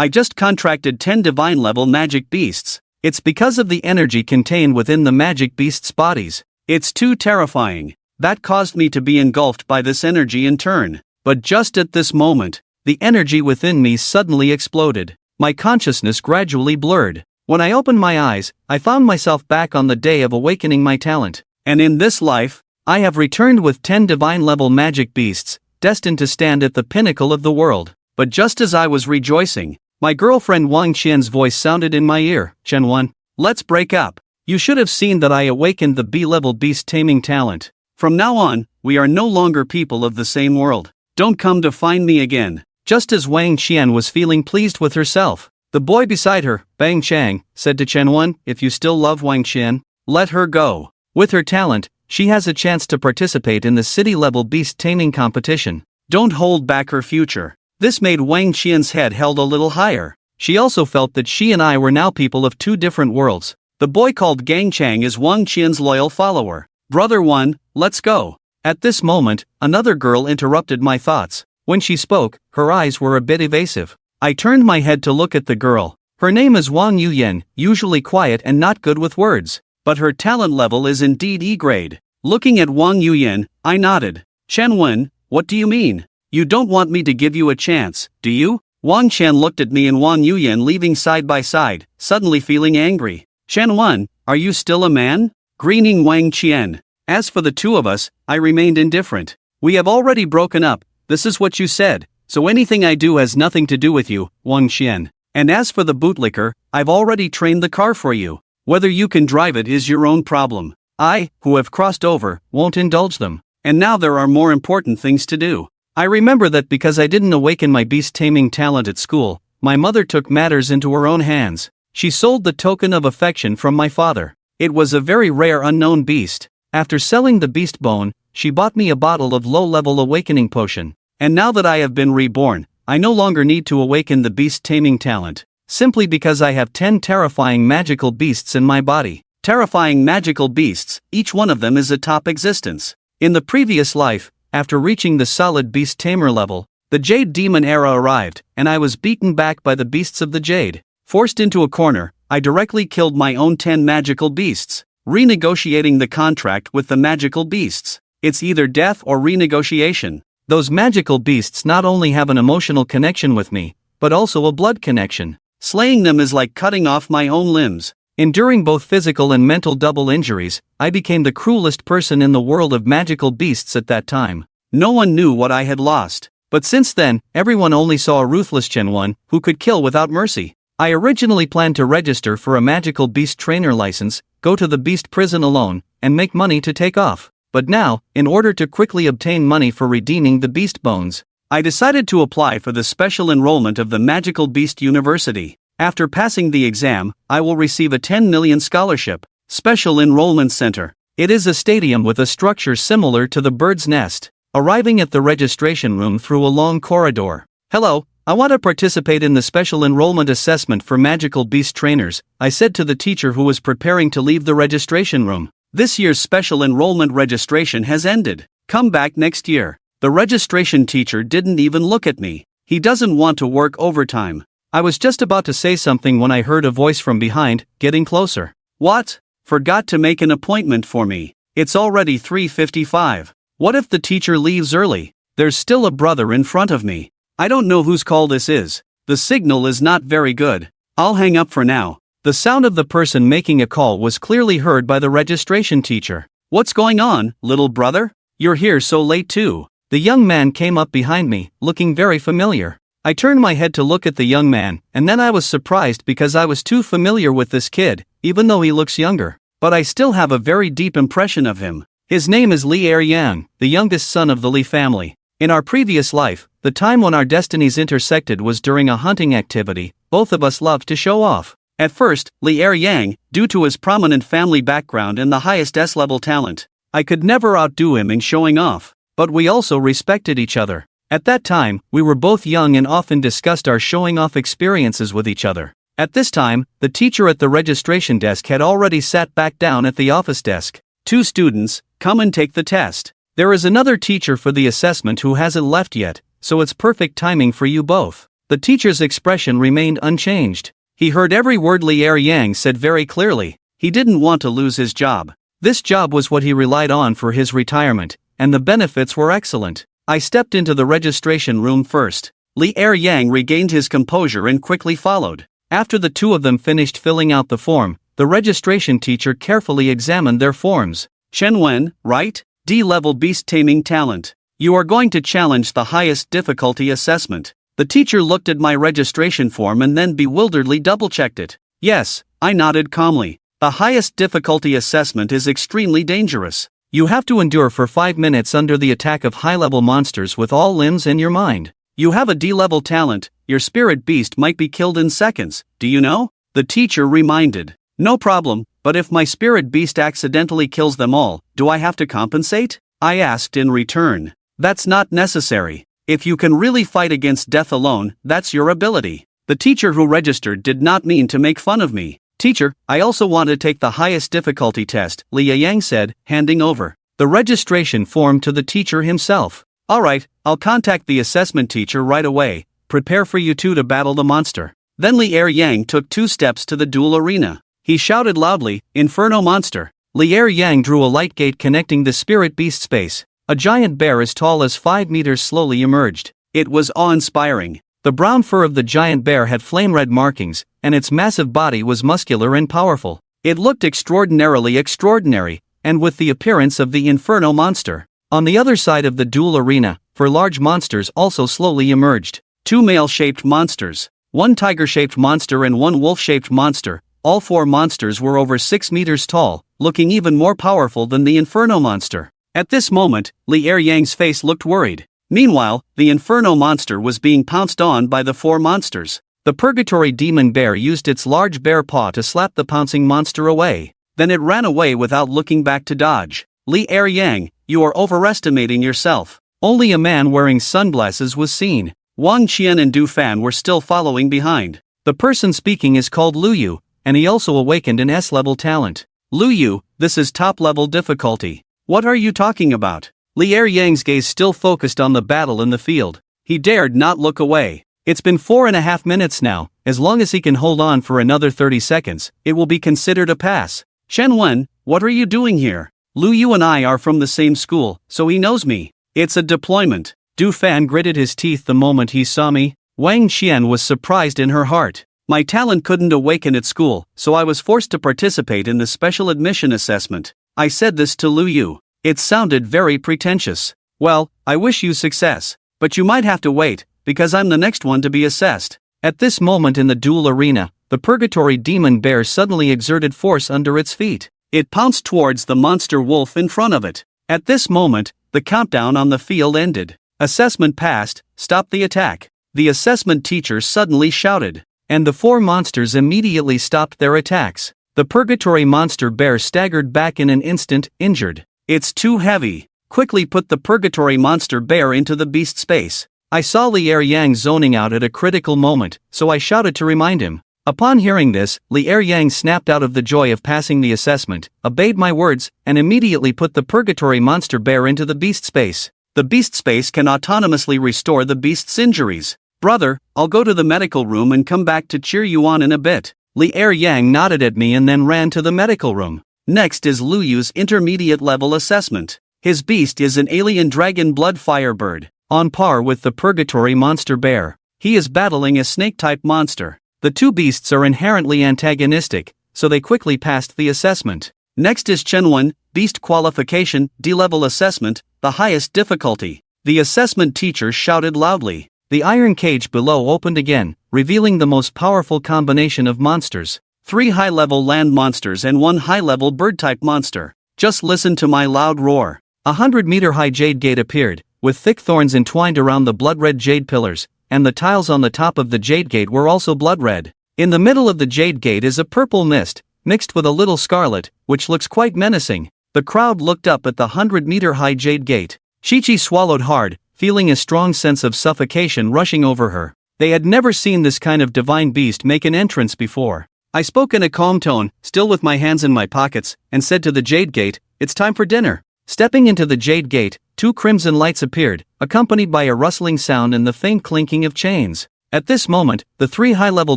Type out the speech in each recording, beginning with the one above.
I just contracted 10 divine-level magic beasts. It's because of the energy contained within the magic beasts' bodies. It's too terrifying. That caused me to be engulfed by this energy in turn. But just at this moment, the energy within me suddenly exploded. My consciousness gradually blurred. When I opened my eyes, I found myself back on the day of awakening my talent. And in this life, I have returned with 10 divine-level magic beasts, destined to stand at the pinnacle of the world. But just as I was rejoicing, my girlfriend Wang Qian's voice sounded in my ear. Chen-Wen, let's break up. You should have seen that I awakened the B-level beast taming talent. From now on, we are no longer people of the same world. Don't come to find me again. Just as Wang Qian was feeling pleased with herself, the boy beside her, Bang Chang, said to Chen-Wen, if you still love Wang Qian, let her go. With her talent, she has a chance to participate in the city-level beast taming competition. Don't hold back her future. This made Wang Qian's head held a little higher. She also felt that she and I were now people of two different worlds. The boy called Gang Chang is Wang Qian's loyal follower. Brother Wen, let's go. At this moment, another girl interrupted my thoughts. When she spoke, her eyes were a bit evasive. I turned my head to look at the girl. Her name is Wang Yuyan, usually quiet and not good with words. But her talent level is indeed E-grade. Looking at Wang Yuyan, I nodded. Chen-Wen, what do you mean? You don't want me to give you a chance, do you? Wang Qian looked at me and Wang Yuyan leaving side by side, suddenly feeling angry. Chen-Wen, are you still a man? Greening Wang Qian. As for the two of us, I remained indifferent. We have already broken up, this is what you said, so anything I do has nothing to do with you, Wang Qian. And as for the bootlicker, I've already trained the car for you. Whether you can drive it is your own problem. I, who have crossed over, won't indulge them. And now there are more important things to do. I remember that because I didn't awaken my beast taming talent at school, my mother took matters into her own hands. She sold the token of affection from my father. It was a very rare unknown beast. After selling the beast bone, she bought me a bottle of low-level awakening potion. And now that I have been reborn, I no longer need to awaken the beast taming talent, simply because I have 10 terrifying magical beasts in my body. Terrifying magical beasts, each one of them is a top existence. In the previous life, after reaching the solid beast tamer level, the Jade Demon era arrived, and I was beaten back by the beasts of the Jade. Forced into a corner, I directly killed my own 10 magical beasts, renegotiating the contract with the magical beasts. It's either death or renegotiation. Those magical beasts not only have an emotional connection with me, but also a blood connection. Slaying them is like cutting off my own limbs. Enduring both physical and mental double injuries, I became the cruelest person in the world of magical beasts at that time. No one knew what I had lost. But since then, everyone only saw a ruthless Chen-Wen who could kill without mercy. I originally planned to register for a magical beast trainer license, go to the beast prison alone, and make money to take off. But now, in order to quickly obtain money for redeeming the beast bones, I decided to apply for the special enrollment of the Magical Beast University. After passing the exam, I will receive a 10 million scholarship. Special Enrollment Center. It is a stadium with a structure similar to the bird's nest. Arriving at the registration room through a long corridor. Hello, I want to participate in the special enrollment assessment for magical beast trainers, I said to the teacher who was preparing to leave the registration room. This year's special enrollment registration has ended. Come back next year. The registration teacher didn't even look at me. He doesn't want to work overtime. I was just about to say something when I heard a voice from behind, getting closer. What? Forgot to make an appointment for me. It's already 3:55. What if the teacher leaves early? There's still a brother in front of me. I don't know whose call this is. The signal is not very good. I'll hang up for now. The sound of the person making a call was clearly heard by the registration teacher. What's going on, little brother? You're here so late too. The young man came up behind me, looking very familiar. I turned my head to look at the young man, and then I was surprised because I was too familiar with this kid, even though he looks younger. But I still have a very deep impression of him. His name is Li Er-yang, the youngest son of the Li family. In our previous life, the time when our destinies intersected was during a hunting activity. Both of us loved to show off. At first, Li Er-yang, due to his prominent family background and the highest S-level talent, I could never outdo him in showing off. But we also respected each other. At that time, we were both young and often discussed our showing-off experiences with each other. At this time, the teacher at the registration desk had already sat back down at the office desk. 2 students, come and take the test. There is another teacher for the assessment who hasn't left yet, so it's perfect timing for you both. The teacher's expression remained unchanged. He heard every word Li Yang said very clearly. He didn't want to lose his job. This job was what he relied on for his retirement, and the benefits were excellent. I stepped into the registration room first. Li Yang regained his composure and quickly followed. After the two of them finished filling out the form, the registration teacher carefully examined their forms. Chen Wen, right? D-level beast taming talent. You are going to challenge the highest difficulty assessment. The teacher looked at my registration form and then bewilderedly double-checked it. Yes, I nodded calmly. The highest difficulty assessment is extremely dangerous. You have to endure for 5 minutes under the attack of high-level monsters with all limbs in your mind. You have a D-level talent, your spirit beast might be killed in seconds, do you know? The teacher reminded. No problem, but if my spirit beast accidentally kills them all, do I have to compensate? I asked in return. That's not necessary. If you can really fight against death alone, that's your ability. The teacher who registered did not mean to make fun of me. Teacher, I also want to take the highest difficulty test, Li Yang said, handing over the registration form to the teacher himself. Alright, I'll contact the assessment teacher right away. Prepare for you two to battle the monster. Then Li Yang took 2 steps to the duel arena. He shouted loudly, Inferno monster. Li Yang drew a light gate connecting the spirit beast space. A giant bear as tall as 5 meters slowly emerged. It was awe-inspiring. The brown fur of the giant bear had flame-red markings, and its massive body was muscular and powerful. It looked extraordinary, and with the appearance of the Inferno monster. On the other side of the duel arena, 4 large monsters also slowly emerged. 2 male-shaped monsters, 1 tiger-shaped monster and 1 wolf-shaped monster. All 4 monsters were over 6 meters tall, looking even more powerful than the Inferno monster. At this moment, Li Yang's face looked worried. Meanwhile, the Inferno monster was being pounced on by the 4 monsters. The Purgatory Demon Bear used its large bear paw to slap the pouncing monster away. Then it ran away without looking back to dodge. Li Yang, you are overestimating yourself. Only a man wearing sunglasses was seen. Wang Qian and Du Fan were still following behind. The person speaking is called Lu Yu, and he also awakened an S-level talent. Lu Yu, this is top-level difficulty. What are you talking about? Li Yang's gaze still focused on the battle in the field. He dared not look away. It's been 4.5 minutes now. As long as he can hold on for another 30 seconds, it will be considered a pass. Chen Wen, what are you doing here? Lu Yu and I are from the same school, so he knows me. It's a deployment. Du Fan gritted his teeth the moment he saw me. Wang Qian was surprised in her heart. My talent couldn't awaken at school, so I was forced to participate in the special admission assessment. I said this to Lu Yu. It sounded very pretentious. Well, I wish you success, but you might have to wait, because I'm the next one to be assessed. At this moment in the duel arena, the Purgatory Demon Bear suddenly exerted force under its feet. It pounced towards the monster wolf in front of it. At this moment, the countdown on the field ended. Assessment passed, stop the attack. The assessment teacher suddenly shouted, and the 4 monsters immediately stopped their attacks. The Purgatory Monster Bear staggered back in an instant, injured. It's too heavy. Quickly put the Purgatory Monster Bear into the beast space. I saw Li Yang zoning out at a critical moment, so I shouted to remind him. Upon hearing this, Li Yang snapped out of the joy of passing the assessment, obeyed my words, and immediately put the Purgatory Monster Bear into the beast space. The beast space can autonomously restore the beast's injuries. Brother, I'll go to the medical room and come back to cheer you on in a bit. Li Yang nodded at me and then ran to the medical room. Next is Lu Yu's intermediate level assessment. His beast is an alien dragon blood firebird, on par with the Purgatory Monster Bear. He is battling a snake-type monster. The 2 beasts are inherently antagonistic, so they quickly passed the assessment. Next is Chen Wen, beast qualification, D-level assessment, the highest difficulty. The assessment teacher shouted loudly. The iron cage below opened again, revealing the most powerful combination of monsters. 3 high-level land monsters and 1 high-level bird-type monster. Just listen to my loud roar. 100-meter-high jade gate appeared, with thick thorns entwined around the blood-red jade pillars, and the tiles on the top of the jade gate were also blood-red. In the middle of the jade gate is a purple mist, mixed with a little scarlet, which looks quite menacing. The crowd looked up at the 100-meter-high jade gate. Chi-Chi swallowed hard, feeling a strong sense of suffocation rushing over her. They had never seen this kind of divine beast make an entrance before. I spoke in a calm tone, still with my hands in my pockets, and said to the jade gate, "It's time for dinner." Stepping into the jade gate, 2 crimson lights appeared, accompanied by a rustling sound and the faint clinking of chains. At this moment, the 3 high-level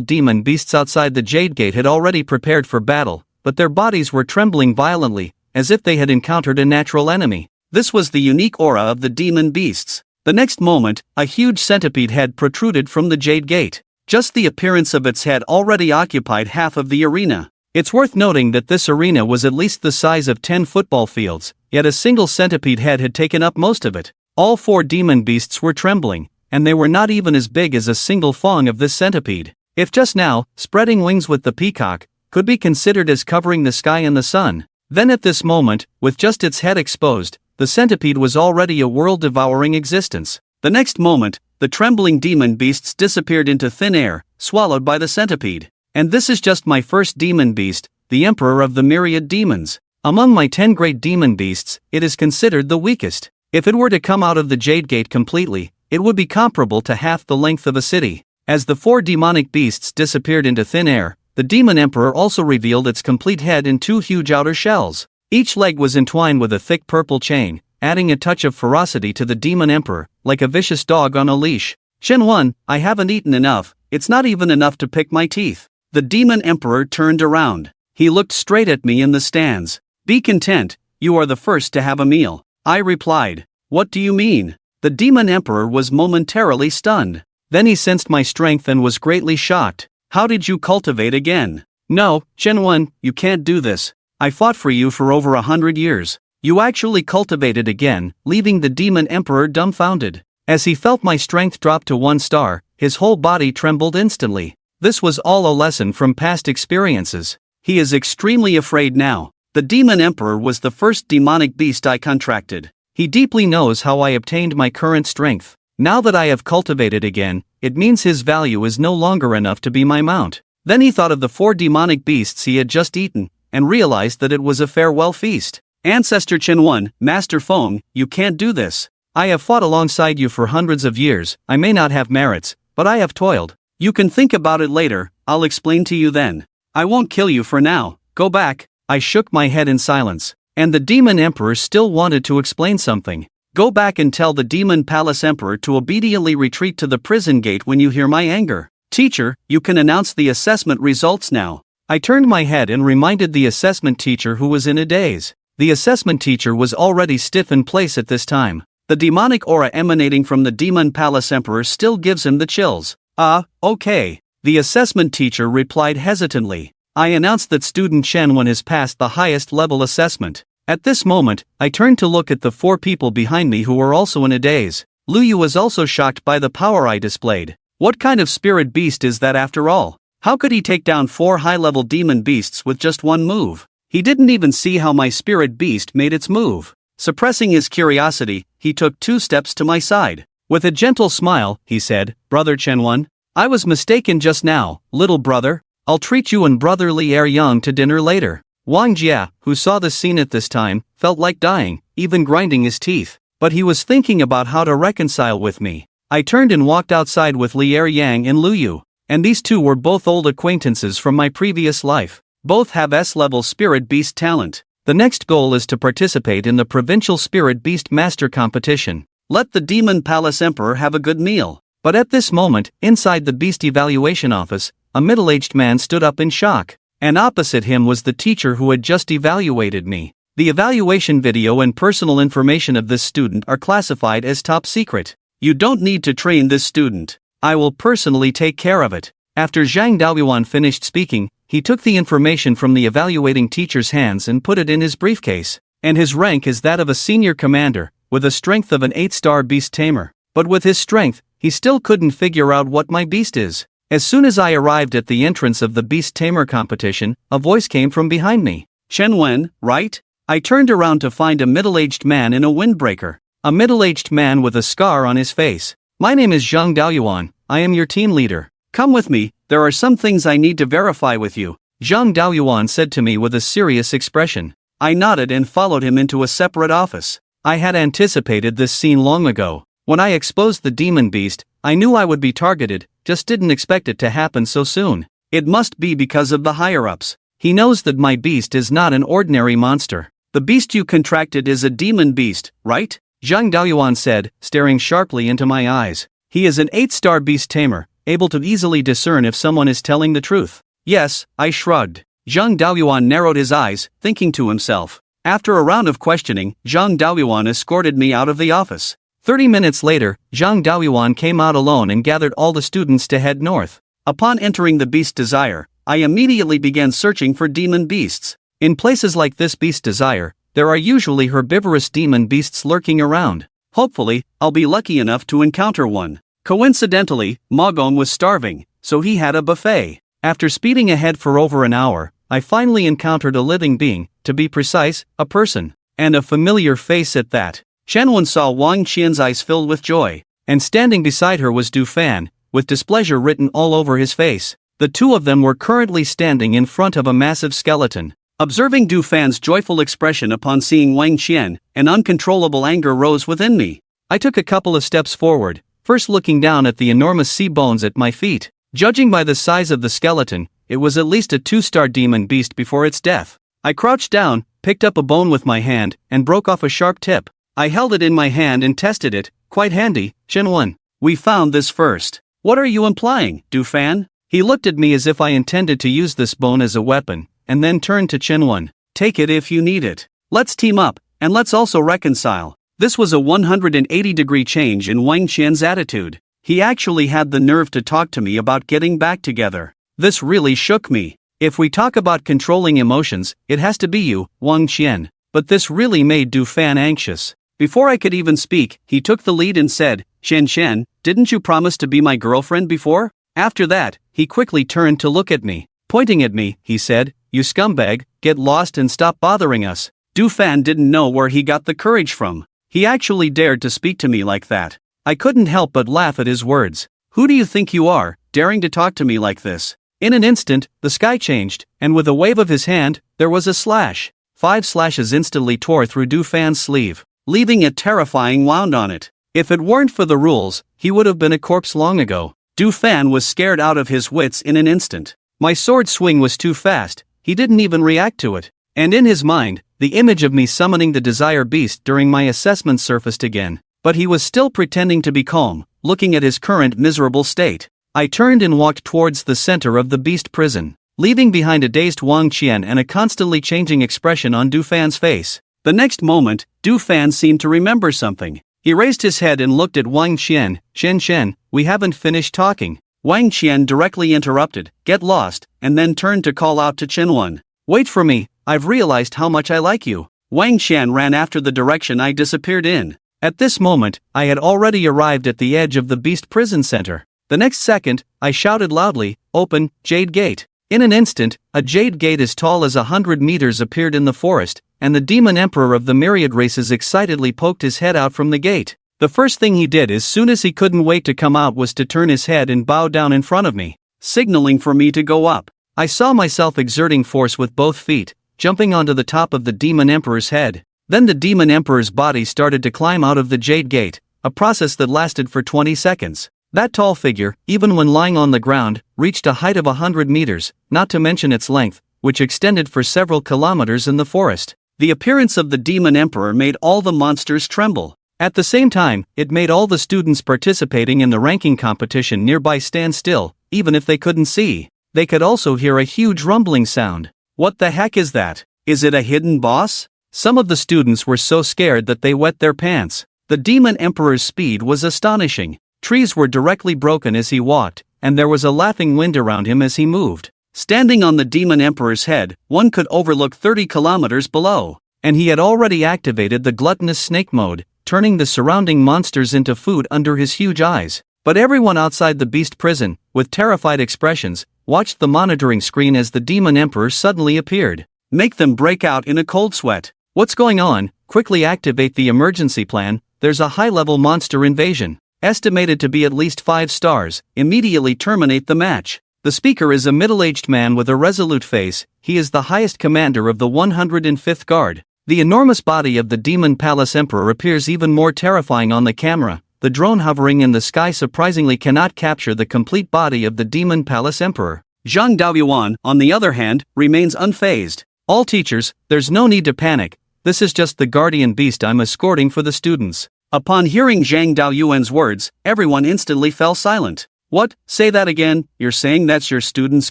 demon beasts outside the Jade Gate had already prepared for battle, but their bodies were trembling violently, as if they had encountered a natural enemy. This was the unique aura of the demon beasts. The next moment, a huge centipede head protruded from the Jade Gate. Just the appearance of its head already occupied half of the arena. It's worth noting that this arena was at least the size of 10 football fields, yet a single centipede head had taken up most of it. All 4 demon beasts were trembling, and they were not even as big as a single fang of this centipede. If just now, spreading wings with the peacock could be considered as covering the sky and the sun, then at this moment, with just its head exposed, the centipede was already a world-devouring existence. The next moment, the trembling demon beasts disappeared into thin air, swallowed by the centipede. And this is just my first demon beast, the emperor of the myriad demons. Among my 10 great demon beasts, it is considered the weakest. If it were to come out of the Jade Gate completely, it would be comparable to half the length of a city. As the 4 demonic beasts disappeared into thin air, the demon emperor also revealed its complete head in 2 huge outer shells. Each leg was entwined with a thick purple chain, adding a touch of ferocity to the demon emperor, like a vicious dog on a leash. Shenwan, I haven't eaten enough, it's not even enough to pick my teeth. The demon emperor turned around. He looked straight at me in the stands. Be content, you are the first to have a meal. I replied. What do you mean? The demon emperor was momentarily stunned. Then he sensed my strength and was greatly shocked. How did you cultivate again? No, Shenwan, you can't do this. I fought for you for over 100 years. You actually cultivated again, leaving the demon emperor dumbfounded. As he felt my strength drop to 1 star, his whole body trembled instantly. This was all a lesson from past experiences. He is extremely afraid now. The demon emperor was the first demonic beast I contracted. He deeply knows how I obtained my current strength. Now that I have cultivated again, it means his value is no longer enough to be my mount. Then he thought of the 4 demonic beasts he had just eaten, and realized that it was a farewell feast. Ancestor Chenwan, Master Feng, you can't do this. I have fought alongside you for hundreds of years. I may not have merits, but I have toiled. You can think about it later, I'll explain to you then. I won't kill you for now, go back. I shook my head in silence, and the demon emperor still wanted to explain something. Go back and tell the demon palace emperor to obediently retreat to the prison gate when you hear my anger. Teacher, you can announce the assessment results now. I turned my head and reminded the assessment teacher who was in a daze. The assessment teacher was already stiff in place at this time. The demonic aura emanating from the demon palace emperor still gives him the chills. Okay. The assessment teacher replied hesitantly. I announced that student Shenwan has passed the highest level assessment. At this moment, I turned to look at the 4 people behind me who were also in a daze. Lu Yu was also shocked by the power I displayed. What kind of spirit beast is that after all? How could he take down 4 high-level demon beasts with just 1 move? He didn't even see how my spirit beast made its move. Suppressing his curiosity, he took 2 steps to my side. With a gentle smile, he said, Brother Chenwan, I was mistaken just now, little brother. I'll treat you and brother Li Yang to dinner later. Wang Jia, who saw the scene at this time, felt like dying, even grinding his teeth. But he was thinking about how to reconcile with me. I turned and walked outside with Li Yang and Lu Yu. And these 2 were both old acquaintances from my previous life. Both have S-level spirit beast talent. The next goal is to participate in the provincial spirit beast master competition. Let the demon palace emperor have a good meal. But at this moment, inside the beast evaluation office, a middle-aged man stood up in shock. And opposite him was the teacher who had just evaluated me. The evaluation video and personal information of this student are classified as top secret. You don't need to train this student. I will personally take care of it. After Zhang Daoyuan finished speaking, he took the information from the evaluating teacher's hands and put it in his briefcase. And his rank is that of a senior commander, with a strength of an 8-star beast tamer. But with his strength, he still couldn't figure out what my beast is. As soon as I arrived at the entrance of the beast tamer competition, a voice came from behind me. Shenwen, right? I turned around to find a middle-aged man in a windbreaker. A middle-aged man with a scar on his face. My name is Zhang Daoyuan, I am your team leader. Come with me, there are some things I need to verify with you, Zhang Daoyuan said to me with a serious expression. I nodded and followed him into a separate office. I had anticipated this scene long ago. When I exposed the demon beast, I knew I would be targeted, just didn't expect it to happen so soon. It must be because of the higher-ups. He knows that my beast is not an ordinary monster. The beast you contracted is a demon beast, right? Zhang Daoyuan said, staring sharply into my eyes. He is an 8-star beast tamer, able to easily discern if someone is telling the truth. Yes, I shrugged. Zhang Daoyuan narrowed his eyes, thinking to himself. After a round of questioning, Zhang Daoyuan escorted me out of the office. 30 minutes later, Zhang Daoyuan came out alone and gathered all the students to head north. Upon entering the Beast Desire, I immediately began searching for demon beasts. In places like this Beast Desire, there are usually herbivorous demon beasts lurking around. Hopefully, I'll be lucky enough to encounter one. Coincidentally, Magong was starving, so he had a buffet. After speeding ahead for over an hour, I finally encountered a living being, to be precise, a person, and a familiar face at that. Shenwen saw Wang Qian's eyes filled with joy, and standing beside her was Du Fan, with displeasure written all over his face. The two of them were currently standing in front of a massive skeleton. Observing Du Fan's joyful expression upon seeing Wang Qian, an uncontrollable anger rose within me. I took a couple of steps forward, first looking down at the enormous sea bones at my feet. Judging by the size of the skeleton, it was at least a 2-star demon beast before its death. I crouched down, picked up a bone with my hand, and broke off a sharp tip. I held it in my hand and tested it. Quite handy, Shenwen. We found this first. What are you implying, Du Fan? He looked at me as if I intended to use this bone as a weapon, and then turned to Shenwen. Take it if you need it. Let's team up, and let's also reconcile. This was a 180-degree change in Wang Qian's attitude. He actually had the nerve to talk to me about getting back together. This really shook me. If we talk about controlling emotions, it has to be you, Wang Qian. But this really made Du Fan anxious. Before I could even speak, he took the lead and said, Shen, didn't you promise to be my girlfriend before? After that, he quickly turned to look at me. Pointing at me, he said, you scumbag, get lost and stop bothering us. Du Fan didn't know where he got the courage from. He actually dared to speak to me like that. I couldn't help but laugh at his words. Who do you think you are, daring to talk to me like this? In an instant, the sky changed, and with a wave of his hand, there was a slash. 5 slashes instantly tore through Du Fan's sleeve, leaving a terrifying wound on it. If it weren't for the rules, he would have been a corpse long ago. Du Fan was scared out of his wits in an instant. My sword swing was too fast, he didn't even react to it. And in his mind, the image of me summoning the Desire Beast during my assessment surfaced again. But he was still pretending to be calm, looking at his current miserable state. I turned and walked towards the center of the beast prison, leaving behind a dazed Wang Qian and a constantly changing expression on Du Fan's face. The next moment, Du Fan seemed to remember something. He raised his head and looked at Wang Qian. Shen, we haven't finished talking. Wang Qian directly interrupted, get lost, and then turned to call out to Shenwen. Wait for me, I've realized how much I like you. Wang Qian ran after the direction I disappeared in. At this moment, I had already arrived at the edge of the beast prison center. The next second, I shouted loudly, open, Jade Gate. In an instant, a jade gate as tall as 100 meters appeared in the forest, and the demon emperor of the myriad races excitedly poked his head out from the gate. The first thing he did as soon as he couldn't wait to come out was to turn his head and bow down in front of me, signaling for me to go up. I saw myself exerting force with both feet, jumping onto the top of the demon emperor's head. Then the demon emperor's body started to climb out of the jade gate, a process that lasted for 20 seconds. That tall figure, even when lying on the ground, reached a height of 100 meters, not to mention its length, which extended for several kilometers in the forest. The appearance of the demon emperor made all the monsters tremble. At the same time, it made all the students participating in the ranking competition nearby stand still, even if they couldn't see. They could also hear a huge rumbling sound. What the heck is that? Is it a hidden boss? Some of the students were so scared that they wet their pants. The demon emperor's speed was astonishing. Trees were directly broken as he walked, and there was a laughing wind around him as he moved. Standing on the demon emperor's head, one could overlook 30 kilometers below. And he had already activated the gluttonous snake mode, turning the surrounding monsters into food under his huge eyes. But everyone outside the beast prison, with terrified expressions, watched the monitoring screen as the demon emperor suddenly appeared. Make them break out in a cold sweat. What's going on? Quickly activate the emergency plan, there's a high-level monster invasion. Estimated to be at least 5 stars, immediately terminate the match. The speaker is a middle-aged man with a resolute face, he is the highest commander of the 105th Guard. The enormous body of the Demon Palace Emperor appears even more terrifying on the camera. The drone hovering in the sky surprisingly cannot capture the complete body of the Demon Palace Emperor. Zhang Daoyuan, on the other hand, remains unfazed. All teachers, there's no need to panic, this is just the guardian beast I'm escorting for the students. Upon hearing Zhang Daoyuan's words, everyone instantly fell silent. What? Say that again, you're saying that's your student's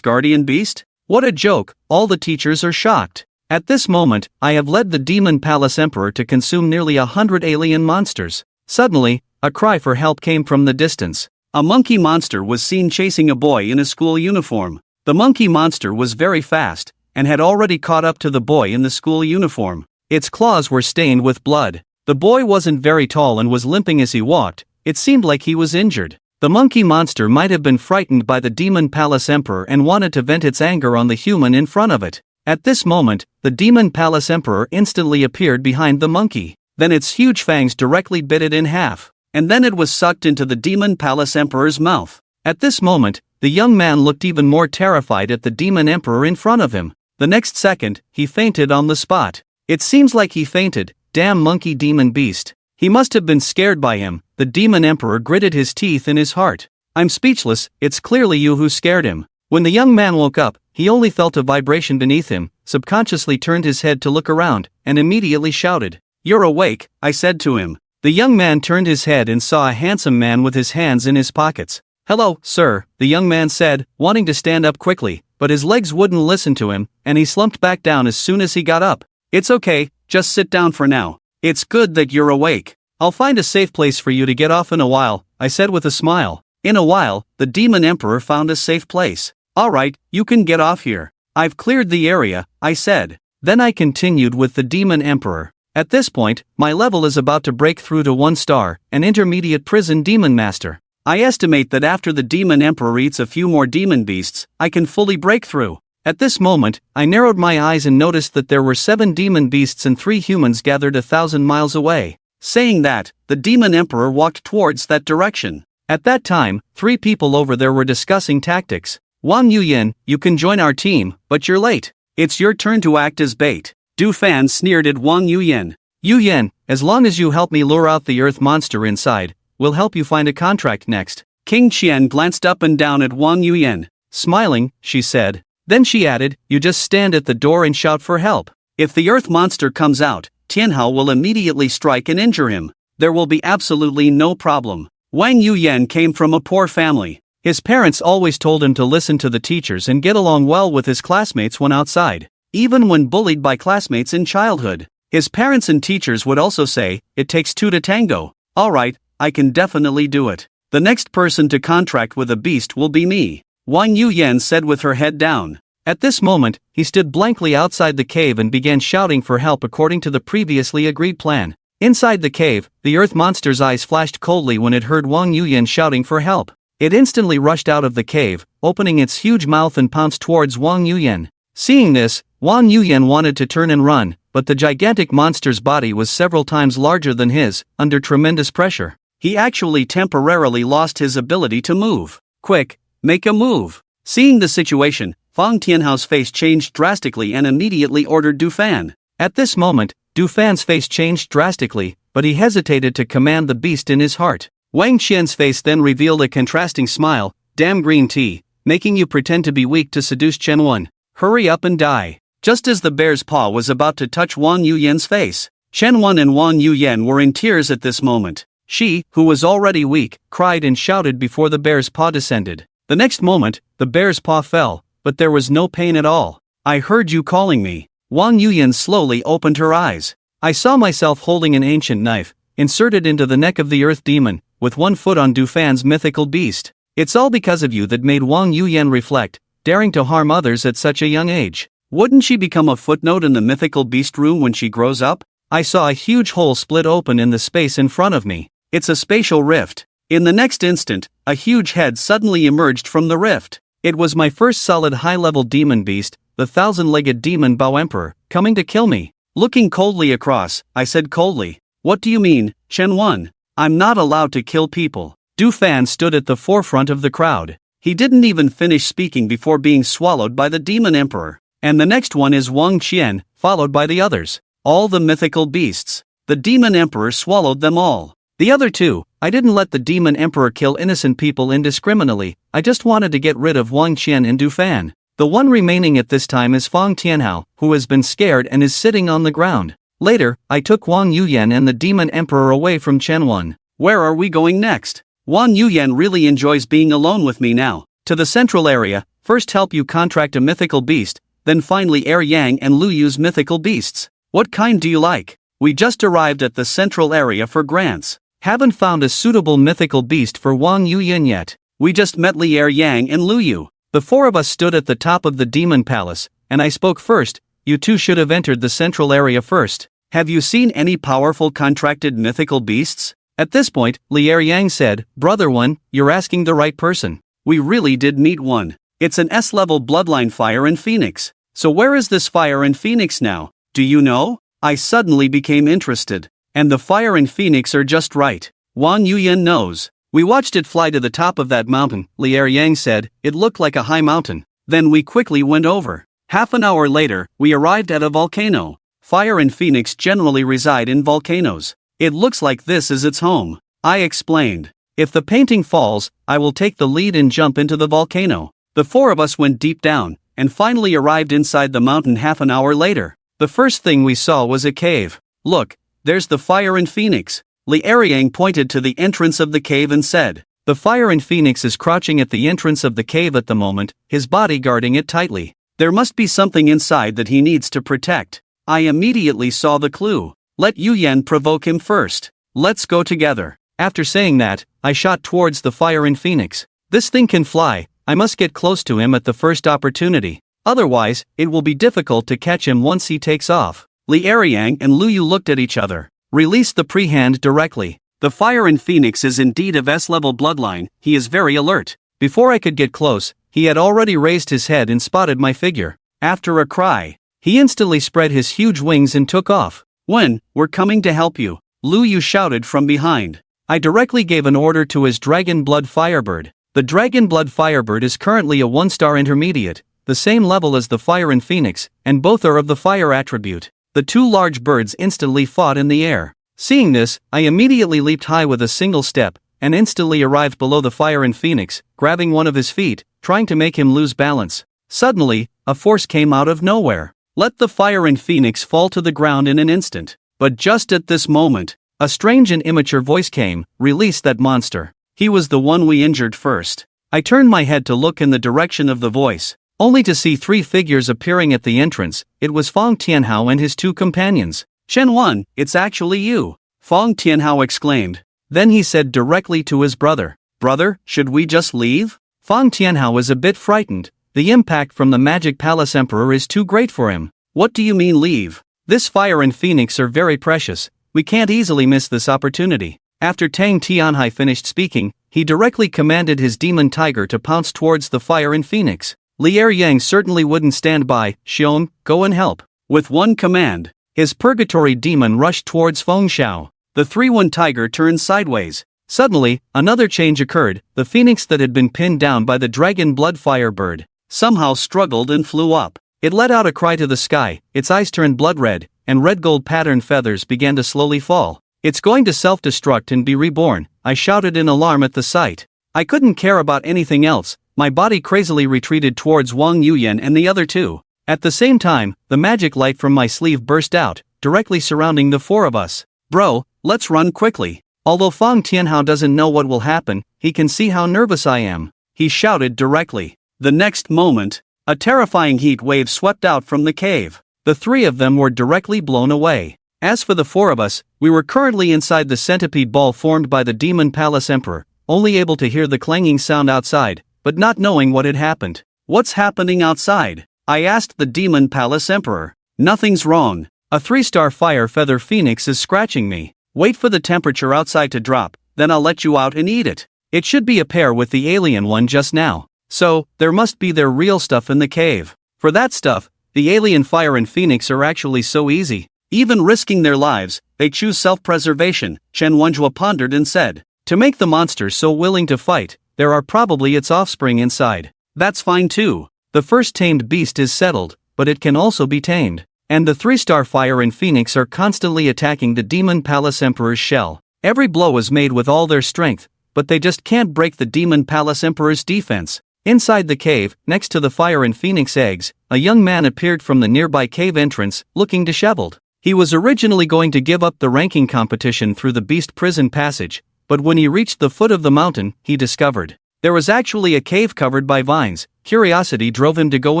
guardian beast? What a joke, all the teachers are shocked. At this moment, I have led the Demon Palace Emperor to consume nearly 100 alien monsters. Suddenly, a cry for help came from the distance. A monkey monster was seen chasing a boy in a school uniform. The monkey monster was very fast, and had already caught up to the boy in the school uniform. Its claws were stained with blood. The boy wasn't very tall and was limping as he walked. It seemed like he was injured. The monkey monster might have been frightened by the Demon Palace Emperor and wanted to vent its anger on the human in front of it. At this moment, the Demon Palace Emperor instantly appeared behind the monkey. Then its huge fangs directly bit it in half, and then it was sucked into the Demon Palace Emperor's mouth. At this moment, the young man looked even more terrified at the Demon Emperor in front of him. The next second, he fainted on the spot. It seems like he fainted. Damn monkey demon beast. He must have been scared by him. The Demon Emperor gritted his teeth in his heart. I'm speechless, it's clearly you who scared him. When the young man woke up, he only felt a vibration beneath him, subconsciously turned his head to look around, and immediately shouted, "You're awake," I said to him. The young man turned his head and saw a handsome man with his hands in his pockets. "Hello, sir," the young man said, wanting to stand up quickly, but his legs wouldn't listen to him, and he slumped back down as soon as he got up. "It's okay, just sit down for now. It's good that you're awake. I'll find a safe place for you to get off in a while," I said with a smile. In a while, the Demon Emperor found a safe place. "Alright, you can get off here. I've cleared the area," I said. Then I continued with the Demon Emperor. At this point, my level is about to break through to 1 star, an intermediate prison demon master. I estimate that after the Demon Emperor eats a few more demon beasts, I can fully break through. At this moment, I narrowed my eyes and noticed that there were 7 demon beasts and 3 humans gathered 1,000 miles away. Saying that, the Demon Emperor walked towards that direction. At that time, 3 people over there were discussing tactics. "Wang Yuyan, you can join our team, but you're late. It's your turn to act as bait." Du Fan sneered at Wang Yuyan. "Yuyan, as long as you help me lure out the earth monster inside, we'll help you find a contract next." King Qian glanced up and down at Wang Yuyan. Smiling, she said. Then she added, "You just stand at the door and shout for help. If the earth monster comes out, Tianhao will immediately strike and injure him. There will be absolutely no problem." Wang Yuyan came from a poor family. His parents always told him to listen to the teachers and get along well with his classmates when outside. Even when bullied by classmates in childhood, his parents and teachers would also say, "It takes 2 to tango." "Alright, I can definitely do it. The next person to contract with a beast will be me," Wang Yuyan said with her head down. At this moment, he stood blankly outside the cave and began shouting for help according to the previously agreed plan. Inside the cave, the earth monster's eyes flashed coldly when it heard Wang Yuyan shouting for help. It instantly rushed out of the cave, opening its huge mouth and pounced towards Wang Yuyan. Seeing this, Wang Yuyan wanted to turn and run, but the gigantic monster's body was several times larger than his. Under tremendous pressure, he actually temporarily lost his ability to move. "Quick, make a move." Seeing the situation, Fang Tianhao's face changed drastically and immediately ordered Du Fan. At this moment, Du Fan's face changed drastically, but he hesitated to command the beast in his heart. Wang Qian's face then revealed a contrasting smile. "Damn green tea, making you pretend to be weak to seduce Chen Wen. Hurry up and die." Just as the bear's paw was about to touch Wang Yuyan's face, Chen Wen and Wang Yuyan were in tears at this moment. She, who was already weak, cried and shouted before the bear's paw descended. The next moment, the bear's paw fell, but there was no pain at all. "I heard you calling me." Wang Yuyan slowly opened her eyes. I saw myself holding an ancient knife, inserted into the neck of the earth demon, with 1 foot on Du Fan's mythical beast. "It's all because of you," that made Wang Yuyan reflect, daring to harm others at such a young age. Wouldn't she become a footnote in the mythical beast room when she grows up? I saw a huge hole split open in the space in front of me. It's a spatial rift. In the next instant, a huge head suddenly emerged from the rift. It was my first solid high-level demon beast, the 1,000-legged demon Bao Emperor, coming to kill me. Looking coldly across, I said coldly, "What do you mean, Chen Wen? I'm not allowed to kill people." Du Fan stood at the forefront of the crowd. He didn't even finish speaking before being swallowed by the Demon Emperor. And the next one is Wang Qian, followed by the others. All the mythical beasts. The Demon Emperor swallowed them all. The other 2, I didn't let the Demon Emperor kill innocent people indiscriminately, I just wanted to get rid of Wang Qian and Du Fan. The one remaining at this time is Fang Tianhao, who has been scared and is sitting on the ground. Later, I took Wang Yuyan and the Demon Emperor away from Chen Wen. "Where are we going next?" Wang Yuyan really enjoys being alone with me now. To the central area, first help you contract a mythical beast, then finally air Yang and Lu Yu's mythical beasts. What kind do you like? We just arrived at the central area for grants. Haven't found a suitable mythical beast for Wang Yuyan yet. We just met Li Er Yang and Lu Yu. The four of us stood at the top of the demon palace, and I spoke first. You two should have entered the central area first. Have you seen any powerful contracted mythical beasts? At this point, Li Er Yang said, Brother One, you're asking the right person. We really did meet one. It's an S-level bloodline fire and phoenix. So where is this fire and phoenix now? Do you know? I suddenly became interested. And the fire and phoenix are just right. Wang Yuyan knows. We watched it fly to the top of that mountain, Li Er Yang said. It looked like a high mountain. Then we quickly went over. Half an hour later, we arrived at a volcano. Fire and phoenix generally reside in volcanoes. It looks like this is its home. I explained. If the painting falls, I will take the lead and jump into the volcano. The four of us went deep down, and finally arrived inside the mountain half an hour later. The first thing we saw was a cave. Look, there's the fire and phoenix. Li Er Yang pointed to the entrance of the cave and said, The fire and phoenix is crouching at the entrance of the cave at the moment, his body guarding it tightly. There must be something inside that he needs to protect. I immediately saw the clue. Let Yuyan provoke him first. Let's go together. After saying that, I shot towards the fire and phoenix. This thing can fly. I must get close to him at the first opportunity. Otherwise, it will be difficult to catch him once he takes off. Li Er Yang and Lu Yu looked at each other. Release the pre-hand directly. The fire and phoenix is indeed of S-level bloodline. He is very alert. Before I could get close, he had already raised his head and spotted my figure. After a cry, he instantly spread his huge wings and took off. We're coming to help you, Lu Yu shouted from behind. I directly gave an order to his Dragon Blood Firebird. The Dragon Blood Firebird is currently a 1-star intermediate, the same level as the Fire and Phoenix, and both are of the Fire attribute. The two large birds instantly fought in the air. Seeing this, I immediately leaped high with a single step, and instantly arrived below the Fire and Phoenix, grabbing one of his feet, trying to make him lose balance. Suddenly, a force came out of nowhere. Let the Fire and Phoenix fall to the ground in an instant. But just at this moment, a strange and immature voice came, Release that monster. He was the one we injured first. I turned my head to look in the direction of the voice, only to see 3 figures appearing at the entrance. It was Fong Tianhao and his 2 companions. Chen Wan, it's actually you, Fong Tianhao exclaimed. Then he said directly to his brother, Brother, should we just leave? Fong Tianhao was a bit frightened. The impact from the Magic Palace Emperor is too great for him. What do you mean leave? This fire and phoenix are very precious. We can't easily miss this opportunity. After Tang Tianhai finished speaking, he directly commanded his demon tiger to pounce towards the fire and phoenix. Li Er Yang certainly wouldn't stand by. Xiong, go and help. With one command, his purgatory demon rushed towards Feng Xiao. The 3-1 tiger turned sideways. Suddenly, another change occurred. The phoenix that had been pinned down by the Dragon Blood Firebird somehow struggled and flew up. It let out a cry to the sky, its eyes turned blood red, and red gold patterned feathers began to slowly fall. It's going to self-destruct and be reborn, I shouted in alarm at the sight. I couldn't care about anything else. My body crazily retreated towards Wang Yuyan and the other 2. At the same time, the magic light from my sleeve burst out, directly surrounding the 4 of us. Bro, let's run quickly. Although Fong Tianhao doesn't know what will happen, he can see how nervous I am. He shouted directly. The next moment, a terrifying heat wave swept out from the cave. The 3 of them were directly blown away. As for the 4 of us, we were currently inside the centipede ball formed by the Demon Palace Emperor, only able to hear the clanging sound outside, but not knowing what had happened. What's happening outside? I asked the Demon Palace Emperor. Nothing's wrong. A 3-star fire feather phoenix is scratching me. Wait for the temperature outside to drop, then I'll let you out and eat it. It should be a pair with the alien one just now. So, there must be their real stuff in the cave. For that stuff, the alien fire and phoenix are actually so easy. Even risking their lives, they choose self-preservation, Chen Wenjua pondered and said. To make the monster so willing to fight, there are probably its offspring inside. That's fine too. The first tamed beast is settled, but it can also be tamed. And the 3-star fire and phoenix are constantly attacking the Demon Palace Emperor's shell. Every blow is made with all their strength, but they just can't break the Demon Palace Emperor's defense. Inside the cave, next to the fire and phoenix eggs, a young man appeared from the nearby cave entrance, looking disheveled. He was originally going to give up the ranking competition through the beast prison passage, but when he reached the foot of the mountain, he discovered there was actually a cave covered by vines. Curiosity drove him to go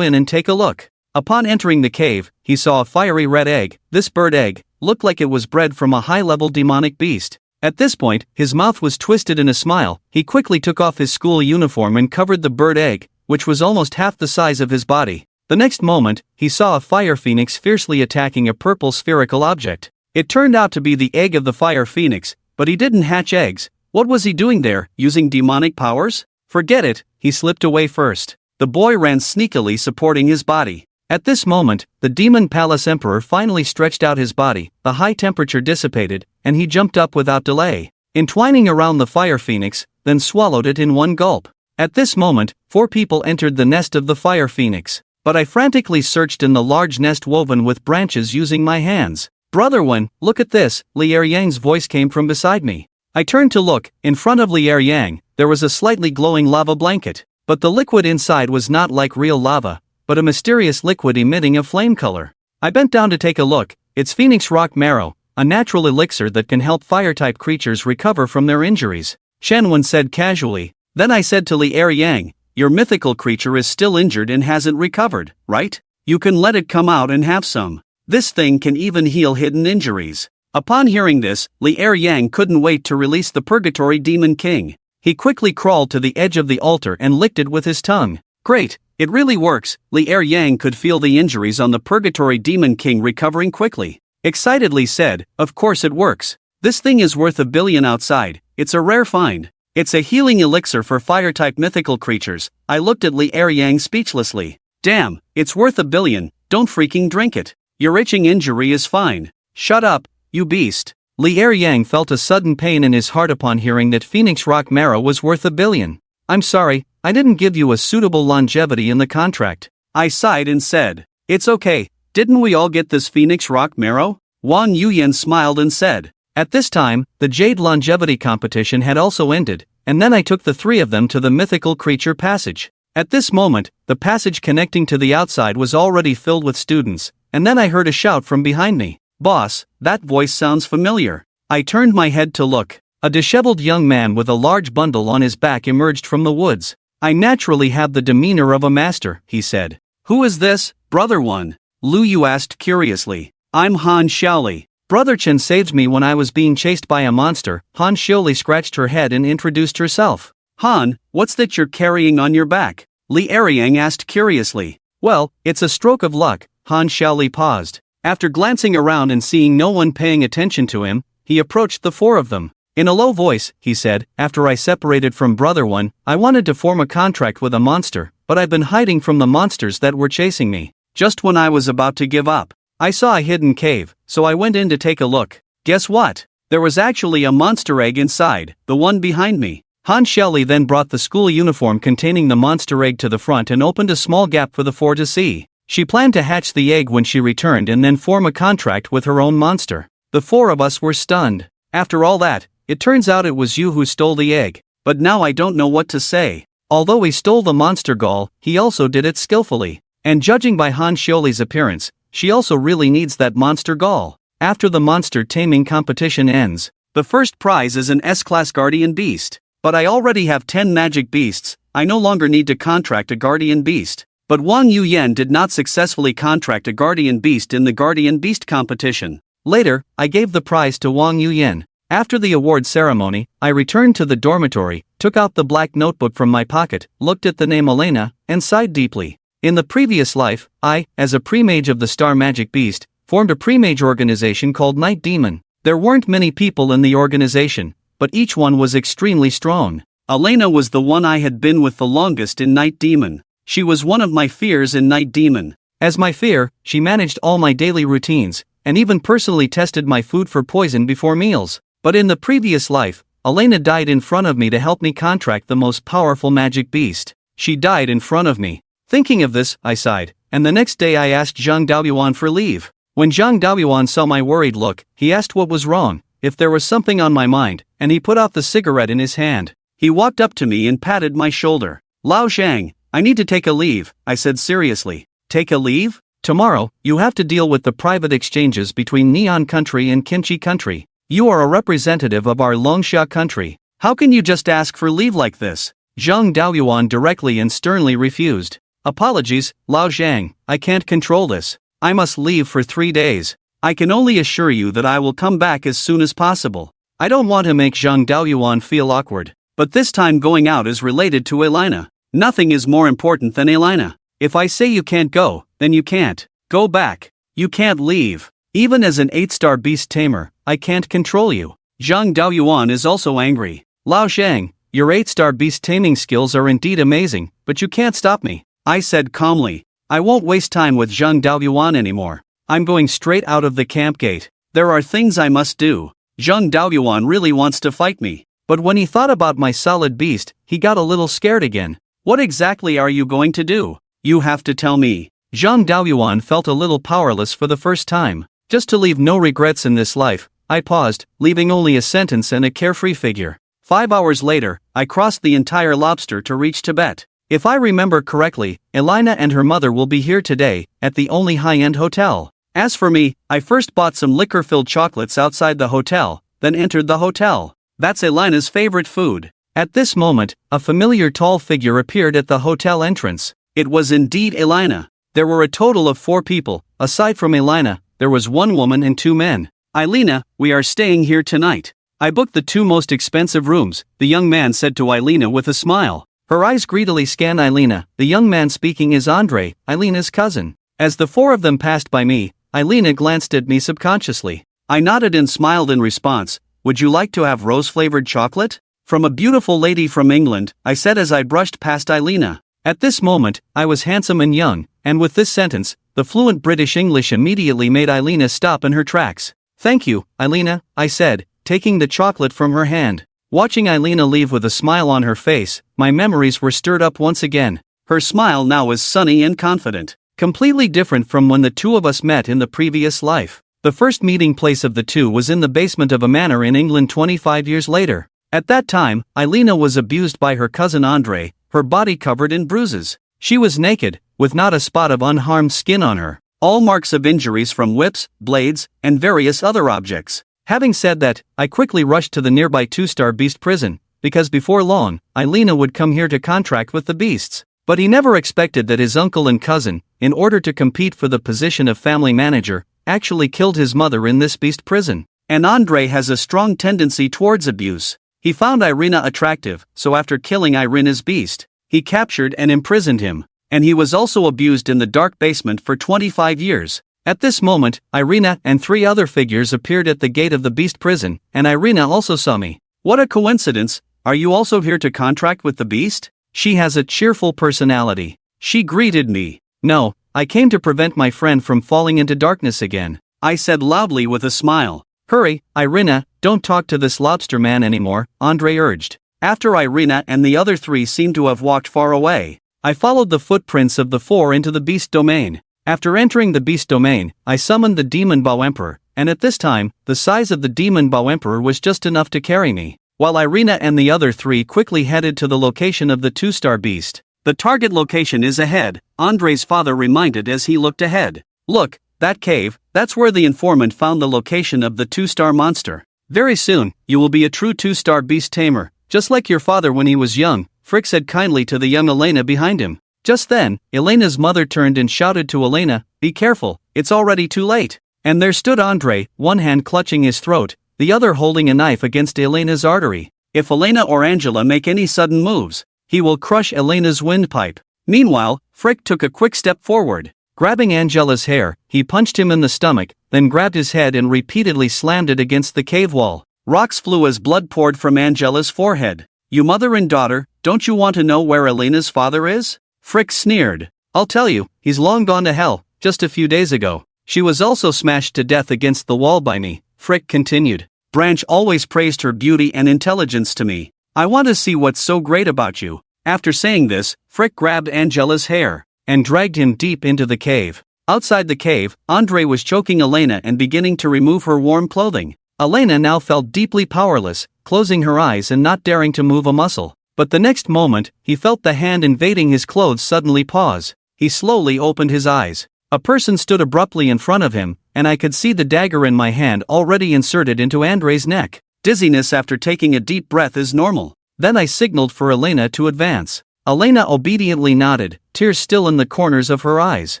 in and take a look. Upon entering the cave, he saw a fiery red egg. This bird egg looked like it was bred from a high-level demonic beast. At this point, his mouth was twisted in a smile. He quickly took off his school uniform and covered the bird egg, which was almost half the size of his body. The next moment, he saw a fire phoenix fiercely attacking a purple spherical object. It turned out to be the egg of the fire phoenix, but he didn't hatch eggs. What was he doing there, using demonic powers? Forget it, he slipped away first. The boy ran sneakily, supporting his body. At this moment, the Demon Palace Emperor finally stretched out his body, the high temperature dissipated, and he jumped up without delay, entwining around the fire phoenix, then swallowed it in one gulp. At this moment, 4 people entered the nest of the fire phoenix, but I frantically searched in the large nest woven with branches using my hands. "Brother One, look at this," Li Eryang's voice came from beside me. I turned to look. In front of Li Eryang, there was a slightly glowing lava blanket, but the liquid inside was not like real lava, but a mysterious liquid emitting a flame color. I bent down to take a look. It's Phoenix Rock Marrow, a natural elixir that can help fire-type creatures recover from their injuries, Shenwen said casually. Then I said to Li Eryang, "Your mythical creature is still injured and hasn't recovered, right? You can let it come out and have some. This thing can even heal hidden injuries." Upon hearing this, Li Eryang couldn't wait to release the Purgatory Demon King. He quickly crawled to the edge of the altar and licked it with his tongue. "Great, it really works." Li Eryang could feel the injuries on the Purgatory Demon King recovering quickly. Excitedly said, "Of course it works. This thing is worth $1 billion outside. It's a rare find. It's a healing elixir for fire-type mythical creatures." I looked at Li Eryang speechlessly. "Damn, it's worth $1 billion, don't freaking drink it. Your itching injury is fine." "Shut up, you beast." Li Eryang felt a sudden pain in his heart upon hearing that Phoenix Rock Marrow was worth $1 billion. "I'm sorry, I didn't give you a suitable longevity in the contract." I sighed and said, "It's okay, didn't we all get this Phoenix Rock Marrow?" Wang Yuyan smiled and said. At this time, the Jade Longevity competition had also ended, and then I took the 3 of them to the mythical creature passage. At this moment, the passage connecting to the outside was already filled with students, and then I heard a shout from behind me. "Boss, that voice sounds familiar." I turned my head to look. A disheveled young man with a large bundle on his back emerged from the woods. "I naturally have the demeanor of a master," he said. "Who is this, Brother One?" Lu Yu asked curiously. "I'm Han Xiaoli. Brother Chen saved me when I was being chased by a monster." Han Xiaoli scratched her head and introduced herself. "Han, what's that you're carrying on your back?" Li Eryang asked curiously. "Well, it's a stroke of luck." Han Xiaoli paused. After glancing around and seeing no one paying attention to him, he approached the 4 of them. In a low voice, he said, "After I separated from Brother One, I wanted to form a contract with a monster, but I've been hiding from the monsters that were chasing me. Just when I was about to give up, I saw a hidden cave, so I went in to take a look. Guess what? There was actually a monster egg inside, the one behind me." Han Xiaoli then brought the school uniform containing the monster egg to the front and opened a small gap for the 4 to see. She planned to hatch the egg when she returned and then form a contract with her own monster. The 4 of us were stunned. "After all that, it turns out it was you who stole the egg. But now I don't know what to say. Although he stole the monster gall, he also did it skillfully. And judging by Han Xiaoli's appearance, she also really needs that monster gall. After the monster taming competition ends, the first prize is an S-class guardian beast. But I already have 10 magic beasts, I no longer need to contract a guardian beast." But Wang Yuyan did not successfully contract a guardian beast in the guardian beast competition. Later, I gave the prize to Wang Yuyan. After the award ceremony, I returned to the dormitory, took out the black notebook from my pocket, looked at the name Elena, and sighed deeply. In the previous life, I, as a pre-mage of the Star Magic Beast, formed a pre-mage organization called Night Demon. There weren't many people in the organization, but each one was extremely strong. Elena was the one I had been with the longest in Night Demon. She was one of my fears in Night Demon. As my fear, she managed all my daily routines, and even personally tested my food for poison before meals. But in the previous life, Elena died in front of me to help me contract the most powerful magic beast. She died in front of me. Thinking of this, I sighed, and the next day I asked Zhang Daoyuan for leave. When Zhang Daoyuan saw my worried look, he asked what was wrong, if there was something on my mind, and he put out the cigarette in his hand. He walked up to me and patted my shoulder. "Lao Zhang, I need to take a leave," I said seriously. "Take a leave? Tomorrow, you have to deal with the private exchanges between Neon Country and Kimchi Country. You are a representative of our Longsha country. How can you just ask for leave like this? Zhang Daoyuan directly and sternly refused. Apologies, Lao Zhang, I can't control this. I must leave for 3 days. I can only assure you that I will come back as soon as possible. I don't want to make Zhang Daoyuan feel awkward, but this time going out is related to Elena. Nothing is more important than Elena. If I say you can't go, then you can't. Go back. You can't leave. Even as an 8-star beast tamer, I can't control you. Zhang Daoyuan is also angry. Lao Zhang, your 8-star beast taming skills are indeed amazing, but you can't stop me. I said calmly. I won't waste time with Zhang Daoyuan anymore. I'm going straight out of the camp gate. There are things I must do. Zhang Daoyuan really wants to fight me. But when he thought about my solid beast, he got a little scared again. What exactly are you going to do? You have to tell me. Zhang Daoyuan felt a little powerless for the first time. Just to leave no regrets in this life, I paused, leaving only a sentence and a carefree figure. 5 hours later, I crossed the entire lobster to reach Tibet. If I remember correctly, Elena and her mother will be here today, at the only high-end hotel. As for me, I first bought some liquor-filled chocolates outside the hotel, then entered the hotel. That's Elena's favorite food. At this moment, a familiar tall figure appeared at the hotel entrance. It was indeed Elena. There were a total of 4 people. Aside from Elena, there was 1 woman and 2 men. Elena, we are staying here tonight. I booked the 2 most expensive rooms, the young man said to Elena with a smile. Her eyes greedily scanned Elena. The young man speaking is Andre, Elena's cousin. As the 4 of them passed by me, Elena glanced at me subconsciously. I nodded and smiled in response. Would you like to have rose-flavored chocolate? From a beautiful lady from England, I said as I brushed past Elena. At this moment, I was handsome and young, and with this sentence, the fluent British English immediately made Elena stop in her tracks. Thank you, Elena, I said, taking the chocolate from her hand. Watching Elena leave with a smile on her face, my memories were stirred up once again. Her smile now was sunny and confident, completely different from when the 2 of us met in the previous life. The first meeting place of the 2 was in the basement of a manor in England 25 years later. At that time, Elena was abused by her cousin Andre, her body covered in bruises. She was naked, with not a spot of unharmed skin on her. All marks of injuries from whips, blades, and various other objects. Having said that, I quickly rushed to the nearby 2-star beast prison, because before long, Elena would come here to contract with the beasts. But he never expected that his uncle and cousin, in order to compete for the position of family manager, actually killed his mother in this beast prison. And Andre has a strong tendency towards abuse. He found Irina attractive, so after killing Irina's beast, he captured and imprisoned him. And he was also abused in the dark basement for 25 years. At this moment, Irina and 3 other figures appeared at the gate of the beast prison, and Irina also saw me. What a coincidence! Are you also here to contract with the beast? She has a cheerful personality. She greeted me. No, I came to prevent my friend from falling into darkness again. I said loudly with a smile. Hurry, Irina, don't talk to this lobster man anymore, Andre urged. After Irina and the other 3 seemed to have walked far away, I followed the footprints of the 4 into the beast domain. After entering the beast domain, I summoned the demon Bao Emperor, and at this time, the size of the demon Bao Emperor was just enough to carry me. While Irina and the other 3 quickly headed to the location of the 2-star beast. The target location is ahead, Andre's father reminded as he looked ahead. Look, that cave, that's where the informant found the location of the 2-star monster. Very soon, you will be a true 2-star beast tamer, just like your father when he was young, Frick said kindly to the young Elena behind him. Just then, Elena's mother turned and shouted to Elena, be careful, it's already too late. And there stood Andre, one hand clutching his throat, the other holding a knife against Elena's artery. If Elena or Angela make any sudden moves, he will crush Elena's windpipe. Meanwhile, Frick took a quick step forward. Grabbing Angela's hair, he punched him in the stomach, then grabbed his head and repeatedly slammed it against the cave wall. Rocks flew as blood poured from Angela's forehead. You mother and daughter, don't you want to know where Elena's father is? Frick sneered. I'll tell you, he's long gone to hell, just a few days ago. She was also smashed to death against the wall by me, Frick continued. Branch always praised her beauty and intelligence to me. I want to see what's so great about you. After saying this, Frick grabbed Angela's hair and dragged him deep into the cave. Outside the cave, Andre was choking Elena and beginning to remove her warm clothing. Elena now felt deeply powerless, closing her eyes and not daring to move a muscle. But the next moment, he felt the hand invading his clothes suddenly pause. He slowly opened his eyes. A person stood abruptly in front of him, and I could see the dagger in my hand already inserted into Andrei's neck. Dizziness after taking a deep breath is normal. Then I signaled for Elena to advance. Elena obediently nodded, tears still in the corners of her eyes.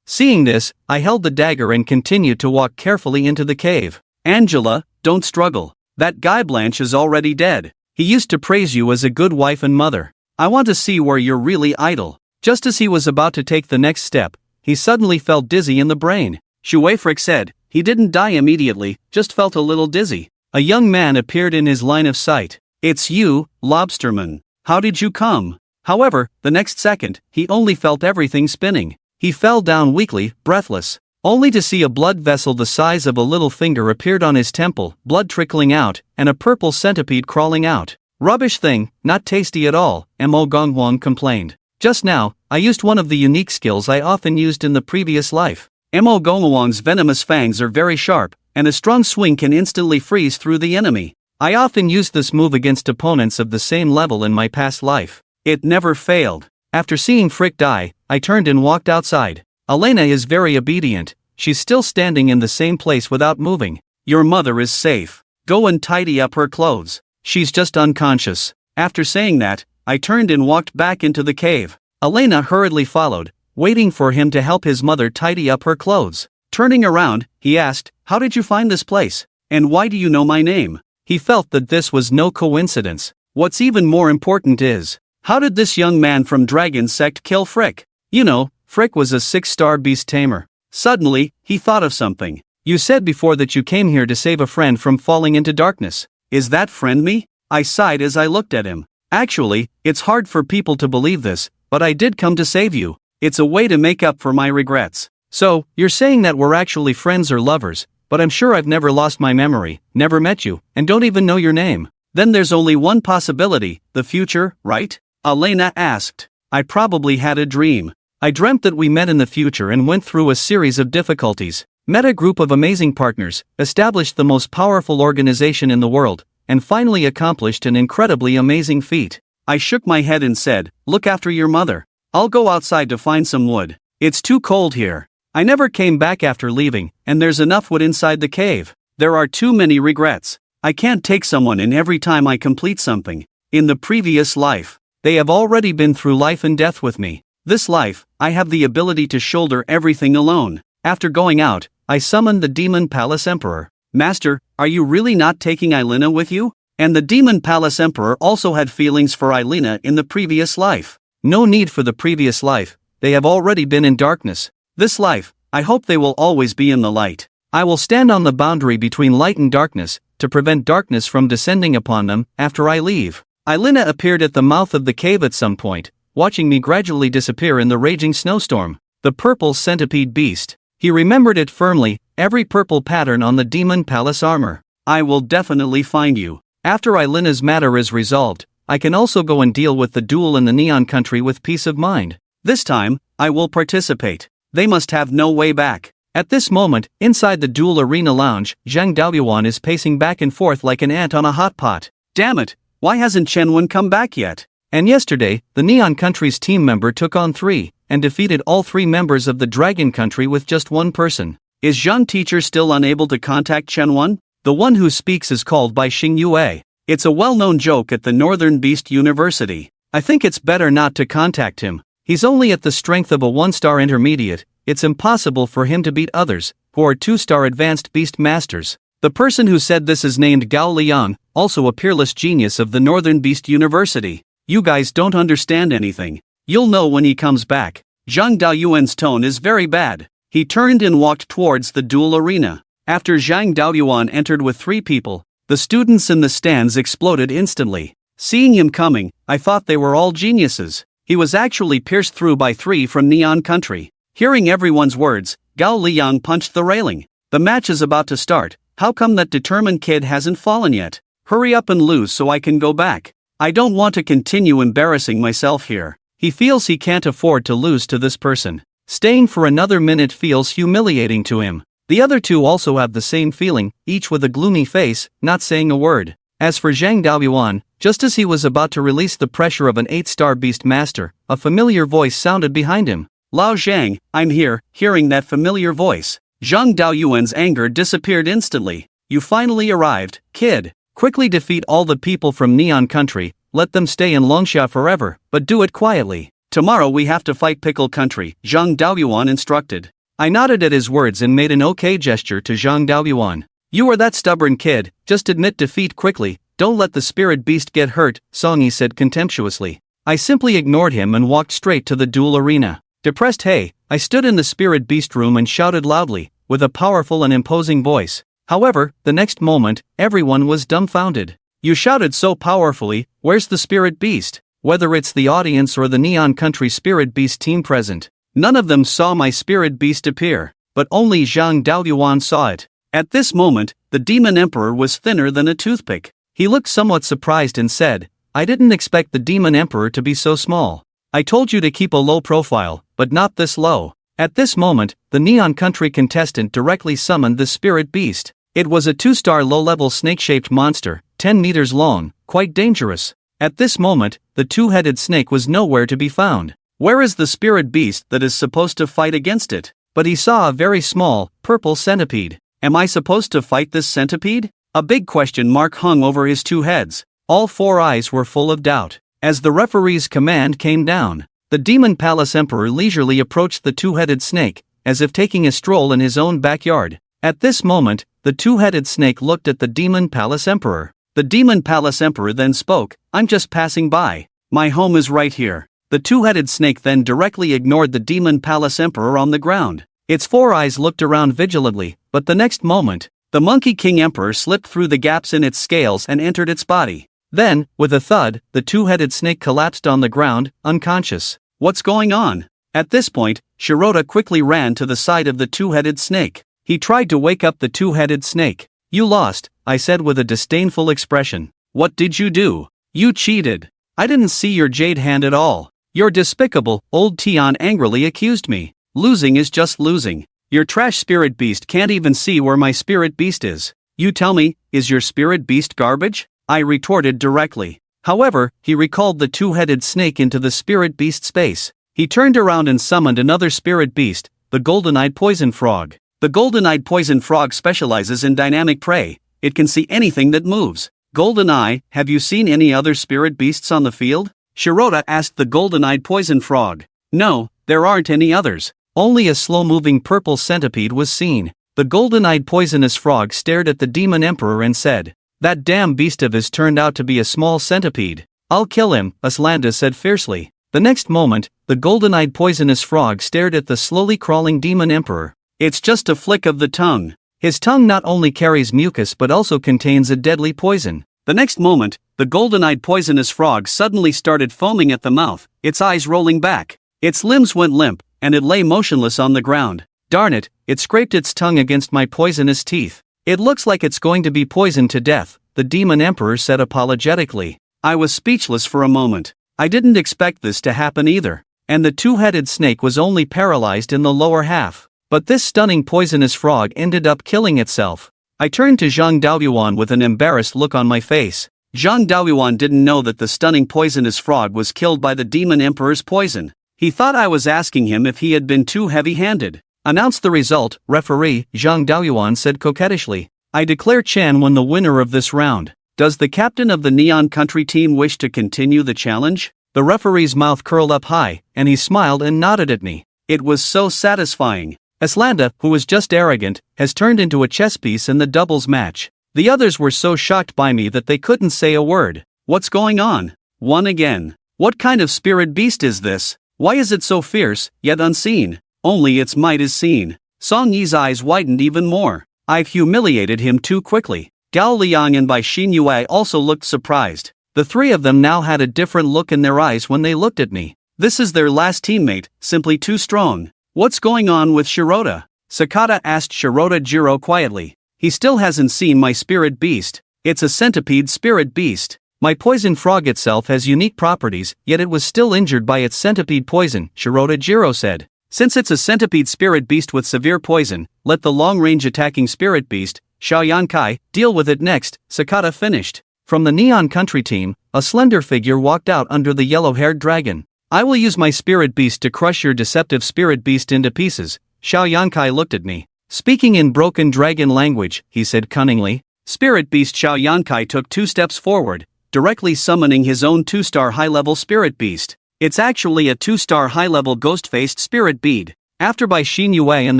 Seeing this, I held the dagger and continued to walk carefully into the cave. Angela, don't struggle. That guy Blanche is already dead. He used to praise you as a good wife and mother. I want to see where you're really idle. Just as he was about to take the next step, he suddenly felt dizzy in the brain. Shueifrik said, he didn't die immediately, just felt a little dizzy. A young man appeared in his line of sight. It's you, Lobsterman. How did you come? However, the next second, he only felt everything spinning. He fell down weakly, breathless, only to see a blood vessel the size of a little finger appeared on his temple, blood trickling out, and a purple centipede crawling out. Rubbish thing, not tasty at all, Mo Gonghuang complained. Just now, I used one of the unique skills I often used in the previous life. Mo Gonghuang's venomous fangs are very sharp, and a strong swing can instantly freeze through the enemy. I often used this move against opponents of the same level in my past life. It never failed. After seeing Frick die, I turned and walked outside. Elena is very obedient. She's still standing in the same place without moving. Your mother is safe. Go and tidy up her clothes. She's just unconscious. After saying that, I turned and walked back into the cave. Elena hurriedly followed, waiting for him to help his mother tidy up her clothes. Turning around, he asked, how did you find this place? And why do you know my name? He felt that this was no coincidence. What's even more important is, how did this young man from Dragon Sect kill Frick? You know, Frick was a 6-star beast tamer. Suddenly, he thought of something. You said before that you came here to save a friend from falling into darkness. Is that friend me? I sighed as I looked at him. Actually, it's hard for people to believe this, but I did come to save you. It's a way to make up for my regrets. So, you're saying that we're actually friends or lovers, but I'm sure I've never lost my memory, never met you, and don't even know your name. Then there's only one possibility, the future, right? Elena asked. I probably had a dream. I dreamt that we met in the future and went through a series of difficulties, met a group of amazing partners, established the most powerful organization in the world, and finally accomplished an incredibly amazing feat. I shook my head and said, look after your mother. I'll go outside to find some wood. It's too cold here. I never came back after leaving, and there's enough wood inside the cave. There are too many regrets. I can't take someone in every time I complete something. In the previous life, they have already been through life and death with me. This life, I have the ability to shoulder everything alone. After going out, I summoned the Demon Palace Emperor. Master, are you really not taking Elena with you? And the Demon Palace Emperor also had feelings for Elena in the previous life. No need for the previous life, they have already been in darkness. This life, I hope they will always be in the light. I will stand on the boundary between light and darkness, to prevent darkness from descending upon them, after I leave. Elena appeared at the mouth of the cave at some point, watching me gradually disappear in the raging snowstorm. The purple centipede beast. He remembered it firmly, every purple pattern on the Demon Palace armor. I will definitely find you. After Elena's matter is resolved, I can also go and deal with the duel in the Neon Country with peace of mind. This time, I will participate. They must have no way back. At this moment, inside the duel arena lounge, Zhang Daoyuan is pacing back and forth like an ant on a hot pot. Damn it, why hasn't Chenwen come back yet? And yesterday, the Neon Country's team member took on 3, and defeated all 3 members of the Dragon Country with just 1 person. Is Zhang Teacher still unable to contact Chenwen? The one who speaks is called by Xing Yue. It's a well-known joke at the Northern Beast University. I think it's better not to contact him. He's only at the strength of a 1-star intermediate. It's impossible for him to beat others, who are 2-star advanced beast masters. The person who said this is named Gao Liang, also a peerless genius of the Northern Beast University. You guys don't understand anything. You'll know when he comes back. Zhang Daoyuan's tone is very bad. He turned and walked towards the duel arena. After Zhang Daoyuan entered with 3 people, the students in the stands exploded instantly. Seeing him coming, I thought they were all geniuses. He was actually pierced through by 3 from Neon Country. Hearing everyone's words, Gao Liang punched the railing. The match is about to start. How come that determined kid hasn't fallen yet? Hurry up and lose so I can go back. I don't want to continue embarrassing myself here. He feels he can't afford to lose to this person. Staying for another minute feels humiliating to him. The other 2 also have the same feeling, each with a gloomy face, not saying a word. As for Zhang Daoyuan, just as he was about to release the pressure of an 8-star beast master, a familiar voice sounded behind him. Lao Zhang, I'm here. Hearing that familiar voice, Zhang Daoyuan's anger disappeared instantly. You finally arrived, kid. Quickly defeat all the people from Neon Country, let them stay in Longxia forever, but do it quietly. Tomorrow we have to fight Pickle Country, Zhang Daoyuan instructed. I nodded at his words and made an okay gesture to Zhang Daoyuan. You are that stubborn kid, just admit defeat quickly, don't let the spirit beast get hurt, Songyi said contemptuously. I simply ignored him and walked straight to the duel arena. Depressed, I stood in the spirit beast room and shouted loudly, with a powerful and imposing voice. However, the next moment, everyone was dumbfounded. You shouted so powerfully, where's the spirit beast? Whether it's the audience or the Neon Country spirit beast team present, none of them saw my spirit beast appear, but only Zhang Daoyuan saw it. At this moment, the demon emperor was thinner than a toothpick. He looked somewhat surprised and said, I didn't expect the demon emperor to be so small. I told you to keep a low profile, but not this low. At this moment, the Neon Country contestant directly summoned the spirit beast. It was a 2-star low-level snake-shaped monster, 10 meters long, quite dangerous. At this moment, the two-headed snake was nowhere to be found. Where is the spirit beast that is supposed to fight against it? But he saw a very small, purple centipede. Am I supposed to fight this centipede? A big question mark hung over his two heads. All 4 eyes were full of doubt. As the referee's command came down, the Demon Palace Emperor leisurely approached the two-headed snake, as if taking a stroll in his own backyard. At this moment, the two-headed snake looked at the Demon Palace Emperor. The Demon Palace Emperor then spoke, I'm just passing by. My home is right here. The two-headed snake then directly ignored the Demon Palace Emperor on the ground. Its 4 eyes looked around vigilantly, but the next moment, the Monkey King Emperor slipped through the gaps in its scales and entered its body. Then, with a thud, the two-headed snake collapsed on the ground, unconscious. What's going on? At this point, Shirota quickly ran to the side of the two-headed snake. He tried to wake up the two-headed snake. You lost, I said with a disdainful expression. What did you do? You cheated. I didn't see your jade hand at all. You're despicable, old Tian angrily accused me. Losing is just losing. Your trash spirit beast can't even see where my spirit beast is. You tell me, is your spirit beast garbage? I retorted directly. However, he recalled the two-headed snake into the spirit beast space. He turned around and summoned another spirit beast, the golden-eyed poison frog. The golden-eyed poison frog specializes in dynamic prey. It can see anything that moves. Golden-eye, have you seen any other spirit beasts on the field? Shirota asked the golden-eyed poison frog. No, there aren't any others. Only a slow-moving purple centipede was seen. The golden-eyed poisonous frog stared at the demon emperor and said, that damn beast of his turned out to be a small centipede. I'll kill him, Aslanda said fiercely. The next moment, the golden-eyed poisonous frog stared at the slowly crawling demon emperor. It's just a flick of the tongue. His tongue not only carries mucus but also contains a deadly poison. The next moment, the golden-eyed poisonous frog suddenly started foaming at the mouth, its eyes rolling back. Its limbs went limp, and it lay motionless on the ground. Darn it, it scraped its tongue against my poisonous teeth. It looks like it's going to be poisoned to death, the demon emperor said apologetically. I was speechless for a moment. I didn't expect this to happen either. And the two-headed snake was only paralyzed in the lower half. But this stunning poisonous frog ended up killing itself. I turned to Zhang Daoyuan with an embarrassed look on my face. Zhang Daoyuan didn't know that the stunning poisonous frog was killed by the demon emperor's poison. He thought I was asking him if he had been too heavy-handed. Announce the result, referee, Zhang Daoyuan said coquettishly. I declare Chen won the winner of this round. Does the captain of the Neon Country team wish to continue the challenge? The referee's mouth curled up high, and he smiled and nodded at me. It was so satisfying. Aslanda, who was just arrogant, has turned into a chess piece in the doubles match. The others were so shocked by me that they couldn't say a word. What's going on? Won again. What kind of spirit beast is this? Why is it so fierce, yet unseen? Only its might is seen. Song Yi's eyes widened even more. I've humiliated him too quickly. Gao Liang and Bai Xinyue also looked surprised. The three of them now had a different look in their eyes when they looked at me. This is their last teammate, simply too strong. What's going on with Shirota? Sakata asked Shirota Jiro quietly. He still hasn't seen my spirit beast. It's a centipede spirit beast. My poison frog itself has unique properties, yet it was still injured by its centipede poison, Shirota Jiro said. Since it's a centipede spirit beast with severe poison, let the long-range attacking spirit beast, Xiaoyan Kai, deal with it next, Sakata finished. From the Neon Country team, a slender figure walked out under the yellow-haired dragon. I will use my spirit beast to crush your deceptive spirit beast into pieces. Xiaoyan Kai looked at me. Speaking in broken dragon language, he said cunningly. Spirit Beast Xiao Yankai took 2 steps forward, directly summoning his own 2-star high-level Spirit Beast. It's actually a 2-star high-level ghost-faced Spirit Bead. After Bai Xin Yue and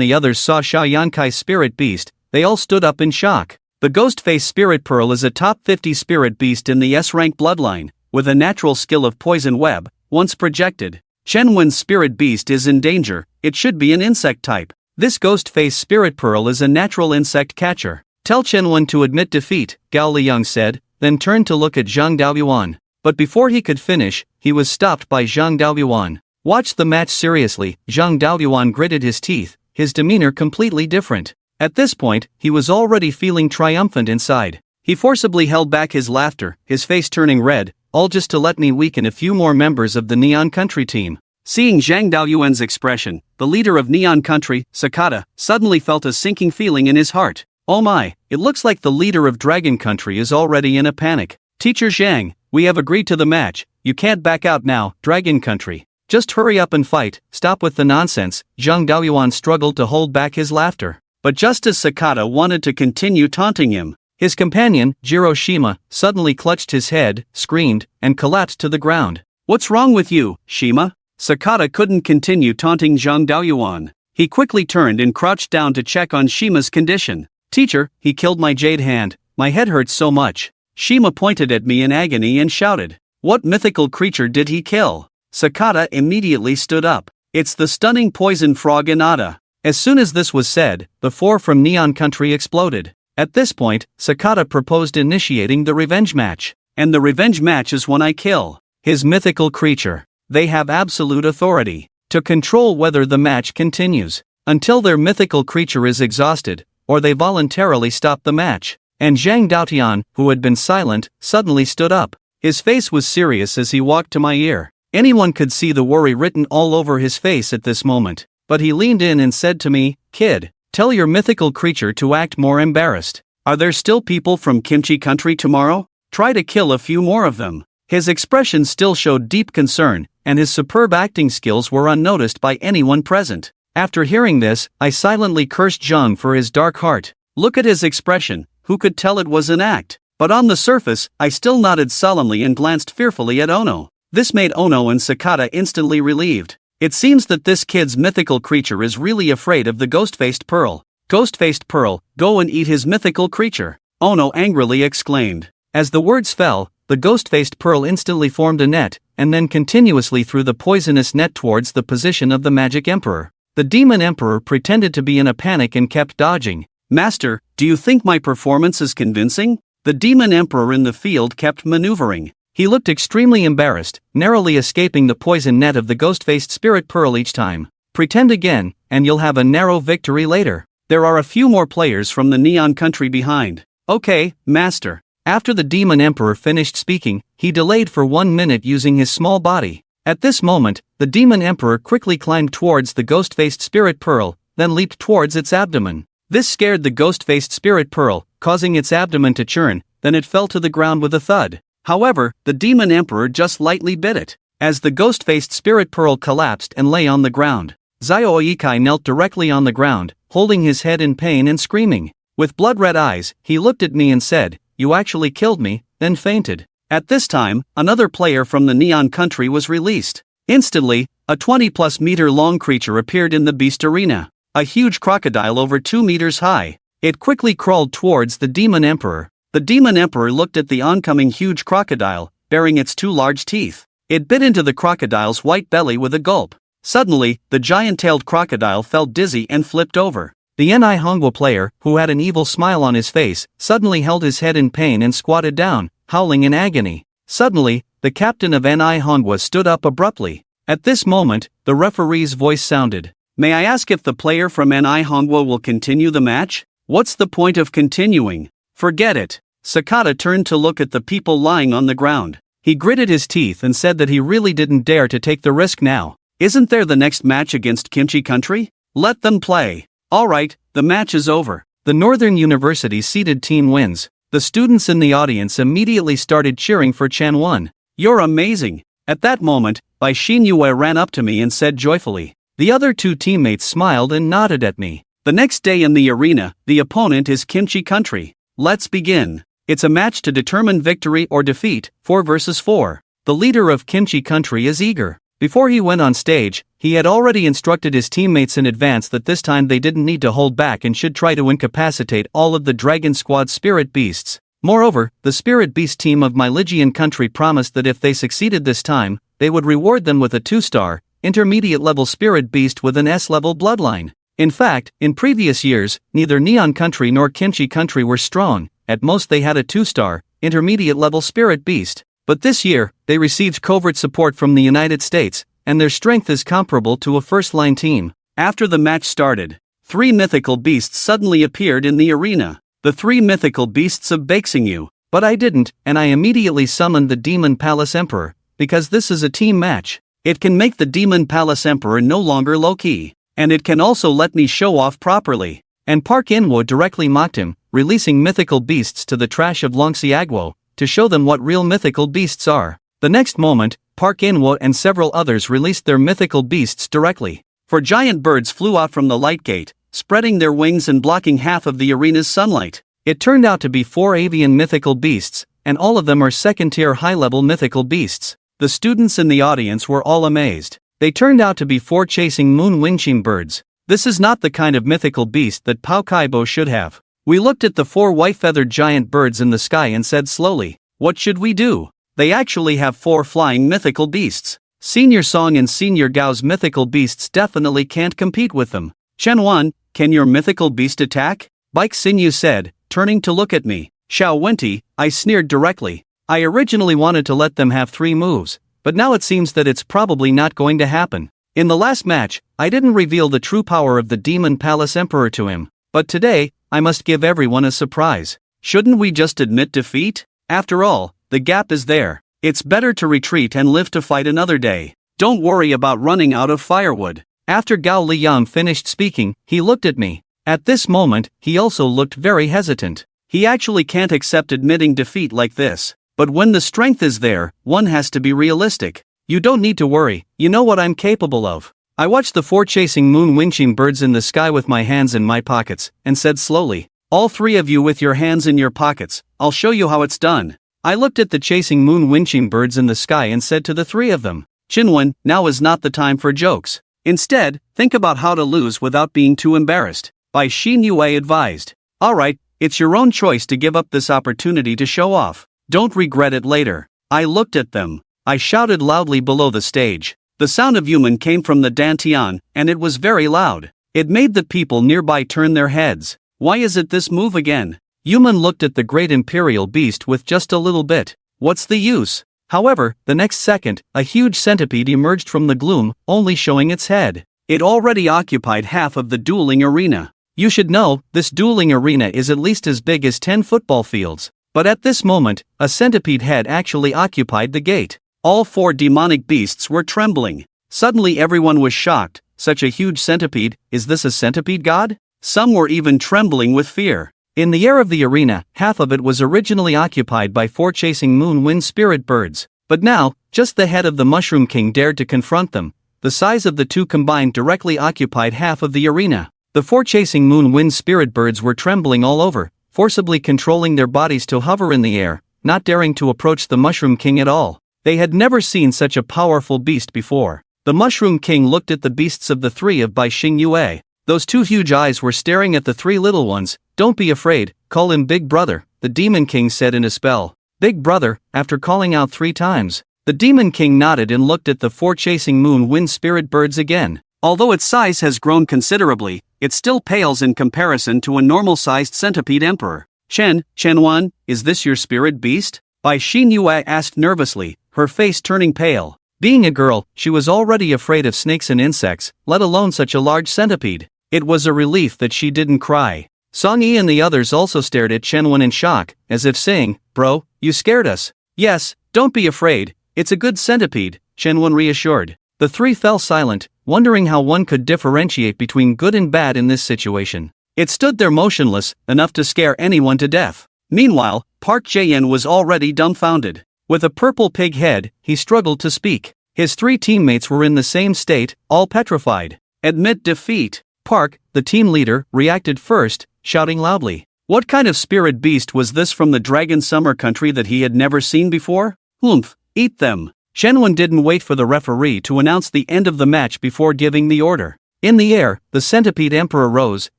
the others saw Xiao Yankai's Spirit Beast, they all stood up in shock. The ghost-faced Spirit Pearl is a top 50 Spirit Beast in the S-rank bloodline, with a natural skill of Poison Web. Once projected, Chen Wen's Spirit Beast is in danger. It should be an insect type. This ghost-faced Spirit Pearl is a natural insect catcher. Tell Chen Wen to admit defeat, Gao Liyang said, then turned to look at Zhang Daoyuan. But before he could finish, he was stopped by Zhang Daoyuan. Watch the match seriously. Zhang Daoyuan gritted his teeth, his demeanor completely different. At this point, he was already feeling triumphant inside. He forcibly held back his laughter, his face turning red, all just to let me weaken a few more members of the Neon Country team. Seeing Zhang Daoyuan's expression, the leader of Neon Country, Sakata, suddenly felt a sinking feeling in his heart. Oh my, it looks like the leader of Dragon Country is already in a panic. Teacher Zhang, we have agreed to the match, you can't back out now, Dragon Country. Just hurry up and fight, stop with the nonsense. Zhang Daoyuan struggled to hold back his laughter. But just as Sakata wanted to continue taunting him, his companion, Jiro Shima, suddenly clutched his head, screamed, and collapsed to the ground. What's wrong with you, Shima? Sakata couldn't continue taunting Zhang Daoyuan. He quickly turned and crouched down to check on Shima's condition. Teacher, he killed my jade hand, my head hurts so much. Shima pointed at me in agony and shouted. What mythical creature did he kill? Sakata immediately stood up. It's the stunning poison frog Inada. As soon as this was said, the 4 from Neon Country exploded. At this point, Sakata proposed initiating the revenge match. And the revenge match is when I kill his mythical creature. They have absolute authority to control whether the match continues until their mythical creature is exhausted, or they voluntarily stop the match. And Zhang Daotian, who had been silent, suddenly stood up. His face was serious as he walked to my ear. Anyone could see the worry written all over his face at this moment. But he leaned in and said to me, Kid, tell your mythical creature to act more embarrassed. Are there still people from Kimchi Country tomorrow? Try to kill a few more of them. His expression still showed deep concern, and his superb acting skills were unnoticed by anyone present. After hearing this, I silently cursed Zhang for his dark heart. Look at his expression, who could tell it was an act? But on the surface, I still nodded solemnly and glanced fearfully at Ono. This made Ono and Sakata instantly relieved. It seems that this kid's mythical creature is really afraid of the ghost-faced pearl. Ghost-faced pearl, go and eat his mythical creature, Ono angrily exclaimed. As the words fell, the ghost-faced pearl instantly formed a net, and then continuously threw the poisonous net towards the position of the Magic Emperor. The Demon Emperor pretended to be in a panic and kept dodging. Master, do you think my performance is convincing? The Demon Emperor in the field kept maneuvering. He looked extremely embarrassed, narrowly escaping the poison net of the ghost-faced Spirit Pearl each time. Pretend again, and you'll have a narrow victory later. There are a few more players from the Neon Country behind. Okay, Master. After the Demon Emperor finished speaking, he delayed for 1 minute using his small body. At this moment, the Demon Emperor quickly climbed towards the ghost-faced Spirit Pearl, then leaped towards its abdomen. This scared the ghost-faced Spirit Pearl, causing its abdomen to churn, then it fell to the ground with a thud. However, the Demon Emperor just lightly bit it. As the ghost-faced Spirit Pearl collapsed and lay on the ground, Zio Ikai knelt directly on the ground, holding his head in pain and screaming. With blood-red eyes, he looked at me and said, "You actually killed me," then fainted. At this time, another player from the Neon Country was released. Instantly, a 20+ meter long creature appeared in the beast arena. A huge crocodile over 2 meters high. It quickly crawled towards the Demon Emperor. The Demon Emperor looked at the oncoming huge crocodile, baring its 2 large teeth. It bit into the crocodile's white belly with a gulp. Suddenly, the giant-tailed crocodile felt dizzy and flipped over. The Ni Hongwa player, who had an evil smile on his face, suddenly held his head in pain and squatted down, howling in agony. Suddenly, the captain of Ni Hongwa stood up abruptly. At this moment, the referee's voice sounded. "May I ask if the player from Ni Hongwa will continue the match? What's the point of continuing? Forget it." Sakata turned to look at the people lying on the ground. He gritted his teeth and said that he really didn't dare to take the risk now. Isn't there the next match against Kimchi Country? Let them play. Alright, the match is over. The Northern University seeded team wins. The students in the audience immediately started cheering for Chan Won. "You're amazing." At that moment, Bai Xin Yue ran up to me and said joyfully. The other 2 teammates smiled and nodded at me. The next day in the arena, the opponent is Kimchi Country. Let's begin. It's a match to determine victory or defeat, 4 versus 4. The leader of Kimchi Country is eager. Before he went on stage, he had already instructed his teammates in advance that this time they didn't need to hold back and should try to incapacitate all of the Dragon Squad spirit beasts. Moreover, the spirit beast team of Myligian Country promised that if they succeeded this time, they would reward them with a 2-star, intermediate level spirit beast with an S-level bloodline. In fact, in previous years, neither Neon Country nor Kimchi Country were strong. At most they had a 2-star, intermediate level spirit beast. But this year, they received covert support from the United States, and their strength is comparable to a first-line team. After the match started, 3 mythical beasts suddenly appeared in the arena. The 3 mythical beasts of Baxingyu. But I didn't, and I immediately summoned the Demon Palace Emperor, because this is a team match. It can make the Demon Palace Emperor no longer low-key, and it can also let me show off properly. And Park In-woo directly mocked him, releasing mythical beasts to the trash of Longxiaguo, to show them what real mythical beasts are. The next moment, Park In-woo and several others released their mythical beasts directly. 4 giant birds flew out from the light gate, spreading their wings and blocking half of the arena's sunlight. It turned out to be 4 avian mythical beasts, and all of them are second-tier high-level mythical beasts. The students in the audience were all amazed. They turned out to be 4 chasing moon wingchim birds. This is not the kind of mythical beast that Pao Kaibo should have. We looked at the 4 white-feathered giant birds in the sky and said slowly, "What should we do?" They actually have 4 flying mythical beasts. Senior Song and Senior Gao's mythical beasts definitely can't compete with them. "Chenwan, can your mythical beast attack?" Baek Sinyu said, turning to look at me. "Xiao Wenti," I sneered directly. I originally wanted to let them have 3 moves, but now it seems that it's probably not going to happen. In the last match, I didn't reveal the true power of the Demon Palace Emperor to him, but today, I must give everyone a surprise. Shouldn't we just admit defeat? After all, the gap is there. It's better to retreat and live to fight another day. Don't worry about running out of firewood. After Gao Liyang finished speaking, he looked at me. At this moment, he also looked very hesitant. He actually can't accept admitting defeat like this. But when the strength is there, one has to be realistic. You don't need to worry, you know what I'm capable of. I watched the 4 chasing moon wingchim birds in the sky with my hands in my pockets, and said slowly, "All 3 of you with your hands in your pockets, I'll show you how it's done." I looked at the chasing moon wingchim birds in the sky and said to the 3 of them, "Chinwan, now is not the time for jokes. Instead, think about how to lose without being too embarrassed." Bai Xin Yue advised. "Alright, it's your own choice to give up this opportunity to show off. Don't regret it later." I looked at them. I shouted loudly below the stage. The sound of human came from the dantian, and it was very loud. It made the people nearby turn their heads. Why is it this move again? Human looked at the great imperial beast with just a little bit. What's the use? However, the next second, a huge centipede emerged from the gloom, only showing its head. It already occupied half of the dueling arena. You should know, this dueling arena is at least as big as 10 football fields. But at this moment, a centipede head actually occupied the gate. All 4 demonic beasts were trembling. Suddenly everyone was shocked. Such a huge centipede, is this a centipede god? Some were even trembling with fear. In the air of the arena, half of it was originally occupied by 4 chasing moon wind spirit birds. But now, just the head of the Mushroom King dared to confront them. The size of the 2 combined directly occupied half of the arena. The 4 chasing moon wind spirit birds were trembling all over, forcibly controlling their bodies to hover in the air, not daring to approach the Mushroom King at all. They had never seen such a powerful beast before. The Mushroom King looked at the beasts of the 3 of Bai Xing Yue. Those 2 huge eyes were staring at the 3 little ones. "Don't be afraid, call him Big Brother," the Demon King said in a spell. "Big Brother," after calling out 3 times. The Demon King nodded and looked at the 4 chasing moon wind spirit birds again. Although its size has grown considerably, it still pales in comparison to a normal-sized centipede emperor. Chenwan, is this your spirit beast?" Bai Xin Yue asked nervously, her face turning pale. Being a girl, she was already afraid of snakes and insects, let alone such a large centipede. It was a relief that she didn't cry. Song Yi and the others also stared at Chenwan in shock, as if saying, "Bro, you scared us." "Yes, don't be afraid, it's a good centipede," Chenwan reassured. The 3 fell silent, wondering how one could differentiate between good and bad in this situation. It stood there motionless, enough to scare anyone to death. Meanwhile, Park Jae-in was already dumbfounded. With a purple pig head, he struggled to speak. His 3 teammates were in the same state, all petrified. "Admit defeat." Park, the team leader, reacted first, shouting loudly. What kind of spirit beast was this from the Dragon Summer country that he had never seen before? Oomph, eat them. Shenwen didn't wait for the referee to announce the end of the match before giving the order. In the air, the centipede emperor rose,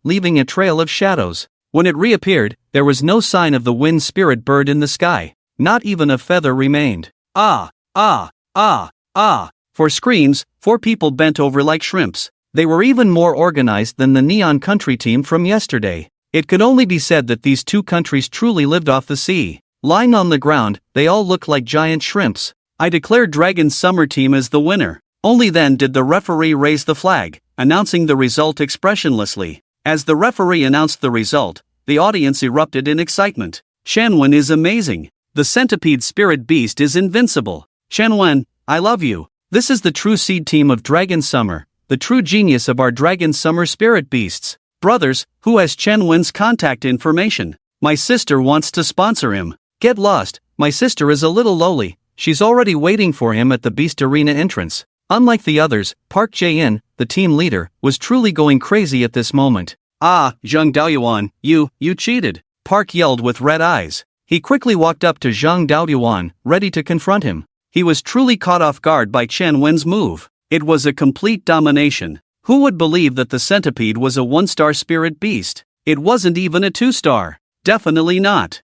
leaving a trail of shadows. When it reappeared, there was no sign of the wind spirit bird in the sky. Not even a feather remained. Ah, ah, ah, ah. For screams, 4 people bent over like shrimps. They were even more organized than the Neon Country team from yesterday. It could only be said that these 2 countries truly lived off the sea. Lying on the ground, they all looked like giant shrimps. I declared Dragon Summer team as the winner. Only then did the referee raise the flag, announcing the result expressionlessly. As the referee announced the result, the audience erupted in excitement. Shenwen is amazing. The centipede spirit beast is invincible. Shenwen, I love you. This is the true seed team of Dragon Summer, the true genius of our Dragon Summer spirit beasts. Brothers, who has Shenwen's contact information? My sister wants to sponsor him. Get lost, my sister is a little lowly. She's already waiting for him at the Beast Arena entrance. Unlike the others, Park Jae-in, the team leader, was truly going crazy at this moment. Ah, Zhang Daoyuan, you cheated. Park yelled with red eyes. He quickly walked up to Zhang Daoyuan, ready to confront him. He was truly caught off guard by Chen Wen's move. It was a complete domination. Who would believe that the centipede was a 1-star spirit beast? It wasn't even a 2-star. Definitely not.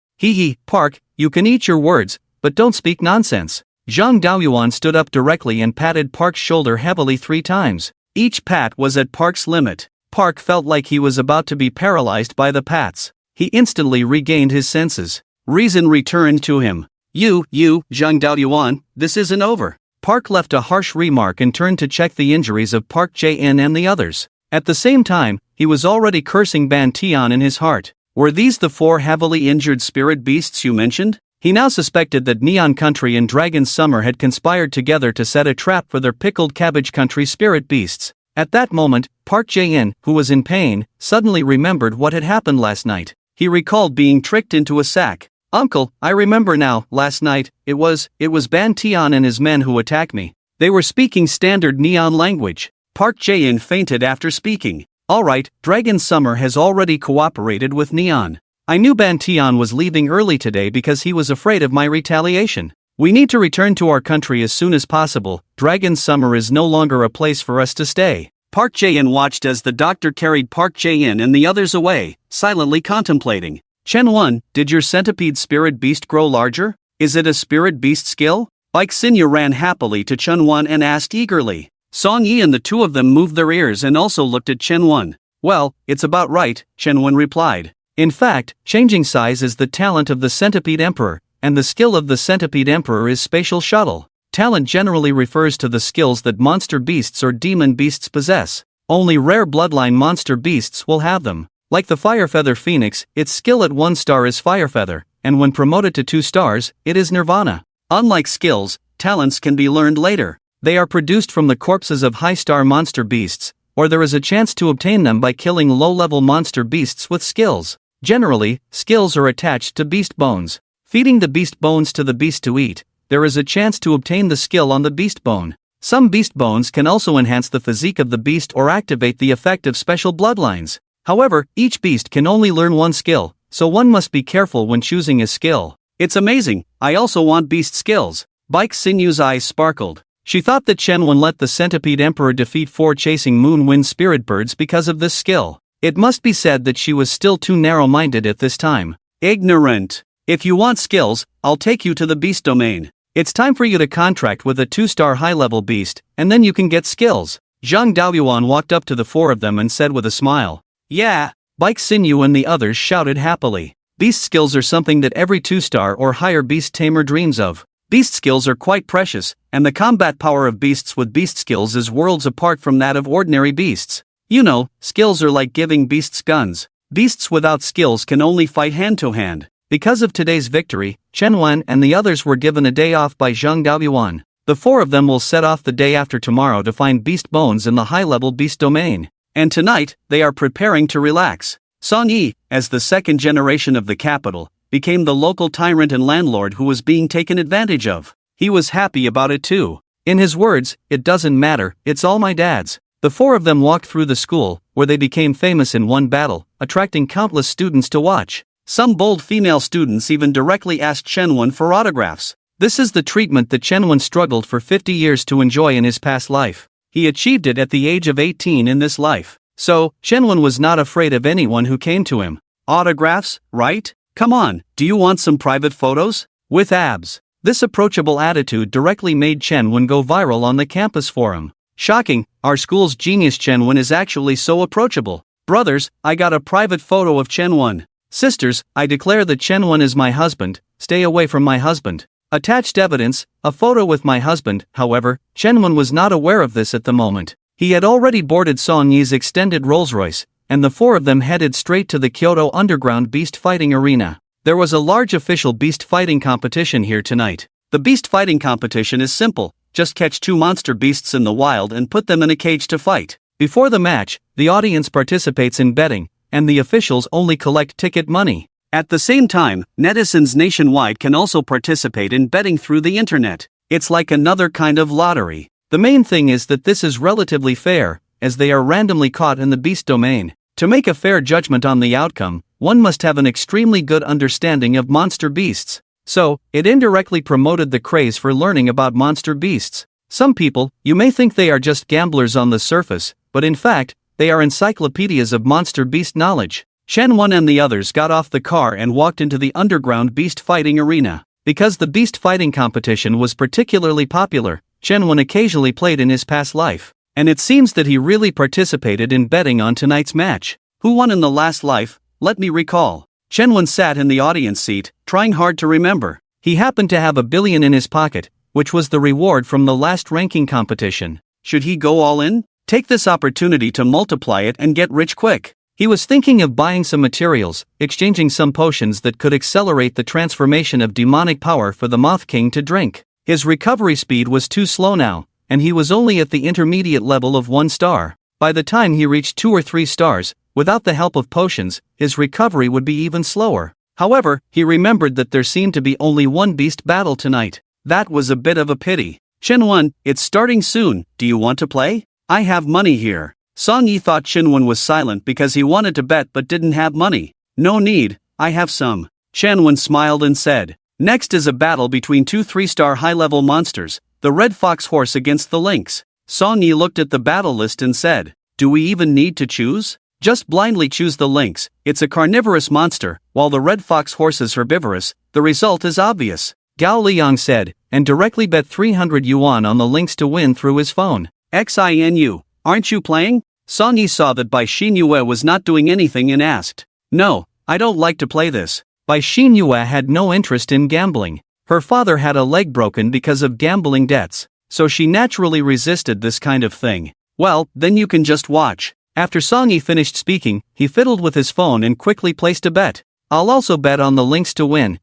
Park, you can eat your words, but don't speak nonsense. Zhang Daoyuan stood up directly and patted Park's shoulder heavily 3 times. Each pat was at Park's limit. Park felt like he was about to be paralyzed by the pats. He instantly regained his senses. Reason returned to him. You, Zhang Daoyuan, this isn't over. Park left a harsh remark and turned to check the injuries of Park Jae-in and the others. At the same time, he was already cursing Ban Tian in his heart. Were these the 4 heavily injured spirit beasts you mentioned? He now suspected that Neon Country and Dragon Summer had conspired together to set a trap for their pickled cabbage country spirit beasts. At that moment, Park Jae-in, who was in pain, suddenly remembered what had happened last night. He recalled being tricked into a sack. Uncle, I remember now, last night, it was Ban Tian and his men who attacked me. They were speaking standard Neon language. Park Jae-in fainted after speaking. Alright, Dragon Summer has already cooperated with Neon. I knew Ban Tian was leaving early today because he was afraid of my retaliation. We need to return to our country as soon as possible. Dragon Summer is no longer a place for us to stay. Park Jae-in watched as the doctor carried Park Jae-in and the others away, silently contemplating. Chen-won, did your centipede spirit beast grow larger? Is it a spirit beast skill? Baek Sinyu ran happily to Chen-won and asked eagerly. Song Yi and the 2 of them moved their ears and also looked at Chen-won. Well, it's about right, Chen-won replied. In fact, changing size is the talent of the Centipede Emperor, and the skill of the Centipede Emperor is Spatial Shuttle. Talent generally refers to the skills that monster beasts or demon beasts possess. Only rare bloodline monster beasts will have them. Like the Firefeather Phoenix, its skill at 1 star is Firefeather, and when promoted to 2 stars, it is Nirvana. Unlike skills, talents can be learned later. They are produced from the corpses of high-star monster beasts, or there is a chance to obtain them by killing low-level monster beasts with skills. Generally, skills are attached to beast bones. Feeding the beast bones to the beast to eat, there is a chance to obtain the skill on the beast bone. Some beast bones can also enhance the physique of the beast or activate the effect of special bloodlines. However, each beast can only learn 1 skill, so one must be careful when choosing a skill. It's amazing, I also want beast skills. Baek Sinyu's eyes sparkled. She thought that Chen-won let the Centipede Emperor defeat 4 chasing moon wind spirit birds because of this skill. It must be said that she was still too narrow-minded at this time. Ignorant. If you want skills, I'll take you to the beast domain. It's time for you to contract with a 2-star high-level beast, and then you can get skills. Zhang Daoyuan walked up to the 4 of them and said with a smile. Yeah. Baek Sinyu and the others shouted happily. Beast skills are something that every 2-star or higher beast tamer dreams of. Beast skills are quite precious, and the combat power of beasts with beast skills is worlds apart from that of ordinary beasts. You know, skills are like giving beasts guns. Beasts without skills can only fight hand-to-hand. Because of today's victory, Chen-won and the others were given a day off by Zhang Daoyuan. The 4 of them will set off the day after tomorrow to find beast bones in the high-level beast domain. And tonight, they are preparing to relax. Song Yi, as the 2nd generation of the capital, became the local tyrant and landlord who was being taken advantage of. He was happy about it too. In his words, it doesn't matter, it's all my dad's. The four of them walked through the school, where they became famous in one battle, attracting countless students to watch. Some bold female students even directly asked Shenwen for autographs. This is the treatment that Shenwen struggled for 50 years to enjoy in his past life. He achieved it at the age of 18 in this life. So, Shenwen was not afraid of anyone who came to him. Autographs, right? Come on, do you want some private photos? With abs. This approachable attitude directly made Shenwen go viral on the campus forum. Shocking, our school's genius Shenwen is actually so approachable. Brothers, I got a private photo of Shenwen. Sisters, I declare that Shenwen is my husband, stay away from my husband. Attached evidence, a photo with my husband. However, Shenwen was not aware of this at the moment. He had already boarded Song Yi's extended Rolls-Royce, and the four of them headed straight to the Kyoto Underground Beast Fighting Arena. There was a large official beast fighting competition here tonight. The beast fighting competition is simple, just catch two monster beasts in the wild and put them in a cage to fight. Before the match, the audience participates in betting, and the officials only collect ticket money. At the same time, netizens nationwide can also participate in betting through the internet. It's like another kind of lottery. The main thing is that this is relatively fair, as they are randomly caught in the beast domain. To make a fair judgment on the outcome, one must have an extremely good understanding of monster beasts. So, it indirectly promoted the craze for learning about monster beasts. Some people, you may think they are just gamblers on the surface, but in fact, they are encyclopedias of monster beast knowledge. Shenwen and the others got off the car and walked into the underground beast fighting arena. Because the beast fighting competition was particularly popular, Shenwen occasionally played in his past life. And it seems that he really participated in betting on tonight's match. Who won in the last life? Let me recall. Shenwen sat in the audience seat, trying hard to remember. He happened to have $1 billion in his pocket, which was the reward from the last ranking competition. Should he go all in? Take this opportunity to multiply it and get rich quick. He was thinking of buying some materials, exchanging some potions that could accelerate the transformation of demonic power for the Moth King to drink. His recovery speed was too slow now, and he was only at the intermediate level of 1 star. By the time he reached 2 or 3 stars, without the help of potions, his recovery would be even slower. However, he remembered that there seemed to be only one beast battle tonight. That was a bit of a pity. Shenwen, it's starting soon, do you want to play? I have money here. Song Yi thought Shenwen was silent because he wanted to bet but didn't have money. No need, I have some. Shenwen smiled and said, next is a battle between 2 3-star high-level monsters, the red fox horse against the lynx. Song Yi looked at the battle list and said, do we even need to choose? Just blindly choose the lynx, it's a carnivorous monster, while the red fox horse is herbivorous, the result is obvious. Gao Liang said, and directly bet 300 yuan on the lynx to win through his phone. XINU, aren't you playing? Song Yi saw that Bai Xinyue was not doing anything and asked, no, I don't like to play this. Bai Xinyue had no interest in gambling. Her father had a leg broken because of gambling debts, so she naturally resisted this kind of thing. Well, then you can just watch. After Song Yi finished speaking, he fiddled with his phone and quickly placed a bet. I'll also bet on the lynx to win.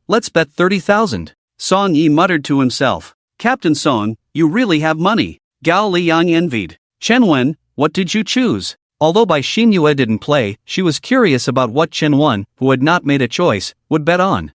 Let's bet 30,000. Song Yi muttered to himself. Captain Song, you really have money. Gao Liang envied. Shenwen, what did you choose? Although Bai Xinyue didn't play, she was curious about what Shenwen, who had not made a choice, would bet on.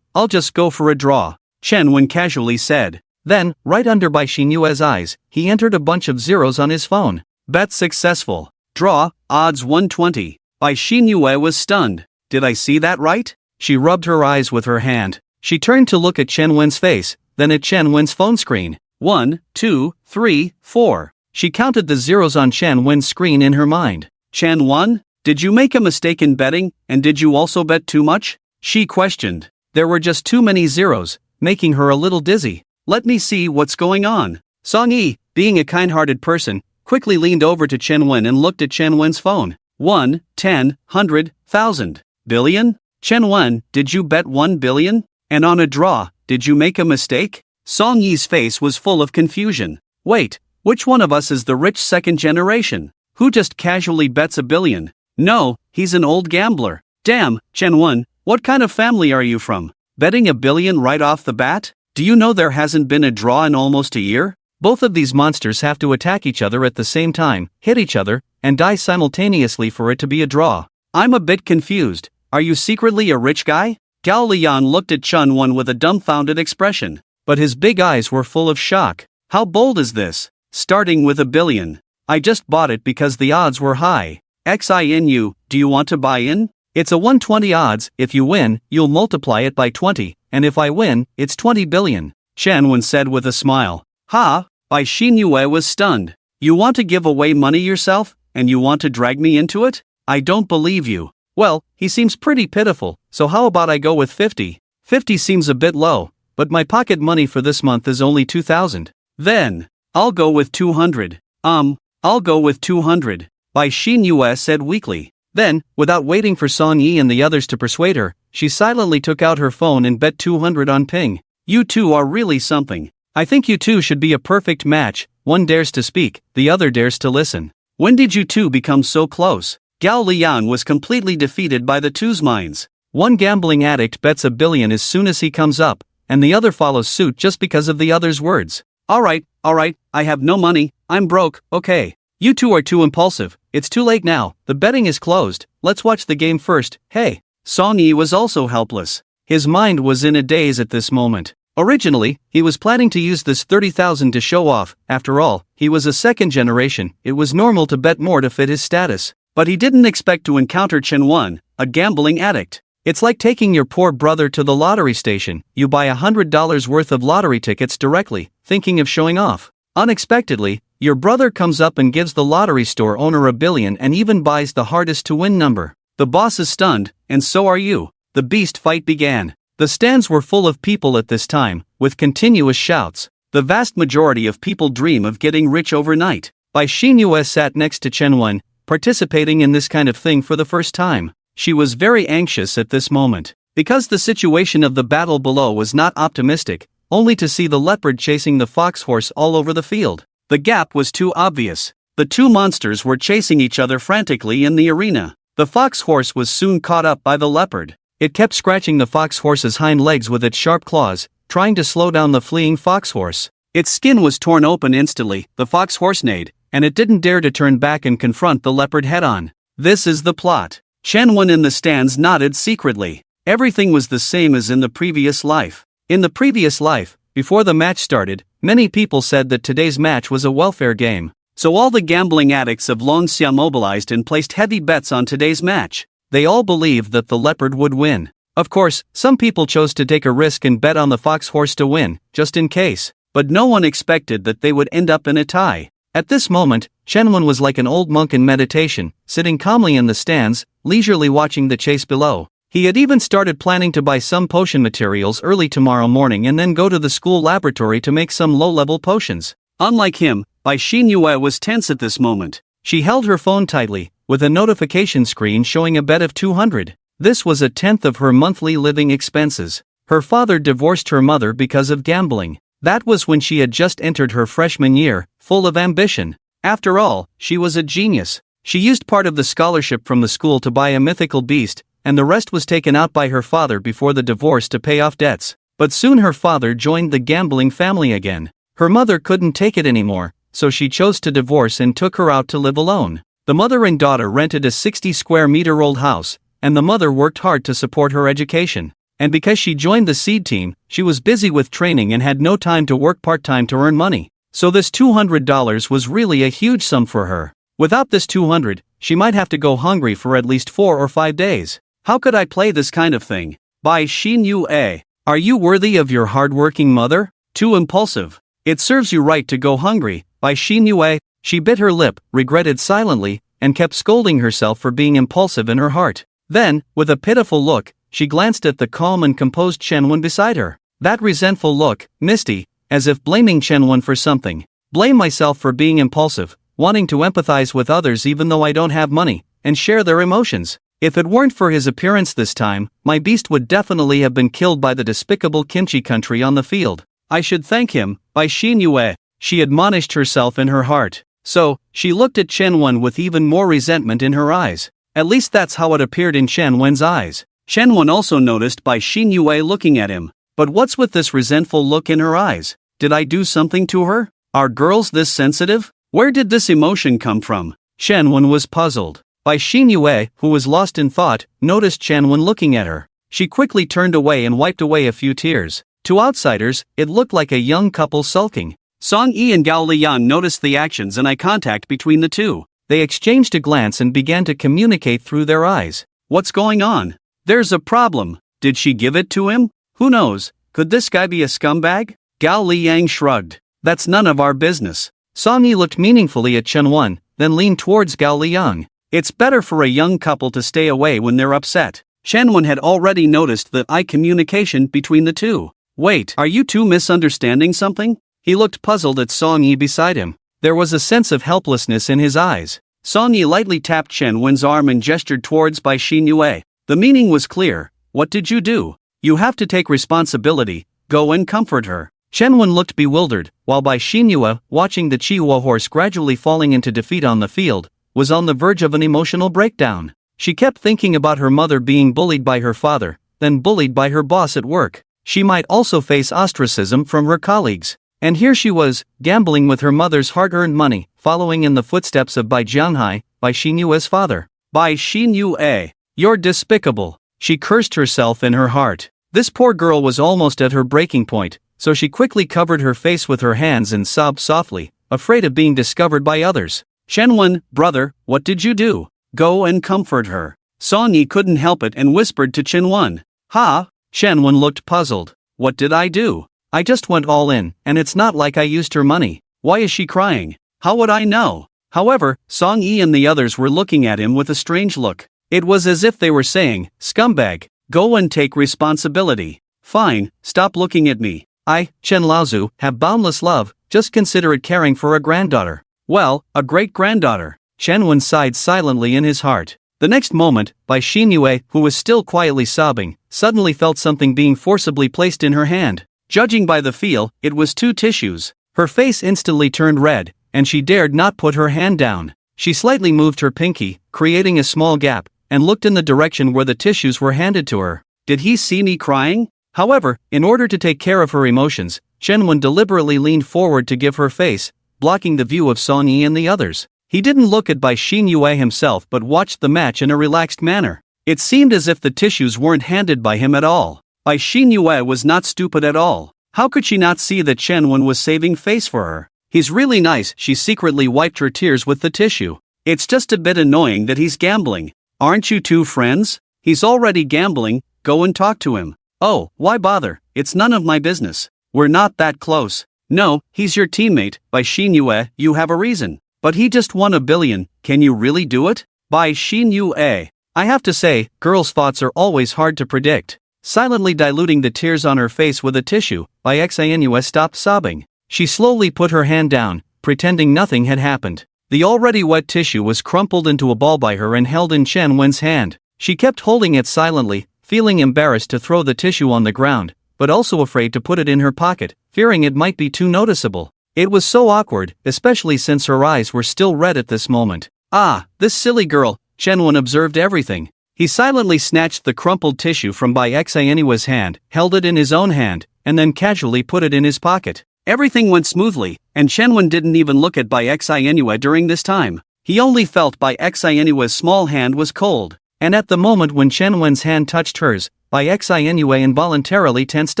I'll just go for a draw. Shenwen casually said. Then, right under Bai Xinyue's eyes, he entered a bunch of zeros on his phone. Bet successful. Draw, odds 120. Bai Xinyue was stunned. Did I see that right? She rubbed her eyes with her hand. She turned to look at Shenwen's face, then at Shenwen's phone screen. 1, 2, 3, 4. She counted the zeros on Shenwen's screen in her mind. Shenwen, did you make a mistake in betting, and did you also bet too much? She questioned. There were just too many zeros, making her a little dizzy. Let me see what's going on. Song Yi, being a kind-hearted person, quickly leaned over to Shenwen and looked at Shenwen's phone. 1, 10, 100, 1,000. Billion? Shenwen, did you bet 1 billion? And on a draw, did you make a mistake? Song Yi's face was full of confusion. Wait, which one of us is the rich second generation? Who just casually bets 1 billion? No, he's an old gambler. Damn, Shenwen, what kind of family are you from? Betting 1 billion right off the bat? Do you know there hasn't been a draw in almost a year? Both of these monsters have to attack each other at the same time, hit each other, and die simultaneously for it to be a draw. I'm a bit confused. Are you secretly a rich guy? Gao Liang looked at Shenwen with a dumbfounded expression, but his big eyes were full of shock. How bold is this? Starting with 1 billion. I just bought it because the odds were high. XINU, do you want to buy in? It's a 120 odds, if you win, you'll multiply it by 20, and if I win, it's 20 billion. Chanwon said with a smile. Ha! Bai Xinyue was stunned. You want to give away money yourself, and you want to drag me into it? I don't believe you. Well, he seems pretty pitiful, so how about I go with 50? 50 seems a bit low, but my pocket money for this month is only 2,000. Then, I'll go with 200. I'll go with 200. Bai Xinyue said weakly. Then, without waiting for Song Yi and the others to persuade her, she silently took out her phone and bet 200 on Ping. You two are really something. I think you two should be a perfect match. One dares to speak, the other dares to listen. When did you two become so close? Gao Liang was completely defeated by the two's minds. One gambling addict bets $1 billion as soon as he comes up, and the other follows suit just because of the other's words. Alright, I have no money, I'm broke, okay. You two are too impulsive, it's too late now, the betting is closed, let's watch the game first, hey. Song Yi was also helpless. His mind was in a daze at this moment. Originally, he was planning to use this 30,000 to show off. After all, he was a second generation, it was normal to bet more to fit his status. But he didn't expect to encounter Chenwon, a gambling addict. It's like taking your poor brother to the lottery station. You buy $100 worth of lottery tickets directly, thinking of showing off. Unexpectedly, your brother comes up and gives the lottery store owner $1 billion and even buys the hardest to win number. The boss is stunned, and so are you. The beast fight began. The stands were full of people at this time, with continuous shouts. The vast majority of people dream of getting rich overnight. Bai Xinyue sat next to Chenwon, participating in this kind of thing for the first time. She was very anxious at this moment, because the situation of the battle below was not optimistic, only to see the leopard chasing the fox horse all over the field. The gap was too obvious. The two monsters were chasing each other frantically in the arena. The fox horse was soon caught up by the leopard. It kept scratching the fox horse's hind legs with its sharp claws, trying to slow down the fleeing fox horse. Its skin was torn open instantly, the fox horse neighed, and it didn't dare to turn back and confront the leopard head-on. This is the plot. Chenwon in the stands nodded secretly. Everything was the same as in the previous life. In the previous life, before the match started, many people said that today's match was a welfare game. So all the gambling addicts of Longxia mobilized and placed heavy bets on today's match. They all believed that the leopard would win. Of course, some people chose to take a risk and bet on the fox horse to win, just in case. But no one expected that they would end up in a tie. At this moment, Chenwon was like an old monk in meditation, sitting calmly in the stands, leisurely watching the chase below. He had even started planning to buy some potion materials early tomorrow morning and then go to the school laboratory to make some low-level potions. Unlike him, Bai Xinyue was tense at this moment. She held her phone tightly, with a notification screen showing a bet of 200. This was 1/10 of her monthly living expenses. Her father divorced her mother because of gambling. That was when she had just entered her freshman year, full of ambition. After all, she was a genius. She used part of the scholarship from the school to buy a mythical beast, and the rest was taken out by her father before the divorce to pay off debts. But soon her father joined the gambling family again. Her mother couldn't take it anymore, so she chose to divorce and took her out to live alone. The mother and daughter rented a 60-square-meter-old house, and the mother worked hard to support her education. And because she joined the seed team, she was busy with training and had no time to work part-time to earn money. So this $200 was really a huge sum for her. Without this 200, she might have to go hungry for at least 4 or 5 days. How could I play this kind of thing? Bai Xinyue, are you worthy of your hard-working mother? Too impulsive. It serves you right to go hungry. Bai Xinyue, she bit her lip, regretted silently, and kept scolding herself for being impulsive in her heart. Then, with a pitiful look, she glanced at the calm and composed Chenwon beside her. That resentful look, misty, as if blaming Chenwon for something. Blame myself for being impulsive, wanting to empathize with others even though I don't have money, and share their emotions. If it weren't for his appearance this time, my beast would definitely have been killed by the despicable kimchi country on the field. I should thank him, Bai Xinyue, she admonished herself in her heart. So, she looked at Chenwon with even more resentment in her eyes. At least that's how it appeared in Chenwon's eyes. Chenwon also noticed Bai Xinyue looking at him. But what's with this resentful look in her eyes? Did I do something to her? Are girls this sensitive? Where did this emotion come from? Chenwon was puzzled. Bai Xinyue, who was lost in thought, noticed Chenwon looking at her. She quickly turned away and wiped away a few tears. To outsiders, it looked like a young couple sulking. Song Yi and Gao Liang noticed the actions and eye contact between the two. They exchanged a glance and began to communicate through their eyes. What's going on? There's a problem. Did she give it to him? Who knows? Could this guy be a scumbag? Gao Liang shrugged. That's none of our business. Song Yi looked meaningfully at Chen Wen, then leaned towards Gao Liang. It's better for a young couple to stay away when they're upset. Chen Wen had already noticed the eye communication between the two. Wait, are you two misunderstanding something? He looked puzzled at Song Yi beside him. There was a sense of helplessness in his eyes. Song Yi lightly tapped Chen Wen's arm and gestured towards Bai Xinyue. The meaning was clear. What did you do? You have to take responsibility. Go and comfort her. Chen Wen looked bewildered, while Bai Xinyue, watching the Chihuahua horse gradually falling into defeat on the field, was on the verge of an emotional breakdown. She kept thinking about her mother being bullied by her father, then bullied by her boss at work. She might also face ostracism from her colleagues. And here she was, gambling with her mother's hard-earned money, following in the footsteps of Bai Jianhai, Bai Xinyue's father. Bai Xinyue, you're despicable. She cursed herself in her heart. This poor girl was almost at her breaking point, so she quickly covered her face with her hands and sobbed softly, afraid of being discovered by others. Chen Wen, brother, what did you do? Go and comfort her. Song Yi couldn't help it and whispered to Chen Wen. Ha? Chen Wen looked puzzled. What did I do? I just went all in, and it's not like I used her money. Why is she crying? How would I know? However, Song Yi and the others were looking at him with a strange look. It was as if they were saying, scumbag, go and take responsibility. Fine, stop looking at me. I, Chen Laozu, have boundless love, just consider it caring for a granddaughter. Well, a great-granddaughter. Chen Wen sighed silently in his heart. The next moment, Bai Xinyue, who was still quietly sobbing, suddenly felt something being forcibly placed in her hand. Judging by the feel, it was 2 tissues. Her face instantly turned red, and she dared not put her hand down. She slightly moved her pinky, creating a small gap, and looked in the direction where the tissues were handed to her. Did he see me crying? However, in order to take care of her emotions, Chen Wen deliberately leaned forward to give her face, blocking the view of Song Yi and the others. He didn't look at Bai Xinyue himself but watched the match in a relaxed manner. It seemed as if the tissues weren't handed by him at all. Bai Xinyue was not stupid at all. How could she not see that Chen Wen was saving face for her? He's really nice. She secretly wiped her tears with the tissue. It's just a bit annoying that he's gambling. Aren't you two friends? He's already gambling, go and talk to him. Oh, why bother? It's none of my business. We're not that close. No, he's your teammate, Bai Xinyue, you have a reason. But he just won $1 billion, can you really do it? Bai Xinyue. I have to say, girls' thoughts are always hard to predict. Silently diluting the tears on her face with a tissue, Bai Xinyue stopped sobbing. She slowly put her hand down, pretending nothing had happened. The already wet tissue was crumpled into a ball by her and held in Chen Wen's hand. She kept holding it silently, feeling embarrassed to throw the tissue on the ground, but also afraid to put it in her pocket, fearing it might be too noticeable. It was so awkward, especially since her eyes were still red at this moment. Ah, this silly girl, Chen Wen observed everything. He silently snatched the crumpled tissue from Bai Xinyue's hand, held it in his own hand, and then casually put it in his pocket. Everything went smoothly, and Chen Wen didn't even look at Bai Xinyue during this time. He only felt Bai Xinyue's small hand was cold, and at the moment when Chen Wen's hand touched hers, Bai Xinyue involuntarily tensed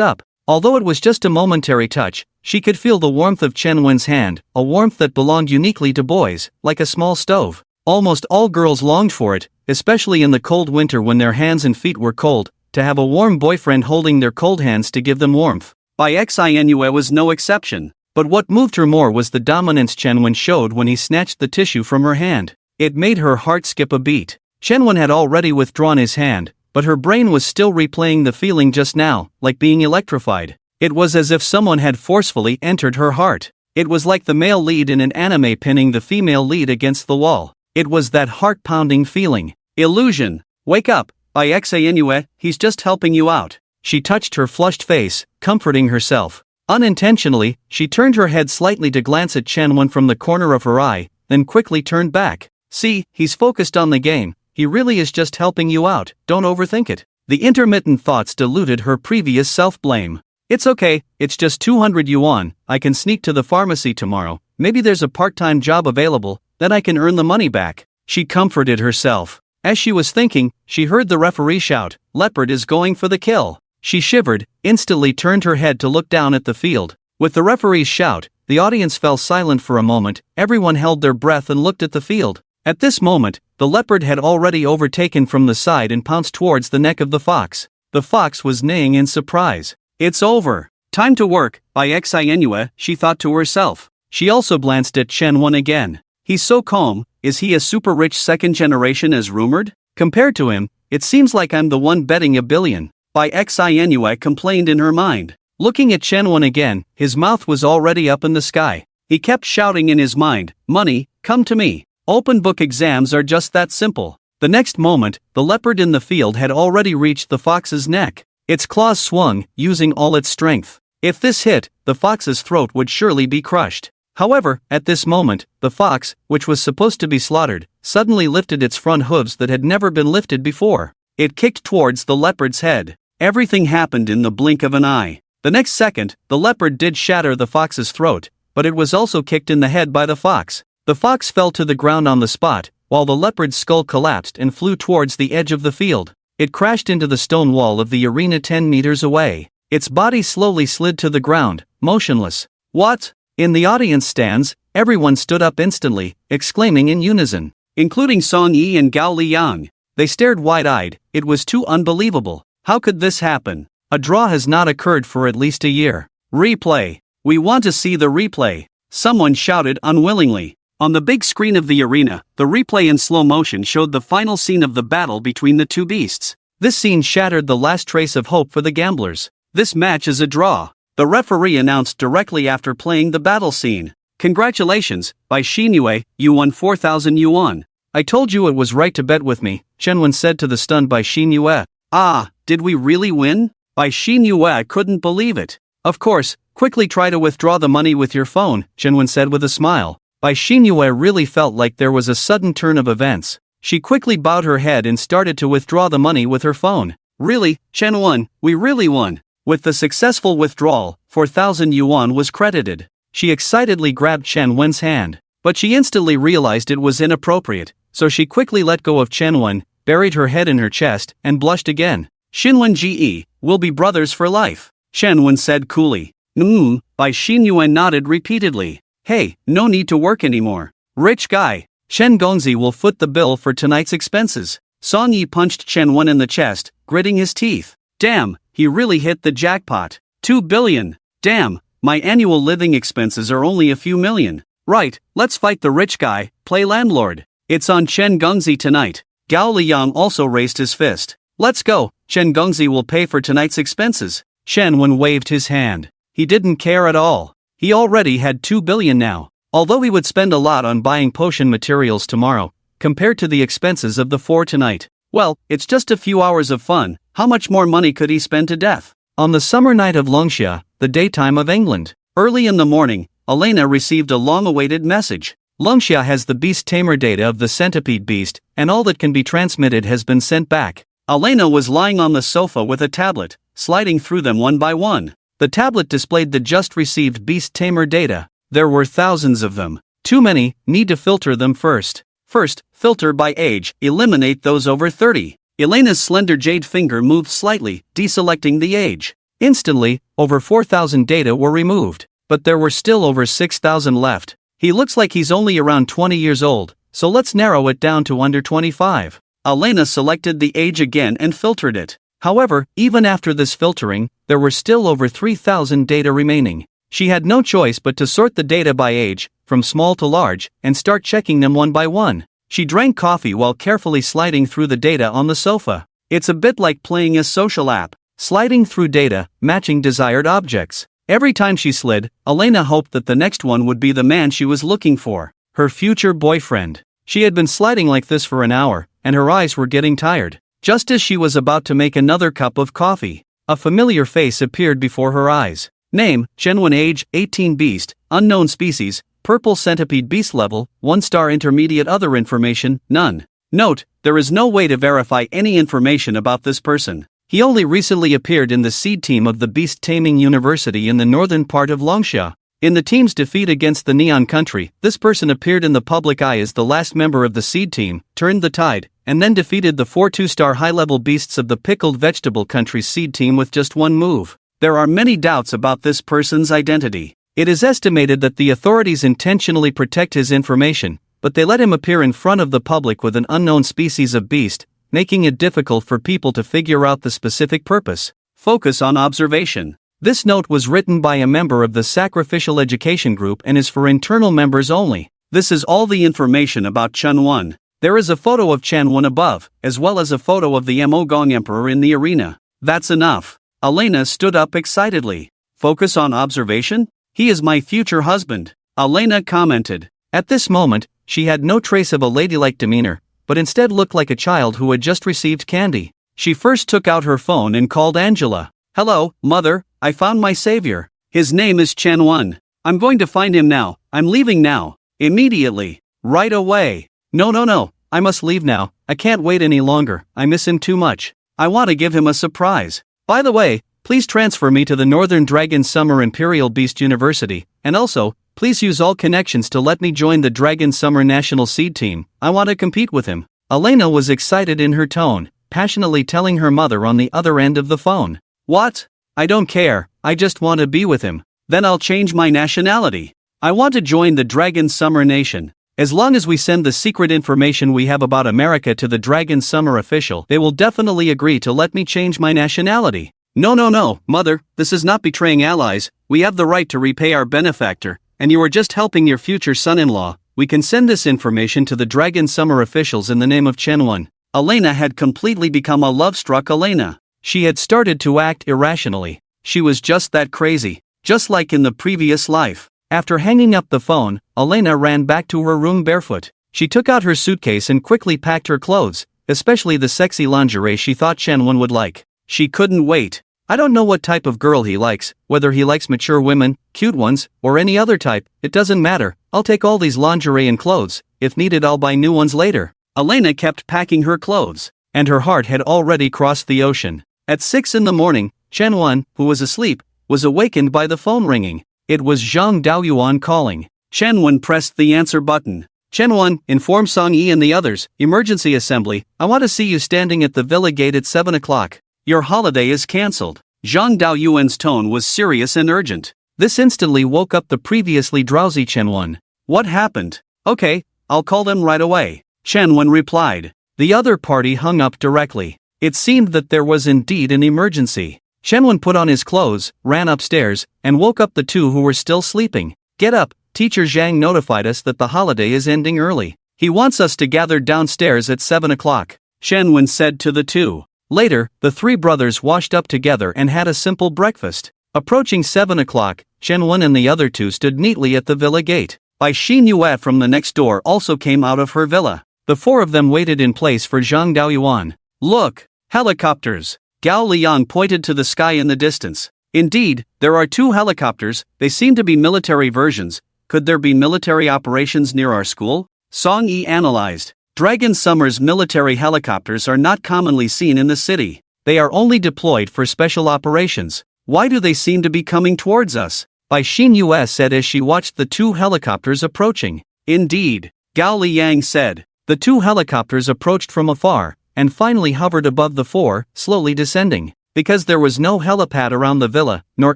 up. Although it was just a momentary touch, she could feel the warmth of Chen Wen's hand, a warmth that belonged uniquely to boys, like a small stove. Almost all girls longed for it, especially in the cold winter when their hands and feet were cold, to have a warm boyfriend holding their cold hands to give them warmth. Bai Xinyue was no exception, but what moved her more was the dominance Chen Wen showed when he snatched the tissue from her hand. It made her heart skip a beat. Chen Wen had already withdrawn his hand, but her brain was still replaying the feeling just now, like being electrified. It was as if someone had forcefully entered her heart. It was like the male lead in an anime pinning the female lead against the wall. It was that heart-pounding feeling. Illusion. Wake up, Bai Xinyue, he's just helping you out. She touched her flushed face, comforting herself. Unintentionally, she turned her head slightly to glance at Chen Wen from the corner of her eye, then quickly turned back. See, he's focused on the game. He really is just helping you out, don't overthink it. The intermittent thoughts diluted her previous self-blame. It's okay, it's just 200 yuan, I can sneak to the pharmacy tomorrow, maybe there's a part-time job available, then I can earn the money back. She comforted herself. As she was thinking, she heard the referee shout, Leopard is going for the kill. She shivered, instantly turned her head to look down at the field. With the referee's shout, the audience fell silent for a moment, everyone held their breath and looked at the field. At this moment, the leopard had already overtaken from the side and pounced towards the neck of the fox. The fox was neighing in surprise. It's over. Time to work, by Xinhua, she thought to herself. She also glanced at Chen Wen again. He's so calm, is he a super rich second generation as rumored? Compared to him, it seems like I'm the one betting $1 billion. By Xinhua complained in her mind. Looking at Chen Wen again, his mouth was already up in the sky. He kept shouting in his mind, money, come to me. Open book exams are just that simple. The next moment, the leopard in the field had already reached the fox's neck. Its claws swung, using all its strength. If this hit, the fox's throat would surely be crushed. However, at this moment, the fox, which was supposed to be slaughtered, suddenly lifted its front hooves that had never been lifted before. It kicked towards the leopard's head. Everything happened in the blink of an eye. The next second, the leopard did shatter the fox's throat, but it was also kicked in the head by the fox. The fox fell to the ground on the spot, while the leopard's skull collapsed and flew towards the edge of the field. It crashed into the stone wall of the arena 10 meters away. Its body slowly slid to the ground, motionless. What? In the audience stands, everyone stood up instantly, exclaiming in unison, including Song Yi and Gao Liang. They stared wide-eyed. It was too unbelievable. How could this happen? A draw has not occurred for at least a year. Replay. We want to see the replay. Someone shouted unwillingly. On the big screen of the arena, the replay in slow motion showed the final scene of the battle between the two beasts. This scene shattered the last trace of hope for the gamblers. This match is a draw. The referee announced directly after playing the battle scene. Congratulations, by Xinhua, you won 4,000 yuan. I told you it was right to bet with me, Chen Wen said to the stunned Bai Xinhua. Ah, did we really win? Bai Xinhua couldn't believe it. Of course, quickly try to withdraw the money with your phone, Chen Wen said with a smile. Bai Xinhua really felt like there was a sudden turn of events. She quickly bowed her head and started to withdraw the money with her phone. Really, Chen Wen, we really won. With the successful withdrawal, 4,000 yuan was credited. She excitedly grabbed Chen Wen's hand, but she instantly realized it was inappropriate, so she quickly let go of Chen Wen, buried her head in her chest, and blushed again. Xinwen Ge, we'll be brothers for life, Chen Wen said coolly. Bai Xinhua nodded repeatedly. Hey, no need to work anymore. Rich guy. Shen Gongzi will foot the bill for tonight's expenses. Song Yi punched Chen Wen in the chest, gritting his teeth. Damn, he really hit the jackpot. 2 billion. Damn, my annual living expenses are only a few million. Right, let's fight the rich guy, play landlord. It's on Chen Gongzi tonight. Gao Liang also raised his fist. Let's go, Chen Gongzi will pay for tonight's expenses. Chen Wen waved his hand. He didn't care at all. He already had 2 billion now. Although he would spend a lot on buying potion materials tomorrow, compared to the expenses of the 4 tonight. Well, it's just a few hours of fun. How much more money could he spend to death? On the summer night of Longxia, the daytime of England, early in the morning, Elena received a long-awaited message. Longxia has the beast tamer data of the centipede beast, and all that can be transmitted has been sent back. Elena was lying on the sofa with a tablet, sliding through them one by one. The tablet displayed the just received beast tamer data. There were thousands of them. Too many, need to filter them first. First, filter by age, eliminate those over 30. Elena's slender jade finger moved slightly, deselecting the age. Instantly, over 4,000 data were removed, but there were still over 6,000 left. He looks like he's only around 20 years old, so let's narrow it down to under 25. Elena selected the age again and filtered it. However, even after this filtering, there were still over 3,000 data remaining. She had no choice but to sort the data by age, from small to large, and start checking them one by one. She drank coffee while carefully sliding through the data on the sofa. It's a bit like playing a social app, sliding through data, matching desired objects. Every time she slid, Elena hoped that the next one would be the man she was looking for, her future boyfriend. She had been sliding like this for an hour, and her eyes were getting tired. Just as she was about to make another cup of coffee, a familiar face appeared before her eyes. Name, Shenwen age, 18 beast, unknown species, purple centipede beast level, 1-star intermediate other information, none. Note, there is no way to verify any information about this person. He only recently appeared in the seed team of the Beast Taming University in the northern part of Longxia. In the team's defeat against the Neon Country, this person appeared in the public eye as the last member of the seed team, turned the tide, and then defeated the 4 2-star high-level beasts of the Pickled Vegetable Country's seed team with just one move. There are many doubts about this person's identity. It is estimated that the authorities intentionally protect his information, but they let him appear in front of the public with an unknown species of beast, making it difficult for people to figure out the specific purpose. Focus on observation. This note was written by a member of the Sacrificial Education Group and is for internal members only. This is all the information about Chunwon. There is a photo of Chunwon above, as well as a photo of the Mogong Emperor in the arena. That's enough. Elena stood up excitedly. Focus on observation? He is my future husband, Elena commented. At this moment, she had no trace of a ladylike demeanor, but instead looked like a child who had just received candy. She first took out her phone and called Angela. Hello, mother, I found my savior. His name is Chunwon. I'm going to find him now. I'm leaving now. Immediately. Right away. No, I must leave now. I can't wait any longer. I miss him too much. I want to give him a surprise. By the way, please transfer me to the Northern Dragon Summer Imperial Beast University, and also, please use all connections to let me join the Dragon Summer National Seed Team. I want to compete with him. Elena was excited in her tone, passionately telling her mother on the other end of the phone. What? I don't care, I just want to be with him. Then I'll change my nationality. I want to join the Dragon Summer Nation. As long as we send the secret information we have about America to the Dragon Summer official, they will definitely agree to let me change my nationality. No, mother, this is not betraying allies. We have the right to repay our benefactor, and you are just helping your future son-in-law. We can send this information to the Dragon Summer officials in the name of Chunwon. Elena had completely become a love-struck Elena. She had started to act irrationally. She was just that crazy, just like in the previous life. After hanging up the phone, Elena ran back to her room barefoot. She took out her suitcase and quickly packed her clothes, especially the sexy lingerie she thought Chunwon would like. She couldn't wait. I don't know what type of girl he likes, whether he likes mature women, cute ones, or any other type, it doesn't matter. I'll take all these lingerie and clothes. If needed, I'll buy new ones later. Elena kept packing her clothes, and her heart had already crossed the ocean. At 6 in the morning, Chunwon, who was asleep, was awakened by the phone ringing. It was Zhang Daoyuan calling. Chunwon pressed the answer button. Chunwon, inform Song-yi and the others, emergency assembly, I want to see you standing at the villa gate at 7 o'clock. Your holiday is cancelled. Zhang Daoyuan's tone was serious and urgent. This instantly woke up the previously drowsy Chunwon. What happened? Okay, I'll call them right away. Chunwon replied. The other party hung up directly. It seemed that there was indeed an emergency. Chunwon put on his clothes, ran upstairs, and woke up the two who were still sleeping. Get up, Teacher Zhang notified us that the holiday is ending early. He wants us to gather downstairs at 7 o'clock, Chunwon said to the two. Later, the three brothers washed up together and had a simple breakfast. Approaching 7 o'clock, Chunwon and the other two stood neatly at the villa gate. Bai Xinyue from the next door also came out of her villa. The four of them waited in place for Zhang Daoyuan. Look! Helicopters! Gao Liang pointed to the sky in the distance. Indeed, there are two helicopters, they seem to be military versions. Could there be military operations near our school? Song-yi analyzed. Dragon Summer's military helicopters are not commonly seen in the city. They are only deployed for special operations. Why do they seem to be coming towards us? Bai Xinyue said as she watched the two helicopters approaching. Indeed, Gao Liang said. The two helicopters approached from afar, and finally hovered above the four, slowly descending. Because there was no helipad around the villa, nor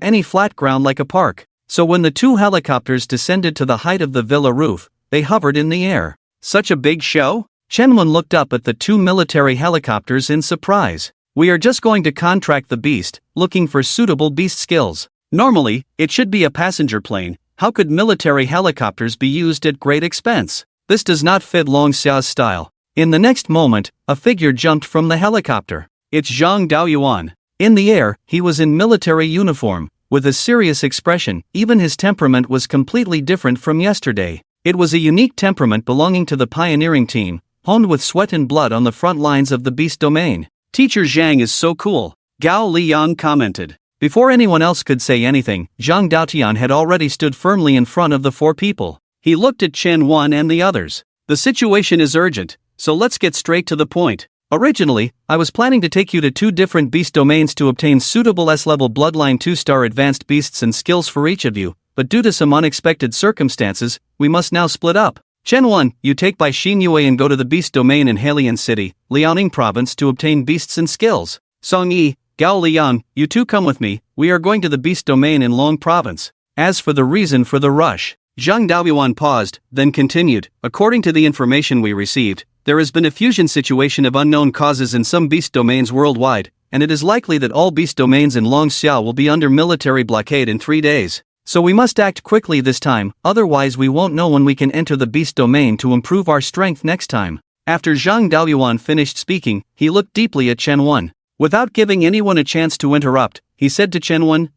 any flat ground like a park. So when the two helicopters descended to the height of the villa roof, they hovered in the air. Such a big show? Chunwon looked up at the two military helicopters in surprise. We are just going to contract the beast, looking for suitable beast skills. Normally, it should be a passenger plane. How could military helicopters be used at great expense? This does not fit Long Xia's style. In the next moment, a figure jumped from the helicopter. It's Zhang Daoyuan. In the air, he was in military uniform, with a serious expression. Even his temperament was completely different from yesterday. It was a unique temperament belonging to the pioneering team, honed with sweat and blood on the front lines of the beast domain. Teacher Zhang is so cool, Gao Liang commented. Before anyone else could say anything, Zhang Daotian had already stood firmly in front of the four people. He looked at Chunwon and the others. The situation is urgent, so let's get straight to the point. Originally, I was planning to take you to two different beast domains to obtain suitable S-level bloodline 2-star advanced beasts and skills for each of you, but due to some unexpected circumstances, we must now split up. Chunwon, you take Bai Xinyue and go to the beast domain in Halian City, Liaoning Province to obtain beasts and skills. Song-yi, Gao Liang, you two come with me, we are going to the beast domain in Long Province. As for the reason for the rush, Zhang Daoyuan paused, then continued, according to the information we received, there has been a fusion situation of unknown causes in some beast domains worldwide, and it is likely that all beast domains in Longxiao will be under military blockade in 3 days. So we must act quickly this time, otherwise we won't know when we can enter the beast domain to improve our strength next time. After Zhang Daoyuan finished speaking, he looked deeply at Chen Wen. Without giving anyone a chance to interrupt, he said to Chen Wen,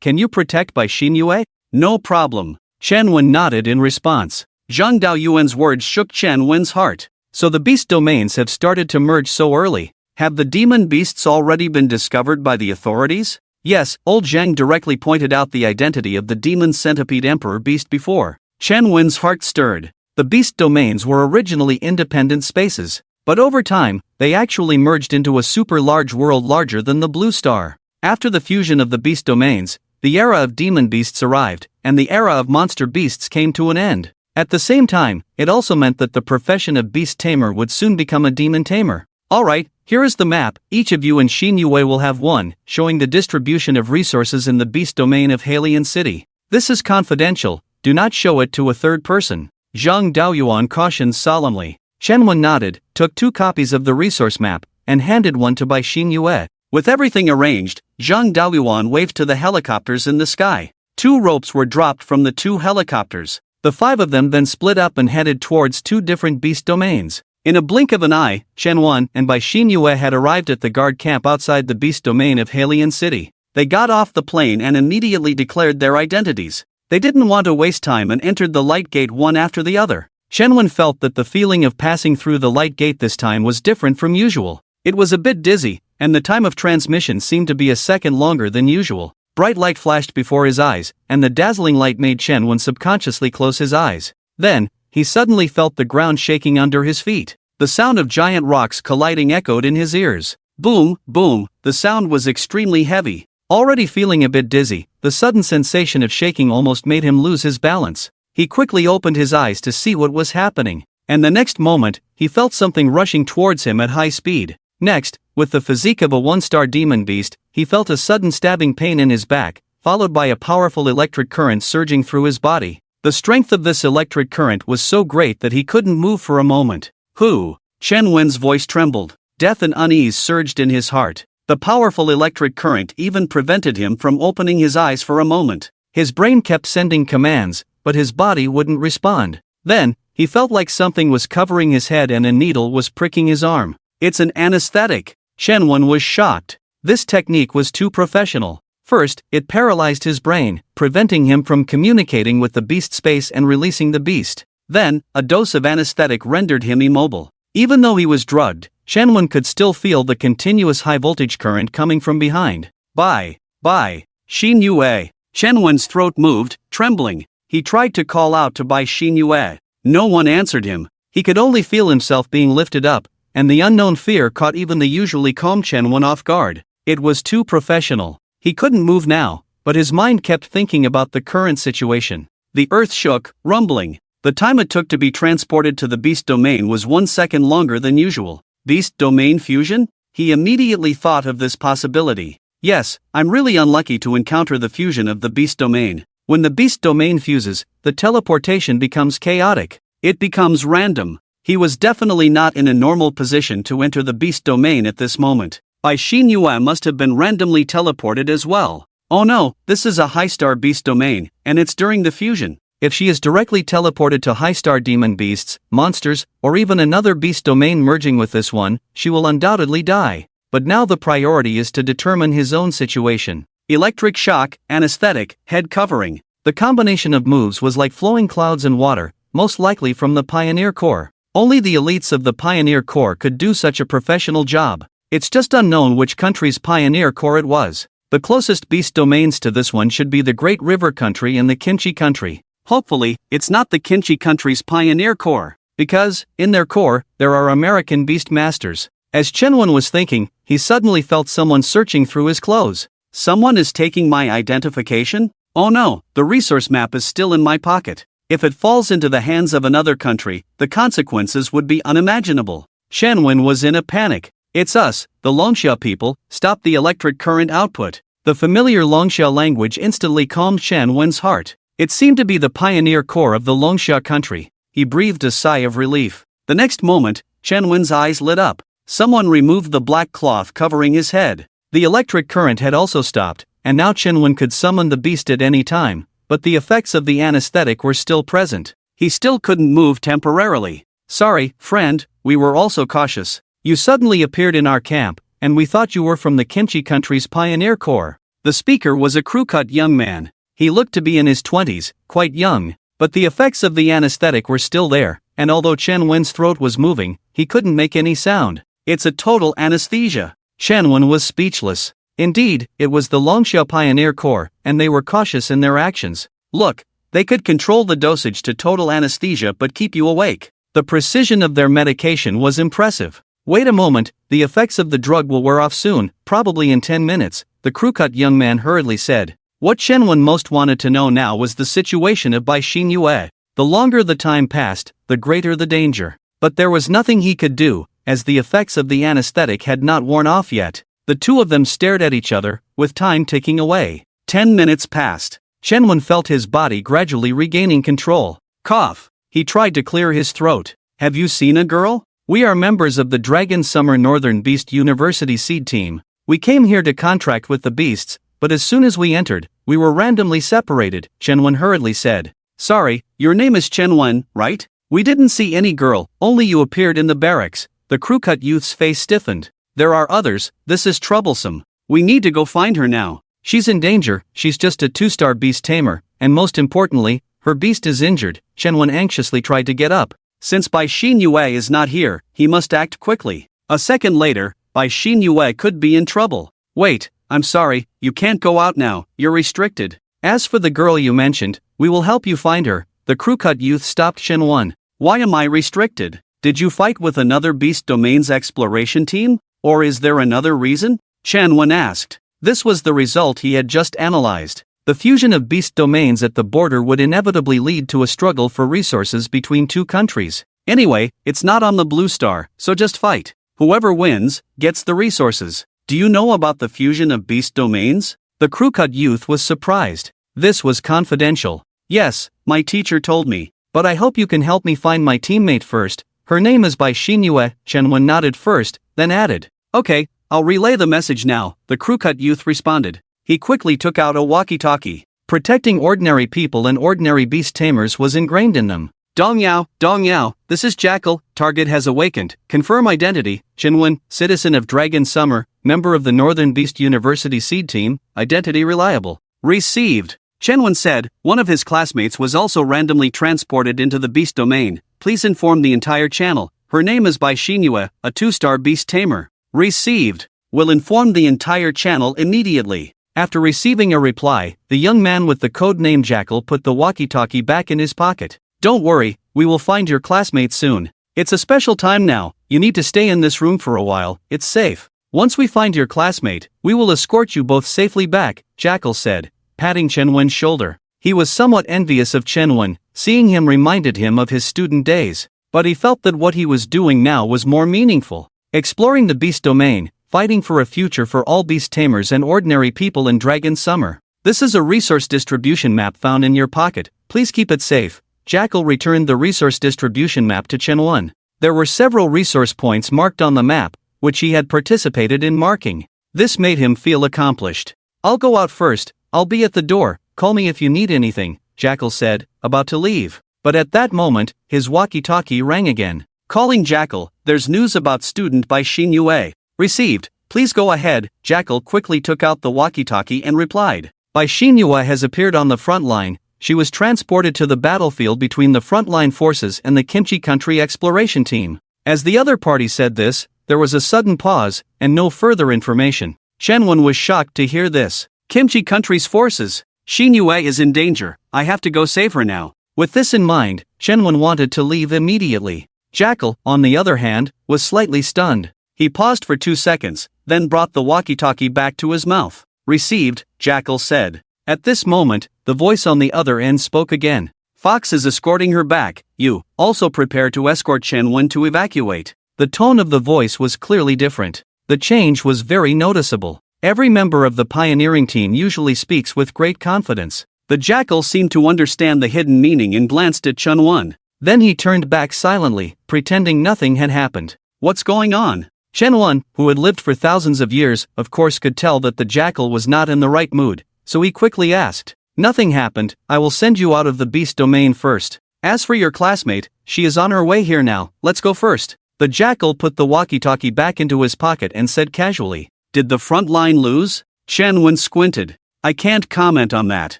can you protect by Xin Yue? No problem. Chen Wen nodded in response. Zhang Daoyuan's words shook Chen Wen's heart. So the beast domains have started to merge so early. Have the demon beasts already been discovered by the authorities? Yes, old Zhang directly pointed out the identity of the demon centipede emperor beast before. Chen Wen's heart stirred. The beast domains were originally independent spaces, but over time, they actually merged into a super large world larger than the blue star. After the fusion of the beast domains, the era of demon beasts arrived, and the era of monster beasts came to an end. At the same time, it also meant that the profession of beast tamer would soon become a demon tamer. Alright, here is the map. Each of you and Xin Yue will have one, showing the distribution of resources in the beast domain of Halian City. This is confidential, do not show it to a third person. Zhang Daoyuan cautioned solemnly. Chen Wen nodded, took 2 copies of the resource map, and handed one to Bai Xin Yue. With everything arranged, Zhang Daoyuan waved to the helicopters in the sky. 2 ropes were dropped from the 2 helicopters. The 5 of them then split up and headed towards 2 different beast domains. In a blink of an eye, Chen Wen and Bai Xin Yue had arrived at the guard camp outside the beast domain of Halian City. They got off the plane and immediately declared their identities. They didn't want to waste time and entered the light gate one after the other. Chen Wen felt that the feeling of passing through the light gate this time was different from usual. It was a bit dizzy, and the time of transmission seemed to be a second longer than usual. Bright light flashed before his eyes, and the dazzling light made Chen Wen subconsciously close his eyes. Then, he suddenly felt the ground shaking under his feet. The sound of giant rocks colliding echoed in his ears. Boom, boom, the sound was extremely heavy. Already feeling a bit dizzy, the sudden sensation of shaking almost made him lose his balance. He quickly opened his eyes to see what was happening, and the next moment, he felt something rushing towards him at high speed. Next, with the physique of a 1-star demon beast, he felt a sudden stabbing pain in his back, followed by a powerful electric current surging through his body. The strength of this electric current was so great that he couldn't move for a moment. Who? Chen Wen's voice trembled. Death and unease surged in his heart. The powerful electric current even prevented him from opening his eyes for a moment. His brain kept sending commands, but his body wouldn't respond. Then, he felt like something was covering his head and a needle was pricking his arm. It's an anesthetic. Chen Wen was shocked. This technique was too professional. First, it paralyzed his brain, preventing him from communicating with the beast space and releasing the beast. Then, a dose of anesthetic rendered him immobile. Even though he was drugged, Chen Wen could still feel the continuous high-voltage current coming from behind. Bye. Xin Yue. Chen Wen's throat moved, trembling. He tried to call out to Bai Xin Yue. No one answered him. He could only feel himself being lifted up, and the unknown fear caught even the usually calm Chen Wen off guard. It was too professional. He couldn't move now, but his mind kept thinking about the current situation. The earth shook, rumbling. The time it took to be transported to the beast domain was 1 second longer than usual. Beast domain fusion? He immediately thought of this possibility. Yes, I'm really unlucky to encounter the fusion of the beast domain. When the beast domain fuses, the teleportation becomes chaotic. It becomes random. He was definitely not in a normal position to enter the beast domain at this moment. Bai Xin Yue must have been randomly teleported as well. Oh no, this is a high-star beast domain, and it's during the fusion. If she is directly teleported to high-star demon beasts, monsters, or even another beast domain merging with this one, she will undoubtedly die. But now the priority is to determine his own situation. Electric shock, anesthetic, head covering. The combination of moves was like flowing clouds and water, most likely from the Pioneer Corps. Only the elites of the Pioneer Corps could do such a professional job. It's just unknown which country's Pioneer Corps it was. The closest beast domains to this one should be the Great River Country and the Kinchi Country. Hopefully, it's not the Kinchi Country's Pioneer Corps, because, in their core, there are American beast masters. As Chen Wen was thinking, he suddenly felt someone searching through his clothes. Someone is taking my identification? Oh no, the resource map is still in my pocket. If it falls into the hands of another country, the consequences would be unimaginable. Chen Wen was in a panic. It's us, the Longxia people, stop the electric current output. The familiar Longxia language instantly calmed Chen Wen's heart. It seemed to be the pioneer core of the Longxia country. He breathed a sigh of relief. The next moment, Chen Wen's eyes lit up. Someone removed the black cloth covering his head. The electric current had also stopped, and now Chen Wen could summon the beast at any time, but the effects of the anesthetic were still present. He still couldn't move temporarily. Sorry, friend, we were also cautious. You suddenly appeared in our camp, and we thought you were from the Kimchi country's pioneer corps. The speaker was a crew-cut young man. He looked to be in his 20s, quite young, but the effects of the anesthetic were still there, and although Chen Wen's throat was moving, he couldn't make any sound. It's a total anesthesia. Chen Wen was speechless. Indeed, it was the Longxia Pioneer Corps, and they were cautious in their actions. Look, they could control the dosage to total anesthesia but keep you awake. The precision of their medication was impressive. Wait a moment, the effects of the drug will wear off soon, probably in 10 minutes, the crew-cut young man hurriedly said. What Chen Wen most wanted to know now was the situation of Bai Xingyue. The longer the time passed, the greater the danger. But there was nothing he could do, as the effects of the anesthetic had not worn off yet. The two of them stared at each other, with time ticking away. 10 minutes passed. Chen Wen felt his body gradually regaining control. Cough. He tried to clear his throat. Have you seen a girl? We are members of the Dragon Summer Northern Beast University Seed Team. We came here to contract with the beasts, but as soon as we entered, we were randomly separated, Chen Wen hurriedly said. Sorry, your name is Chen Wen, right? We didn't see any girl, only you appeared in the barracks. The crew-cut youth's face stiffened. There are others, this is troublesome. We need to go find her now. She's in danger, she's just a 2-star beast tamer, and most importantly, her beast is injured. Chen Wen anxiously tried to get up. Since Bai Xingyue is not here, he must act quickly. A second later, Bai Xingyue could be in trouble. Wait, I'm sorry, you can't go out now, you're restricted. As for the girl you mentioned, we will help you find her. The crew-cut youth stopped Chen Wen. Why am I restricted? Did you fight with another Beast Domains exploration team? Or is there another reason? Chen Wen asked. This was the result he had just analyzed. The fusion of beast domains at the border would inevitably lead to a struggle for resources between two countries. Anyway, it's not on the blue star, so just fight. Whoever wins, gets the resources. Do you know about the fusion of beast domains? The crew-cut youth was surprised. This was confidential. Yes, my teacher told me. But I hope you can help me find my teammate first. Her name is Bai Xingyue. Chen Wen nodded first, then added. Okay, I'll relay the message now, the crew-cut youth responded. He quickly took out a walkie-talkie. Protecting ordinary people and ordinary beast tamers was ingrained in them. Dong Yao, this is Jackal, target has awakened, confirm identity, Chen Wen, citizen of Dragon Summer, member of the Northern Beast University Seed Team, identity reliable. Received. Chen Wen said, one of his classmates was also randomly transported into the beast domain, please inform the entire channel, her name is Bai Xingyue, a 2-star beast tamer. Received. Will inform the entire channel immediately. After receiving a reply, the young man with the code name Jackal put the walkie-talkie back in his pocket. Don't worry, we will find your classmate soon. It's a special time now, you need to stay in this room for a while, it's safe. Once we find your classmate, we will escort you both safely back, Jackal said, patting Chen Wen's shoulder. He was somewhat envious of Chen Wen, seeing him reminded him of his student days. But he felt that what he was doing now was more meaningful. Exploring the beast domain, fighting for a future for all beast tamers and ordinary people in Dragon Summer. This is a resource distribution map found in your pocket, please keep it safe. Jackal returned the resource distribution map to Chen Wen. There were several resource points marked on the map, which he had participated in marking. This made him feel accomplished. I'll go out first, I'll be at the door, call me if you need anything, Jackal said, about to leave. But at that moment, his walkie-talkie rang again. Calling Jackal, there's news about student Bai Xingyue. Received, please go ahead. Jackal quickly took out the walkie-talkie and replied. Bai Xingyue has appeared on the front line. She was transported to the battlefield between the frontline forces and the Kimchi Country exploration team. As the other party said this, there was a sudden pause, and no further information. Chen Wen was shocked to hear this. Kimchi Country's forces. Xingyue is in danger, I have to go save her now. With this in mind, Chen Wen wanted to leave immediately. Jackal, on the other hand, was slightly stunned. He paused for 2 seconds, then brought the walkie-talkie back to his mouth. Received, Jackal said. At this moment, the voice on the other end spoke again. Fox is escorting her back, you, also prepare to escort Chen Wen to evacuate. The tone of the voice was clearly different. The change was very noticeable. Every member of the pioneering team usually speaks with great confidence. The jackal seemed to understand the hidden meaning and glanced at Chunwon. Then he turned back silently, pretending nothing had happened. What's going on? Chunwon, who had lived for thousands of years, of course could tell that the jackal was not in the right mood, so he quickly asked. Nothing happened, I will send you out of the beast domain first. As for your classmate, she is on her way here now, let's go first. The jackal put the walkie-talkie back into his pocket and said casually. Did the front line lose? Chunwon squinted. I can't comment on that.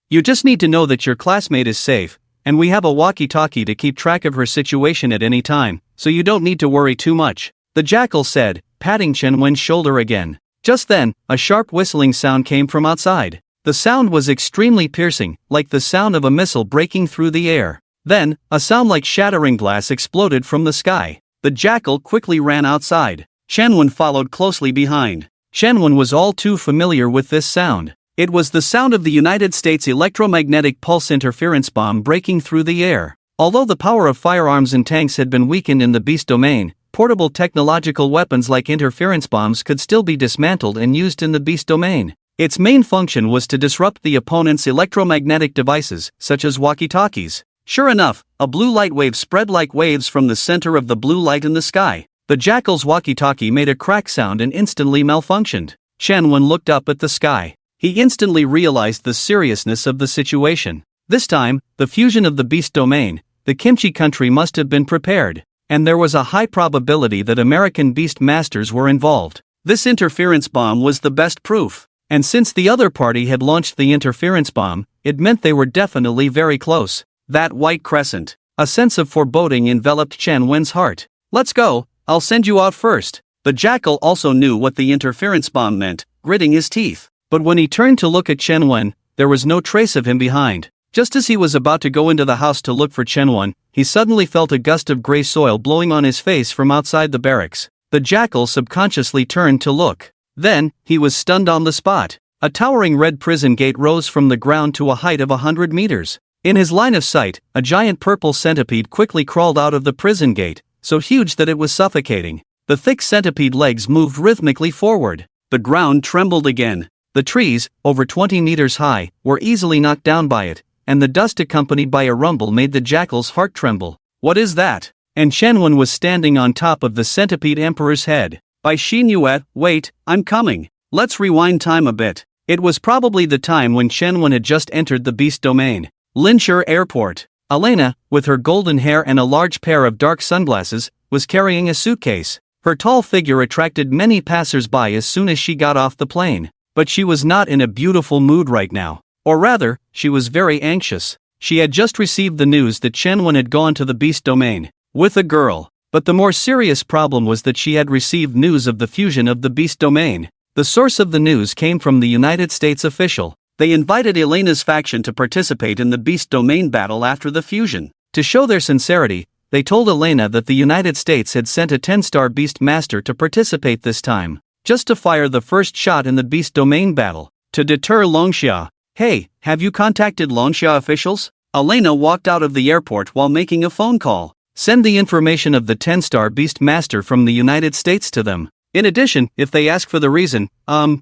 You just need to know that your classmate is safe, and we have a walkie-talkie to keep track of her situation at any time, so you don't need to worry too much. The jackal said, patting Chunwon's shoulder again. Just then, a sharp whistling sound came from outside. The sound was extremely piercing, like the sound of a missile breaking through the air. Then, a sound like shattering glass exploded from the sky. The jackal quickly ran outside. Chunwon followed closely behind. Chunwon was all too familiar with this sound. It was the sound of the United States electromagnetic pulse interference bomb breaking through the air. Although the power of firearms and tanks had been weakened in the beast domain, portable technological weapons like interference bombs could still be dismantled and used in the beast domain. Its main function was to disrupt the opponent's electromagnetic devices, such as walkie-talkies. Sure enough, a blue light wave spread like waves from the center of the blue light in the sky. The jackal's walkie-talkie made a crack sound and instantly malfunctioned. Chunwon looked up at the sky. He instantly realized the seriousness of the situation. This time, the fusion of the beast domain, the kimchi country must have been prepared, and there was a high probability that American beast masters were involved. This interference bomb was the best proof. And since the other party had launched the interference bomb, it meant they were definitely very close. That white crescent. A sense of foreboding enveloped Chunwon's heart. Let's go, I'll send you out first. The jackal also knew what the interference bomb meant, gritting his teeth. But when he turned to look at Chunwon, there was no trace of him behind. Just as he was about to go into the house to look for Chunwon, he suddenly felt a gust of gray soil blowing on his face from outside the barracks. The jackal subconsciously turned to look. Then, he was stunned on the spot. A towering red prison gate rose from the ground to a height of 100 meters. In his line of sight, a giant purple centipede quickly crawled out of the prison gate, so huge that it was suffocating. The thick centipede legs moved rhythmically forward. The ground trembled again. The trees, over 20 meters high, were easily knocked down by it, and the dust accompanied by a rumble made the jackal's heart tremble. What is that? And Chunwon was standing on top of the centipede emperor's head. By Xinyuet, wait, I'm coming. Let's rewind time a bit. It was probably the time when Chunwon had just entered the beast domain. Linshur Airport. Elena, with her golden hair and a large pair of dark sunglasses, was carrying a suitcase. Her tall figure attracted many passers-by as soon as she got off the plane. But she was not in a beautiful mood right now. Or rather, she was very anxious. She had just received the news that Chunwon had gone to the beast domain with a girl. But the more serious problem was that she had received news of the fusion of the beast domain. The source of the news came from the United States official. They invited Elena's faction to participate in the beast domain battle after the fusion. To show their sincerity, they told Elena that the United States had sent a 10-star beast master to participate this time, just to fire the first shot in the beast domain battle, to deter Longxia. Hey, have you contacted Longxia officials? Elena walked out of the airport while making a phone call. Send the information of the 10-star beast master from the United States to them. In addition, if they ask for the reason,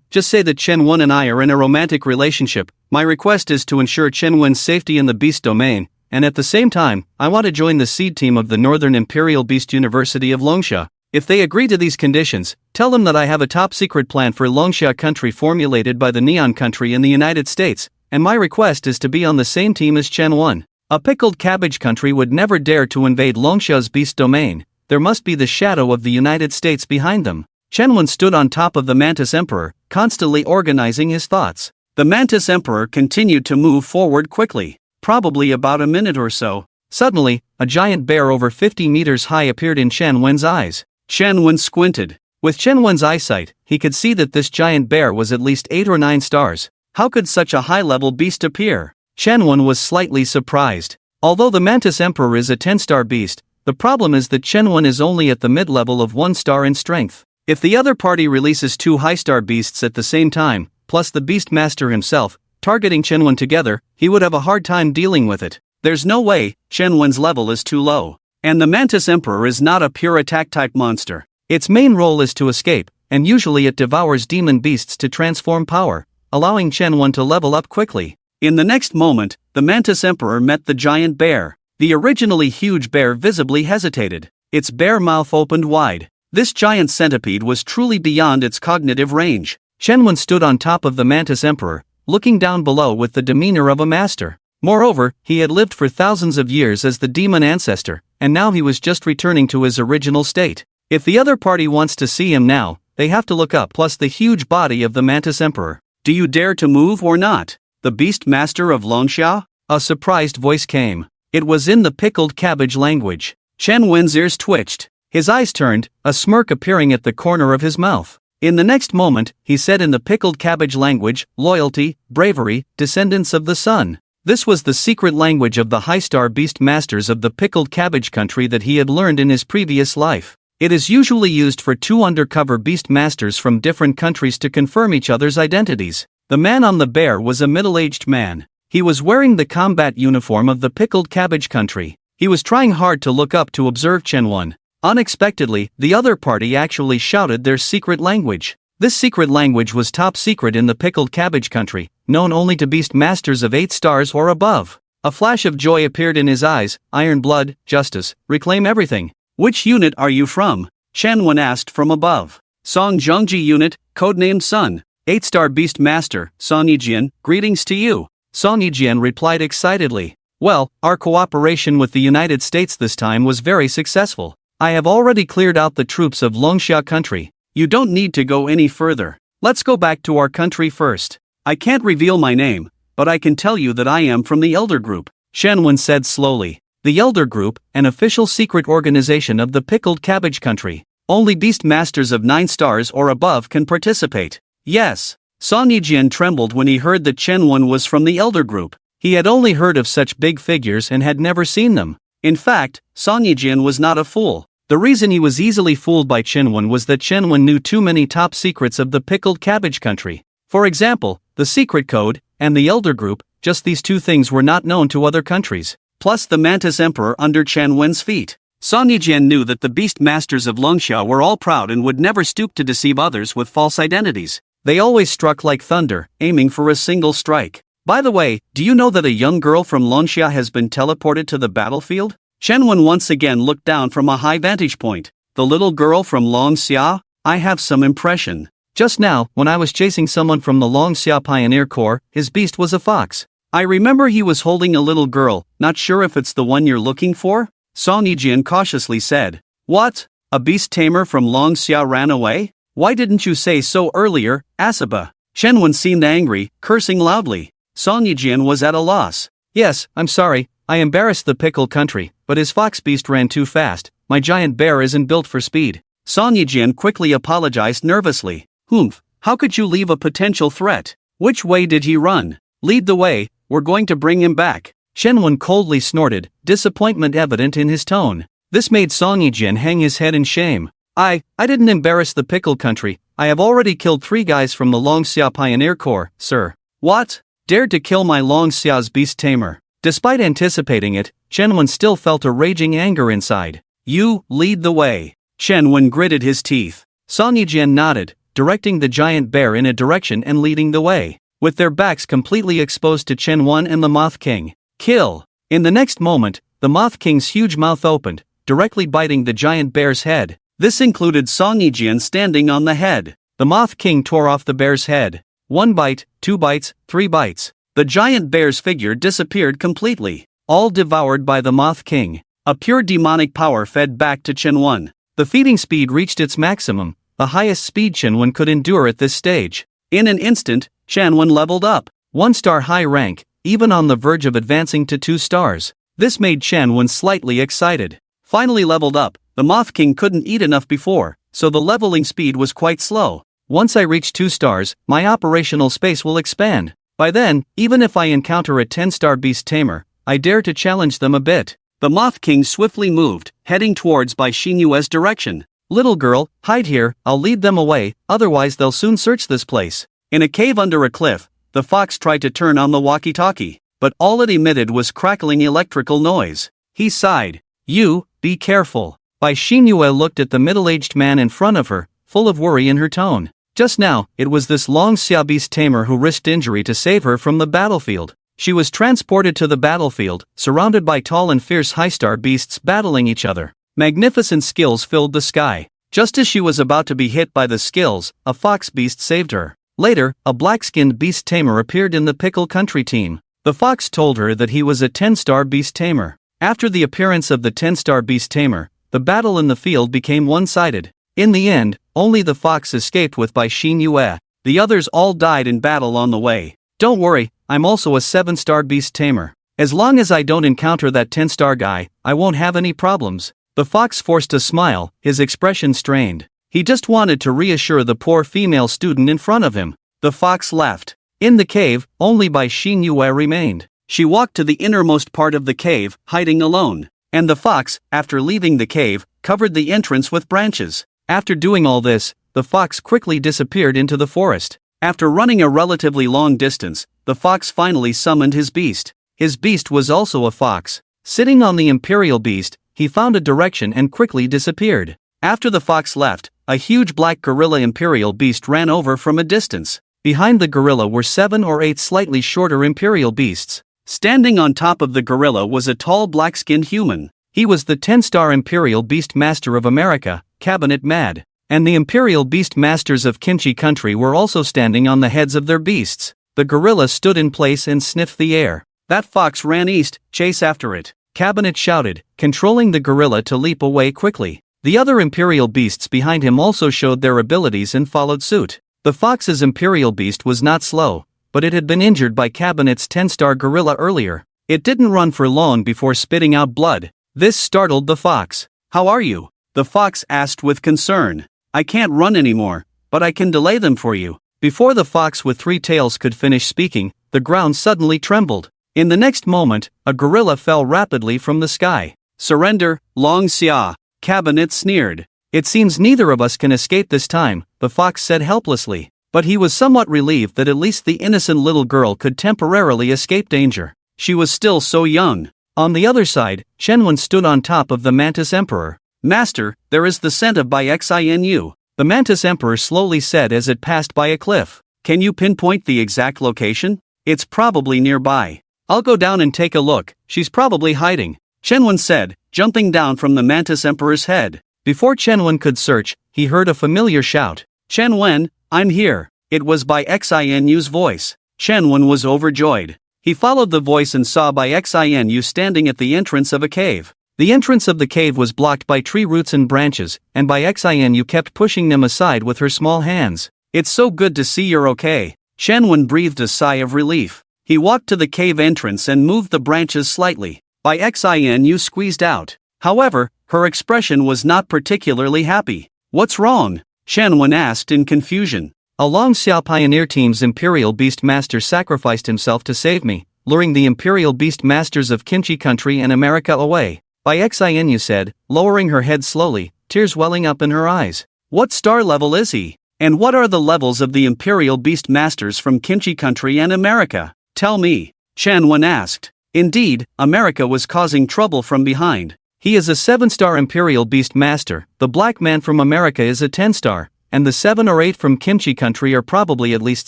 just say that Chunwon and I are in a romantic relationship. My request is to ensure Chunwon's safety in the beast domain, and at the same time, I want to join the seed team of the Northern Imperial Beast University of Longxia. If they agree to these conditions, tell them that I have a top-secret plan for Longxia country formulated by the Neon country in the United States, and my request is to be on the same team as Chunwon. A pickled cabbage country would never dare to invade Longxia's beast domain. There must be the shadow of the United States behind them. Chunwon stood on top of the Mantis Emperor, constantly organizing his thoughts. The Mantis Emperor continued to move forward quickly, probably about a minute or so. Suddenly, a giant bear over 50 meters high appeared in Chunwon's eyes. Chunwon squinted. With Chunwon's eyesight, he could see that this giant bear was at least 8 or 9 stars. How could such a high-level beast appear? Chunwon was slightly surprised. Although the Mantis Emperor is a 10-star beast, the problem is that Chunwon is only at the mid-level of 1 star in strength. If the other party releases 2 high-star beasts at the same time, plus the Beast Master himself, targeting Chunwon together, he would have a hard time dealing with it. There's no way, Chunwon's level is too low. And the Mantis Emperor is not a pure attack-type monster. Its main role is to escape, and usually it devours demon beasts to transform power, allowing Chen-Wen to level up quickly. In the next moment, the Mantis Emperor met the giant bear. The originally huge bear visibly hesitated. Its bare mouth opened wide. This giant centipede was truly beyond its cognitive range. Chen-Wen stood on top of the Mantis Emperor, looking down below with the demeanor of a master. Moreover, he had lived for thousands of years as the demon ancestor, and now he was just returning to his original state. If the other party wants to see him now, they have to look up. Plus the huge body of the Mantis Emperor. Do you dare to move or not? The Beast Master of Longxia? A surprised voice came. It was in the pickled cabbage language. Chen-Wen's ears twitched. His eyes turned, a smirk appearing at the corner of his mouth. In the next moment, he said in the pickled cabbage language, loyalty, bravery, descendants of the sun. This was the secret language of the high-star beast masters of the pickled cabbage country that he had learned in his previous life. It is usually used for two undercover beast masters from different countries to confirm each other's identities. The man on the bear was a middle-aged man. He was wearing the combat uniform of the pickled cabbage country. He was trying hard to look up to observe Chen-Wen. Unexpectedly, the other party actually shouted their secret language. This secret language was top secret in the pickled cabbage country, known only to beast masters of 8 stars or above. A flash of joy appeared in his eyes. Iron blood, justice, reclaim everything. Which unit are you from? Chen-Wen asked from above. Song Zhongji unit, codenamed Sun. 8-star beast master, Song Yijian, greetings to you. Song Yijian replied excitedly. Well, our cooperation with the United States this time was very successful. I have already cleared out the troops of Longxia country. You don't need to go any further. Let's go back to our country first. I can't reveal my name, but I can tell you that I am from the Elder Group, Chen-Wen said slowly. The Elder Group, an official secret organization of the pickled cabbage country. Only beast masters of 9 stars or above can participate. Yes. Song Yijian trembled when he heard that Chen-Wen was from the Elder Group. He had only heard of such big figures and had never seen them. In fact, Song Yijian was not a fool. The reason he was easily fooled by Chen-Wen was that Chen-Wen knew too many top secrets of the pickled cabbage country. For example, the secret code, and the Elder Group. Just these two things were not known to other countries. Plus the Mantis Emperor under Chen-Wen's feet. Song Yijian knew that the beast masters of Longxia were all proud and would never stoop to deceive others with false identities. They always struck like thunder, aiming for a single strike. By the way, do you know that a young girl from Longxia has been teleported to the battlefield? Chen-Wen once again looked down from a high vantage point. The little girl from Longxia? I have some impression. Just now, when I was chasing someone from the Longxia Pioneer Corps, his beast was a fox. I remember he was holding a little girl, not sure if it's the one you're looking for? Song Yijian cautiously said. What? A beast tamer from Longxia ran away? Why didn't you say so earlier, Asaba? Chen-Wen seemed angry, cursing loudly. Song Yijian was at a loss. Yes, I'm sorry, I embarrassed the pickle country, but his fox beast ran too fast. My giant bear isn't built for speed. Song Yijian quickly apologized nervously. Humph, how could you leave a potential threat? Which way did he run? Lead the way, we're going to bring him back. Chen-Wen coldly snorted, disappointment evident in his tone. This made Song Yijian hang his head in shame. I didn't embarrass the pickle country. I have already killed 3 guys from the Longxia Pioneer Corps, sir. What? Dared to kill my Longxia's beast tamer. Despite anticipating it, Chen-Wen still felt a raging anger inside. You, lead the way. Chen-Wen gritted his teeth. Song Yijian nodded, directing the giant bear in a direction and leading the way. With their backs completely exposed to Chen-Wen and the Moth King. Kill! In the next moment, the Moth King's huge mouth opened, directly biting the giant bear's head. This included Song Yijian standing on the head. The Moth King tore off the bear's head. 1 bite, 2 bites, 3 bites. The giant bear's figure disappeared completely, all devoured by the Moth King. A pure demonic power fed back to Chen-Wen. The feeding speed reached its maximum, the highest speed Chen-Wen could endure at this stage. In an instant, Chen-Wen leveled up. 1-star high rank, even on the verge of advancing to 2 stars. This made Chen-Wen slightly excited. Finally leveled up, the Moth King couldn't eat enough before, so the leveling speed was quite slow. Once I reach 2 stars, my operational space will expand. By then, even if I encounter a 10-star beast tamer, I dare to challenge them a bit. The Moth King swiftly moved, heading towards Bai Xinyue's direction. Little girl, hide here, I'll lead them away, otherwise they'll soon search this place. In a cave under a cliff, the fox tried to turn on the walkie-talkie, but all it emitted was crackling electrical noise. He sighed. You, be careful. Bai Xinyue looked at the middle-aged man in front of her, full of worry in her tone. Just now, it was this Long-Xia beast Tamer who risked injury to save her from the battlefield. She was transported to the battlefield, surrounded by tall and fierce high-star beasts battling each other. Magnificent skills filled the sky. Just as she was about to be hit by the skills, a fox beast saved her. Later, a black-skinned beast tamer appeared in the Pickle Country team. The fox told her that he was a 10-star beast tamer. After the appearance of the 10-star beast tamer, the battle in the field became one-sided. In the end, only the fox escaped with by Xin Yue. The others all died in battle on the way. Don't worry, I'm also a 7-star beast tamer. As long as I don't encounter that 10-star guy, I won't have any problems. The fox forced a smile, his expression strained. He just wanted to reassure the poor female student in front of him. The fox left. In the cave, only Bai Xin Yue remained. She walked to the innermost part of the cave, hiding alone. And the fox, after leaving the cave, covered the entrance with branches. After doing all this, the fox quickly disappeared into the forest. After running a relatively long distance, the fox finally summoned his beast. His beast was also a fox. Sitting on the imperial beast, he found a direction and quickly disappeared. After the fox left, a huge black gorilla imperial beast ran over from a distance. Behind the gorilla were 7 or 8 slightly shorter imperial beasts. Standing on top of the gorilla was a tall black-skinned human. He was the 10-star imperial beast master of America, Cabinet Mad. And the imperial beast masters of Kimchi Country were also standing on the heads of their beasts. The gorilla stood in place and sniffed the air. That fox ran east, chase after it. Cabinet shouted, controlling the gorilla to leap away quickly. The other imperial beasts behind him also showed their abilities and followed suit. The fox's imperial beast was not slow, but it had been injured by Cabinet's 10-star gorilla earlier. It didn't run for long before spitting out blood. This startled the fox. How are you? The fox asked with concern. I can't run anymore, but I can delay them for you. Before the fox with 3 tails could finish speaking, the ground suddenly trembled. In the next moment, a gorilla fell rapidly from the sky. Surrender, Long-Xia, Cabinet sneered. It seems neither of us can escape this time, the fox said helplessly. But he was somewhat relieved that at least the innocent little girl could temporarily escape danger. She was still so young. On the other side, Shenwen stood on top of the Mantis Emperor. Master, there is the scent of Bai Xinu. The Mantis Emperor slowly said as it passed by a cliff. Can you pinpoint the exact location? It's probably nearby. I'll go down and take a look, she's probably hiding. Shenwen said, jumping down from the Mantis Emperor's head. Before Shenwen could search, he heard a familiar shout. Shenwen, I'm here. It was Bai Xinu's voice. Shenwen was overjoyed. He followed the voice and saw Bai Xinu standing at the entrance of a cave. The entrance of the cave was blocked by tree roots and branches, and Bai Xinu kept pushing them aside with her small hands. It's so good to see you're okay. Shenwen breathed a sigh of relief. He walked to the cave entrance and moved the branches slightly. Bai Xinu squeezed out. However, her expression was not particularly happy. What's wrong? Shenwen asked in confusion. A Long-Xia pioneer team's Imperial Beast Master sacrificed himself to save me, luring the Imperial Beast Masters of Kimchi Country and America away. Bai Xinu said, lowering her head slowly, tears welling up in her eyes. What star level is he? And what are the levels of the Imperial Beast Masters from Kimchi Country and America? Tell me. Shenwen asked. Indeed, America was causing trouble from behind. He is a 7-star Imperial Beast Master, the black man from America is a 10-star, and the 7 or 8 from Kimchi Country are probably at least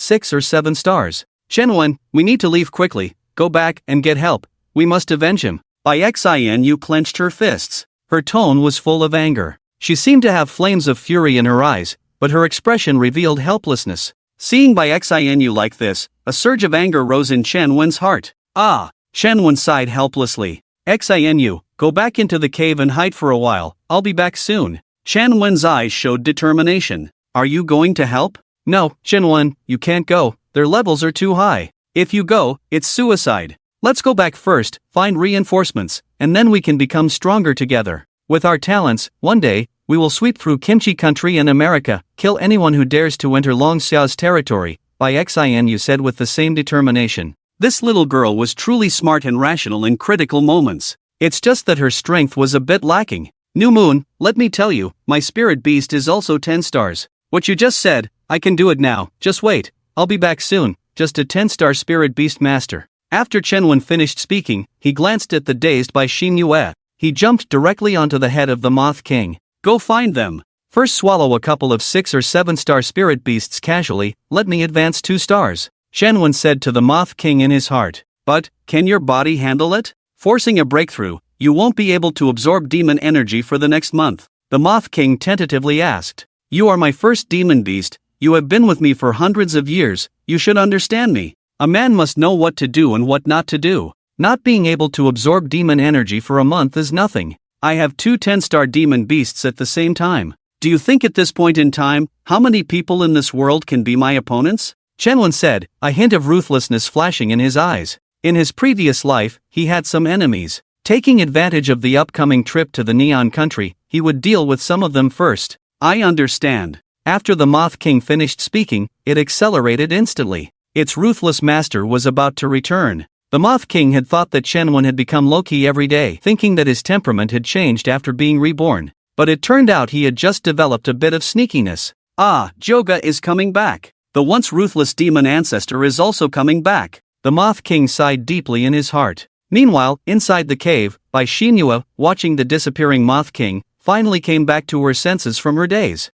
6 or 7 stars. Shenwen, we need to leave quickly, go back and get help, we must avenge him. Bai Xinu clenched her fists. Her tone was full of anger. She seemed to have flames of fury in her eyes, but her expression revealed helplessness. Seeing Bai Xinu like this, a surge of anger rose in Shenwen's heart. Ah! Shenwen sighed helplessly. Xinu, go back into the cave and hide for a while, I'll be back soon. Shenwen's eyes showed determination. Are you going to help? No, Shenwen, you can't go, their levels are too high. If you go, it's suicide. Let's go back first, find reinforcements, and then we can become stronger together. With our talents, one day, we will sweep through Kimchi Country and America, kill anyone who dares to enter Long-Xia's territory, Bai Xinu said with the same determination. This little girl was truly smart and rational in critical moments. It's just that her strength was a bit lacking. New Moon, let me tell you, my spirit beast is also 10 stars. What you just said, I can do it now, just wait, I'll be back soon, just a 10-star spirit beast master. After Shenwen finished speaking, he glanced at the dazed Bai Xin Yue. He jumped directly onto the head of the Moth King. Go find them. First swallow a couple of 6 or 7-star spirit beasts casually, let me advance 2 stars. Shenwen said to the Moth King in his heart. But, can your body handle it? Forcing a breakthrough, you won't be able to absorb demon energy for the next month. The Moth King tentatively asked. You are my first demon beast, you have been with me for hundreds of years, you should understand me. A man must know what to do and what not to do. Not being able to absorb demon energy for a month is nothing. I have 2 10-star demon beasts at the same time. Do you think at this point in time, how many people in this world can be my opponents? Shenwen said, a hint of ruthlessness flashing in his eyes. In his previous life, he had some enemies. Taking advantage of the upcoming trip to the Neon Country, he would deal with some of them first. I understand. After the Moth King finished speaking, it accelerated instantly. Its ruthless master was about to return. The Moth King had thought that Shenwen had become low-key every day, thinking that his temperament had changed after being reborn. But it turned out he had just developed a bit of sneakiness. Ah, Joga is coming back. The once ruthless demon ancestor is also coming back. The Moth King sighed deeply in his heart. Meanwhile, inside the cave, Bai Xinhua, watching the disappearing Moth King, finally came back to her senses from her daze.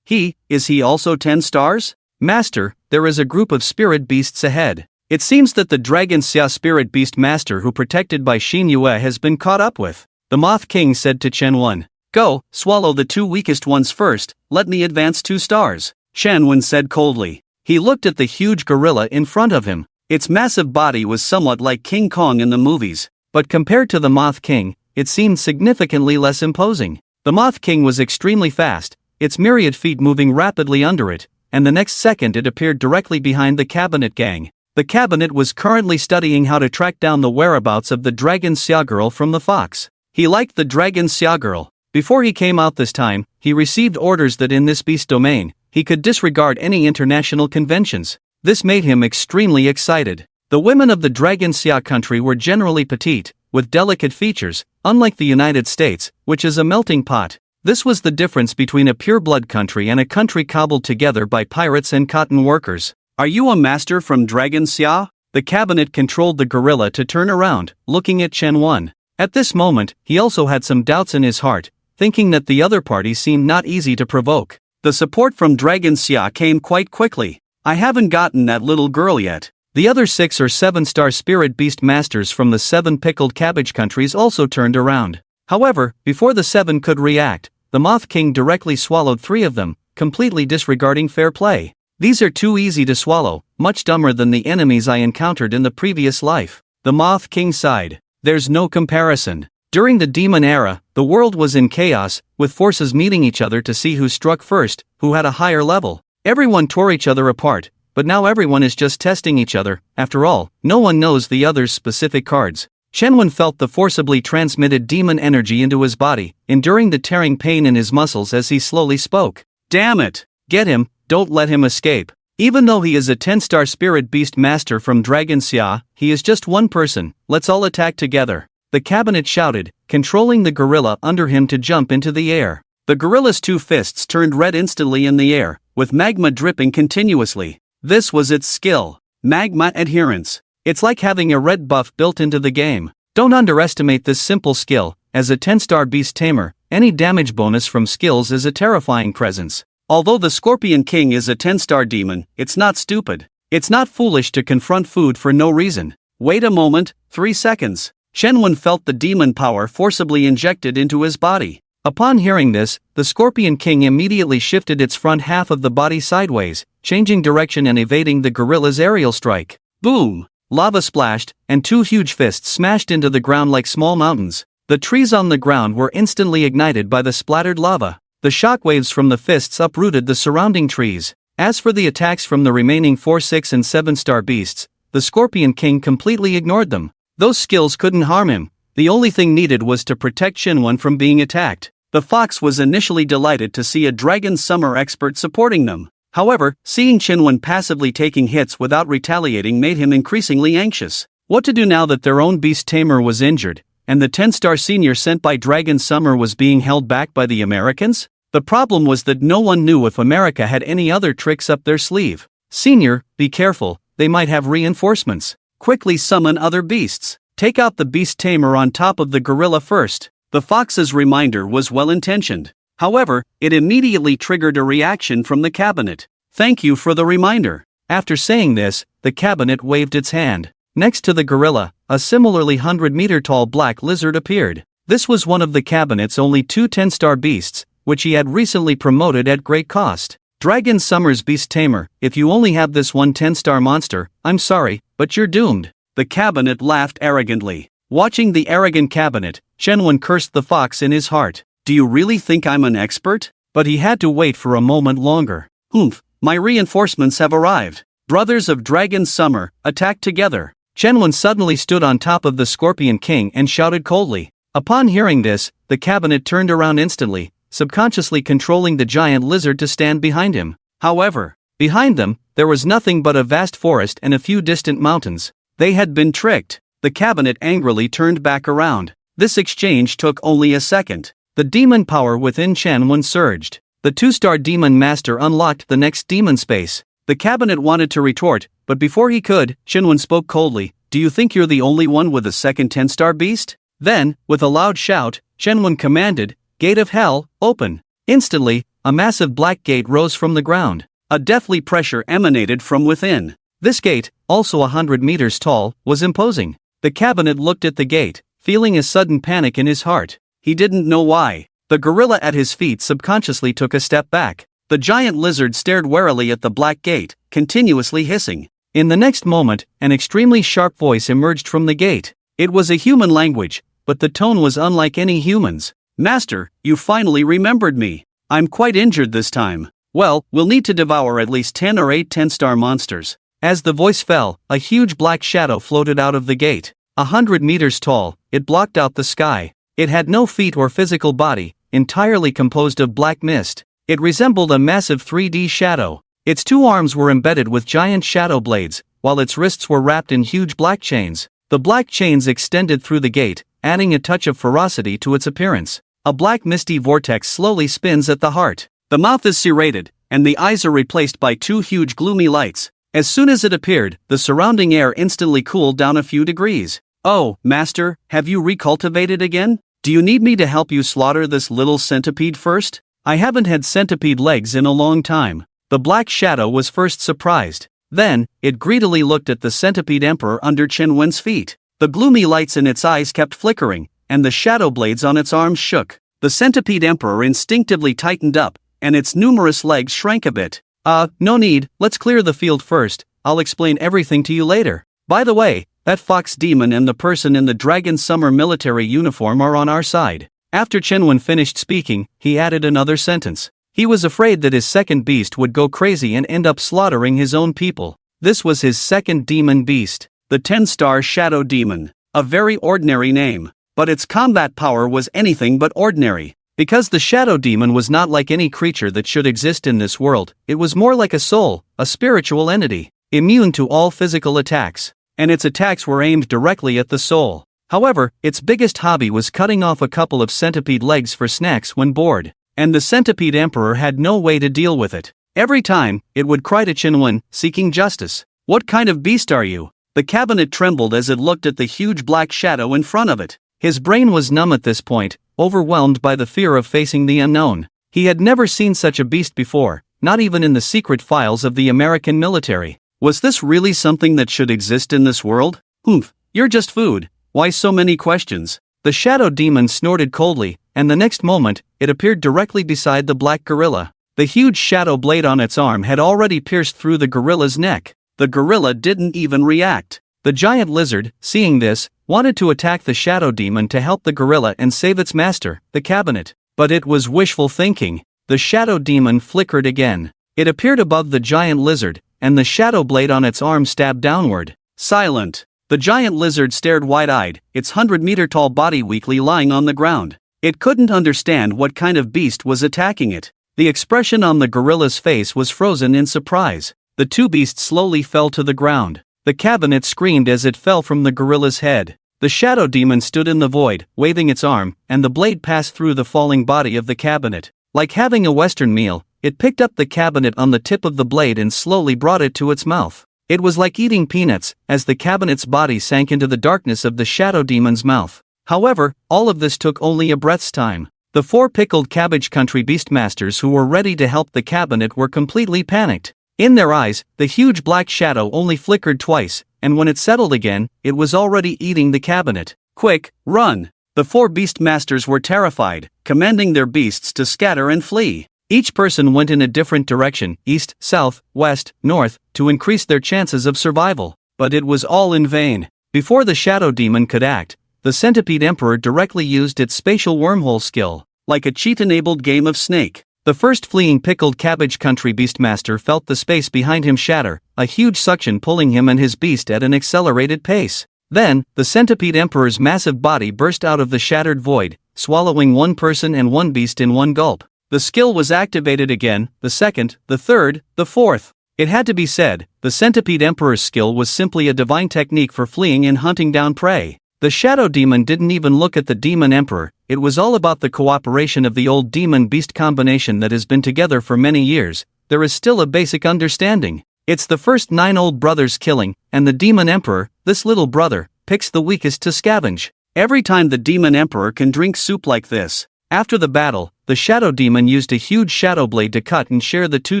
Is he also 10 stars? Master, there is a group of spirit beasts ahead. It seems that the Dragon Xia spirit beast master who protected Bai Xinhua has been caught up with. The Moth King said to Chen. Go, swallow the 2 weakest ones first, let me advance 2 stars. Chen said coldly. He looked at the huge gorilla in front of him. Its massive body was somewhat like King Kong in the movies, but compared to the Moth King, it seemed significantly less imposing. The Moth King was extremely fast, its myriad feet moving rapidly under it, and the next second it appeared directly behind the cabinet gang. The cabinet was currently studying how to track down the whereabouts of the Dragon Xia girl from the fox. He liked the Dragon Xia girl. Before he came out this time, he received orders that in this beast domain, he could disregard any international conventions. This made him extremely excited. The women of the Dragon Xia country were generally petite, with delicate features, unlike the United States, which is a melting pot. This was the difference between a pure-blood country and a country cobbled together by pirates and cotton workers. Are you a master from Dragon Xia? The cabinet controlled the gorilla to turn around, looking at Chen. At this moment, he also had some doubts in his heart, thinking that the other party seemed not easy to provoke. The support from Dragon Xia came quite quickly. I haven't gotten that little girl yet. The other 6 or 7-star spirit beast masters from the 7 pickled cabbage countries also turned around. However, before the 7 could react, the Moth King directly swallowed 3 of them, completely disregarding fair play. These are too easy to swallow, much dumber than the enemies I encountered in the previous life. The Moth King sighed. There's no comparison. During the demon era, the world was in chaos, with forces meeting each other to see who struck first, who had a higher level. Everyone tore each other apart, but now everyone is just testing each other. After all, no one knows the other's specific cards. Shenwen felt the forcibly transmitted demon energy into his body, enduring the tearing pain in his muscles as he slowly spoke. Damn it! Get him, don't let him escape. Even though he is a 10-star spirit beast master from Dragon Xia, he is just one person. Let's all attack together. The cabinet shouted, controlling the gorilla under him to jump into the air. The gorilla's 2 fists turned red instantly in the air, with magma dripping continuously. This was its skill. Magma adherence. It's like having a red buff built into the game. Don't underestimate this simple skill. As a 10-star beast tamer, any damage bonus from skills is a terrifying presence. Although the Scorpion King is a 10-star demon, it's not stupid. It's not foolish to confront food for no reason. Wait a moment, 3 seconds. Shenwen felt the demon power forcibly injected into his body. Upon hearing this, the Scorpion King immediately shifted its front half of the body sideways, changing direction and evading the gorilla's aerial strike. Boom! Lava splashed, and 2 huge fists smashed into the ground like small mountains. The trees on the ground were instantly ignited by the splattered lava. The shockwaves from the fists uprooted the surrounding trees. As for the attacks from the remaining 4, 6 and 7-star beasts, the Scorpion King completely ignored them. Those skills couldn't harm him. The only thing needed was to protect Shenwen from being attacked. The fox was initially delighted to see a dragon summer expert supporting them. However, seeing Shenwen passively taking hits without retaliating made him increasingly anxious. What to do now that their own beast Tamer was injured, and the 10-star senior sent by Dragon Summer was being held back by the Americans? The problem was that no one knew if America had any other tricks up their sleeve. Senior, be careful, they might have reinforcements. Quickly summon other beasts. Take out the beast tamer on top of the gorilla first. The fox's reminder was well-intentioned. However, it immediately triggered a reaction from the cabinet. Thank you for the reminder. After saying this, the cabinet waved its hand. Next to the gorilla, a similarly 100-meter-tall black lizard appeared. This was one of the cabinet's only two 10-star beasts, which he had recently promoted at great cost. Dragon Summer's beast Tamer, if you only have this one 10-star monster, I'm sorry, but you're doomed. The cabinet laughed arrogantly. Watching the arrogant cabinet, Shenwen cursed the fox in his heart. Do you really think I'm an expert? But he had to wait for a moment longer. Oomph, my reinforcements have arrived. Brothers of Dragon Summer, attack together. Shenwen suddenly stood on top of the Scorpion King and shouted coldly. Upon hearing this, the cabinet turned around instantly, subconsciously controlling the giant lizard to stand behind him. However, behind them, there was nothing but a vast forest and a few distant mountains. They had been tricked. The cabinet angrily turned back around. This exchange took only a second. The demon power within Shenwen surged. The 2-star demon master unlocked the next demon space. The cabinet wanted to retort, but before he could, Shenwen spoke coldly. Do you think you're the only one with a second 10-star beast? Then, with a loud shout, Shenwen commanded, Gate of Hell, open. Instantly, a massive black gate rose from the ground. A deathly pressure emanated from within. This gate, also 100 meters tall, was imposing. The cabinet looked at the gate, feeling a sudden panic in his heart. He didn't know why. The gorilla at his feet subconsciously took a step back. The giant lizard stared warily at the black gate, continuously hissing. In the next moment, an extremely sharp voice emerged from the gate. It was a human language, but the tone was unlike any human's. Master, you finally remembered me. I'm quite injured this time. Well, we'll need to devour at least 10 or 8 10-star monsters. As the voice fell, a huge black shadow floated out of the gate. 100 meters tall, it blocked out the sky. It had no feet or physical body, entirely composed of black mist. It resembled a massive 3D shadow. Its 2 arms were embedded with giant shadow blades, while its wrists were wrapped in huge black chains. The black chains extended through the gate, adding a touch of ferocity to its appearance. A black misty vortex slowly spins at the heart. The mouth is serrated, and the eyes are replaced by 2 huge gloomy lights. As soon as it appeared, the surrounding air instantly cooled down a few degrees. Oh, Master, have you recultivated again? Do you need me to help you slaughter this little centipede first? I haven't had centipede legs in a long time. The black shadow was first surprised. Then, it greedily looked at the centipede emperor under Shenwen's feet. The gloomy lights in its eyes kept flickering, and the shadow blades on its arms shook. The centipede emperor instinctively tightened up, and its numerous legs shrank a bit. No need, let's clear the field first. I'll explain everything to you later. By the way, that fox demon and the person in the Dragon Summer military uniform are on our side. After Shenwen finished speaking, he added another sentence. He was afraid that his second beast would go crazy and end up slaughtering his own people. This was his second demon beast, the 10-star Shadow Demon. A very ordinary name, but its combat power was anything but ordinary. Because the Shadow Demon was not like any creature that should exist in this world, it was more like a soul, a spiritual entity, immune to all physical attacks, and its attacks were aimed directly at the soul. However, its biggest hobby was cutting off a couple of centipede legs for snacks when bored, and the centipede emperor had no way to deal with it. Every time, it would cry to Shenwen, seeking justice. What kind of beast are you? The cabinet trembled as it looked at the huge black shadow in front of it. His brain was numb at this point, overwhelmed by the fear of facing the unknown. He had never seen such a beast before, not even in the secret files of the American military. Was this really something that should exist in this world? Oomph, you're just food. Why so many questions? The Shadow Demon snorted coldly, and the next moment, it appeared directly beside the black gorilla. The huge shadow blade on its arm had already pierced through the gorilla's neck. The gorilla didn't even react. The giant lizard, seeing this, wanted to attack the Shadow Demon to help the gorilla and save its master, the cabinet. But it was wishful thinking. The Shadow Demon flickered again. It appeared above the giant lizard, and the shadow blade on its arm stabbed downward. Silent. The giant lizard stared wide-eyed, its 100-meter-tall body weakly lying on the ground. It couldn't understand what kind of beast was attacking it. The expression on the gorilla's face was frozen in surprise. The two beasts slowly fell to the ground. The cabinet screamed as it fell from the gorilla's head. The Shadow Demon stood in the void, waving its arm, and the blade passed through the falling body of the cabinet. Like having a Western meal, it picked up the cabinet on the tip of the blade and slowly brought it to its mouth. It was like eating peanuts, as the cabinet's body sank into the darkness of the Shadow Demon's mouth. However, all of this took only a breath's time. The 4 pickled cabbage country beastmasters who were ready to help the cabinet were completely panicked. In their eyes, the huge black shadow only flickered twice, and when it settled again, it was already eating the cabinet. Quick, run! The 4 beastmasters were terrified, commanding their beasts to scatter and flee. Each person went in a different direction, east, south, west, north, to increase their chances of survival. But it was all in vain. Before the shadow demon could act, the centipede emperor directly used its spatial wormhole skill, like a cheat-enabled game of Snake. The first fleeing pickled cabbage country beastmaster felt the space behind him shatter, a huge suction pulling him and his beast at an accelerated pace. Then, the centipede emperor's massive body burst out of the shattered void, swallowing 1 person and 1 beast in one gulp. The skill was activated again, the second, the third, the fourth. It had to be said, the centipede emperor's skill was simply a divine technique for fleeing and hunting down prey. The shadow demon didn't even look at the demon emperor. It was all about the cooperation of the old demon-beast combination that has been together for many years. There is still a basic understanding. It's the first 9 old brothers killing, and the demon emperor, this little brother, picks the weakest to scavenge. Every time the demon emperor can drink soup like this. After the battle, the shadow demon used a huge shadow blade to cut and share the 2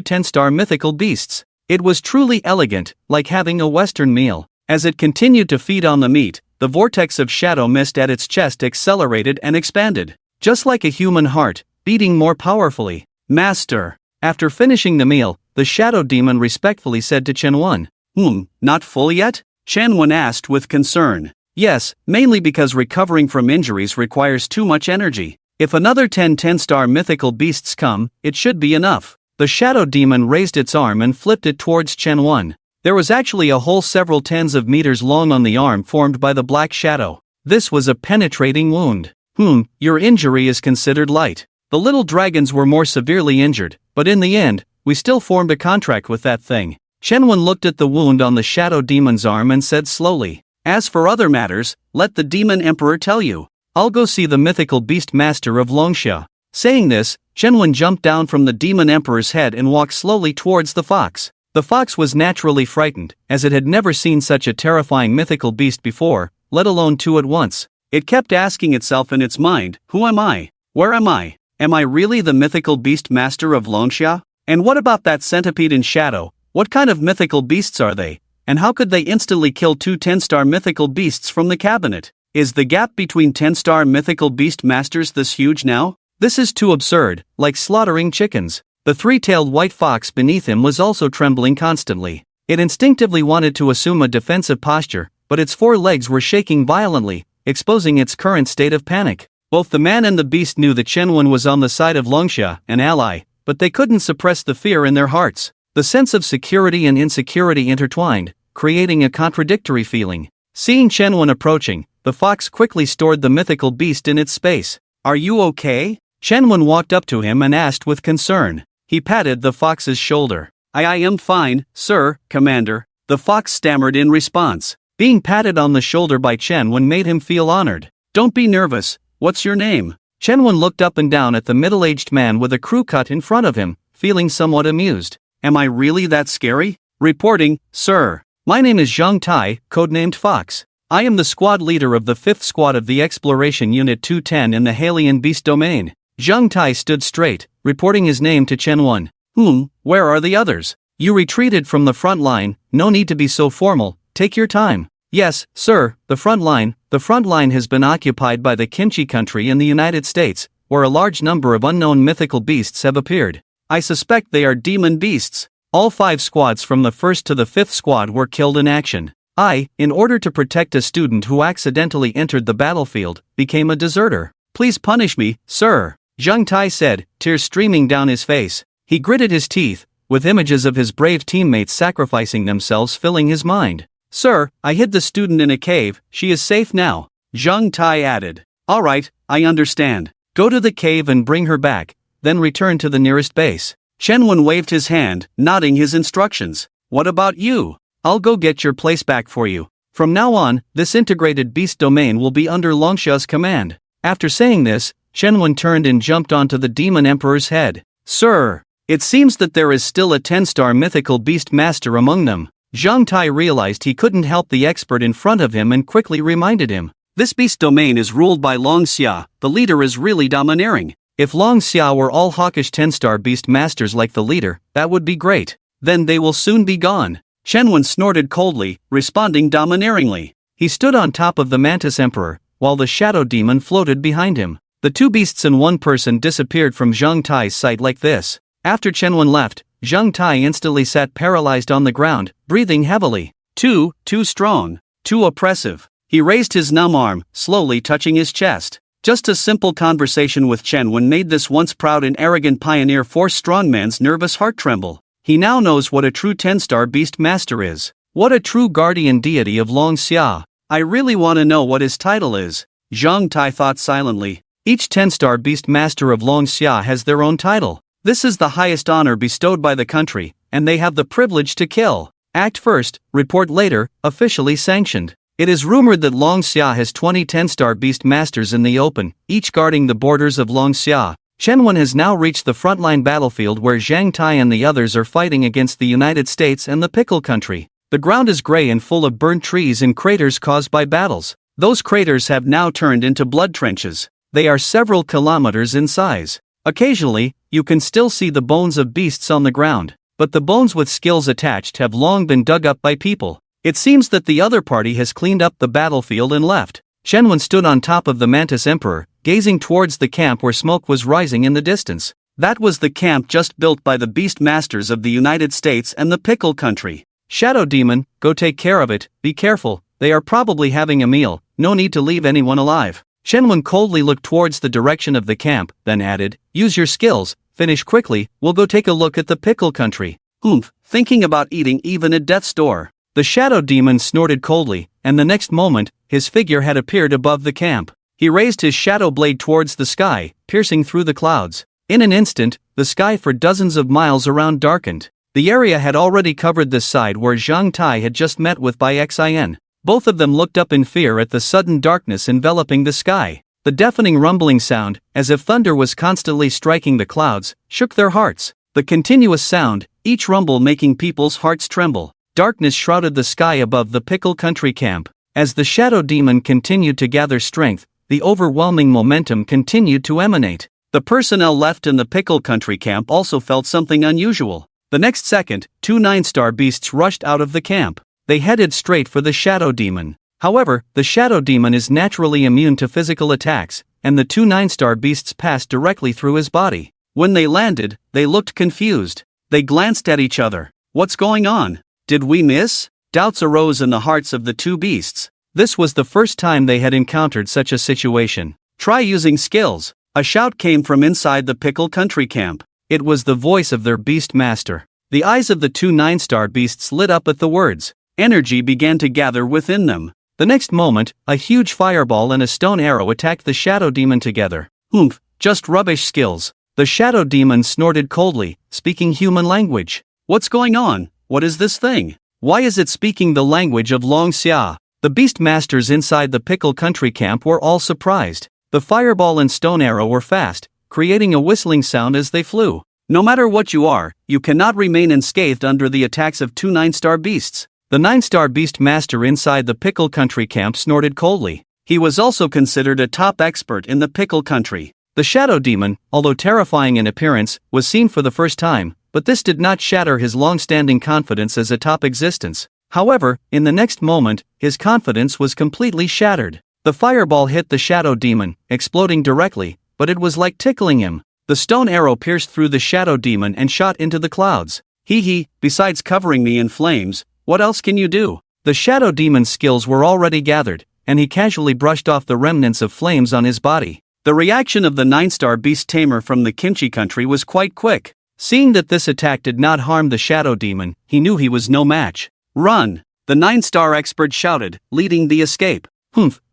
10-star mythical beasts. It was truly elegant, like having a Western meal. As it continued to feed on the meat, the vortex of shadow mist at its chest accelerated and expanded, just like a human heart, beating more powerfully. Master. After finishing the meal, the shadow demon respectfully said to Chenwen. Not full yet? Chenwen asked with concern. Yes, mainly because recovering from injuries requires too much energy. If another 10 10-star mythical beasts come, it should be enough. The shadow demon raised its arm and flipped it towards Chenwen. There was actually a hole several tens of meters long on the arm formed by the black shadow. This was a penetrating wound. Your injury is considered light. The little dragons were more severely injured, but in the end, we still formed a contract with that thing. Chenwen looked at the wound on the shadow demon's arm and said slowly, as for other matters, let the demon emperor tell you. I'll go see the mythical beast master of Longxia. Saying this, Chenwen jumped down from the demon emperor's head and walked slowly towards the fox. The fox was naturally frightened, as it had never seen such a terrifying mythical beast before, let alone 2 at once. It kept asking itself in its mind, who am I? Where am I? Am I really the mythical beast master of Longxia? And what about that centipede in shadow? What kind of mythical beasts are they? And how could they instantly kill 2 10-star mythical beasts from the cabinet? Is the gap between 10-star mythical beast masters this huge now? This is too absurd, like slaughtering chickens. The 3-tailed white fox beneath him was also trembling constantly. It instinctively wanted to assume a defensive posture, but its 4 legs were shaking violently, exposing its current state of panic. Both the man and the beast knew that Chenwen was on the side of Longxia, an ally, but they couldn't suppress the fear in their hearts. The sense of security and insecurity intertwined, creating a contradictory feeling. Seeing Chenwen approaching, the fox quickly stored the mythical beast in its space. Are you okay? Chenwen walked up to him and asked with concern. He patted the fox's shoulder. I am fine, sir, commander, the fox stammered in response. Being patted on the shoulder by Chenwen made him feel honored. Don't be nervous, what's your name? Chenwen looked up and down at the middle-aged man with a crew cut in front of him, feeling somewhat amused. Am I really that scary? Reporting, sir. My name is Zhang Tai, codenamed Fox. I am the squad leader of the 5th Squad of the Exploration Unit 210 in the Halian Beast Domain. Zhang Tai stood straight, reporting his name to Chenwen. Where are the others? You retreated from the front line, no need to be so formal, take your time. Yes, sir, the front line has been occupied by the Kimchi country in the United States, where a large number of unknown mythical beasts have appeared. I suspect they are demon beasts. All 5 squads from the 1st to the 5th Squad were killed in action. In order to protect a student who accidentally entered the battlefield, became a deserter. Please punish me, sir, Zhang Tai said, tears streaming down his face. He gritted his teeth, with images of his brave teammates sacrificing themselves filling his mind. Sir, I hid the student in a cave, she is safe now, Zhang Tai added. All right, I understand. Go to the cave and bring her back, then return to the nearest base. Chenwen waved his hand, nodding his instructions. What about you? I'll go get your place back for you. From now on, this integrated beast domain will be under Longxia's command. After saying this, Chenwen turned and jumped onto the demon emperor's head. Sir, it seems that there is still a 10-star mythical beast master among them. Zhang Tai realized he couldn't help the expert in front of him and quickly reminded him. This beast domain is ruled by Longxia, the leader is really domineering. If Long Xia were all hawkish 10-star beast masters like the leader, that would be great. Then they will soon be gone. Shenwen snorted coldly, responding domineeringly. He stood on top of the Mantis Emperor, while the shadow demon floated behind him. The two beasts in one person disappeared from Zhang Tai's sight like this. After Shenwen left, Zhang Tai instantly sat paralyzed on the ground, breathing heavily. Too strong. Too oppressive. He raised his numb arm, slowly touching his chest. Just a simple conversation with Shenwen made this once proud and arrogant pioneer force strongman's nervous heart tremble. He now knows what a true 10-star beast master is. What a true guardian deity of Long Xia. I really want to know what his title is. Zhang Tai thought silently. Each 10-star beast master of Long Xia has their own title. This is the highest honor bestowed by the country, and they have the privilege to kill. Act first, report later, officially sanctioned. It is rumored that Long Xia has 20 10-star beast masters in the open, each guarding the borders of Long Xia. Shenwen has now reached the frontline battlefield where Zhang Tai and the others are fighting against the United States and the Pickle Country. The ground is gray and full of burnt trees and craters caused by battles. Those craters have now turned into blood trenches. They are several kilometers in size. Occasionally, you can still see the bones of beasts on the ground, but the bones with skills attached have long been dug up by people. It seems that the other party has cleaned up the battlefield and left. Shenwen stood on top of the Mantis Emperor, gazing towards the camp where smoke was rising in the distance. That was the camp just built by the beast masters of the United States and the Pickle Country. Shadow Demon, go take care of it, be careful, they are probably having a meal, no need to leave anyone alive. Shenwen coldly looked towards the direction of the camp, then added, use your skills, finish quickly, we'll go take a look at the Pickle Country. Thinking about eating even at death's door. The shadow demon snorted coldly, and the next moment, his figure had appeared above the camp. He raised his shadow blade towards the sky, piercing through the clouds. In an instant, the sky for dozens of miles around darkened. The area had already covered the side where Zhang Tai had just met with by Xin. Both of them looked up in fear at the sudden darkness enveloping the sky. The deafening rumbling sound, as if thunder was constantly striking the clouds, shook their hearts. The continuous sound, each rumble making people's hearts tremble. Darkness shrouded the sky above the Pickle Country camp. As the shadow demon continued to gather strength, the overwhelming momentum continued to emanate. The personnel left in the Pickle Country camp also felt something unusual. The next second, 2 9-star beasts rushed out of the camp. They headed straight for the shadow demon. However, the shadow demon is naturally immune to physical attacks, and the 2 9-star beasts passed directly through his body. When they landed, they looked confused. They glanced at each other. What's going on? Did we miss? Doubts arose in the hearts of the two beasts. This was the first time they had encountered such a situation. Try using skills. A shout came from inside the Pickle Country camp. It was the voice of their beast master. The eyes of the 2 9-star beasts lit up at the words. Energy began to gather within them. The next moment, a huge fireball and a stone arrow attacked the shadow demon together. Just rubbish skills. The shadow demon snorted coldly, speaking human language. What's going on? What is this thing? Why is it speaking the language of Long Xia? The beast masters inside the Pickle Country camp were all surprised. The fireball and stone arrow were fast, creating a whistling sound as they flew. No matter what you are, you cannot remain unscathed under the attacks of 2 9-star beasts. The 9-star beast master inside the Pickle Country camp snorted coldly. He was also considered a top expert in the Pickle Country. The shadow demon, although terrifying in appearance, was seen for the first time, but this did not shatter his long-standing confidence as a top existence. However, in the next moment, his confidence was completely shattered. The fireball hit the shadow demon, exploding directly, but it was like tickling him. The stone arrow pierced through the shadow demon and shot into the clouds. Besides covering me in flames, what else can you do? The shadow demon's skills were already gathered, and he casually brushed off the remnants of flames on his body. The reaction of the 9-star beast Tamer from the Kimchi country was quite quick. Seeing that this attack did not harm the shadow demon, he knew he was no match. Run! The 9-star expert shouted, leading the escape.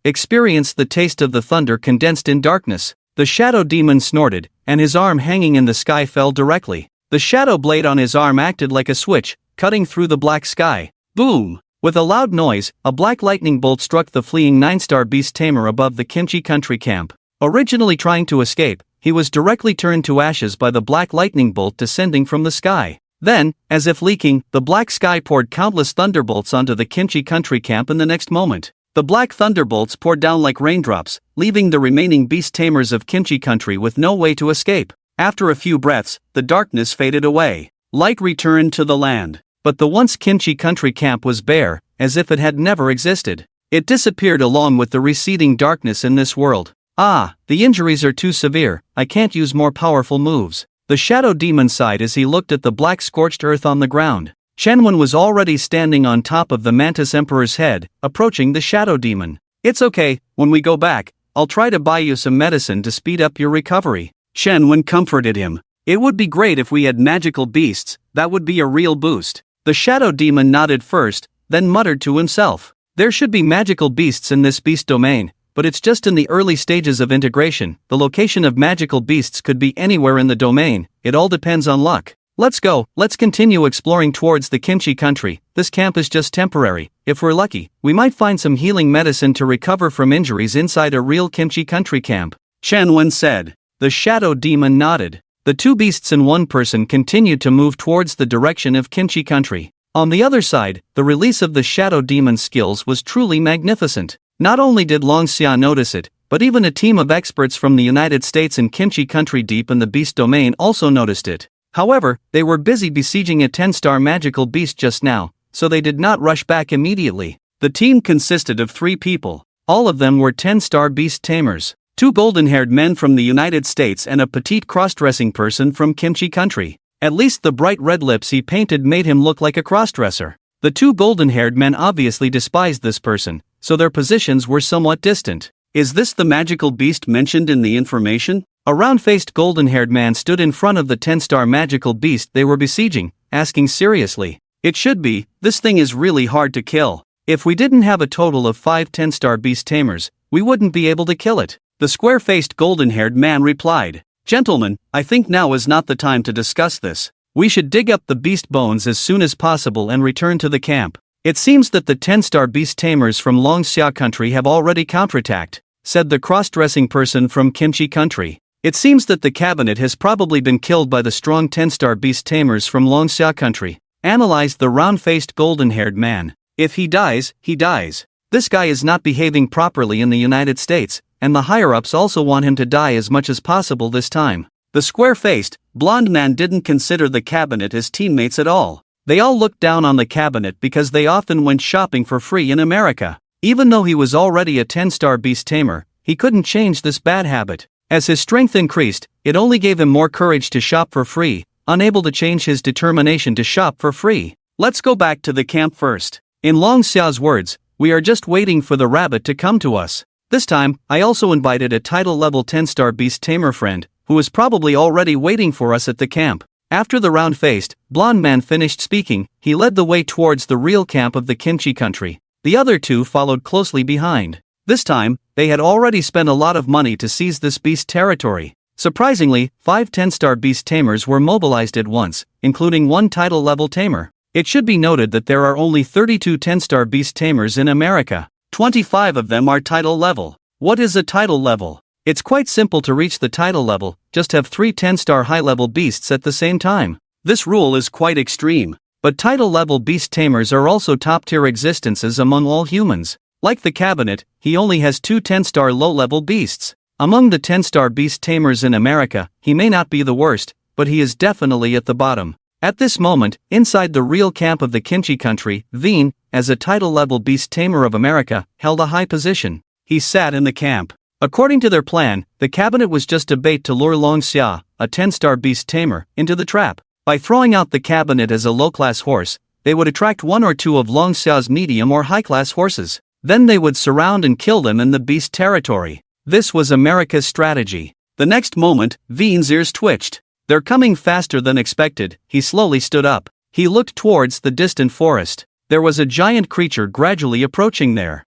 Experienced the taste of the thunder condensed in darkness. The shadow demon snorted, and his arm hanging in the sky fell directly. The shadow blade on his arm acted like a switch, cutting through the black sky. Boom! With a loud noise, a black lightning bolt struck the fleeing 9-star beast Tamer above the Kimchi country camp. Originally trying to escape, he was directly turned to ashes by the black lightning bolt descending from the sky. Then, as if leaking, the black sky poured countless thunderbolts onto the Kimchi country camp in the next moment. The black thunderbolts poured down like raindrops, leaving the remaining beast tamers of Kimchi country with no way to escape. After a few breaths, the darkness faded away. Light returned to the land. But the once Kimchi country camp was bare, as if it had never existed. It disappeared along with the receding darkness in this world. Ah, the injuries are too severe, I can't use more powerful moves. The shadow demon sighed as he looked at the black scorched earth on the ground. Shenwen was already standing on top of the Mantis Emperor's head, approaching the shadow demon. It's okay, when we go back, I'll try to buy you some medicine to speed up your recovery. Shenwen comforted him. It would be great if we had magical beasts, that would be a real boost. The shadow demon nodded first, then muttered to himself. There should be magical beasts in this beast domain, but it's just in the early stages of integration. The location of magical beasts could be anywhere in the domain, it all depends on luck. Let's go, let's continue exploring towards the Kimchi country. This camp is just temporary. If we're lucky, we might find some healing medicine to recover from injuries inside a real Kimchi country camp. Shenwen said. The shadow demon nodded. The two beasts and one person continued to move towards the direction of Kimchi country. On the other side, the release of the shadow demon's skills was truly magnificent. Not only did Longxia notice it, but even a team of experts from the United States and Kimchi country deep in the beast domain also noticed it. However, they were busy besieging a 10-star magical beast just now, so they did not rush back immediately. The team consisted of 3 people. All of them were 10-star beast tamers. 2 golden-haired men from the United States and a petite cross-dressing person from Kimchi country. At least the bright red lips he painted made him look like a crossdresser. The 2 golden-haired men obviously despised this person, so their positions were somewhat distant. Is this the magical beast mentioned in the information? A round-faced golden-haired man stood in front of the 10-star magical beast they were besieging, asking seriously. It should be, this thing is really hard to kill. If we didn't have a total of 5 10-star beast tamers, we wouldn't be able to kill it. The square-faced golden-haired man replied. Gentlemen, I think now is not the time to discuss this. We should dig up the beast bones as soon as possible and return to the camp. It seems that the 10-star beast tamers from Longxia country have already counterattacked, said the cross-dressing person from Kimchi country. It seems that the cabinet has probably been killed by the strong 10-star beast tamers from Longxia country, analyzed the round-faced golden-haired man. If he dies, he dies. This guy is not behaving properly in the United States, and the higher-ups also want him to die as much as possible this time. The square-faced, blonde man didn't consider the cabinet as teammates at all. They all looked down on the cabinet because they often went shopping for free in America. Even though he was already a 10-star beast tamer, he couldn't change this bad habit. As his strength increased, it only gave him more courage to shop for free, unable to change his determination to shop for free. Let's go back to the camp first. In Longxia's words, we are just waiting for the rabbit to come to us. This time, I also invited a title-level 10-star beast tamer friend, who was probably already waiting for us at the camp. After the round-faced, blonde man finished speaking, he led the way towards the real camp of the Kimchi country. The other 2 followed closely behind. This time, they had already spent a lot of money to seize this beast territory. Surprisingly, 5 10-star beast tamers were mobilized at once, including 1 title-level tamer. It should be noted that there are only 32 10-star beast tamers in America. 25 of them are title level. What is a title level? It's quite simple to reach the title level, just have 3 10-star high-level beasts at the same time. This rule is quite extreme. But title-level beast tamers are also top-tier existences among all humans. Like the cabinet, he only has 2 10-star low-level beasts. Among the 10-star beast tamers in America, he may not be the worst, but he is definitely at the bottom. At this moment, inside the real camp of the Kimchi country, Veen, as a title-level beast tamer of America, held a high position. He sat in the camp. According to their plan, the cabinet was just a bait to lure Longxia, a 10-star beast tamer, into the trap. By throwing out the cabinet as a low-class horse, they would attract 1 or 2 of Longxia's medium or high-class horses. Then they would surround and kill them in the beast territory. This was America's strategy. The next moment, Veen's ears twitched. They're coming faster than expected. He slowly stood up. He looked towards the distant forest. There was a giant creature gradually approaching there.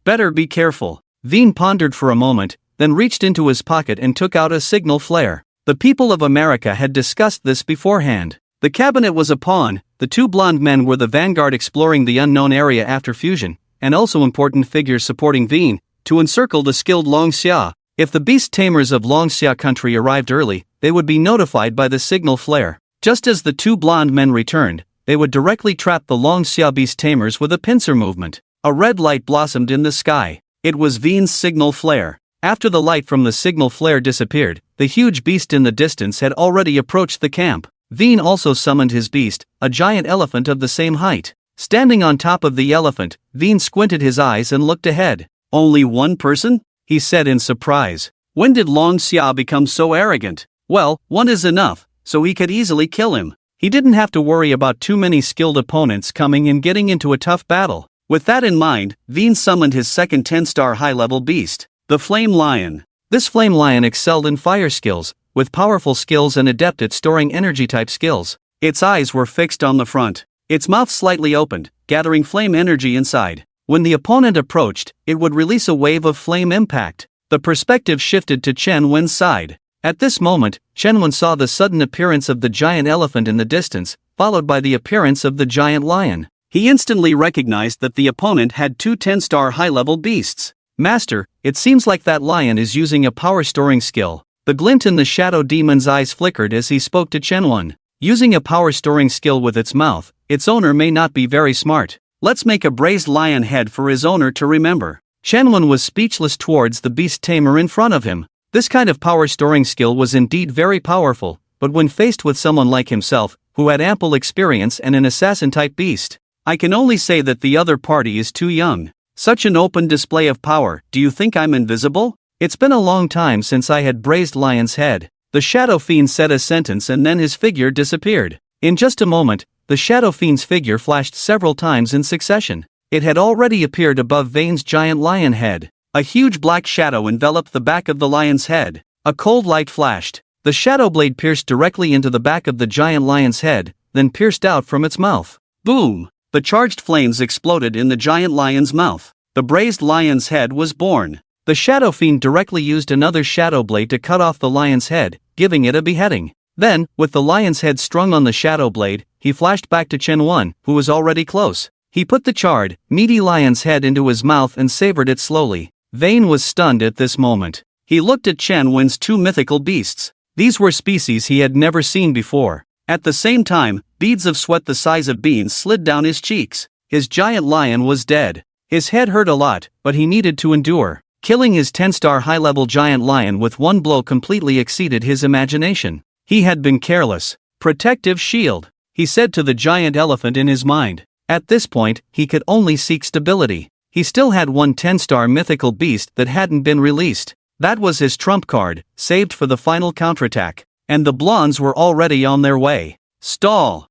Better be careful. Veen pondered for a moment, then reached into his pocket and took out a signal flare. The people of America had discussed this beforehand. The cabinet was a pawn, the 2 blonde men were the vanguard exploring the unknown area after fusion, and also important figures supporting Veen, to encircle the skilled Longxia. If the beast tamers of Longxia country arrived early, they would be notified by the signal flare. Just as the 2 blonde men returned, they would directly trap the Longxia beast tamers with a pincer movement. A red light blossomed in the sky. It was Veen's signal flare. After the light from the signal flare disappeared, the huge beast in the distance had already approached the camp. Veen also summoned his beast, a giant elephant of the same height. Standing on top of the elephant, Veen squinted his eyes and looked ahead. "Only one person?" he said in surprise. "When did Long Xia become so arrogant?" "Well, one is enough, so he could easily kill him." He didn't have to worry about too many skilled opponents coming and getting into a tough battle. With that in mind, Veen summoned his second 10-star high-level beast, the Flame Lion. This Flame Lion excelled in fire skills, with powerful skills and adept at storing energy-type skills. Its eyes were fixed on the front. Its mouth slightly opened, gathering flame energy inside. When the opponent approached, it would release a wave of flame impact. The perspective shifted to Chen Wen's side. At this moment, Chen Wen saw the sudden appearance of the giant elephant in the distance, followed by the appearance of the giant lion. He instantly recognized that the opponent had two 10-star high-level beasts. "Master, it seems like that lion is using a power-storing skill." The glint in the shadow demon's eyes flickered as he spoke to Chen Wen. Using a power-storing skill with its mouth, its owner may not be very smart. Let's make a braised lion head for his owner to remember. Chen Wen was speechless towards the beast Tamer in front of him. This kind of power-storing skill was indeed very powerful, but when faced with someone like himself, who had ample experience and an assassin-type beast, I can only say that the other party is too young. Such an open display of power. Do you think I'm invisible? It's been a long time since I had braised lion's head. The Shadow Fiend said a sentence and then his figure disappeared. In just a moment, the Shadow Fiend's figure flashed several times in succession. It had already appeared above Vein's giant lion head. A huge black shadow enveloped the back of the lion's head. A cold light flashed. The shadow blade pierced directly into the back of the giant lion's head, then pierced out from its mouth. Boom! The charged flames exploded in the giant lion's mouth. The braised lion's head was born. The Shadow Fiend directly used another shadow blade to cut off the lion's head, giving it a beheading. Then, with the lion's head strung on the shadow blade, he flashed back to Chen Wen, who was already close. He put the charred, meaty lion's head into his mouth and savored it slowly. Vane was stunned at this moment. He looked at Chen Wen's two mythical beasts. These were species he had never seen before. At the same time, beads of sweat the size of beans slid down his cheeks. His giant lion was dead. His head hurt a lot, but he needed to endure. Killing his 10-star high-level giant lion with one blow completely exceeded his imagination. He had been careless. Protective shield, he said to the giant elephant in his mind. At this point, he could only seek stability. He still had one 10-star mythical beast that hadn't been released. That was his trump card, saved for the final counterattack. And the blondes were already on their way. Stall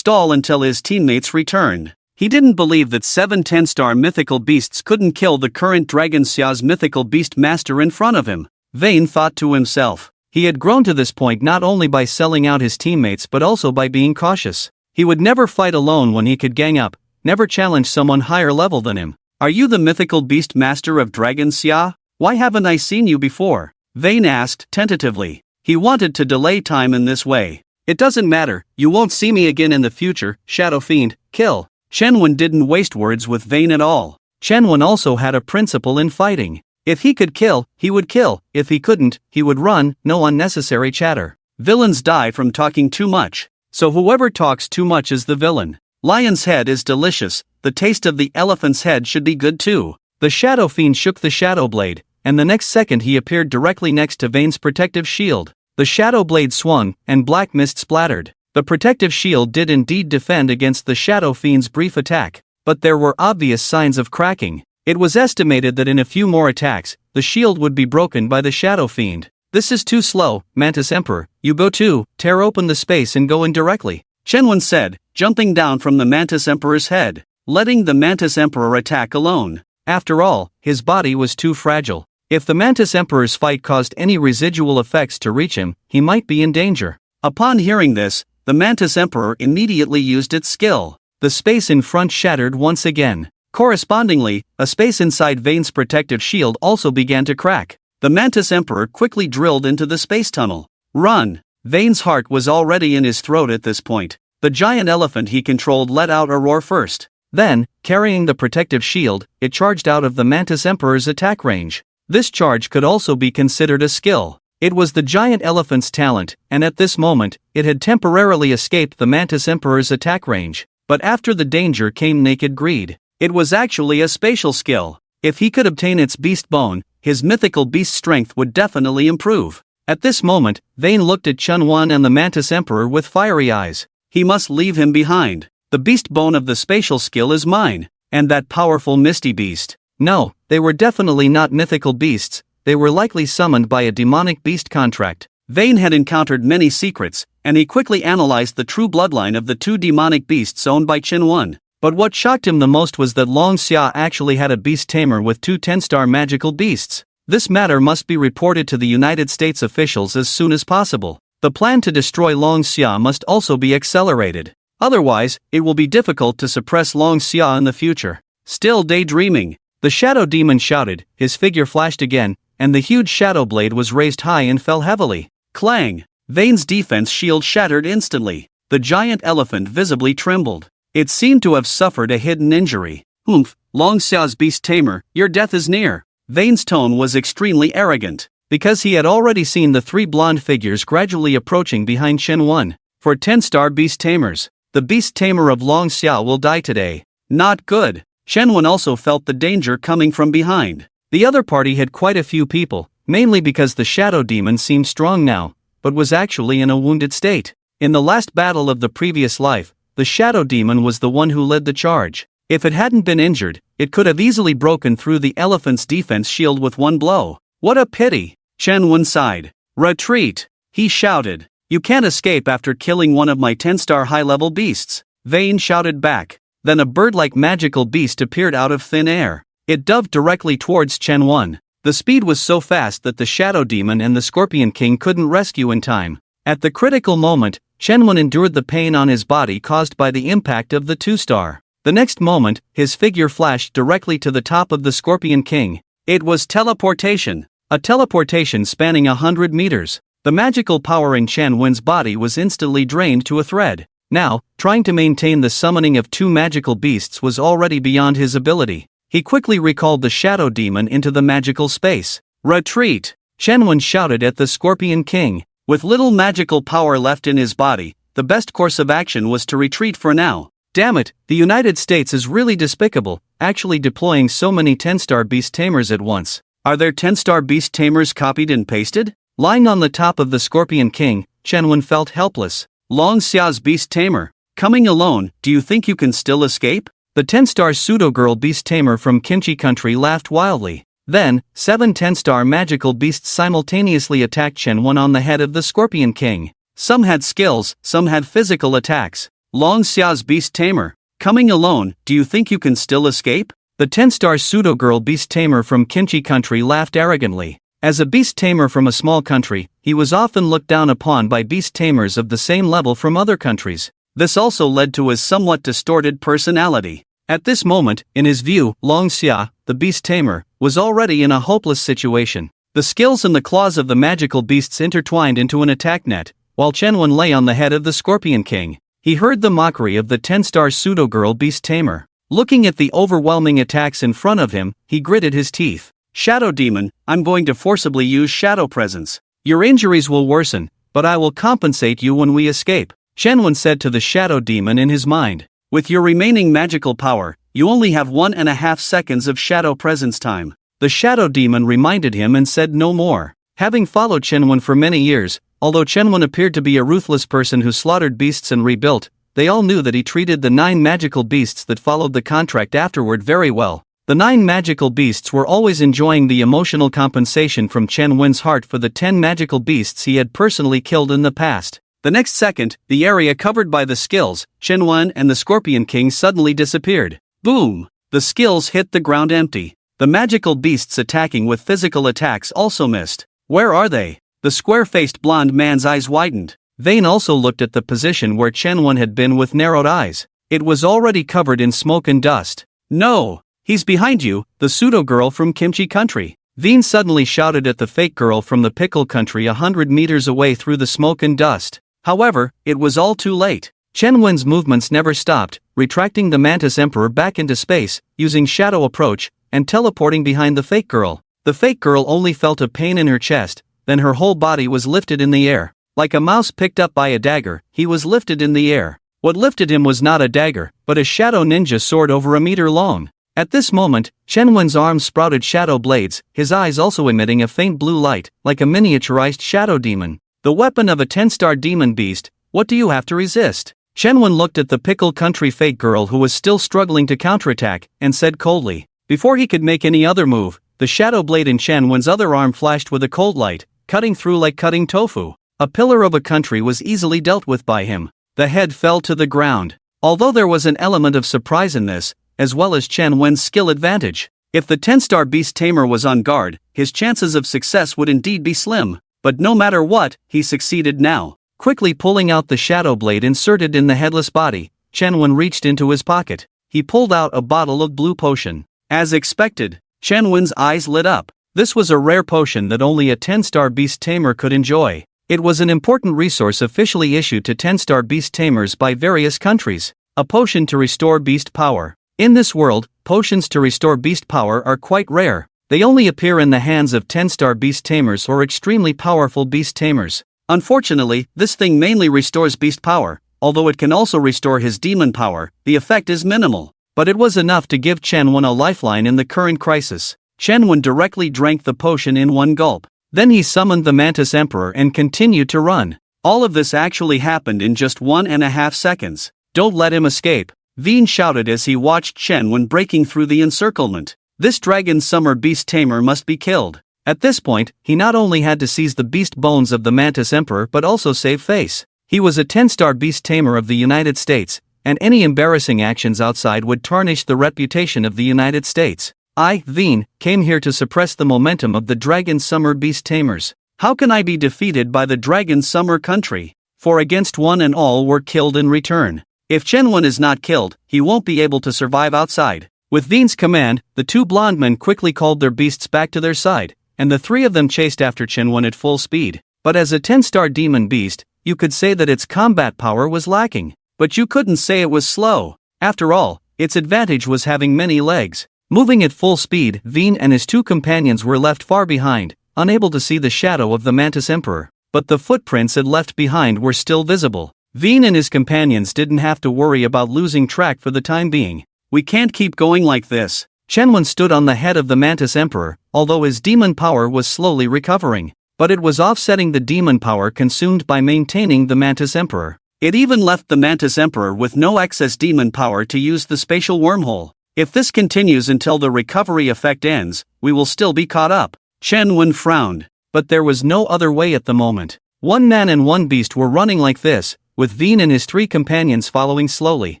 until his teammates returned. He didn't believe that 7 10-star mythical beasts couldn't kill the current Dragon Xia's mythical beast master in front of him. Vane thought to himself. He had grown to this point not only by selling out his teammates but also by being cautious. He would never fight alone when he could gang up, never challenge someone higher level than him. Are you the mythical beast master of Dragon Xia? Why haven't I seen you before? Vane asked tentatively. He wanted to delay time in this way. It doesn't matter, you won't see me again in the future, Shadow Fiend, kill. Chen Wen didn't waste words with Vane at all. Chen Wen also had a principle in fighting. If he could kill, he would kill. If he couldn't, he would run, no unnecessary chatter. Villains die from talking too much. So whoever talks too much is the villain. Lion's head is delicious, the taste of the elephant's head should be good too. The Shadow Fiend shook the shadow blade, and the next second he appeared directly next to Vane's protective shield. The shadow blade swung, and black mist splattered. The protective shield did indeed defend against the Shadow Fiend's brief attack, but there were obvious signs of cracking. It was estimated that in a few more attacks, the shield would be broken by the Shadow Fiend. This is too slow, Mantis Emperor, you go too, tear open the space and go in directly, Chen Wen said, jumping down from the Mantis Emperor's head, letting the Mantis Emperor attack alone. After all, his body was too fragile. If the Mantis Emperor's fight caused any residual effects to reach him, he might be in danger. Upon hearing this, the Mantis Emperor immediately used its skill. The space in front shattered once again. Correspondingly, a space inside Vane's protective shield also began to crack. The Mantis Emperor quickly drilled into the space tunnel. Run! Vane's heart was already in his throat at this point. The giant elephant he controlled let out a roar first. Then, carrying the protective shield, it charged out of the Mantis Emperor's attack range. This charge could also be considered a skill. It was the giant elephant's talent, and at this moment, it had temporarily escaped the Mantis Emperor's attack range. But after the danger came naked greed. It was actually a spatial skill. If he could obtain its beast bone, his mythical beast strength would definitely improve. At this moment, Vayne looked at Chunwan and the Mantis Emperor with fiery eyes. He must leave him behind. The beast bone of the spatial skill is mine. And that powerful misty beast. No, they were definitely not mythical beasts, they were likely summoned by a demonic beast contract. Vayne had encountered many secrets, and he quickly analyzed the true bloodline of the two demonic beasts owned by Qinwen. But what shocked him the most was that Long Xia actually had a beast tamer with two 10-star magical beasts. This matter must be reported to the United States officials as soon as possible. The plan to destroy Long Xia must also be accelerated. Otherwise, it will be difficult to suppress Long Xia in the future. Still daydreaming, the shadow demon shouted, his figure flashed again, and the huge shadow blade was raised high and fell heavily. Clang! Vayne's defense shield shattered instantly. The giant elephant visibly trembled. It seemed to have suffered a hidden injury. Oomph, Long Xia's beast tamer, your death is near. Vayne's tone was extremely arrogant, because he had already seen the three blonde figures gradually approaching behind Qinwen. For 10-star beast tamers, the beast tamer of Long Xia will die today. Not good. Qinwen also felt the danger coming from behind. The other party had quite a few people, mainly because the shadow demon seemed strong now, but was actually in a wounded state. In the last battle of the previous life, the shadow demon was the one who led the charge. If it hadn't been injured, it could have easily broken through the elephant's defense shield with one blow. What a pity! Qinwen sighed. Retreat! He shouted. You can't escape after killing one of my 10-star high-level beasts. Vayne shouted back. Then a bird-like magical beast appeared out of thin air. It dove directly towards Qinwen. The speed was so fast that the Shadow Demon and the Scorpion King couldn't rescue in time. At the critical moment, Qinwen endured the pain on his body caused by the impact of the 2-star. The next moment, his figure flashed directly to the top of the Scorpion King. It was teleportation. A teleportation spanning 100 meters. The magical power in Qinwen's body was instantly drained to a thread. Now, trying to maintain the summoning of two magical beasts was already beyond his ability. He quickly recalled the Shadow Demon into the magical space. Retreat! Qinwen shouted at the Scorpion King. With little magical power left in his body, the best course of action was to retreat for now. Damn it, the United States is really despicable, actually deploying so many 10-star beast tamers at once. Are there 10-star beast tamers copied and pasted? Lying on the top of the Scorpion King, Qinwen felt helpless. Long Xia's beast tamer, coming alone, do you think you can still escape? The 10-star pseudo-girl beast tamer from Kimchi country laughed wildly. Then, 7 10-star magical beasts simultaneously attacked Qinwen on the head of the Scorpion King. Some had skills, some had physical attacks. Long Xia's beast tamer, coming alone, do you think you can still escape? The 10-star pseudo-girl beast tamer from Kimchi country laughed arrogantly. As a beast tamer from a small country, he was often looked down upon by beast tamers of the same level from other countries. This also led to his somewhat distorted personality. At this moment, in his view, Long Xia, the beast tamer, was already in a hopeless situation. The skills and the claws of the magical beasts intertwined into an attack net, while Qinwen lay on the head of the Scorpion King. He heard the mockery of the 10-star pseudo-girl beast tamer. Looking at the overwhelming attacks in front of him, he gritted his teeth. Shadow Demon, I'm going to forcibly use Shadow Presence. Your injuries will worsen, but I will compensate you when we escape, Qinwen said to the Shadow Demon in his mind. With your remaining magical power, you only have 1.5 seconds of Shadow Presence time. The Shadow Demon reminded him and said no more. Having followed Qinwen for many years, although Qinwen appeared to be a ruthless person who slaughtered beasts and rebuilt, they all knew that he treated the 9 magical beasts that followed the contract afterward very well. The 9 magical beasts were always enjoying the emotional compensation from Qinwen's heart for the 10 magical beasts he had personally killed in the past. The next second, the area covered by the skills, Qinwen and the Scorpion King suddenly disappeared. Boom! The skills hit the ground empty. The magical beasts attacking with physical attacks also missed. Where are they? The square-faced blonde man's eyes widened. Vayne also looked at the position where Qinwen had been with narrowed eyes. It was already covered in smoke and dust. No! He's behind you, the pseudo-girl from Kimchi country. Vayne suddenly shouted at the fake girl from the pickle country 100 meters away through the smoke and dust. However, it was all too late. Qinwen's movements never stopped, retracting the Mantis Emperor back into space, using shadow approach, and teleporting behind the fake girl. The fake girl only felt a pain in her chest, then her whole body was lifted in the air. Like a mouse picked up by a dagger, he was lifted in the air. What lifted him was not a dagger, but a shadow ninja sword over a meter long. At this moment, Chen Wen's arms sprouted shadow blades, his eyes also emitting a faint blue light, like a miniaturized shadow demon. The weapon of a 10-star demon beast, what do you have to resist? Chen Wen looked at the Pickle Country fake girl who was still struggling to counterattack, and said coldly. Before he could make any other move, the shadow blade in Chen Wen's other arm flashed with a cold light, cutting through like cutting tofu. A pillar of a country was easily dealt with by him. The head fell to the ground. Although there was an element of surprise in this, as well as Chen Wen's skill advantage. If the 10-star beast Tamer was on guard, his chances of success would indeed be slim. But no matter what, he succeeded now. Quickly pulling out the shadow blade inserted in the headless body, Chen Wen reached into his pocket. He pulled out a bottle of blue potion. As expected, Chen Wen's eyes lit up. This was a rare potion that only a 10-star beast tamer could enjoy. It was an important resource officially issued to 10-star beast tamers by various countries. A potion to restore beast power. In this world, potions to restore beast power are quite rare. They only appear in the hands of 10-star beast tamers or extremely powerful beast tamers. Unfortunately, this thing mainly restores beast power. Although it can also restore his demon power, the effect is minimal. But it was enough to give Chen Wen a lifeline in the current crisis. Chen Wen directly drank the potion in one gulp. Then he summoned the Mantis Emperor and continued to run. All of this actually happened in just 1.5 seconds. Don't let him escape, Veen shouted as he watched Chen Wen breaking through the encirclement. This dragon summer beast tamer must be killed. At this point, he not only had to seize the beast bones of the Mantis Emperor but also save face. He was a 10-star beast tamer of the United States, and any embarrassing actions outside would tarnish the reputation of the United States. I, Veen, came here to suppress the momentum of the dragon summer beast tamers. How can I be defeated by the dragon summer country? For against one and all were killed in return. If Chen Wen is not killed, he won't be able to survive outside. With Veen's command, the two blonde men quickly called their beasts back to their side, and the three of them chased after Chen Wen at full speed. But as a 10-star demon beast, you could say that its combat power was lacking. But you couldn't say it was slow. After all, its advantage was having many legs. Moving at full speed, Veen and his two companions were left far behind, unable to see the shadow of the Mantis Emperor. But the footprints it left behind were still visible. Veen and his companions didn't have to worry about losing track for the time being. We can't keep going like this. Chen Wen stood on the head of the Mantis Emperor, although his demon power was slowly recovering. But it was offsetting the demon power consumed by maintaining the Mantis Emperor. It even left the Mantis Emperor with no excess demon power to use the spatial wormhole. If this continues until the recovery effect ends, we will still be caught up. Chen Wen frowned. But there was no other way at the moment. One man and one beast were running like this, with Veen and his three companions following slowly.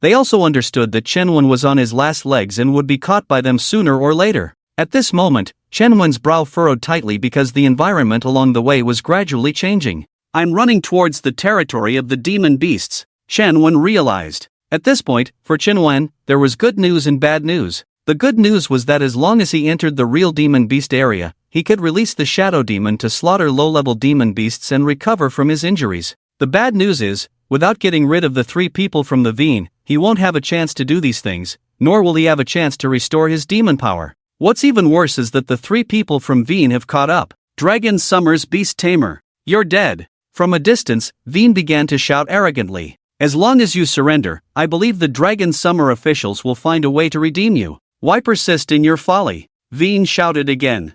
They also understood that Chen Wen was on his last legs and would be caught by them sooner or later. At this moment, Chen Wen's brow furrowed tightly because the environment along the way was gradually changing. I'm running towards the territory of the demon beasts, Chen Wen realized. At this point, for Chen Wen, there was good news and bad news. The good news was that as long as he entered the real demon beast area, he could release the shadow demon to slaughter low-level demon beasts and recover from his injuries. The bad news is, without getting rid of the three people from the Veen, he won't have a chance to do these things, nor will he have a chance to restore his demon power. What's even worse is that the three people from Veen have caught up. Dragon Summer's Beast Tamer, you're dead. From a distance, Veen began to shout arrogantly. As long as you surrender, I believe the Dragon Summer officials will find a way to redeem you. Why persist in your folly? Veen shouted again.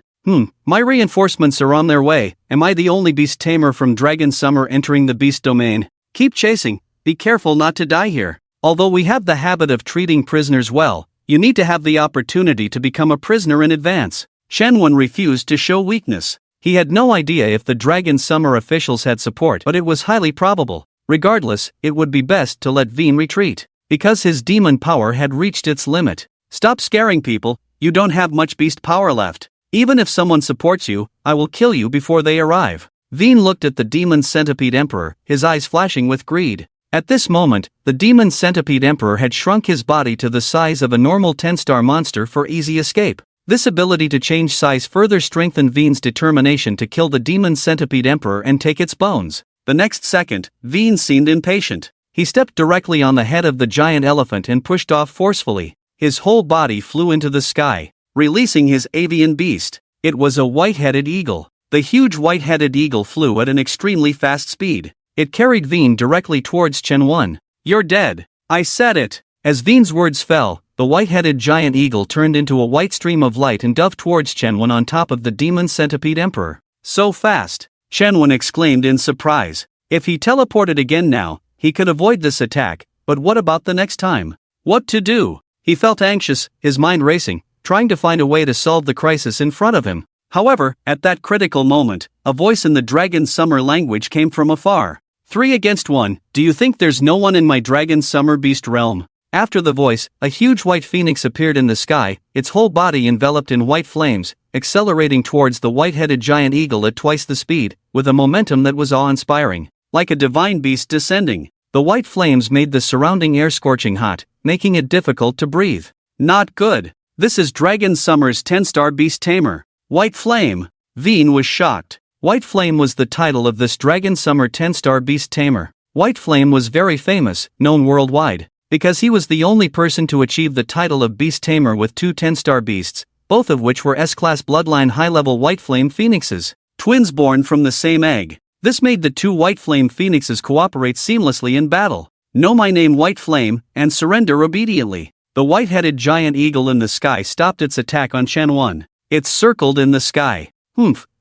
My reinforcements are on their way. Am I the only beast tamer from Dragon Summer entering the beast domain? Keep chasing. Be careful not to die here. Although we have the habit of treating prisoners well, you need to have the opportunity to become a prisoner in advance. Chen Wen refused to show weakness. He had no idea if the Dragon Summer officials had support, but it was highly probable. Regardless, it would be best to let Veen retreat, because his demon power had reached its limit. Stop scaring people, you don't have much beast power left. Even if someone supports you, I will kill you before they arrive. Veen looked at the Demon Centipede Emperor, his eyes flashing with greed. At this moment, the Demon Centipede Emperor had shrunk his body to the size of a normal 10-star monster for easy escape. This ability to change size further strengthened Veen's determination to kill the Demon Centipede Emperor and take its bones. The next second, Veen seemed impatient. He stepped directly on the head of the giant elephant and pushed off forcefully. His whole body flew into the sky, releasing his avian beast. It was a white-headed eagle. The huge white-headed eagle flew at an extremely fast speed. It carried Veen directly towards Chen Wen. You're dead. I said it. As Veen's words fell, the white-headed giant eagle turned into a white stream of light and dove towards Chenwen on top of the demon centipede emperor. So fast! Chenwen exclaimed in surprise. If he teleported again now, he could avoid this attack, but what about the next time? What to do? He felt anxious, his mind racing, trying to find a way to solve the crisis in front of him. However, at that critical moment, a voice in the Dragon Summer language came from afar. 3 against 1, do you think there's no one in my Dragon Summer beast realm? After the voice, a huge white phoenix appeared in the sky, its whole body enveloped in white flames, accelerating towards the white-headed giant eagle at twice the speed, with a momentum that was awe-inspiring. Like a divine beast descending, the white flames made the surrounding air scorching hot, making it difficult to breathe. Not good. This is Dragon Summer's 10-star beast Tamer. White Flame. Veen was shocked. White Flame was the title of this Dragon Summer 10-star beast Tamer. White Flame was very famous, known worldwide, because he was the only person to achieve the title of Beast Tamer with 2 10-star beasts, both of which were S-class bloodline high-level White Flame phoenixes, twins born from the same egg. This made the 2 White Flame phoenixes cooperate seamlessly in battle. Know my name White Flame, and surrender obediently. The white-headed giant eagle in the sky stopped its attack on Chenwen. It circled in the sky.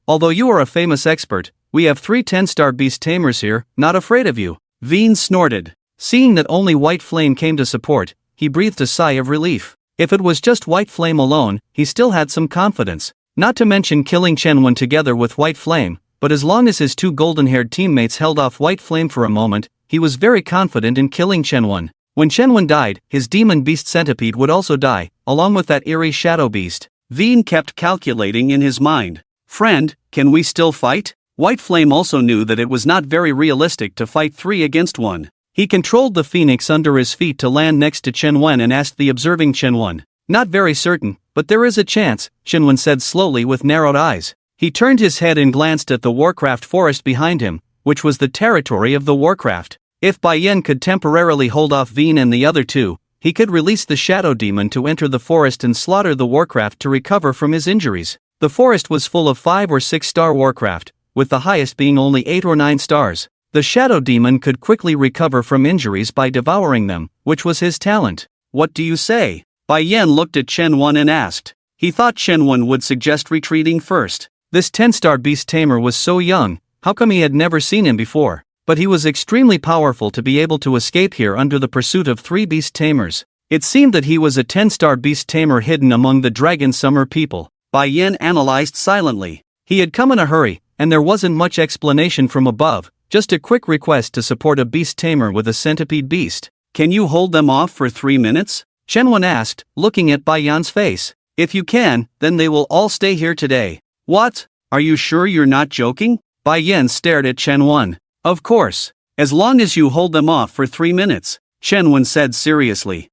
Although you are a famous expert, we have 3 10-star beast tamers here, not afraid of you. Veen snorted. Seeing that only White Flame came to support, he breathed a sigh of relief. If it was just White Flame alone, he still had some confidence. Not to mention killing Chenwen together with White Flame, but as long as his 2 golden-haired teammates held off White Flame for a moment, he was very confident in killing Chenwen. When Chenwen died, his demon beast centipede would also die, along with that eerie shadow beast. Veen kept calculating in his mind. Friend, can we still fight? White Flame also knew that it was not very realistic to fight 3 against 1. He controlled the phoenix under his feet to land next to Chenwen and asked the observing Chenwen. Not very certain, but there is a chance, Chenwen said slowly with narrowed eyes. He turned his head and glanced at the Warcraft forest behind him, which was the territory of the Warcraft. If Bai Yen could temporarily hold off Veen and the other 2, he could release the Shadow Demon to enter the forest and slaughter the Warcraft to recover from his injuries. The forest was full of 5 or 6 star Warcraft, with the highest being only 8 or 9 stars. The Shadow Demon could quickly recover from injuries by devouring them, which was his talent. What do you say? Bai Yen looked at Chenwen and asked. He thought Chenwen would suggest retreating first. This 10-star beast tamer was so young, how come he had never seen him before? But he was extremely powerful to be able to escape here under the pursuit of 3 beast tamers. It seemed that he was a 10-star beast tamer hidden among the Dragon Summer people. Bai Yen analyzed silently. He had come in a hurry, and there wasn't much explanation from above, just a quick request to support a beast tamer with a centipede beast. Can you hold them off for 3 minutes? Chenwen asked, looking at Bai Yan's face. If you can, then they will all stay here today. What? Are you sure you're not joking? Bai Yen stared at Chenwen. Of course. As long as you hold them off for 3 minutes, Chenwen said seriously.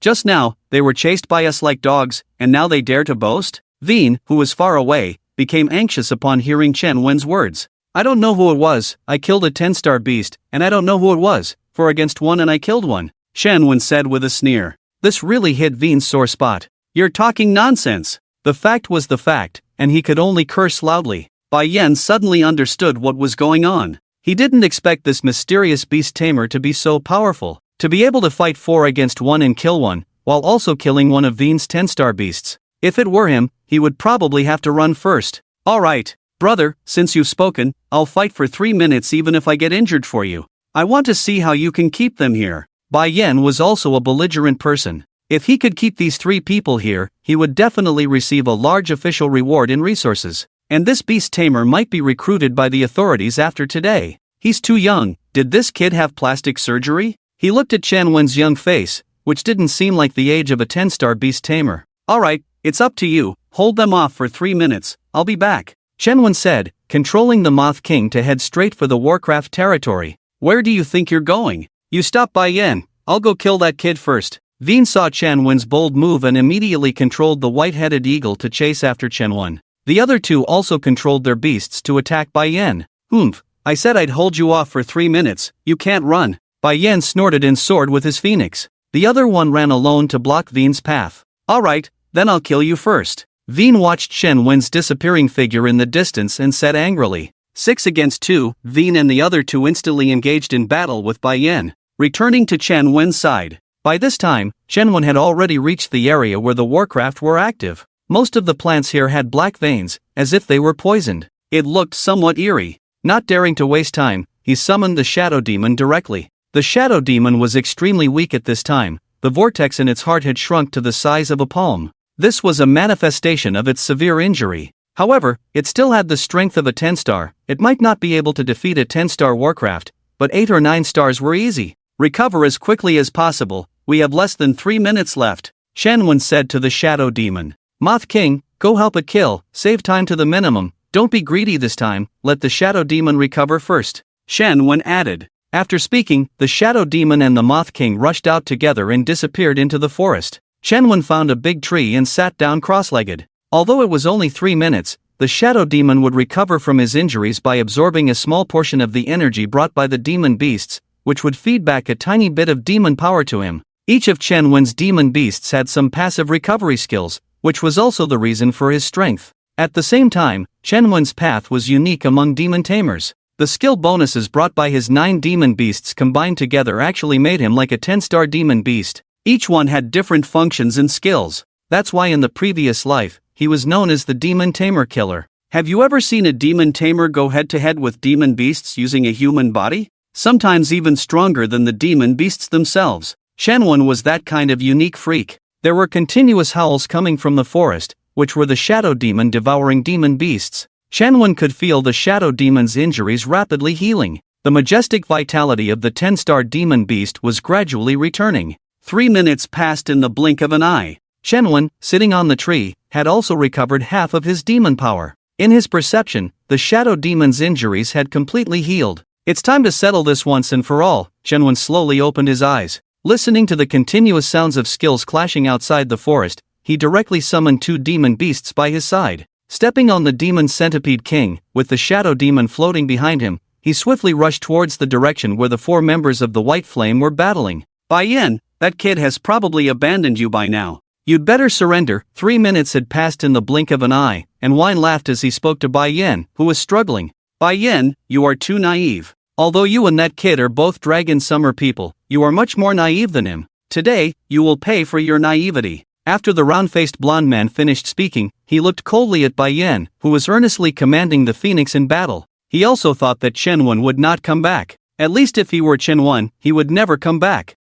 Just now, they were chased by us like dogs, and now they dare to boast? Veen, who was far away, became anxious upon hearing Chenwen's words. I don't know who it was, I killed a 10-star beast, and I don't know who it was, 4 against 1 and I killed one, Chenwen said with a sneer. This really hit Veen's sore spot. You're talking nonsense. The fact was the fact, and he could only curse loudly. Bai Yen suddenly understood what was going on. He didn't expect this mysterious beast tamer to be so powerful, to be able to fight 4 against 1 and kill one, while also killing one of Veen's 10-star beasts. If it were him, he would probably have to run first. Alright, brother, since you've spoken, I'll fight for 3 minutes even if I get injured for you. I want to see how you can keep them here. Bai Yen was also a belligerent person. If he could keep these 3 people here, he would definitely receive a large official reward in resources. And this beast tamer might be recruited by the authorities after today. He's too young. Did this kid have plastic surgery? He looked at Chenwen's young face, which didn't seem like the age of a 10-star beast tamer. Alright, it's up to you, hold them off for 3 minutes, I'll be back, Chenwen said, controlling the Moth King to head straight for the Warcraft territory. Where do you think you're going? You stop Bai Yen, I'll go kill that kid first. Veen saw Chenwen's bold move and immediately controlled the white-headed eagle to chase after Chenwen. The other 2 also controlled their beasts to attack Bai Yen. I said I'd hold you off for 3 minutes, you can't run. Bai Yen snorted and soared with his phoenix. The other one ran alone to block Veen's path. Alright, then I'll kill you first. Veen watched Chenwen's disappearing figure in the distance and said angrily. 6 against 2, Veen and the other 2 instantly engaged in battle with Bai Yen. returning to Chen Wen's side. By this time, Chen Wen had already reached the area where the warcraft were active. Most of the plants here had black veins, as if they were poisoned. It looked somewhat eerie. Not daring to waste time, he summoned the Shadow Demon directly. The Shadow Demon was extremely weak at this time. The vortex in its heart had shrunk to the size of a palm. This was a manifestation of its severe injury. However, it still had the strength of a 10-star. It might not be able to defeat a 10-star warcraft, but 8 or 9 stars were easy. Recover as quickly as possible. We have less than 3 minutes left, Chen Wen said to the Shadow Demon. Moth King, go help it kill, save time to the minimum, don't be greedy this time, let the Shadow Demon recover first, Chen Wen added. After speaking, the Shadow Demon and the Moth King rushed out together and disappeared into the forest. Chen Wen found a big tree and sat down cross-legged. Although it was only 3 minutes, the Shadow Demon would recover from his injuries by absorbing a small portion of the energy brought by the demon beasts, which would feed back a tiny bit of demon power to him. Each of Chen Wen's demon beasts had some passive recovery skills, which was also the reason for his strength. At the same time, Chen Wen's path was unique among demon tamers. The skill bonuses brought by his 9 demon beasts combined together actually made him like a 10-star demon beast. Each one had different functions and skills. That's why in the previous life, he was known as the Demon Tamer Killer. Have you ever seen a demon tamer go head-to-head with demon beasts using a human body? Sometimes even stronger than the demon beasts themselves. Chen Wen was that kind of unique freak. There were continuous howls coming from the forest, which were the Shadow Demon devouring demon beasts. Chen Wen could feel the Shadow Demon's injuries rapidly healing. The majestic vitality of the 10-star demon beast was gradually returning. 3 minutes passed in the blink of an eye. Chen Wen, sitting on the tree, had also recovered half of his demon power. In his perception, the Shadow Demon's injuries had completely healed. It's time to settle this once and for all. Chen Wen slowly opened his eyes. Listening to the continuous sounds of skills clashing outside the forest, he directly summoned 2 demon beasts by his side. Stepping on the Demon Centipede King, with the Shadow Demon floating behind him, he swiftly rushed towards the direction where the 4 members of the White Flame were battling. Bai Yan, that kid has probably abandoned you by now. You'd better surrender. 3 minutes had passed in the blink of an eye, and Wine laughed as he spoke to Bai Yan, who was struggling. Bai Yan, you are too naive. Although you and that kid are both Dragon Summer people, you are much more naive than him. Today, you will pay for your naivety. After the round-faced blonde man finished speaking, he looked coldly at Bai Yan, who was earnestly commanding the phoenix in battle. He also thought that Chen Wen would not come back. At least if he were Chen Wen, he would never come back.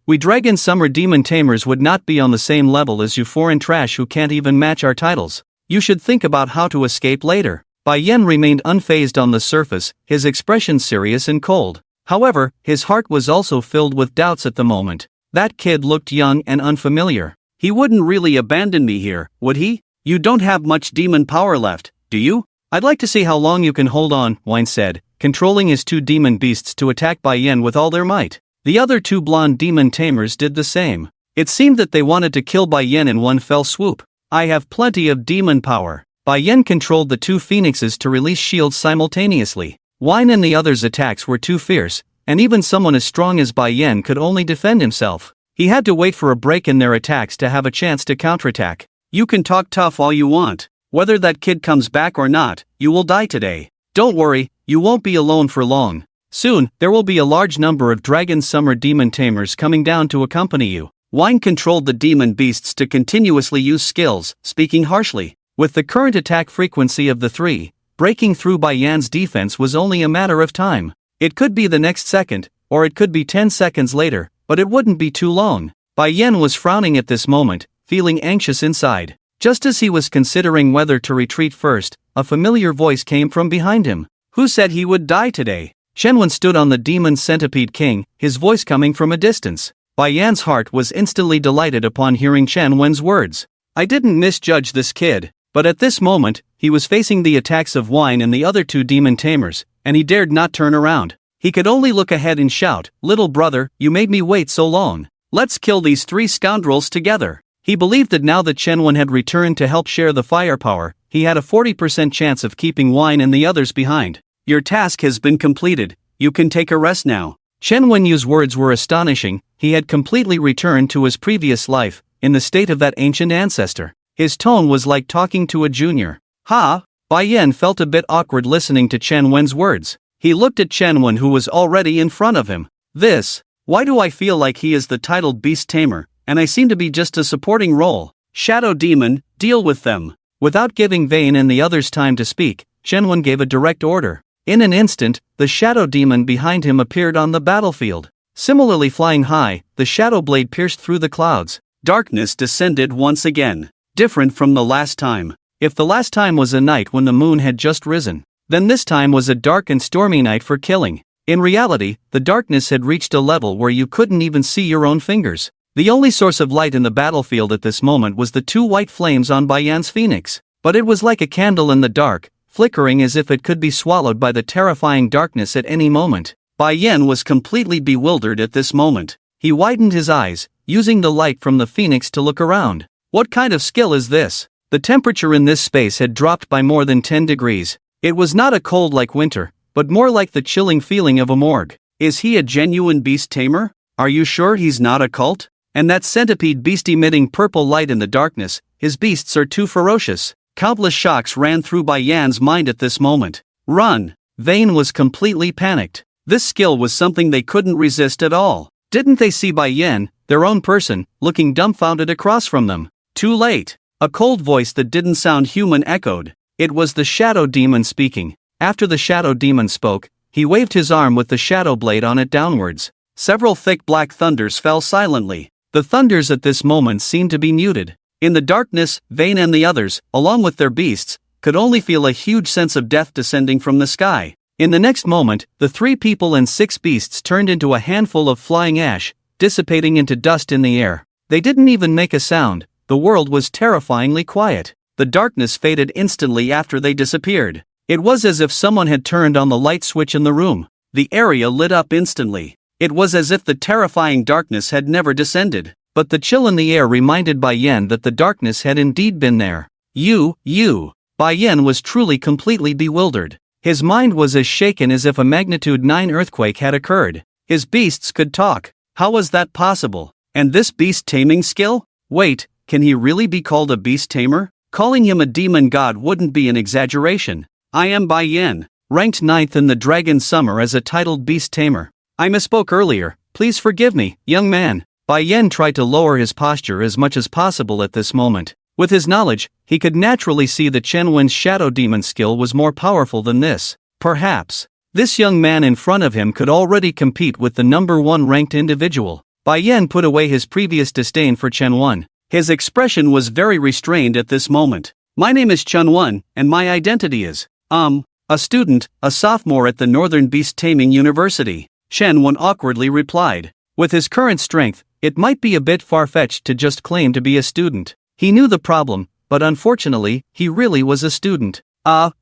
We Dragon Summer Demon Tamers would not be on the same level as you foreign trash who can't even match our titles. You should think about how to escape later. Bai Yan remained unfazed on the surface, his expression serious and cold. However, his heart was also filled with doubts at the moment. That kid looked young and unfamiliar. He wouldn't really abandon me here, would he? You don't have much demon power left, do you? I'd like to see how long you can hold on, Wine said, controlling his 2 demon beasts to attack Bai Yan with all their might. The other 2 blonde demon tamers did the same. It seemed that they wanted to kill Bai Yan in one fell swoop. I have plenty of demon power. Bai Yan controlled the 2 phoenixes to release shields simultaneously. Wine and the others' attacks were too fierce, and even someone as strong as Bai Yan could only defend himself. He had to wait for a break in their attacks to have a chance to counterattack. You can talk tough all you want. Whether that kid comes back or not, you will die today. Don't worry, you won't be alone for long. Soon, there will be a large number of Dragon Summer Demon Tamers coming down to accompany you. Wine controlled the demon beasts to continuously use skills, speaking harshly. With the current attack frequency of the 3, breaking through Bai Yan's defense was only a matter of time. It could be the next second, or it could be 10 seconds later, but it wouldn't be too long. Bai Yan was frowning at this moment, feeling anxious inside. Just as he was considering whether to retreat first, a familiar voice came from behind him. Who said he would die today? Chen Wen stood on the Demon Centipede King, his voice coming from a distance. Bai Yan's heart was instantly delighted upon hearing Chen Wen's words. I didn't misjudge this kid. But at this moment, he was facing the attacks of Wine and the other 2 demon tamers, and he dared not turn around. He could only look ahead and shout, "Little brother, you made me wait so long. Let's kill these 3 scoundrels together." He believed that now that Chen Wen had returned to help share the firepower, he had a 40% chance of keeping Wine and the others behind. Your task has been completed, you can take a rest now. Chen Wenyu's words were astonishing. He had completely returned to his previous life, in the state of that ancient ancestor. His tone was like talking to a junior. Bai Yan felt a bit awkward listening to Chen Wen's words. He looked at Chen Wen, who was already in front of him. This Why do I feel like he is the titled beast tamer, and I seem to be just a supporting role? Shadow demon, deal with them. Without giving Vayne and the others time to speak, Shenwen gave a direct order. In an instant, the shadow demon behind him appeared on the battlefield. Similarly flying high, the shadow blade pierced through the clouds. Darkness descended once again. Different from the last time. If the last time was a night when the moon had just risen, then this time was a dark and stormy night for killing. In reality, the darkness had reached a level where you couldn't even see your own fingers. The only source of light in the battlefield at this moment was the two white flames on Baiyan's phoenix. But it was like a candle in the dark, flickering as if it could be swallowed by the terrifying darkness at any moment. Baiyan was completely bewildered at this moment. He widened his eyes, using the light from the phoenix to look around. What kind of skill is this? The temperature in this space had dropped by more than 10 degrees. It was not a cold like winter, but more like the chilling feeling of a morgue. Is he a genuine beast tamer? Are you sure he's not a cult? And that centipede beast emitting purple light in the darkness, his beasts are too ferocious. Countless shocks ran through Baiyan's mind at this moment. Run! Vayne was completely panicked. This skill was something they couldn't resist at all. Didn't they see Baiyan, their own person, looking dumbfounded across from them? Too late. A cold voice that didn't sound human echoed. It was the shadow demon speaking. After the shadow demon spoke, he waved his arm with the shadow blade on it downwards. Several thick black thunders fell silently. The thunders at this moment seemed to be muted. In the darkness, Vayne and the others, along with their beasts, could only feel a huge sense of death descending from the sky. In the next moment, the 3 people and 6 beasts turned into a handful of flying ash, dissipating into dust in the air. They didn't even make a sound. The world was terrifyingly quiet. The darkness faded instantly after they disappeared. It was as if someone had turned on the light switch in the room. The area lit up instantly. It was as if the terrifying darkness had never descended. But the chill in the air reminded Baiyan that the darkness had indeed been there. Baiyan was truly completely bewildered. His mind was as shaken as if a magnitude 9 earthquake had occurred. His beasts could talk. How was that possible? And this beast taming skill? Wait, can he really be called a beast tamer? Calling him a demon god wouldn't be an exaggeration. I am Baiyan, ranked 9th in the Dragon Summer as a titled beast tamer. I misspoke earlier, please forgive me, young man. Baiyan tried to lower his posture as much as possible at this moment. With his knowledge, he could naturally see that Shenwen's shadow demon skill was more powerful than this. Perhaps, this young man in front of him could already compete with the number 1 ranked individual. Baiyan put away his previous disdain for Shenwen. His expression was very restrained at this moment. My name is Shenwen, and my identity is, a student, a sophomore at the Northern Beast Taming University. Shenwen awkwardly replied. With his current strength, it might be a bit far-fetched to just claim to be a student. He knew the problem, but unfortunately, he really was a student.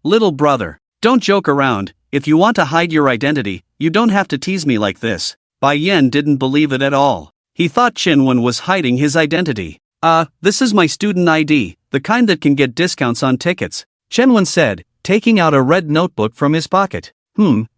Little brother, don't joke around. If you want to hide your identity, you don't have to tease me like this. Baiyan didn't believe it at all. He thought Shenwen was hiding his identity. This is my student ID, the kind that can get discounts on tickets, Shenwen said, taking out a red notebook from his pocket.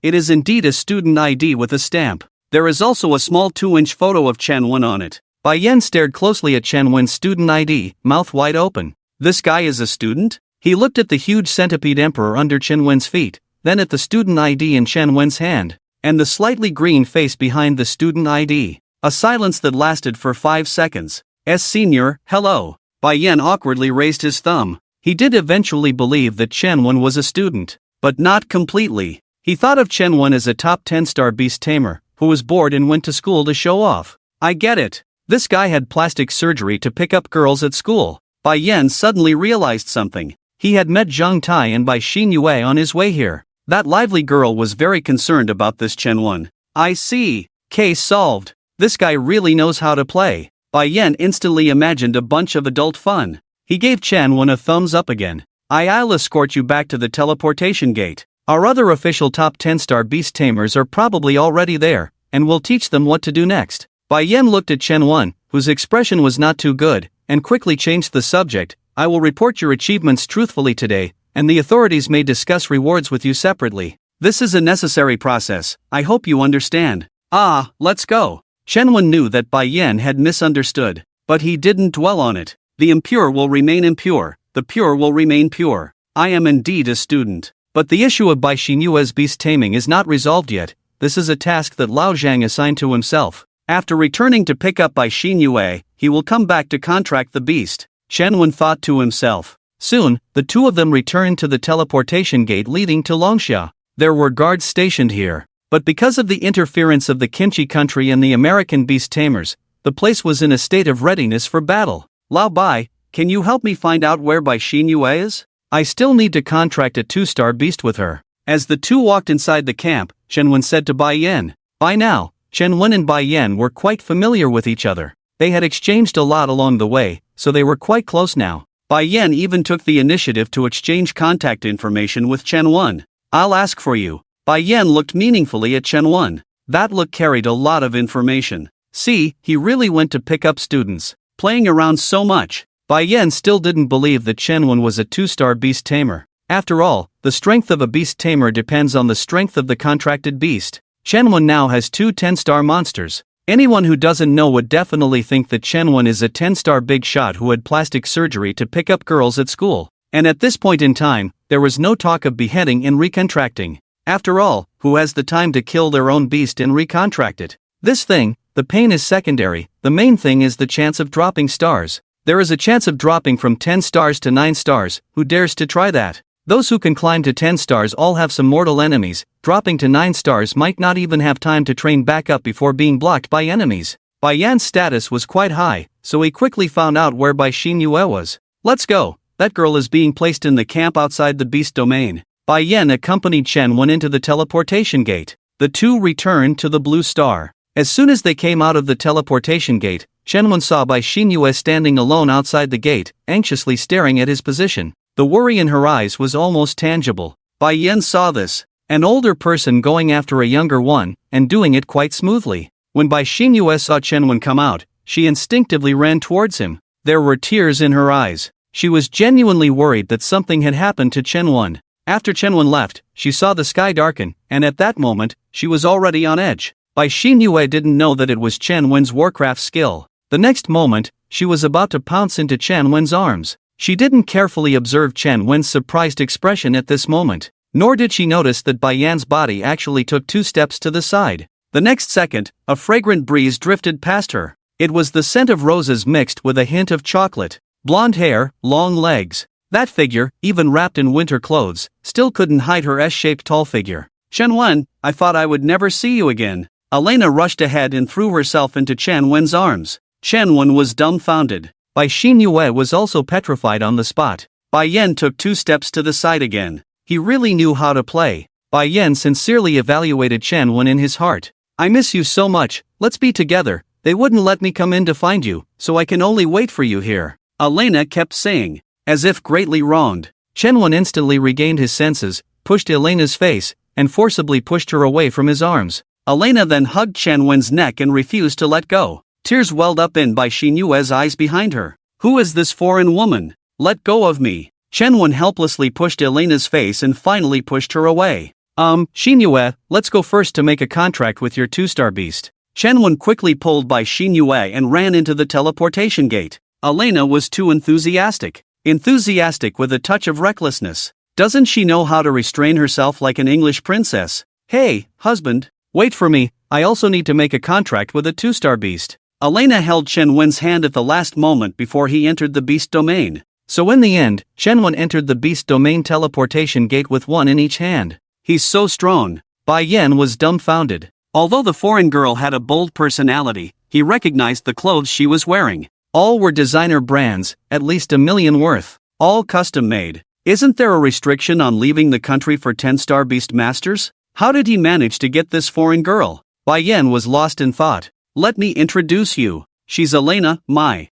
It is indeed a student ID with a stamp. There is also a small 2-inch photo of Shenwen on it. Baiyan stared closely at Shenwen's student ID, mouth wide open. This guy is a student? He looked at the huge centipede emperor under Shenwen's feet, then at the student ID in Shenwen's hand, and the slightly green face behind the student ID. A silence that lasted for 5 seconds. Senior, hello. Baiyan awkwardly raised his thumb. He did eventually believe that Shenwen was a student, but not completely. He thought of Shenwen as a top 10-star beast tamer, who was bored and went to school to show off. I get it. This guy had plastic surgery to pick up girls at school. Baiyan suddenly realized something. He had met Zhang Tai and Bai Xinyue on his way here. That lively girl was very concerned about this Shenwen. I see. Case solved. This guy really knows how to play. Baiyan instantly imagined a bunch of adult fun. He gave Shenwen a thumbs up again. I'll escort you back to the teleportation gate. Our other official top 10-star beast tamers are probably already there, and we'll teach them what to do next. Baiyan looked at Shenwen, whose expression was not too good, and quickly changed the subject. I will report your achievements truthfully today, and the authorities may discuss rewards with you separately. This is a necessary process, I hope you understand. Let's go. Shenwen knew that Baiyan had misunderstood, but he didn't dwell on it. The impure will remain impure, the pure will remain pure. I am indeed a student. But the issue of Bai Xinyue's beast taming is not resolved yet. This is a task that Lao Zhang assigned to himself. After returning to pick up by Xin Yue, he will come back to contract the beast, Chen Wen thought to himself. Soon, the two of them returned to the teleportation gate leading to Longxia. There were guards stationed here, but because of the interference of the Kimchi country and the American beast tamers, the place was in a state of readiness for battle. Lao Bai, can you help me find out where Bai Xin Yue is? I still need to contract a 2-star beast with her. As the two walked inside the camp, Chen Wen said to Bai Yan. By now, Chen Wen and Bai Yan were quite familiar with each other. They had exchanged a lot along the way, so they were quite close now. Bai Yan even took the initiative to exchange contact information with Chen Wen. I'll ask for you. Bai Yan looked meaningfully at Chen Wen. That look carried a lot of information. See, he really went to pick up students, playing around so much. Bai Yan still didn't believe that Chen Wen was a 2-star beast tamer. After all, the strength of a beast tamer depends on the strength of the contracted beast. Chen Wen now has 2 10-star monsters. Anyone who doesn't know would definitely think that Chen Wen is a 10-star big shot who had plastic surgery to pick up girls at school. And at this point in time, there was no talk of beheading and recontracting. After all, who has the time to kill their own beast and recontract it? This thing, the pain is secondary, the main thing is the chance of dropping stars. There is a chance of dropping from 10 stars to 9 stars, who dares to try that? Those who can climb to 10 stars all have some mortal enemies. Dropping to 9 stars might not even have time to train back up before being blocked by enemies. Bai Yan's status was quite high, so he quickly found out where Bai Xin Yue was. Let's go, that girl is being placed in the camp outside the beast domain. Bai Yan accompanied Chen Wen into the teleportation gate. The two returned to the blue star. As soon as they came out of the teleportation gate, Chen Wen saw Bai Xin Yue standing alone outside the gate, anxiously staring at his position. The worry in her eyes was almost tangible. Bai Yan saw this. An older person going after a younger one, and doing it quite smoothly. When Bai Xin Yue saw Chen Wen come out, she instinctively ran towards him. There were tears in her eyes. She was genuinely worried that something had happened to Chen Wen. After Chen Wen left, she saw the sky darken, and at that moment, she was already on edge. Bai Xin Yue didn't know that it was Chen Wen's Warcraft skill. The next moment, she was about to pounce into Chen Wen's arms. She didn't carefully observe Chen Wen's surprised expression at this moment, nor did she notice that Bai Yan's body actually took 2 steps to the side. The next second, a fragrant breeze drifted past her. It was the scent of roses mixed with a hint of chocolate. Blonde hair, long legs. That figure, even wrapped in winter clothes, still couldn't hide her S-shaped tall figure. Chen Wen, I thought I would never see you again. Elena rushed ahead and threw herself into Chen Wen's arms. Chen Wen was dumbfounded. Bai Xin Yue was also petrified on the spot. Bai Yan took 2 steps to the side again. He really knew how to play. Bai Yan sincerely evaluated Chen Wen in his heart. I miss you so much, let's be together. They wouldn't let me come in to find you, so I can only wait for you here. Elena kept saying, as if greatly wronged. Chen Wen instantly regained his senses, pushed Elena's face, and forcibly pushed her away from his arms. Elena then hugged Chen Wen's neck and refused to let go. Tears welled up in Bai Xin Yue's eyes behind her. Who is this foreign woman? Let go of me. Chen Wen helplessly pushed Elena's face and finally pushed her away. Xin Yue, let's go first to make a contract with your 2-star beast. Chen Wen quickly pulled Bai Xin Yue and ran into the teleportation gate. Elena was too enthusiastic. Enthusiastic with a touch of recklessness. Doesn't she know how to restrain herself like an English princess? Hey, husband, wait for me, I also need to make a contract with a 2-star beast. Elena held Chen Wen's hand at the last moment before he entered the beast domain. So in the end, Chen Wen entered the beast domain teleportation gate with one in each hand. He's so strong. Bai Yan was dumbfounded. Although the foreign girl had a bold personality, he recognized the clothes she was wearing. All were designer brands, at least $1 million worth. All custom made. Isn't there a restriction on leaving the country for 10-star beast masters? How did he manage to get this foreign girl? Bai Yan was lost in thought. Let me introduce you. She's Elena, my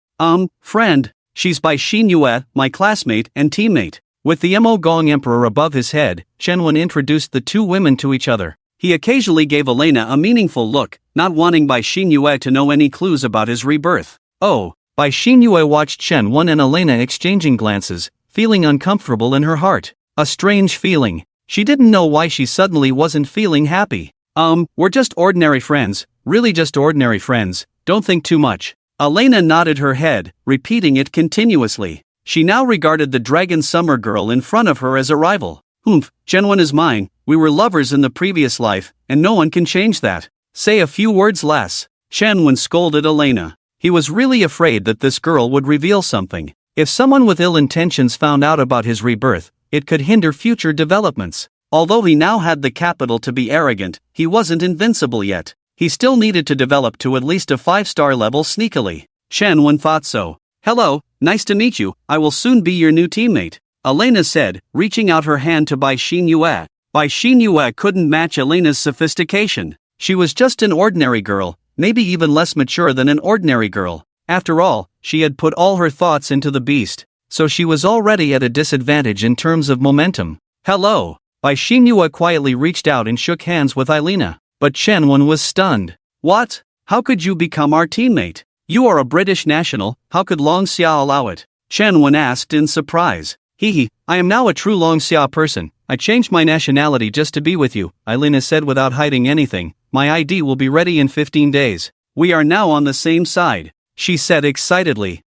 friend. She's Bai Xin Yue, my classmate and teammate. With the Mo Gong Emperor above his head, Chen Wen introduced the two women to each other. He occasionally gave Elena a meaningful look, not wanting Bai Xin Yue to know any clues about his rebirth. Oh, Bai Xin Yue watched Chen Wen and Elena exchanging glances, feeling uncomfortable in her heart. A strange feeling. She didn't know why she suddenly wasn't feeling happy. We're just ordinary friends, really just ordinary friends, don't think too much. Elena nodded her head, repeating it continuously. She now regarded the dragon summer girl in front of her as a rival. Chen Wen is mine, we were lovers in the previous life, and no one can change that. Say a few words less. Chen Wen scolded Elena. He was really afraid that this girl would reveal something. If someone with ill intentions found out about his rebirth, it could hinder future developments. Although he now had the capital to be arrogant, he wasn't invincible yet. He still needed to develop to at least a 5-star level sneakily. Chen Wen thought so. "Hello, nice to meet you, I will soon be your new teammate," Elena said, reaching out her hand to Bai Xinyue. Bai Xinyue couldn't match Elena's sophistication. She was just an ordinary girl, maybe even less mature than an ordinary girl. After all, she had put all her thoughts into the beast, so she was already at a disadvantage in terms of momentum. "Hello." Bai Xinyue quietly reached out and shook hands with Elena, but Chen Wen was stunned. "What? How could you become our teammate? You are a British national, how could Long Xia allow it?" Chen Wen asked in surprise. I am now a true Long Xia person. I changed my nationality just to be with you," Elena said without hiding anything. "My ID will be ready in 15 days. We are now on the same side," she said excitedly.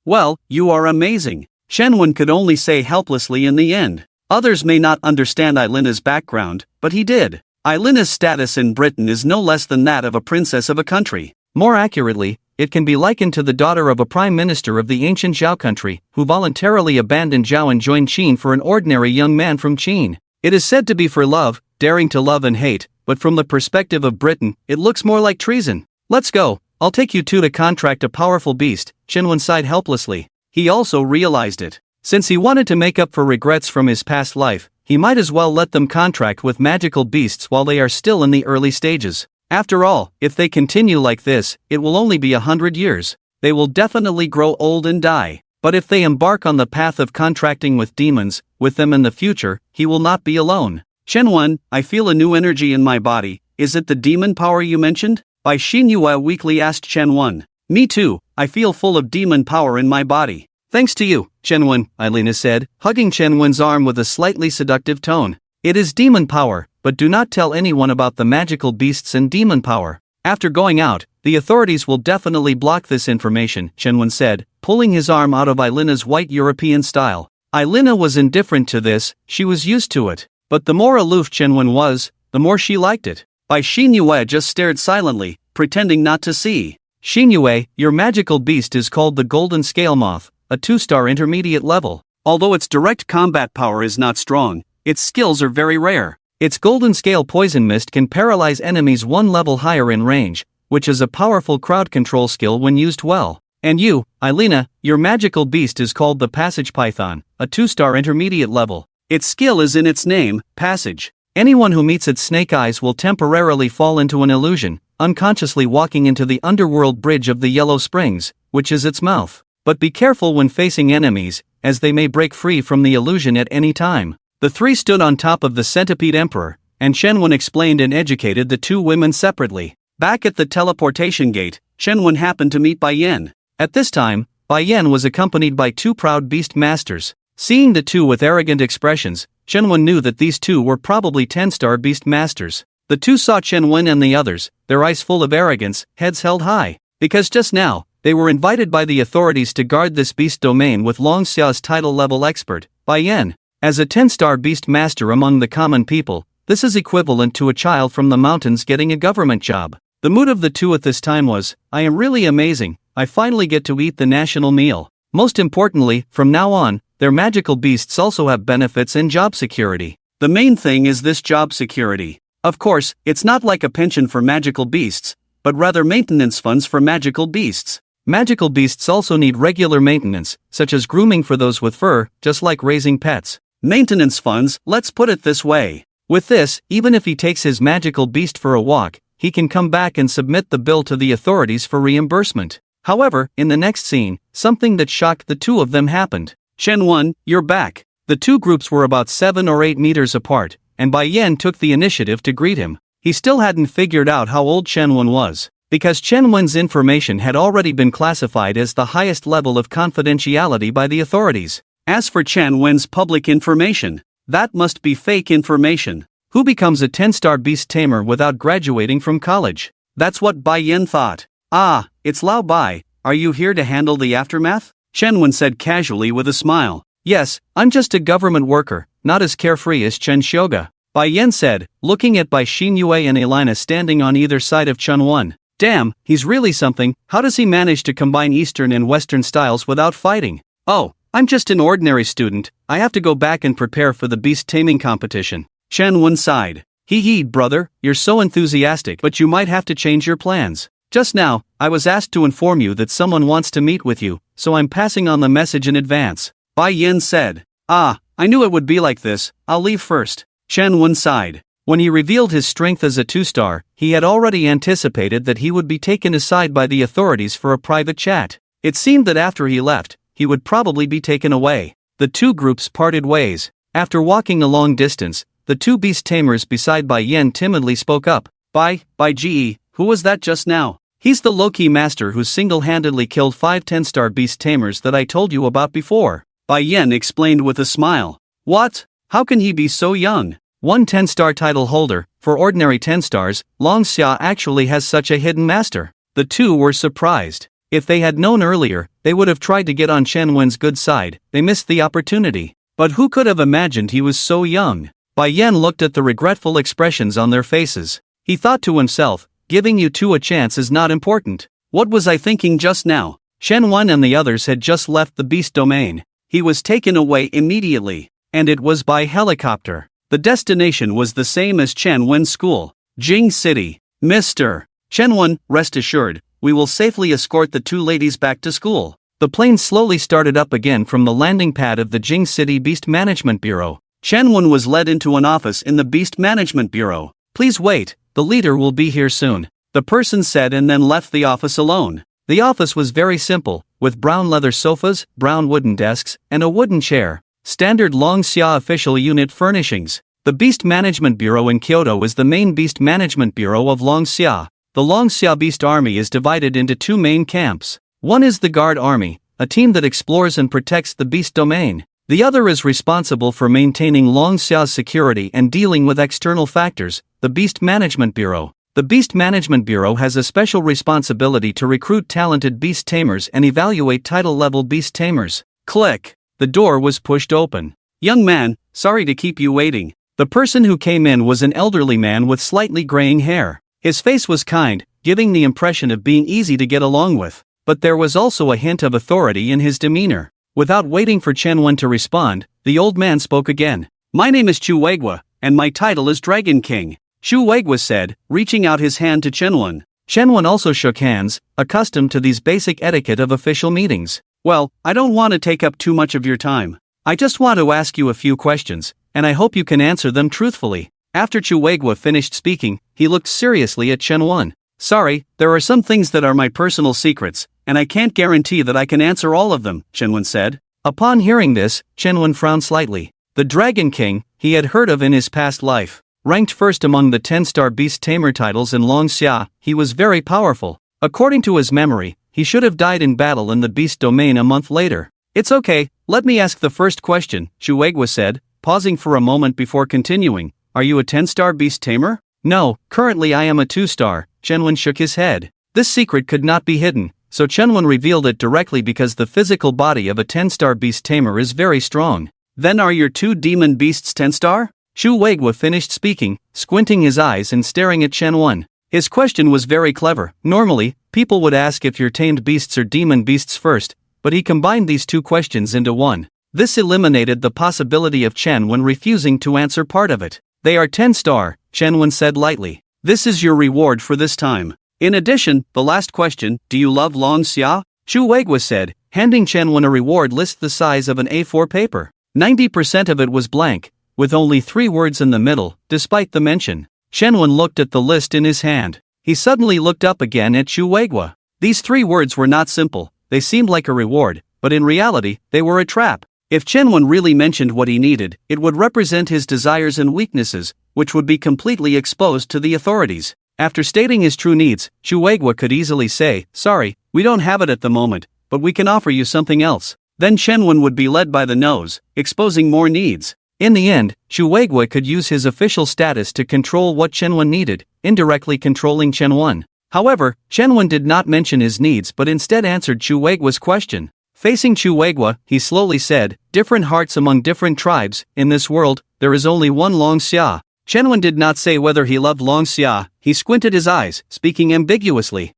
Well, you are amazing," Chen Wen could only say helplessly in the end. Others may not understand Elena's background, but he did. Elena's status in Britain is no less than that of a princess of a country. More accurately, it can be likened to the daughter of a prime minister of the ancient Zhao country, who voluntarily abandoned Zhao and joined Qin for an ordinary young man from Qin. It is said to be for love, daring to love and hate, but from the perspective of Britain, it looks more like treason. "Let's go, I'll take you two to contract a powerful beast," Chen Wen sighed helplessly. He also realized it. Since he wanted to make up for regrets from his past life, he might as well let them contract with magical beasts while they are still in the early stages. After all, if they continue like this, it will only be 100 years. They will definitely grow old and die. But if they embark on the path of contracting with demons, with them in the future, he will not be alone. "Chen Wen, I feel a new energy in my body. Is it the demon power you mentioned?" Bai Xinyue weakly asked Chen Wen. "Me too, I feel full of demon power in my body." "Thanks to you, Chen Wen," Elena said, hugging Chen Wen's arm with a slightly seductive tone. "It is demon power, but do not tell anyone about the magical beasts and demon power. After going out, the authorities will definitely block this information," Chen Wen said, pulling his arm out of Elena's white European style. Elena was indifferent to this, she was used to it. But the more aloof Chen Wen was, the more she liked it. Bai Xinyue just stared silently, pretending not to see. "Xinyue, your magical beast is called the Golden Scale Moth, a 2-star intermediate level. Although its direct combat power is not strong, its skills are very rare. Its golden scale poison mist can paralyze enemies 1 level higher in range, which is a powerful crowd control skill when used well. And you, Elena, your magical beast is called the Passage Python, a 2-star intermediate level. Its skill is in its name, Passage. Anyone who meets its snake eyes will temporarily fall into an illusion, unconsciously walking into the underworld bridge of the Yellow Springs, which is its mouth. But be careful when facing enemies, as they may break free from the illusion at any time." The three stood on top of the Centipede Emperor, and Chen Wen explained and educated the two women separately. Back at the teleportation gate, Chen Wen happened to meet Bai Yan. At this time, Bai Yan was accompanied by 2 proud beast masters. Seeing the two with arrogant expressions, Chen Wen knew that these two were probably 10-star beast masters. The two saw Chen Wen and the others, their eyes full of arrogance, heads held high. Because just now, they were invited by the authorities to guard this beast domain with Long Xia's title-level expert, Bai Yan. As a 10-star beast master among the common people, this is equivalent to a child from the mountains getting a government job. The mood of the two at this time was, "I am really amazing, I finally get to eat the national meal." Most importantly, from now on, their magical beasts also have benefits and job security. The main thing is this job security. Of course, it's not like a pension for magical beasts, but rather maintenance funds for magical beasts. Magical beasts also need regular maintenance, such as grooming for those with fur, just like raising pets. Maintenance funds, let's put it this way. With this, even if he takes his magical beast for a walk, he can come back and submit the bill to the authorities for reimbursement. However, in the next scene, something that shocked the two of them happened. "Chen Wen, you're back." The two groups were about 7 or 8 meters apart, and Bai Yan took the initiative to greet him. He still hadn't figured out how old Chen Wen was, because Chen Wen's information had already been classified as the highest level of confidentiality by the authorities. As for Chen Wen's public information, that must be fake information. Who becomes a 10-star beast tamer without graduating from college? That's what Bai Yan thought. "Ah, it's Lao Bai, are you here to handle the aftermath?" Chen Wen said casually with a smile. "Yes, I'm just a government worker, not as carefree as Chen Shoga," Bai Yan said, looking at Bai Xinyue and Elena standing on either side of Chen Wen. Damn, he's really something. How does he manage to combine Eastern and Western styles without fighting? Oh, I'm just an ordinary student. I have to go back and prepare for the beast taming competition. Chen Wen sighed. Hee, brother, you're so enthusiastic, but you might have to change your plans. Just now, I was asked to inform you that someone wants to meet with you, so I'm passing on the message in advance. Bai Yin said. Ah, I knew it would be like this. I'll leave first. Chen Wen sighed. When he revealed his strength as a 2-star, he had already anticipated that he would be taken aside by the authorities for a private chat. It seemed that after he left, he would probably be taken away. The two groups parted ways. After walking a long distance, the two beast tamers beside Bai Yin timidly spoke up. Bai Ge, who was that just now? He's the low-key master who single-handedly killed 5 10-star beast tamers that I told you about before. Bai Yin explained with a smile. What? How can he be so young? One 10-star title holder, for ordinary 10 stars, Long Xia actually has such a hidden master. The two were surprised. If they had known earlier, they would have tried to get on Chen Wen's good side. They missed the opportunity. But who could have imagined he was so young? Bai Yin looked at the regretful expressions on their faces. He thought to himself, giving you two a chance is not important. What was I thinking just now? Chen Wen and the others had just left the beast domain. He was taken away immediately. And it was by helicopter. The destination was the same as Chen Wen's school, Jing City. Mr. Chen Wen, rest assured, we will safely escort the two ladies back to school. The plane slowly started up again from the landing pad of the Jing City Beast Management Bureau. Chen Wen was led into an office in the Beast Management Bureau. Please wait, the leader will be here soon, the person said and then left the office alone. The office was very simple, with brown leather sofas, brown wooden desks, and a wooden chair. Standard Long Xia official unit furnishings. The Beast Management Bureau in Kyoto is the main Beast Management Bureau of Long Xia. The Long Xia Beast Army is divided into two main camps. One is the Guard Army, a team that explores and protects the Beast domain. The other is responsible for maintaining Long Xia's security and dealing with external factors, the Beast Management Bureau. The Beast Management Bureau has a special responsibility to recruit talented beast tamers and evaluate title-level beast tamers. Click. The door was pushed open. Young man, sorry to keep you waiting. The person who came in was an elderly man with slightly graying hair. His face was kind, giving the impression of being easy to get along with. But there was also a hint of authority in his demeanor. Without waiting for Chen Wen to respond, the old man spoke again. My name is Chu Weigua, and my title is Dragon King. Chu Weigua said, reaching out his hand to Chen Wen. Chen Wen also shook hands, accustomed to these basic etiquette of official meetings. Well, I don't want to take up too much of your time. I just want to ask you a few questions, and I hope you can answer them truthfully. After Chu Weigua finished speaking, he looked seriously at Chen Wen. Sorry, there are some things that are my personal secrets, and I can't guarantee that I can answer all of them, Chen Wen said. Upon hearing this, Chen Wen frowned slightly. The Dragon King, he had heard of in his past life. Ranked first among the 10-star beast tamer titles in Long Xia, he was very powerful. According to his memory, he should have died in battle in the beast domain a month later. It's okay, let me ask the first question, Chu Weigua said, pausing for a moment before continuing. Are you a 10-star beast tamer? No, currently I am a 2-star, Chen Wen shook his head. This secret could not be hidden, so Chen Wen revealed it directly because the physical body of a 10-star beast tamer is very strong. Then are your two demon beasts 10-star? Chu Weigua finished speaking, squinting his eyes and staring at Chen Wen. His question was very clever. Normally, people would ask if your tamed beasts are demon beasts first, but he combined these two questions into one. This eliminated the possibility of Chen Wen refusing to answer part of it. They are 10-star, Chen Wen said lightly. This is your reward for this time. In addition, the last question, do you love Long Xia? Chu Weigua said, handing Chen Wen a reward list the size of an A4 paper. 90% of it was blank, with only 3 words in the middle, despite the mention. Chen Wen looked at the list in his hand. He suddenly looked up again at Chu Weigua. These 3 words were not simple, they seemed like a reward, but in reality, they were a trap. If Chen Wen really mentioned what he needed, it would represent his desires and weaknesses, which would be completely exposed to the authorities. After stating his true needs, Chu Weigua could easily say, sorry, we don't have it at the moment, but we can offer you something else. Then Chen Wen would be led by the nose, exposing more needs. In the end, Chu Weigua could use his official status to control what Chen Wen needed, indirectly controlling Chen Wen. However, Chen Wen did not mention his needs but instead answered Chu Weigua's question. Facing Chu Weigua, he slowly said, different hearts among different tribes, in this world, there is only one Long Xia. Chen did not say whether he loved Long Xia. He squinted his eyes, speaking ambiguously.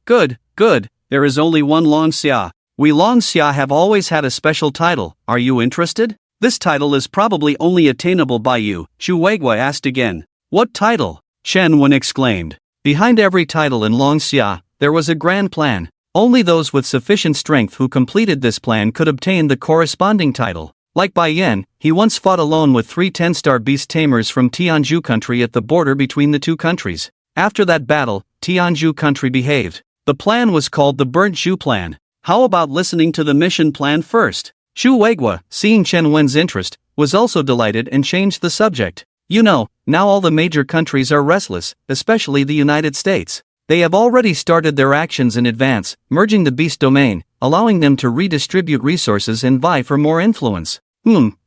Good, good, there is only one Long Xia. We Long Xia have always had a special title, are you interested? This title is probably only attainable by you, Chu Weiguo asked again. What title? Chen Wen exclaimed. Behind every title in Long Xia, there was a grand plan. Only those with sufficient strength who completed this plan could obtain the corresponding title. Like Bai Yan, he once fought alone with 3 10-star beast tamers from Tianzhu country at the border between the two countries. After that battle, Tianzhu country behaved. The plan was called the Burnt Shoe Plan. How about listening to the mission plan first? Chu Weiguo, seeing Chen Wen's interest, was also delighted and changed the subject. You know, now all the major countries are restless, especially the United States. They have already started their actions in advance, merging the beast domain, allowing them to redistribute resources and vie for more influence.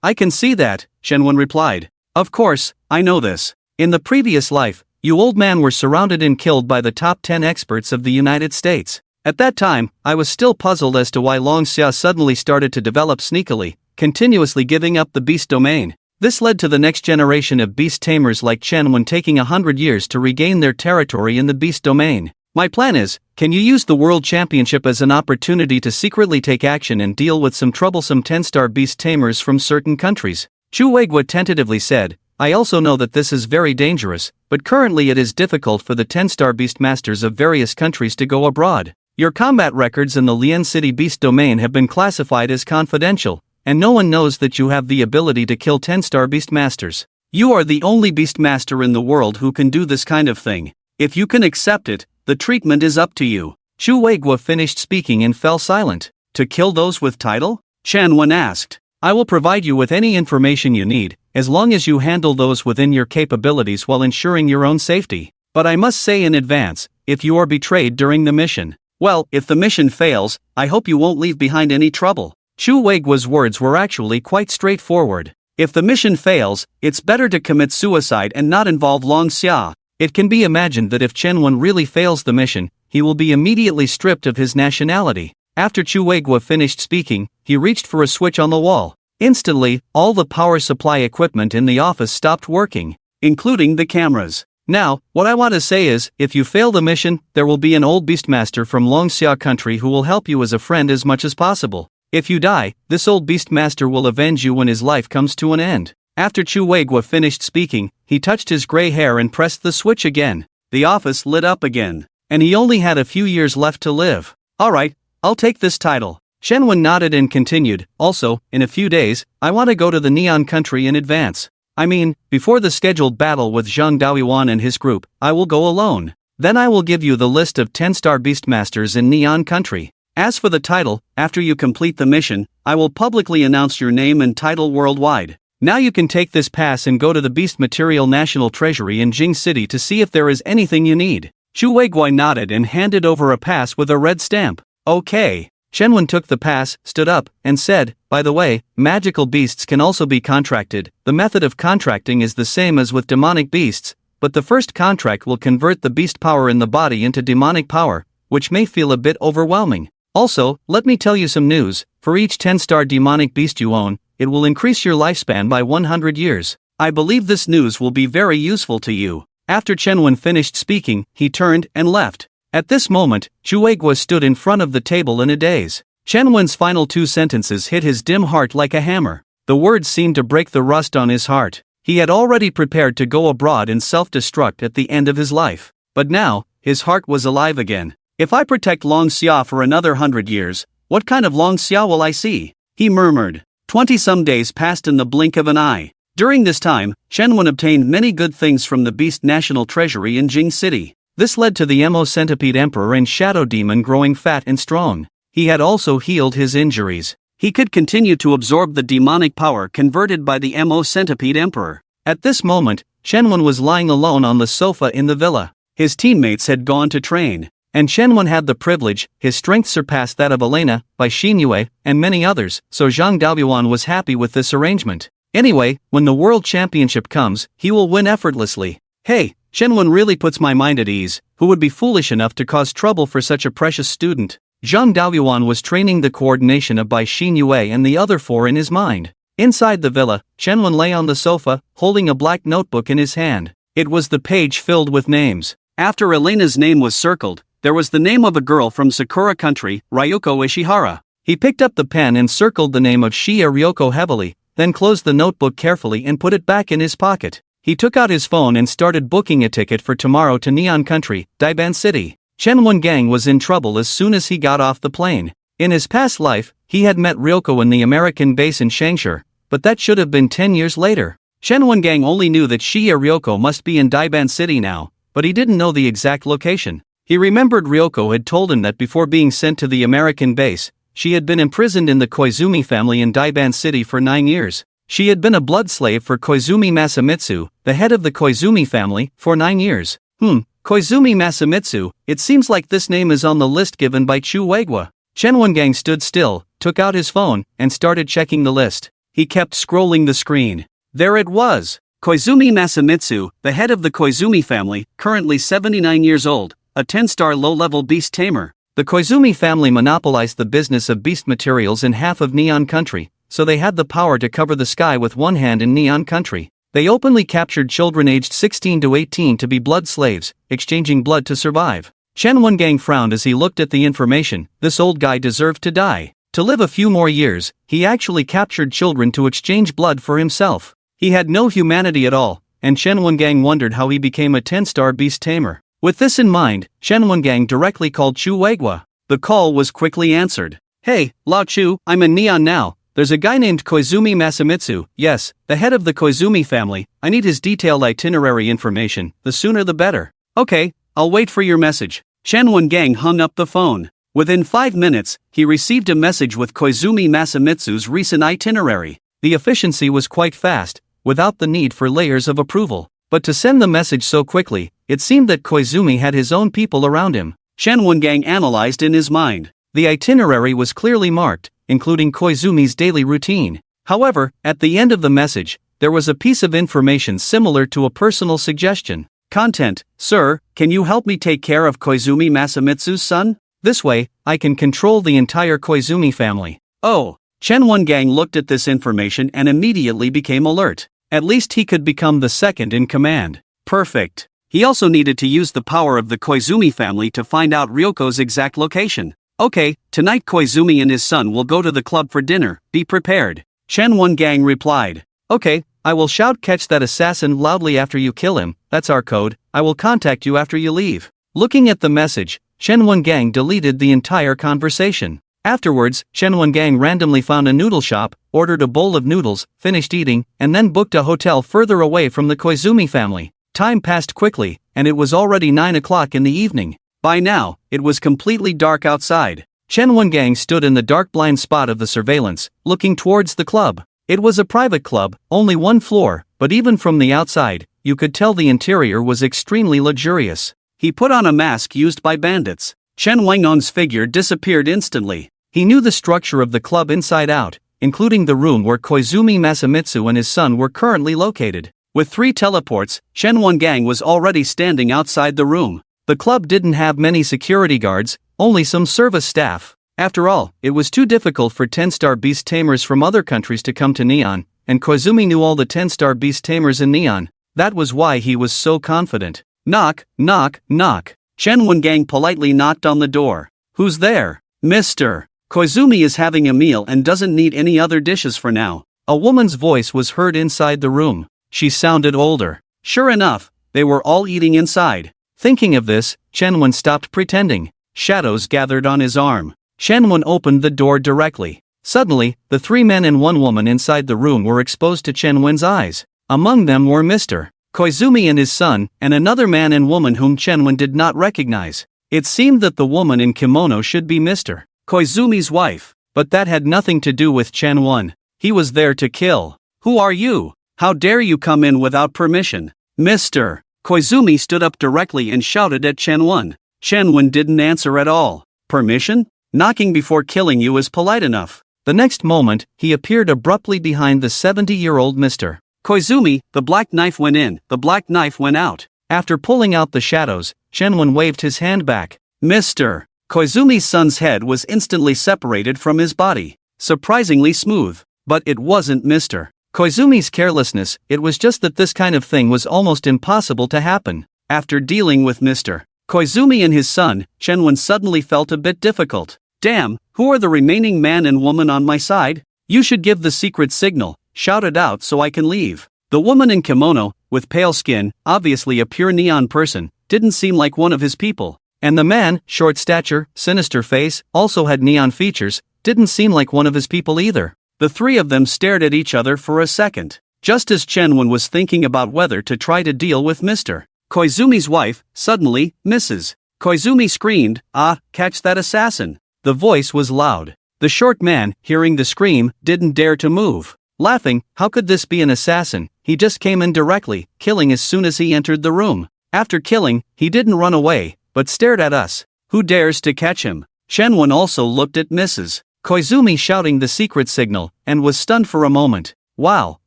I can see that, Chen Wen replied. Of course, I know this. In the previous life, you old man were surrounded and killed by the top 10 experts of the United States. At that time, I was still puzzled as to why Long Xia suddenly started to develop sneakily, continuously giving up the beast domain. This led to the next generation of beast tamers like Chen Wen taking 100 years to regain their territory in the beast domain. My plan is, can you use the World Championship as an opportunity to secretly take action and deal with some troublesome 10-star beast tamers from certain countries? Chu Weiguo tentatively said, I also know that this is very dangerous, but currently it is difficult for the 10-star beast masters of various countries to go abroad. Your combat records in the Lian City beast domain have been classified as confidential, and no one knows that you have the ability to kill 10-star beast masters. You are the only beast master in the world who can do this kind of thing. If you can accept it, the treatment is up to you. Chu Weiguo finished speaking and fell silent. To kill those with title? Chen Wen asked. I will provide you with any information you need, as long as you handle those within your capabilities while ensuring your own safety. But I must say in advance, if you are betrayed during the mission, well, if the mission fails, I hope you won't leave behind any trouble. Chu Weiguo's words were actually quite straightforward. If the mission fails, it's better to commit suicide and not involve Long Xia. It can be imagined that if Chen Wen really fails the mission, he will be immediately stripped of his nationality. After Chu Weiguo finished speaking, he reached for a switch on the wall. Instantly, all the power supply equipment in the office stopped working, including the cameras. Now, what I want to say is, if you fail the mission, there will be an old beastmaster from Long Xia country who will help you as a friend as much as possible. If you die, this old beastmaster will avenge you when his life comes to an end. After Chu Weiguo finished speaking, he touched his gray hair and pressed the switch again. The office lit up again, and he only had a few years left to live. Alright, I'll take this title. Chen Wen nodded and continued, also, in a few days, I want to go to the Neon country in advance. I mean, before the scheduled battle with Zhang Daoyuan and his group, I will go alone. Then I will give you the list of 10-star beastmasters in Neon country. As for the title, after you complete the mission, I will publicly announce your name and title worldwide. Now you can take this pass and go to the Beast Material National Treasury in Jing City to see if there is anything you need. Chu Weiguo nodded and handed over a pass with a red stamp. Okay. Chen Wen took the pass, stood up, and said, by the way, magical beasts can also be contracted. The method of contracting is the same as with demonic beasts, but the first contract will convert the beast power in the body into demonic power, which may feel a bit overwhelming. Also, let me tell you some news. For each 10-star demonic beast you own, it will increase your lifespan by 100 years. I believe this news will be very useful to you. After Chen Wen finished speaking, he turned and left. At this moment, Chu Weiguo stood in front of the table in a daze. Chen Wen's final 2 sentences hit his dim heart like a hammer. The words seemed to break the rust on his heart. He had already prepared to go abroad and self-destruct at the end of his life. But now, his heart was alive again. If I protect Long Xia for another 100 years, what kind of Long Xia will I see? He murmured. 20-some days passed in the blink of an eye. During this time, Chen Wen obtained many good things from the Beast National Treasury in Jing City. This led to the Emo Centipede Emperor and Shadow Demon growing fat and strong. He had also healed his injuries. He could continue to absorb the demonic power converted by the Emo Centipede Emperor. At this moment, Chen Wen was lying alone on the sofa in the villa. His teammates had gone to train, and Chen Wen had the privilege. His strength surpassed that of Elena, Bai Xinyue, and many others, so Zhang Daoyuan was happy with this arrangement. Anyway, when the World Championship comes, he will win effortlessly. Hey, Chen Wen really puts my mind at ease. Who would be foolish enough to cause trouble for such a precious student? Zhang Daoyuan was training the coordination of Bai Xinyue and the other 4 in his mind. Inside the villa, Shenwen lay on the sofa, holding a black notebook in his hand. It was the page filled with names. After Elena's name was circled, there was the name of a girl from Sakura country, Ryuko Ishihara. He picked up the pen and circled the name of Shiya Ryoko heavily, then closed the notebook carefully and put it back in his pocket. He took out his phone and started booking a ticket for tomorrow to Neon Country, Daiban City. Shenwen Gang was in trouble as soon as he got off the plane. In his past life, he had met Ryoko in the American base in Shangshur, but that should have been 10 years later. Shenwen Gang only knew that Shiya Ryoko must be in Daiban City now, but he didn't know the exact location. He remembered Ryoko had told him that before being sent to the American base, she had been imprisoned in the Koizumi family in Daiban City for 9 years. She had been a blood slave for Koizumi Masamitsu, the head of the Koizumi family, for 9 years. Koizumi Masamitsu, it seems like this name is on the list given by Chu Weigwa. Shenwen Gang stood still, took out his phone, and started checking the list. He kept scrolling the screen. There it was. Koizumi Masamitsu, the head of the Koizumi family, currently 79 years old, a 10-star low-level beast tamer. The Koizumi family monopolized the business of beast materials in half of Neon Country, so they had the power to cover the sky with one hand in Neon Country. They openly captured children aged 16 to 18 to be blood slaves, exchanging blood to survive. Shenwen Gang frowned as he looked at the information. This old guy deserved to die. To live a few more years, he actually captured children to exchange blood for himself. He had no humanity at all, and Shenwen Gang wondered how he became a 10-star beast tamer. With this in mind, Shenwen Gang directly called Chu Weigwa. The call was quickly answered. Hey, Lao Chu, I'm in Neon now. There's a guy named Koizumi Masamitsu, yes, the head of the Koizumi family. I need his detailed itinerary information, the sooner the better. Okay, I'll wait for your message. Shenwen Gang hung up the phone. Within 5 minutes, he received a message with Koizumi Masamitsu's recent itinerary. The efficiency was quite fast, without the need for layers of approval. But to send the message so quickly, it seemed that Koizumi had his own people around him. Shenwen Gang analyzed in his mind. The itinerary was clearly marked, including Koizumi's daily routine. However, at the end of the message, there was a piece of information similar to a personal suggestion. Content: Sir, can you help me take care of Koizumi Masamitsu's son? This way, I can control the entire Koizumi family. Oh! Shenwen Gang looked at this information and immediately became alert. At least he could become the second in command. Perfect. He also needed to use the power of the Koizumi family to find out Ryoko's exact location. Okay, tonight Koizumi and his son will go to the club for dinner, be prepared. Shenwen Gang replied. Okay, I will shout catch that assassin loudly after you kill him, that's our code. I will contact you after you leave. Looking at the message, Shenwen Gang deleted the entire conversation. Afterwards, Shenwen Gang randomly found a noodle shop, ordered a bowl of noodles, finished eating, and then booked a hotel further away from the Koizumi family. Time passed quickly, and it was already 9 o'clock in the evening. By now, it was completely dark outside. Shenwen Gang stood in the dark blind spot of the surveillance, looking towards the club. It was a private club, only one floor, but even from the outside, you could tell the interior was extremely luxurious. He put on a mask used by bandits. Chen Wangong's figure disappeared instantly. He knew the structure of the club inside out, including the room where Koizumi Masamitsu and his son were currently located. With 3 teleports, Shenwen Gang was already standing outside the room. The club didn't have many security guards, only some service staff. After all, it was too difficult for 10-star beast tamers from other countries to come to Neon, and Koizumi knew all the 10-star beast tamers in Neon. That was why he was so confident. Knock, knock, knock. Shenwen Gang politely knocked on the door. Who's there? Mr. Koizumi is having a meal and doesn't need any other dishes for now. A woman's voice was heard inside the room. She sounded older. Sure enough, they were all eating inside. Thinking of this, Shenwen stopped pretending. Shadows gathered on his arm. Shenwen opened the door directly. Suddenly, the 3 men and 1 woman inside the room were exposed to Shenwen's eyes. Among them were Mr. Koizumi and his son, and another man and woman whom Shenwen did not recognize. It seemed that the woman in kimono should be Mr. Koizumi's wife, but that had nothing to do with Shenwen. He was there to kill. Who are you? How dare you come in without permission? Mr. Koizumi stood up directly and shouted at Shenwen. Shenwen didn't answer at all. Permission? Knocking before killing you is polite enough. The next moment, he appeared abruptly behind the 70-year-old Mr. Koizumi. The black knife went in, the black knife went out. After pulling out the shadows, Shenwen waved his hand back. Mr. Koizumi's son's head was instantly separated from his body. Surprisingly smooth. But it wasn't Mr. Koizumi's carelessness, it was just that this kind of thing was almost impossible to happen. After dealing with Mr. Koizumi and his son, Shenwen suddenly felt a bit difficult. Damn, who are the remaining man and woman on my side? You should give the secret signal, shout it out so I can leave. The woman in kimono, with pale skin, obviously a pure neon person, didn't seem like one of his people. And the man, short stature, sinister face, also had neon features, didn't seem like one of his people either. The three of them stared at each other for a second. Just as Shenwen was thinking about whether to try to deal with Mr. Koizumi's wife, suddenly, Mrs. Koizumi screamed, "Ah, catch that assassin!" The voice was loud. The short man, hearing the scream, didn't dare to move. Laughing, how could this be an assassin? He just came in directly, killing as soon as he entered the room. After killing, he didn't run away, but stared at us. Who dares to catch him? Shenwen also looked at Mrs. Koizumi shouting the secret signal, and was stunned for a moment. Wow,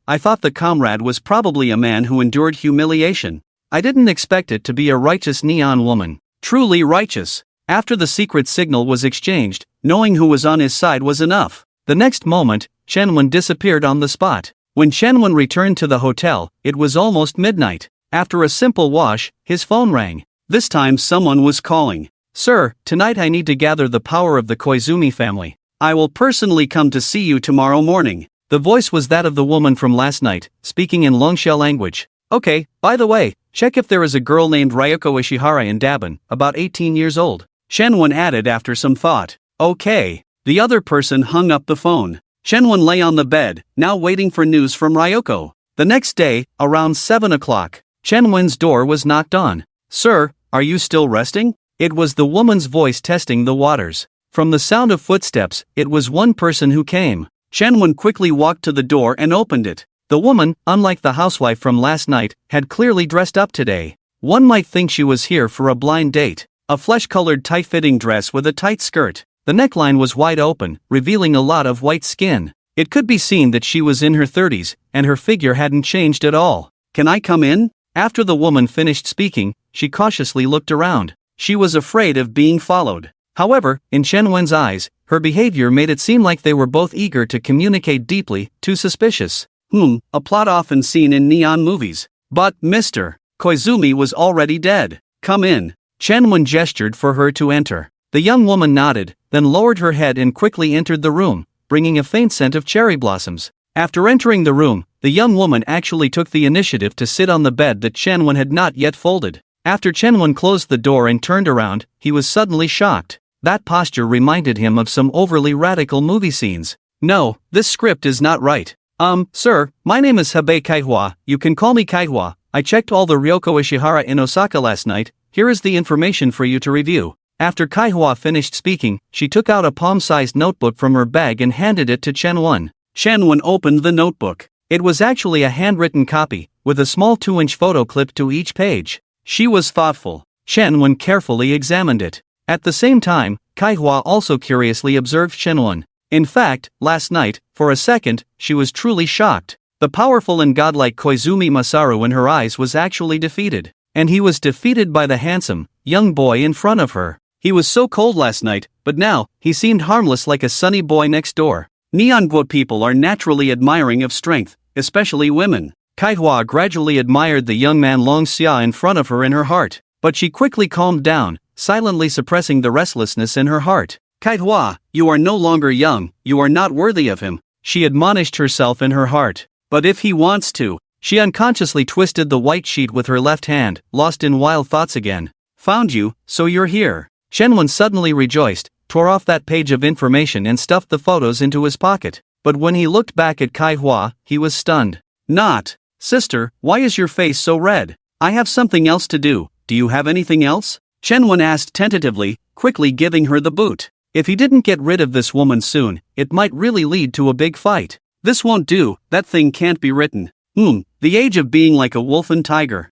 I thought the comrade was probably a man who endured humiliation. I didn't expect it to be a righteous neon woman. Truly righteous. After the secret signal was exchanged, knowing who was on his side was enough. The next moment, Shenwen disappeared on the spot. When Shenwen returned to the hotel, it was almost midnight. After a simple wash, his phone rang. This time someone was calling. "Sir, tonight I need to gather the power of the Koizumi family. I will personally come to see you tomorrow morning." The voice was that of the woman from last night, speaking in Longsha language. "Okay, by the way, check if there is a girl named Ryoko Ishihara in Daban, about 18 years old." Shenwen added after some thought. "Okay." The other person hung up the phone. Shenwen lay on the bed, now waiting for news from Ryoko. The next day, around 7 o'clock, Shenwen's door was knocked on. "Sir, are you still resting?" It was the woman's voice testing the waters. From the sound of footsteps, it was one person who came. Shenwen quickly walked to the door and opened it. The woman, unlike the housewife from last night, had clearly dressed up today. One might think she was here for a blind date. A flesh-colored tight-fitting dress with a tight skirt. The neckline was wide open, revealing a lot of white skin. It could be seen that she was in her 30s, and her figure hadn't changed at all. "Can I come in?" After the woman finished speaking, she cautiously looked around. She was afraid of being followed. However, in Shenwen's eyes, her behavior made it seem like they were both eager to communicate deeply, too suspicious. A plot often seen in neon movies. But Mr. Koizumi was already dead. "Come in." Shenwen gestured for her to enter. The young woman nodded, then lowered her head and quickly entered the room, bringing a faint scent of cherry blossoms. After entering the room, the young woman actually took the initiative to sit on the bed that Shenwen had not yet folded. After Shenwen closed the door and turned around, he was suddenly shocked. That posture reminded him of some overly radical movie scenes. "No, this script is not right." Sir, my name is Habe Kaihua, you can call me Kaihua. I checked all the Ryoko Ishihara in Osaka last night, here is the information for you to review." After Kaihua finished speaking, she took out a palm-sized notebook from her bag and handed it to Shenwen. Shenwen opened the notebook. It was actually a handwritten copy, with a small 2-inch photo clipped to each page. She was thoughtful. Shenwen carefully examined it. At the same time, Kaihua also curiously observed Shenwen. In fact, last night, for a second, she was truly shocked. The powerful and godlike Koizumi Masaru in her eyes was actually defeated. And he was defeated by the handsome, young boy in front of her. He was so cold last night, but now, he seemed harmless like a sunny boy next door. Neon-Guo people are naturally admiring of strength, especially women. Kaihua gradually admired the young man Long Xia in front of her in her heart, but she quickly calmed down, silently suppressing the restlessness in her heart. "Kaihua, you are no longer young, you are not worthy of him," she admonished herself in her heart. "But if he wants to..." She unconsciously twisted the white sheet with her left hand, lost in wild thoughts again. "Found you, so you're here." Shenwen suddenly rejoiced, tore off that page of information and stuffed the photos into his pocket. But when he looked back at Kaihua, he was stunned. "Not. Sister, why is your face so red? I have something else to do, do you have anything else?" Shenwen asked tentatively, quickly giving her the boot. If he didn't get rid of this woman soon, it might really lead to a big fight. "This won't do, that thing can't be written. The age of being like a wolf and tiger.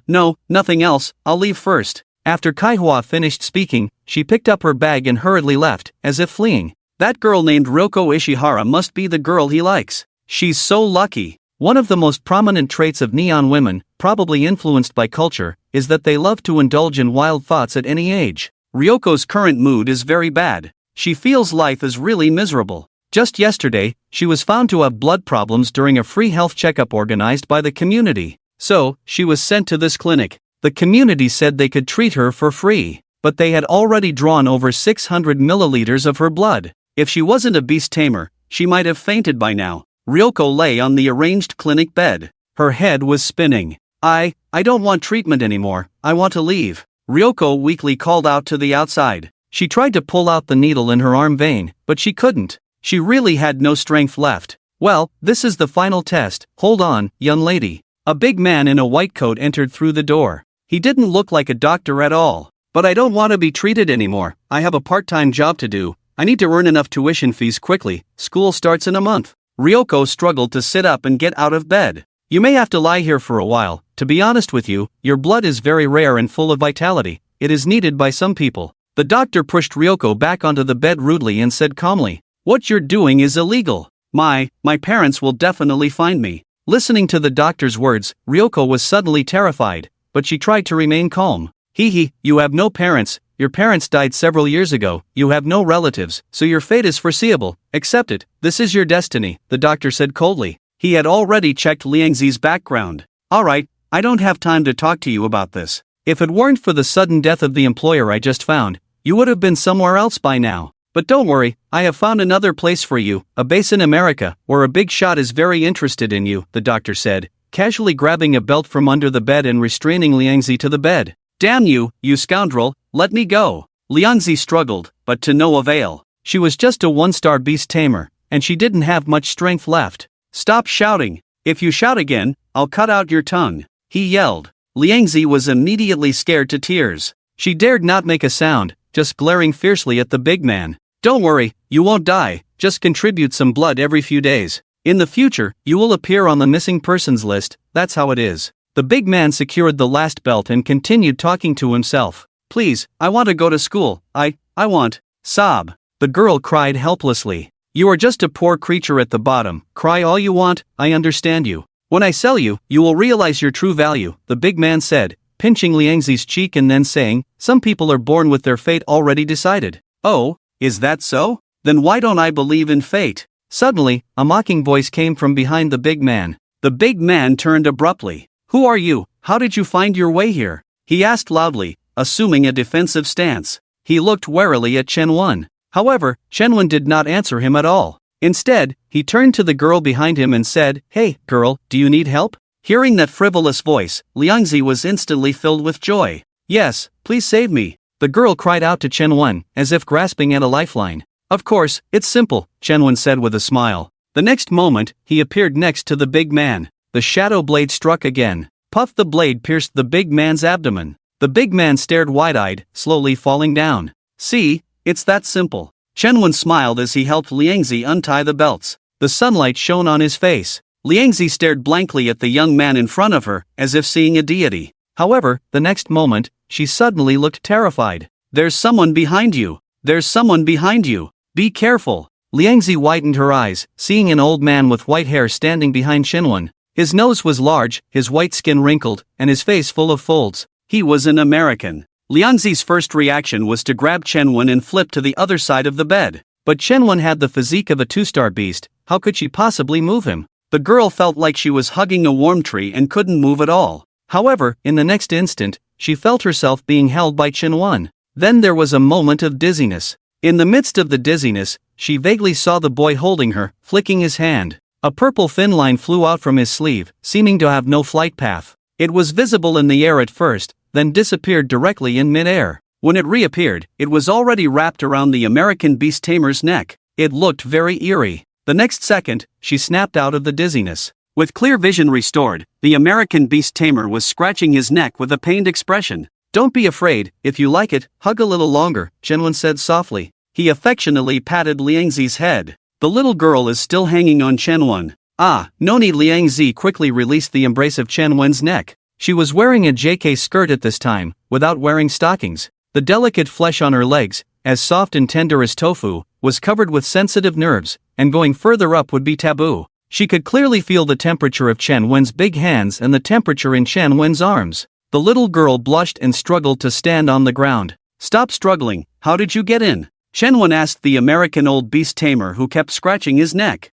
No, nothing else, I'll leave first." After Kaihua finished speaking, she picked up her bag and hurriedly left, as if fleeing. That girl named Ryoko Ishihara must be the girl he likes. She's so lucky. One of the most prominent traits of neon women, probably influenced by culture, is that they love to indulge in wild thoughts at any age. Ryoko's current mood is very bad. She feels life is really miserable. Just yesterday, she was found to have blood problems during a free health checkup organized by the community. So, she was sent to this clinic. The community said they could treat her for free, but they had already drawn over 600 milliliters of her blood. If she wasn't a beast tamer, she might have fainted by now. Ryoko lay on the arranged clinic bed. Her head was spinning. I don't want treatment anymore, I want to leave. Ryoko weakly called out to the outside. She tried to pull out the needle in her arm vein, but she couldn't. She really had no strength left. Well, this is the final test. Hold on, young lady. A big man in a white coat entered through the door. He didn't look like a doctor at all. But I don't want to be treated anymore. I have a part-time job to do. I need to earn enough tuition fees quickly. School starts in a month. Ryoko struggled to sit up and get out of bed. You may have to lie here for a while. To be honest with you, your blood is very rare and full of vitality. It is needed by some people. The doctor pushed Ryoko back onto the bed rudely and said calmly, "What you're doing is illegal. My parents will definitely find me." Listening to the doctor's words, Ryoko was suddenly terrified, but she tried to remain calm. You have no parents, your parents died several years ago, you have no relatives, so your fate is foreseeable. Accept it, this is your destiny, the doctor said coldly. He had already checked Liangzi's background. Alright, I don't have time to talk to you about this. If it weren't for the sudden death of the employer I just found, you would have been somewhere else by now. But don't worry, I have found another place for you, a base in America, where a big shot is very interested in you, the doctor said, casually grabbing a belt from under the bed and restraining Liangzi to the bed. Damn you, you scoundrel, let me go. Liangzi struggled, but to no avail. She was just a one-star beast tamer, and she didn't have much strength left. Stop shouting. If you shout again, I'll cut out your tongue, he yelled. Liangzi was immediately scared to tears. She dared not make a sound, just glaring fiercely at the big man. Don't worry, you won't die, just contribute some blood every few days. In the future, you will appear on the missing persons list, that's how it is. The big man secured the last belt and continued talking to himself. Please, I want to go to school, I want. Sob. The girl cried helplessly. You are just a poor creature at the bottom, cry all you want, I understand you. When I sell you, you will realize your true value, the big man said, pinching Liangzi's cheek and then saying, some people are born with their fate already decided. Oh, is that so? Then why don't I believe in fate? Suddenly, a mocking voice came from behind the big man. The big man turned abruptly. Who are you? How did you find your way here? He asked loudly, assuming a defensive stance. He looked warily at Chenwen. However, Chenwen did not answer him at all. Instead, he turned to the girl behind him and said, Hey, girl, do you need help? Hearing that frivolous voice, Liangzi was instantly filled with joy. Yes, please save me. The girl cried out to Chenwen, as if grasping at a lifeline. Of course, it's simple, Chenwen said with a smile. The next moment, he appeared next to the big man. The shadow blade struck again. Puff! The blade pierced the big man's abdomen. The big man stared wide-eyed, slowly falling down. See, it's that simple. Chenwen smiled as he helped Liangzi untie the belts. The sunlight shone on his face. Liangzi stared blankly at the young man in front of her, as if seeing a deity. However, the next moment, she suddenly looked terrified. There's someone behind you. There's someone behind you. Be careful. Liangzi widened her eyes, seeing an old man with white hair standing behind Chenwen. His nose was large, his white skin wrinkled, and his face full of folds. He was an American. Liangzi's first reaction was to grab Chenwen and flip to the other side of the bed. But Chenwen had the physique of a two-star beast, how could she possibly move him? The girl felt like she was hugging a warm tree and couldn't move at all. However, in the next instant, she felt herself being held by Chenwen. Then there was a moment of dizziness. In the midst of the dizziness, she vaguely saw the boy holding her, flicking his hand. A purple fin line flew out from his sleeve, seeming to have no flight path. It was visible in the air at first, then disappeared directly in mid-air. When it reappeared, it was already wrapped around the American beast tamer's neck. It looked very eerie. The next second, she snapped out of the dizziness. With clear vision restored, the American beast tamer was scratching his neck with a pained expression. Don't be afraid, if you like it, hug a little longer, Chenwen said softly. He affectionately patted Liangzi's head. The little girl is still hanging on Chenwen. No need. Liangzi quickly released the embrace of Chenwen's neck. She was wearing a JK skirt at this time, without wearing stockings. The delicate flesh on her legs, as soft and tender as tofu, was covered with sensitive nerves, and going further up would be taboo. She could clearly feel the temperature of Chenwen's big hands and the temperature in Chenwen's arms. The little girl blushed and struggled to stand on the ground. Stop struggling, how did you get in? Shenwan asked the American old beast Tamer, who kept scratching his neck.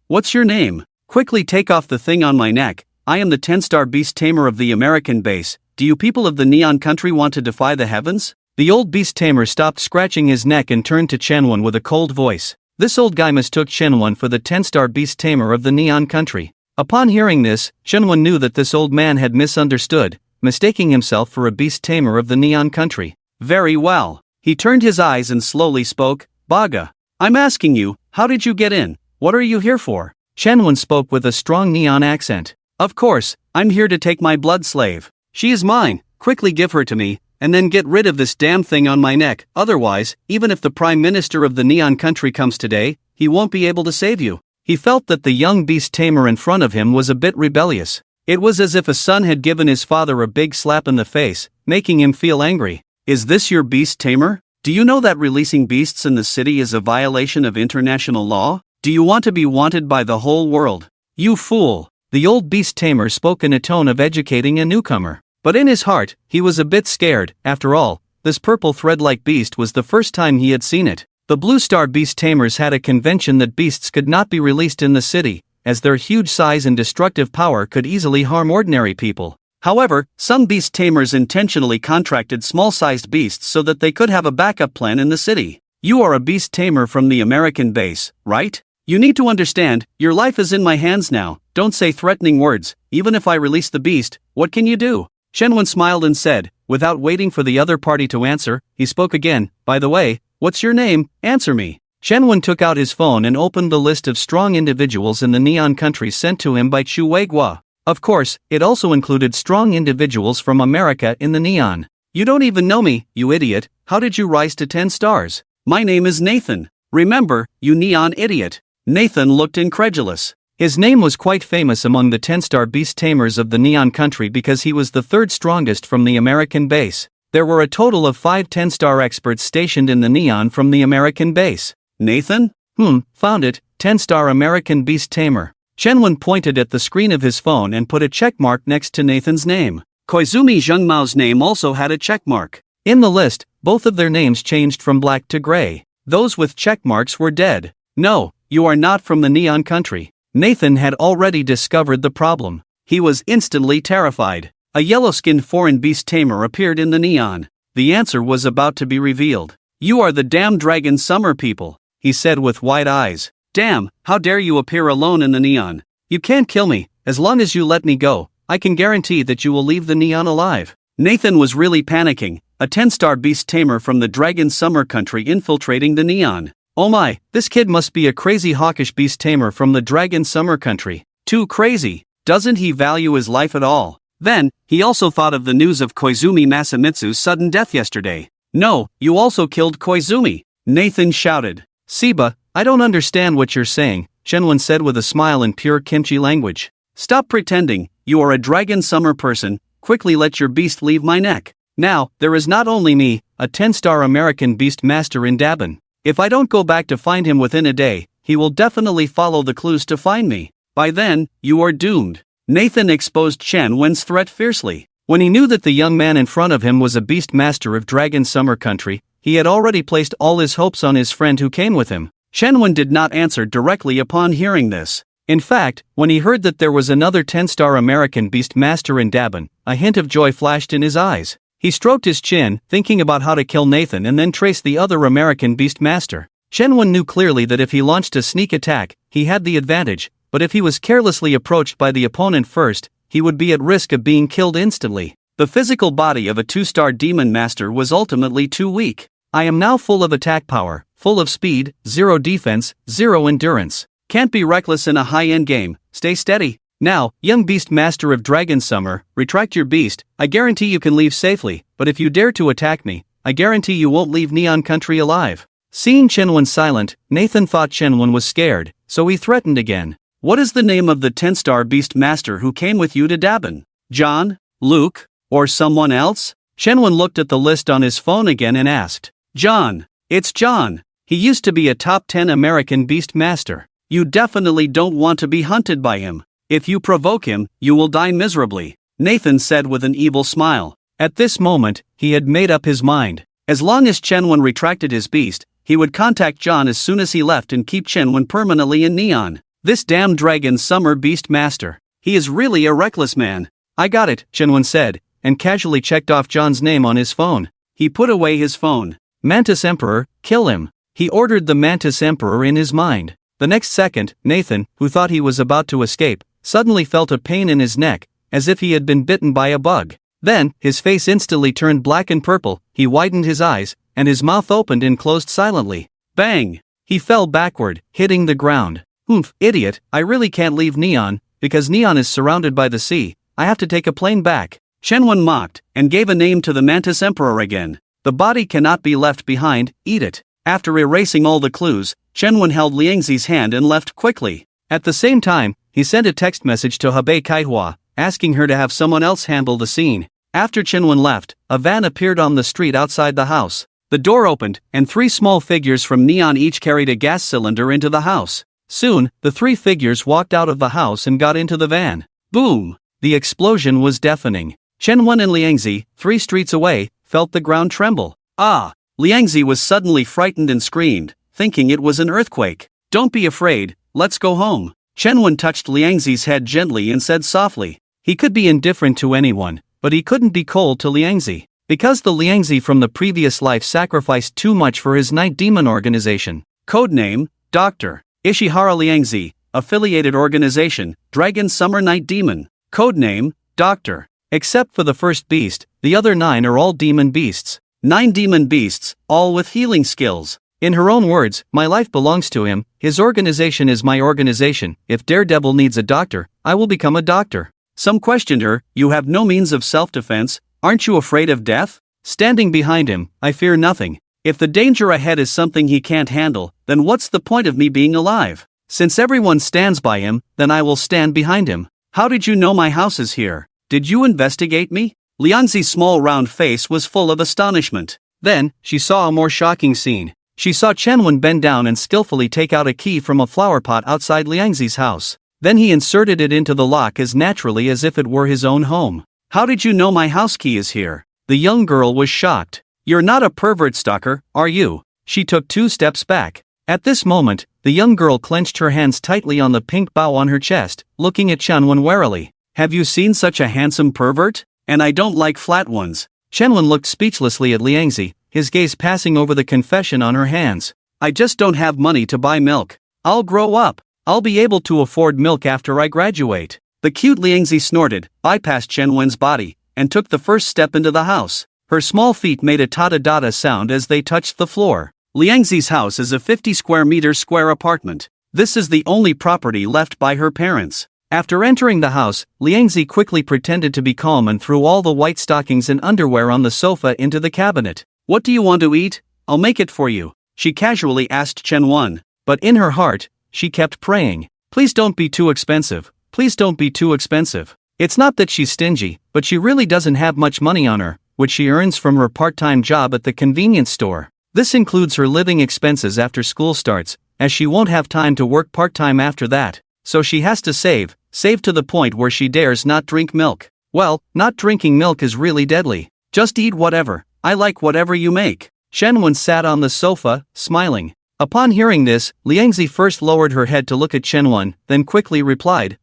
What's your name? Quickly take off the thing on my neck. I am the 10-star beast Tamer of the American base. Do you people of the Neon Country want to defy the heavens? The old beast Tamer stopped scratching his neck and turned to Shenwan with a cold voice. This old guy mistook Shenwan for the 10-star beast Tamer of the Neon Country. Upon hearing this, Shenwan knew that this old man had misunderstood, mistaking himself for a beast Tamer of the Neon Country. Very well. He turned his eyes and slowly spoke. Baga. I'm asking you, how did you get in? What are you here for? Shenwan spoke with a strong Neon accent. Of course, I'm here to take my blood slave. She is mine. Quickly give her to me, and then get rid of this damn thing on my neck. Otherwise, even if the Prime Minister of the Neon Country comes today, he won't be able to save you. He felt that the young beast Tamer in front of him was a bit rebellious. It was as if a son had given his father a big slap in the face, making him feel angry. Is this your beast Tamer? Do you know that releasing beasts in the city is a violation of international law? Do you want to be wanted by the whole world? You fool! The old beast Tamer spoke in a tone of educating a newcomer. But in his heart, he was a bit scared. After all, this purple thread-like beast was the first time he had seen it. The Blue Star Beast Tamers had a convention that beasts could not be released in the city, as their huge size and destructive power could easily harm ordinary people. However, some beast tamers intentionally contracted small-sized beasts so that they could have a backup plan in the city. You are a beast tamer from the American base, right? You need to understand, your life is in my hands now. Don't say threatening words. Even if I release the beast, what can you do? Shenwan smiled and said, without waiting for the other party to answer, he spoke again. By the way, what's your name? Answer me. Shenwan took out his phone and opened the list of strong individuals in the Neon Country sent to him by Chu Weigua. Of course, it also included strong individuals from America in the Neon. You don't even know me, you idiot. How did you rise to 10 stars? My name is Nathan. Remember, you neon idiot. Nathan looked incredulous. His name was quite famous among the 10-star beast tamers of the Neon Country because he was the third strongest from the American base. There were a total of 5 10-star experts stationed in the Neon from the American base. Nathan? Found it, 10-star American beast tamer. Shenwan pointed at the screen of his phone and put a checkmark next to Nathan's name. Koizumi Zhengmao's name also had a checkmark. In the list, both of their names changed from black to gray. Those with checkmarks were dead. No, you are not from the Neon Country. Nathan had already discovered the problem. He was instantly terrified. A yellow-skinned foreign beast tamer appeared in the Neon. The answer was about to be revealed. You are the damn Dragon Summer people, he said with wide eyes. Damn, how dare you appear alone in the Neon? You can't kill me. As long as you let me go, I can guarantee that you will leave the Neon alive. Nathan was really panicking. A 10-star beast tamer from the Dragon Summer Country infiltrating the Neon. Oh my, this kid must be a crazy hawkish beast tamer from the Dragon Summer Country. Too crazy. Doesn't he value his life at all? Then, he also thought of the news of Koizumi Masamitsu's sudden death yesterday. No, you also killed Koizumi, Nathan shouted. Siba, I don't understand what you're saying, Shenwan said with a smile in pure kimchi language. Stop pretending, you are a Dragon Summer person, quickly let your beast leave my neck. Now, there is not only me, a 10-star American beast master in Dabin. If I don't go back to find him within a day, he will definitely follow the clues to find me. By then, you are doomed. Nathan exposed Shenwan's threat fiercely. When he knew that the young man in front of him was a beast master of Dragon Summer Country, he had already placed all his hopes on his friend who came with him. Shenwan did not answer directly upon hearing this. In fact, when he heard that there was another 10-star American beast master in Dabin, a hint of joy flashed in his eyes. He stroked his chin, thinking about how to kill Nathan and then trace the other American beast master. Shenwan knew clearly that if he launched a sneak attack, he had the advantage, but if he was carelessly approached by the opponent first, he would be at risk of being killed instantly. The physical body of a 2-star demon master was ultimately too weak. I am now full of attack power, full of speed, 0 defense, 0 endurance. Can't be reckless in a high-end game, stay steady. Now, young beast master of Dragon Summer, retract your beast. I guarantee you can leave safely, but if you dare to attack me, I guarantee you won't leave Neon Country alive. Seeing Shenwan silent, Nathan thought Shenwan was scared, so he threatened again. What is the name of the 10-star beast master who came with you to Dabin? John? Luke? Or someone else? Shenwan looked at the list on his phone again and asked. John. It's John. He used to be a top 10 American beast master. You definitely don't want to be hunted by him. If you provoke him, you will die miserably, Nathan said with an evil smile. At this moment, he had made up his mind. As long as Shenwan retracted his beast, he would contact John as soon as he left and keep Chen-Wen permanently in Neon. This damn dragon summer beast master. He is really a reckless man. I got it, Chen-Wen said, and casually checked off John's name on his phone. He put away his phone. Mantis Emperor, kill him. He ordered the Mantis Emperor in his mind. The next second, Nathan, who thought he was about to escape, suddenly felt a pain in his neck, as if he had been bitten by a bug. Then, his face instantly turned black and purple, he widened his eyes, and his mouth opened and closed silently. Bang! He fell backward, hitting the ground. Oomph, idiot, I really can't leave Neon, because Neon is surrounded by the sea. I have to take a plane back. Chen-Wen mocked, and gave a name to the Mantis Emperor again. The body cannot be left behind, eat it. After erasing all the clues, Chen-Wen held Liangzi's hand and left quickly. At the same time, he sent a text message to Hebei Kaihua, asking her to have someone else handle the scene. After Chen-Wen left, a van appeared on the street outside the house. The door opened, and 3 small figures from Neon each carried a gas cylinder into the house. Soon, the 3 figures walked out of the house and got into the van. Boom! The explosion was deafening. Chen-Wen and Liangzi, 3 streets away, felt the ground tremble. Ah! Liangzi was suddenly frightened and screamed, thinking it was an earthquake. Don't be afraid, let's go home. Chen-Wen touched Liangzi's head gently and said softly. He could be indifferent to anyone, but he couldn't be cold to Liangzi. Because the Liangzi from the previous life sacrificed too much for his night demon organization. Codename, Dr. Ishihara Liangzi, affiliated organization, Dragon Summer Night Demon. Codename, Dr. Except for the first beast, the other 9 are all demon beasts. 9 demon beasts, all with healing skills. In her own words, my life belongs to him, his organization is my organization, if Daredevil needs a doctor, I will become a doctor. Some questioned her, you have no means of self-defense, aren't you afraid of death? Standing behind him, I fear nothing. If the danger ahead is something he can't handle, then what's the point of me being alive? Since everyone stands by him, then I will stand behind him. How did you know my house is here? Did you investigate me? Liangzi's small round face was full of astonishment. Then, she saw a more shocking scene. She saw Chen-Wen bend down and skillfully take out a key from a flower pot outside Liangzi's house. Then he inserted it into the lock as naturally as if it were his own home. How did you know my house key is here? The young girl was shocked. You're not a pervert stalker, are you? She took 2 steps back. At this moment, the young girl clenched her hands tightly on the pink bow on her chest, looking at Chen-Wen warily. Have you seen such a handsome pervert? And I don't like flat ones. Chen-Wen looked speechlessly at Liangzi, his gaze passing over the confession on her hands. I just don't have money to buy milk. I'll grow up. I'll be able to afford milk after I graduate. The cute Liangzi snorted, bypassed Chen-Wen's body, and took the first step into the house. Her small feet made a tada-dada sound as they touched the floor. Liangzi's house is a 50 square meter square apartment. This is the only property left by her parents. After entering the house, Liangzi quickly pretended to be calm and threw all the white stockings and underwear on the sofa into the cabinet. What do you want to eat? I'll make it for you, she casually asked Chen-Wen. But in her heart, she kept praying. Please don't be too expensive. Please don't be too expensive. It's not that she's stingy, but she really doesn't have much money on her, which she earns from her part-time job at the convenience store. This includes her living expenses after school starts, as she won't have time to work part-time after that. So she has to save to the point where she dares not drink milk. Well, not drinking milk is really deadly. Just eat whatever. I like whatever you make. Chen-Wen sat on the sofa, smiling. Upon hearing this, Liangzi first lowered her head to look at Chen-Wen, then quickly replied,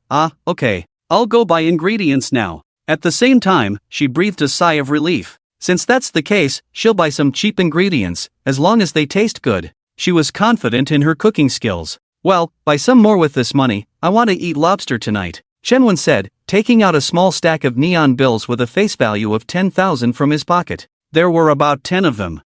okay. I'll go buy ingredients now. At the same time, she breathed a sigh of relief. Since that's the case, she'll buy some cheap ingredients, as long as they taste good. She was confident in her cooking skills. Well, buy some more with this money, I want to eat lobster tonight, Chen-Wen said, taking out a small stack of neon bills with a face value of 10,000 from his pocket. There were about 10 of them.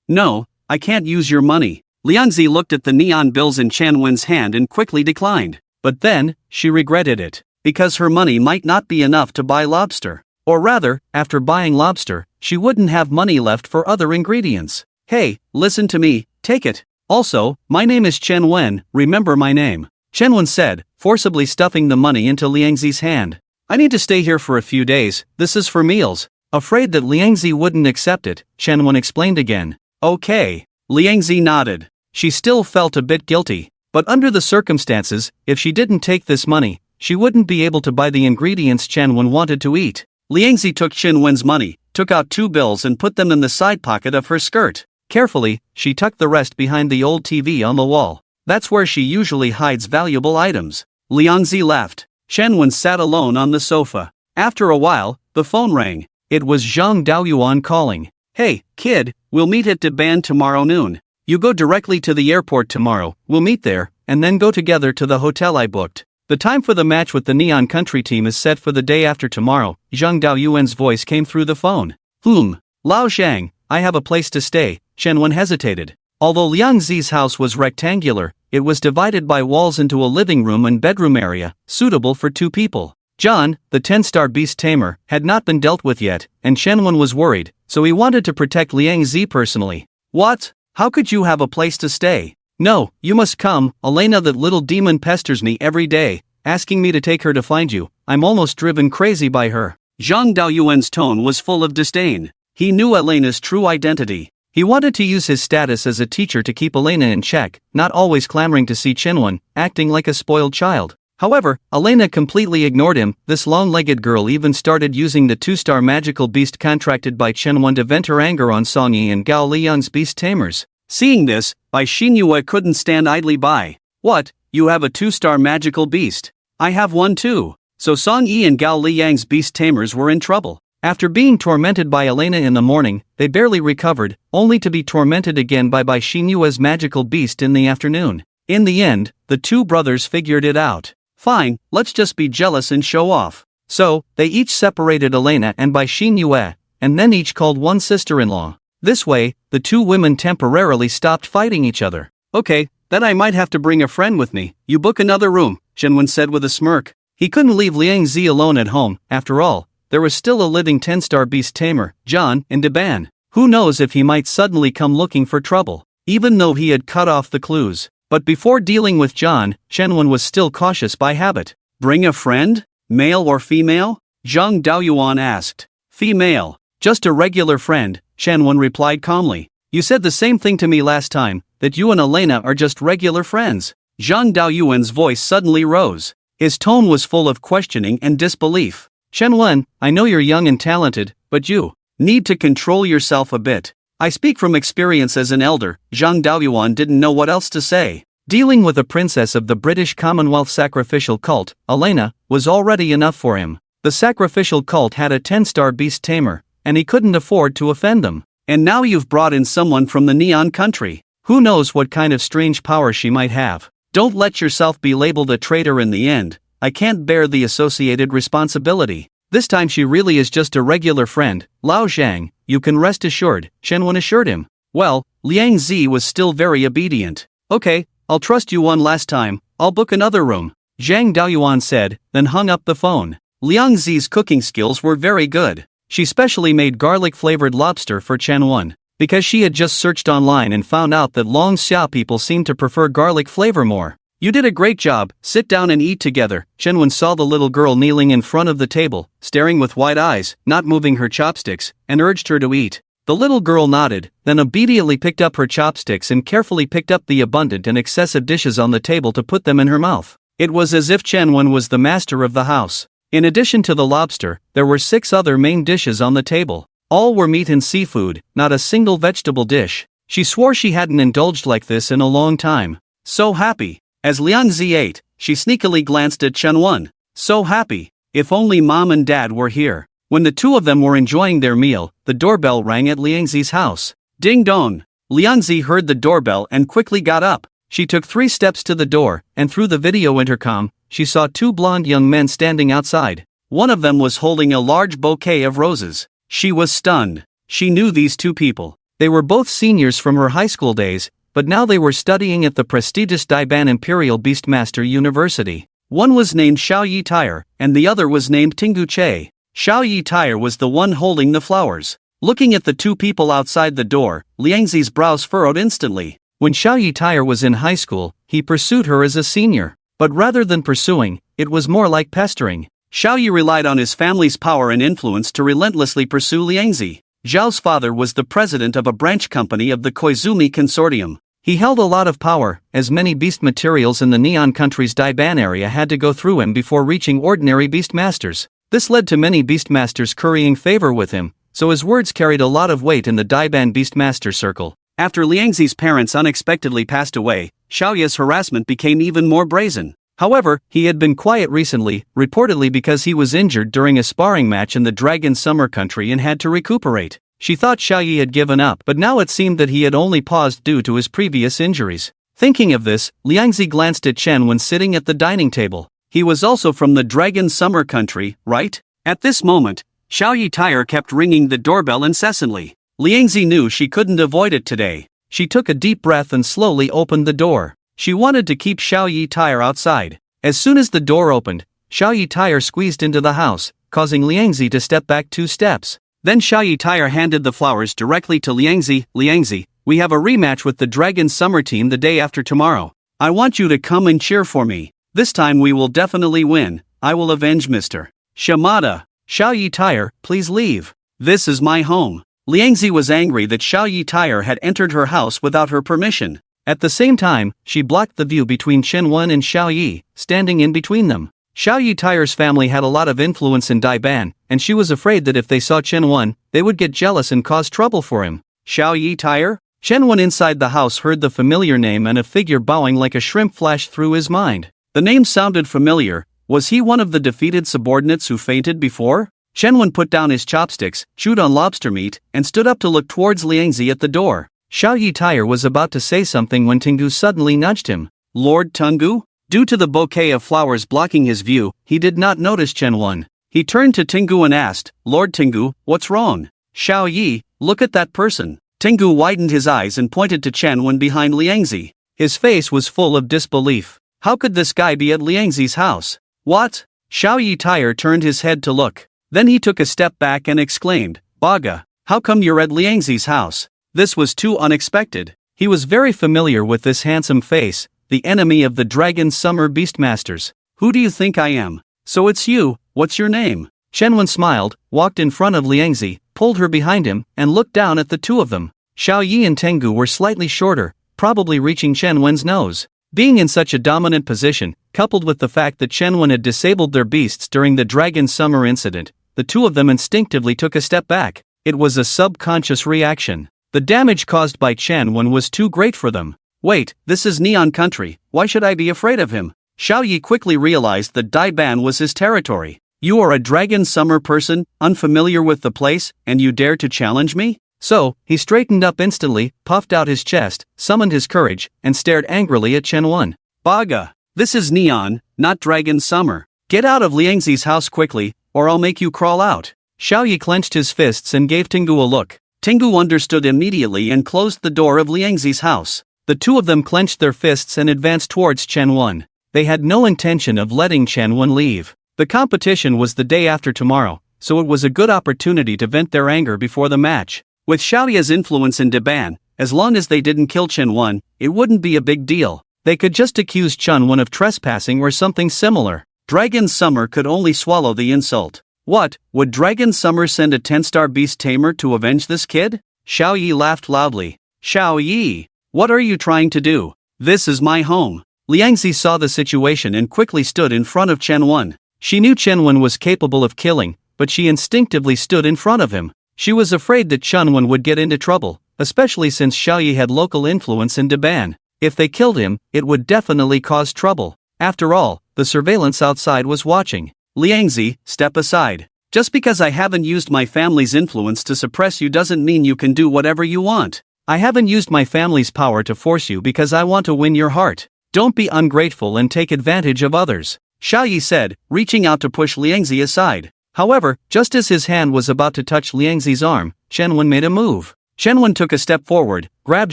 No, I can't use your money. Liangzi looked at the neon bills in Chen-Wen's hand and quickly declined. But then, she regretted it, because her money might not be enough to buy lobster. Or rather, after buying lobster, she wouldn't have money left for other ingredients. Hey, listen to me, take it. Also, my name is Chen-Wen, remember my name. Chen-Wen said, forcibly stuffing the money into Liangzi's hand. I need to stay here for a few days, this is for meals. Afraid that Liangzi wouldn't accept it, Chen-Wen explained again. Okay. Liangzi nodded. She still felt a bit guilty, but under the circumstances, if she didn't take this money, she wouldn't be able to buy the ingredients Chen-Wen wanted to eat. Liangzi took Chen-Wen's money, took out 2 bills and put them in the side pocket of her skirt. Carefully, she tucked the rest behind the old TV on the wall. That's where she usually hides valuable items. Liangzi left. Shenwen sat alone on the sofa. After a while, the phone rang. It was Zhang Daoyuan calling. Hey, kid, we'll meet at Deban tomorrow noon. You go directly to the airport tomorrow, we'll meet there, and then go together to the hotel I booked. The time for the match with the Neon Country team is set for the day after tomorrow. Zhang Daoyuan's voice came through the phone. Lao Zhang, I have a place to stay. Shenwen hesitated. Although Liang Zi's house was rectangular, it was divided by walls into a living room and bedroom area, suitable for 2 people. John, the 10-star beast Tamer, had not been dealt with yet, and Shenwen was worried, so he wanted to protect Liang Zi personally. What? How could you have a place to stay? No, you must come. Elena, that little demon pesters me every day, asking me to take her to find you. I'm almost driven crazy by her. Zhang Daoyuan's tone was full of disdain. He knew Elena's true identity. He wanted to use his status as a teacher to keep Elena in check, not always clamoring to see Shenwen, acting like a spoiled child. However, Elena completely ignored him. This long-legged girl even started using the 2-star magical beast contracted by Shenwen to vent her anger on Songyi and Gao Liyang's beast tamers. Seeing this, Bai Xinyue couldn't stand idly by. What, you have a 2-star magical beast? I have one too. So Songyi and Gao Liyang's beast tamers were in trouble. After being tormented by Elena in the morning, they barely recovered, only to be tormented again by Bai Xinyue's magical beast in the afternoon. In the end, the 2 brothers figured it out. Fine, let's just be jealous and show off. So, they each separated Elena and Bai Xinyue, and then each called one sister-in-law. This way, the 2 women temporarily stopped fighting each other. Okay, then I might have to bring a friend with me. You book another room, Shenwen said with a smirk. He couldn't leave Liang Zi alone at home. After all, there was still a living 10-star beast Tamer, John, in Deban. Who knows if he might suddenly come looking for trouble, even though he had cut off the clues. But before dealing with John, Shenwen was still cautious by habit. Bring a friend? Male or female? Zhang Daoyuan asked. Female. Just a regular friend, Shenwen replied calmly. You said the same thing to me last time, that you and Elena are just regular friends. Zhang Daoyuan's voice suddenly rose. His tone was full of questioning and disbelief. Shenwen, I know you're young and talented, but you need to control yourself a bit. I speak from experience as an elder. Zhang Daoyuan didn't know what else to say. Dealing with a princess of the British Commonwealth sacrificial cult, Elena, was already enough for him. The sacrificial cult had a 10-star beast tamer, and he couldn't afford to offend them. And now you've brought in someone from the Neon Country. Who knows what kind of strange power she might have. Don't let yourself be labeled a traitor in the end. I can't bear the associated responsibility. This time she really is just a regular friend. Lao Zhang, you can rest assured, Shenwen assured him. Well, Liang Zi was still very obedient. Okay, I'll trust you one last time. I'll book another room, Zhang Daoyuan said, then hung up the phone. Liang Zi's cooking skills were very good. She specially made garlic-flavored lobster for Shenwen, because she had just searched online and found out that Long Xia people seem to prefer garlic flavor more. You did a great job, sit down and eat together. Shenwen saw the little girl kneeling in front of the table, staring with wide eyes, not moving her chopsticks, and urged her to eat. The little girl nodded, then obediently picked up her chopsticks and carefully picked up the abundant and excessive dishes on the table to put them in her mouth. It was as if Shenwen was the master of the house. In addition to the lobster, there were 6 other main dishes on the table. All were meat and seafood, not a single vegetable dish. She swore she hadn't indulged like this in a long time. So happy. As Liang Zi ate, she sneakily glanced at Shenwen. So happy. If only mom and dad were here. When the 2 of them were enjoying their meal, the doorbell rang at Liang Zi's house. Ding dong. Liang Zi heard the doorbell and quickly got up. She took 3 steps to the door, and through the video intercom, she saw 2 blonde young men standing outside. One of them was holding a large bouquet of roses. She was stunned. She knew these 2 people. They were both seniors from her high school days, but now they were studying at the prestigious Daiban Imperial Beastmaster University. One was named Xiao Yi Tire, and the other was named Tingu Che. Xiao Yi Tire was the one holding the flowers. Looking at the 2 people outside the door, Liang Zi's brows furrowed instantly. When Xiao Yi Tire was in high school, he pursued her as a senior. But rather than pursuing, it was more like pestering. Xiao Yi relied on his family's power and influence to relentlessly pursue Liang Zi. Zhao's father was the president of a branch company of the Koizumi Consortium. He held a lot of power, as many beast materials in the Neon Country's Daiban area had to go through him before reaching ordinary beastmasters. This led to many beastmasters currying favor with him, so his words carried a lot of weight in the Daiban beastmaster circle. After Liangzi's parents unexpectedly passed away, Xiaoya's harassment became even more brazen. However, he had been quiet recently, reportedly because he was injured during a sparring match in the Dragon Summer Country and had to recuperate. She thought Xiaoyi had given up, but now it seemed that he had only paused due to his previous injuries. Thinking of this, Liangzi glanced at Chen when sitting at the dining table. He was also from the Dragon Summer Country, right? At this moment, Xiaoyi Tire kept ringing the doorbell incessantly. Liangzi knew she couldn't avoid it today. She took a deep breath and slowly opened the door. She wanted to keep Xiaoyi Tire outside. As soon as the door opened, Xiaoyi Tire squeezed into the house, causing Liangzi to step back 2 steps. Then Xiaoyi Tire handed the flowers directly to Liangzi. Liangzi, we have a rematch with the Dragon Summer team the day after tomorrow. I want you to come and cheer for me. This time we will definitely win. I will avenge Mr. Shimada. Xiaoyi Tire, please leave. This is my home. Liangzi was angry that Xiaoyi Tire had entered her house without her permission. At the same time, she blocked the view between Chen-Wen and Xiaoyi, standing in between them. Xiaoyi Tire's family had a lot of influence in Daiban, and she was afraid that if they saw Chen-Wen, they would get jealous and cause trouble for him. Xiaoyi Tire? Chen-Wen inside the house heard the familiar name and a figure bowing like a shrimp flashed through his mind. The name sounded familiar. Was he one of the defeated subordinates who fainted before? Chen-Wen put down his chopsticks, chewed on lobster meat, and stood up to look towards Liangzi at the door. Xiaoyi Tire was about to say something when Tengu suddenly nudged him. Lord Tengu? Due to the bouquet of flowers blocking his view, he did not notice Chen-Wen. He turned to Tengu and asked, Lord Tengu, what's wrong? Xiaoyi, look at that person. Tengu widened his eyes and pointed to Chen-Wen behind Liangzi. His face was full of disbelief. How could this guy be at Liangzi's house? What? Xiaoyi Tire turned his head to look. Then he took a step back and exclaimed, Baga, how come you're at Liangzi's house? This was too unexpected. He was very familiar with this handsome face, the enemy of the Dragon Summer Beastmasters. Who do you think I am? So it's you, what's your name? Chen-Wen smiled, walked in front of Liangzi, pulled her behind him, and looked down at the two of them. Xiaoyi and Tengu were slightly shorter, probably reaching Chen-Wen's nose. Being in such a dominant position, coupled with the fact that Chen-Wen had disabled their beasts during the Dragon Summer incident, the two of them instinctively took a step back. It was a subconscious reaction. The damage caused by Chen-Wen was too great for them. Wait, this is Neon Country, why should I be afraid of him? Xiaoyi quickly realized that Daiban was his territory. You are a Dragon Summer person, unfamiliar with the place, and you dare to challenge me? So, he straightened up instantly, puffed out his chest, summoned his courage, and stared angrily at Chen-Wen. Baga, this is Neon, not Dragon Summer. Get out of Liangzi's house quickly, or I'll make you crawl out. Xiaoyi clenched his fists and gave Tengu a look. Tengu understood immediately and closed the door of Liangzi's house. The two of them clenched their fists and advanced towards Chen-Wen. They had no intention of letting Chen-Wen leave. The competition was the day after tomorrow, so it was a good opportunity to vent their anger before the match. With Xiaoya's influence in Daiban, as long as they didn't kill Chen-Wen, it wouldn't be a big deal. They could just accuse Chen-Wen of trespassing or something similar. Dragon Summer could only swallow the insult. What, would Dragon Summer send a 10-star beast tamer to avenge this kid? Xiaoyi laughed loudly. Xiaoyi, what are you trying to do? This is my home. Liangzi saw the situation and quickly stood in front of Chen-Wen. She knew Chen-Wen was capable of killing, but she instinctively stood in front of him. She was afraid that Chen-Wen would get into trouble, especially since Xiaoyi had local influence in Daiban. If they killed him, it would definitely cause trouble. After all, the surveillance outside was watching. Liangzi, step aside. Just because I haven't used my family's influence to suppress you doesn't mean you can do whatever you want. I haven't used my family's power to force you because I want to win your heart. Don't be ungrateful and take advantage of others, Xiaoyi said, reaching out to push Liangzi aside. However, just as his hand was about to touch Liangzi's arm, Chen-Wen made a move. Chen-Wen took a step forward, grabbed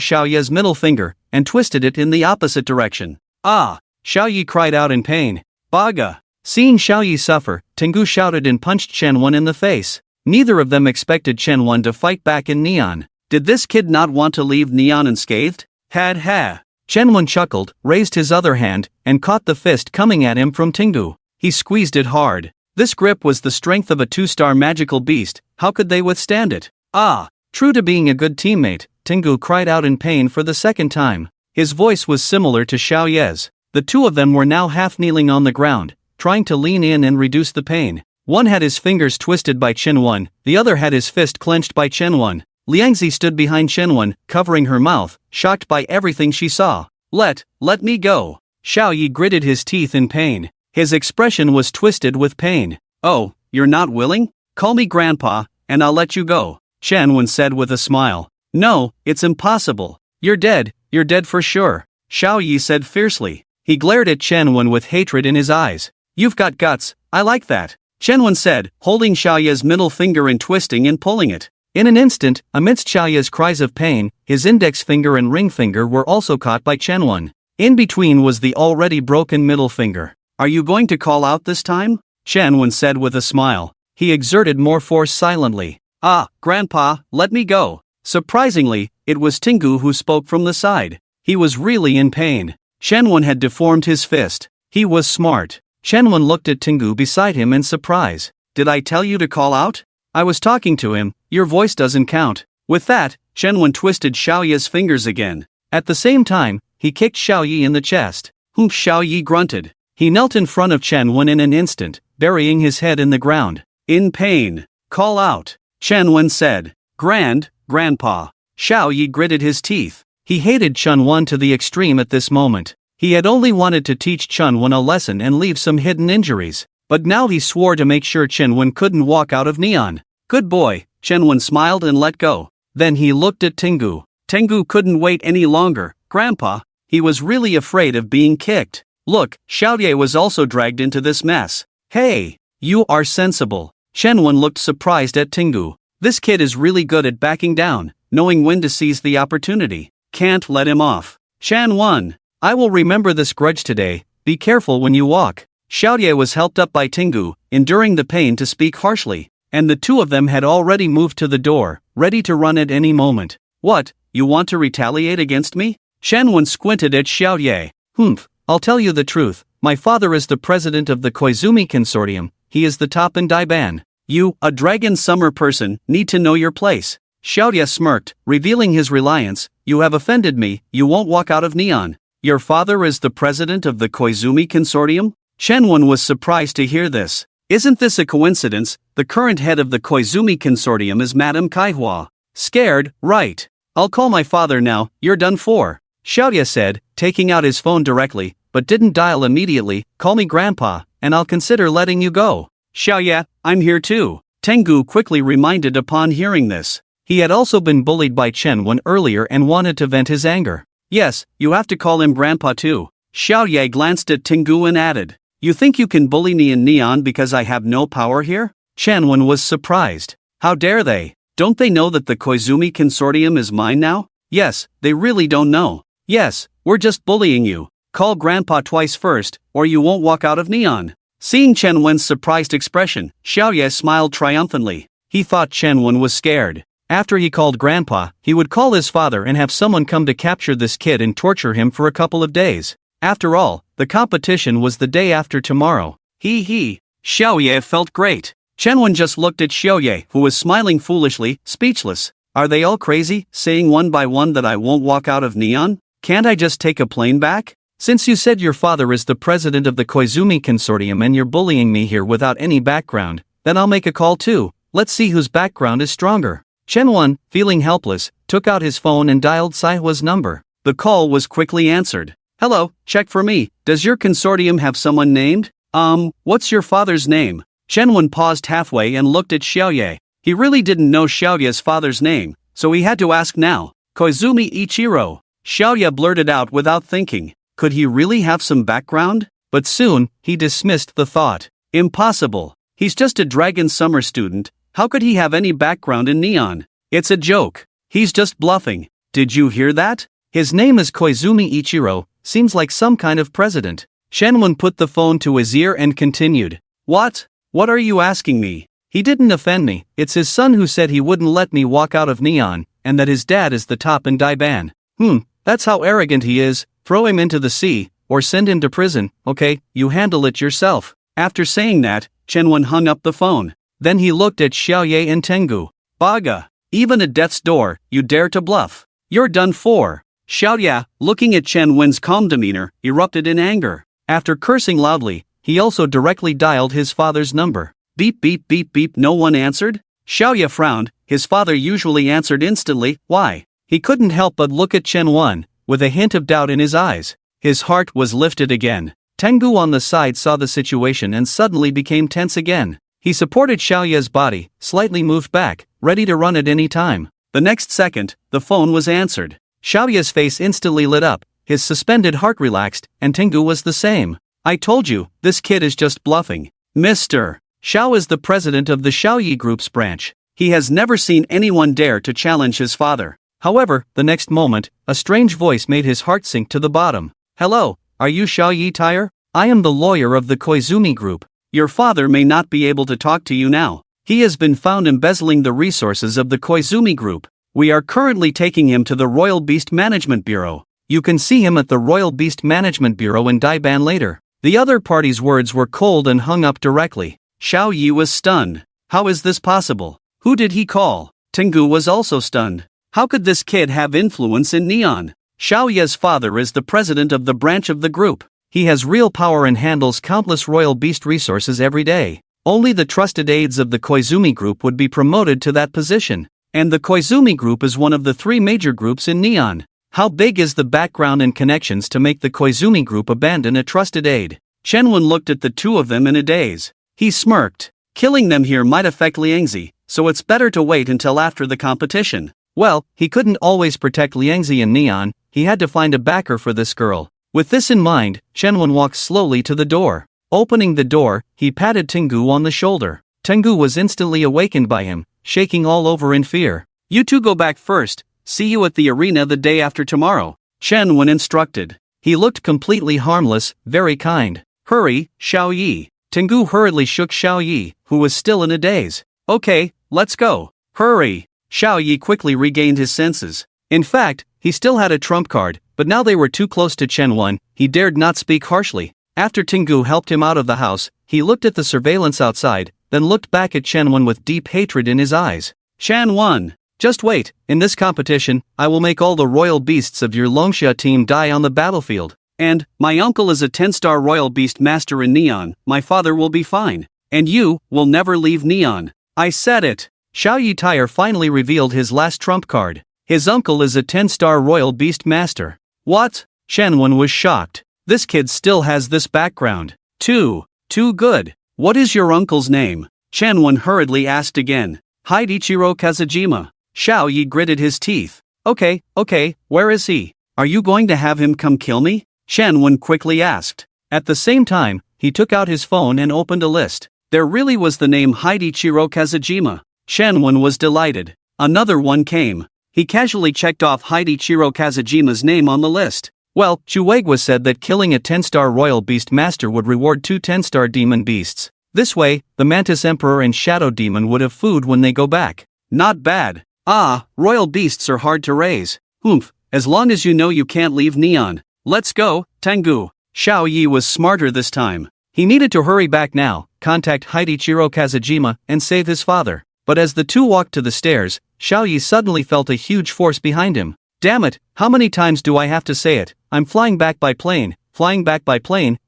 Xiaoya's middle finger, and twisted it in the opposite direction. Ah! Xiaoyi cried out in pain. Baga! Seeing Xiaoyi suffer, Tengu shouted and punched Chen-Wen in the face. Neither of them expected Chen-Wen to fight back in Neon. Did this kid not want to leave Neon unscathed? Ha! Chen-Wen chuckled, raised his other hand, and caught the fist coming at him from Tengu. He squeezed it hard. This grip was the strength of a 2-star magical beast. How could they withstand it? Ah! True to being a good teammate, Tengu cried out in pain for the second time. His voice was similar to Xiaoye's. The two of them were now half kneeling on the ground, trying to lean in and reduce the pain. One had his fingers twisted by Chen-Wen, the other had his fist clenched by Chen-Wen. Liangzi stood behind Shenwen, covering her mouth, shocked by everything she saw. Let me go. Xiao Yi gritted his teeth in pain. His expression was twisted with pain. Oh, you're not willing? Call me Grandpa, and I'll let you go, Shenwen said with a smile. No, it's impossible. You're dead for sure, Xiao Yi said fiercely. He glared at Shenwen with hatred in his eyes. You've got guts, I like that, Shenwen said, holding Xiao Yi's middle finger and twisting and pulling it. In an instant, amidst Xiao Yi's cries of pain, his index finger and ring finger were also caught by Shenwen. In between was the already broken middle finger. Are you going to call out this time? Shenwen said with a smile. He exerted more force silently. Ah, Grandpa, let me go. Surprisingly, it was Tingu who spoke from the side. He was really in pain. Shenwen had deformed his fist. He was smart. Shenwen looked at Tingu beside him in surprise. Did I tell you to call out? I was talking to him, your voice doesn't count. With that, Shenwen twisted Xiao Yi's fingers again. At the same time, he kicked Xiao Yi in the chest. Humph, Xiao Yi grunted. He knelt in front of Shenwen in an instant, burying his head in the ground. In pain. Call out, Shenwen said. Grandpa. Xiao Yi gritted his teeth. He hated Shenwen to the extreme at this moment. He had only wanted to teach Shenwen a lesson and leave some hidden injuries. But now he swore to make sure Shenwen couldn't walk out of Neon. Good boy, Shenwen smiled and let go. Then he looked at Tingu. Tingu couldn't wait any longer. Grandpa, he was really afraid of being kicked. Look, Xiao Yi was also dragged into this mess. Hey, you are sensible. Shenwen looked surprised at Tingu. This kid is really good at backing down, knowing when to seize the opportunity. Can't let him off. Shenwen, I will remember this grudge today. Be careful when you walk. Xiao Yi was helped up by Tingu, enduring the pain to speak harshly, and the two of them had already moved to the door, ready to run at any moment. What, you want to retaliate against me? Shenwen squinted at Xiao Yi. Humph, I'll tell you the truth, my father is the president of the Koizumi Consortium, he is the top in Daiban. You, a dragon summer person, need to know your place. Xiao Yi smirked, revealing his reliance. You have offended me, you won't walk out of Neon. Your father is the president of the Koizumi Consortium? Shenwen was surprised to hear this. Isn't this a coincidence? The current head of the Koizumi Consortium is Madame Kaihua. Scared, right? I'll call my father now, you're done for. Xiao Yi said, taking out his phone directly, but didn't dial immediately. Call me Grandpa, and I'll consider letting you go. Xiao Yi, I'm here too. Tengu quickly reminded upon hearing this. He had also been bullied by Shenwen earlier and wanted to vent his anger. Yes, you have to call him Grandpa too. Xiao Yi glanced at Tengu and added. You think you can bully me in Neon because I have no power here? Shenwen was surprised. How dare they? Don't they know that the Koizumi Consortium is mine now? Yes, they really don't know. Yes, we're just bullying you. Call Grandpa twice first, or you won't walk out of Neon. Seeing Shenwen's surprised expression, Xiao Yi smiled triumphantly. He thought Shenwen was scared. After he called Grandpa, he would call his father and have someone come to capture this kid and torture him for a couple of days. After all, the competition was the day after tomorrow. Xiao Yi felt great. Shenwen just looked at Xiao Yi, who was smiling foolishly, speechless. Are they all crazy, saying one by one that I won't walk out of Neon? Can't I just take a plane back? Since you said your father is the president of the Koizumi Consortium and you're bullying me here without any background, then I'll make a call too. Let's see whose background is stronger. Shenwen, feeling helpless, took out his phone and dialed Saihua's number. The call was quickly answered. Hello, check for me. Does your consortium have someone named? What's your father's name? Shenwen paused halfway and looked at Xiao Yi. He really didn't know Xiao Yi's father's name, so he had to ask now. Koizumi Ichiro. Xiao Yi blurted out without thinking. Could he really have some background? But soon, he dismissed the thought. Impossible. He's just a dragon summer student. How could he have any background in Neon? It's a joke. He's just bluffing. Did you hear that? His name is Koizumi Ichiro. Seems like some kind of president. Shenwen put the phone to his ear and continued. What? What are you asking me? He didn't offend me. It's his son who said he wouldn't let me walk out of Neon, and that his dad is the top in Daiban. That's how arrogant he is. Throw him into the sea, or send him to prison. Okay, you handle it yourself. After saying that, Shenwen hung up the phone. Then he looked at Xiao Yi and Tengu. Baga, even at death's door, you dare to bluff. You're done for. Xiao Yi, looking at Shenwen's calm demeanor, erupted in anger. After cursing loudly, he also directly dialed his father's number. Beep beep beep beep, no one answered? Xiaoya frowned. His father usually answered instantly, why? He couldn't help but look at Chen Wen, with a hint of doubt in his eyes. His heart was lifted again. Tengu on the side saw the situation and suddenly became tense again. He supported Xiaoya's body, slightly moved back, ready to run at any time. The next second, the phone was answered. Xiaoya's face instantly lit up, his suspended heart relaxed, and Tengu was the same. I told you, this kid is just bluffing. Mr. Xiao is the president of the Xiaoyi Group's branch. He has never seen anyone dare to challenge his father. However, the next moment, a strange voice made his heart sink to the bottom. Hello, are you Xiaoyi Tamer? I am the lawyer of the Koizumi Group. Your father may not be able to talk to you now. He has been found embezzling the resources of the Koizumi Group. We are currently taking him to the Royal Beast Management Bureau. You can see him at the Royal Beast Management Bureau in Daiban later. The other party's words were cold and hung up directly. Xiao Yi was stunned. How is this possible? Who did he call? Tengu was also stunned. How could this kid have influence in Neon? Xiao Yi's father is the president of the branch of the group. He has real power and handles countless royal beast resources every day. Only the trusted aides of the Koizumi Group would be promoted to that position. And the Koizumi Group is one of the three major groups in Neon. How big is the background and connections to make the Koizumi Group abandon a trusted aide? Shenwen looked at the two of them in a daze. He smirked. Killing them here might affect Liangzi, so it's better to wait until after the competition. Well, he couldn't always protect Liangzi and Neon, he had to find a backer for this girl. With this in mind, Shenwen walked slowly to the door. Opening the door, he patted Tengu on the shoulder. Tengu was instantly awakened by him, shaking all over in fear. You two go back first, see you at the arena the day after tomorrow, Shenwen instructed. He looked completely harmless, very kind. Hurry, Xiao Yi. Tengu hurriedly shook Xiao Yi, who was still in a daze. Okay, let's go. Hurry. Xiao Yi quickly regained his senses. In fact, he still had a trump card, but now they were too close to Chen Wen, he dared not speak harshly. After Tengu helped him out of the house, he looked at the surveillance outside, then looked back at Chen Wen with deep hatred in his eyes. Chen Wen, just wait, in this competition, I will make all the royal beasts of your Longxia team die on the battlefield. And, my uncle is a 10-star royal beast master in Neon, my father will be fine. And you, will never leave Neon. I said it. Xiaoyi Tamer finally revealed his last trump card. His uncle is a 10-star royal beast master. What? Shenwen was shocked. This kid still has this background. Too good. What is your uncle's name? Shenwen hurriedly asked again. Hidichiro Kazujima. Xiao Yi gritted his teeth. Okay, where is he? Are you going to have him come kill me? Shenwen quickly asked. At the same time, he took out his phone and opened a list. There really was the name Hidichiro Kazujima. Shenwen was delighted. Another one came. He casually checked off Hidichiro Kazujima's name on the list. Well, Chuegwa said that killing a 10-star royal beast master would reward 2 10-star demon beasts. This way, the Mantis Emperor and Shadow Demon would have food when they go back. Not bad. Royal beasts are hard to raise. Oomph, as long as you know you can't leave Neon. Let's go, Tengu. Xiao Yi was smarter this time. He needed to hurry back now, contact Hidichiro Kazujima, and save his father. But as the two walked to the stairs, Xiao Yi suddenly felt a huge force behind him. Damn it, how many times do I have to say it? I'm flying back by plane,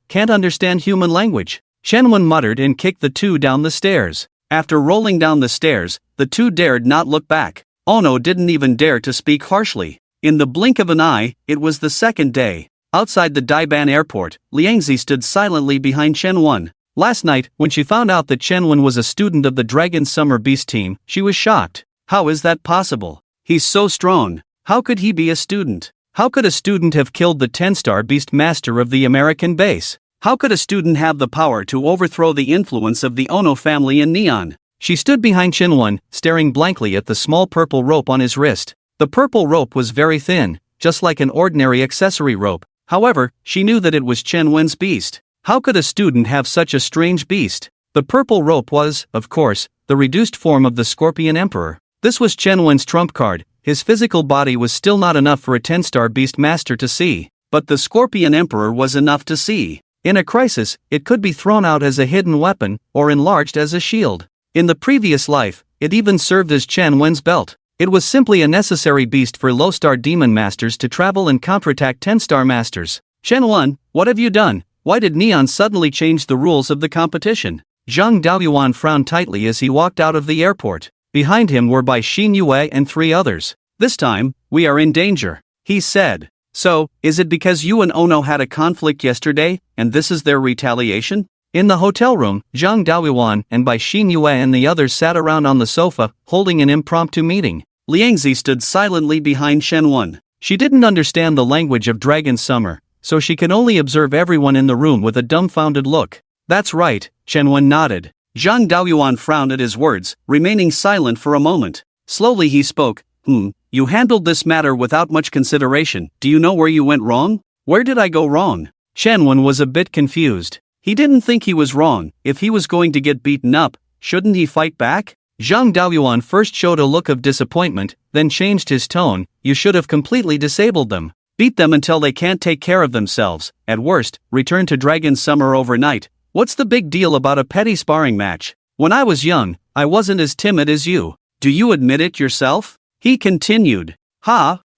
can't understand human language. Shenwen muttered and kicked the two down the stairs. After rolling down the stairs, the two dared not look back. Ono didn't even dare to speak harshly. In the blink of an eye, it was the second day. Outside the Daiban airport, Liangzi stood silently behind Shenwen. Last night, when she found out that Shenwen was a student of the Dragon Summer Beast team, she was shocked. How is that possible? He's so strong. How could he be a student? How could a student have killed the 10-star beast master of the American base? How could a student have the power to overthrow the influence of the Ono family in Neon? She stood behind Shenwen, staring blankly at the small purple rope on his wrist. The purple rope was very thin, just like an ordinary accessory rope. However, she knew that it was Shenwen's beast. How could a student have such a strange beast? The purple rope was, of course, the reduced form of the Scorpion Emperor. This was Shenwen's trump card. His physical body was still not enough for a 10-star beast master to see, but the Scorpion Emperor was enough to see. In a crisis, it could be thrown out as a hidden weapon, or enlarged as a shield. In the previous life, it even served as Chen Wen's belt. It was simply a necessary beast for low-star demon masters to travel and counterattack 10-star masters. Chen Wen, what have you done? Why did Neon suddenly change the rules of the competition? Zhang Daoyuan frowned tightly as he walked out of the airport. Behind him were Bai Xinyue and 3 others. "This time, we are in danger," he said. "So, is it because you and Ono had a conflict yesterday, and this is their retaliation?" In the hotel room, Zhang Daoyuan and Bai Xinyue and the others sat around on the sofa, holding an impromptu meeting. Liangzi stood silently behind Shenwen. She didn't understand the language of Dragon Summer, so she could only observe everyone in the room with a dumbfounded look. "That's right," Shenwen nodded. Zhang Daoyuan frowned at his words, remaining silent for a moment. Slowly he spoke. You handled this matter without much consideration. Do you know where you went wrong?" "Where did I go wrong?" Shenwen was a bit confused. He didn't think he was wrong. If he was going to get beaten up, shouldn't he fight back? Zhang Daoyuan first showed a look of disappointment, then changed his tone. "You should have completely disabled them. Beat them until they can't take care of themselves. At worst, return to Dragon Summer overnight. What's the big deal about a petty sparring match? When I was young, I wasn't as timid as you. Do you admit it yourself?" He continued.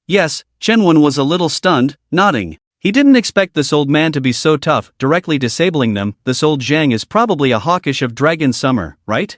Yes, Shenwen was a little stunned, nodding. He didn't expect this old man to be so tough, directly disabling them. This old Zhang is probably a hawkish of Dragon Summer, right?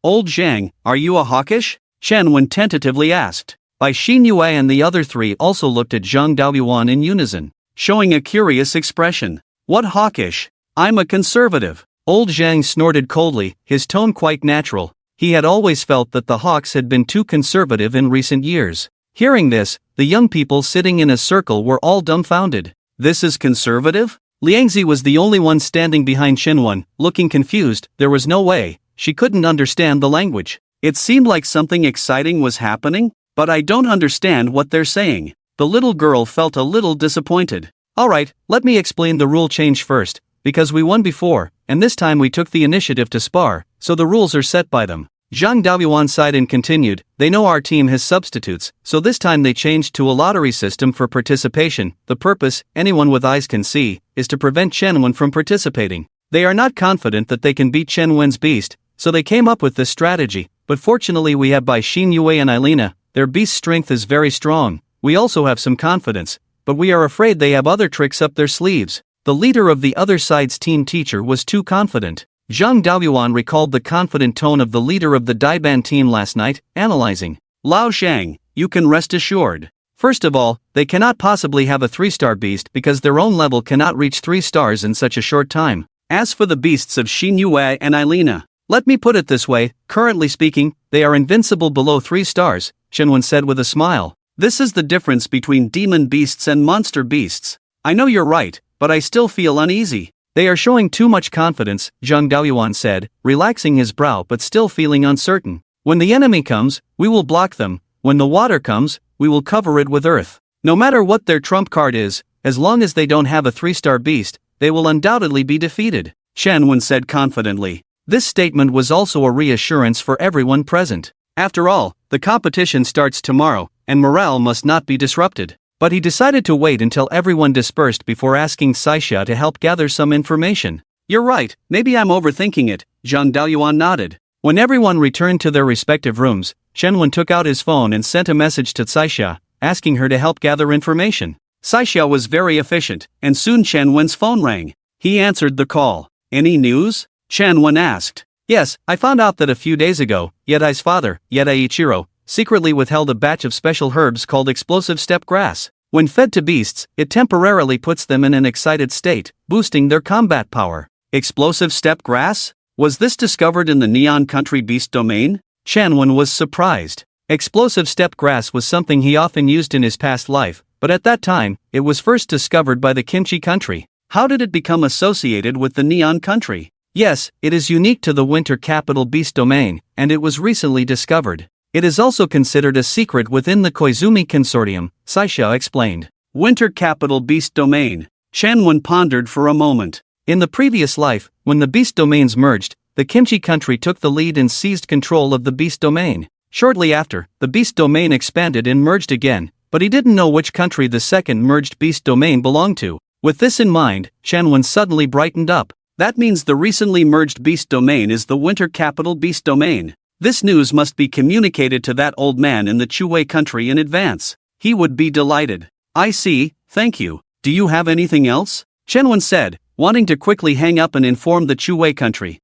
Old Zhang, are you a hawkish? Shenwen tentatively asked. Bai Xinyue and the other 3 also looked at Zhang Daoyuan in unison, showing a curious expression. "What hawkish? I'm a conservative." Old Zhang snorted coldly, his tone quite natural. He had always felt that the Hawks had been too conservative in recent years. Hearing this, the young people sitting in a circle were all dumbfounded. "This is conservative?" Liangzi was the only one standing behind Shenwen, looking confused. There was no way. She couldn't understand the language. It seemed like something exciting was happening, but I don't understand what they're saying. The little girl felt a little disappointed. "Alright, let me explain the rule change first, because we won before, and this time we took the initiative to spar, so the rules are set by them." Zhang Daoyuan sighed and continued. "They know our team has substitutes, so this time they changed to a lottery system for participation. The purpose, anyone with eyes can see, is to prevent Shenwen from participating. They are not confident that they can beat Shenwen's beast, so they came up with this strategy, but fortunately we have Bai Xinyue and Eilina. Their beast strength is very strong. We also have some confidence, but we are afraid they have other tricks up their sleeves." The leader of the other side's team teacher was too confident. Zhang Daoyuan recalled the confident tone of the leader of the Daiban team last night, analyzing. "Lao Shang, you can rest assured. First of all, they cannot possibly have a 3-star beast because their own level cannot reach 3 stars in such a short time. As for the beasts of Xinyue and Eilina, let me put it this way, currently speaking, they are invincible below 3 stars, Shenwen said with a smile. "This is the difference between demon beasts and monster beasts. I know you're right, but I still feel uneasy." "They are showing too much confidence," Zhang Daoyuan said, relaxing his brow but still feeling uncertain. "When the enemy comes, we will block them. When the water comes, we will cover it with earth. No matter what their trump card is, as long as they don't have a 3-star beast, they will undoubtedly be defeated," Shenwen said confidently. This statement was also a reassurance for everyone present. After all, the competition starts tomorrow, and morale must not be disrupted. But he decided to wait until everyone dispersed before asking Saisha to help gather some information. "You're right, maybe I'm overthinking it," Zhang Daoyuan nodded. When everyone returned to their respective rooms, Shenwen took out his phone and sent a message to Saisha, asking her to help gather information. Saisha was very efficient, and soon Shenwen's phone rang. He answered the call. "Any news?" Shenwen asked. "Yes, I found out that a few days ago, Yedai's father, Yedai Ichiro, secretly withheld a batch of special herbs called explosive steppe grass. When fed to beasts, it temporarily puts them in an excited state, boosting their combat power." Explosive steppe grass? Was this discovered in the Neon Country beast domain? Shenwen was surprised. Explosive steppe grass was something he often used in his past life, but at that time, it was first discovered by the Kimchi country. How did it become associated with the Neon Country? Yes, it is unique to the Winter Capital beast domain, and it was recently discovered. It is also considered a secret within the Koizumi Consortium, Saisha explained. Winter Capital beast domain. Shenwen pondered for a moment. In the previous life, when the beast domains merged, the Kimchi country took the lead and seized control of the beast domain. Shortly after, the beast domain expanded and merged again, but he didn't know which country the second merged beast domain belonged to. With this in mind, Shenwen suddenly brightened up. That means the recently merged beast domain is the Winter Capital beast domain. This news must be communicated to that old man in the Chuwei country in advance. He would be delighted. "I see, thank you. Do you have anything else?" Shenwen said, wanting to quickly hang up and inform the Chuwei country.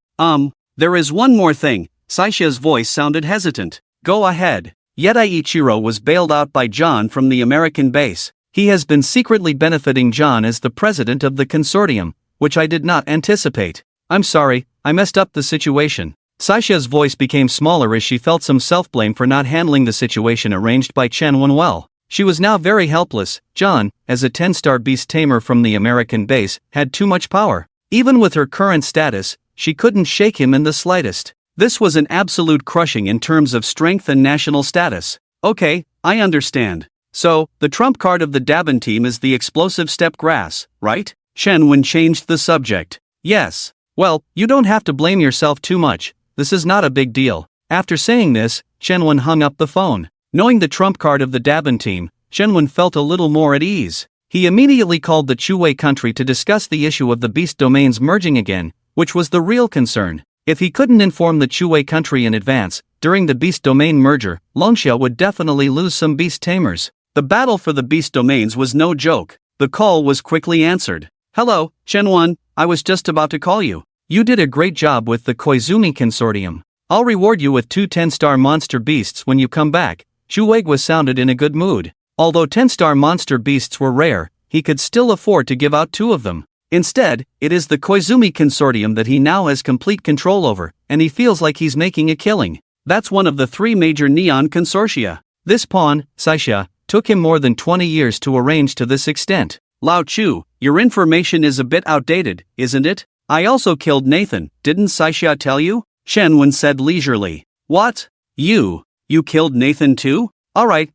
There is one more thing. Saisha's voice sounded hesitant. Go ahead. Yedai Ichiro was bailed out by John from the American base. He has been secretly benefiting John as the president of the consortium, which I did not anticipate. I'm sorry, I messed up the situation. Saisha's voice became smaller as she felt some self-blame for not handling the situation arranged by Chen Wen well. She was now very helpless. John, as a 10-star beast tamer from the American base, had too much power. Even with her current status, she couldn't shake him in the slightest. This was an absolute crushing in terms of strength and national status. Okay, I understand. So, the trump card of the Dabin team is the explosive steppe grass, right? Chen Wen changed the subject. Yes. Well, you don't have to blame yourself too much. This is not a big deal. After saying this, Chen Wen hung up the phone. Knowing the trump card of the Dabin team, Chen Wen felt a little more at ease. He immediately called the Chu-Wei country to discuss the issue of the beast domains merging again, which was the real concern. If he couldn't inform the Chu-Wei country in advance, during the beast domain merger, Longxia would definitely lose some beast tamers. The battle for the beast domains was no joke. The call was quickly answered. Hello, Chen Wen, I was just about to call you. You did a great job with the Koizumi consortium. I'll reward you with 2 10-star monster beasts when you come back. Chu-Wei sounded in a good mood. Although 10-star monster beasts were rare, he could still afford to give out 2 of them. Instead, it is the Koizumi consortium that he now has complete control over, and he feels like he's making a killing. That's one of the 3 major neon consortia. This pawn, Saisha, took him more than 20 years to arrange to this extent. Lao Chu, your information is a bit outdated, isn't it? I also killed Nathan, didn't Saisha tell you? Chen Wen said leisurely. What? You killed Nathan too? Alright,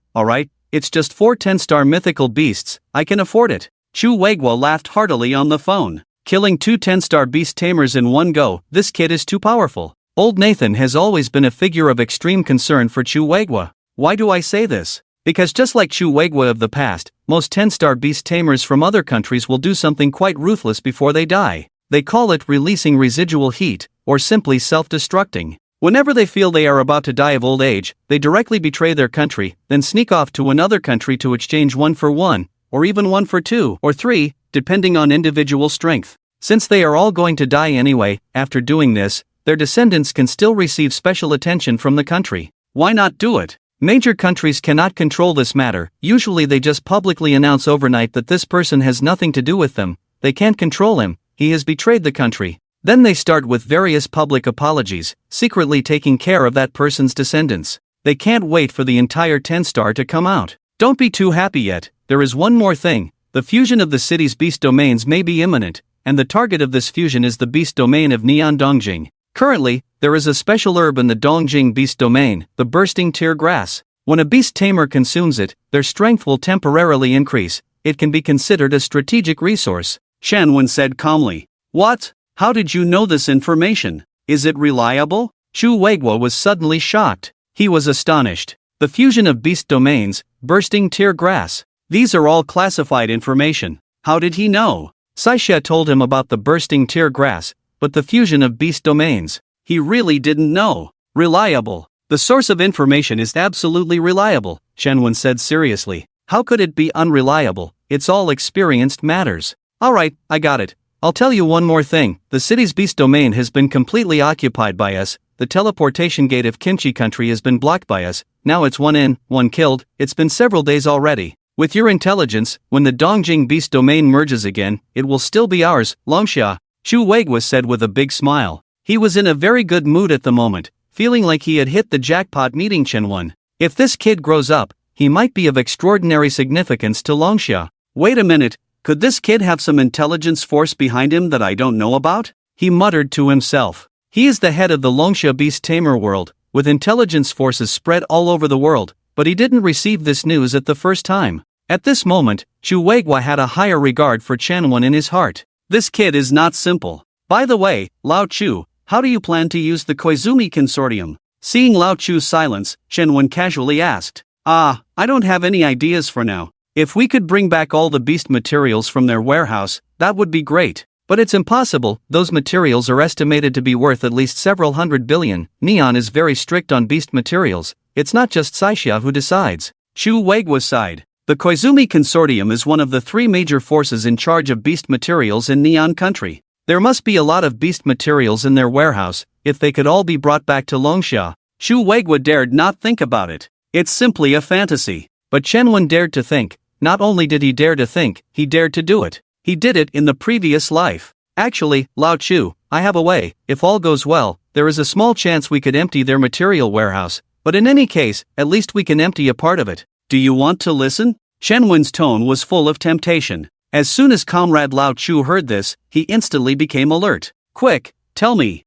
it's just 4 10-star mythical beasts, I can afford it. Chu Weiguo laughed heartily on the phone. Killing 2 10-star beast tamers in one go, this kid is too powerful. Old Nathan has always been a figure of extreme concern for Chu Weiguo. Why do I say this? Because just like Chu Weiguo of the past, most 10-star beast tamers from other countries will do something quite ruthless before they die. They call it releasing residual heat, or simply self-destructing. Whenever they feel they are about to die of old age, they directly betray their country, then sneak off to another country to exchange 1 for 1, or even 1 for 2 or 3, depending on individual strength. Since they are all going to die anyway, after doing this, their descendants can still receive special attention from the country. Why not do it? Major countries cannot control this matter. Usually they just publicly announce overnight that this person has nothing to do with them, they can't control him, he has betrayed the country. Then they start with various public apologies, secretly taking care of that person's descendants. They can't wait for the entire 10-star to come out. Don't be too happy yet, there is one more thing. The fusion of the city's beast domains may be imminent, and the target of this fusion is the beast domain of Neon Dongjing. Currently, there is a special herb in the Dongjing beast domain, the bursting tear grass. When a beast tamer consumes it, their strength will temporarily increase. It can be considered a strategic resource. Chen Wen said calmly. What? How did you know this information? Is it reliable? Chu Weiguo was suddenly shocked. He was astonished. The fusion of beast domains, bursting tear grass. These are all classified information. How did he know? Saisha told him about the bursting tear grass, but the fusion of beast domains, he really didn't know. Reliable. The source of information is absolutely reliable, Chen Wen said seriously. How could it be unreliable? It's all experienced matters. Alright, I got it. I'll tell you one more thing, the city's beast domain has been completely occupied by us, the teleportation gate of Kimchi country has been blocked by us, now it's 1 in, 1 killed, it's been several days already. With your intelligence, when the Dongjing beast domain merges again, it will still be ours, Longxia, Chu Weiguo said with a big smile. He was in a very good mood at the moment, feeling like he had hit the jackpot meeting Chen Wen. If this kid grows up, he might be of extraordinary significance to Longxia. Wait a minute. Could this kid have some intelligence force behind him that I don't know about? He muttered to himself. He is the head of the Longxia Beast Tamer world, with intelligence forces spread all over the world, but he didn't receive this news at the first time. At this moment, Chu Weiguo had a higher regard for Chen Wen in his heart. This kid is not simple. By the way, Lao Chu, how do you plan to use the Koizumi consortium? Seeing Lao Chu's silence, Chen Wen casually asked. I don't have any ideas for now. If we could bring back all the beast materials from their warehouse, that would be great. But it's impossible, those materials are estimated to be worth at least several hundred billion. Neon is very strict on beast materials, it's not just Saisha who decides. Chu Weiguo sighed. The Koizumi Consortium is one of the 3 major forces in charge of beast materials in Neon country. There must be a lot of beast materials in their warehouse, if they could all be brought back to Longsha. Shu Weigua dared not think about it. It's simply a fantasy. But Chen Wen dared to think. Not only did he dare to think, he dared to do it. He did it in the previous life. Actually, Lao Chu, I have a way. If all goes well, there is a small chance we could empty their material warehouse. But in any case, at least we can empty a part of it. Do you want to listen? Chen Wen's tone was full of temptation. As soon as Comrade Lao Chu heard this, he instantly became alert. Quick, tell me.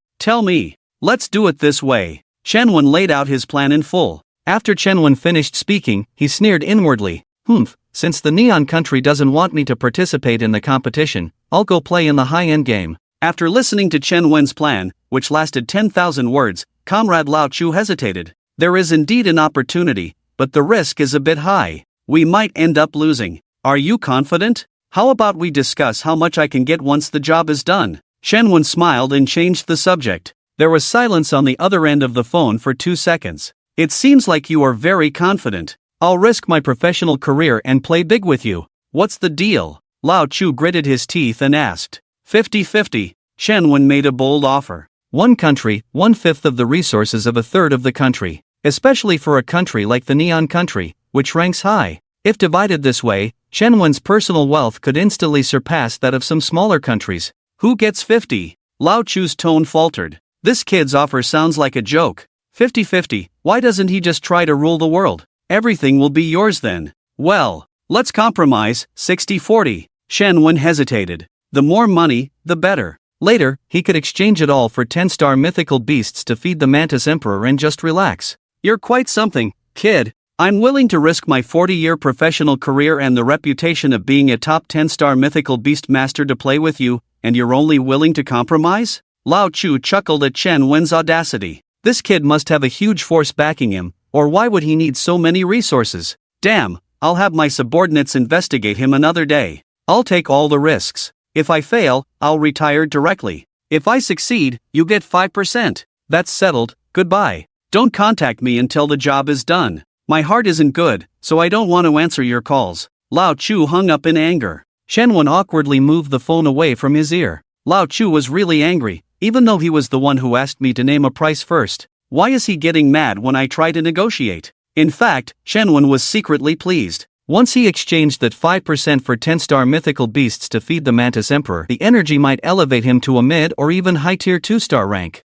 Let's do it this way. Chen Wen laid out his plan in full. After Chen Wen finished speaking, he sneered inwardly. Since the Neon Country doesn't want me to participate in the competition, I'll go play in the high-end game. After listening to Chen Wen's plan, which lasted 10,000 words, Comrade Lao Chu hesitated. There is indeed an opportunity, but the risk is a bit high. We might end up losing. Are you confident? How about we discuss how much I can get once the job is done? Chen Wen smiled and changed the subject. There was silence on the other end of the phone for 2 seconds. It seems like you are very confident. I'll risk my professional career and play big with you. What's the deal? Lao Chu gritted his teeth and asked. 50-50. Chen Wen made a bold offer. One country, 1/5 of the resources of 1/3 of the country. Especially for a country like the Neon Country, which ranks high. If divided this way, Chen Wen's personal wealth could instantly surpass that of some smaller countries. Who gets 50? Lao Chu's tone faltered. This kid's offer sounds like a joke. 50-50, why doesn't he just try to rule the world? Everything will be yours then. Well, let's compromise, 60-40. Chen Wen hesitated. The more money, the better. Later, he could exchange it all for 10-star mythical beasts to feed the Mantis Emperor and just relax. You're quite something, kid. I'm willing to risk my 40-year professional career and the reputation of being a top 10-star mythical beast master to play with you, and you're only willing to compromise? Lao Chu chuckled at Chen Wen's audacity. This kid must have a huge force backing him, or why would he need so many resources? Damn, I'll have my subordinates investigate him another day. I'll take all the risks. If I fail, I'll retire directly. If I succeed, you get 5%. That's settled, goodbye. Don't contact me until the job is done. My heart isn't good, so I don't want to answer your calls. Lao Chu hung up in anger. Chen Wen awkwardly moved the phone away from his ear. Lao Chu was really angry, even though he was the one who asked me to name a price first. Why is he getting mad when I try to negotiate? In fact, Chen Wen was secretly pleased. Once he exchanged that 5% for 10-star mythical beasts to feed the Mantis Emperor, the energy might elevate him to a mid or even high-tier 2-star rank.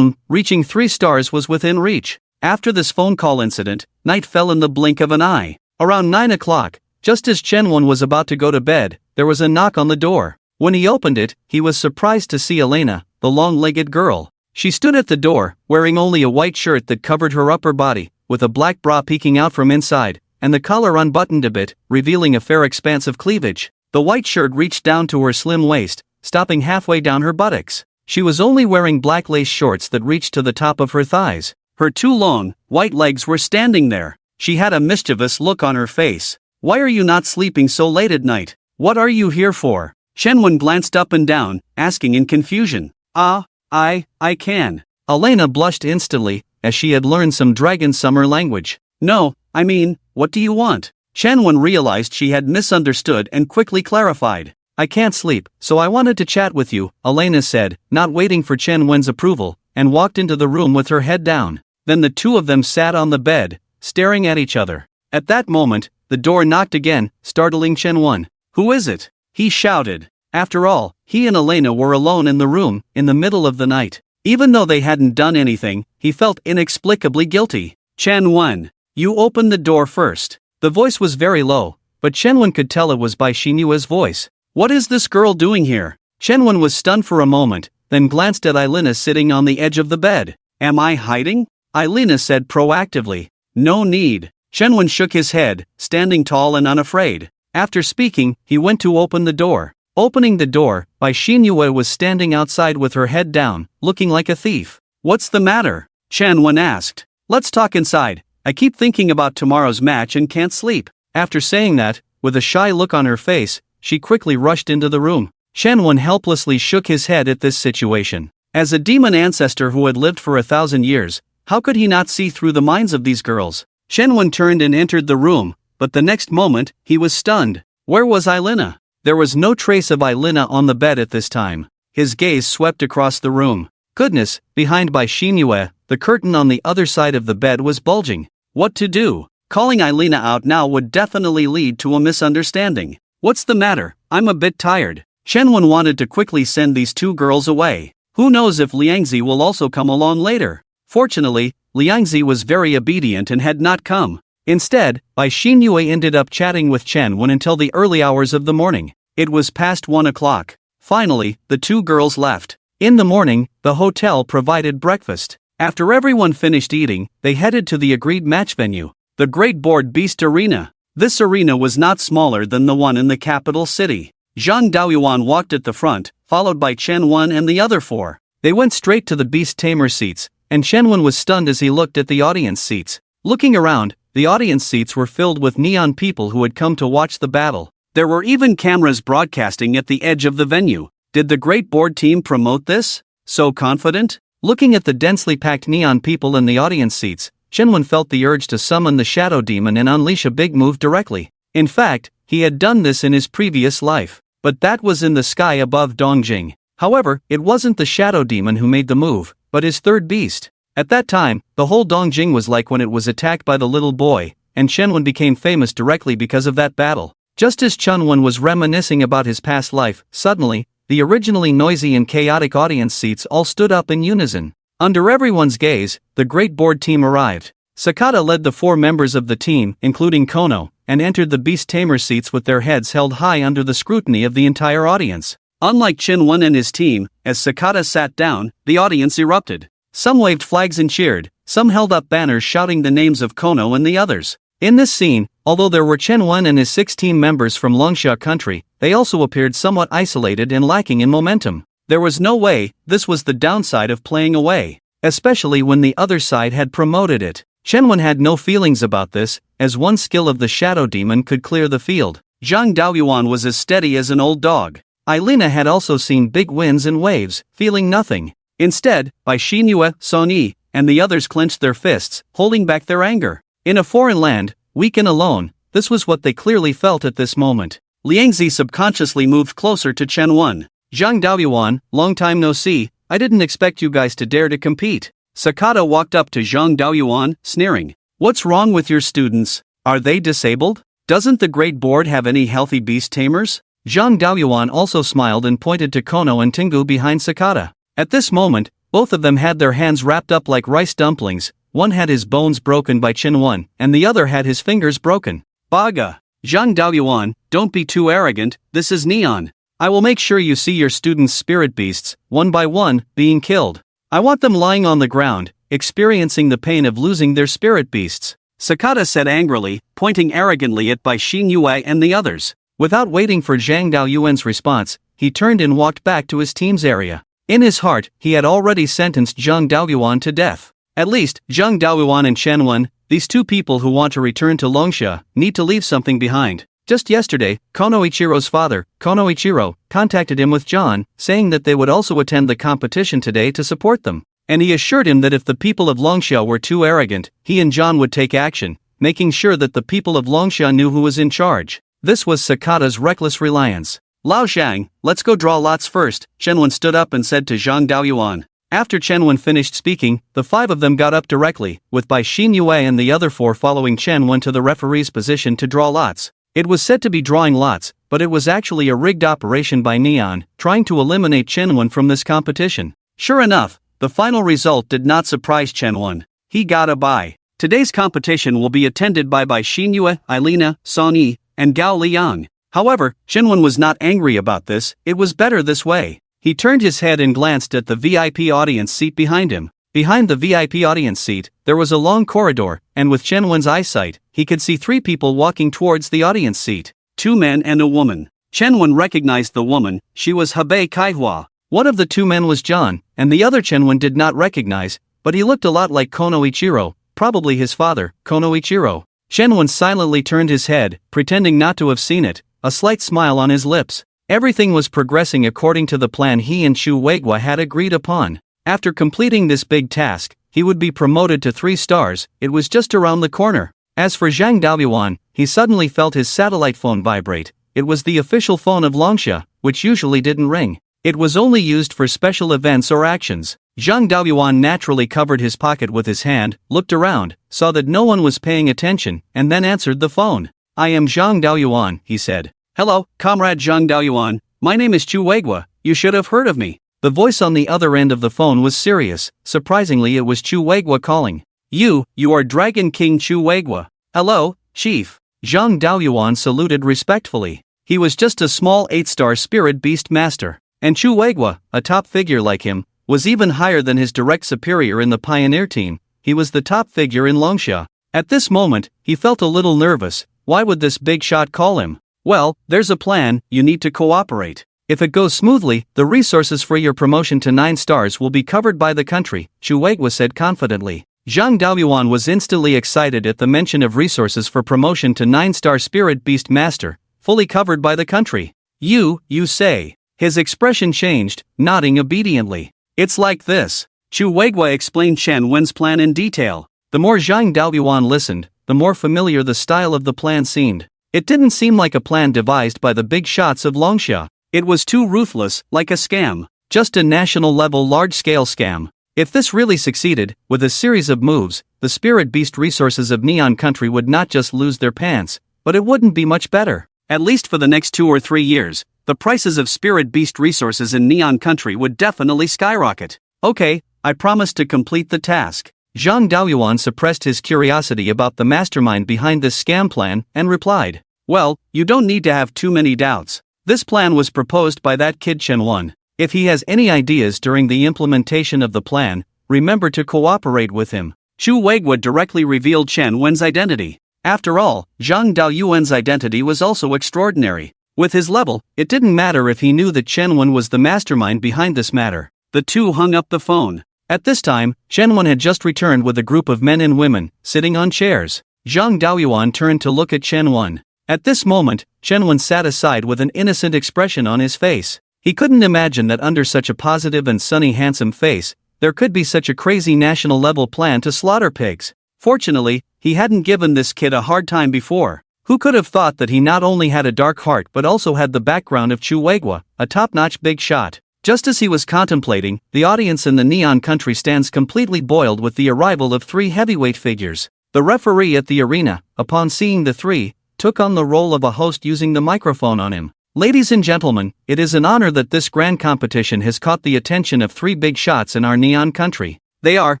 Reaching 3 stars was within reach. After this phone call incident, night fell in the blink of an eye. Around 9 o'clock, just as Chen Wen was about to go to bed, there was a knock on the door. When he opened it, he was surprised to see Elena, the long-legged girl. She stood at the door, wearing only a white shirt that covered her upper body, with a black bra peeking out from inside, and the collar unbuttoned a bit, revealing a fair expanse of cleavage. The white shirt reached down to her slim waist, stopping halfway down her buttocks. She was only wearing black lace shorts that reached to the top of her thighs. Her 2 long, white legs were standing there. She had a mischievous look on her face. Why are you not sleeping so late at night? What are you here for? Chen Wen glanced up and down, asking in confusion. I can. Elena blushed instantly, as she had learned some Dragon Summer language. No, I mean, what do you want? Chen Wen realized she had misunderstood and quickly clarified. I can't sleep, so I wanted to chat with you, Elena said, not waiting for Chen Wen's approval, and walked into the room with her head down. Then the two of them sat on the bed, staring at each other. At that moment, the door knocked again, startling Chen Wen. Who is it? He shouted. After all, he and Elena were alone in the room, in the middle of the night. Even though they hadn't done anything, he felt inexplicably guilty. Chen Wen, you opened the door first. The voice was very low, but Chen Wen could tell it was by Xinyue's voice. What is this girl doing here? Chen Wen was stunned for a moment, then glanced at Elena sitting on the edge of the bed. Am I hiding? Elena said proactively. No need. Chen Wen shook his head, standing tall and unafraid. After speaking, he went to open the door. Opening the door, Bai Xinyue was standing outside with her head down, looking like a thief. What's the matter? Chen Wen asked. Let's talk inside. I keep thinking about tomorrow's match and can't sleep. After saying that, with a shy look on her face, she quickly rushed into the room. Chen Wen helplessly shook his head at this situation. As a demon ancestor who had lived for 1,000 years, how could he not see through the minds of these girls? Chen Wen turned and entered the room, but the next moment, he was stunned. Where was Elena? There was no trace of Elena on the bed at this time. His gaze swept across the room. Goodness, behind Bai Xinyue, the curtain on the other side of the bed was bulging. What to do? Calling Eilina out now would definitely lead to a misunderstanding. What's the matter? I'm a bit tired. Shenwen wanted to quickly send these two girls away. Who knows if Liangzi will also come along later? Fortunately, Liangzi was very obedient and had not come. Instead, Bai Xinyue ended up chatting with Chen until the early hours of the morning. It was past 1 o'clock. Finally, the two girls left. In the morning, the hotel provided breakfast. After everyone finished eating, they headed to the agreed match venue, the Great Board Beast Arena. This arena was not smaller than the one in the capital city. Zhang Daoyuan walked at the front, followed by Chen Wen and the other four. They went straight to the Beast Tamer seats, and Chen Wen was stunned as he looked at the audience seats. Looking around, the audience seats were filled with neon people who had come to watch the battle. There were even cameras broadcasting at the edge of the venue. Did the Great Board team promote this? So confident? Looking at the densely packed neon people in the audience seats, Chen Wen felt the urge to summon the Shadow Demon and unleash a big move directly. In fact, he had done this in his previous life. But that was in the sky above Dongjing. However, it wasn't the Shadow Demon who made the move, but his third beast. At that time, the whole Dongjing was like when it was attacked by the little boy, and Chen Wen became famous directly because of that battle. Just as Chen Wen was reminiscing about his past life, suddenly, the originally noisy and chaotic audience seats all stood up in unison. Under everyone's gaze, the Great Board team arrived. Sakata led the 4 members of the team, including Kono, and entered the Beast Tamer seats with their heads held high under the scrutiny of the entire audience. Unlike Chen Wen and his team, as Sakata sat down, the audience erupted. Some waved flags and cheered, some held up banners shouting the names of Kono and the others. In this scene, although there were Chen Wen and his 6 team members from Longsha country, they also appeared somewhat isolated and lacking in momentum. There was no way, this was the downside of playing away, especially when the other side had promoted it. Chen Wen had no feelings about this, as one skill of the Shadow Demon could clear the field. Zhang Daoyuan was as steady as an old dog. Eilina had also seen big winds and waves, feeling nothing. Instead, Bai Xinyue, Sony, and the others clenched their fists, holding back their anger. In a foreign land, weak and alone, this was what they clearly felt at this moment. Liangzi subconsciously moved closer to Chen Wen. Zhang Daoyuan, long time no see, I didn't expect you guys to dare to compete. Sakata walked up to Zhang Daoyuan, sneering. What's wrong with your students? Are they disabled? Doesn't the Great Board have any healthy beast tamers? Zhang Daoyuan also smiled and pointed to Kono and Tengu behind Sakata. At this moment, both of them had their hands wrapped up like rice dumplings. One had his bones broken by Chen Wen, and the other had his fingers broken. Baga! Zhang Daoyuan, don't be too arrogant, this is Neon. I will make sure you see your students' spirit beasts, one by one, being killed. I want them lying on the ground, experiencing the pain of losing their spirit beasts. Sakata said angrily, pointing arrogantly at Bai Xinyue and the others. Without waiting for Zhang Daoyuan's response, he turned and walked back to his team's area. In his heart, he had already sentenced Zhang Daoyuan to death. At least, Zhang Daoyuan and Chen Wen, these two people who want to return to Longsha, need to leave something behind. Just yesterday, Kono Ichiro's father, Kono Ichiro, contacted him with John, saying that they would also attend the competition today to support them. And he assured him that if the people of Longsha were too arrogant, he and John would take action, making sure that the people of Longsha knew who was in charge. This was Sakata's reckless reliance. Lao Shang, let's go draw lots first, Chen Wen stood up and said to Zhang Daoyuan. After Chen Wen finished speaking, the 5 of them got up directly, with Bai Xinyue and the other 4 following Chen Wen to the referee's position to draw lots. It was said to be drawing lots, but it was actually a rigged operation by Neon, trying to eliminate Chen Wen from this competition. Sure enough, the final result did not surprise Chen Wen. He got a bye. Today's competition will be attended by Bai Xinyue, Eilina, Sony, and Gao Liang. However, Chen Wen was not angry about this, it was better this way. He turned his head and glanced at the VIP audience seat behind him. Behind the VIP audience seat, there was a long corridor, and with Chen Wen's eyesight, he could see 3 people walking towards the audience seat. 2 men and a woman. Chen Wen recognized the woman, she was Hebei Kaihua. One of the 2 men was John, and the other Chen Wen did not recognize, but he looked a lot like Kono Ichiro, probably his father, Kono Ichiro. Chen Wen silently turned his head, pretending not to have seen it, a slight smile on his lips. Everything was progressing according to the plan he and Chu Weigua had agreed upon. After completing this big task, he would be promoted to 3 stars, it was just around the corner. As for Zhang Daoyuan, he suddenly felt his satellite phone vibrate. It was the official phone of Longsha, which usually didn't ring. It was only used for special events or actions. Zhang Daoyuan naturally covered his pocket with his hand, looked around, saw that no one was paying attention, and then answered the phone. "I am Zhang Daoyuan," he said. "Hello, Comrade Zhang Daoyuan. My name is Chu Weigua. You should have heard of me." The voice on the other end of the phone was serious. Surprisingly, it was Chu Weigua calling. You are Dragon King Chu Weigua. "Hello, Chief." Zhang Daoyuan saluted respectfully. He was just a small 8-star spirit beast master. And Chu Weigua, a top figure like him, was even higher than his direct superior in the pioneer team. He was the top figure in Longsha. At this moment, he felt a little nervous. Why would this big shot call him? "Well, there's a plan. You need to cooperate. If it goes smoothly, the resources for your promotion to 9 stars will be covered by the country," Chu Weigua said confidently. Zhang Daoyuan was instantly excited at the mention of resources for promotion to 9-star spirit beast master, fully covered by the country. You say. His expression changed, nodding obediently. "It's like this." Chu Weigua explained Chen Wen's plan in detail. The more Zhang Daoyuan listened, the more familiar the style of the plan seemed. It didn't seem like a plan devised by the big shots of Longsha. It was too ruthless, like a scam. Just a national-level large-scale scam. If this really succeeded, with a series of moves, the spirit beast resources of Neon Country would not just lose their pants, but it wouldn't be much better. At least for the next 2 or 3 years. The prices of spirit beast resources in Neon Country would definitely skyrocket. "Okay, I promise to complete the task." Zhang Daoyuan suppressed his curiosity about the mastermind behind this scam plan and replied, "Well, you don't need to have too many doubts. This plan was proposed by that kid Chen Wen. If he has any ideas during the implementation of the plan, remember to cooperate with him." Chu Weigua directly revealed Chen Wen's identity. After all, Zhang Daoyuan's identity was also extraordinary. With his level, it didn't matter if he knew that Chen Wen was the mastermind behind this matter. The two hung up the phone. At this time, Chen Wen had just returned with a group of men and women, sitting on chairs. Zhang Daoyuan turned to look at Chen Wen. At this moment, Chen Wen sat aside with an innocent expression on his face. He couldn't imagine that under such a positive and sunny handsome face, there could be such a crazy national-level plan to slaughter pigs. Fortunately, he hadn't given this kid a hard time before. Who could have thought that he not only had a dark heart but also had the background of Chu Weigua, a top-notch big shot? Just as he was contemplating, the audience in the Neon Country stands completely boiled with the arrival of 3 heavyweight figures. The referee at the arena, upon seeing the 3, took on the role of a host using the microphone on him. "Ladies and gentlemen, it is an honor that this grand competition has caught the attention of 3 big shots in our Neon Country. They are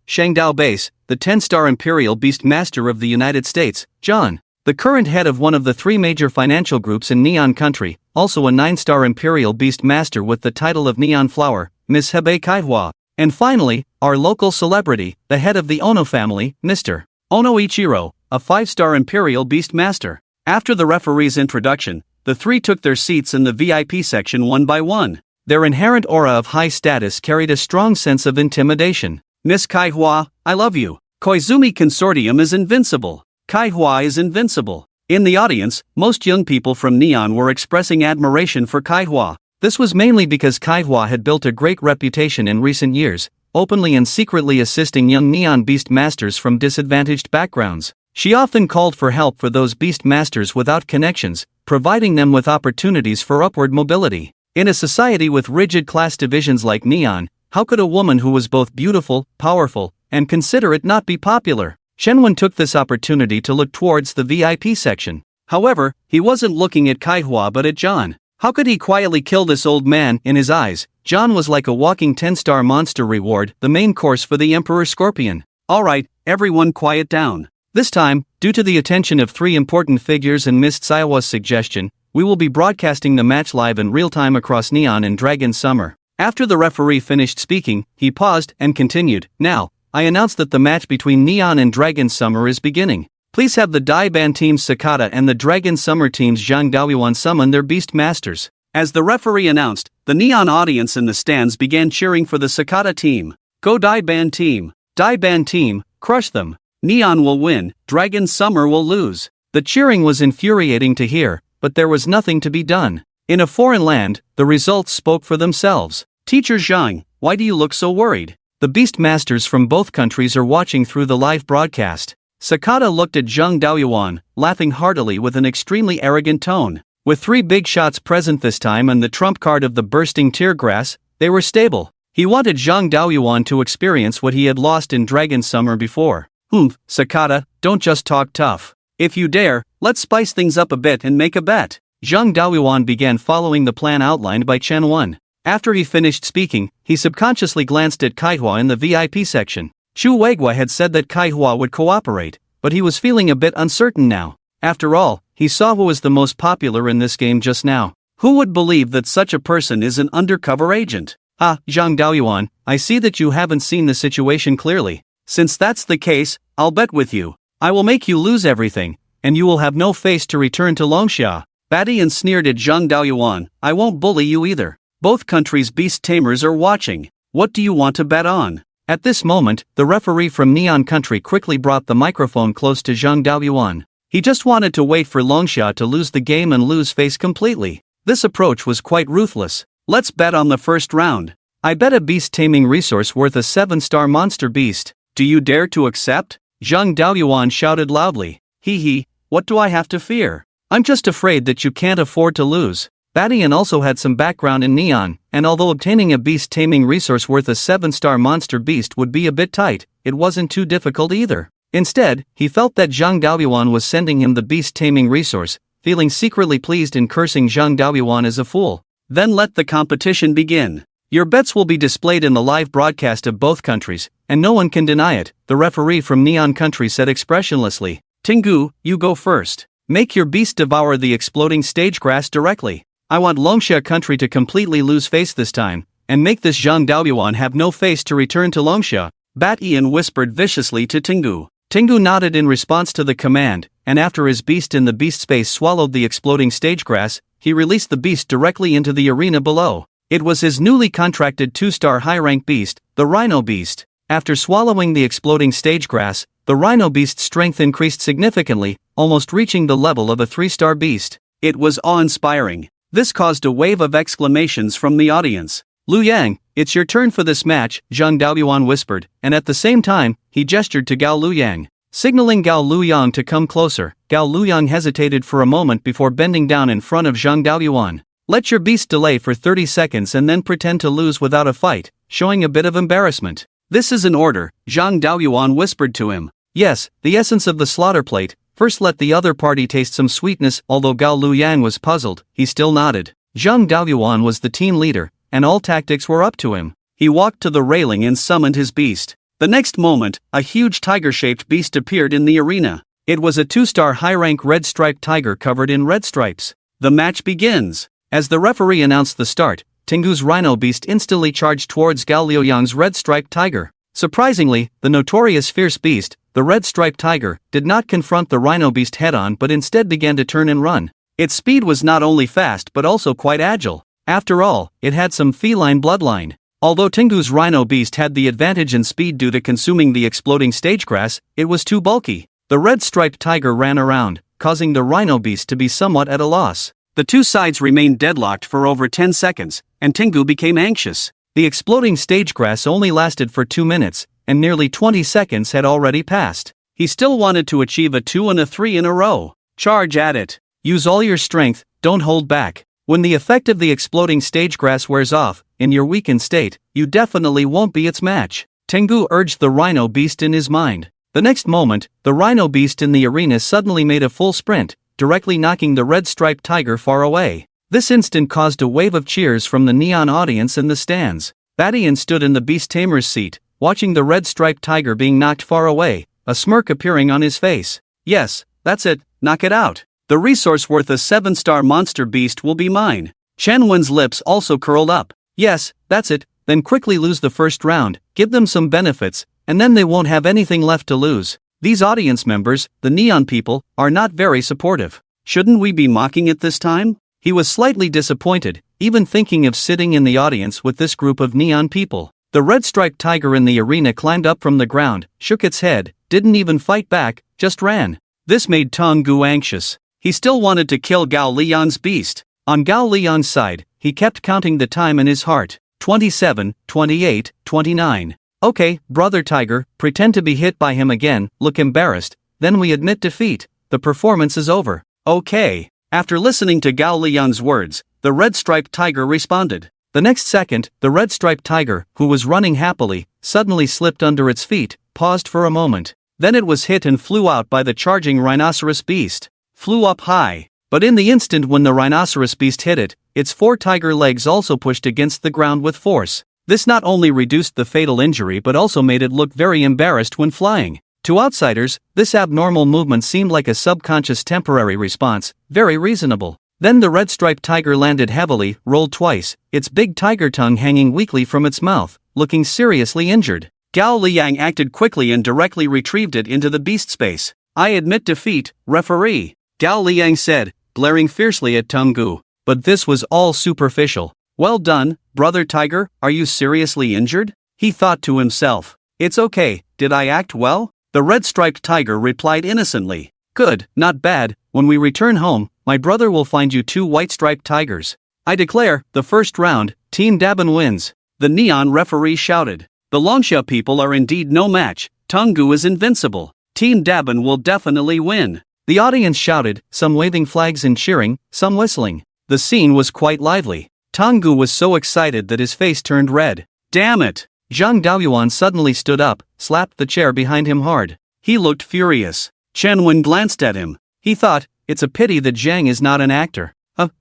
Shangdao Base, the 10-star Imperial Beast Master of the United States, John, the current head of one of the 3 major financial groups in Neon Country, also a 9-star Imperial Beast Master with the title of Neon Flower, Ms. Hebei Kaihua, and finally, our local celebrity, the head of the Ono family, Mr. Ono Ichiro, a 5-star Imperial Beast Master." After the referee's introduction, the 3 took their seats in the VIP section one by one. Their inherent aura of high status carried a strong sense of intimidation. "Miss Kaihua, I love you. Koizumi Consortium is invincible. Kaihua is invincible." In the audience, most young people from Neon were expressing admiration for Kaihua. This was mainly because Kaihua had built a great reputation in recent years, openly and secretly assisting young Neon Beast Masters from disadvantaged backgrounds. She often called for help for those Beast Masters without connections, providing them with opportunities for upward mobility. In a society with rigid class divisions like Neon, how could a woman who was both beautiful, powerful, and considerate not be popular? Chen Wen took this opportunity to look towards the VIP section. However, he wasn't looking at Kaihua but at John. How could he quietly kill this old man? In his eyes, John was like a walking 10-star monster reward, the main course for the Emperor Scorpion. "Alright, everyone quiet down. This time, due to the attention of 3 important figures and Miss Tsuiwa's suggestion, we will be broadcasting the match live in real time across Neon and Dragon Summer." After the referee finished speaking, he paused and continued, "Now, I announce that the match between Neon and Dragon Summer is beginning. Please have the Daiban team's Sakata and the Dragon Summer team's Zhang Daoyuan summon their Beast Masters." As the referee announced, the Neon audience in the stands began cheering for the Sakata team. "Go Daiban team! Daiban team, crush them! Neon will win, Dragon Summer will lose." The cheering was infuriating to hear, but there was nothing to be done. In a foreign land, the results spoke for themselves. "Teacher Zhang, why do you look so worried? The Beast Masters from both countries are watching through the live broadcast." Sakata looked at Zhang Daoyuan, laughing heartily with an extremely arrogant tone. With 3 big shots present this time and the trump card of the bursting tear grass, they were stable. He wanted Zhang Daoyuan to experience what he had lost in Dragon Summer before. Sakata, don't just talk tough. If you dare, let's spice things up a bit and make a bet. Zhang Daoyuan began following the plan outlined by Chen Wen. After he finished speaking, he subconsciously glanced at Kaihua in the VIP section. Chu Weigua had said that Kaihua would cooperate, but he was feeling a bit uncertain now. After all, he saw who was the most popular in this game just now. Who would believe that such a person is an undercover agent? Zhang Daoyuan, I see that you haven't seen the situation clearly. Since that's the case, I'll bet with you. I will make you lose everything, and you will have no face to return to Longxia. Badian sneered at Zhang Daoyuan. I won't bully you either. Both countries' beast tamers are watching. What do you want to bet on? At this moment, the referee from Neon Country quickly brought the microphone close to Zhang Daoyuan. He just wanted to wait for Longxia to lose the game and lose face completely. This approach was quite ruthless. Let's bet on the first round. I bet a beast taming resource worth a 7-star monster beast. Do you dare to accept? Zhang Daoyuan shouted loudly. Hee, what do I have to fear? I'm just afraid that you can't afford to lose. Badian also had some background in Neon, and although obtaining a beast taming resource worth a 7-star monster beast would be a bit tight, it wasn't too difficult either. Instead, he felt that Zhang Daoyuan was sending him the beast taming resource, feeling secretly pleased and cursing Zhang Daoyuan as a fool. Then let the competition begin. Your bets will be displayed in the live broadcast of both countries, and no one can deny it, the referee from Neon Country said expressionlessly. Tingu, you go first. Make your beast devour the exploding stage grass directly. I want Longxia Country to completely lose face this time, and make this Zhang Daoyuan have no face to return to Longxia. Bat Ian whispered viciously to Tingu. Tingu nodded in response to the command, and after his beast in the beast space swallowed the exploding stage grass, he released the beast directly into the arena below. It was his newly contracted 2-star high-rank beast, the Rhino Beast. After swallowing the exploding stage grass, the Rhino Beast's strength increased significantly, almost reaching the level of a 3-star beast. It was awe-inspiring. This caused a wave of exclamations from the audience. Liu Yang, it's your turn for this match, Zhang Daoyuan whispered, and at the same time, he gestured to Gao Luyang. Signaling Gao Luyang to come closer, Gao Luyang hesitated for a moment before bending down in front of Zhang Daoyuan. Let your beast delay for 30 seconds and then pretend to lose without a fight, showing a bit of embarrassment. This is an order, Zhang Daoyuan whispered to him. Yes, the essence of the slaughter plate. First let the other party taste some sweetness. Although Gao Luyang was puzzled, he still nodded. Zhang Daoyuan was the team leader, and all tactics were up to him. He walked to the railing and summoned his beast. The next moment, a huge tiger-shaped beast appeared in the arena. It was a 2-star high-rank red-striped tiger covered in red stripes. The match begins. As the referee announced the start, Tingu's Rhino Beast instantly charged towards Gao Liuyang's red-striped tiger. Surprisingly, the notorious fierce beast, the red-striped tiger, did not confront the Rhino Beast head-on but instead began to turn and run. Its speed was not only fast but also quite agile. After all, it had some feline bloodline. Although Tingu's Rhino Beast had the advantage in speed due to consuming the exploding stage grass, it was too bulky. The red-striped tiger ran around, causing the Rhino Beast to be somewhat at a loss. The two sides remained deadlocked for over 10 seconds, and Tingu became anxious. The exploding stage grass only lasted for 2 minutes, and nearly 20 seconds had already passed. He still wanted to achieve a 2 and a 3 in a row. Charge at it. Use all your strength, don't hold back. When the effect of the exploding stage grass wears off, in your weakened state, you definitely won't be its match. Tengu urged the Rhino Beast in his mind. The next moment, the Rhino Beast in the arena suddenly made a full sprint, directly knocking the red-striped tiger far away. This instant caused a wave of cheers from the neon audience in the stands. Badian stood in the Beast Tamer's seat, watching the red-striped tiger being knocked far away, a smirk appearing on his face. Yes, that's it, knock it out. The resource worth a 7-star monster beast will be mine. Chen Wen's lips also curled up. Yes, that's it, then quickly lose the first round, give them some benefits, and then they won't have anything left to lose. These audience members, the neon people, are not very supportive. Shouldn't we be mocking it this time? He was slightly disappointed, even thinking of sitting in the audience with this group of neon people. The red-striped tiger in the arena climbed up from the ground, shook its head, didn't even fight back, just ran. This made Tong Gu anxious. He still wanted to kill Gao Liang's beast. On Gao Liang's side, he kept counting the time in his heart. 27, 28, 29. Okay, brother tiger, pretend to be hit by him again, look embarrassed, then we admit defeat. The performance is over. Okay. After listening to Gao Liang's words, the red-striped tiger responded. The next second, the red-striped tiger, who was running happily, suddenly slipped under its feet, paused for a moment. Then it was hit and flew out by the charging rhinoceros beast. Flew up high. But in the instant when the rhinoceros beast hit it, its 4 tiger legs also pushed against the ground with force. This not only reduced the fatal injury but also made it look very embarrassed when flying. To outsiders, this abnormal movement seemed like a subconscious temporary response, very reasonable. Then the red-striped tiger landed heavily, rolled twice, its big tiger tongue hanging weakly from its mouth, looking seriously injured. Gao Liang acted quickly and directly retrieved it into the beast space. I admit defeat, referee, Gao Liang said, glaring fiercely at Tunggu. But this was all superficial. Well done, brother tiger, are you seriously injured? He thought to himself. It's okay, did I act well? The red-striped tiger replied innocently. Good, not bad, when we return home, my brother will find you 2 white-striped tigers. I declare, the first round, Team Dabin wins. The neon referee shouted. The Longsha people are indeed no match, Tunggu is invincible. Team Dabin will definitely win. The audience shouted, some waving flags and cheering, some whistling. The scene was quite lively. Tunggu was so excited that his face turned red. Damn it! Zhang Daoyuan suddenly stood up, slapped the chair behind him hard. He looked furious. Chen Wen glanced at him. He thought, it's a pity that Zhang is not an actor.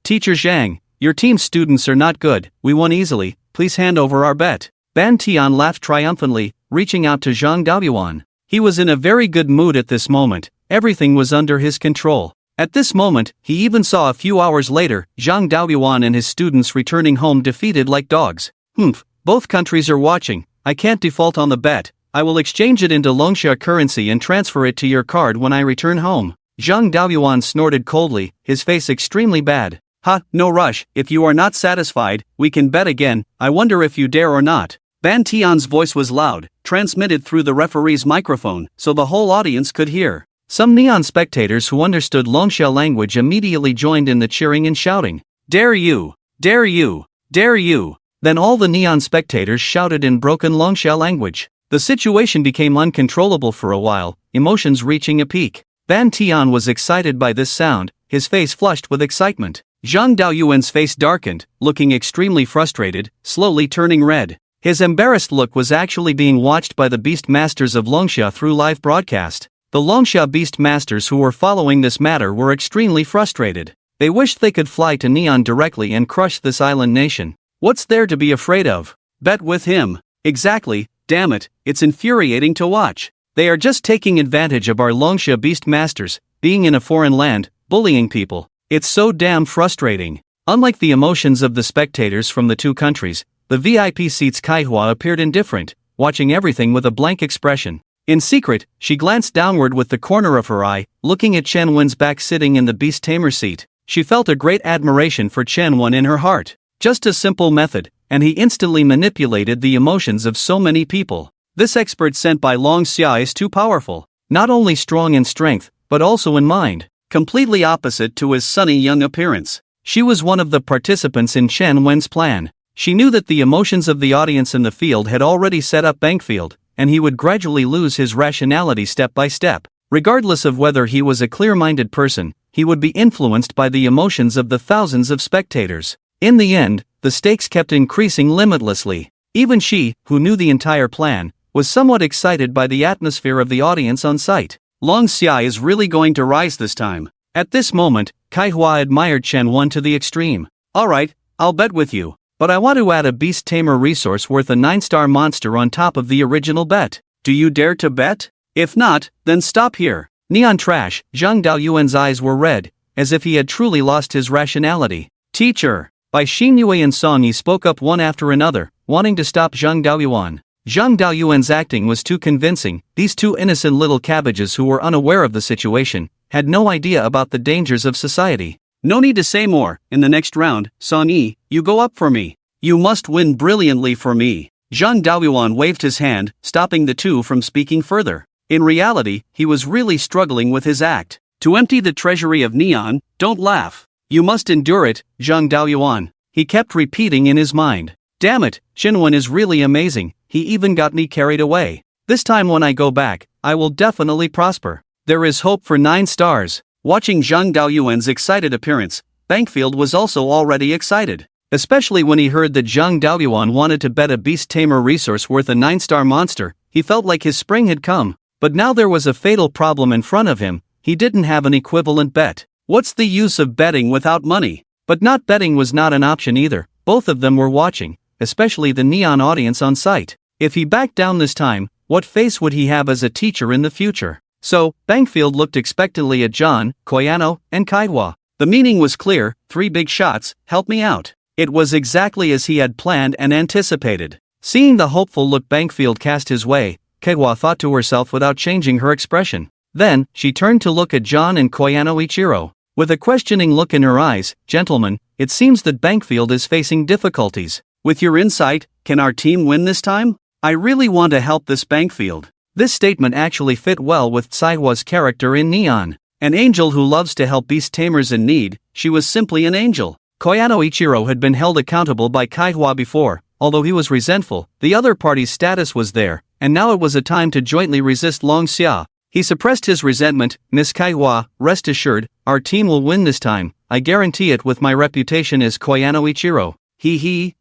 Teacher Zhang, your team's students are not good, we won easily, please hand over our bet. Ban Tian laughed triumphantly, reaching out to Zhang Daoyuan. He was in a very good mood at this moment, everything was under his control. At this moment, he even saw a few hours later, Zhang Daoyuan and his students returning home defeated like dogs. Both countries are watching, I can't default on the bet, I will exchange it into Longsha currency and transfer it to your card when I return home. Zhang Daoyuan snorted coldly, his face extremely bad. No rush, if you are not satisfied, we can bet again, I wonder if you dare or not. Ban Tian's voice was loud, transmitted through the referee's microphone, so the whole audience could hear. Some neon spectators who understood Longsha language immediately joined in the cheering and shouting. Dare you! Dare you! Dare you! Then all the neon spectators shouted in broken Longsha language. The situation became uncontrollable for a while, emotions reaching a peak. Ban Tian was excited by this sound, his face flushed with excitement. Zhang Daoyuan's face darkened, looking extremely frustrated, slowly turning red. His embarrassed look was actually being watched by the Beast Masters of Longsha through live broadcast. The Longsha Beast Masters who were following this matter were extremely frustrated. They wished they could fly to Neon directly and crush this island nation. What's there to be afraid of? Bet with him. Exactly, damn it, it's infuriating to watch. They are just taking advantage of our Longsha Beast Masters, being in a foreign land, bullying people. It's so damn frustrating. Unlike the emotions of the spectators from the 2 countries, the VIP seats Kaihua appeared indifferent, watching everything with a blank expression. In secret, she glanced downward with the corner of her eye, looking at Chen Wen's back sitting in the Beast Tamer seat. She felt a great admiration for Chen Wen in her heart. Just a simple method, and he instantly manipulated the emotions of so many people. This expert sent by Long Xia is too powerful, not only strong in strength, but also in mind. Completely opposite to his sunny young appearance. She was one of the participants in Chen Wen's plan. She knew that the emotions of the audience in the field had already set up Bankfield, and he would gradually lose his rationality step by step. Regardless of whether he was a clear-minded person, he would be influenced by the emotions of the thousands of spectators. In the end, the stakes kept increasing limitlessly. Even she, who knew the entire plan, was somewhat excited by the atmosphere of the audience on site. Long Xia is really going to rise this time. At this moment, Kaihua admired Chen Wen to the extreme. Alright, I'll bet with you, but I want to add a Beast Tamer resource worth a 9-star monster on top of the original bet. Do you dare to bet? If not, then stop here. Neon Trash, Zhang Daoyuan's eyes were red, as if he had truly lost his rationality. Teacher! By Xin Yue and Song Yi spoke up one after another, wanting to stop Zhang Daoyuan. Zhang Daoyuan's acting was too convincing. These 2 innocent little cabbages who were unaware of the situation, had no idea about the dangers of society. No need to say more, in the next round, Song Yi, you go up for me. You must win brilliantly for me. Zhang Daoyuan waved his hand, stopping the 2 from speaking further. In reality, he was really struggling with his act. To empty the treasury of Neon, don't laugh. You must endure it, Zhang Daoyuan. He kept repeating in his mind. Damn it, Shinwen is really amazing, he even got me carried away. This time when I go back, I will definitely prosper. There is hope for 9 stars. Watching Zhang Daoyuan's excited appearance, Bankfield was also already excited. Especially when he heard that Zhang Daoyuan wanted to bet a beast tamer resource worth a 9-star monster, he felt like his spring had come. But now there was a fatal problem in front of him, he didn't have an equivalent bet. What's the use of betting without money? But not betting was not an option either, both of them were watching, especially the neon audience on site. If he backed down this time, what face would he have as a teacher in the future? So, Bankfield looked expectantly at John, Koyano, and Kaihua. The meaning was clear, 3 big shots, help me out. It was exactly as he had planned and anticipated. Seeing the hopeful look Bankfield cast his way, Kaihua thought to herself without changing her expression. Then, she turned to look at John and Koyano Ichiro. With a questioning look in her eyes, gentlemen, it seems that Bankfield is facing difficulties. With your insight, can our team win this time? I really want to help this Bankfield. This statement actually fit well with Saihua's character in Neon. An angel who loves to help beast tamers in need, she was simply an angel. Koyano Ichiro had been held accountable by Kaihua before, although he was resentful, the other party's status was there, and now it was a time to jointly resist Long Xia. He suppressed his resentment. Miss Kaihua, rest assured, our team will win this time, I guarantee it with my reputation as Koyano Ichiro.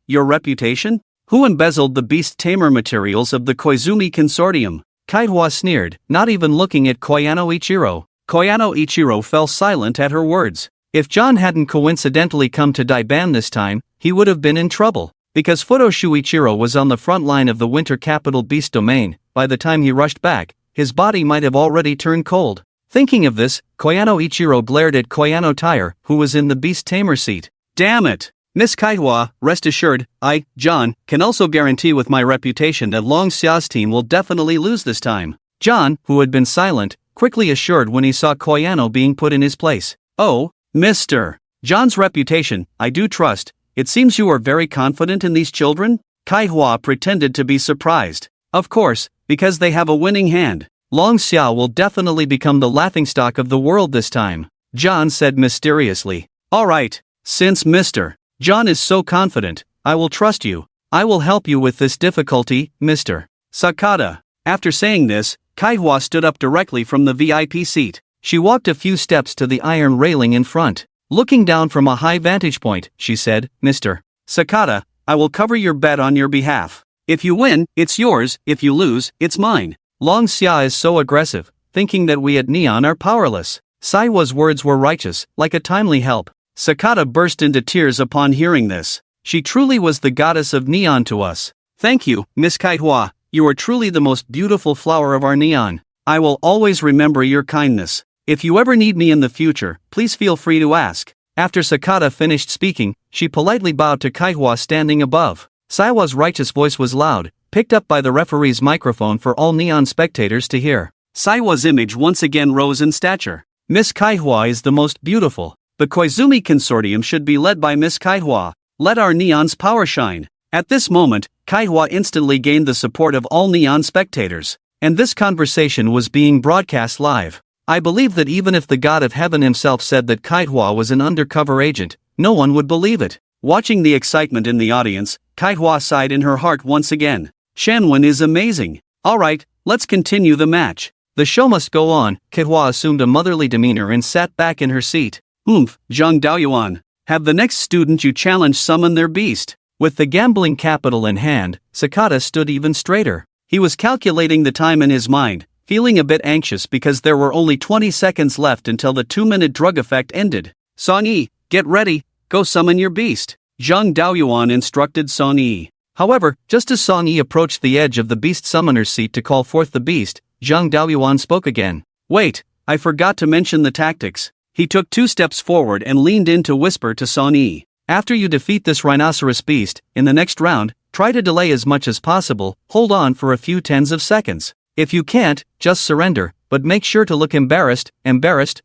Your reputation? Who embezzled the beast tamer materials of the Koizumi Consortium? Kaihua sneered, not even looking at Koyano Ichiro. Koyano Ichiro fell silent at her words. If John hadn't coincidentally come to Daiban this time, he would have been in trouble. Because Futoshu Ichiro was on the front line of the winter capital beast domain, by the time he rushed back, his body might have already turned cold. Thinking of this, Koyano Ichiro glared at Koyano Tamer, who was in the beast tamer seat. Damn it! Miss Kaihua, rest assured, I, John, can also guarantee with my reputation that Long Xia's team will definitely lose this time. John, who had been silent, quickly assured when he saw Koyano being put in his place. Oh, Mr. John's reputation, I do trust. It seems you are very confident in these children? Kaihua pretended to be surprised. Of course, because they have a winning hand. Long Xia will definitely become the laughingstock of the world this time, John said mysteriously. Alright, since Mr. John is so confident, I will trust you. I will help you with this difficulty, Mr. Sakata. After saying this, Kaihua stood up directly from the VIP seat. She walked a few steps to the iron railing in front. Looking down from a high vantage point, she said, Mr. Sakata, I will cover your bet on your behalf. If you win, it's yours, if you lose, it's mine. Long Xia is so aggressive, thinking that we at Neon are powerless. Saiwa's words were righteous, like a timely help. Sakata burst into tears upon hearing this. She truly was the goddess of Neon to us. Thank you, Miss Kaihua, you are truly the most beautiful flower of our Neon. I will always remember your kindness. If you ever need me in the future, please feel free to ask. After Sakata finished speaking, she politely bowed to Kaihua standing above. Saiwa's righteous voice was loud, picked up by the referee's microphone for all Neon spectators to hear. Saiwa's image once again rose in stature. Miss Kaihua is the most beautiful. The Koizumi Consortium should be led by Miss Kaihua. Let our Neon's power shine. At this moment, Kaihua instantly gained the support of all Neon spectators. And this conversation was being broadcast live. I believe that even if the God of Heaven himself said that Kaihua was an undercover agent, no one would believe it. Watching the excitement in the audience, Kaihua sighed in her heart once again. Shanwen is amazing. Alright, let's continue the match. The show must go on. Kaihua assumed a motherly demeanor and sat back in her seat. Zhang Daoyuan. Have the next student you challenge summon their beast. With the gambling capital in hand, Sakata stood even straighter. He was calculating the time in his mind, feeling a bit anxious because there were only 20 seconds left until the 2-minute drug effect ended. Song Yi, get ready, go summon your beast. Zhang Daoyuan instructed Song Yi. However, just as Song Yi approached the edge of the beast summoner's seat to call forth the beast, Zhang Daoyuan spoke again. Wait, I forgot to mention the tactics. He took 2 steps forward and leaned in to whisper to Song Yi. After you defeat this rhinoceros beast, in the next round, try to delay as much as possible, hold on for a few tens of seconds. If you can't, just surrender, but make sure to look embarrassed,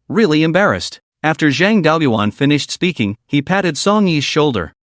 really embarrassed. After Zhang Daoyuan finished speaking, he patted Song Yi's shoulder.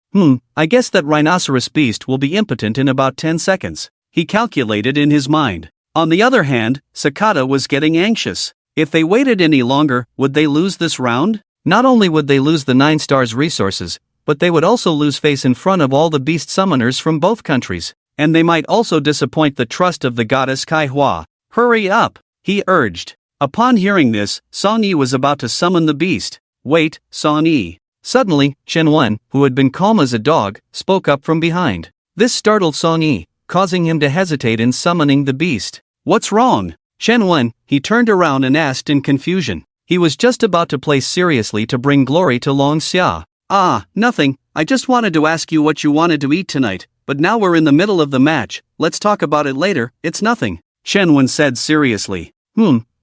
I guess that rhinoceros beast will be impotent in about 10 seconds. He calculated in his mind. On the other hand, Sakata was getting anxious. If they waited any longer, would they lose this round? Not only would they lose the 9 stars resources, but they would also lose face in front of all the beast summoners from both countries. And they might also disappoint the trust of the goddess Kaihua. Hurry up, he urged. Upon hearing this, Song Yi was about to summon the beast. Wait, Song Yi. Suddenly, Chen Wen, who had been calm as a dog, spoke up from behind. This startled Song Yi, causing him to hesitate in summoning the beast. What's wrong? Chen Wen, he turned around and asked in confusion. He was just about to play seriously to bring glory to Long Xia. Nothing, I just wanted to ask you what you wanted to eat tonight, but now we're in the middle of the match, let's talk about it later, it's nothing. Chen Wen said seriously.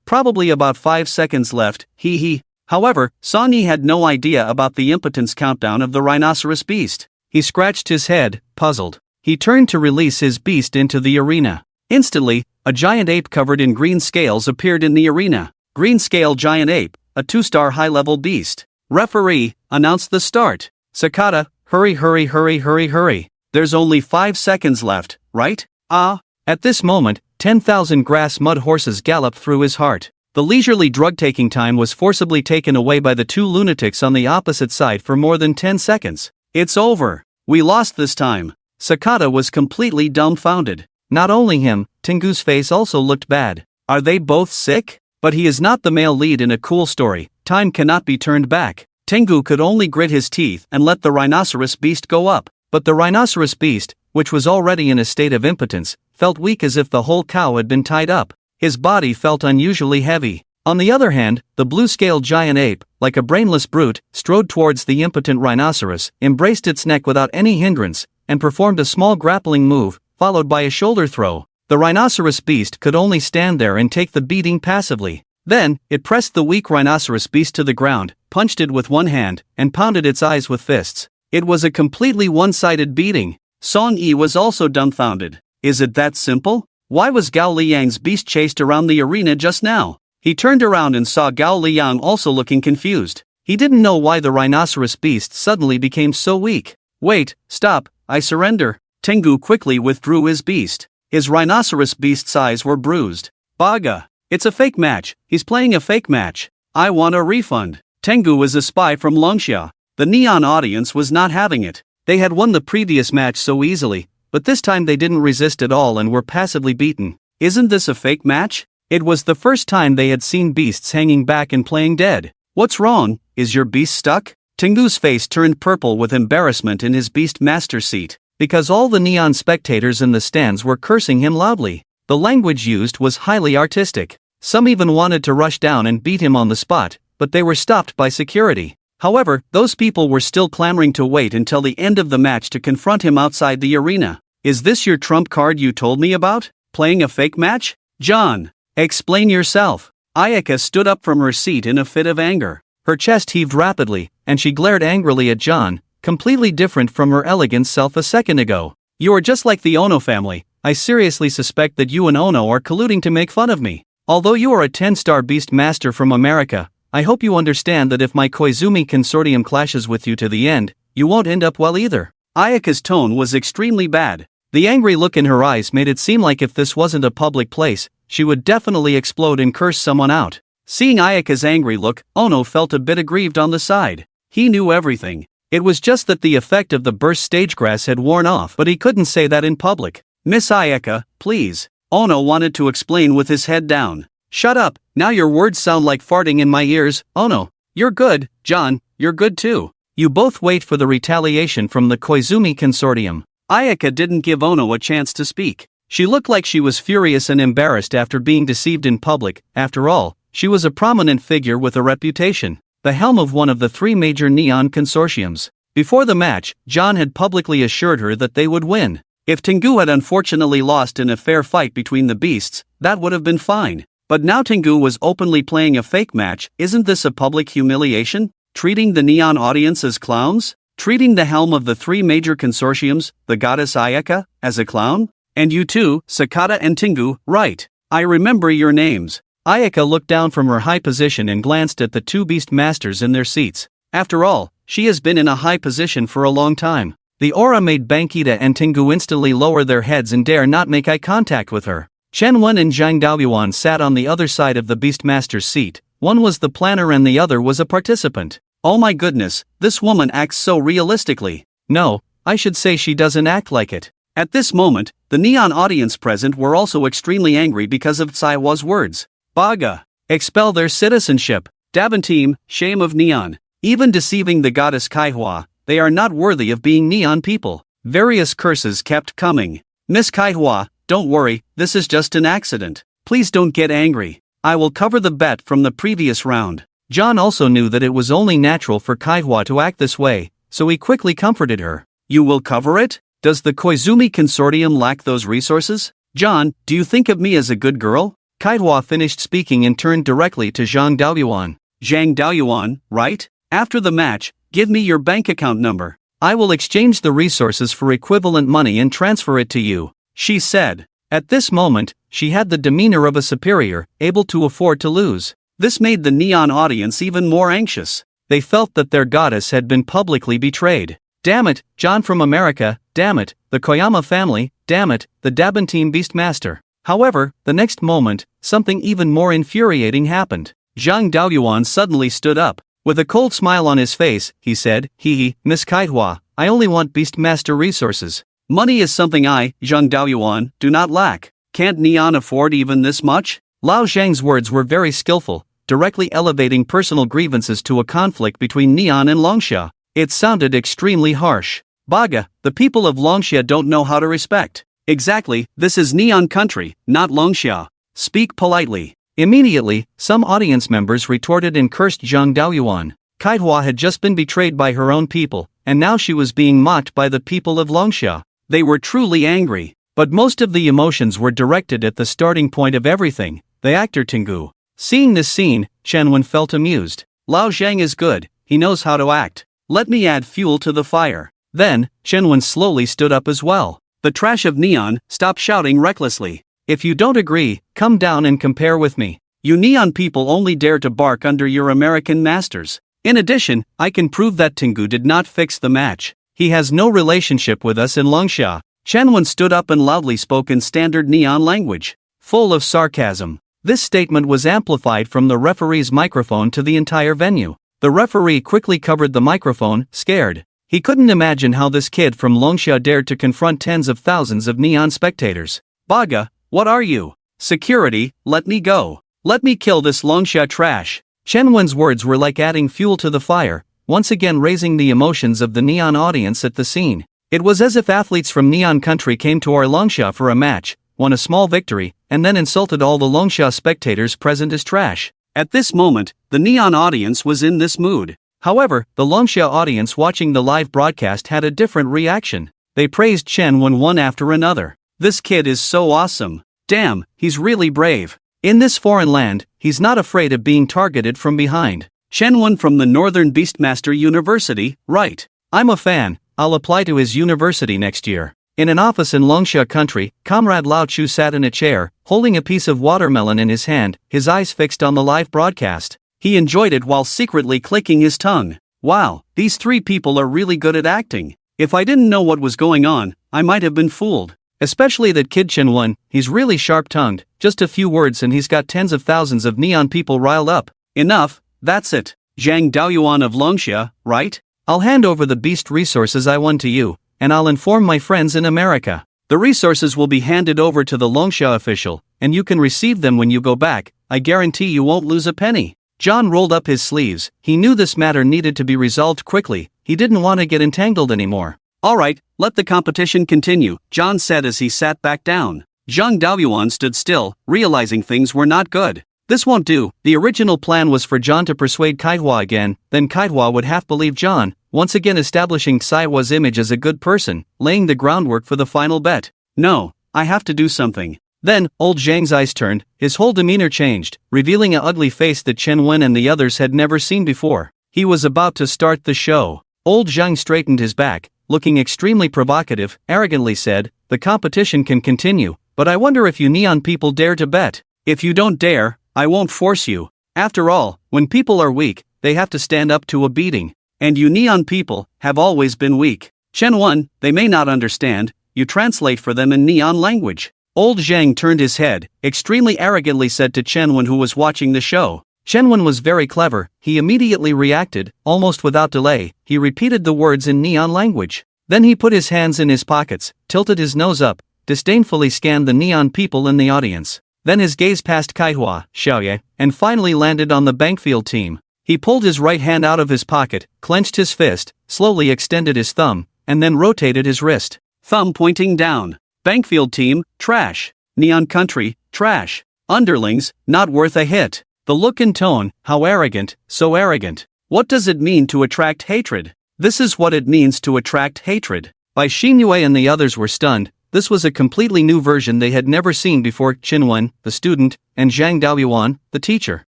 Probably about 5 seconds left, hee. However, Song Yi had no idea about the impotence countdown of the rhinoceros beast. He scratched his head, puzzled. He turned to release his beast into the arena. Instantly, a giant ape covered in green scales appeared in the arena. Green scale giant ape, a 2-star high-level beast. Referee, announced the start. Sakata, hurry. There's only 5 seconds left, right? At this moment, 10,000 grass mud horses galloped through his heart. The leisurely drug-taking time was forcibly taken away by the two lunatics on the opposite side for more than 10 seconds. It's over. We lost this time. Sakata was completely dumbfounded. Not only him, Tengu's face also looked bad. Are they both sick? But he is not the male lead in a cool story. Time cannot be turned back. Tengu could only grit his teeth and let the rhinoceros beast go up. But the rhinoceros beast, which was already in a state of impotence, felt weak as if the whole cow had been tied up. His body felt unusually heavy. On the other hand, the blue-scaled giant ape, like a brainless brute, strode towards the impotent rhinoceros, embraced its neck without any hindrance, and performed a small grappling move, followed by a shoulder throw. The rhinoceros beast could only stand there and take the beating passively. Then, it pressed the weak rhinoceros beast to the ground, punched it with one hand, and pounded its eyes with fists. It was a completely one-sided beating. Song Yi was also dumbfounded. Is it that simple? Why was Gao Liang's beast chased around the arena just now? He turned around and saw Gao Liang also looking confused. He didn't know why the rhinoceros beast suddenly became so weak. Wait, stop, I surrender. Tengu quickly withdrew his beast. His rhinoceros beast's eyes were bruised. Baga. It's a fake match, he's playing a fake match. I want a refund. Tengu was a spy from Longxia. The neon audience was not having it. They had won the previous match so easily, but this time they didn't resist at all and were passively beaten. Isn't this a fake match? It was the first time they had seen beasts hanging back and playing dead. What's wrong? Is your beast stuck? Tengu's face turned purple with embarrassment in his beast master seat, because all the neon spectators in the stands were cursing him loudly. The language used was highly artistic. Some even wanted to rush down and beat him on the spot, but they were stopped by security. However, those people were still clamoring to wait until the end of the match to confront him outside the arena. Is this your trump card you told me about? Playing a fake match? John, explain yourself. Ayaka stood up from her seat in a fit of anger. Her chest heaved rapidly, and she glared angrily at John, completely different from her elegant self a second ago. You are just like the Ono family. I seriously suspect that you and Ono are colluding to make fun of me. Although you are a 10-star beast master from America, I hope you understand that if my Koizumi consortium clashes with you to the end, you won't end up well either. Ayaka's tone was extremely bad. The angry look in her eyes made it seem like if this wasn't a public place, she would definitely explode and curse someone out. Seeing Ayaka's angry look, Ono felt a bit aggrieved on the side. He knew everything. It was just that the effect of the burst stage grass had worn off, but he couldn't say that in public. Miss Ayaka, please. Ono wanted to explain with his head down. Shut up, now your words sound like farting in my ears. Ono, you're good. John, you're good too. You both wait for the retaliation from the Koizumi consortium. Ayaka didn't give Ono a chance to speak. She looked like she was furious and embarrassed after being deceived in public. After all, she was a prominent figure with a reputation, the helm of one of the 3 major neon consortiums. Before the match, John had publicly assured her that they would win. If Tengu had unfortunately lost in a fair fight between the beasts, that would have been fine. But now Tengu was openly playing a fake match. Isn't this a public humiliation? Treating the neon audience as clowns? Treating the helm of the 3 major consortiums, the goddess Ayaka, as a clown? And you too, Sakata and Tengu, right? I remember your names. Ayaka looked down from her high position and glanced at the 2 beast masters in their seats. After all, she has been in a high position for a long time. The aura made Bankita and Tengu instantly lower their heads and dare not make eye contact with her. Chen Wen and Zhang Daoyuan sat on the other side of the Beastmaster's seat. One was the planner and the other was a participant. Oh my goodness, this woman acts so realistically. No, I should say she doesn't act like it. At this moment, the neon audience present were also extremely angry because of Tsaiwa's words. Baga. Expel their citizenship. Dabin team, shame of Neon. Even deceiving the goddess Kaihua, they are not worthy of being Neon people. Various curses kept coming. Miss Kaihua, don't worry, this is just an accident. Please don't get angry. I will cover the bet from the previous round. John also knew that it was only natural for Kaihua to act this way, so he quickly comforted her. You will cover it? Does the Koizumi Consortium lack those resources? John, do you think of me as a good girl? Kaihua finished speaking and turned directly to Zhang Daoyuan. Zhang Daoyuan, right? After the match, give me your bank account number. I will exchange the resources for equivalent money and transfer it to you, she said. At this moment, she had the demeanor of a superior, able to afford to lose. This made the Neon audience even more anxious. They felt that their goddess had been publicly betrayed. Damn it, John from America, damn it, the Koyama family, damn it, the Dabin team Beastmaster. However, the next moment, something even more infuriating happened. Zhang Daoyuan suddenly stood up. With a cold smile on his face, he said, Hee, Miss Kaihua, I only want Beastmaster resources. Money is something I, Zhang Daoyuan, do not lack. Can't Neon afford even this much? Lao Zhang's words were very skillful, directly elevating personal grievances to a conflict between Neon and Longxia. It sounded extremely harsh. Baga, the people of Longxia don't know how to respect. Exactly, this is Neon country, not Longxia. Speak politely. Immediately, some audience members retorted and cursed Zhang Daoyuan. Kaihua had just been betrayed by her own people, and now she was being mocked by the people of Longxia. They were truly angry, but most of the emotions were directed at the starting point of everything, the actor Tengu. Seeing this scene, Chen felt amused. Lao Zhang is good, he knows how to act. Let me add fuel to the fire. Then, Chen slowly stood up as well. The trash of Neon, stop shouting recklessly. If you don't agree, come down and compare with me. You Neon people only dare to bark under your American masters. In addition, I can prove that Tengu did not fix the match. He has no relationship with us in Longxia. Chen stood up and loudly spoke in standard Neon language, full of sarcasm. This statement was amplified from the referee's microphone to the entire venue. The referee quickly covered the microphone, scared. He couldn't imagine how this kid from Longxia dared to confront tens of thousands of Neon spectators. Baga, what are you? Security, let me go. Let me kill this Longxia trash. Chen words were like adding fuel to the fire, once again raising the emotions of the Neon audience at the scene. It was as if athletes from Neon country came to our Longxia for a match, won a small victory, and then insulted all the Longxia spectators present as trash. At this moment, the Neon audience was in this mood. However, the Longxia audience watching the live broadcast had a different reaction. They praised Chen one after another. This kid is so awesome. Damn, he's really brave. In this foreign land, he's not afraid of being targeted from behind. Chen from the Northern Beastmaster University, right. I'm a fan, I'll apply to his university next year. In an office in Longxia country, Comrade Lao Chu sat in a chair, holding a piece of watermelon in his hand, his eyes fixed on the live broadcast. He enjoyed it while secretly clicking his tongue. Wow, these three people are really good at acting. If I didn't know what was going on, I might have been fooled. Especially that kid Chen, he's really sharp-tongued, just a few words and he's got tens of thousands of Neon people riled up. Enough, that's it. Zhang Daoyuan of Longxia, right? I'll hand over the beast resources I won to you, and I'll inform my friends in America. The resources will be handed over to the Longxia official, and you can receive them when you go back. I guarantee you won't lose a penny. John rolled up his sleeves. He knew this matter needed to be resolved quickly. He didn't want to get entangled anymore. Alright, let the competition continue, John said as he sat back down. Zhang Daoyuan stood still, realizing things were not good. This won't do. The original plan was for John to persuade Kaihua again, then Kaihua would half believe John, once again establishing Saiwa's image as a good person, laying the groundwork for the final bet. No, I have to do something. Then, old Zhang's eyes turned, his whole demeanor changed, revealing an ugly face that Chen and the others had never seen before. He was about to start the show. Old Zhang straightened his back, looking extremely provocative, arrogantly said, the competition can continue, but I wonder if you Neon people dare to bet. If you don't dare, I won't force you. After all, when people are weak, they have to stand up to a beating. And you Neon people have always been weak. Chen, they may not understand, you translate for them in Neon language. Old Zhang turned his head, extremely arrogantly said to Chen who was watching the show. Chen was very clever, he immediately reacted, almost without delay, he repeated the words in Neon language. Then he put his hands in his pockets, tilted his nose up, disdainfully scanned the Neon people in the audience. then his gaze passed Kaihua, Xiaoye, and finally landed on the Bankfield team. He pulled his right hand out of his pocket, clenched his fist, slowly extended his thumb, and then rotated his wrist. Thumb pointing down. Bankfield team, trash. Neon Country, trash. Underlings, not worth a hit. The look and tone, how arrogant, so arrogant. What does it mean to attract hatred? This is what it means to attract hatred. Bai Xingyue and the others were stunned. This was a completely new version they had never seen before. Qinwen, the student, and Zhang Daoyuan, the teacher.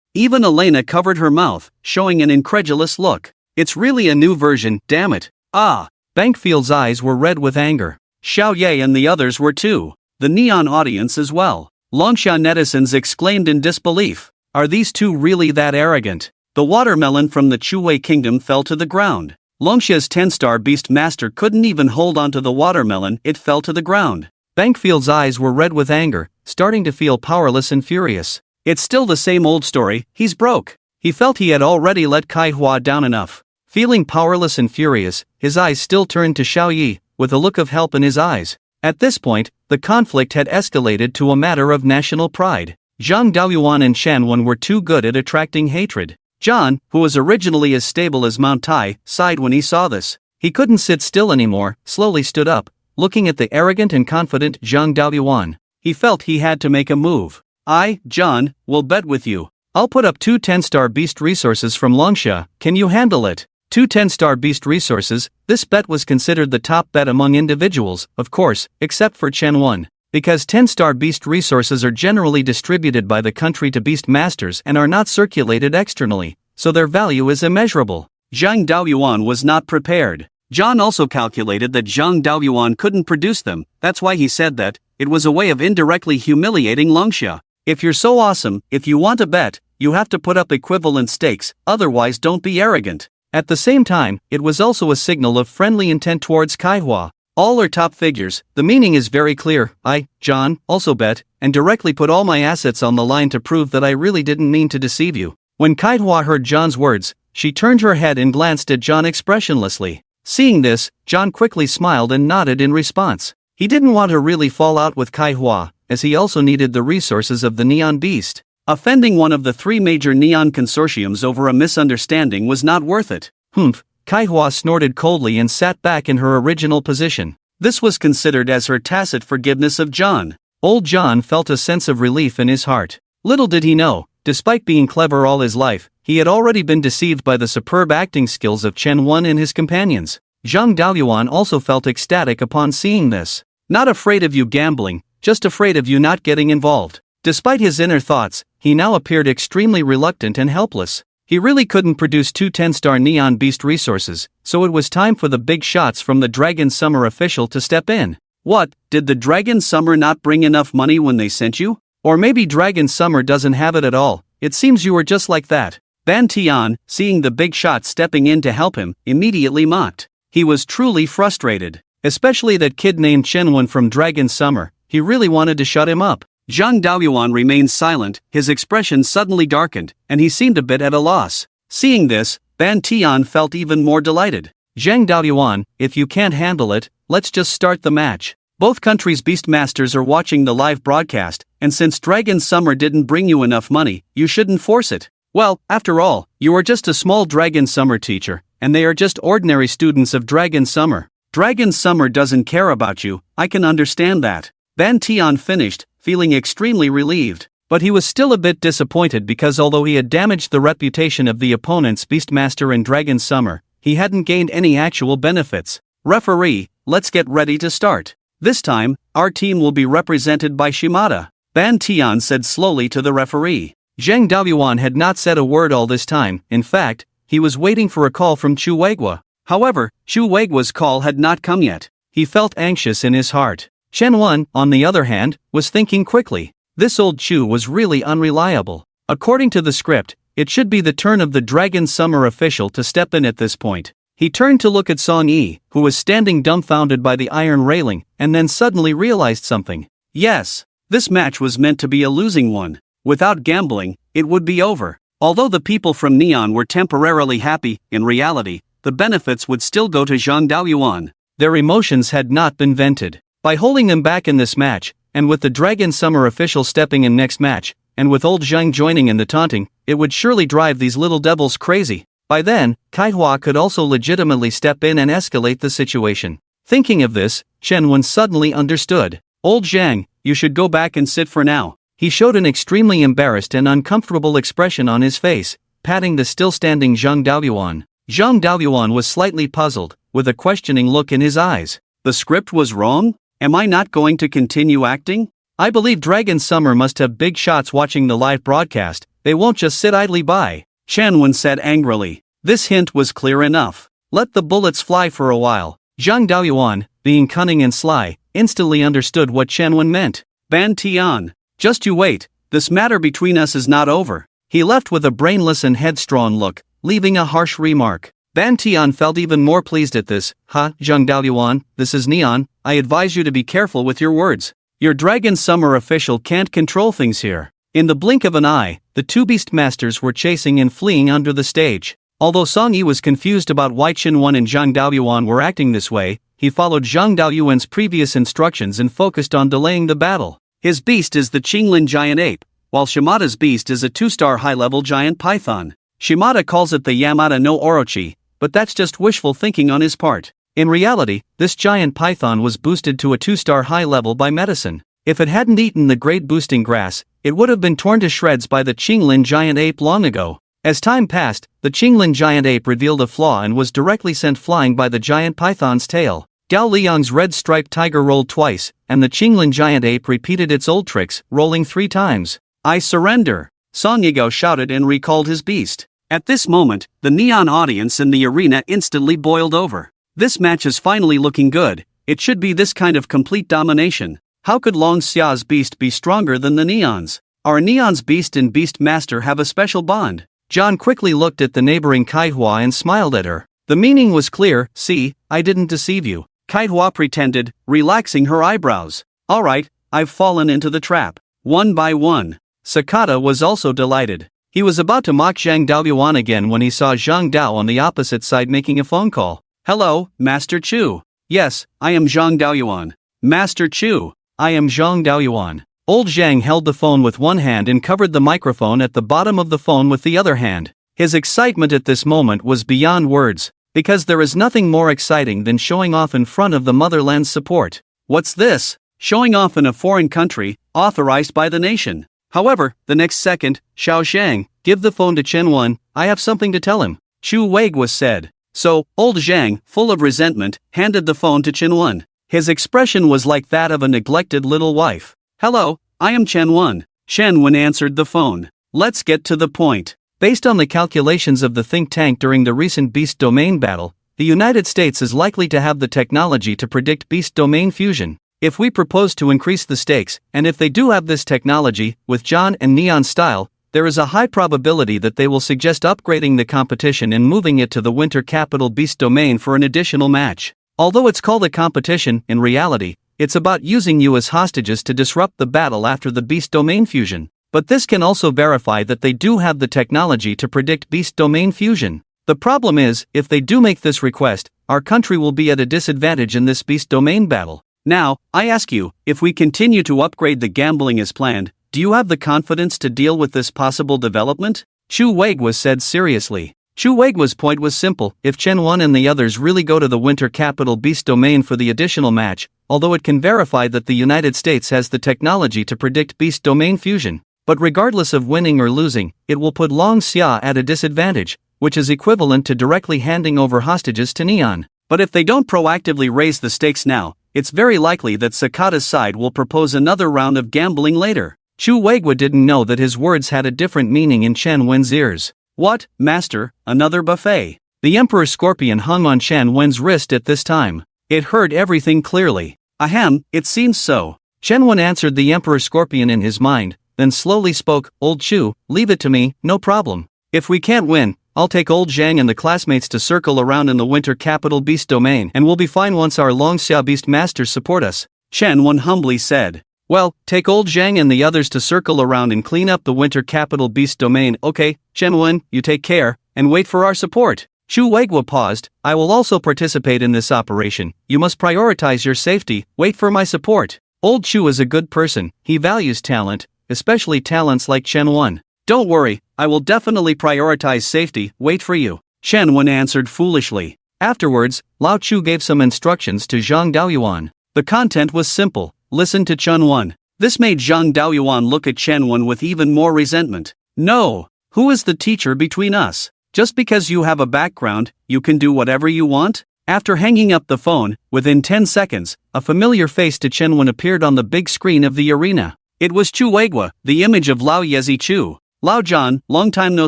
Even Elena covered her mouth, showing an incredulous look. It's really a new version, damn it. Ah! Bankfield's eyes were red with anger. Xiao Ye and the others were too. The neon audience as well. Longsha netizens exclaimed in disbelief. Are these two really that arrogant? The watermelon from the Chuwei kingdom fell to the ground. Longsha's 10-star beast master couldn't even hold onto the watermelon, it fell to the ground. Bankfield's eyes were red with anger, starting to feel powerless and furious. It's still the same old story, he's broke. He felt he had already let Kaihua down enough. Feeling powerless and furious, his eyes still turned to Xiao Yi, with a look of help in his eyes. At this point, the conflict had escalated to a matter of national pride. Zhang Daoyuan and Shanwen were too good at attracting hatred. John, who was originally as stable as Mount Tai, sighed when he saw this. He couldn't sit still anymore, slowly stood up, looking at the arrogant and confident Zhang Daoyuan. He felt he had to make a move. I, John, will bet with you. I'll put up 2 10-star beast resources from Longsha, can you handle it? 2 10-star beast resources. This bet was considered the top bet among individuals, of course, except for Chen 1. Because 10-star beast resources are generally distributed by the country to beast masters and are not circulated externally, so their value is immeasurable. Zhang Daoyuan was not prepared. John also calculated that Zhang Daoyuan couldn't produce them, that's why he said that. It was a way of indirectly humiliating Longsha. If you're so awesome, if you want to bet, you have to put up equivalent stakes, otherwise don't be arrogant. At the same time, it was also a signal of friendly intent towards Kaihua. All are top figures, the meaning is very clear. I, John, also bet, and directly put all my assets on the line to prove that I really didn't mean to deceive you. When Kaihua heard John's words, she turned her head and glanced at John expressionlessly. Seeing this, John quickly smiled and nodded in response. He didn't want to really fall out with Kaihua, as he also needed the resources of the Neon Beast. Offending one of the 3 major Neon consortiums over a misunderstanding was not worth it. Humph. Kaihua snorted coldly and sat back in her original position. This was considered as her tacit forgiveness of John. Old John felt a sense of relief in his heart. Little did he know, despite being clever all his life, he had already been deceived by the superb acting skills of Chen 1 and his companions. Zhang Daoyuan also felt ecstatic upon seeing this. Not afraid of you gambling, just afraid of you not getting involved. Despite his inner thoughts, he now appeared extremely reluctant and helpless. He really couldn't produce 2 10-star Neon Beast resources, so it was time for the big shots from the Dragon Summer official to step in. What, did the Dragon Summer not bring enough money when they sent you? Or maybe Dragon Summer doesn't have it at all, it seems you were just like that. Ban Tian, seeing the big shot stepping in to help him, immediately mocked. He was truly frustrated. Especially that kid named Shenwen from Dragon Summer, he really wanted to shut him up. Zhang Daoyuan remained silent, his expression suddenly darkened, and he seemed a bit at a loss. Seeing this, Ban Tian felt even more delighted. Zhang Daoyuan, if you can't handle it, let's just start the match. Both countries' beastmasters are watching the live broadcast, and since Dragon Summer didn't bring you enough money, you shouldn't force it. Well, after all, you are just a small Dragon Summer teacher, and they are just ordinary students of Dragon Summer. Dragon Summer doesn't care about you, I can understand that. Ban Tian finished, feeling extremely relieved. But he was still a bit disappointed because although he had damaged the reputation of the opponent's Beastmaster in Dragon Summer, he hadn't gained any actual benefits. Referee, let's get ready to start. This time, our team will be represented by Shimada. Ban Tian said slowly to the referee. Zhang Daoyuan had not said a word all this time, in fact, he was waiting for a call from Chu Weigua. However, Chu Weigua's call had not come yet. He felt anxious in his heart. Chen 1, on the other hand, was thinking quickly. This old Chu was really unreliable. According to the script, it should be the turn of the Dragon Summer official to step in at this point. He turned to look at Song Yi, who was standing dumbfounded by the iron railing, and then suddenly realized something. Yes, this match was meant to be a losing one. Without gambling, it would be over. Although the people from Neon were temporarily happy, in reality, the benefits would still go to Zhang Daoyuan. Their emotions had not been vented. By holding them back in this match, and with the Dragon Summer official stepping in next match, and with old Zhang joining in the taunting, it would surely drive these little devils crazy. By then, Kaihua could also legitimately step in and escalate the situation. Thinking of this, Chen Wen suddenly understood. Old Zhang, you should go back and sit for now. He showed an extremely embarrassed and uncomfortable expression on his face, patting the still-standing Zhang Daoyuan. Zhang Daoyuan was slightly puzzled, with a questioning look in his eyes. The script was wrong? Am I not going to continue acting? I believe Dragon Summer must have big shots watching the live broadcast, they won't just sit idly by. Chen Wen said angrily. This hint was clear enough. Let the bullets fly for a while. Zhang Daoyuan, being cunning and sly, instantly understood what Chen Wen meant. Ban Tian, just you wait, this matter between us is not over. He left with a brainless and headstrong look, leaving a harsh remark. Ban Tian felt even more pleased at this. Zhang Daoyuan, this is Neon, I advise you to be careful with your words. Your Dragon Summer official can't control things here. In the blink of an eye, the two beast masters were chasing and fleeing under the stage. Although Song Yi was confused about why Chen Wen and Zhang Daoyuan were acting this way, he followed Zhang Daoyuan's previous instructions and focused on delaying the battle. His beast is the Qinglin giant ape, while Shimada's beast is a 2-star high-level giant python. Shimada calls it the Yamada no Orochi, but that's just wishful thinking on his part. In reality, this giant python was boosted to a 2-star high level by medicine. If it hadn't eaten the great boosting grass, it would have been torn to shreds by the Qinglin giant ape long ago. As time passed, the Qinglin giant ape revealed a flaw and was directly sent flying by the giant python's tail. Gao Liang's red-striped tiger rolled twice, and the Qinglin giant ape repeated its old tricks, rolling 3 times. I surrender! Song Yigao shouted and recalled his beast. At this moment, the neon audience in the arena instantly boiled over. This match is finally looking good, it should be this kind of complete domination. How could Long Xia's beast be stronger than the Neon's? Our Neon's beast and beast master have a special bond. John quickly looked at the neighboring Kaihua and smiled at her. The meaning was clear, see, I didn't deceive you. Kaihua pretended, relaxing her eyebrows. Alright, I've fallen into the trap. One by one. Sakata was also delighted. He was about to mock Zhang Daoyuan again when he saw Zhang Dao on the opposite side making a phone call. Hello, Master Chu. Yes, I am Zhang Daoyuan. Master Chu, I am Zhang Daoyuan. Old Zhang held the phone with one hand and covered the microphone at the bottom of the phone with the other hand. His excitement at this moment was beyond words, because there is nothing more exciting than showing off in front of the motherland's support. What's this? Showing off in a foreign country, authorized by the nation. However, the next second, Xiao Zhang, give the phone to Chen Wen, I have something to tell him. Chu Weiguo said. So, old Zhang, full of resentment, handed the phone to Chen Wen. His expression was like that of a neglected little wife. Hello, I am Chen Wen. Chen Wen answered the phone. Let's get to the point. Based on the calculations of the think tank during the recent beast domain battle, the United States is likely to have the technology to predict beast domain fusion. If we propose to increase the stakes, and if they do have this technology, with John and Neon style, there is a high probability that they will suggest upgrading the competition and moving it to the winter capital beast domain for an additional match. Although it's called a competition, in reality, it's about using you as hostages to disrupt the battle after the beast domain fusion. But this can also verify that they do have the technology to predict beast domain fusion. The problem is, if they do make this request, our country will be at a disadvantage in this beast domain battle. Now, I ask you, if we continue to upgrade the gambling as planned, do you have the confidence to deal with this possible development? Chu Weiguo said seriously. Chu Weiguo's point was simple, if Chen Wen and the others really go to the winter capital beast domain for the additional match, although it can verify that the United States has the technology to predict beast domain fusion, but regardless of winning or losing, it will put Long Xia at a disadvantage, which is equivalent to directly handing over hostages to Neon. But if they don't proactively raise the stakes now, it's very likely that Sakata's side will propose another round of gambling later. Chu Weiguo didn't know that his words had a different meaning in Chen Wen's ears. What, master, another buffet? The Emperor Scorpion hung on Chen Wen's wrist at this time. It heard everything clearly. Ahem, it seems so. Chen Wen answered the Emperor Scorpion in his mind, then slowly spoke, Old Chu, leave it to me, no problem. If we can't win, I'll take old Zhang and the classmates to circle around in the winter capital beast domain and we'll be fine once our Long Xia beast masters support us. Chen Wen humbly said. Well, take old Zhang and the others to circle around and clean up the winter capital beast domain. Okay, Chen Wen, you take care, and wait for our support. Chu Weiguo paused. I will also participate in this operation. You must prioritize your safety, wait for my support. Old Chu is a good person, he values talent, especially talents like Chen Wen. Don't worry, I will definitely prioritize safety, wait for you, Chen Wen answered foolishly. Afterwards, Lao Chu gave some instructions to Zhang Daoyuan. The content was simple, listen to Chen Wen. This made Zhang Daoyuan look at Chen Wen with even more resentment. No, who is the teacher between us? Just because you have a background, you can do whatever you want? After hanging up the phone, within 10 seconds, a familiar face to Chen Wen appeared on the big screen of the arena. It was Chu Weigua, the image of Lao Yezi Chu. Lao Zhan, long time no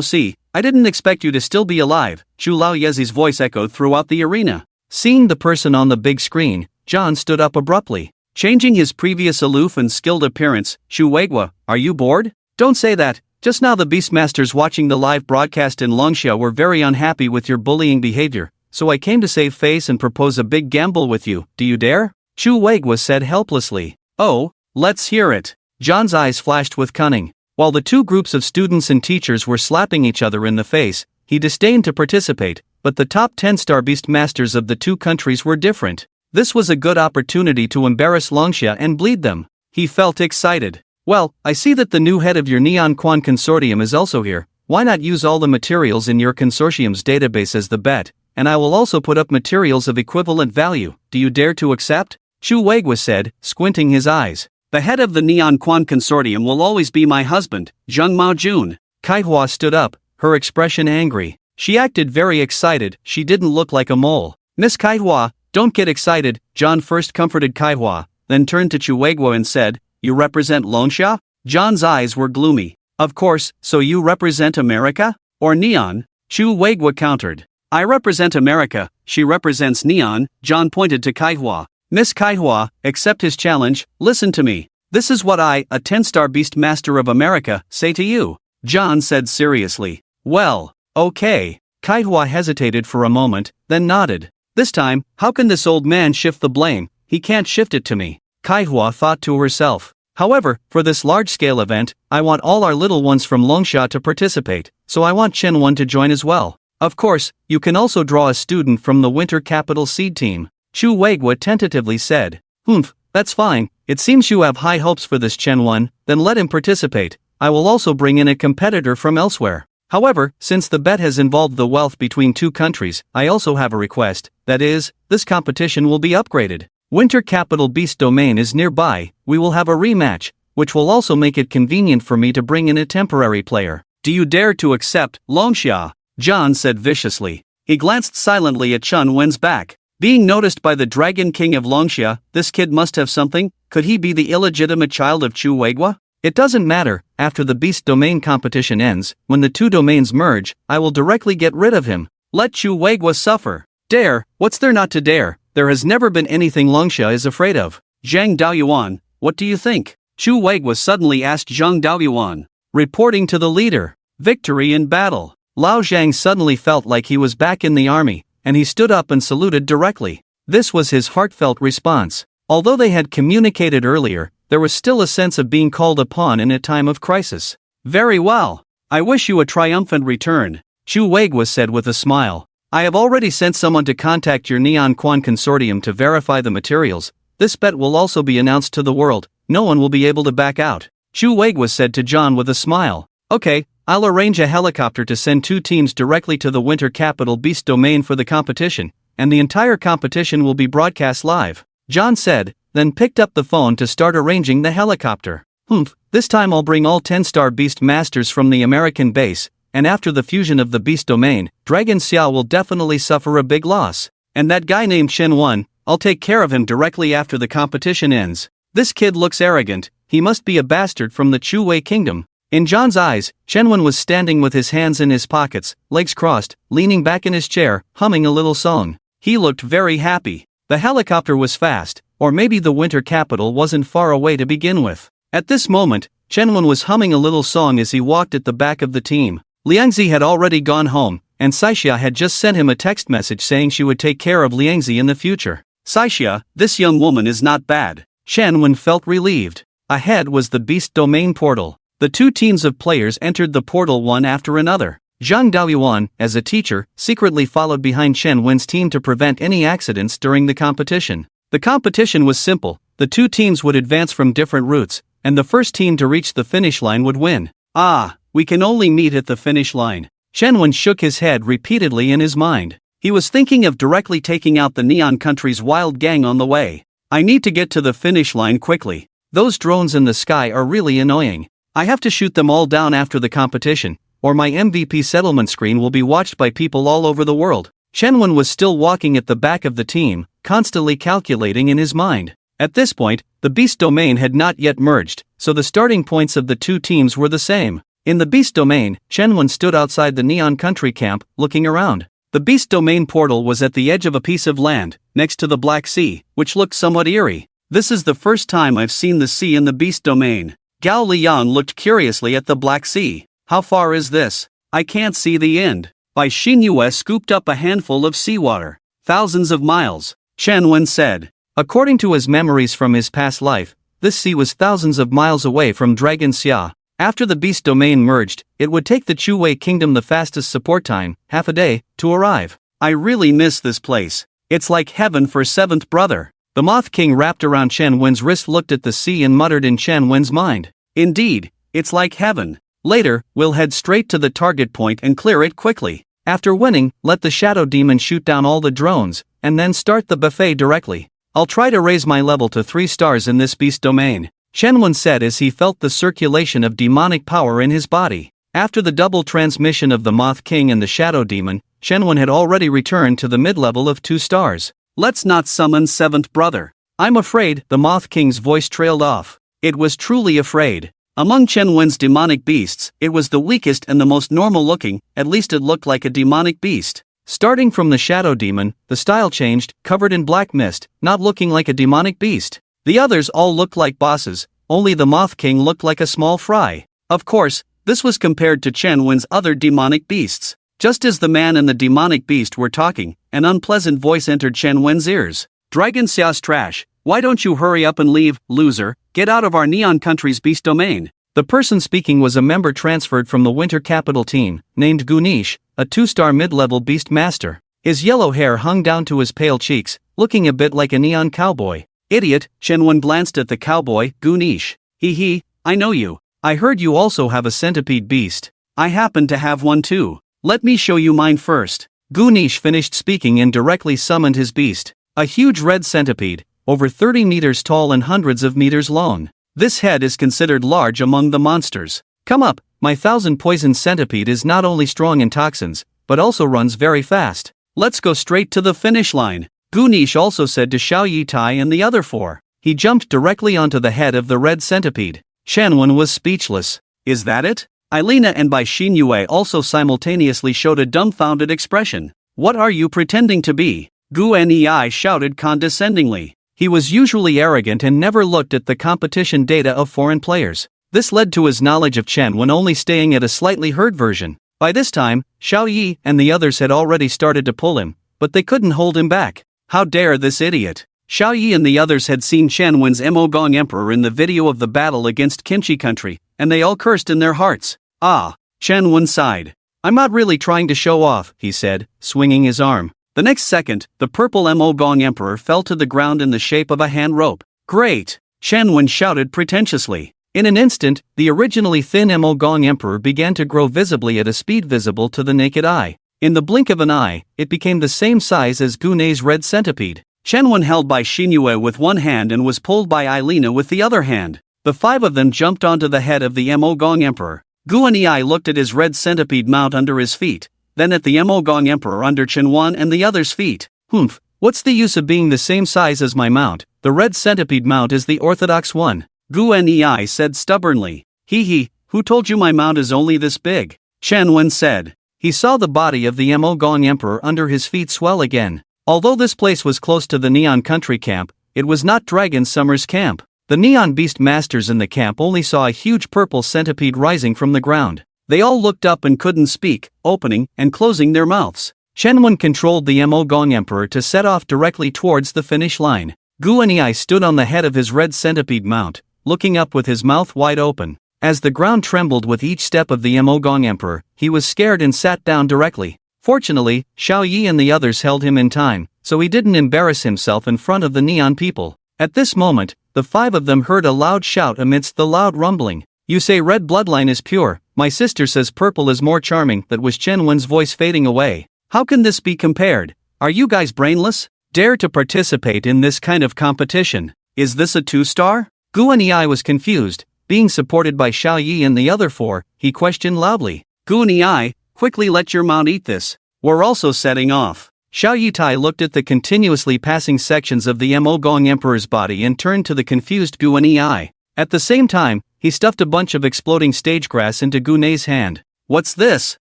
see, I didn't expect you to still be alive, Chu Lao Yezi's voice echoed throughout the arena. Seeing the person on the big screen, Zhan stood up abruptly. Changing his previous aloof and skilled appearance, Chu Weigua, are you bored? Don't say that. Just now the Beastmasters watching the live broadcast in Longxia were very unhappy with your bullying behavior, so I came to save face and propose a big gamble with you, do you dare? Chu Weigua said helplessly. Oh, let's hear it. Zhan's eyes flashed with cunning. While the two groups of students and teachers were slapping each other in the face, he disdained to participate, but the top 10-star Beastmasters of the two countries were different. This was a good opportunity to embarrass Longxia and bleed them. He felt excited. Well, I see that the new head of your Neon Quan Consortium is also here. Why not use all the materials in your consortium's database as the bet, and I will also put up materials of equivalent value. Do you dare to accept? Chu Weigua said, squinting his eyes. The head of the Neon Quan Consortium will always be my husband, Zheng Mao Jun. Kaihua stood up, her expression angry. She acted very excited, she didn't look like a mole. Miss Kaihua, don't get excited, Zhan first comforted Kaihua, then turned to Chu Weigua and said, you represent Longxia? Zhan's eyes were gloomy. Of course, so you represent America? Or Neon? Chu Weigua countered. I represent America, she represents Neon, Zhan pointed to Kaihua. Miss Kaihua, accept his challenge, listen to me. This is what I, a 10-star Beastmaster of America, say to you. Zhan said seriously. Well, okay. Kaihua hesitated for a moment, then nodded. This time, how can this old man shift the blame? He can't shift it to me. Kaihua thought to herself. However, for this large-scale event, I want all our little ones from Longxia to participate, so I want Chen Wen to join as well. Of course, you can also draw a student from the Winter Capital Seed Team. Chu Weigua tentatively said. Humph, that's fine, it seems you have high hopes for this Chen Wen, then let him participate. I will also bring in a competitor from elsewhere. However, since the bet has involved the wealth between two countries, I also have a request, that is, this competition will be upgraded. Winter Capital Beast Domain is nearby, we will have a rematch, which will also make it convenient for me to bring in a temporary player. Do you dare to accept, Longxia? Zhan said viciously. He glanced silently at Chen Wen's back. Being noticed by the Dragon King of Longxia, this kid must have something. Could he be the illegitimate child of Chu Weigua? It doesn't matter, after the Beast Domain competition ends, when the two domains merge, I will directly get rid of him. Let Chu Weigua suffer. Dare, what's there not to dare? There has never been anything Longxia is afraid of. Zhang Daoyuan, what do you think? Chu Weigua suddenly asked Zhang Daoyuan. Reporting to the leader. Victory in battle. Lao Zhang suddenly felt like he was back in the army, and he stood up and saluted directly. This was his heartfelt response. Although they had communicated earlier, there was still a sense of being called upon in a time of crisis. Very well. I wish you a triumphant return, Chu Weigua said with a smile. I have already sent someone to contact your Neon Quan Consortium to verify the materials. This bet will also be announced to the world. No one will be able to back out. Chu Weigua said to Zhan with a smile. Okay, I'll arrange a helicopter to send two teams directly to the Winter Capital Beast Domain for the competition, and the entire competition will be broadcast live. Zhan said, then picked up the phone to start arranging the helicopter. Humph, this time I'll bring all 10-star Beast Masters from the American base, and after the fusion of the Beast Domain, Dragon Xiao will definitely suffer a big loss. And that guy named Chen Wen, I'll take care of him directly after the competition ends. This kid looks arrogant, he must be a bastard from the Chu Wei Kingdom. In Zhan's eyes, Chen Wen was standing with his hands in his pockets, legs crossed, leaning back in his chair, humming a little song. He looked very happy. The helicopter was fast, or maybe the winter capital wasn't far away to begin with. At this moment, Chen Wen was humming a little song as he walked at the back of the team. Liangzi had already gone home, and Saixia had just sent him a text message saying she would take care of Liangzi in the future. Saixia, this young woman is not bad. Chen Wen felt relieved. Ahead was the Beast Domain portal. The two teams of players entered the portal one after another. Zhang Daoyuan, as a teacher, secretly followed behind Chen Wen's team to prevent any accidents during the competition. The competition was simple, the two teams would advance from different routes, and the first team to reach the finish line would win. Ah, we can only meet at the finish line. Shenwen shook his head repeatedly in his mind. He was thinking of directly taking out the Neon Country's wild gang on the way. I need to get to the finish line quickly. Those drones in the sky are really annoying. I have to shoot them all down after the competition, or my MVP settlement screen will be watched by people all over the world. Shenwen was still walking at the back of the team, constantly calculating in his mind. At this point, the Beast Domain had not yet merged, so the starting points of the two teams were the same. In the Beast Domain, Shenwen stood outside the Neon Country camp, looking around. The Beast Domain portal was at the edge of a piece of land, next to the Black Sea, which looked somewhat eerie. This is the first time I've seen the sea in the Beast Domain. Gao Liang looked curiously at the Black Sea. How far is this? I can't see the end. Bai Xinyue scooped up a handful of seawater. Thousands of miles, Shenwen said. According to his memories from his past life, this sea was thousands of miles away from Dragon Xia. After the Beast Domain merged, it would take the Chu-Wei Kingdom the fastest support time, half a day, to arrive. I really miss this place. It's like heaven for seventh brother. The Moth King wrapped around Chen Wen's wrist, looked at the sea and muttered in Chen Wen's mind. Indeed, it's like heaven. Later, we'll head straight to the target point and clear it quickly. After winning, let the Shadow Demon shoot down all the drones, and then start the buffet directly. I'll try to raise my level to 3 stars in this Beast Domain, Shenwen said as he felt the circulation of demonic power in his body. After the double transmission of the Moth King and the Shadow Demon, Shenwen had already returned to the mid-level of 2 stars. Let's not summon seventh brother. I'm afraid, the Moth King's voice trailed off. It was truly afraid. Among Shenwen's demonic beasts, it was the weakest and the most normal looking, at least it looked like a demonic beast. Starting from the Shadow Demon, the style changed, covered in black mist, not looking like a demonic beast. The others all looked like bosses, only the Moth King looked like a small fry. Of course, this was compared to Shenwen's other demonic beasts. Just as the man and the demonic beast were talking, an unpleasant voice entered Shenwen's ears. Dragon Xia's trash, why don't you hurry up and leave, loser? Get out of our Neon Country's Beast Domain. The person speaking was a member transferred from the Winter Capital team, named Gunish, a 2-star mid-level beast master. His yellow hair hung down to his pale cheeks, looking a bit like a neon cowboy. Idiot, Shenwen glanced at the cowboy, Gunish. Hee, I know you. I heard you also have a centipede beast. I happen to have one too. Let me show you mine first. Gunish finished speaking and directly summoned his beast. A huge red centipede, over 30 meters tall and hundreds of meters long. This head is considered large among the monsters. Come up, my 1000 poison centipede is not only strong in toxins, but also runs very fast. Let's go straight to the finish line, Gunish also said to Xiao Yitai and the other 4. He jumped directly onto the head of the red centipede. Shenwen was speechless. Is that it? Eilina and Bai Xinyue also simultaneously showed a dumbfounded expression. What are you pretending to be? Gu Nei shouted condescendingly. He was usually arrogant and never looked at the competition data of foreign players. This led to his knowledge of Chen when only staying at a slightly hurt version. By this time, Xiao Yi and the others had already started to pull him, but they couldn't hold him back. How dare this idiot? Xiao Yi and the others had seen Shenwen's Mo Gong Emperor in the video of the battle against Kimchi Country, and they all cursed in their hearts. Ah, Shenwen sighed. I'm not really trying to show off, he said, swinging his arm. The next second, the purple Mo Gong Emperor fell to the ground in the shape of a hand rope. Great! Shenwen shouted pretentiously. In an instant, the originally thin Mo Gong Emperor began to grow visibly at a speed visible to the naked eye. In the blink of an eye, it became the same size as Gunei's red centipede. Shenwen held Bai Xinyue with one hand and was pulled by Eilina with the other hand. The 5 of them jumped onto the head of the Mo Gong Emperor. Gu Nei looked at his red centipede mount under his feet, then at the Mo Gong Emperor under Chenwan and the others' feet. Humph, what's the use of being the same size as my mount? The red centipede mount is the orthodox one, Gu Nei said stubbornly. Hee, who told you my mount is only this big? Shenwen said. He saw the body of the Mo Gong Emperor under his feet swell again. Although this place was close to the Neon Country camp, it was not Dragon Summer's camp. The Neon Beast Masters in the camp only saw a huge purple centipede rising from the ground. They all looked up and couldn't speak, opening and closing their mouths. Shenwen controlled the Mo Gong Emperor to set off directly towards the finish line. Gu Nei stood on the head of his red centipede mount, looking up with his mouth wide open. As the ground trembled with each step of the Mo Gong Emperor, he was scared and sat down directly. Fortunately, Xiao Yi and the others held him in time, so he didn't embarrass himself in front of the Neon people. At this moment, the 5 of them heard a loud shout amidst the loud rumbling. "You say red bloodline is pure, my sister says purple is more charming." That was Chen Wen's voice fading away. "How can this be compared? Are you guys brainless? Dare to participate in this kind of competition? Is this a 2-star? Guanyi was confused. Being supported by Xiao Yi and the other 4, he questioned loudly. "Guanyi, quickly let your mount eat this. We're also setting off." Xiao Yitai looked at the continuously passing sections of the Mo Gong Emperor's body and turned to the confused Guanyi. At the same time, he stuffed a bunch of exploding stage grass into Gu Nei's hand. "What's this?"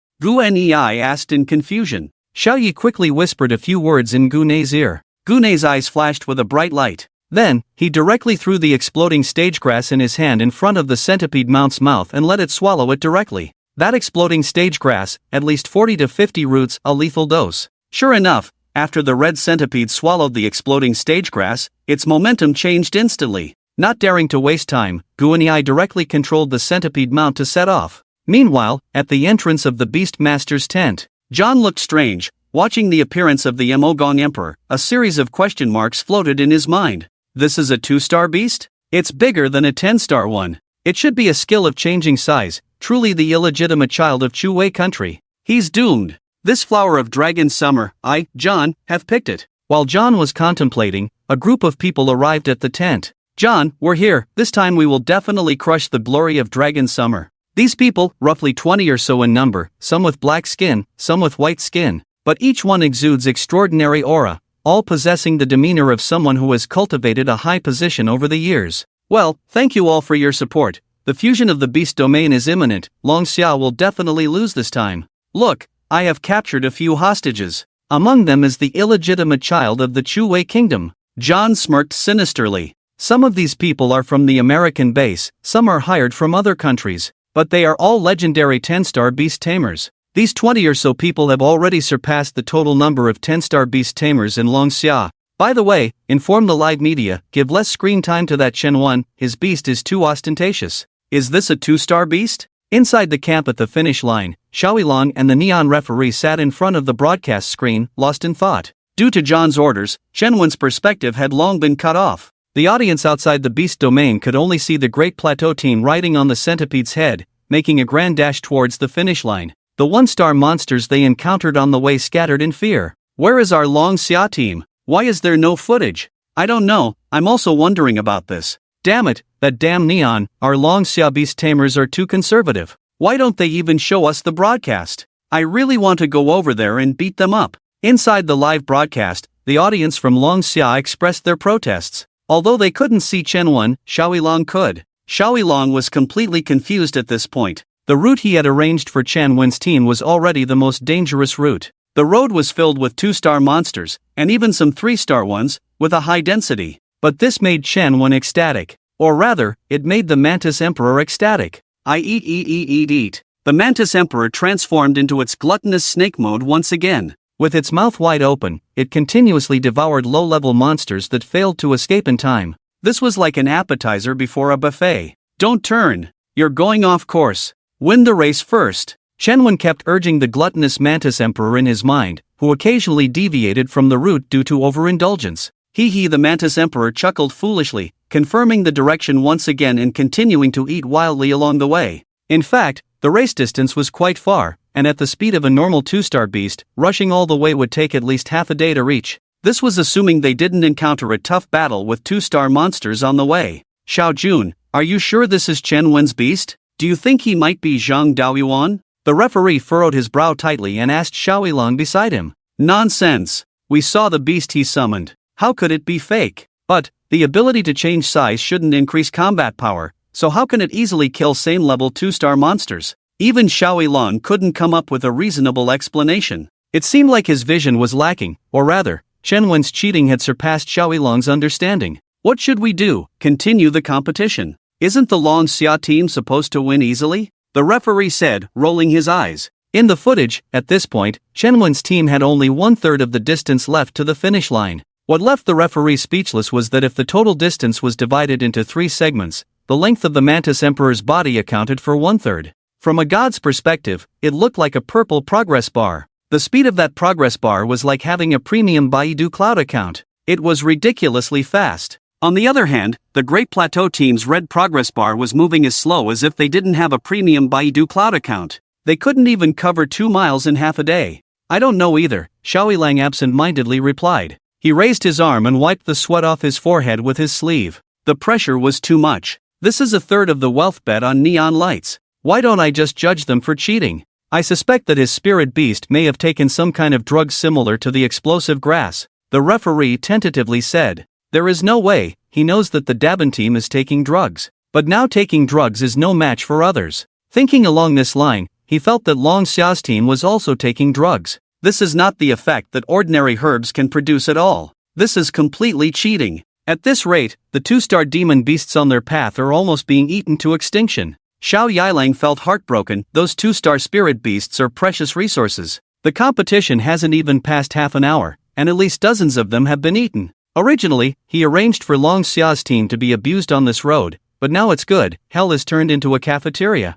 Guanyi asked in confusion. Xiao Yi quickly whispered a few words in Gu Nei's ear. Gu Nei's eyes flashed with a bright light. Then, he directly threw the exploding stage grass in his hand in front of the centipede mount's mouth and let it swallow it directly. That exploding stage grass, at least 40 to 50 roots, a lethal dose. Sure enough, after the red centipede swallowed the exploding stage grass, its momentum changed instantly. Not daring to waste time, Guanyi directly controlled the centipede mount to set off. Meanwhile, at the entrance of the Beast Master's tent, John looked strange. Watching the appearance of the Emogong Emperor, a series of question marks floated in his mind. This is a 2-star beast? It's bigger than a 10-star one. It should be a skill of changing size, truly the illegitimate child of Chu Wei country. He's doomed. This flower of dragon summer, I, John, have picked it. While John was contemplating, a group of people arrived at the tent. "John, we're here. This time we will definitely crush the glory of dragon summer." These people, roughly 20 or so in number, some with black skin, some with white skin, but each one exudes extraordinary aura, all possessing the demeanor of someone who has cultivated a high position over the years. "Well, thank you all for your support. The fusion of the beast domain is imminent. Long Xiao will definitely lose this time. Look, I have captured a few hostages. Among them is the illegitimate child of the Chu Wei kingdom." John smirked sinisterly. "Some of these people are from the American base, some are hired from other countries, but they are all legendary 10-star beast tamers. These 20 or so people have already surpassed the total number of 10-star beast tamers in Long Xia. By the way, inform the live media, give less screen time to that Chen Wen, his beast is too ostentatious." "Is this a 2-star beast?" Inside the camp at the finish line, Xiaoyilong and the neon referee sat in front of the broadcast screen, lost in thought. Due to John's orders, Chen Wen's perspective had long been cut off. The audience outside the beast domain could only see the Great Plateau team riding on the centipede's head, making a grand dash towards the finish line. The 1-star monsters they encountered on the way scattered in fear. "Where is our Long Xia team? Why is there no footage?" "I don't know, I'm also wondering about this. Damn it, that damn neon, our Long Xia beast tamers are too conservative. Why don't they even show us the broadcast? I really want to go over there and beat them up." Inside the live broadcast, the audience from Long Xia expressed their protests. Although they couldn't see Chen Wen, Xiaoyilong could. Xiaoyilong was completely confused at this point. The route he had arranged for Chen Wen's team was already the most dangerous route. The road was filled with 2-star monsters, and even some 3-star ones, with a high density. But this made Chen Wen ecstatic. Or rather, it made the Mantis Emperor ecstatic. I eat. The Mantis Emperor transformed into its gluttonous snake mode once again. With its mouth wide open, it continuously devoured low-level monsters that failed to escape in time. This was like an appetizer before a buffet. "Don't turn. You're going off course. Win the race first." Chen Wen kept urging the gluttonous Mantis Emperor in his mind, who occasionally deviated from the route due to overindulgence. The Mantis Emperor chuckled foolishly, confirming the direction once again and continuing to eat wildly along the way. In fact, the race distance was quite far, and at the speed of a normal 2-star beast, rushing all the way would take at least half a day to reach. This was assuming they didn't encounter a tough battle with 2-star monsters on the way. "Xiao Jun, are you sure this is Chen Wen's beast? Do you think he might be Zhang Daoyuan?" The referee furrowed his brow tightly and asked Xiaoyilong beside him. "Nonsense. We saw the beast he summoned. How could it be fake? But, the ability to change size shouldn't increase combat power, so how can it easily kill same-level 2-star monsters?" Even Xiaoyilong couldn't come up with a reasonable explanation. It seemed like his vision was lacking, or rather, Chen Wen's cheating had surpassed Xiaoyilong's understanding. "What should we do? Continue the competition? Isn't the Long Xia team supposed to win easily?" the referee said, rolling his eyes. In the footage, at this point, Chen Wen's team had only 1/3 of the distance left to the finish line. What left the referee speechless was that if the total distance was divided into 3 segments, the length of the Mantis Emperor's body accounted for 1/3. From a god's perspective, it looked like a purple progress bar. The speed of that progress bar was like having a premium Baidu cloud account. It was ridiculously fast. On the other hand, the Great Plateau team's red progress bar was moving as slow as if they didn't have a premium Baidu cloud account. They couldn't even cover 2 miles in half a day. I don't know either, Xiao Yilang absent-mindedly replied. He raised his arm and wiped the sweat off his forehead with his sleeve. The pressure was too much. This is a third of the wealth bet on neon lights. Why don't I just judge them for cheating? I suspect that his spirit beast may have taken some kind of drug similar to the explosive grass, the referee tentatively said. There is no way, he knows that the Dabin team is taking drugs. But now taking drugs is no match for others. Thinking along this line, he felt that Long Xia's team was also taking drugs. This is not the effect that ordinary herbs can produce at all. This is completely cheating. At this rate, the 2-star demon beasts on their path are almost being eaten to extinction. Xiao Yilang felt heartbroken. Those 2-star spirit beasts are precious resources. The competition hasn't even passed half an hour, and at least dozens of them have been eaten. Originally, he arranged for Long Xia's team to be abused on this road, but now it's good. Hell is turned into a cafeteria.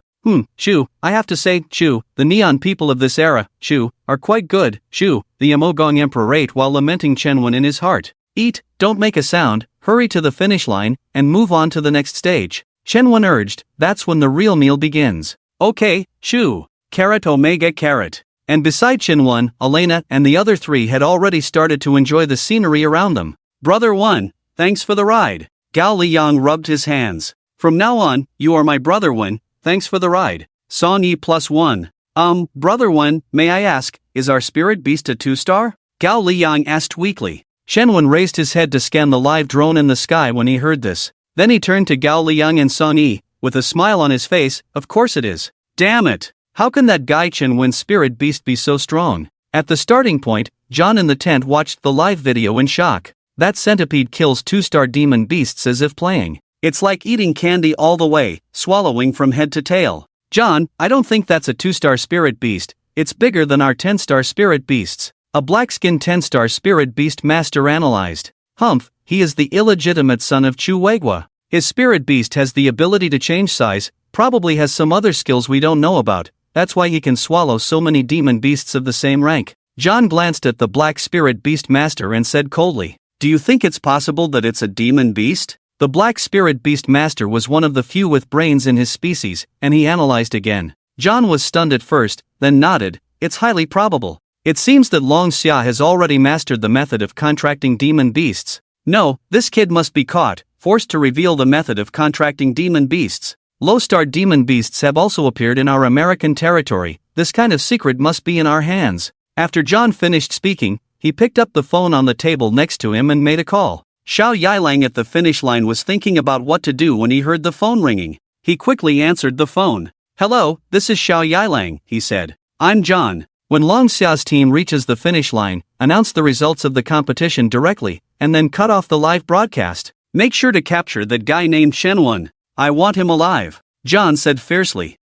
Shu, I have to say, Shu, the neon people of this era, Shu, are quite good. Shu, the Amogong Emperor ate while lamenting Chenwen in his heart. Eat, don't make a sound, hurry to the finish line, and move on to the next stage. Chenwen urged. That's when the real meal begins. Okay, Shu. Carrot Omega Carrot. And beside Chenwen, Elena and the other 3 had already started to enjoy the scenery around them. Brother 1, thanks for the ride. Gao Liyang rubbed his hands. From now on, you are my brother 1, thanks for the ride. Song Yi +1. Brother 1, may I ask, is our spirit beast a 2-star? Gao Liyang asked weakly. Chenwen raised his head to scan the live drone in the sky when he heard this. Then he turned to Gao Liyang and Song Yi, with a smile on his face. Of course it is. Damn it! How can that guy Chenwen's spirit beast be so strong? At the starting point, John in the tent watched the live video in shock. That centipede kills 2-star demon beasts as if playing. It's like eating candy all the way, swallowing from head to tail. John, I don't think that's a 2-star spirit beast. It's bigger than our 10-star spirit beasts. A black-skinned 10-star spirit beast master analyzed. Humph, he is the illegitimate son of Chu Weigua. His spirit beast has the ability to change size, probably has some other skills we don't know about. That's why he can swallow so many demon beasts of the same rank. John glanced at the black spirit beast master and said coldly, do you think it's possible that it's a demon beast? The black spirit beast master was one of the few with brains in his species, and he analyzed again. John was stunned at first, then nodded. It's highly probable. It seems that Long Xia has already mastered the method of contracting demon beasts. No, this kid must be caught, forced to reveal the method of contracting demon beasts. Low-star demon beasts have also appeared in our American territory. This kind of secret must be in our hands. After John finished speaking, he picked up the phone on the table next to him and made a call. Xiao Yilang at the finish line was thinking about what to do when he heard the phone ringing. He quickly answered the phone. Hello, this is Xiao Yilang, he said. I'm John. When Long Xia's team reaches the finish line, announce the results of the competition directly, and then cut off the live broadcast. Make sure to capture that guy named Chenwen. I want him alive, John said fiercely.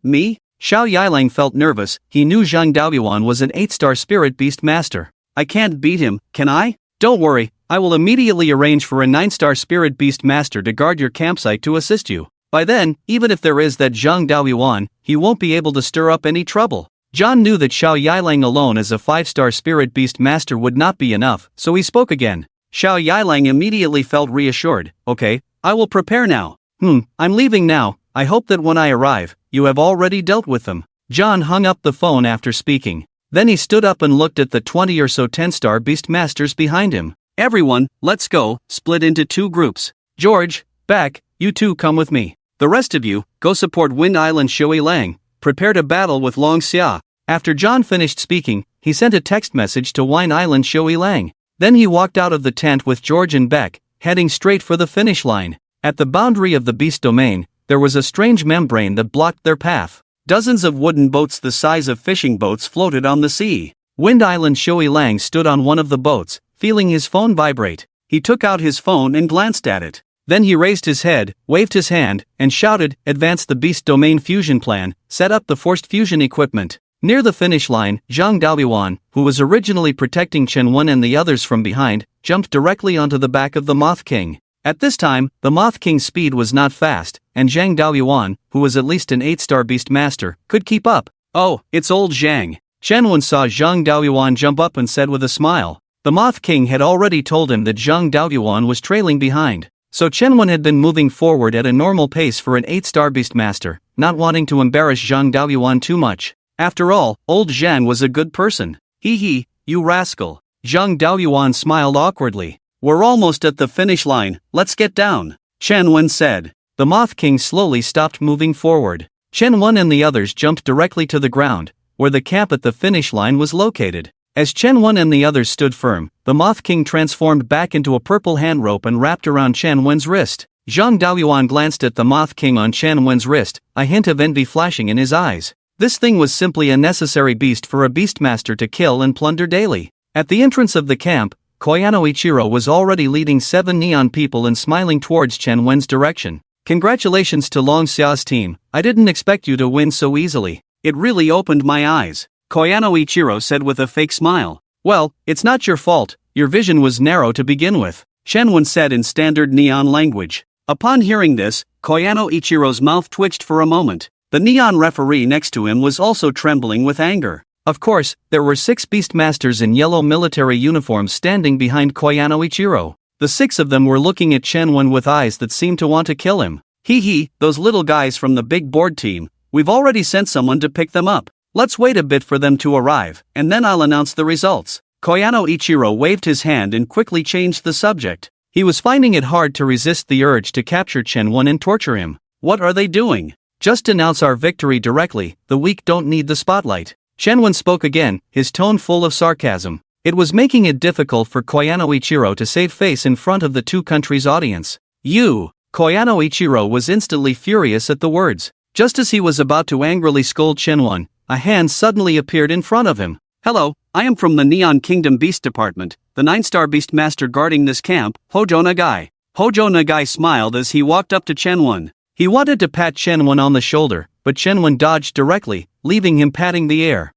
Me? Xiao Yilang felt nervous. He knew Zhang Daoyuan was an 8-star spirit beast master. I can't beat him, can I? Don't worry, I will immediately arrange for a 9-star spirit beast master to guard your campsite to assist you. By then, even if there is that Zhang Daoyuan, he won't be able to stir up any trouble. John knew that Xiao Yilang alone as a 5-star spirit beast master would not be enough, so he spoke again. Xiao Yilang immediately felt reassured. Okay, I will prepare now. I'm leaving now. I hope that when I arrive, you have already dealt with them. John hung up the phone after speaking. Then he stood up and looked at the 20 or so 10-star beast masters behind him. Everyone, let's go, split into 2 groups. George, Beck, you 2 come with me. The rest of you, go support Wind Island Shui Lang. Prepare to battle with Long Xia. After John finished speaking, he sent a text message to Wind Island Shui Lang. Then he walked out of the tent with George and Beck, heading straight for the finish line. At the boundary of the beast domain, there was a strange membrane that blocked their path. Dozens of wooden boats the size of fishing boats floated on the sea. Wind Island Shui Lang stood on one of the boats, feeling his phone vibrate. He took out his phone and glanced at it. Then he raised his head, waved his hand, and shouted, "Advance the Beast Domain fusion plan, set up the forced fusion equipment." Near the finish line, Zhang Daoyuan, who was originally protecting Chen Wen and the others from behind, jumped directly onto the back of the Moth King. At this time, the Moth King's speed was not fast, and Zhang Daoyuan, who was at least an 8-star beast master, could keep up. "Oh, it's old Zhang." Chen Wen saw Zhang Daoyuan jump up and said with a smile, The Moth King had already told him that Zhang Daoyuan was trailing behind, so Chen Wen had been moving forward at a normal pace for an 8-star Beastmaster, not wanting to embarrass Zhang Daoyuan too much. After all, old Zhang was a good person. Hee hee, you rascal. Zhang Daoyuan smiled awkwardly. We're almost at the finish line, let's get down, Chen Wen said. The Moth King slowly stopped moving forward. Chen Wen and the others jumped directly to the ground, where the camp at the finish line was located. As Chen Wen and the others stood firm, the Moth King transformed back into a purple hand rope and wrapped around Chen Wen's wrist. Zhang Daoyuan glanced at the Moth King on Chen Wen's wrist, a hint of envy flashing in his eyes. This thing was simply a necessary beast for a Beastmaster to kill and plunder daily. At the entrance of the camp, Koyano Ichiro was already leading 7 neon people and smiling towards Chen Wen's direction. Congratulations to Long Xia's team, I didn't expect you to win so easily. It really opened my eyes, Koyano Ichiro said with a fake smile. Well, it's not your fault, your vision was narrow to begin with, Chen Wen said in standard neon language. Upon hearing this, Koyano Ichiro's mouth twitched for a moment. The neon referee next to him was also trembling with anger. Of course, there were 6 Beastmasters in yellow military uniforms standing behind Koyano Ichiro. The 6 of them were looking at Chen Wen with eyes that seemed to want to kill him. Hee hee, those little guys from the big board team, we've already sent someone to pick them up. Let's wait a bit for them to arrive, and then I'll announce the results. Koyano Ichiro waved his hand and quickly changed the subject. He was finding it hard to resist the urge to capture Chen Wen and torture him. What are they doing? Just announce our victory directly, the weak don't need the spotlight. Chen Wen spoke again, his tone full of sarcasm. It was making it difficult for Koyano Ichiro to save face in front of the 2 countries' audience. You! Koyano Ichiro was instantly furious at the words. Just as he was about to angrily scold Chen Wen, a hand suddenly appeared in front of him. Hello, I am from the Neon Kingdom Beast Department, the 9-star Beastmaster guarding this camp, Hojo Nagai. Hojo Nagai smiled as he walked up to Chen Wen. He wanted to pat Chen Wen on the shoulder, but Chen Wen dodged directly, leaving him patting the air.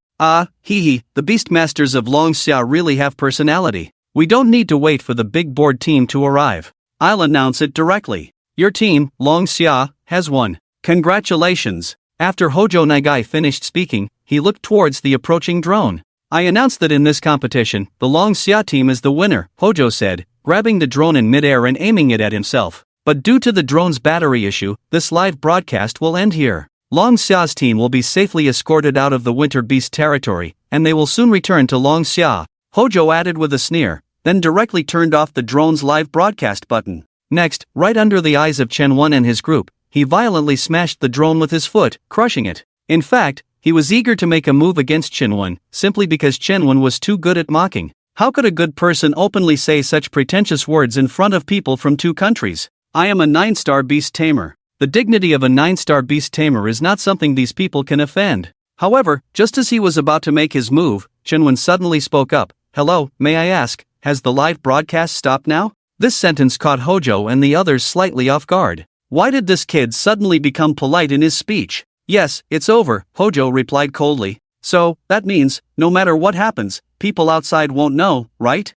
Hee hee, the Beastmasters of Long Xia really have personality. We don't need to wait for the big board team to arrive. I'll announce it directly. Your team, Long Xia, has won. Congratulations. After Hojo Nagai finished speaking, he looked towards the approaching drone. I announce that in this competition, the Long Xia team is the winner, Hojo said, grabbing the drone in midair and aiming it at himself. But due to the drone's battery issue, this live broadcast will end here. Long Xia's team will be safely escorted out of the Winter Beast territory, and they will soon return to Long Xia, Hojo added with a sneer, then directly turned off the drone's live broadcast button. Next, right under the eyes of Chen Wen and his group, he violently smashed the drone with his foot, crushing it. In fact, he was eager to make a move against Chen Wen, simply because Chen Wen was too good at mocking. How could a good person openly say such pretentious words in front of people from 2 countries? I am a 9-star Beast Tamer. The dignity of a 9-star Beast Tamer is not something these people can offend. However, just as he was about to make his move, Chen Wen suddenly spoke up. Hello, may I ask, has the live broadcast stopped now? This sentence caught Hojo and the others slightly off guard. Why did this kid suddenly become polite in his speech? Yes, it's over, Hojo replied coldly. So, that means, no matter what happens, people outside won't know, right?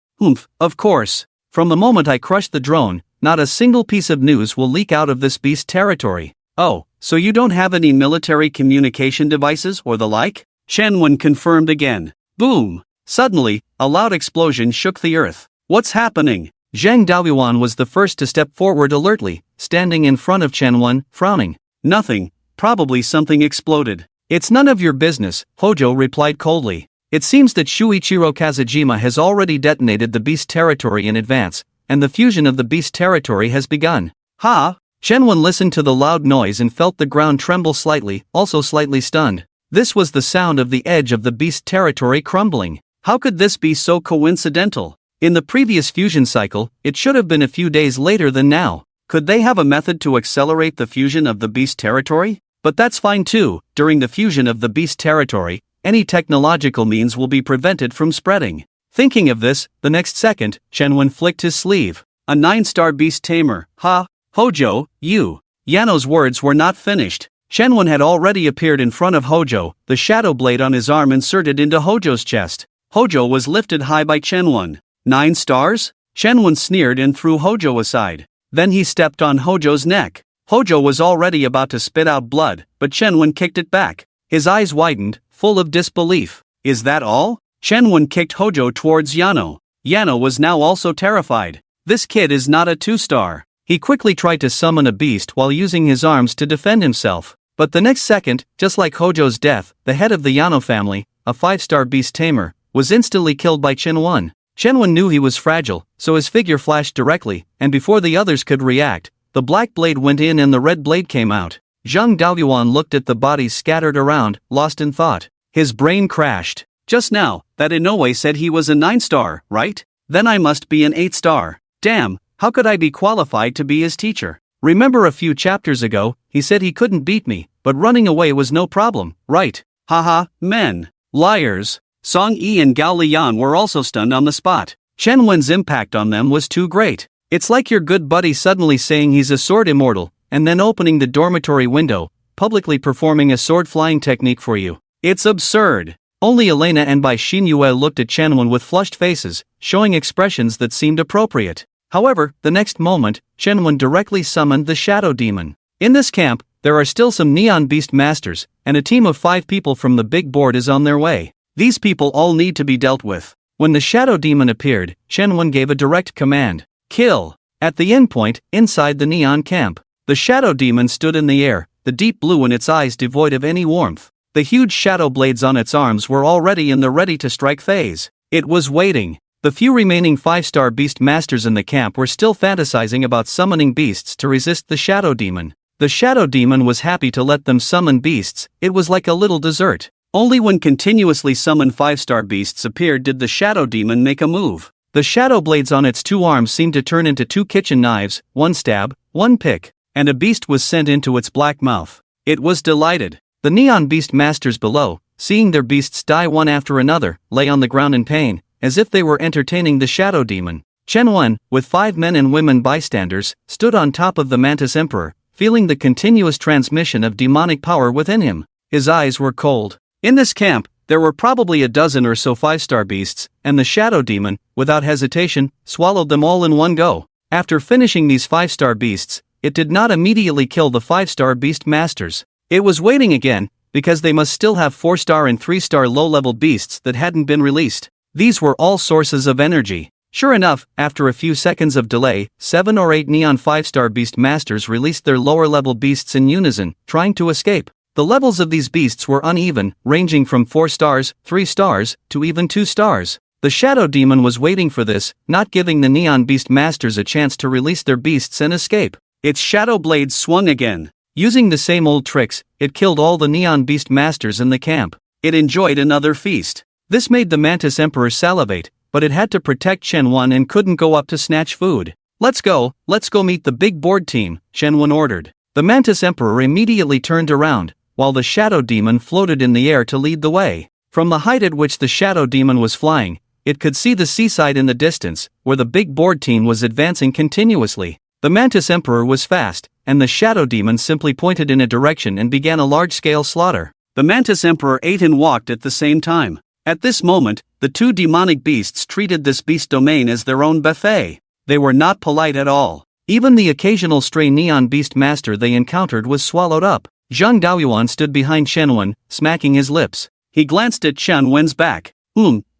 Of course. From the moment I crush the drone, not a single piece of news will leak out of this beast territory. Oh, so you don't have any military communication devices or the like? Chen Wen confirmed again. Boom! Suddenly, a loud explosion shook the earth. What's happening? Zhang Daoyuan was the first to step forward alertly, standing in front of Chen Wen, frowning. Nothing. Probably something exploded. It's none of your business, Hojo replied coldly. It seems that Shuichiro Kazujima has already detonated the beast territory in advance, and the fusion of the beast territory has begun. Ha! Chen Wen listened to the loud noise and felt the ground tremble slightly, also slightly stunned. This was the sound of the edge of the beast territory crumbling. How could this be so coincidental? In the previous fusion cycle, it should have been a few days later than now. Could they have a method to accelerate the fusion of the beast territory? But that's fine too. During the fusion of the beast territory, any technological means will be prevented from spreading. Thinking of this, the next second, Chen Wen flicked his sleeve. A 9-star Beast Tamer, ha! Hojo, you! Yano's words were not finished. Chen Wen had already appeared in front of Hojo, the shadow blade on his arm inserted into Hojo's chest. Hojo was lifted high by Chen Wen. 9 stars? Chen Wen sneered and threw Hojo aside. Then he stepped on Hojo's neck. Hojo was already about to spit out blood, but Chen Wen kicked it back. His eyes widened, full of disbelief. Is that all? Chen Wen kicked Hojo towards Yano. Yano was now also terrified. This kid is not a 2-star. He quickly tried to summon a beast while using his arms to defend himself. But the next second, just like Hojo's death, the head of the Yano family, a 5-star beast Tamer, was instantly killed by Chenwen. Chenwen knew he was fragile, so his figure flashed directly, and before the others could react, the black blade went in and the red blade came out. Zhang Daoyuan looked at the bodies scattered around, lost in thought. His brain crashed. Just now, that Inoue said he was a 9-star, right? Then I must be an 8-star. Damn, how could I be qualified to be his teacher? Remember a few chapters ago, he said he couldn't beat me, but running away was no problem, right? Haha, men. Liars. Song Yi and Gao Lian were also stunned on the spot. Chen Wen's impact on them was too great. It's like your good buddy suddenly saying he's a sword immortal, and then opening the dormitory window, publicly performing a sword flying technique for you. It's absurd. Only Elena and Bai Xinyue looked at Chenwen with flushed faces, showing expressions that seemed appropriate. However, the next moment, Chenwen directly summoned the Shadow Demon. In this camp, there are still some Neon Beast Masters, and a team of 5 people from the big board is on their way. These people all need to be dealt with. When the Shadow Demon appeared, Chenwen gave a direct command. Kill! At the endpoint, inside the Neon camp, the Shadow Demon stood in the air, the deep blue in its eyes devoid of any warmth. The huge shadow blades on its arms were already in the ready-to-strike phase. It was waiting. The few remaining 5-star beast masters in the camp were still fantasizing about summoning beasts to resist the Shadow Demon. The Shadow Demon was happy to let them summon beasts. It was like a little dessert. Only when continuously summoned 5-star beasts appeared did the Shadow Demon make a move. The shadow blades on its 2 arms seemed to turn into 2 kitchen knives, 1 stab, 1 pick, and a beast was sent into its black mouth. It was delighted. The Neon Beast Masters below, seeing their beasts die one after another, lay on the ground in pain, as if they were entertaining the Shadow Demon. Chenwen, with 5 men and women bystanders, stood on top of the Mantis Emperor, feeling the continuous transmission of demonic power within him. His eyes were cold. In this camp, there were probably a dozen or so 5-star beasts, and the Shadow Demon, without hesitation, swallowed them all in one go. After finishing these 5-star beasts, it did not immediately kill the 5-star beast masters. It was waiting again, because they must still have 4-star and 3-star low-level beasts that hadn't been released. These were all sources of energy. Sure enough, after a few seconds of delay, 7 or 8 Neon 5-star beast masters released their lower-level beasts in unison, trying to escape. The levels of these beasts were uneven, ranging from 4 stars, 3 stars, to even 2 stars. The Shadow Demon was waiting for this, not giving the Neon Beast Masters a chance to release their beasts and escape. Its shadow blades swung again. Using the same old tricks, it killed all the Neon Beast Masters in the camp. It enjoyed another feast. This made the Mantis Emperor salivate, but it had to protect Chenwen and couldn't go up to snatch food. Let's go meet the big board team, Chenwen ordered. The Mantis Emperor immediately turned around, while the Shadow Demon floated in the air to lead the way. From the height at which the Shadow Demon was flying, it could see the seaside in the distance, where the big board team was advancing continuously. The Mantis Emperor was fast, and the Shadow Demon simply pointed in a direction and began a large-scale slaughter. The Mantis Emperor ate and walked at the same time. At this moment, the 2 demonic beasts treated this beast domain as their own buffet. They were not polite at all. Even the occasional stray Neon Beast Master they encountered was swallowed up. Zhang Daoyuan stood behind Chenwen, smacking his lips. He glanced at Chenwen's back.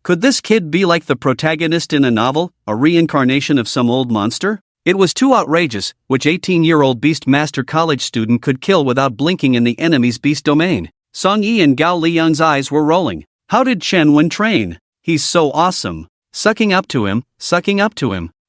Could this kid be like the protagonist in a novel, a reincarnation of some old monster? It was too outrageous, which 18-year-old Beast Master college student could kill without blinking in the enemy's beast domain. Song Yi and Gao Liang's eyes were rolling. How did Chenwen train? He's so awesome. Sucking up to him.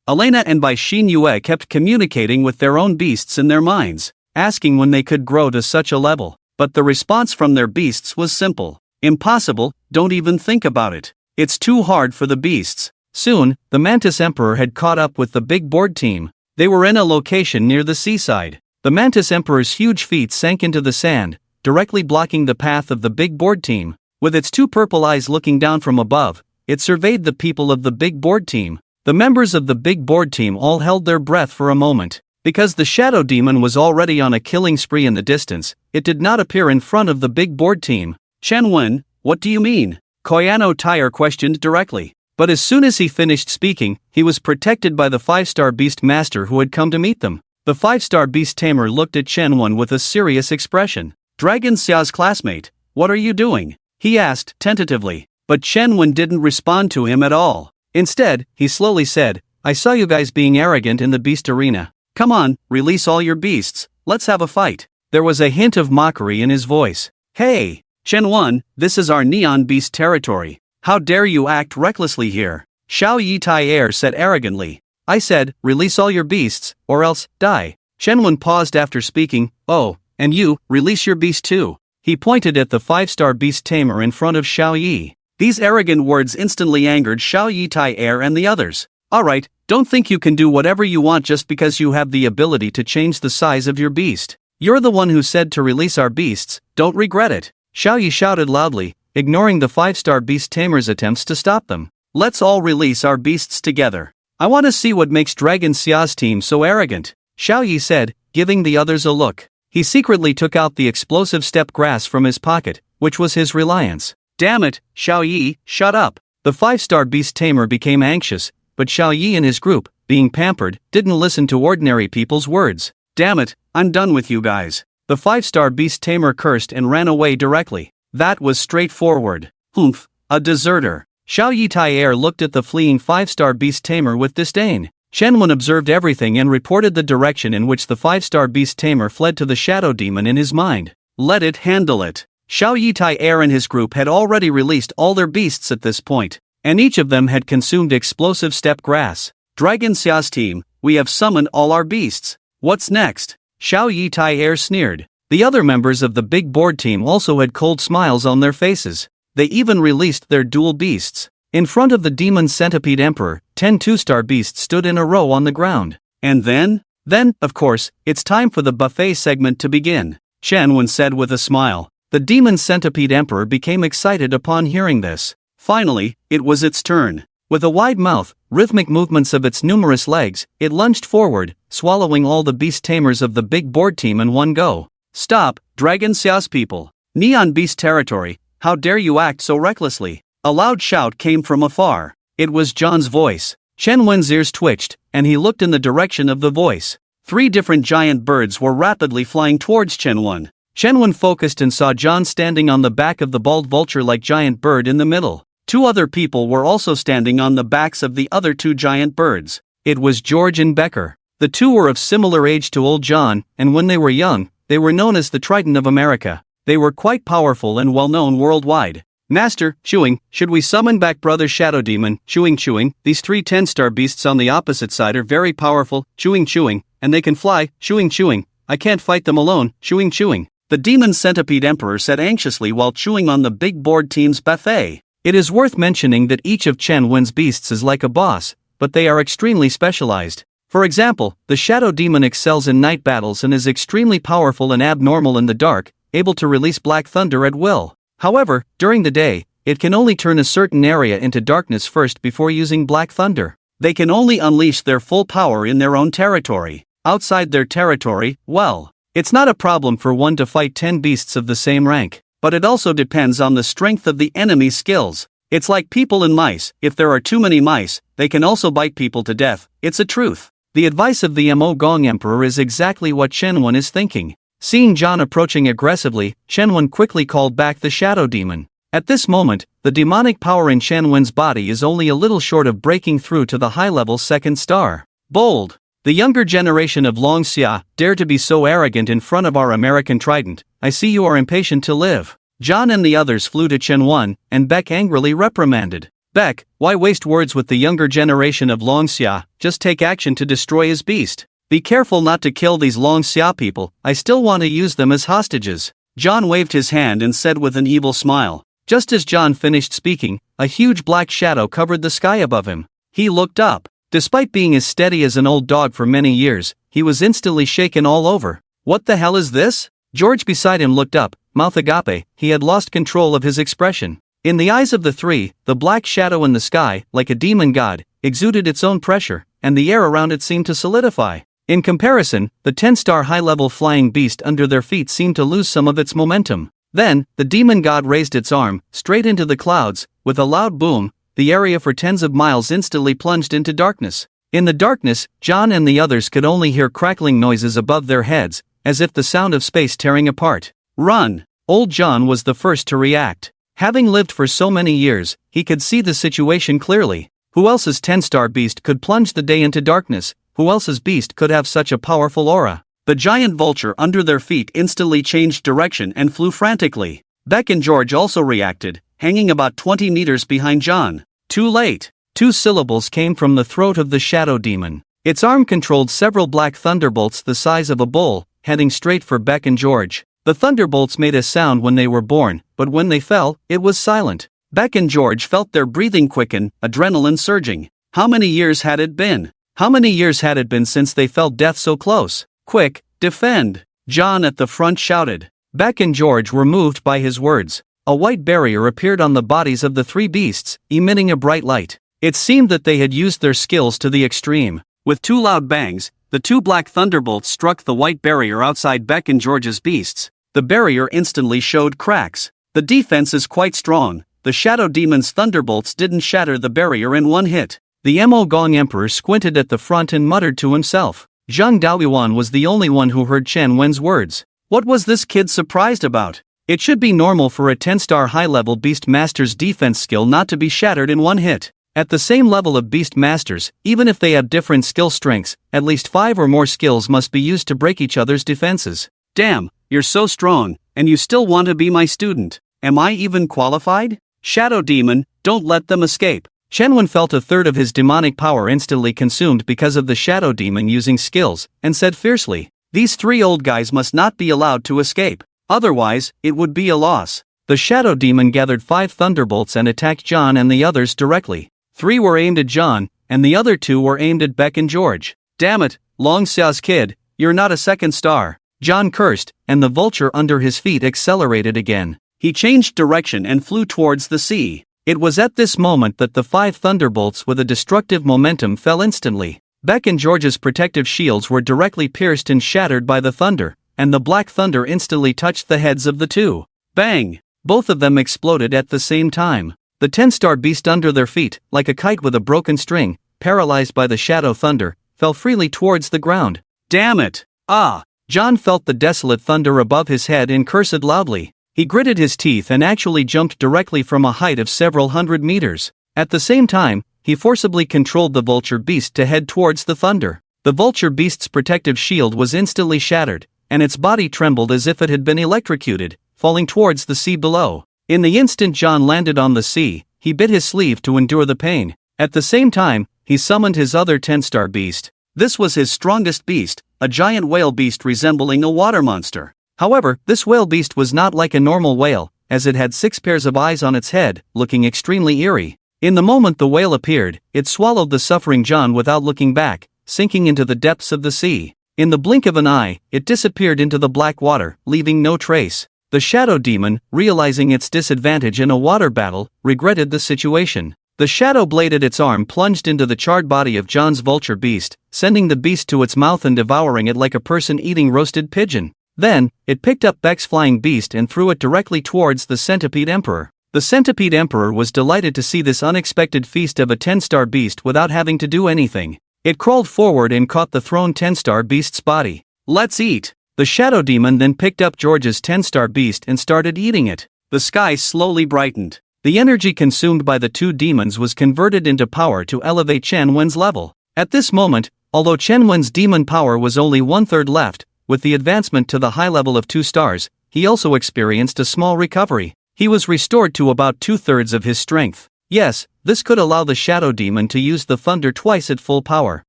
Elena and Bai Xinyue kept communicating with their own beasts in their minds, asking when they could grow to such a level. But the response from their beasts was simple. Impossible, don't even think about it. It's too hard for the beasts. Soon, the Mantis Emperor had caught up with the big board team. They were in a location near the seaside. The Mantis Emperor's huge feet sank into the sand, directly blocking the path of the big board team. With its 2 purple eyes looking down from above, it surveyed the people of the big board team. The members of the big board team all held their breath for a moment. Because the Shadow Demon was already on a killing spree in the distance, it did not appear in front of the big board team. Chenwen, what do you mean? Koyano Tair questioned directly. But as soon as he finished speaking, he was protected by the 5-star beast master who had come to meet them. The 5-star beast Tamer looked at Chenwen with a serious expression. Dragon Xia's classmate, what are you doing? He asked tentatively. But Chenwen didn't respond to him at all. Instead, he slowly said, I saw you guys being arrogant in the beast arena. Come on, release all your beasts, let's have a fight. There was a hint of mockery in his voice. Hey, Chen-Wen, this is our neon beast territory. How dare you act recklessly here? Xiao Yi Tai said arrogantly. I said, release all your beasts, or else, die. Chen-Wen paused after speaking. Oh, and you, release your beast too. He pointed at the 5-star beast Tamer in front of Xiao Yi. These arrogant words instantly angered Xiao Yi Tai and the others. Alright, don't think you can do whatever you want just because you have the ability to change the size of your beast. You're the one who said to release our beasts, don't regret it. Xiao Yi shouted loudly, ignoring the 5-star beast Tamer's attempts to stop them. Let's all release our beasts together. I want to see what makes Dragon Xia's team so arrogant, Xiao Yi said, giving the others a look. He secretly took out the explosive step grass from his pocket, which was his reliance. Damn it, Xiao Yi, shut up. The 5-star beast Tamer became anxious, but Xiao Yi and his group, being pampered, didn't listen to ordinary people's words. Damn it, I'm done with you guys. The 5-star beast Tamer cursed and ran away directly. That was straightforward. Humph, a deserter. Xiao Yi Tai looked at the fleeing 5-star beast Tamer with disdain. Chen-Wen observed everything and reported the direction in which the 5-star beast Tamer fled to the shadow demon in his mind. Let it handle it. Xiao Yi Tai and his group had already released all their beasts at this point, and each of them had consumed explosive step grass. Dragon Xia's team, we have summoned all our beasts. What's next? Xiao Yi Tai sneered. The other members of the big board team also had cold smiles on their faces. They even released their dual beasts. In front of the demon centipede emperor, 10 2-star beasts stood in a row on the ground. And then, of course, it's time for the buffet segment to begin, Chen-Wen said with a smile. The demon centipede emperor became excited upon hearing this. Finally, it was its turn. With a wide mouth, rhythmic movements of its numerous legs, it lunged forward, swallowing all the beast tamers of the big board team in one go. Stop, Dragon Xia's people. Neon beast territory, how dare you act so recklessly? A loud shout came from afar. It was John's voice. Chen-Wen's ears twitched, and he looked in the direction of the voice. 3 different giant birds were rapidly flying towards Chen-Wen. Chen-Wen focused and saw John standing on the back of the bald vulture-like giant bird in the middle. 2 other people were also standing on the backs of the other 2 giant birds. It was George and Becker. The 2 were of similar age to old John, and when they were young, they were known as the Triton of America. They were quite powerful and well-known worldwide. Master, Chewing, should we summon back Brother Shadow Demon, Chewing, these 3 10-star beasts on the opposite side are very powerful, Chewing, and they can fly, Chewing, I can't fight them alone, Chewing. The demon centipede emperor said anxiously while chewing on the big board team's buffet. It is worth mentioning that each of Chen-Wen's beasts is like a boss, but they are extremely specialized. For example, the Shadow Demon excels in night battles and is extremely powerful and abnormal in the dark, able to release black thunder at will. However, during the day, it can only turn a certain area into darkness first before using black thunder. They can only unleash their full power in their own territory. Outside their territory, well, it's not a problem for one to fight 10 beasts of the same rank, but it also depends on the strength of the enemy's skills. It's like people and mice. If there are too many mice, they can also bite people to death. It's a truth. The advice of the Mo Gong Emperor is exactly what Chen-Wen is thinking. Seeing John approaching aggressively, Chen-Wen quickly called back the Shadow Demon. At this moment, the demonic power in Chen-Wen's body is only a little short of breaking through to the high-level 2nd star. Bold! The younger generation of Long Xia dare to be so arrogant in front of our American Trident. I see you are impatient to live. John and the others flew to Chen-Wen, and Beck angrily reprimanded. Beck, why waste words with the younger generation of Long Xia? Just take action to destroy his beast. Be careful not to kill these Long Xia people, I still want to use them as hostages. John waved his hand and said with an evil smile. Just as John finished speaking, a huge black shadow covered the sky above him. He looked up. Despite being as steady as an old dog for many years, he was instantly shaken all over. What the hell is this? George beside him looked up, mouth agape. He had lost control of his expression. In the eyes of the 3, the black shadow in the sky, like a demon god, exuded its own pressure, and the air around it seemed to solidify. In comparison, the 10-star high-level flying beast under their feet seemed to lose some of its momentum. Then, the demon god raised its arm, straight into the clouds. With a loud boom, the area for tens of miles instantly plunged into darkness. In the darkness, John and the others could only hear crackling noises above their heads, as if the sound of space tearing apart. Run! Old John was the first to react. Having lived for so many years, he could see the situation clearly. Who else's 10-star beast could plunge the day into darkness? Who else's beast could have such a powerful aura? The giant vulture under their feet instantly changed direction and flew frantically. Beck and George also reacted, hanging about 20 meters behind John. Too late. 2 syllables came from the throat of the shadow demon. Its arm controlled several black thunderbolts the size of a bull, heading straight for Beck and George. The thunderbolts made a sound when they were born, but when they fell, it was silent. Beck and George felt their breathing quicken, adrenaline surging. How many years had it been? How many years had it been since they felt death so close? Quick, defend! John at the front shouted. Beck and George were moved by his words. A white barrier appeared on the bodies of the 3 beasts, emitting a bright light. It seemed that they had used their skills to the extreme. With 2 loud bangs, the 2 black thunderbolts struck the white barrier outside Beck and George's beasts. The barrier instantly showed cracks. The defense is quite strong. The shadow demon's thunderbolts didn't shatter the barrier in one hit. The Mo Gong Emperor squinted at the front and muttered to himself. Zhang Daoyuan was the only one who heard Chen Wen's words. What was this kid surprised about? It should be normal for a 10-star high-level beast master's defense skill not to be shattered in one hit. At the same level of beast masters, even if they have different skill strengths, at least 5 or more skills must be used to break each other's defenses. Damn, you're so strong, and you still want to be my student. Am I even qualified? Shadow demon, don't let them escape. Shenwen felt a third of his demonic power instantly consumed because of the shadow demon using skills, and said fiercely, "These 3 old guys must not be allowed to escape. Otherwise, it would be a loss." The shadow demon gathered 5 thunderbolts and attacked John and the others directly. 3 were aimed at John, and the other 2 were aimed at Beck and George. Damn it, Long Xia's kid, you're not a 2nd star. John cursed, and the vulture under his feet accelerated again. He changed direction and flew towards the sea. It was at this moment that the 5 thunderbolts with a destructive momentum fell instantly. Beck and George's protective shields were directly pierced and shattered by the thunder, and the black thunder instantly touched the heads of the 2. Bang! Both of them exploded at the same time. The 10-star beast under their feet, like a kite with a broken string, paralyzed by the shadow thunder, fell freely towards the ground. Damn it! Ah! John felt the desolate thunder above his head and cursed loudly. He gritted his teeth and actually jumped directly from a height of several hundred meters. At the same time, he forcibly controlled the vulture beast to head towards the thunder. The vulture beast's protective shield was instantly shattered, and its body trembled as if it had been electrocuted, falling towards the sea below. In the instant John landed on the sea, he bit his sleeve to endure the pain. At the same time, he summoned his other 10-star beast. This was his strongest beast, a giant whale beast resembling a water monster. However, this whale beast was not like a normal whale, as it had 6 pairs of eyes on its head, looking extremely eerie. In the moment the whale appeared, it swallowed the suffering John without looking back, sinking into the depths of the sea. In the blink of an eye, it disappeared into the black water, leaving no trace. The shadow demon, realizing its disadvantage in a water battle, regretted the situation. The shadow blade at its arm plunged into the charred body of John's vulture beast, sending the beast to its mouth and devouring it like a person eating roasted pigeon. Then, it picked up Beck's flying beast and threw it directly towards the centipede emperor. The centipede emperor was delighted to see this unexpected feast of a 10-star beast without having to do anything. It crawled forward and caught the thrown 10-star beast's body. Let's eat! The shadow demon then picked up George's 10-star beast and started eating it. The sky slowly brightened. The energy consumed by the 2 demons was converted into power to elevate Chen Wen's level. At this moment, although Chen Wen's demon power was only 1/3 left, with the advancement to the high level of 2 stars, he also experienced a small recovery. He was restored to about 2/3 of his strength. Yes, this could allow the shadow demon to use the thunder twice at full power.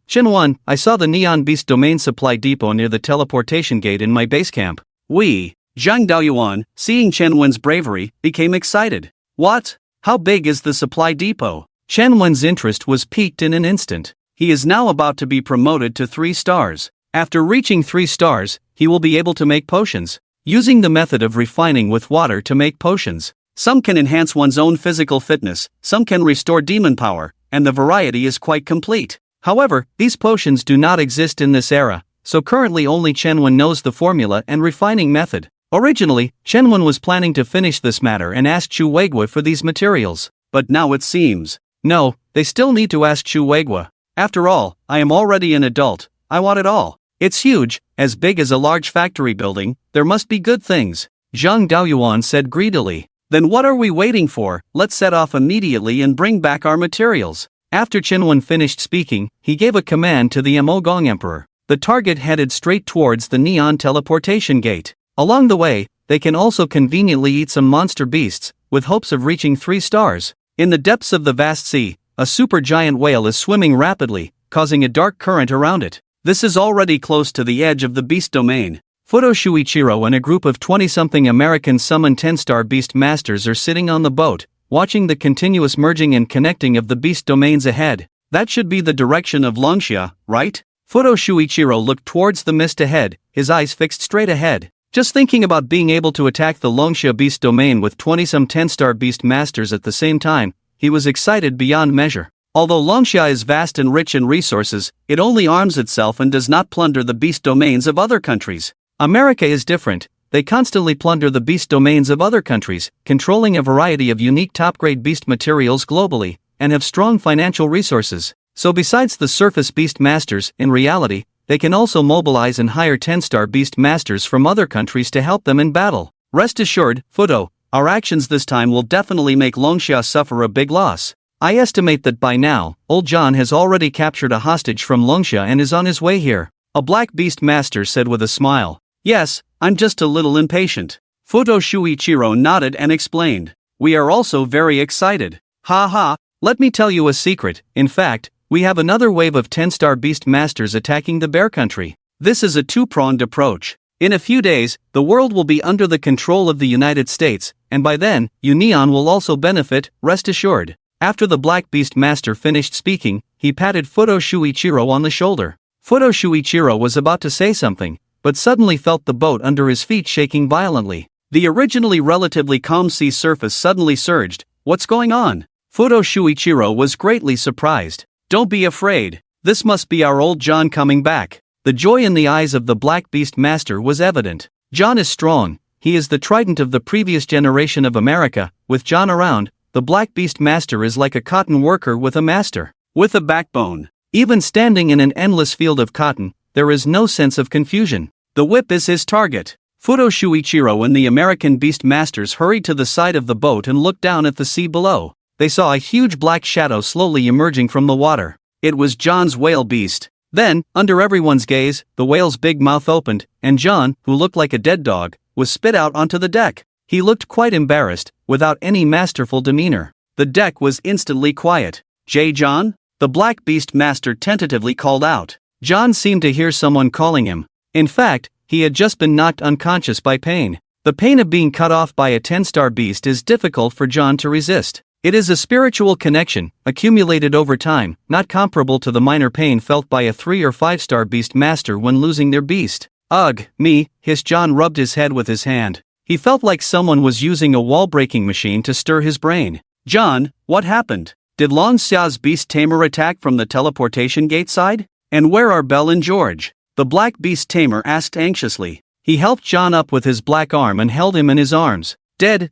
Chen, I saw the Neon Beast Domain Supply Depot near the teleportation gate in my base camp. Zhang Daoyuan, seeing Chen Wen's bravery, became excited. What? How big is the supply depot? Chen Wen's interest was piqued in an instant. He is now about to be promoted to 3 stars. After reaching 3 stars, he will be able to make potions. Using the method of refining with water to make potions. Some can enhance one's own physical fitness, some can restore demon power, and the variety is quite complete. However, these potions do not exist in this era, so currently only Chen Wen knows the formula and refining method. Originally, Chen Wen was planning to finish this matter and ask Chu Weigua for these materials, but now it seems, no, they still need to ask Chu Weigua. After all, I am already an adult, I want it all. It's huge, as big as a large factory building, there must be good things. Zhang Daoyuan said greedily. Then what are we waiting for? Let's set off immediately and bring back our materials. After Chen finished speaking, he gave a command to the Amogong Emperor. The target headed straight towards the neon teleportation gate. Along the way, they can also conveniently eat some monster beasts, with hopes of reaching 3 stars. In the depths of the vast sea, a supergiant whale is swimming rapidly, causing a dark current around it. This is already close to the edge of the beast domain. Fudo Shuichiro and a group of 20-something American summon 10-star beast masters are sitting on the boat, watching the continuous merging and connecting of the beast domains ahead. That should be the direction of Longxia, right? Fudo Shuichiro looked towards the mist ahead, his eyes fixed straight ahead. Just thinking about being able to attack the Longxia beast domain with 20-some 10-star beast masters at the same time, he was excited beyond measure. Although Longxia is vast and rich in resources, it only arms itself and does not plunder the beast domains of other countries. America is different. They constantly plunder the beast domains of other countries, controlling a variety of unique top-grade beast materials globally, and have strong financial resources. So besides the surface beast masters, in reality, they can also mobilize and hire 10-star beast masters from other countries to help them in battle. Rest assured, Fudo, our actions this time will definitely make Longxia suffer a big loss. I estimate that by now, Old John has already captured a hostage from Longxia and is on his way here. A black beast master said with a smile. Yes, I'm just a little impatient. Fudo Shuichiro nodded and explained. We are also very excited. Ha ha, let me tell you a secret. In fact, we have another wave of 10-star beast masters attacking the bear country. This is a two-pronged approach. In a few days, the world will be under the control of the United States, and by then, Union will also benefit, rest assured. After the black beast master finished speaking, he patted Fudo Shuichiro on the shoulder. Fudo Shuichiro was about to say something, but suddenly felt the boat under his feet shaking violently. The originally relatively calm sea surface suddenly surged. What's going on? Fudo Shuichiro was greatly surprised. Don't be afraid. This must be our old John coming back. The joy in the eyes of the black beast master was evident. John is strong. He is the trident of the previous generation of America. With John around, the black beast master is like a cotton worker with a master. With a backbone. Even standing in an endless field of cotton, there is no sense of confusion. The whip is his target. Fudo Shuichiro and the American beast masters hurried to the side of the boat and looked down at the sea below. They saw a huge black shadow slowly emerging from the water. It was John's whale beast. Then, under everyone's gaze, the whale's big mouth opened, and John, who looked like a dead dog, was spit out onto the deck. He looked quite embarrassed, without any masterful demeanor. The deck was instantly quiet. John? The black beast master tentatively called out. John seemed to hear someone calling him. In fact, he had just been knocked unconscious by pain. The pain of being cut off by a 10-star beast is difficult for John to resist. It is a spiritual connection, accumulated over time, not comparable to the minor pain felt by a 3- or 5-star beast master when losing their beast. Ugh, me, hissed John, rubbed his head with his hand. He felt like someone was using a wall-breaking machine to stir his brain. John, what happened? Did Longxia's beast Tamer attack from the teleportation gate side? And where are Belle and George? The black beast Tamer asked anxiously. He helped John up with his black arm and held him in his arms. Dead,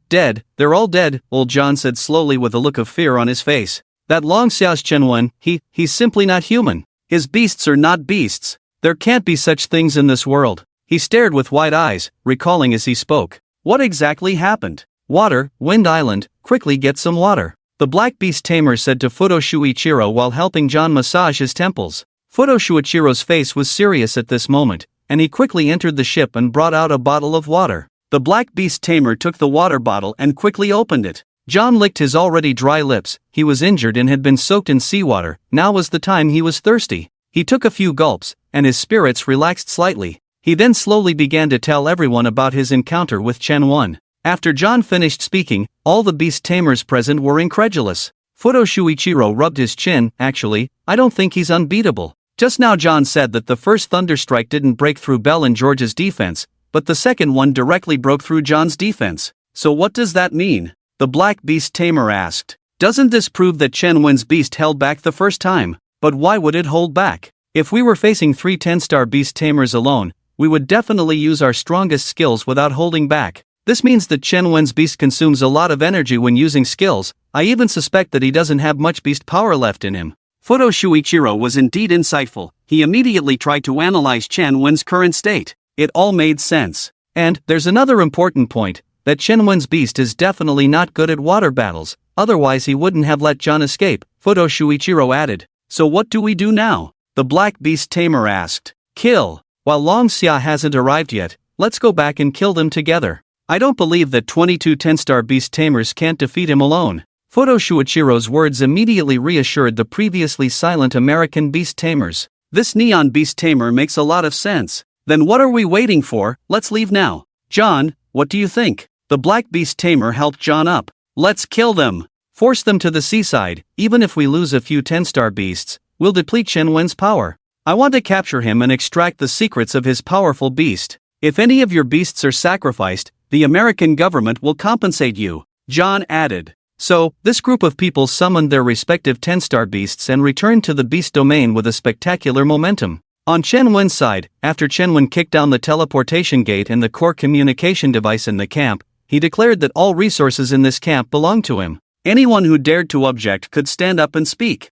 they're all dead, Old John said slowly with a look of fear on his face. That Longxia's Chenwen, he's simply not human. His beasts are not beasts. There can't be such things in this world. He stared with wide eyes, recalling as he spoke. What exactly happened? Water, Wind Island, quickly get some water. The black beast Tamer said to Fudo Shuichiro while helping John massage his temples. Fudo Shuichiro's face was serious at this moment, and he quickly entered the ship and brought out a bottle of water. The black beast Tamer took the water bottle and quickly opened it. John licked his already dry lips. He was injured and had been soaked in seawater. Now was the time he was thirsty. He took a few gulps, and his spirits relaxed slightly. He then slowly began to tell everyone about his encounter with Chen. After John finished speaking, all the beast tamers present were incredulous. Fudo Shuichiro rubbed his chin. Actually, I don't think he's unbeatable. Just now John said that the first thunderstrike didn't break through Belle and George's defense, but the second one directly broke through John's defense. So what does that mean? The black beast Tamer asked. Doesn't this prove that Chenwen's beast held back the first time? But why would it hold back? If we were facing 3 10-star beast tamers alone, we would definitely use our strongest skills without holding back. This means that Chenwen's beast consumes a lot of energy when using skills. I even suspect that he doesn't have much beast power left in him. Fudo Shuichiro was indeed insightful. He immediately tried to analyze Chenwen's current state. It all made sense. And there's another important point, that Chenwen's beast is definitely not good at water battles, otherwise he wouldn't have let John escape. Fudo Shuichiro added. So what do we do now? The black beast Tamer asked. Kill. While Long Xia hasn't arrived yet, let's go back and kill them together. I don't believe that 22 10-star beast tamers can't defeat him alone. Fudo Shuichiro's words immediately reassured the previously silent American beast tamers. This neon beast tamer makes a lot of sense. Then what are we waiting for? Let's leave now. John, what do you think? The black beast tamer helped John up. Let's kill them. Force them to the seaside. Even if we lose a few 10-star beasts, we'll deplete Shen Wen's power. I want to capture him and extract the secrets of his powerful beast. If any of your beasts are sacrificed, the American government will compensate you, John added. So, this group of people summoned their respective 10-star beasts and returned to the beast domain with a spectacular momentum. On Chen Wen's side, after Chen Wen kicked down the teleportation gate and the core communication device in the camp, he declared that all resources in this camp belonged to him. Anyone who dared to object could stand up and speak.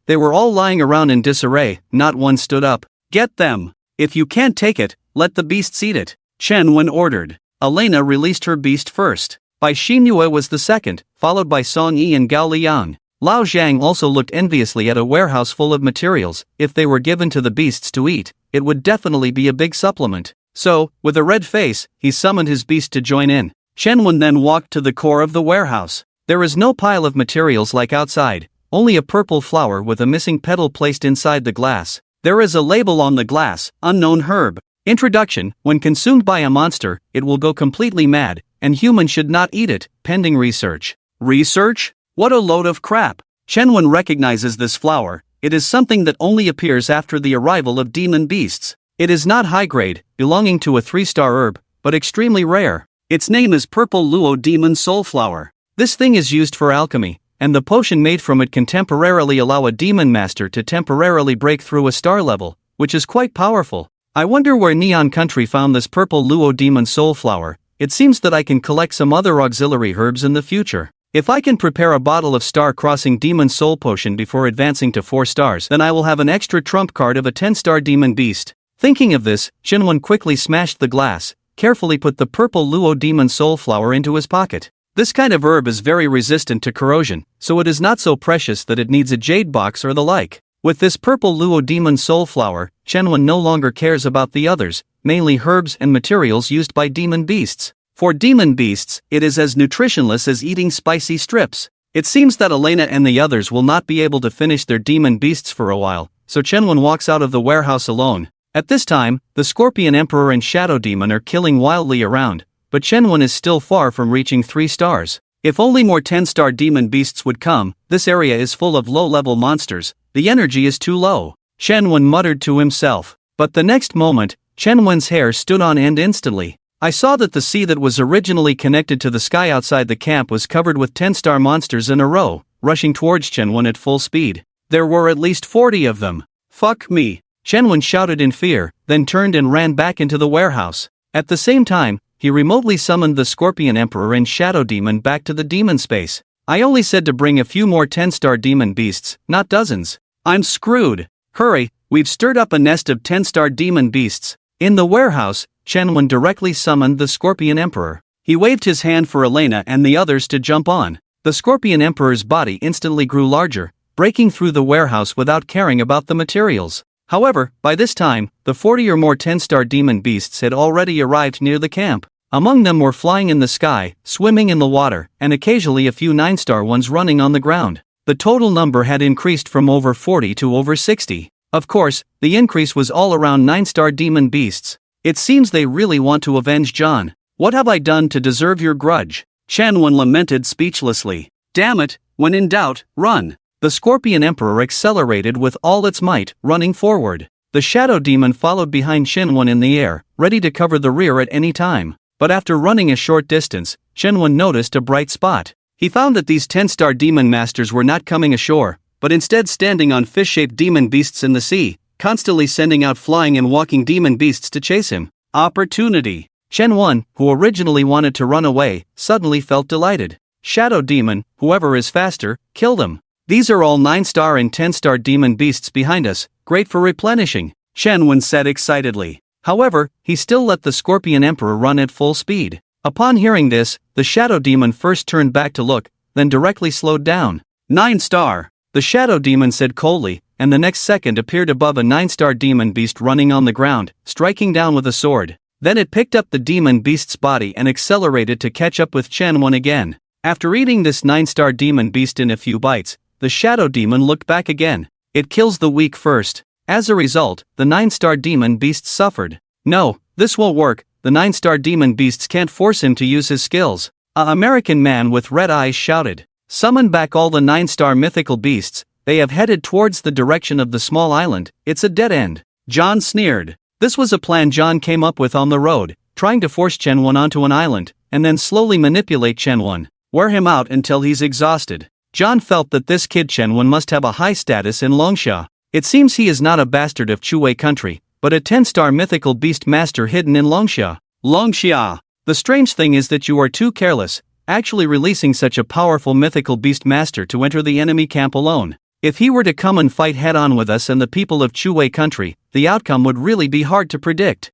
They were all lying around in disarray, not one stood up. Get them! If you can't take it, let the beasts eat it, Chen Wen ordered. Elena released her beast first. Bai Xinyue was the second, followed by Song Yi and Gao Liang. Lao Zhang also looked enviously at a warehouse full of materials. If they were given to the beasts to eat, it would definitely be a big supplement. So, with a red face, he summoned his beast to join in. Chen Wen then walked to the core of the warehouse. There is no pile of materials like outside, only a purple flower with a missing petal placed inside the glass. There is a label on the glass, unknown herb. Introduction: when consumed by a monster, it will go completely mad, and humans should not eat it, pending research. Research? What a load of crap. Chen Wen recognizes this flower. It is something that only appears after the arrival of demon beasts. It is not high grade, belonging to a 3-star herb, but extremely rare. Its name is Purple Luo Demon Soul Flower. This thing is used for alchemy, and the potion made from it can temporarily allow a demon master to temporarily break through a star level, which is quite powerful. I wonder where Neon Country found this Purple Luo Demon Soul Flower. It seems that I can collect some other auxiliary herbs in the future. If I can prepare a bottle of star-crossing demon soul potion before advancing to 4 stars, then I will have an extra trump card of a 10-star demon beast. Thinking of this, Chen Wen quickly smashed the glass, carefully put the Purple Luo Demon Soul Flower into his pocket. This kind of herb is very resistant to corrosion, so it is not so precious that it needs a jade box or the like. With this Purple Luo Demon Soul Flower, Chen Wen no longer cares about the others, mainly herbs and materials used by demon beasts. For demon beasts, it is as nutritionless as eating spicy strips. It seems that Elena and the others will not be able to finish their demon beasts for a while, so Chen Wen walks out of the warehouse alone. At this time, the Scorpion Emperor and Shadow Demon are killing wildly around, but Chen Wen is still far from reaching 3 stars. If only more 10-star demon beasts would come. This area is full of low-level monsters. The energy is too low, Chen Wen muttered to himself. But the next moment, Chen Wen's hair stood on end instantly. I saw that the sea that was originally connected to the sky outside the camp was covered with 10-star monsters in a row, rushing towards Chen Wen at full speed. There were at least 40 of them. Fuck me, Chen Wen shouted in fear, then turned and ran back into the warehouse. At the same time, he remotely summoned the Scorpion Emperor and Shadow Demon back to the demon space. I only said to bring a few more 10-star demon beasts, not dozens. I'm screwed. Hurry, we've stirred up a nest of 10-star demon beasts. In the warehouse, Chen Wen directly summoned the Scorpion Emperor. He waved his hand for Elena and the others to jump on. The Scorpion Emperor's body instantly grew larger, breaking through the warehouse without caring about the materials. However, by this time, the 40 or more 10-star demon beasts had already arrived near the camp. Among them were flying in the sky, swimming in the water, and occasionally a few 9-star ones running on the ground. The total number had increased from over 40 to over 60. Of course, the increase was all around 9-star demon beasts. It seems they really want to avenge John. What have I done to deserve your grudge? Chen Wen lamented speechlessly. Damn it, when in doubt, run. The Scorpion Emperor accelerated with all its might, running forward. The Shadow Demon followed behind Chen Wen in the air, ready to cover the rear at any time. But after running a short distance, Chen Wen noticed a bright spot. He found that these 10-star demon masters were not coming ashore, but instead standing on fish-shaped demon beasts in the sea, constantly sending out flying and walking demon beasts to chase him. Opportunity. Chen Wen, who originally wanted to run away, suddenly felt delighted. Shadow Demon, whoever is faster, kill them. These are all 9-star and 10-star demon beasts behind us, great for replenishing, Chen Wen said excitedly. However, he still let the Scorpion Emperor run at full speed. Upon hearing this, the Shadow Demon first turned back to look, then directly slowed down. 9-star. the shadow demon said coldly, and the next second appeared above a 9-star demon beast running on the ground, striking down with a sword. Then it picked up the demon beast's body and accelerated to catch up with Chen-Wen again. After eating this 9-star demon beast in a few bites, the shadow demon looked back again. It kills the weak first. As a result, the 9-star demon beast suffered. No, this won't work. The 9-star demon beasts can't force him to use his skills. A American man with red eyes shouted. Summon back all the 9-star mythical beasts. They have headed towards the direction of the small island. It's a dead end. John sneered. This was a plan John came up with on the road, trying to force Chen-Wen onto an island, and then slowly manipulate Chen-Wen, wear him out until he's exhausted. John felt that this kid Chen-Wen must have a high status in Longxia. It seems he is not a bastard of Chuwei country, but a 10-star mythical beast master hidden in Longxia. Longxia. The strange thing is that you are too careless, actually releasing such a powerful mythical beast master to enter the enemy camp alone. If he were to come and fight head-on with us and the people of Chuwei country, the outcome would really be hard to predict.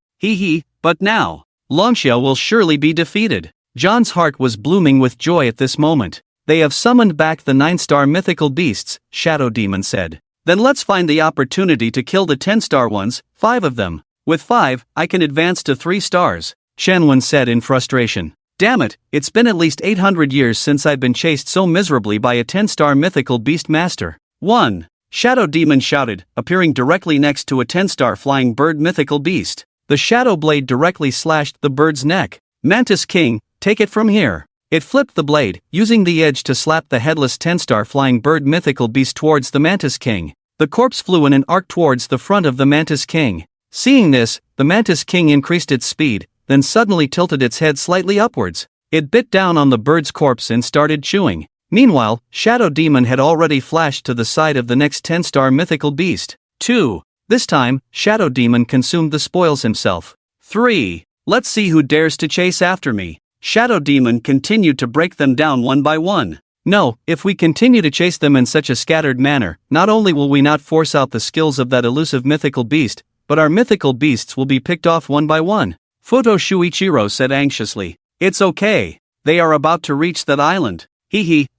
But now, Longxia will surely be defeated. John's heart was blooming with joy at this moment. They have summoned back the 9-star mythical beasts, Shadow Demon said. Then let's find the opportunity to kill the 10-star ones, 5 of them. With 5, I can advance to 3 stars, Chen-Wen said in frustration. Damn it, it's been at least 800 years since I've been chased so miserably by a 10-star mythical beast master. 1. Shadow Demon shouted, appearing directly next to a 10-star flying bird mythical beast. The shadow blade directly slashed the bird's neck. Mantis King, take it from here. It flipped the blade, using the edge to slap the headless 10-star flying bird mythical beast towards the Mantis King. The corpse flew in an arc towards the front of the Mantis King. Seeing this, the Mantis King increased its speed, then suddenly tilted its head slightly upwards. It bit down on the bird's corpse and started chewing. Meanwhile, Shadow Demon had already flashed to the side of the next 10-star mythical beast. 2. This time, Shadow Demon consumed the spoils himself. 3. Let's see who dares to chase after me. Shadow Demon continued to break them down one by one. No, if we continue to chase them in such a scattered manner, not only will we not force out the skills of that elusive mythical beast, but our mythical beasts will be picked off one by one. Futo Shuichiro said anxiously. It's okay. They are about to reach that island.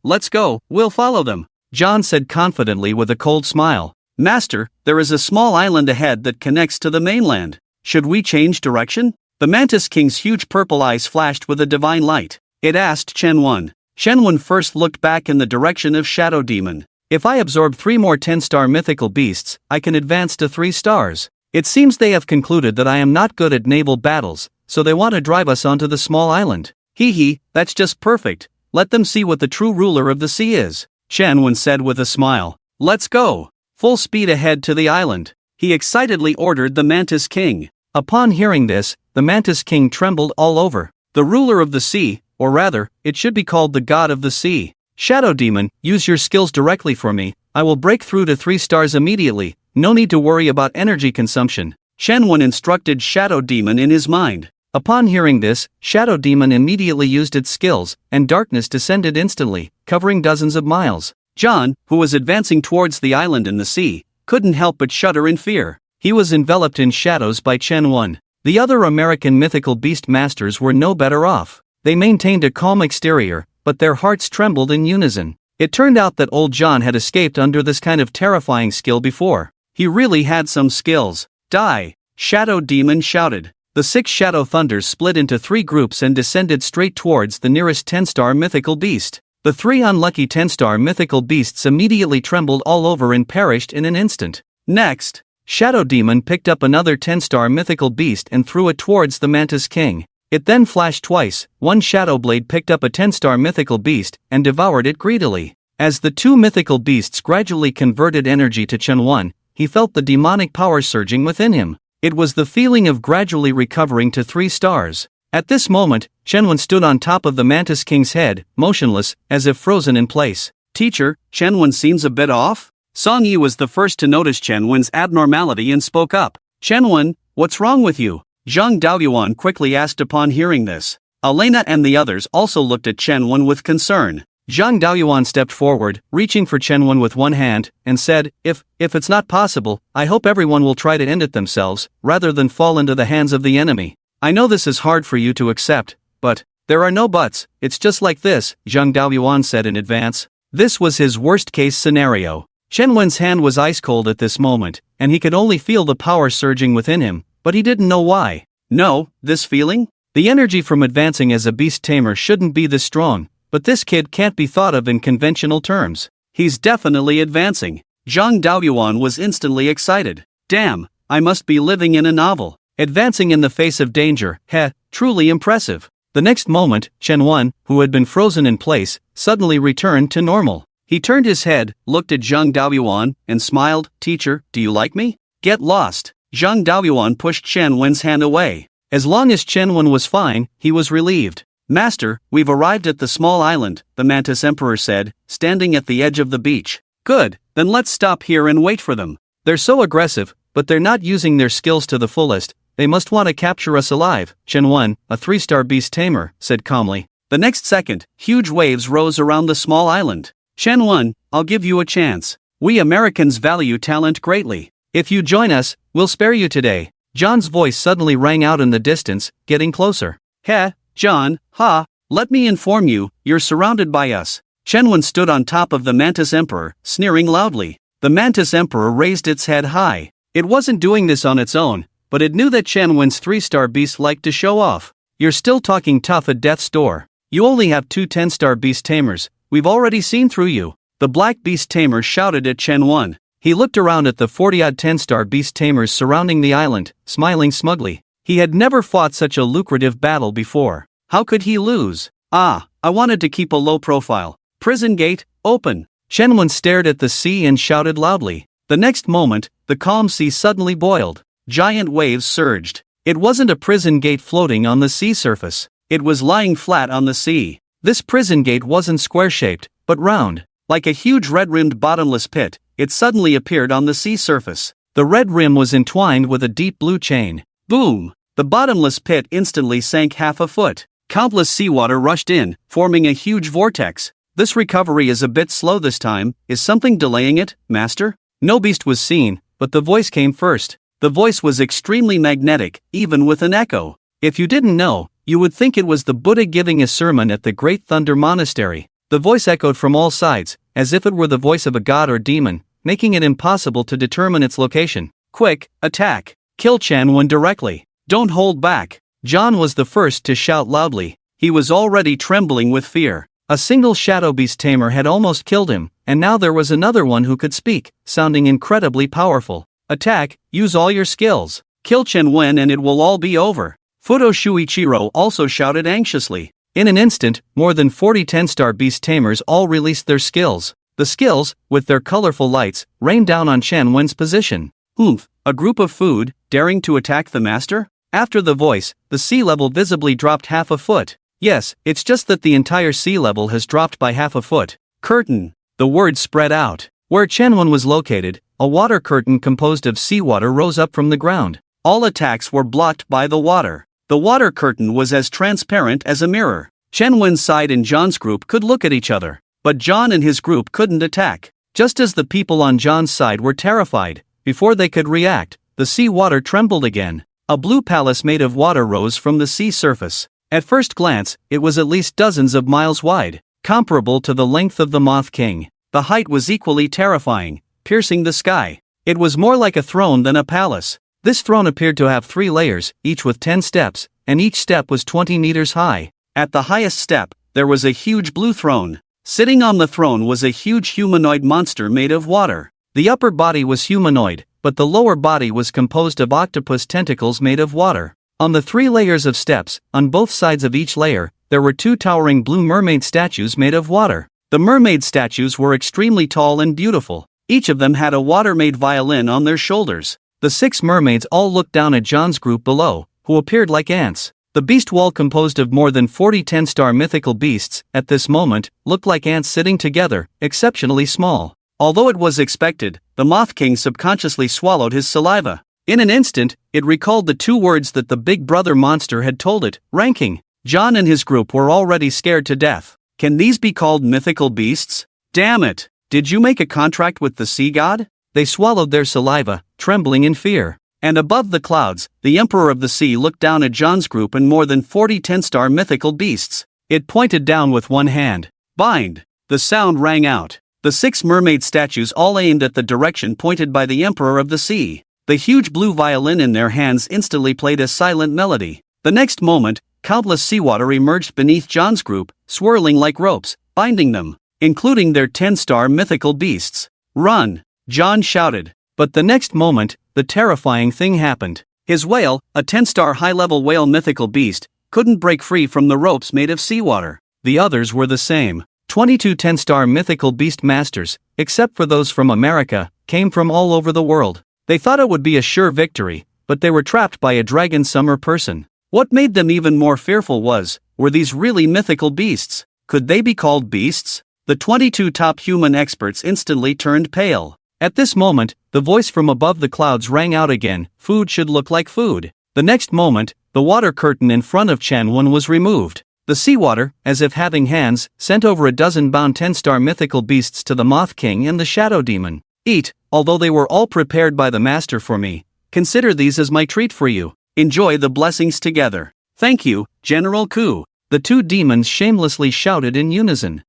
Let's go, we'll follow them. John said confidently with a cold smile. Master, there is a small island ahead that connects to the mainland. Should we change direction? The Mantis King's huge purple eyes flashed with a divine light. It asked Chen-Wen. Chen-Wen first looked back in the direction of Shadow Demon. If I absorb 3 more 10-star mythical beasts, I can advance to 3 stars. It seems they have concluded that I am not good at naval battles, so they want to drive us onto the small island. That's just perfect. Let them see what the true ruler of the sea is, Chen-Wen said with a smile. Let's go. Full speed ahead to the island. He excitedly ordered the Mantis King. Upon hearing this, the Mantis King trembled all over. The ruler of the sea, or rather, it should be called the god of the sea. Shadow Demon, use your skills directly for me. I will break through to 3 stars immediately. No need to worry about energy consumption. Chen-Wen instructed Shadow Demon in his mind. Upon hearing this, Shadow Demon immediately used its skills, and darkness descended instantly, covering dozens of miles. John, who was advancing towards the island in the sea, couldn't help but shudder in fear. He was enveloped in shadows by Chen-Wen. The other American mythical beast masters were no better off. They maintained a calm exterior, but their hearts trembled in unison. It turned out that old John had escaped under this kind of terrifying skill before. He really had some skills. Die! Shadow Demon shouted. The 6 Shadow Thunders split into 3 groups and descended straight towards the nearest 10-star mythical beast. The 3 unlucky 10-star mythical beasts immediately trembled all over and perished in an instant. Next, Shadow Demon picked up another 10-star mythical beast and threw it towards the Mantis King. It then flashed twice. One Shadow Blade picked up a 10-star mythical beast and devoured it greedily. As the 2 mythical beasts gradually converted energy to Chen-Wen, he felt the demonic power surging within him. It was the feeling of gradually recovering to 3 stars. At this moment, Chen-Wen stood on top of the Mantis King's head, motionless, as if frozen in place. Teacher, Chen-Wen seems a bit off? Song Yi was the first to notice Chen-Wen's abnormality and spoke up. Chen-Wen, what's wrong with you? Zhang Daoyuan quickly asked upon hearing this. Elena and the others also looked at Chen-Wen with concern. Zhang Daoyuan stepped forward, reaching for Chen-Wen with one hand, and said, If it's not possible, I hope everyone will try to end it themselves, rather than fall into the hands of the enemy. I know this is hard for you to accept, but there are no buts, it's just like this, Zhang Daoyuan said in advance. This was his worst-case scenario. Chen Wen's hand was ice cold at this moment, and he could only feel the power surging within him, but he didn't know why. No, this feeling? The energy from advancing as a beast tamer shouldn't be this strong, but this kid can't be thought of in conventional terms. He's definitely advancing. Zhang Daoyuan was instantly excited. Damn, I must be living in a novel. Advancing in the face of danger, truly impressive. The next moment, Chen Wen, who had been frozen in place, suddenly returned to normal. He turned his head, looked at Zhang Daoyuan, and smiled. Teacher, do you like me? Get lost. Zhang Daoyuan pushed Chen Wen's hand away. As long as Chen Wen was fine, he was relieved. Master, we've arrived at the small island, the Mantis Emperor said, standing at the edge of the beach. Good, then let's stop here and wait for them. They're so aggressive, but they're not using their skills to the fullest. They must want to capture us alive. Chen Wen, a 3-star beast tamer, said calmly. The next second, huge waves rose around the small island. Chen Wen, I'll give you a chance. We Americans value talent greatly. If you join us, we'll spare you today. John's voice suddenly rang out in the distance, getting closer. John, let me inform you, you're surrounded by us. Chen Wen stood on top of the Mantis Emperor, sneering loudly. The Mantis Emperor raised its head high. It wasn't doing this on its own, but it knew that Chen Wen's 3-star beast liked to show off. You're still talking tough at death's door. You only have 2 10-star beast tamers. We've already seen through you. The black beast tamer shouted at Chen Wen. He looked around at the 40-odd 10-star beast tamers surrounding the island, smiling smugly. He had never fought such a lucrative battle before. How could he lose? I wanted to keep a low profile. Prison gate, open. Chen Wen stared at the sea and shouted loudly. The next moment, the calm sea suddenly boiled. Giant waves surged. It wasn't a prison gate floating on the sea surface. It was lying flat on the sea. This prison gate wasn't square-shaped, but round. Like a huge red-rimmed bottomless pit, it suddenly appeared on the sea surface. The red rim was entwined with a deep blue chain. Boom! The bottomless pit instantly sank half a foot. Countless seawater rushed in, forming a huge vortex. This recovery is a bit slow this time. Is something delaying it, Master? No beast was seen, but the voice came first. The voice was extremely magnetic, even with an echo. If you didn't know, you would think it was the Buddha giving a sermon at the Great Thunder Monastery. The voice echoed from all sides, as if it were the voice of a god or demon, making it impossible to determine its location. Quick, attack! Kill Chen Wen directly. Don't hold back. John was the first to shout loudly. He was already trembling with fear. A single shadow beast tamer had almost killed him, and now there was another one who could speak, sounding incredibly powerful. Attack, use all your skills. Kill Chen Wen and it will all be over. Fudo Shuichiro also shouted anxiously. In an instant, more than 40 10-star beast tamers all released their skills. The skills, with their colorful lights, rained down on Chen Wen's position. A group of food, daring to attack the master? After the voice, the sea level visibly dropped half a foot. Yes, it's just that the entire sea level has dropped by half a foot. Curtain. The word spread out. Where Chen Wen was located, a water curtain composed of seawater rose up from the ground. All attacks were blocked by the water. The water curtain was as transparent as a mirror. Chen Wen's side and John's group could look at each other, but John and his group couldn't attack. Just as the people on John's side were terrified, before they could react, the sea water trembled again. A blue palace made of water rose from the sea surface. At first glance, it was at least dozens of miles wide, comparable to the length of the Moth King. The height was equally terrifying, piercing the sky. It was more like a throne than a palace. This throne appeared to have 3 layers, each with 10 steps, and each step was 20 meters high. At the highest step, there was a huge blue throne. Sitting on the throne was a huge humanoid monster made of water. The upper body was humanoid, but the lower body was composed of octopus tentacles made of water. On the 3 layers of steps, on both sides of each layer, there were 2 towering blue mermaid statues made of water. The mermaid statues were extremely tall and beautiful. Each of them had a water-made violin on their shoulders. The 6 mermaids all looked down at John's group below, who appeared like ants. The beast wall, composed of more than 40 10-star mythical beasts, at this moment, looked like ants sitting together, exceptionally small. Although it was expected, the Moth King subconsciously swallowed his saliva. In an instant, it recalled the 2 words that the Big Brother monster had told it, ranking. John and his group were already scared to death. Can these be called mythical beasts? Damn it! Did you make a contract with the sea god? They swallowed their saliva, trembling in fear. And above the clouds, the Emperor of the Sea looked down at John's group and more than 40 10-star mythical beasts. It pointed down with one hand. Bind! The sound rang out. The 6 mermaid statues all aimed at the direction pointed by the Emperor of the Sea. The huge blue violin in their hands instantly played a silent melody. The next moment, countless seawater emerged beneath John's group, swirling like ropes, binding them, including their 10-star mythical beasts. "Run!" John shouted. But the next moment, the terrifying thing happened. His whale, a 10-star high-level whale mythical beast, couldn't break free from the ropes made of seawater. The others were the same. 22 10-star mythical beast masters, except for those from America, came from all over the world. They thought it would be a sure victory, but they were trapped by a dragon summer person. What made them even more fearful were these really mythical beasts? Could they be called beasts? The 22 top human experts instantly turned pale. At this moment, the voice from above the clouds rang out again, "Food should look like food." The next moment, the water curtain in front of Chanwon was removed. The seawater, as if having hands, sent over a dozen bound 10-star mythical beasts to the Moth King and the Shadow Demon. "Eat, although they were all prepared by the master for me. Consider these as my treat for you. Enjoy the blessings together." "Thank you, General Ku," the 2 demons shamelessly shouted in unison.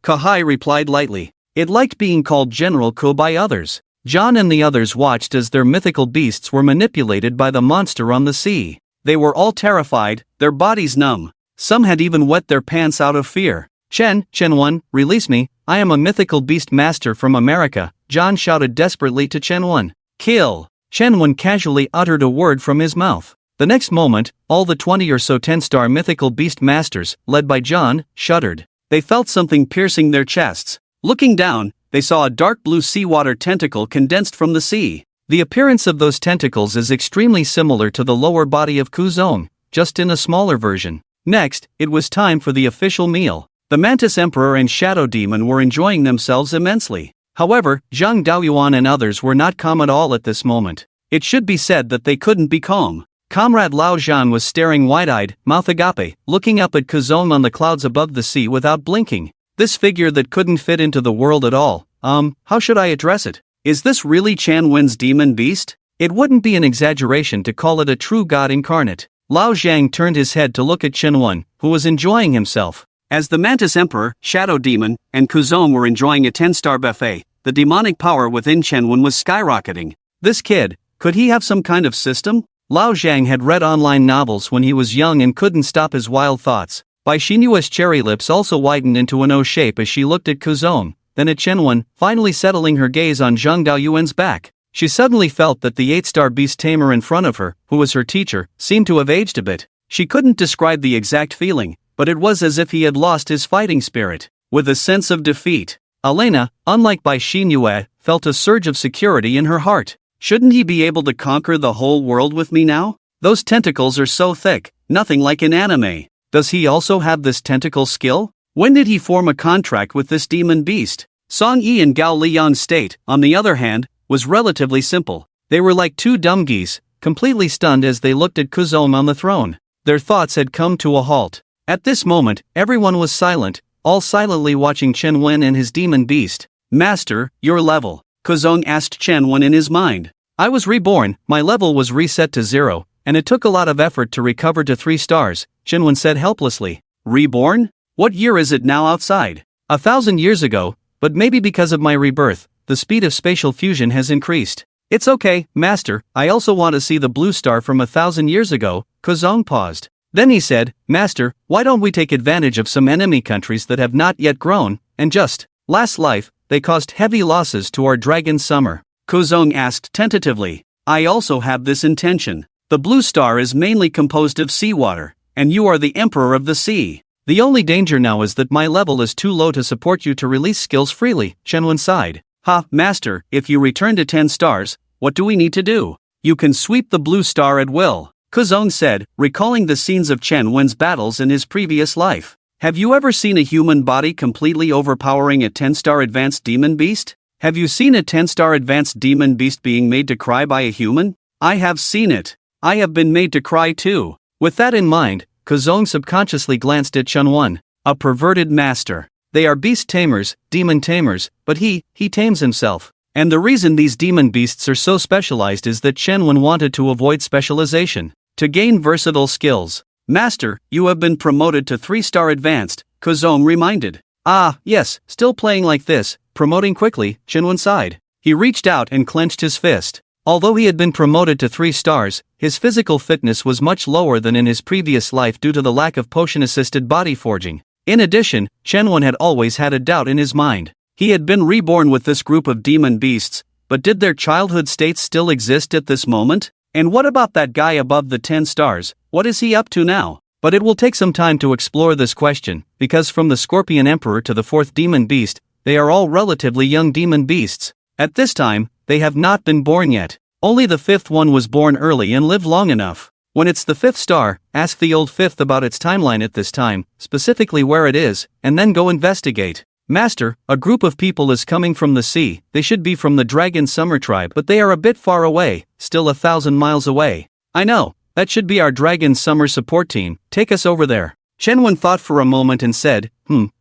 Kahai replied lightly. It liked being called General Ku by others. John and the others watched as their mythical beasts were manipulated by the monster on the sea. They were all terrified, their bodies numb. Some had even wet their pants out of fear. Chenwon, release me, I am a mythical beast master from America," John shouted desperately to Chenwon. "Kill!" Chenwon casually uttered a word from his mouth. The next moment, all the 20 or so 10-star mythical beast masters, led by John, shuddered. They felt something piercing their chests. Looking down, they saw a dark blue seawater tentacle condensed from the sea. The appearance of those tentacles is extremely similar to the lower body of Kuzong, just in a smaller version. Next, it was time for the official meal. The Mantis Emperor and Shadow Demon were enjoying themselves immensely. However, Zhang Daoyuan and others were not calm at all at this moment. It should be said that they couldn't be calm. Comrade Lao Zhan was staring wide-eyed, mouth agape, looking up at Kuzong on the clouds above the sea without blinking. This figure that couldn't fit into the world at all. How should I address it? Is this really Chanwen's demon beast? It wouldn't be an exaggeration to call it a true god incarnate. Lao Zhang turned his head to look at Chenwen, who was enjoying himself. As the Mantis Emperor, Shadow Demon, and Kuzong were enjoying a 10-star buffet, the demonic power within Chenwen was skyrocketing. This kid, could he have some kind of system? Lao Zhang had read online novels when he was young and couldn't stop his wild thoughts. Bai Xinyue's cherry lips also widened into an O shape as she looked at Kuzong, then at Chenwen, finally settling her gaze on Zhang Daoyuan's back. She suddenly felt that the 8-star beast Tamer in front of her, who was her teacher, seemed to have aged a bit. She couldn't describe the exact feeling, but it was as if he had lost his fighting spirit. With a sense of defeat, Elena, unlike Bai Xinyue, felt a surge of security in her heart. Shouldn't he be able to conquer the whole world with me now? Those tentacles are so thick, nothing like in anime. Does he also have this tentacle skill? When did he form a contract with this demon beast? Song Yi and Gao Liyang's state, on the other hand, was relatively simple. They were like 2 dumb geese, completely stunned as they looked at Kuzong on the throne. Their thoughts had come to a halt. At this moment, everyone was silent, all silently watching Chenwen and his demon beast. "Master, your level?" Kuzong asked Chenwen in his mind. "I was reborn, my level was reset to 0, and it took a lot of effort to recover to 3 stars, Chenwen said helplessly. "Reborn? What year is it now outside?" 1,000 years ago, but maybe because of my rebirth, the speed of spatial fusion has increased. "It's okay, Master, I also want to see the blue star from 1,000 years ago," Kuzong paused. Then he said, "Master, why don't we take advantage of some enemy countries that have not yet grown, and just, last life, they caused heavy losses to our dragon summer." Kuzong asked tentatively. "I also have this intention. The blue star is mainly composed of seawater, and you are the Emperor of the Sea. The only danger now is that my level is too low to support you to release skills freely," Chenwen sighed. Master, if you return to 10 stars, what do we need to do?" "You can sweep the blue star at will," Kuzong said, recalling the scenes of Chenwen's battles in his previous life. "Have you ever seen a human body completely overpowering a 10-star advanced demon beast? Have you seen a 10-star advanced demon beast being made to cry by a human? I have seen it. I have been made to cry too." With that in mind, Kuzong subconsciously glanced at Chenwen. A perverted master. They are beast tamers, demon tamers, but he tames himself. And the reason these demon beasts are so specialized is that Chenwen wanted to avoid specialization, to gain versatile skills. "Master, you have been promoted to 3-star advanced," Kuzong reminded. "Ah, yes, still playing like this," promoting quickly, Chen sighed. He reached out and clenched his fist. Although he had been promoted to 3 stars, his physical fitness was much lower than in his previous life due to the lack of potion-assisted body forging. In addition, Chen had always had a doubt in his mind. He had been reborn with this group of demon beasts, but did their childhood states still exist at this moment? And what about that guy above the 10 stars, what is he up to now? But it will take some time to explore this question, because from the Scorpion Emperor to the 4th demon beast, they are all relatively young demon beasts. At this time, they have not been born yet. Only the 5th one was born early and lived long enough. When it's the 5th star, ask the old 5th about its timeline at this time, specifically where it is, and then go investigate. Master, a group of people is coming from the sea. They should be from the Dragon Summer tribe, but they are a bit far away, still 1,000 miles away. I know, that should be our Dragon Summer support team, take us over there. Chen thought for a moment and said,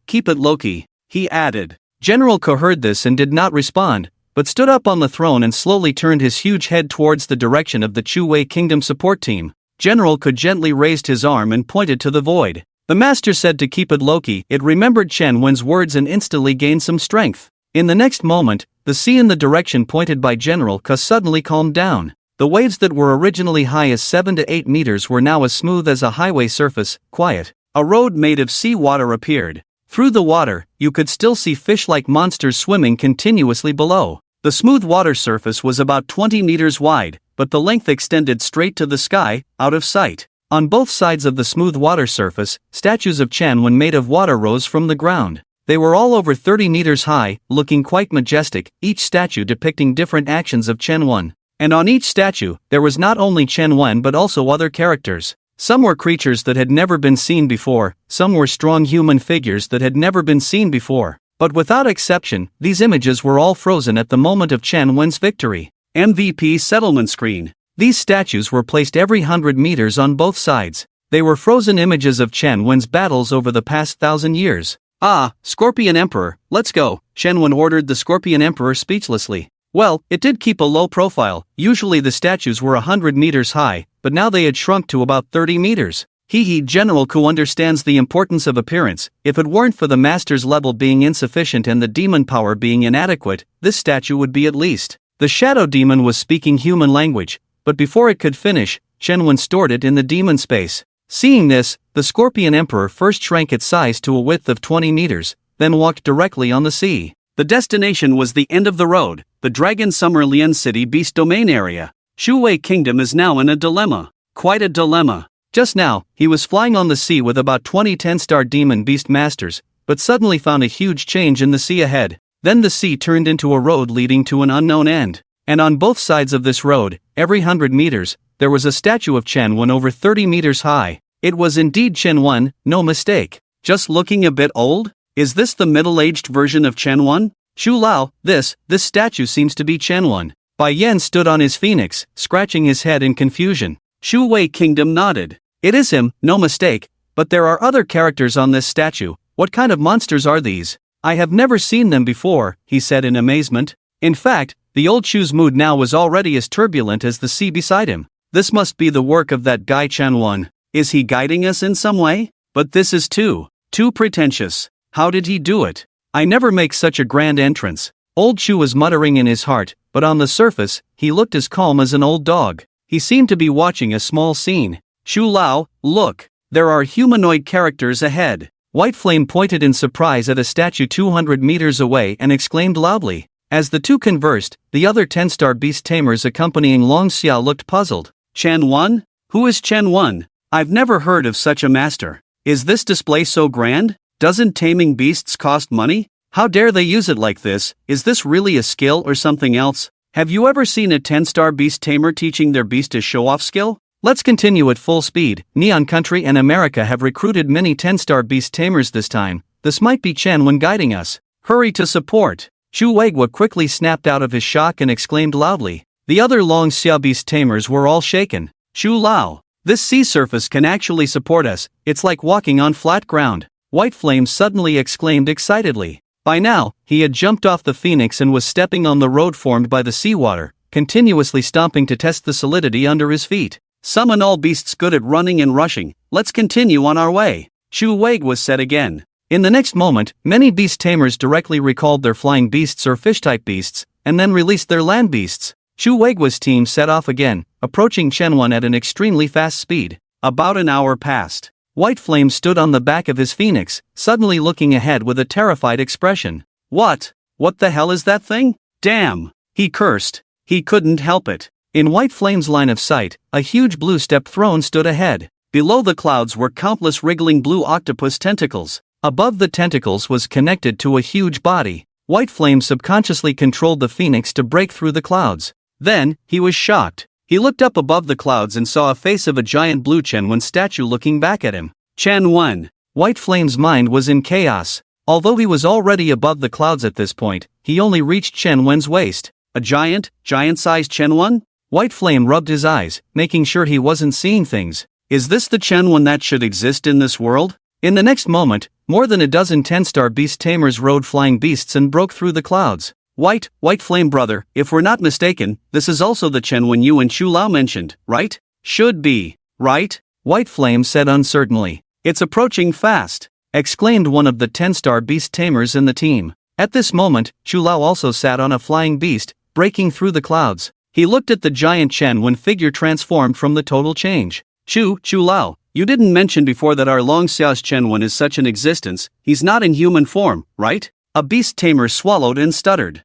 keep it low-key. He added. General Ko heard this and did not respond, but stood up on the throne and slowly turned his huge head towards the direction of the Chu Wei Kingdom support team. General Ko gently raised his arm and pointed to the void. The master said to keep it low-key. It remembered Chen Wen's words and instantly gained some strength. In the next moment, the sea in the direction pointed by General Ko suddenly calmed down. The waves that were originally high as 7 to 8 meters were now as smooth as a highway surface, quiet. A road made of sea water appeared. Through the water, you could still see fish-like monsters swimming continuously below. The smooth water surface was about 20 meters wide, but the length extended straight to the sky, out of sight. On both sides of the smooth water surface, statues of Chen Wen made of water rose from the ground. They were all over 30 meters high, looking quite majestic, each statue depicting different actions of Chen Wen. And on each statue, there was not only Chen Wen but also other characters. Some were creatures that had never been seen before, some were strong human figures that had never been seen before. But without exception, these images were all frozen at the moment of Chen Wen's victory. MVP settlement screen. These statues were placed every 100 meters on both sides. They were frozen images of Chen Wen's battles over the past 1,000 years. Ah, Scorpion Emperor, let's go, Chen Wen ordered the Scorpion Emperor speechlessly. Well, it did keep a low profile. Usually the statues were 100 meters high, but now they had shrunk to about 30 meters. General Ku understands the importance of appearance. If it weren't for the master's level being insufficient and the demon power being inadequate, this statue would be at least. The shadow demon was speaking human language, but before it could finish, Chen Wen stored it in the demon space. Seeing this, the Scorpion Emperor first shrank its size to a width of 20 meters, then walked directly on the sea. The destination was the end of the road, the Dragon Summer Lian City Beast Domain area. Chu Wei Kingdom is now in a dilemma. Quite a dilemma. Just now, he was flying on the sea with about 20 10-star demon beast masters, but suddenly found a huge change in the sea ahead. Then the sea turned into a road leading to an unknown end. And on both sides of this road, every 100 meters, there was a statue of Chen Wen over 30 meters high. It was indeed Chen Wen, no mistake. Just looking a bit old? Is this the middle-aged version of Chen Wen? Shu Lao, this statue seems to be Chen Wen. Bai Yan stood on his phoenix, scratching his head in confusion. Chu Wei Kingdom nodded. It is him, no mistake, but there are other characters on this statue. What kind of monsters are these? I have never seen them before, he said in amazement. In fact, the old Chu's mood now was already as turbulent as the sea beside him. This must be the work of that guy Chen Wen. Is he guiding us in some way? But this is too pretentious. How did he do it? I never make such a grand entrance. Old Chu was muttering in his heart, but on the surface, he looked as calm as an old dog. He seemed to be watching a small scene. Shu Lao, look, there are humanoid characters ahead. White Flame pointed in surprise at a statue 200 meters away and exclaimed loudly. As the two conversed, the other 10-star beast tamers accompanying Long Xia looked puzzled. Chen Wen? Who is Chen Wen? I've never heard of such a master. Is this display so grand? Doesn't taming beasts cost money? How dare they use it like this? Is this really a skill or something else? Have you ever seen a 10-star beast tamer teaching their beast a show-off skill? Let's continue at full speed. Neon Country and America have recruited many 10-star beast tamers this time. This might be Chen Wen guiding us. Hurry to support. Chu Weigua quickly snapped out of his shock and exclaimed loudly. The other Long Xia beast tamers were all shaken. Shu Lao, this sea surface can actually support us. It's like walking on flat ground. White Flame suddenly exclaimed excitedly. By now, he had jumped off the phoenix and was stepping on the road formed by the seawater, continuously stomping to test the solidity under his feet. Summon all beasts good at running and rushing. Let's continue on our way. Chu Weigua said again. In the next moment, many beast tamers directly recalled their flying beasts or fish-type beasts, and then released their land beasts. Chu Weiguo's team set off again, approaching Chen-Wen at an extremely fast speed. About an hour passed. White Flame stood on the back of his phoenix, suddenly looking ahead with a terrified expression. What? What the hell is that thing? Damn! He cursed. He couldn't help it. In White Flame's line of sight, a huge blue step throne stood ahead. Below the clouds were countless wriggling blue octopus tentacles. Above the tentacles was connected to a huge body. White Flame subconsciously controlled the phoenix to break through the clouds. Then, he was shocked. He looked up above the clouds and saw a face of a giant blue Chen-Wen statue looking back at him. Chen-Wen. White Flame's mind was in chaos. Although he was already above the clouds at this point, he only reached Chen-Wen's waist. A giant-sized Chen-Wen? White Flame rubbed his eyes, making sure he wasn't seeing things. Is this the Chen-Wen that should exist in this world? In the next moment, more than a dozen 10-star beast tamers rode flying beasts and broke through the clouds. White Flame brother, if we're not mistaken, this is also the Chen-Wen you and Chu Lao mentioned, right? Should be, right? White Flame said uncertainly. It's approaching fast, exclaimed one of the 10-star beast tamers in the team. At this moment, Chu Lao also sat on a flying beast, breaking through the clouds. He looked at the giant Chen-Wen figure transformed from the total change. Chu Lao, you didn't mention before that our Long Xiao's Chen-Wen is such an existence. He's not in human form, right? A beast tamer swallowed and stuttered.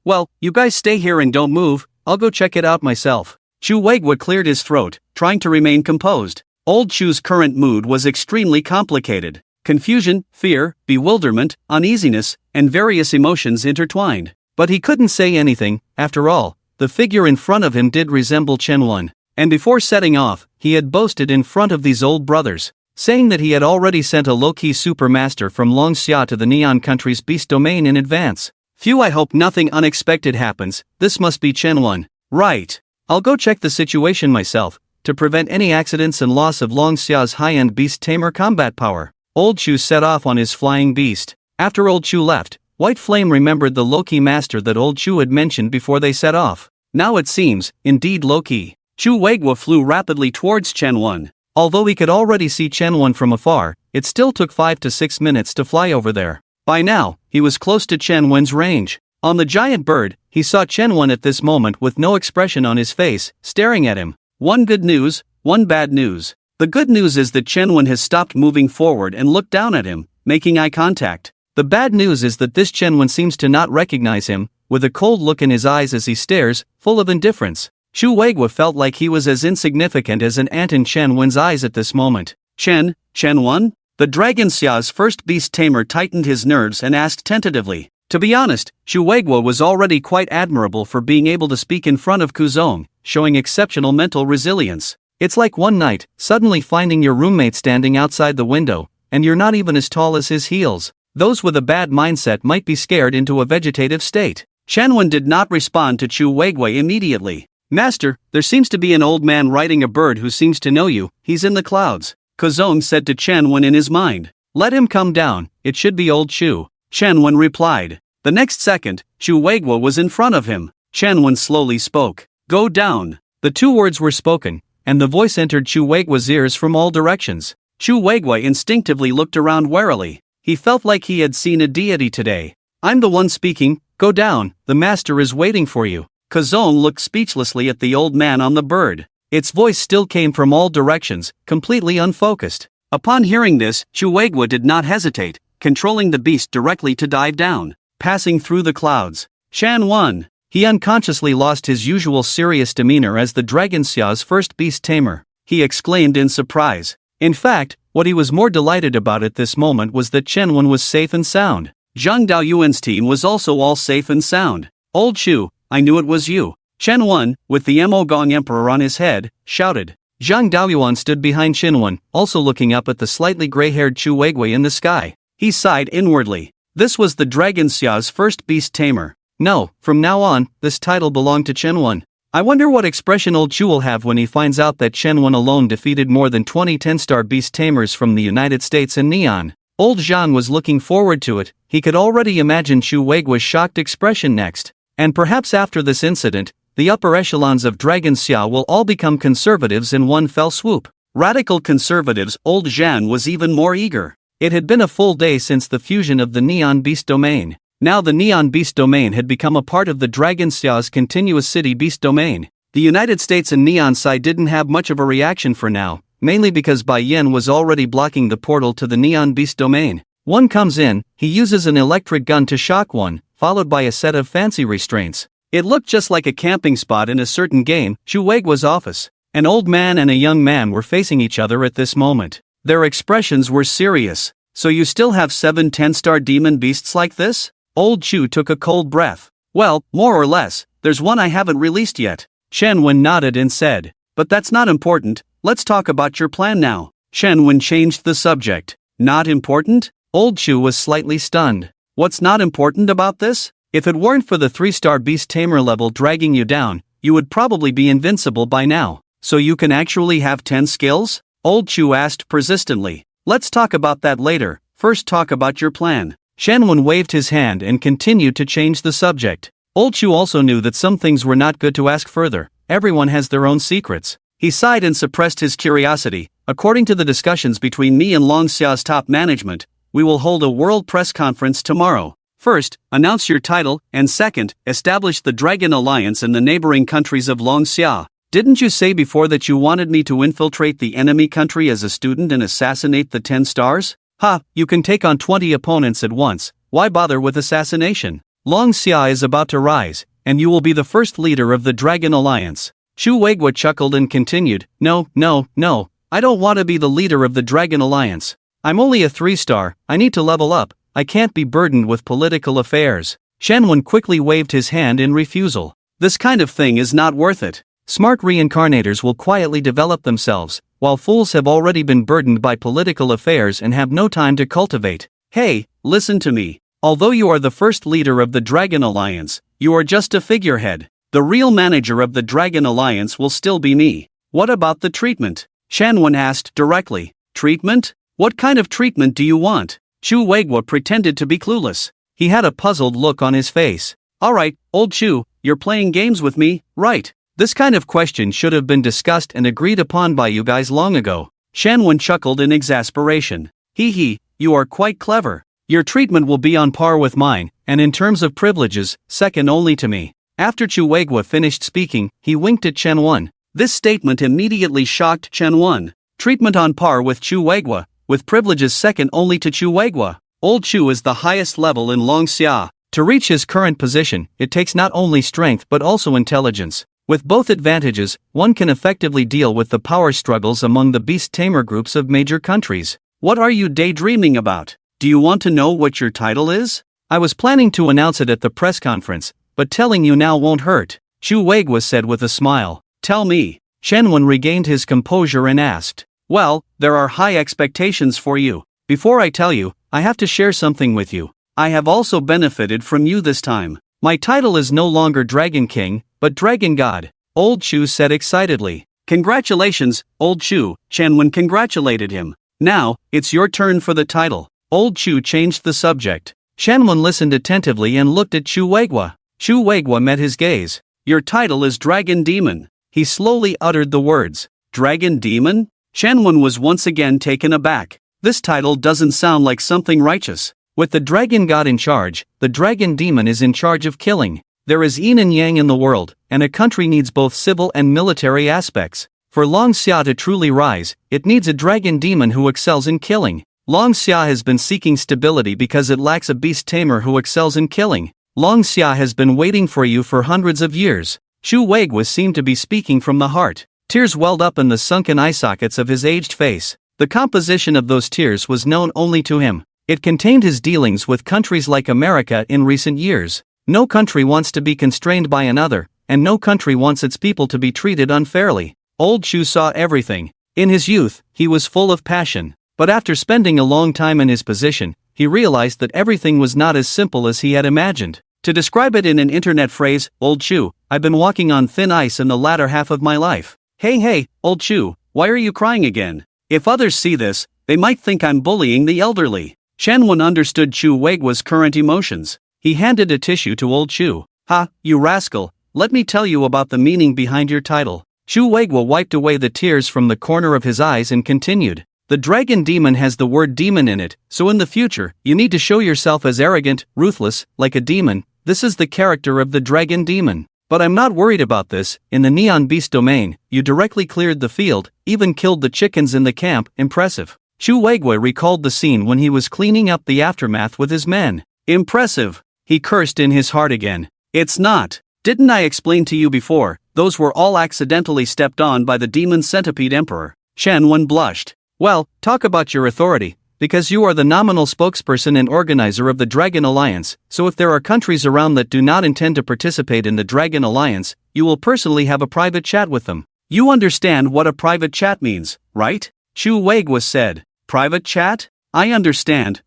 Well, you guys stay here and don't move, I'll go check it out myself. Chu Weiguo cleared his throat, trying to remain composed. Old Chu's current mood was extremely complicated. Confusion, fear, bewilderment, uneasiness, and various emotions intertwined. But he couldn't say anything. After all, the figure in front of him did resemble Chen-Wen. And before setting off, he had boasted in front of these old brothers, saying that he had already sent a low-key supermaster from Long Xia to the Neon Country's beast domain in advance. Phew, I hope nothing unexpected happens. This must be Chen-Wen. Right. I'll go check the situation myself, to prevent any accidents and loss of Long Xia's high-end beast tamer combat power. Old Chu set off on his flying beast. After Old Chu left, White Flame remembered the low-key master that Old Chu had mentioned before they set off. Now it seems, indeed low-key. Chu Weiguo flew rapidly towards Chen-Wen. Although he could already see Chen-Wen from afar, it still took 5 to 6 minutes to fly over there. By now, he was close to Chen-Wen's range. On the giant bird, he saw Chen-Wen at this moment with no expression on his face, staring at him. One good news, one bad news. The good news is that Chen-Wen has stopped moving forward and looked down at him, making eye contact. The bad news is that this Chen-Wen seems to not recognize him, with a cold look in his eyes as he stares, full of indifference. Chu Weiguo felt like he was as insignificant as an ant in Chen-Wen's eyes at this moment. Chen-Wen? The Dragon Xia's first beast tamer tightened his nerves and asked tentatively. To be honest, Chu Weiguo was already quite admirable for being able to speak in front of Kuzong, showing exceptional mental resilience. It's like one night, suddenly finding your roommate standing outside the window, and you're not even as tall as his heels. Those with a bad mindset might be scared into a vegetative state. Chen-Wen did not respond to Chu Weiguo immediately. Master, there seems to be an old man riding a bird who seems to know you. He's in the clouds. Kuzong said to Chen-Wen in his mind. Let him come down, it should be old Chu. Chen-Wen replied. The next second, Chu Weiguo was in front of him. Chen-Wen slowly spoke. Go down. The two words were spoken, and the voice entered Chu Weiguo's ears from all directions. Chu Weiguo instinctively looked around warily. He felt like he had seen a deity today. I'm the one speaking, go down, the master is waiting for you. Kuzong looked speechlessly at the old man on the bird. Its voice still came from all directions, completely unfocused. Upon hearing this, Chu Weiguo did not hesitate, controlling the beast directly to dive down, passing through the clouds. Chen-Wen. He unconsciously lost his usual serious demeanor as the Dragon Xia's first beast tamer. He exclaimed in surprise. In fact, what he was more delighted about at this moment was that Chen-Wen was safe and sound. Zhang Daoyuan's team was also all safe and sound. Old Chu, I knew it was you. Chen-Wen, with the Mo-Gong Emperor on his head, shouted. Zhang Daoyuan stood behind Chen-Wen, also looking up at the slightly gray-haired Chu Weiguo in the sky. He sighed inwardly. This was the Dragon Xia's first beast tamer. No, from now on, this title belonged to Chen-Wen. I wonder what expression old Chu will have when he finds out that Chen-Wen alone defeated more than 20 10-star beast tamers from the United States and Neon. Old Zhang was looking forward to it. He could already imagine Chu Weiguo's shocked expression next. And perhaps after this incident, the upper echelons of Dragon Xia will all become conservatives in one fell swoop. Radical conservatives. Old Zhan was even more eager. It had been a full day since the fusion of the Neon Beast domain. Now the Neon Beast domain had become a part of the Dragon Xia's continuous city beast domain. The United States and Neon Psi didn't have much of a reaction for now, mainly because Bai Yen was already blocking the portal to the Neon Beast domain. One comes in, he uses an electric gun to shock one, followed by a set of fancy restraints. It looked just like a camping spot in a certain game, Chu Weigua's office. An old man and a young man were facing each other at this moment. Their expressions were serious. So you still have 7 10-star demon beasts like this? Old Chu took a cold breath. Well, more or less, there's one I haven't released yet. Shen Wen nodded and said, but that's not important, let's talk about your plan now. Shen Wen changed the subject. Not important? Old Chu was slightly stunned. What's not important about this? If it weren't for the 3-star beast tamer level dragging you down, you would probably be invincible by now. So you can actually have 10 skills? Old Chu asked persistently. Let's talk about that later, first talk about your plan. Shen Wen waved his hand and continued to change the subject. Old Chu also knew that some things were not good to ask further. Everyone has their own secrets. He sighed and suppressed his curiosity. According to the discussions between me and Long Xia's top management, we will hold a world press conference tomorrow. First, announce your title, and second, establish the Dragon Alliance in the neighboring countries of Long Xia. Didn't you say before that you wanted me to infiltrate the enemy country as a student and assassinate the 10 stars? Ha, you can take on 20 opponents at once, why bother with assassination? Long Xia is about to rise, and you will be the first leader of the Dragon Alliance. Chu Weigua chuckled and continued, No, I don't want to be the leader of the Dragon Alliance. I'm only a 3-star, I need to level up, I can't be burdened with political affairs. Shen Wen quickly waved his hand in refusal. This kind of thing is not worth it. Smart reincarnators will quietly develop themselves, while fools have already been burdened by political affairs and have no time to cultivate. Hey, listen to me. Although you are the first leader of the Dragon Alliance, you are just a figurehead. The real manager of the Dragon Alliance will still be me. What about the treatment? Shen Wen asked directly. Treatment? What kind of treatment do you want? Chu Weigua pretended to be clueless. He had a puzzled look on his face. Alright, old Chu, you're playing games with me, right? This kind of question should have been discussed and agreed upon by you guys long ago. Shen Wen chuckled in exasperation. Hee, you are quite clever. Your treatment will be on par with mine, and in terms of privileges, second only to me. After Chu Weigua finished speaking, he winked at Chen Wen. This statement immediately shocked Chen Wen. Treatment on par with Chu Weigua, with privileges second only to Chu Weigua. Old Chu is the highest level in Long Xia. To reach his current position, it takes not only strength but also intelligence. With both advantages, one can effectively deal with the power struggles among the beast tamer groups of major countries. What are you daydreaming about? Do you want to know what your title is? I was planning to announce it at the press conference, but telling you now won't hurt, Chu Weigua said with a smile. Tell me. Shen Wen regained his composure and asked. Well, there are high expectations for you. Before I tell you, I have to share something with you. I have also benefited from you this time. My title is no longer Dragon King, but Dragon God, Old Chu said excitedly. Congratulations, Old Chu, Shen Wen congratulated him. Now, it's your turn for the title. Old Chu changed the subject. Shen Wen listened attentively and looked at Chu Weigua. Chu Weigua met his gaze. Your title is Dragon Demon. He slowly uttered the words. Dragon Demon? Shen Wen was once again taken aback. This title doesn't sound like something righteous. With the Dragon God in charge, the Dragon Demon is in charge of killing. There is yin and yang in the world, and a country needs both civil and military aspects. For Long Xia to truly rise, it needs a Dragon Demon who excels in killing. Long Xia has been seeking stability because it lacks a beast tamer who excels in killing. Long Xia has been waiting for you for hundreds of years. Chu Weigua seemed to be speaking from the heart. Tears welled up in the sunken eye sockets of his aged face. The composition of those tears was known only to him. It contained his dealings with countries like America in recent years. No country wants to be constrained by another, and no country wants its people to be treated unfairly. Old Chu saw everything. In his youth, he was full of passion. But after spending a long time in his position, he realized that everything was not as simple as he had imagined. To describe it in an internet phrase, Old Chu, I've been walking on thin ice in the latter half of my life. Hey, Old Chu, why are you crying again? If others see this, they might think I'm bullying the elderly. Shen Wen understood Chu Weigua's current emotions. He handed a tissue to Old Chu. Ha, you rascal, let me tell you about the meaning behind your title. Chu Weigua wiped away the tears from the corner of his eyes and continued. The dragon demon has the word demon in it, so in the future, you need to show yourself as arrogant, ruthless, like a demon. This is the character of the dragon demon. But I'm not worried about this. In the Neon Beast domain, you directly cleared the field, even killed the chickens in the camp. Impressive. Chu Weigui recalled the scene when he was cleaning up the aftermath with his men. Impressive. He cursed in his heart again. It's not. Didn't I explain to you before? Those were all accidentally stepped on by the demon centipede emperor. Chen Wen blushed. Well, talk about your authority, because you are the nominal spokesperson and organizer of the Dragon Alliance, so if there are countries around that do not intend to participate in the Dragon Alliance, you will personally have a private chat with them. You understand what a private chat means, right? Chu Weigui said. Private chat? I understand.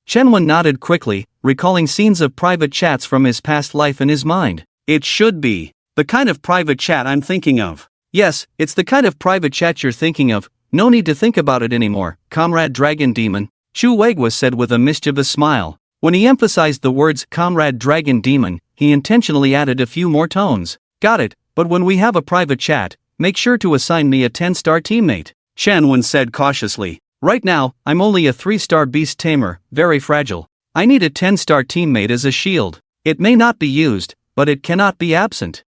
Chen Wen nodded quickly, recalling scenes of private chats from his past life in his mind. It should be the kind of private chat I'm thinking of. Yes, it's the kind of private chat you're thinking of. No need to think about it anymore, Comrade Dragon Demon, Chu Weigui said with a mischievous smile. When he emphasized the words Comrade Dragon Demon, he intentionally added a few more tones. Got it, but when we have a private chat, make sure to assign me a 10-star teammate, Chen Wen said cautiously. Right now, I'm only a 3-star beast tamer, very fragile. I need a 10-star teammate as a shield. It may not be used, but it cannot be absent.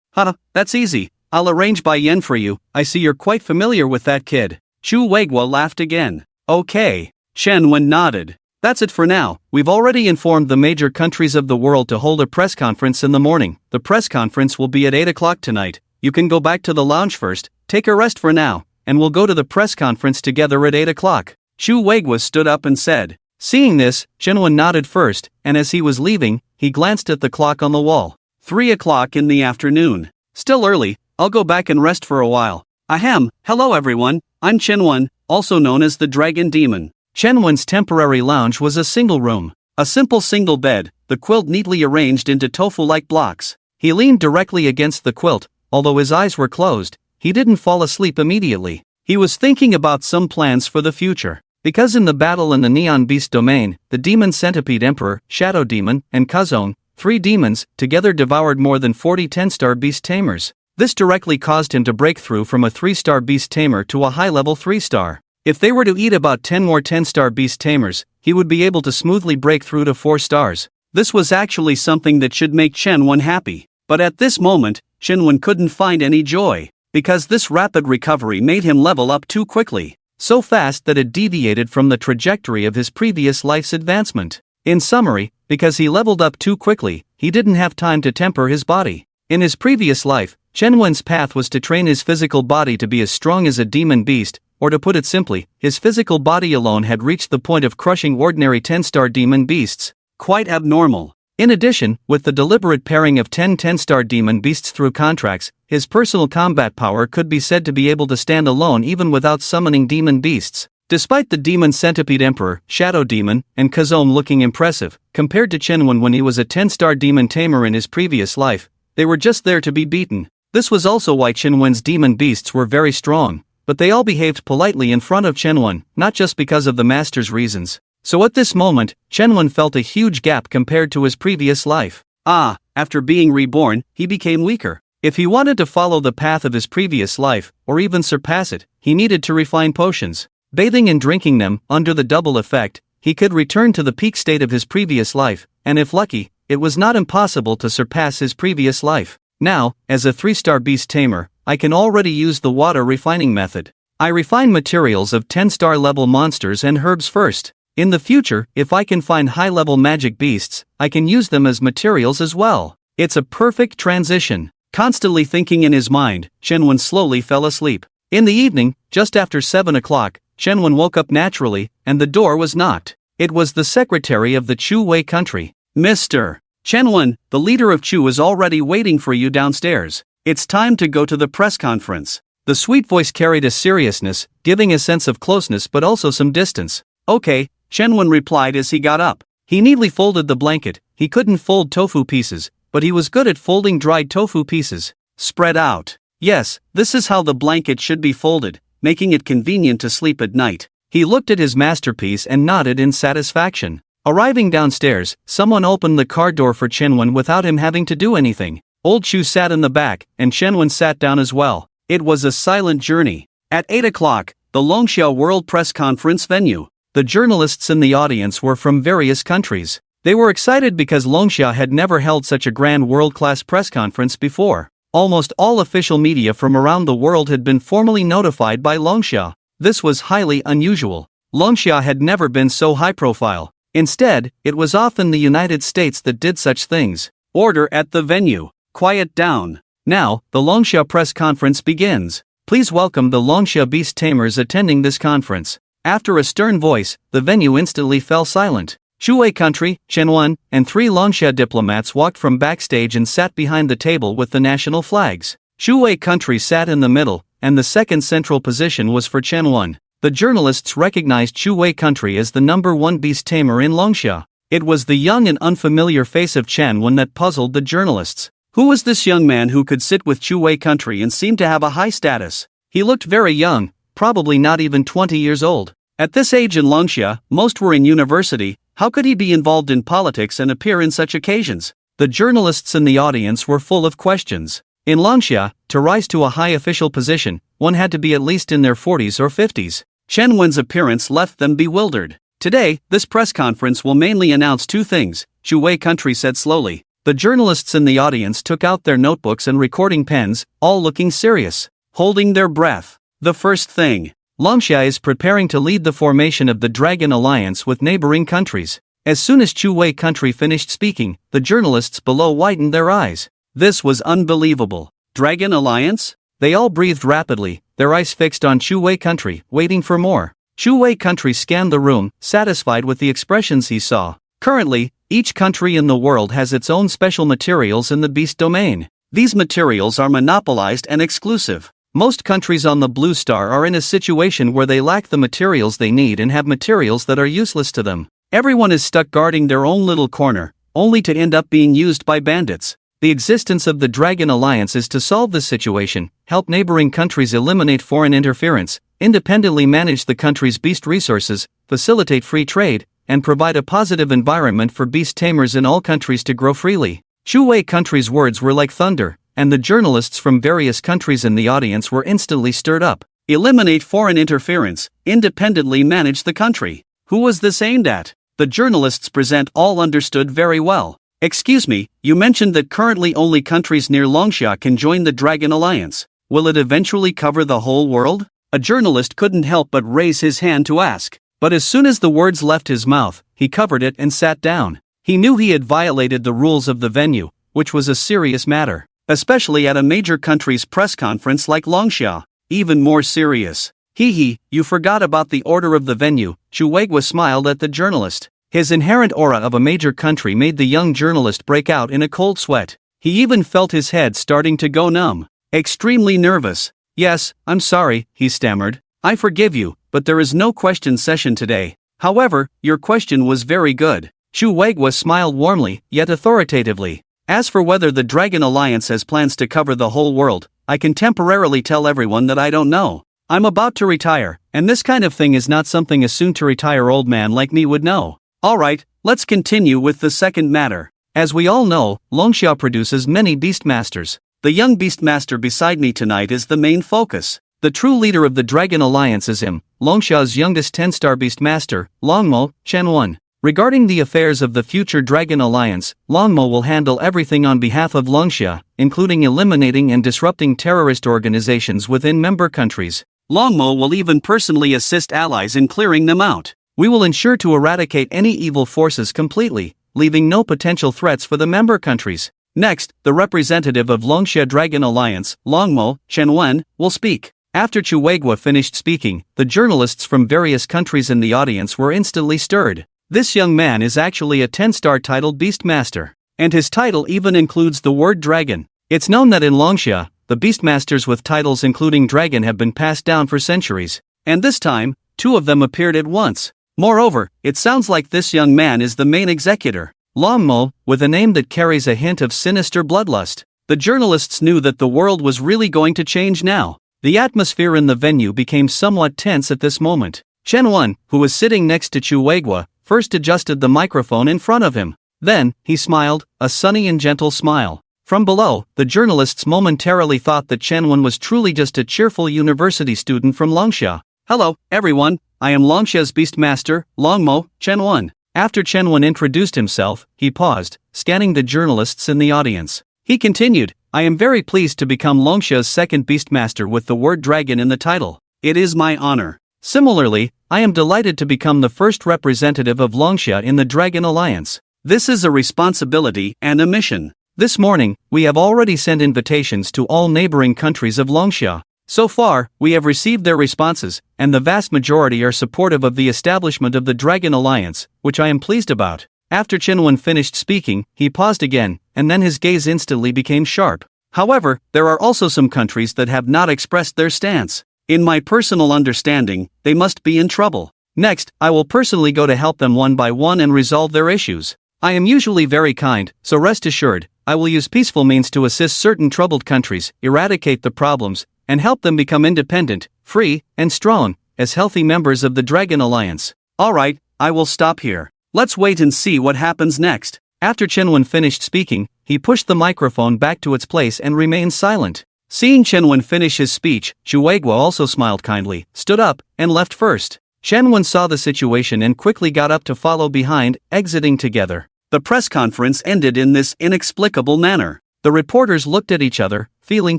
That's easy. I'll arrange Bai Yen for you. I see you're quite familiar with that kid. Chu Weigui laughed again. Okay. Chen Wen nodded. That's it for now. We've already informed the major countries of the world to hold a press conference in the morning. The press conference will be at 8 o'clock tonight. You can go back to the lounge first, take a rest for now, and we'll go to the press conference together at 8 o'clock. Chu Weigui stood up and said. Seeing this, Chen Wen nodded first, and as he was leaving, he glanced at the clock on the wall. 3 o'clock in the afternoon. Still early. I'll go back and rest for a while. Ahem, hello everyone, I'm Chen Wen, also known as the Dragon Demon. Chen Wen's temporary lounge was a single room. A simple single bed, the quilt neatly arranged into tofu-like blocks. He leaned directly against the quilt, although his eyes were closed, he didn't fall asleep immediately. He was thinking about some plans for the future. Because in the battle in the Neon Beast domain, the Demon Centipede Emperor, Shadow Demon, and Kazone, 3 demons, together devoured more than 40 10-star beast tamers. This directly caused him to break through from a 3-star beast tamer to a high-level 3-star. If they were to eat about 10 more 10-star beast tamers, he would be able to smoothly break through to 4 stars. This was actually something that should make Chen Wen happy. But at this moment, Chen Wen couldn't find any joy, because this rapid recovery made him level up too quickly. So fast that it deviated from the trajectory of his previous life's advancement. In summary, because he leveled up too quickly, he didn't have time to temper his body. In his previous life, Chen Wen's path was to train his physical body to be as strong as a demon beast, or to put it simply, his physical body alone had reached the point of crushing ordinary 10-star demon beasts. Quite abnormal. In addition, with the deliberate pairing of 10 10-star demon beasts through contracts, his personal combat power could be said to be able to stand alone even without summoning demon beasts. Despite the Demon Centipede Emperor, Shadow Demon, and Kazome looking impressive, compared to Chen Wen when he was a 10-star demon tamer in his previous life, they were just there to be beaten. This was also why Chen Wen's demon beasts were very strong, but they all behaved politely in front of Chen Wen, not just because of the master's reasons. So at this moment, Chen Wen felt a huge gap compared to his previous life. After being reborn, he became weaker. If he wanted to follow the path of his previous life, or even surpass it, he needed to refine potions. Bathing and drinking them, under the double effect, he could return to the peak state of his previous life, and if lucky, it was not impossible to surpass his previous life. Now, as a 3-star beast tamer, I can already use the water refining method. I refine materials of 10-star level monsters and herbs first. In the future, if I can find high-level magic beasts, I can use them as materials as well. It's a perfect transition. Constantly thinking in his mind, Chen Wen slowly fell asleep. In the evening, just after 7 o'clock, Chen Wen woke up naturally, and the door was knocked. It was the secretary of the Chu Wei country. Mr. Chen Wen, the leader of Chu is already waiting for you downstairs. It's time to go to the press conference. The sweet voice carried a seriousness, giving a sense of closeness but also some distance. Okay, Chen Wen replied as he got up. He neatly folded the blanket. He couldn't fold tofu pieces, but he was good at folding dried tofu pieces. Spread out. Yes, this is how the blanket should be folded, making it convenient to sleep at night. He looked at his masterpiece and nodded in satisfaction. Arriving downstairs, someone opened the car door for Chen Wen without him having to do anything. Old Chu sat in the back, and Chen Wen sat down as well. It was a silent journey. At 8 o'clock, the Longxia World Press Conference venue. The journalists in the audience were from various countries. They were excited because Longxia had never held such a grand world-class press conference before. Almost all official media from around the world had been formally notified by Longxia. This was highly unusual. Longxia had never been so high-profile. Instead, it was often the United States that did such things. Order at the venue. Quiet down. Now, the Longxia press conference begins. Please welcome the Longxia Beast Tamers attending this conference. After a stern voice, the venue instantly fell silent. Shuwei country, Chenwan, and 3 Longxia diplomats walked from backstage and sat behind the table with the national flags. Shuwei country sat in the middle, and the second central position was for Chenwan. The journalists recognized Shuwei country as the #1 beast tamer in Longxia. It was the young and unfamiliar face of Chenwan that puzzled the journalists. Who was this young man who could sit with Shuwei country and seemed to have a high status? He looked very young, probably not even 20 years old. At this age in Longxia, most were in university. How could he be involved in politics and appear in such occasions? The journalists in the audience were full of questions. In Longxia, to rise to a high official position, one had to be at least in their 40s or 50s. Chen Wen's appearance left them bewildered. Today, this press conference will mainly announce 2 things, Shuwei country said slowly. The journalists in the audience took out their notebooks and recording pens, all looking serious, holding their breath. The first thing. Longxia is preparing to lead the formation of the Dragon Alliance with neighboring countries. As soon as Shuwei country finished speaking, the journalists below widened their eyes. This was unbelievable. Dragon Alliance? They all breathed rapidly, their eyes fixed on Shuwei country, waiting for more. Shuwei country scanned the room, satisfied with the expressions he saw. Currently, each country in the world has its own special materials in the beast domain. These materials are monopolized and exclusive. Most countries on the Blue Star are in a situation where they lack the materials they need and have materials that are useless to them. Everyone is stuck guarding their own little corner, only to end up being used by bandits. The existence of the Dragon Alliance is to solve this situation, help neighboring countries eliminate foreign interference, independently manage the country's beast resources, facilitate free trade, and provide a positive environment for beast tamers in all countries to grow freely. Shuwei country's words were like thunder, and the journalists from various countries in the audience were instantly stirred up. Eliminate foreign interference, independently manage the country. Who was this aimed at? The journalists present all understood very well. Excuse me, you mentioned that currently only countries near Longxia can join the Dragon Alliance. Will it eventually cover the whole world? A journalist couldn't help but raise his hand to ask. But as soon as the words left his mouth, he covered it and sat down. He knew he had violated the rules of the venue, which was a serious matter. Especially at a major country's press conference like Longxia. Even more serious. You forgot about the order of the venue. Shuwei smiled at the journalist. His inherent aura of a major country made the young journalist break out in a cold sweat. He even felt his head starting to go numb. Extremely nervous. Yes, I'm sorry, he stammered. I forgive you, but there is no question session today. However, your question was very good. Shuwei smiled warmly, yet authoritatively. As for whether the Dragon Alliance has plans to cover the whole world, I can temporarily tell everyone that I don't know. I'm about to retire, and this kind of thing is not something a soon-to-retire old man like me would know. Alright, let's continue with the second matter. As we all know, Longxia produces many Beastmasters. The young Beastmaster beside me tonight is the main focus. The true leader of the Dragon Alliance is him, Longxia's youngest 10-star Beastmaster, Longmo, Chenwan. Regarding the affairs of the future Dragon Alliance, Longmo will handle everything on behalf of Longxia, including eliminating and disrupting terrorist organizations within member countries. Longmo will even personally assist allies in clearing them out. We will ensure to eradicate any evil forces completely, leaving no potential threats for the member countries. Next, the representative of Longxia Dragon Alliance, Longmo, Chenwan, will speak. After Chuegwa finished speaking, the journalists from various countries in the audience were instantly stirred. This young man is actually a 10-star titled Beastmaster, and his title even includes the word dragon. It's known that in Longxia, the Beastmasters with titles including dragon have been passed down for centuries, and this time, 2 of them appeared at once. Moreover, it sounds like this young man is the main executor, Longmo, with a name that carries a hint of sinister bloodlust. The journalists knew that the world was really going to change now. The atmosphere in the venue became somewhat tense at this moment. Chenwan, who was sitting next to Chuegwa, first adjusted the microphone in front of him. Then, he smiled, a sunny and gentle smile. From below, the journalists momentarily thought that Chenwan was truly just a cheerful university student from Longxia. Hello, everyone, I am Longxia's Beastmaster, Longmo, Chenwen. After Chenwen introduced himself, he paused, scanning the journalists in the audience. He continued, I am very pleased to become Longxia's second Beastmaster with the word dragon in the title. It is my honor. Similarly, I am delighted to become the first representative of Longxia in the Dragon Alliance. This is a responsibility and a mission. This morning, we have already sent invitations to all neighboring countries of Longxia. So far, we have received their responses, and the vast majority are supportive of the establishment of the Dragon Alliance, which I am pleased about. After Chenwen finished speaking, he paused again, and then his gaze instantly became sharp. However, there are also some countries that have not expressed their stance. In my personal understanding, they must be in trouble. Next, I will personally go to help them one by one and resolve their issues. I am usually very kind, so rest assured, I will use peaceful means to assist certain troubled countries, eradicate the problems, and help them become independent, free, and strong, as healthy members of the Dragon Alliance. Alright, I will stop here. Let's wait and see what happens next. After Chenwen finished speaking, he pushed the microphone back to its place and remained silent. Seeing Chenwen finish his speech, Chuegua also smiled kindly, stood up, and left first. Chenwen saw the situation and quickly got up to follow behind, exiting together. The press conference ended in this inexplicable manner. The reporters looked at each other, feeling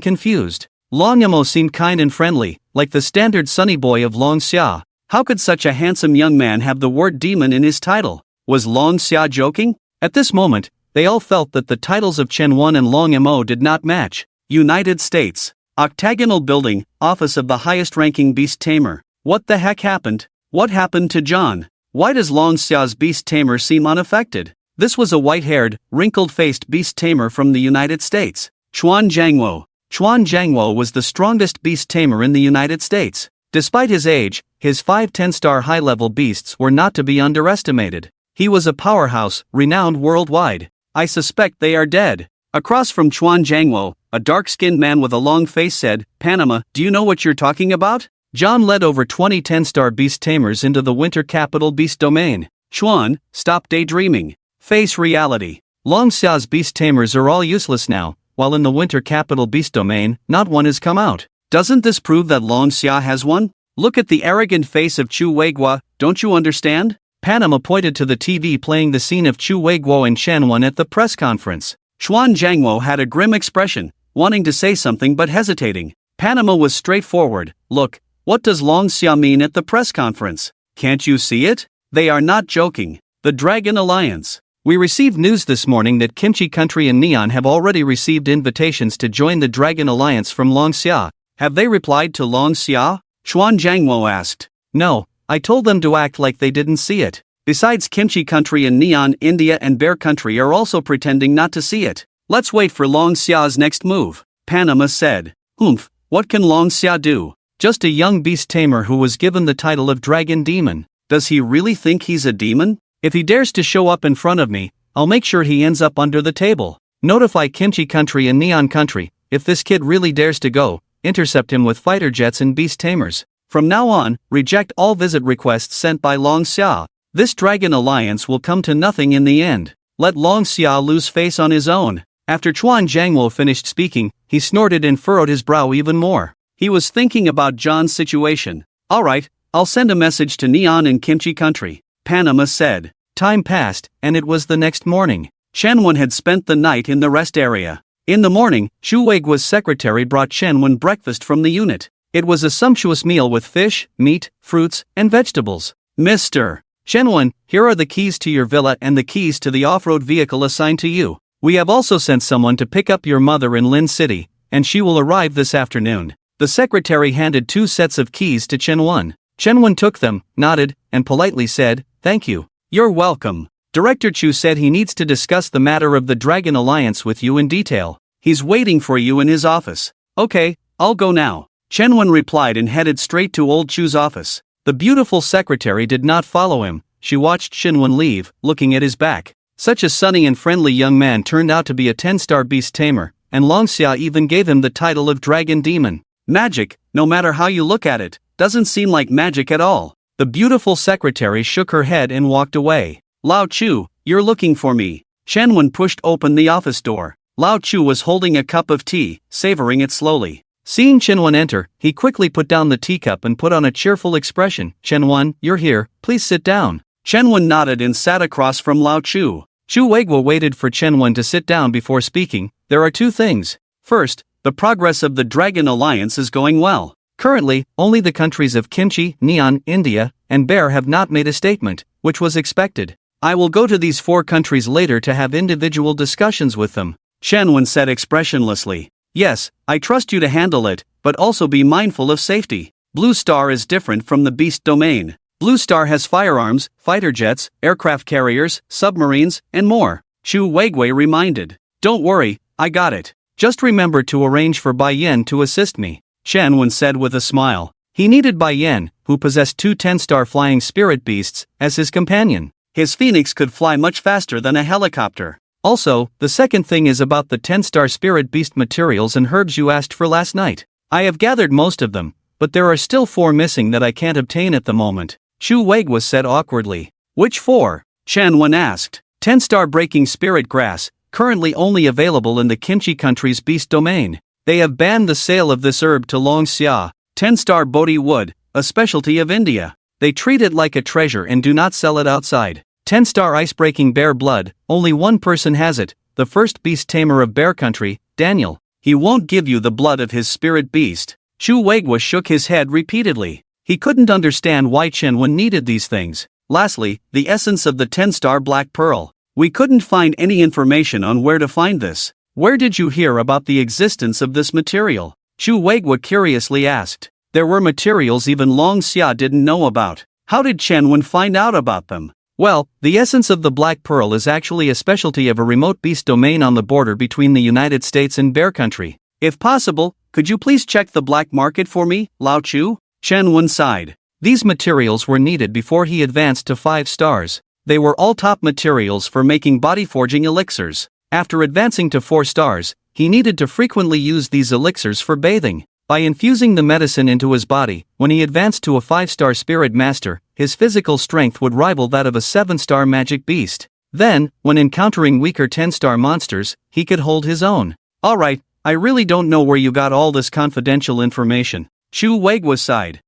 confused. Longmo seemed kind and friendly, like the standard sunny boy of Longxia. How could such a handsome young man have the word demon in his title? Was Longxia joking? At this moment, they all felt that the titles of Chenwen and Longmo did not match. United States. Octagonal building, office of the highest-ranking beast tamer. What the heck happened? What happened to John? Why does Longxia's beast tamer seem unaffected? This was a white-haired, wrinkled-faced beast tamer from the United States. Chuan Jiangwo. Chuan Jiangwo was the strongest beast tamer in the United States. Despite his age, his 5 10-star high-level beasts were not to be underestimated. He was a powerhouse, renowned worldwide. I suspect they are dead. Across from Chuan Jiangwo, a dark-skinned man with a long face said, Panama, do you know what you're talking about? John led over 20 10-star beast tamers into the winter capital beast domain. Chuan, stop daydreaming. Face reality. Longxia's beast tamers are all useless now, while in the winter capital beast domain, not one has come out. Doesn't this prove that Longxia has one? Look at the arrogant face of Chu Weiguo, don't you understand? Panama pointed to the TV playing the scene of Chu Weiguo and Chenwen at the press conference. Chuan Jiangwo had a grim expression, wanting to say something but hesitating. Panama was straightforward. Look, what does Longxia mean at the press conference? Can't you see it? They are not joking. The Dragon Alliance. We received news this morning that Kimchi Country and Neon have already received invitations to join the Dragon Alliance from Longxia. Have they replied to Longxia? Chuan Jiangwo asked. No, I told them to act like they didn't see it. Besides, Kimchi Country and Neon, India and Bear Country are also pretending not to see it. Let's wait for Longxia's next move. Panama said. What can Longxia do? Just a young beast tamer who was given the title of Dragon Demon. Does he really think he's a demon? If he dares to show up in front of me, I'll make sure he ends up under the table. Notify Kimchi Country and Neon Country. If this kid really dares to go, intercept him with fighter jets and beast tamers. From now on, reject all visit requests sent by Longxia. This Dragon Alliance will come to nothing in the end. Let Longxia lose face on his own. After Chuan Jiangwo finished speaking, he snorted and furrowed his brow even more. He was thinking about John's situation. Alright, I'll send a message to Neon and Kimchi Country. Panama said. Time passed, and it was the next morning. Chenwen had spent the night in the rest area. In the morning, Chuegua's secretary brought Chenwen breakfast from the unit. It was a sumptuous meal with fish, meat, fruits, and vegetables. Mr. Chenwen, here are the keys to your villa and the keys to the off-road vehicle assigned to you. We have also sent someone to pick up your mother in Lin City, and she will arrive this afternoon. The secretary handed 2 sets of keys to Chenwen. Chenwen took them, nodded, and politely said, Thank you. You're welcome. Director Chu said he needs to discuss the matter of the Dragon Alliance with you in detail. He's waiting for you in his office. Okay, I'll go now. Chenwen replied and headed straight to old Chu's office. The beautiful secretary did not follow him. She watched Chenwen leave, looking at his back. Such a sunny and friendly young man turned out to be a 10-star beast tamer, and Longxia even gave him the title of Dragon Demon. Magic, no matter how you look at it, doesn't seem like magic at all. The beautiful secretary shook her head and walked away. Lao Chu, you're looking for me. Chenwen pushed open the office door. Lao Chu was holding a cup of tea, savoring it slowly. Seeing Chenwen enter, he quickly put down the teacup and put on a cheerful expression. Chenwen, you're here, please sit down. Chenwen nodded and sat across from Lao Chu. Chu Weiguo waited for Chenwen to sit down before speaking. There are two things. First, the progress of the Dragon Alliance is going well. Currently, only the countries of Kimchi, Neon, India, and Bear have not made a statement, which was expected. I will go to these 4 countries later to have individual discussions with them. Chenwen said expressionlessly. Yes, I trust you to handle it, but also be mindful of safety. Blue Star is different from the Beast Domain. Blue Star has firearms, fighter jets, aircraft carriers, submarines, and more. Chu Weigui reminded. Don't worry, I got it. Just remember to arrange for Bai Yan to assist me. Chenwen said with a smile. He needed Bai Yan, who possessed 2 10-star flying spirit beasts, as his companion. His phoenix could fly much faster than a helicopter. Also, the second thing is about the 10-star spirit beast materials and herbs you asked for last night. I have gathered most of them, but there are still 4 missing that I can't obtain at the moment. Chu Weiguo said awkwardly. Which 4? Chenwen asked. 10-star breaking spirit grass, currently only available in the Kimchi country's beast domain. They have banned the sale of this herb to Longxia, 10-star Bodhi wood, a specialty of India. They treat it like a treasure and do not sell it outside. 10-star ice-breaking bear blood, only one person has it, the first beast tamer of Bear Country, Daniel. He won't give you the blood of his spirit beast. Chu Weiguo shook his head repeatedly. He couldn't understand why Chenwen needed these things. Lastly, the essence of the 10-star black pearl. We couldn't find any information on where to find this. Where did you hear about the existence of this material? Chu Weiguo curiously asked. There were materials even Longxia didn't know about. How did Chenwen find out about them? Well, the essence of the black pearl is actually a specialty of a remote beast domain on the border between the United States and Bear Country. If possible, could you please check the black market for me, Lao Chu? Chenwen sighed. These materials were needed before he advanced to 5 stars. They were all top materials for making body forging elixirs. After advancing to 4 stars, he needed to frequently use these elixirs for bathing. By infusing the medicine into his body, when he advanced to a 5-star spirit master, his physical strength would rival that of a 7-star magic beast. Then, when encountering weaker 10-star monsters, he could hold his own. Alright, I really don't know where you got all this confidential information. Chu Weiguo sighed.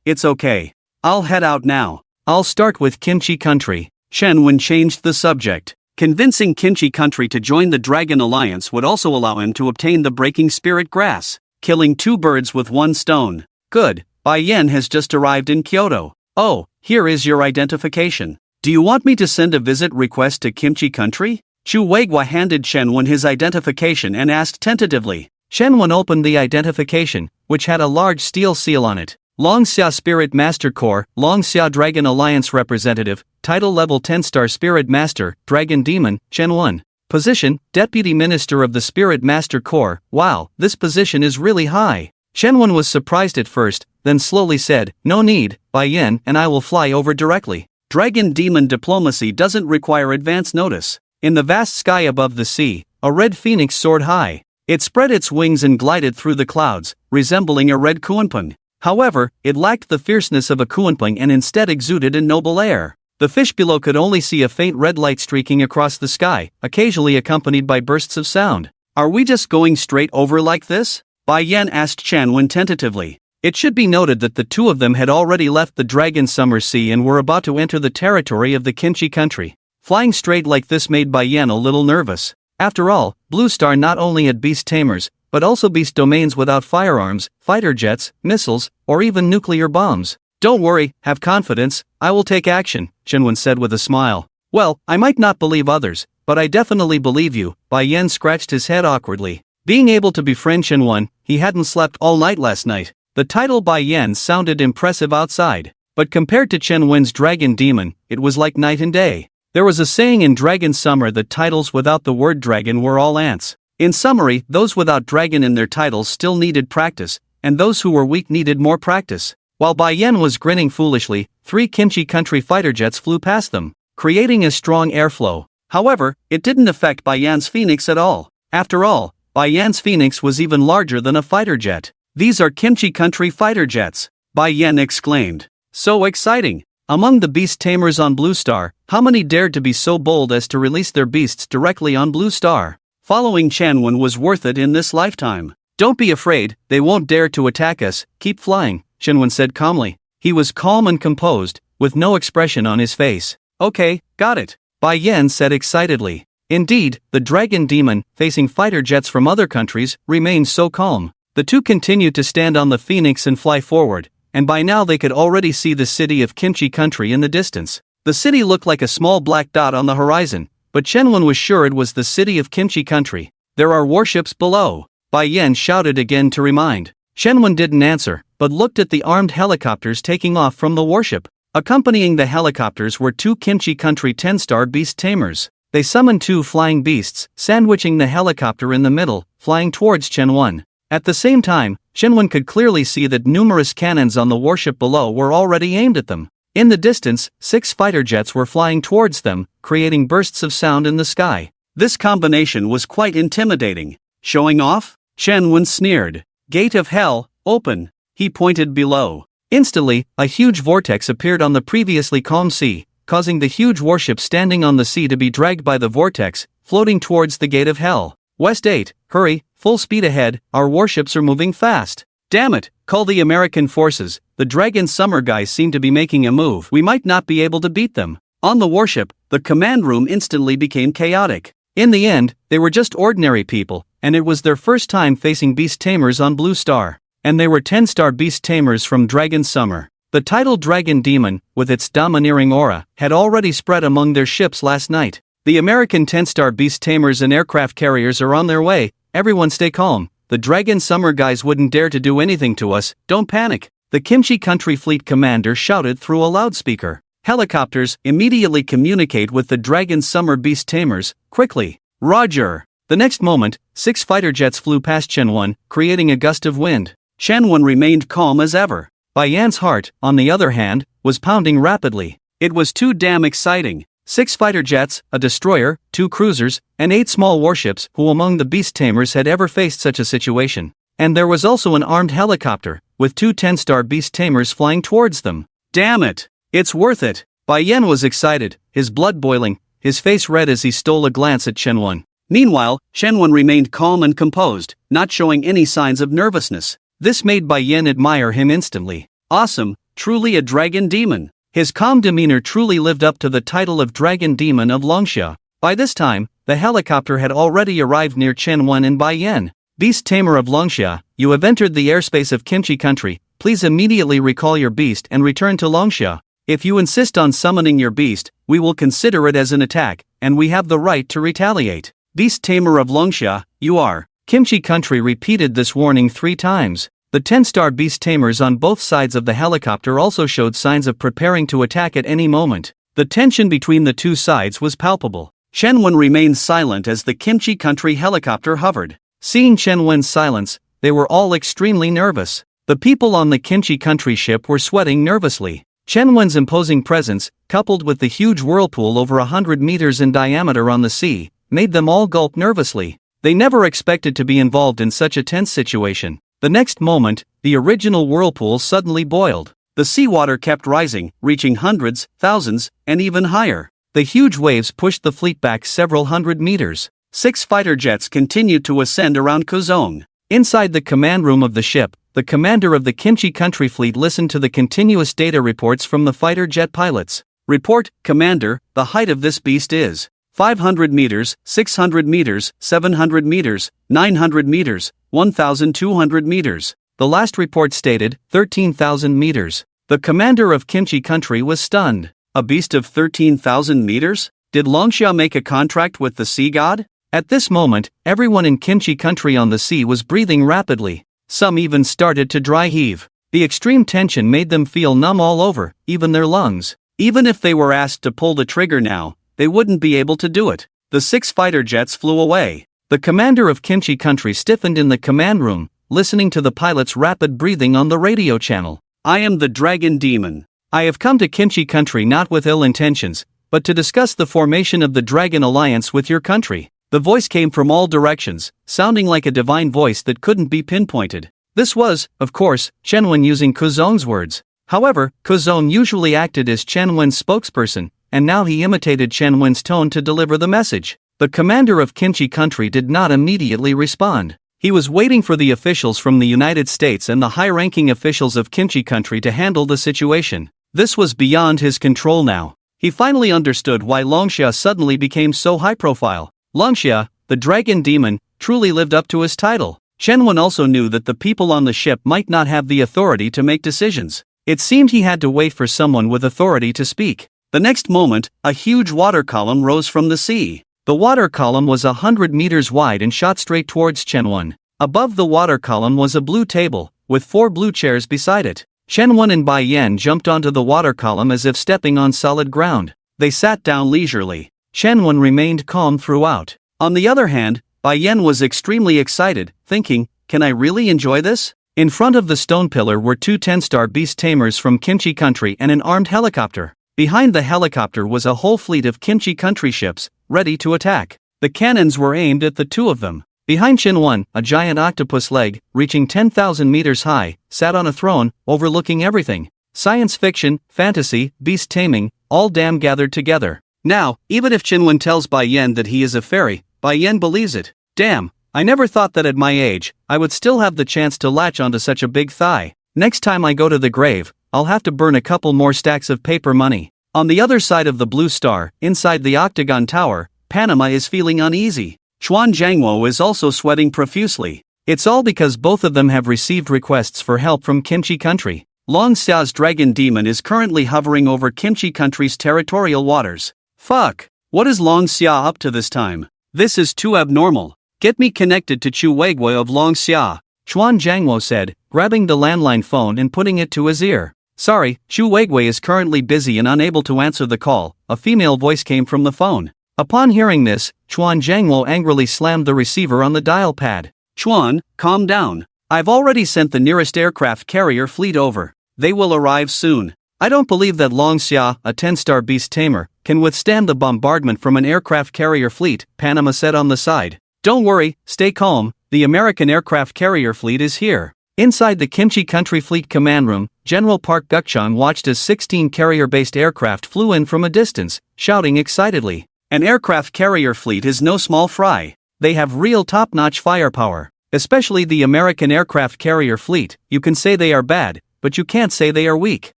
It's okay. I'll head out now. I'll start with Kimchi Country. Chenwen changed the subject. Convincing Kimchi Country to join the Dragon Alliance would also allow him to obtain the Breaking Spirit Grass, killing 2 birds with 1 stone. Good, Bai Yan has just arrived in Kyoto. Oh, here is your identification. Do you want me to send a visit request to Kimchi Country? Chu Weiguo handed Chenwen his identification and asked tentatively. Chenwen opened the identification, which had a large steel seal on it. Longxia Spirit Master Corps, Longxia Dragon Alliance Representative, Title Level 10-Star Spirit Master, Dragon Demon, Chenwen. Position, Deputy Minister of the Spirit Master Corps. Wow, this position is really high. Chenwen was surprised at first, then slowly said, no need, Bai Yan and I will fly over directly. Dragon Demon diplomacy doesn't require advance notice. In the vast sky above the sea, a red phoenix soared high. It spread its wings and glided through the clouds, resembling a red kuanping. However, it lacked the fierceness of a kuanping and instead exuded a noble air. The fish below could only see a faint red light streaking across the sky, occasionally accompanied by bursts of sound. Are we just going straight over like this? Bai Yan asked Chenwen tentatively. It should be noted that the 2 of them had already left the Dragon Summer Sea and were about to enter the territory of the Kimchi Country. Flying straight like this made Bai Yan a little nervous. After all, Blue Star not only had beast tamers, but also beast domains without firearms, fighter jets, missiles, or even nuclear bombs. Don't worry, have confidence, I will take action, Chenwen said with a smile. Well, I might not believe others, but I definitely believe you. Bai Yan scratched his head awkwardly. Being able to befriend Chenwen, he hadn't slept all night last night. The title Bai Yan sounded impressive outside, but compared to Chenwen's Dragon Demon, it was like night and day. There was a saying in Dragon Summer that titles without the word dragon were all ants. In summary, those without dragon in their titles still needed practice, and those who were weak needed more practice. While Bai Yan was grinning foolishly, 3 Kimchi Country fighter jets flew past them, creating a strong airflow. However, it didn't affect Bai Yan's phoenix at all. After all, Bai Yan's phoenix was even larger than a fighter jet. These are Kimchi Country fighter jets, Bai Yan exclaimed. So exciting! Among the beast tamers on Blue Star, how many dared to be so bold as to release their beasts directly on Blue Star? Following Chenwen was worth it in this lifetime. Don't be afraid, they won't dare to attack us, keep flying, Shenwen said calmly. He was calm and composed, with no expression on his face. Okay, got it, Bai Yan said excitedly. Indeed, the dragon demon, facing fighter jets from other countries, remained so calm. The two continued to stand on the phoenix and fly forward, and by now they could already see the city of Kimchi Country in the distance. The city looked like a small black dot on the horizon, but Shenwen was sure it was the city of Kimchi Country. There are warships below, Bai Yan shouted again to remind. Shenwen didn't answer, but looked at the armed helicopters taking off from the warship. Accompanying the helicopters were two Kimchi Country 10-star beast tamers. They summoned two flying beasts, sandwiching the helicopter in the middle, flying towards Shenwen. At the same time, Shenwen could clearly see that numerous cannons on the warship below were already aimed at them. In the distance, 6 fighter jets were flying towards them, creating bursts of sound in the sky. This combination was quite intimidating. Showing off? Shenwen sneered. Gate of hell, open. He pointed below. Instantly, a huge vortex appeared on the previously calm sea, causing the huge warship standing on the sea to be dragged by the vortex, floating towards the gate of hell. West 8, hurry, full speed ahead, our warships are moving fast. Damn it, call the American forces, the Dragon Summer guys seem to be making a move. We might not be able to beat them. On the warship, the command room instantly became chaotic. In the end, they were just ordinary people, and it was their first time facing beast tamers on Blue Star. And they were 10-star beast tamers from Dragon Summer. The title Dragon Demon, with its domineering aura, had already spread among their ships last night. The American 10-star beast tamers and aircraft carriers are on their way. Everyone stay calm. The Dragon Summer guys wouldn't dare to do anything to us, don't panic. The Kimchi Country Fleet commander shouted through a loudspeaker. Helicopters, immediately communicate with the Dragon Summer beast tamers, quickly. Roger. The next moment, 6 fighter jets flew past Shenwen, creating a gust of wind. Shenwen remained calm as ever. Bai Yan's heart, on the other hand, was pounding rapidly. It was too damn exciting. 6 fighter jets, a destroyer, 2 cruisers, and 8 small warships. Who among the beast tamers had ever faced such a situation? And there was also an armed helicopter, with 2 10-star beast tamers flying towards them. Damn it! It's worth it! Bai Yan was excited, his blood boiling, his face red as he stole a glance at Shenwen. Meanwhile, Shenwen remained calm and composed, not showing any signs of nervousness. This made Bai Yan admire him instantly. Awesome, truly a dragon demon. His calm demeanor truly lived up to the title of Dragon Demon of Longxia. By this time, the helicopter had already arrived near Shenwen and Bai Yan. Beast Tamer of Longxia, you have entered the airspace of Kimchi Country. Please immediately recall your beast and return to Longxia. If you insist on summoning your beast, we will consider it as an attack, and we have the right to retaliate. Beast Tamer of Longxia, you are. Kimchi Country repeated this warning 3 times. The 10-star beast tamers on both sides of the helicopter also showed signs of preparing to attack at any moment. The tension between the two sides was palpable. Shenwen remained silent as the Kimchi Country helicopter hovered. Seeing Shenwen's silence, they were all extremely nervous. The people on the Kimchi Country ship were sweating nervously. Shenwen's imposing presence, coupled with the huge whirlpool over 100 meters in diameter on the sea, made them all gulp nervously. They never expected to be involved in such a tense situation. The next moment, the original whirlpool suddenly boiled. The seawater kept rising, reaching hundreds, thousands, and even higher. The huge waves pushed the fleet back several hundred meters. 6 fighter jets continued to ascend around Kuzong. Inside the command room of the ship, the commander of the Kimchi Country Fleet listened to the continuous data reports from the fighter jet pilots. Report, Commander, the height of this beast is 500 meters, 600 meters, 700 meters, 900 meters, 1,200 meters. The last report stated 13,000 meters. The commander of Kimchi Country was stunned. A beast of 13,000 meters? Did Longxia make a contract with the sea god? At this moment, everyone in Kimchi Country on the sea was breathing rapidly. Some even started to dry heave. The extreme tension made them feel numb all over, even their lungs. Even if they were asked to pull the trigger now, they wouldn't be able to do it. The 6 fighter jets flew away. The commander of Kimchi Country stiffened in the command room, listening to the pilot's rapid breathing on the radio channel. I am the Dragon Demon. I have come to Kimchi Country not with ill intentions, but to discuss the formation of the Dragon Alliance with your country. The voice came from all directions, sounding like a divine voice that couldn't be pinpointed. This was, of course, Shenwen using Kuzong's words. However, Kuzong usually acted as Shenwen's spokesperson, and now he imitated Shenwen's tone to deliver the message. The commander of Kimchi Country did not immediately respond. He was waiting for the officials from the United States and the high-ranking officials of Kimchi country to handle the situation. This was beyond his control now. He finally understood why Longxia suddenly became so high-profile. Longxia, the dragon demon, truly lived up to his title. Chen also knew that the people on the ship might not have the authority to make decisions. It seemed he had to wait for someone with authority to speak. The next moment, a huge water column rose from the sea. The water column was 100 meters wide and shot straight towards Chen. Above the water column was a blue table, with 4 blue chairs beside it. Chen and Bai Yan jumped onto the water column as if stepping on solid ground. They sat down leisurely. Chen remained calm throughout. On the other hand, Bai Yan was extremely excited, thinking, can I really enjoy this? In front of the stone pillar were 2 10-star beast tamers from Kimchi country and an armed helicopter. Behind the helicopter was a whole fleet of Kimchi country ships, ready to attack. The cannons were aimed at the 2 of them. Behind Chen, a giant octopus leg, reaching 10,000 meters high, sat on a throne, overlooking everything. Science fiction, fantasy, beast taming, all damn gathered together. Now, even if Chen tells Bai Yan that he is a fairy, Bai Yan believes it. Damn, I never thought that at my age, I would still have the chance to latch onto such a big thigh. Next time I go to the grave, I'll have to burn a couple more stacks of paper money. On the other side of the blue star, inside the octagon tower, Panama is feeling uneasy. Chuan Jiangwo is also sweating profusely. It's all because both of them have received requests for help from Kimchi country. Long Xia's dragon demon is currently hovering over Kimchi country's territorial waters. Fuck! What is Long Xia up to this time? This is too abnormal. Get me connected to Chu Weigui of Long Xia, Chuan Jiangwo said, grabbing the landline phone and putting it to his ear. Sorry, Chu Weigui is currently busy and unable to answer the call, a female voice came from the phone. Upon hearing this, Chuan Jiangwo angrily slammed the receiver on the dial pad. Chuan, calm down. I've already sent the nearest aircraft carrier fleet over. They will arrive soon. I don't believe that Long Xia, a 10-star beast tamer, can withstand the bombardment from an aircraft carrier fleet, Panama said on the side. Don't worry, stay calm, the American aircraft carrier fleet is here. Inside the Kimchi country fleet command room, General Park Gukchang watched as 16 carrier-based aircraft flew in from a distance, shouting excitedly. An aircraft carrier fleet is no small fry. They have real top-notch firepower. Especially the American aircraft carrier fleet, you can say they are bad, but you can't say they are weak.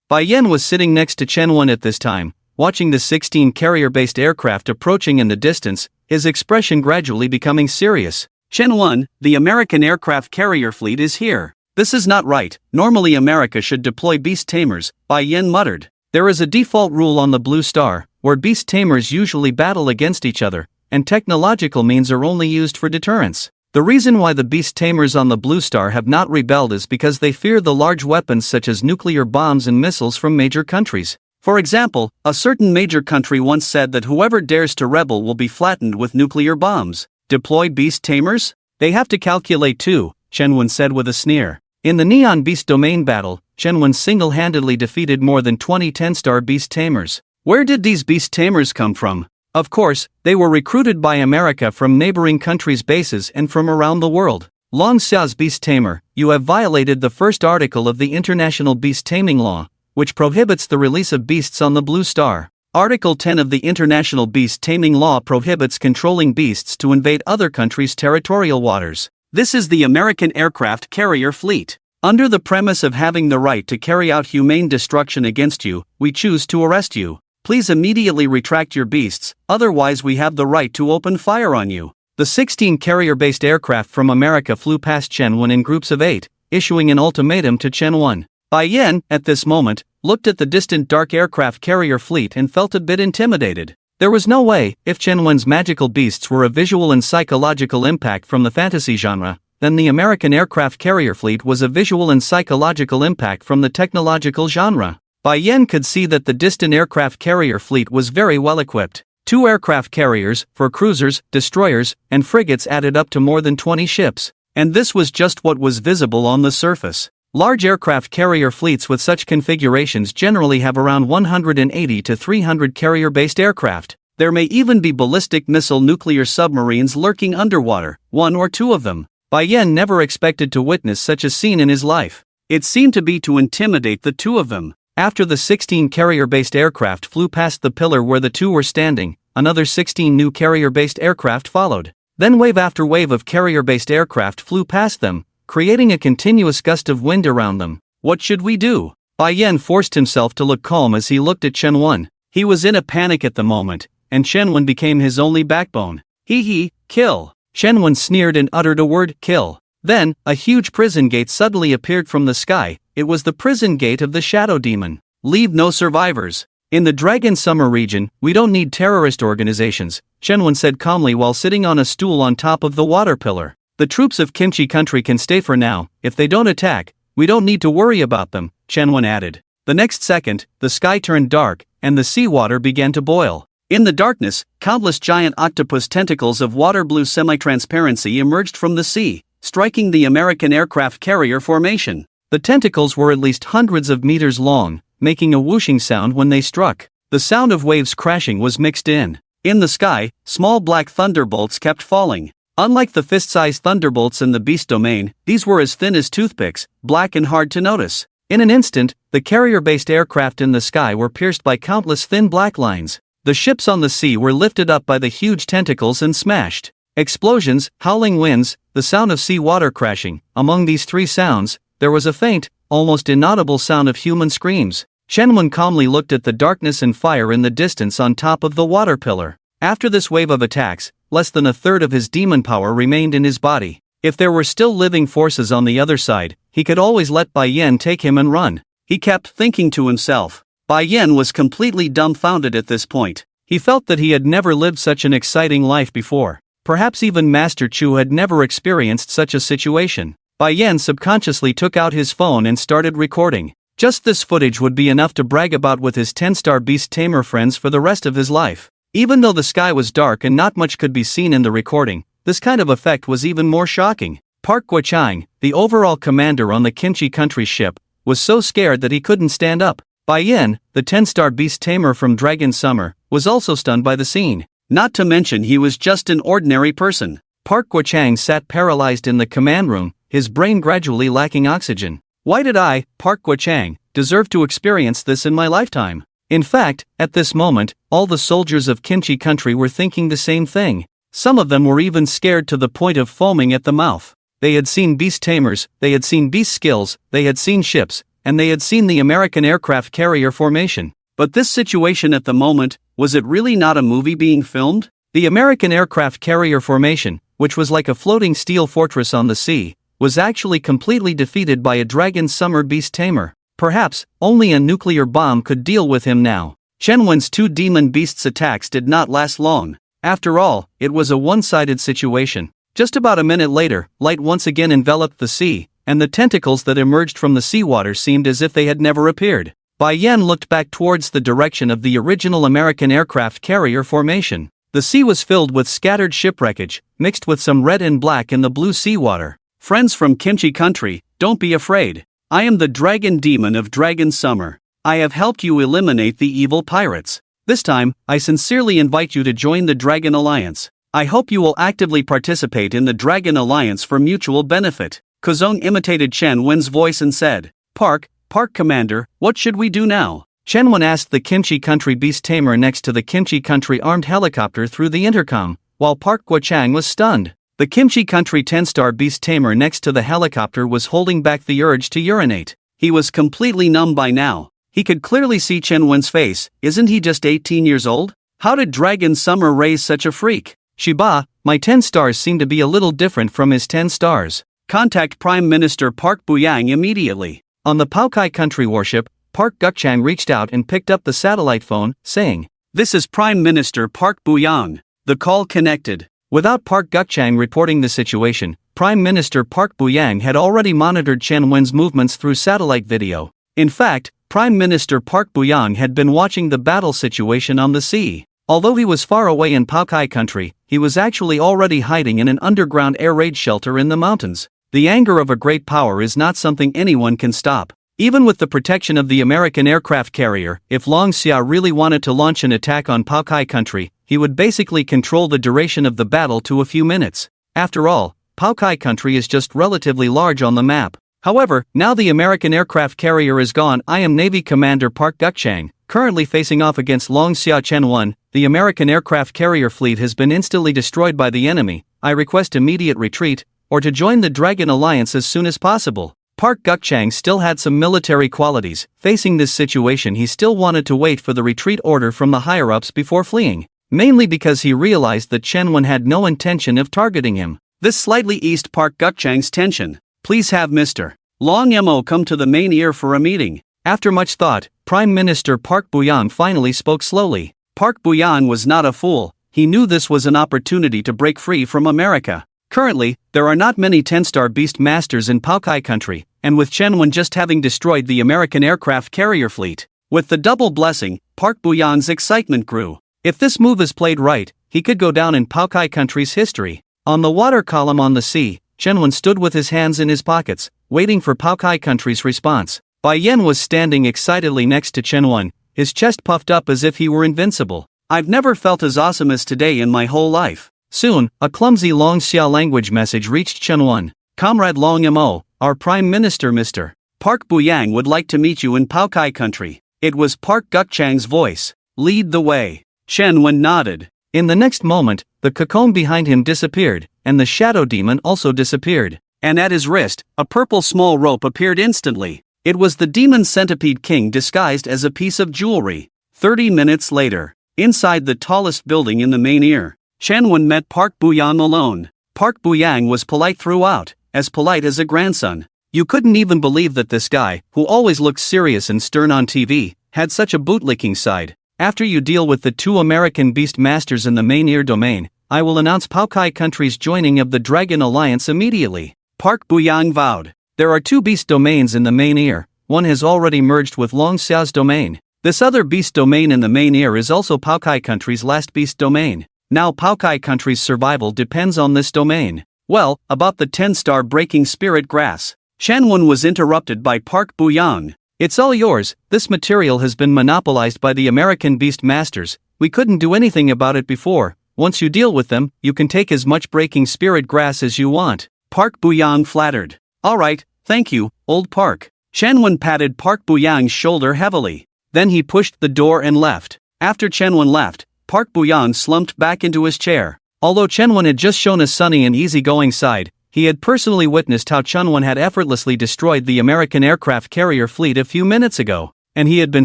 Bai Yan was sitting next to Chen at this time, watching the 16 carrier-based aircraft approaching in the distance, his expression gradually becoming serious. Chen, the American aircraft carrier fleet is here. This is not right, normally America should deploy beast tamers, Bai Yan muttered. There is a default rule on the Blue Star, where beast tamers usually battle against each other, and technological means are only used for deterrence. The reason why the beast tamers on the Blue Star have not rebelled is because they fear the large weapons such as nuclear bombs and missiles from major countries. For example, a certain major country once said that whoever dares to rebel will be flattened with nuclear bombs. Deploy beast tamers? They have to calculate too, Chen said with a sneer. In the Neon Beast Domain battle, Chen single-handedly defeated more than 20 10-star beast tamers. Where did these beast tamers come from? Of course, they were recruited by America from neighboring countries' bases and from around the world. Long Xia's beast tamer, you have violated the first article of the International Beast Taming Law, which prohibits the release of beasts on the Blue Star. Article 10 of the International Beast Taming Law prohibits controlling beasts to invade other countries' territorial waters. This is the American aircraft carrier fleet. Under the premise of having the right to carry out humane destruction against you, we choose to arrest you. Please immediately retract your beasts, otherwise we have the right to open fire on you. The 16 carrier-based aircraft from America flew past Chen in groups of 8, issuing an ultimatum to Chen. Bai Yan, at this moment, looked at the distant dark aircraft carrier fleet and felt a bit intimidated. There was no way, if Chen magical beasts were a visual and psychological impact from the fantasy genre, then the American aircraft carrier fleet was a visual and psychological impact from the technological genre. Bai Yan could see that the distant aircraft carrier fleet was very well equipped. 2 aircraft carriers, for cruisers, destroyers, and frigates added up to more than 20 ships. And this was just what was visible on the surface. Large aircraft carrier fleets with such configurations generally have around 180 to 300 carrier-based aircraft. There may even be ballistic missile nuclear submarines lurking underwater, 1 or 2 of them. Bai Yan never expected to witness such a scene in his life. It seemed to be to intimidate the 2 of them. After the 16 carrier-based aircraft flew past the pillar where the 2 were standing, another 16 new carrier-based aircraft followed. Then wave after wave of carrier-based aircraft flew past them, creating a continuous gust of wind around them. What should we do? Bai Yan forced himself to look calm as he looked at Chen Wen. He was in a panic at the moment, and Chen Wen became his only backbone. Hee, kill. Chen Wen sneered and uttered a word, kill. Then, a huge prison gate suddenly appeared from the sky. It was the prison gate of the Shadow Demon. Leave no survivors. In the Dragon Summer region, we don't need terrorist organizations, Chen Wen said calmly while sitting on a stool on top of the water pillar. The troops of Kimchi country can stay for now. If they don't attack, we don't need to worry about them, Chen Wen added. The next second, the sky turned dark, and the seawater began to boil. In the darkness, countless giant octopus tentacles of water blue semi-transparency emerged from the sea, striking the American aircraft carrier formation. The tentacles were at least hundreds of meters long, making a whooshing sound when they struck. The sound of waves crashing was mixed in. In the sky, small black thunderbolts kept falling. Unlike the fist-sized thunderbolts in the beast domain, these were as thin as toothpicks, black and hard to notice. In an instant, the carrier-based aircraft in the sky were pierced by countless thin black lines. The ships on the sea were lifted up by the huge tentacles and smashed. Explosions, howling winds, the sound of sea water crashing. Among these three sounds, there was a faint, almost inaudible sound of human screams. Chen Wen calmly looked at the darkness and fire in the distance on top of the water pillar. After this wave of attacks, less than a third of his demon power remained in his body. If there were still living forces on the other side, he could always let Bai Yan take him and run. He kept thinking to himself. Bai Yan was completely dumbfounded at this point. He felt that he had never lived such an exciting life before. Perhaps even Master Chu had never experienced such a situation. Bai Yan subconsciously took out his phone and started recording. Just this footage would be enough to brag about with his 10-star beast tamer friends for the rest of his life. Even though the sky was dark and not much could be seen in the recording, this kind of effect was even more shocking. Park Guochang, the overall commander on the Kimchi country ship, was so scared that he couldn't stand up. Bai Yan, the 10-star beast tamer from Dragon Summer, was also stunned by the scene. Not to mention he was just an ordinary person. Park Guochang sat paralyzed in the command room, his brain gradually lacking oxygen. Why did I, Park Guochang, deserve to experience this in my lifetime? In fact, at this moment, all the soldiers of Kimchi country were thinking the same thing. Some of them were even scared to the point of foaming at the mouth. They had seen beast tamers, they had seen beast skills, they had seen ships, and they had seen the American aircraft carrier formation. But this situation at the moment, was it really not a movie being filmed? The American aircraft carrier formation, which was like a floating steel fortress on the sea, was actually completely defeated by a Dragon Summer beast tamer. Perhaps, only a nuclear bomb could deal with him now. Chen Wen's two demon beasts' attacks did not last long. After all, it was a one-sided situation. Just about a minute later, light once again enveloped the sea, and the tentacles that emerged from the seawater seemed as if they had never appeared. Bai Yan looked back towards the direction of the original American aircraft carrier formation. The sea was filled with scattered shipwreckage, mixed with some red and black in the blue seawater. Friends from Kimchi country, don't be afraid. I am the dragon demon of Dragon Summer. I have helped you eliminate the evil pirates. This time, I sincerely invite you to join the Dragon Alliance. I hope you will actively participate in the Dragon Alliance for mutual benefit. Kozong imitated Chen Wen's voice and said, Park Commander, what should we do now? Chen Wen asked the Kimchi country beast tamer next to the Kimchi country armed helicopter through the intercom, while Park Guochang was stunned. The Kimchi country 10-star beast tamer next to the helicopter was holding back the urge to urinate. He was completely numb by now. He could clearly see Chen Wen's face. Isn't he just 18 years old? How did Dragon Summer raise such a freak? Shiba, my 10 stars seem to be a little different from his 10 stars. Contact Prime Minister Park Buyang immediately. On the Paokai country warship, Park Guochang reached out and picked up the satellite phone, saying, This is Prime Minister Park Buyang. The call connected. Without Park Guochang reporting the situation, Prime Minister Park Buyang had already monitored Chen Wen's movements through satellite video. In fact, Prime Minister Park Buyang had been watching the battle situation on the sea. Although he was far away in Paokai country, he was actually already hiding in an underground air raid shelter in the mountains. The anger of a great power is not something anyone can stop. Even with the protection of the American aircraft carrier, if Long Xia really wanted to launch an attack on Paokai country, he would basically control the duration of the battle to a few minutes. After all, Paokai country is just relatively large on the map. However, now the American aircraft carrier is gone, I am Navy Commander Park Guochang, currently facing off against Long Xia Chen Wen. The American aircraft carrier fleet has been instantly destroyed by the enemy. I request immediate retreat, or to join the Dragon Alliance as soon as possible. Park Gukchang still had some military qualities. Facing this situation, he still wanted to wait for the retreat order from the higher-ups before fleeing, mainly because he realized that Chen Wen had no intention of targeting him. This slightly eased Park Gukchang's tension. Please have Mr. Long Mo come to the main ear for a meeting. After much thought, Prime Minister Park Buyang finally spoke slowly. Park Buyang was not a fool. He knew this was an opportunity to break free from America. Currently, there are not many 10-star beast masters in Paokai country, and with Chen Wen just having destroyed the American aircraft carrier fleet, with the double blessing, Park Buyang's excitement grew. If this move is played right, he could go down in Paokai country's history. On the water column on the sea, Chen Wen stood with his hands in his pockets, waiting for Paokai country's response. Bai Yan was standing excitedly next to Chen Wen, his chest puffed up as if he were invincible. I've never felt as awesome as today in my whole life. Soon, a clumsy Long Xia language message reached Chen Wen. Comrade Long Mo, our Prime Minister Mr. Park Buyang would like to meet you in Paokai country. It was Park Gukchang's voice. Lead the way. Chen Wen nodded. In the next moment, the cocoon behind him disappeared, and the shadow demon also disappeared. And at his wrist, a purple small rope appeared instantly. It was the demon centipede king disguised as a piece of jewelry. 30 minutes later, inside the tallest building in the main ear, Chen Wen met Park Buyang alone. Park Buyang was polite throughout, as polite as a grandson. You couldn't even believe that this guy, who always looked serious and stern on TV, had such a bootlicking side. After you deal with the 2 American beast masters in the main ear domain, I will announce Paokai country's joining of the Dragon Alliance immediately. Park Buyang vowed. There are 2 beast domains in the main ear. One has already merged with Long Xia's domain. This other beast domain in the main ear is also Paokai country's last beast domain. Now Paokai country's survival depends on this domain. Well, about the 10-star breaking spirit grass. Chen Wen was interrupted by Park Buyang. It's all yours. This material has been monopolized by the American beast masters. We couldn't do anything about it before. Once you deal with them, you can take as much breaking spirit grass as you want. Park Buyang flattered. Alright, thank you, old Park. Chen Wen patted Park Buyang's shoulder heavily. Then he pushed the door and left. After Chen Wen left, Park Buyang slumped back into his chair. Although Chen Wen had just shown a sunny and easygoing side, he had personally witnessed how Chen Wen had effortlessly destroyed the American aircraft carrier fleet a few minutes ago, and he had been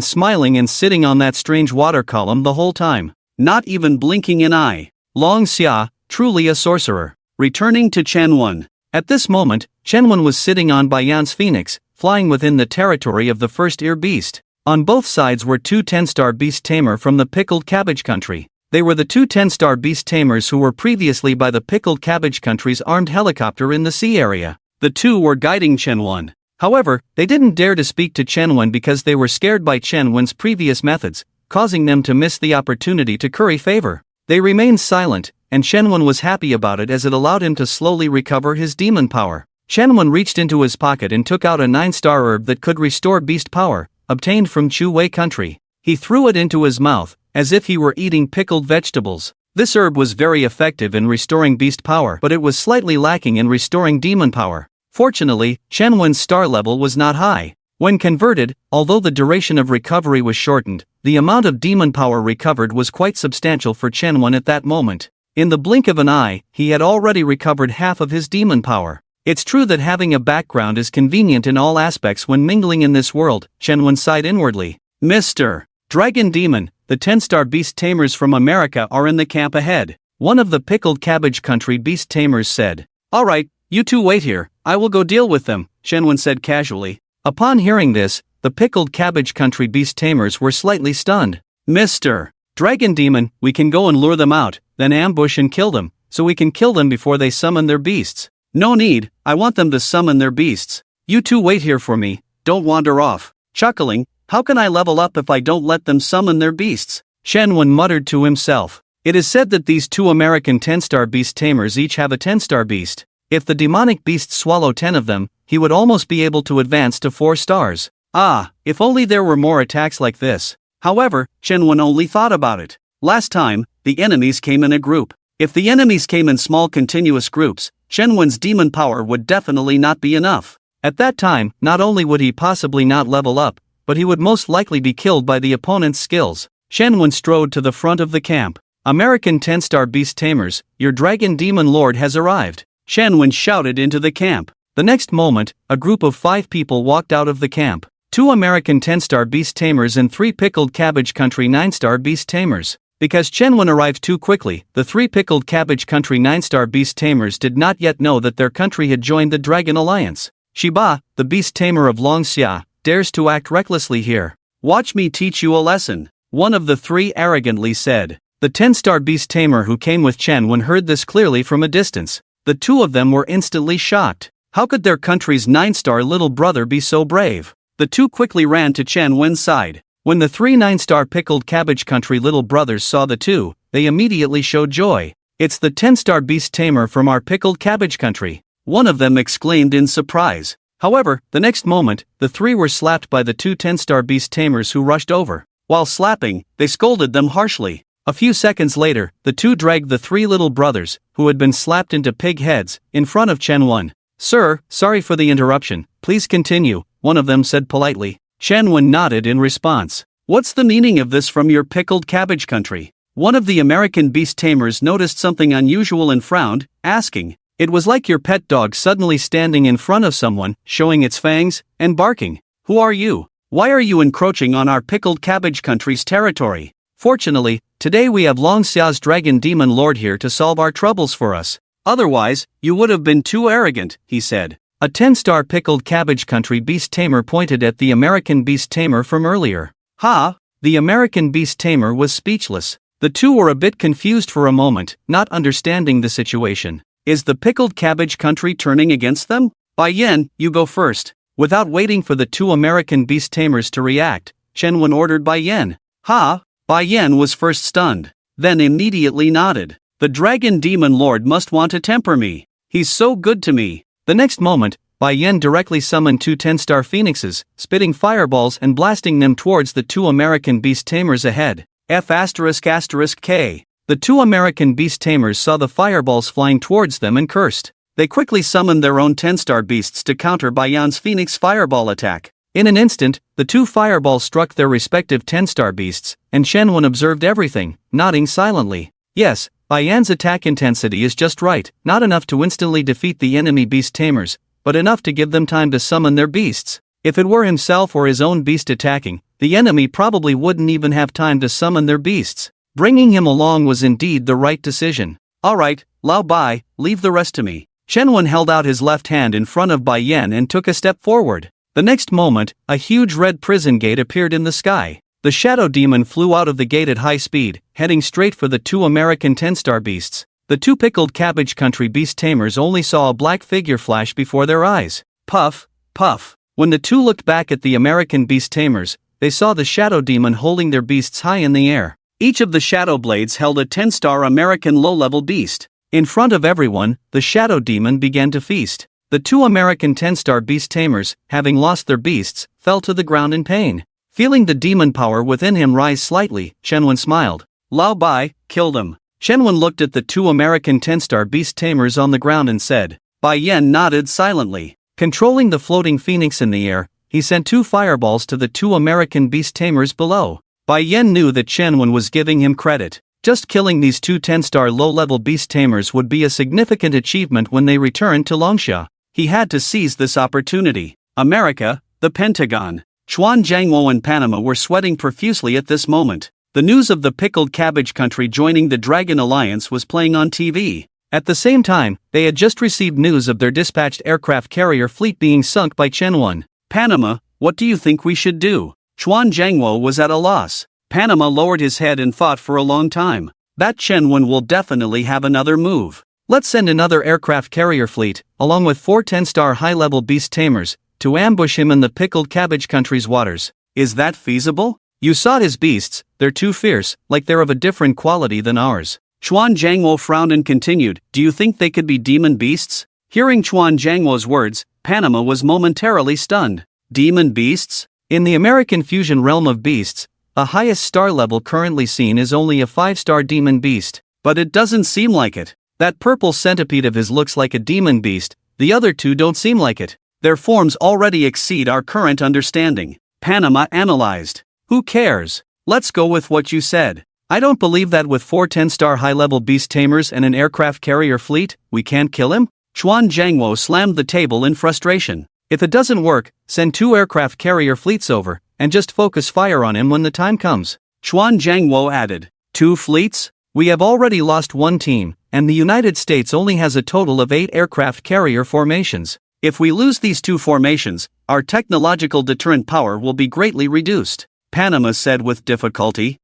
smiling and sitting on that strange water column the whole time, not even blinking an eye. Long Xia, truly a sorcerer. Returning to Chen Wen. At this moment, Chen Wen was sitting on Bai Yan's phoenix, flying within the territory of the first ear beast. On both sides were 2 10-star beast tamer from the pickled cabbage country. They were the 2 10-star beast tamers who were previously by the pickled cabbage country's armed helicopter in the sea area. The 2 were guiding Chen Wen. However, they didn't dare to speak to Chen Wen because they were scared by Chen Wen's previous methods, causing them to miss the opportunity to curry favor. They remained silent, and Chen Wen was happy about it as it allowed him to slowly recover his demon power. Chen Wen reached into his pocket and took out a 9-star herb that could restore beast power, obtained from Chu Wei country. He threw it into his mouth, as if he were eating pickled vegetables. This herb was very effective in restoring beast power, but it was slightly lacking in restoring demon power. Fortunately, Chen Wen's star level was not high. When converted, although the duration of recovery was shortened, the amount of demon power recovered was quite substantial for Chen Wen at that moment. In the blink of an eye, he had already recovered half of his demon power. It's true that having a background is convenient in all aspects when mingling in this world, Chen Wen sighed inwardly. Mr. Dragon Demon, the 10-star beast tamers from America are in the camp ahead. One of the pickled cabbage country beast tamers said. Alright, you 2 wait here, I will go deal with them, Chen Wen said casually. Upon hearing this, the pickled cabbage country beast tamers were slightly stunned. Mr. Dragon Demon, we can go and lure them out, then ambush and kill them, so we can kill them before they summon their beasts. No need, I want them to summon their beasts. You 2 wait here for me, don't wander off. Chuckling, how can I level up if I don't let them summon their beasts? Chen Wen muttered to himself. It is said that these 2 American 10-star beast tamers each have a 10-star beast. If the demonic beasts swallow 10 of them, he would almost be able to advance to 4 stars. Ah, if only there were more attacks like this. However, Chen Wen only thought about it. Last time, the enemies came in a group. If the enemies came in small continuous groups, Chen Wen's demon power would definitely not be enough. At that time, not only would he possibly not level up, but he would most likely be killed by the opponent's skills. Chen Wen strode to the front of the camp. American 10-star beast tamers, your dragon demon lord has arrived, Chen shouted into the camp. The next moment, a group of 5 people walked out of the camp. 2 American 10-star beast tamers and 3 pickled cabbage country 9-star beast tamers. Because Chen arrived too quickly, the 3 pickled cabbage country 9-star beast tamers did not yet know that their country had joined the Dragon Alliance. Shiba, the beast tamer of Longxia, dares to act recklessly here. Watch me teach you a lesson, one of the 3 arrogantly said. The 10-star beast tamer who came with Chen heard this clearly from a distance. The 2 of them were instantly shocked. How could their country's 9-star little brother be so brave? The 2 quickly ran to Chen side. When the 3 9-star pickled cabbage country little brothers saw the 2, they immediately showed joy. It's the 10-star beast tamer from our pickled cabbage country, one of them exclaimed in surprise. However, the next moment, the 3 were slapped by the 2 10-star beast tamers who rushed over. While slapping, they scolded them harshly. A few seconds later, the 2 dragged the 3 little brothers, who had been slapped into pig heads, in front of Chen. Sir, sorry for the interruption, please continue, one of them said politely. Chen nodded in response. What's the meaning of this from your pickled cabbage country? One of the American beast tamers noticed something unusual and frowned, asking. It was like your pet dog suddenly standing in front of someone, showing its fangs, and barking. Who are you? Why are you encroaching on our pickled cabbage country's territory? Fortunately, today we have Longxia's dragon demon lord here to solve our troubles for us. Otherwise, you would have been too arrogant, he said. A 10-star pickled cabbage country beast tamer pointed at the American beast tamer from earlier. Ha! The American beast tamer was speechless. The 2 were a bit confused for a moment, not understanding the situation. Is the pickled cabbage country turning against them? Bai Yan, you go first. Without waiting for the 2 American beast tamers to react, Chen ordered Bai Yan. Ha! Bai Yan was first stunned, then immediately nodded. The dragon demon lord must want to temper me. He's so good to me. The next moment, Bai Yan directly summoned 2 10-star phoenixes, spitting fireballs and blasting them towards the 2 American beast tamers ahead. F***K. The 2 American beast tamers saw the fireballs flying towards them and cursed. They quickly summoned their own 10-star beasts to counter Bai Yan's phoenix fireball attack. In an instant, the 2 fireballs struck their respective 10-star beasts, and Chen observed everything, nodding silently. Yes, Bai Yan's attack intensity is just right, not enough to instantly defeat the enemy beast tamers, but enough to give them time to summon their beasts. If it were himself or his own beast attacking, the enemy probably wouldn't even have time to summon their beasts. Bringing him along was indeed the right decision. Alright, Lao Bai, leave the rest to me. Chen held out his left hand in front of Bai Yan and took a step forward. The next moment, a huge red prison gate appeared in the sky. The shadow demon flew out of the gate at high speed, heading straight for the 2 American 10-star beasts. The 2 pickled cabbage country beast tamers only saw a black figure flash before their eyes. Puff, puff. When the 2 looked back at the American beast tamers, they saw the shadow demon holding their beasts high in the air. Each of the shadow blades held a 10-star American low-level beast. In front of everyone, the shadow demon began to feast. The 2 American 10-star beast tamers, having lost their beasts, fell to the ground in pain. Feeling the demon power within him rise slightly, Chen smiled. Lao Bai, kill them. Chen looked at the 2 American 10-star beast tamers on the ground and said. Bai Yan nodded silently. Controlling the floating phoenix in the air, he sent 2 fireballs to the 2 American beast tamers below. Bai Yan knew that Chen was giving him credit. Just killing these 2 10-star low-level beast tamers would be a significant achievement when they returned to Longxia. He had to seize this opportunity. America, the Pentagon. Chuan Jiangwo and Panama were sweating profusely at this moment. The news of the pickled cabbage country joining the Dragon Alliance was playing on TV. At the same time, they had just received news of their dispatched aircraft carrier fleet being sunk by Chen. Panama, what do you think we should do? Chuan Jiangwo was at a loss. Panama lowered his head and thought for a long time. That Chen will definitely have another move. Let's send another aircraft carrier fleet, along with 4 10-star high-level beast tamers, to ambush him in the pickled cabbage country's waters. Is that feasible? You saw his beasts, they're too fierce, like they're of a different quality than ours. Chuan Jiangwo frowned and continued, do you think they could be demon beasts? Hearing Chuan Jiangwo's words, Panama was momentarily stunned. Demon beasts? In the American fusion realm of beasts, the highest star level currently seen is only a 5-star demon beast. But it doesn't seem like it. That purple centipede of his looks like a demon beast, the other 2 don't seem like it. Their forms already exceed our current understanding. Panama analyzed. Who cares? Let's go with what you said. I don't believe that with 4 10-star high-level beast tamers and an aircraft carrier fleet, we can't kill him? Chuan Jiangwo slammed the table in frustration. If it doesn't work, send 2 aircraft carrier fleets over, and just focus fire on him when the time comes. Chuan Jiangwo added. 2 fleets? We have already lost 1 team, and the United States only has a total of 8 aircraft carrier formations. If we lose these 2 formations, our technological deterrent power will be greatly reduced, Panama said with difficulty.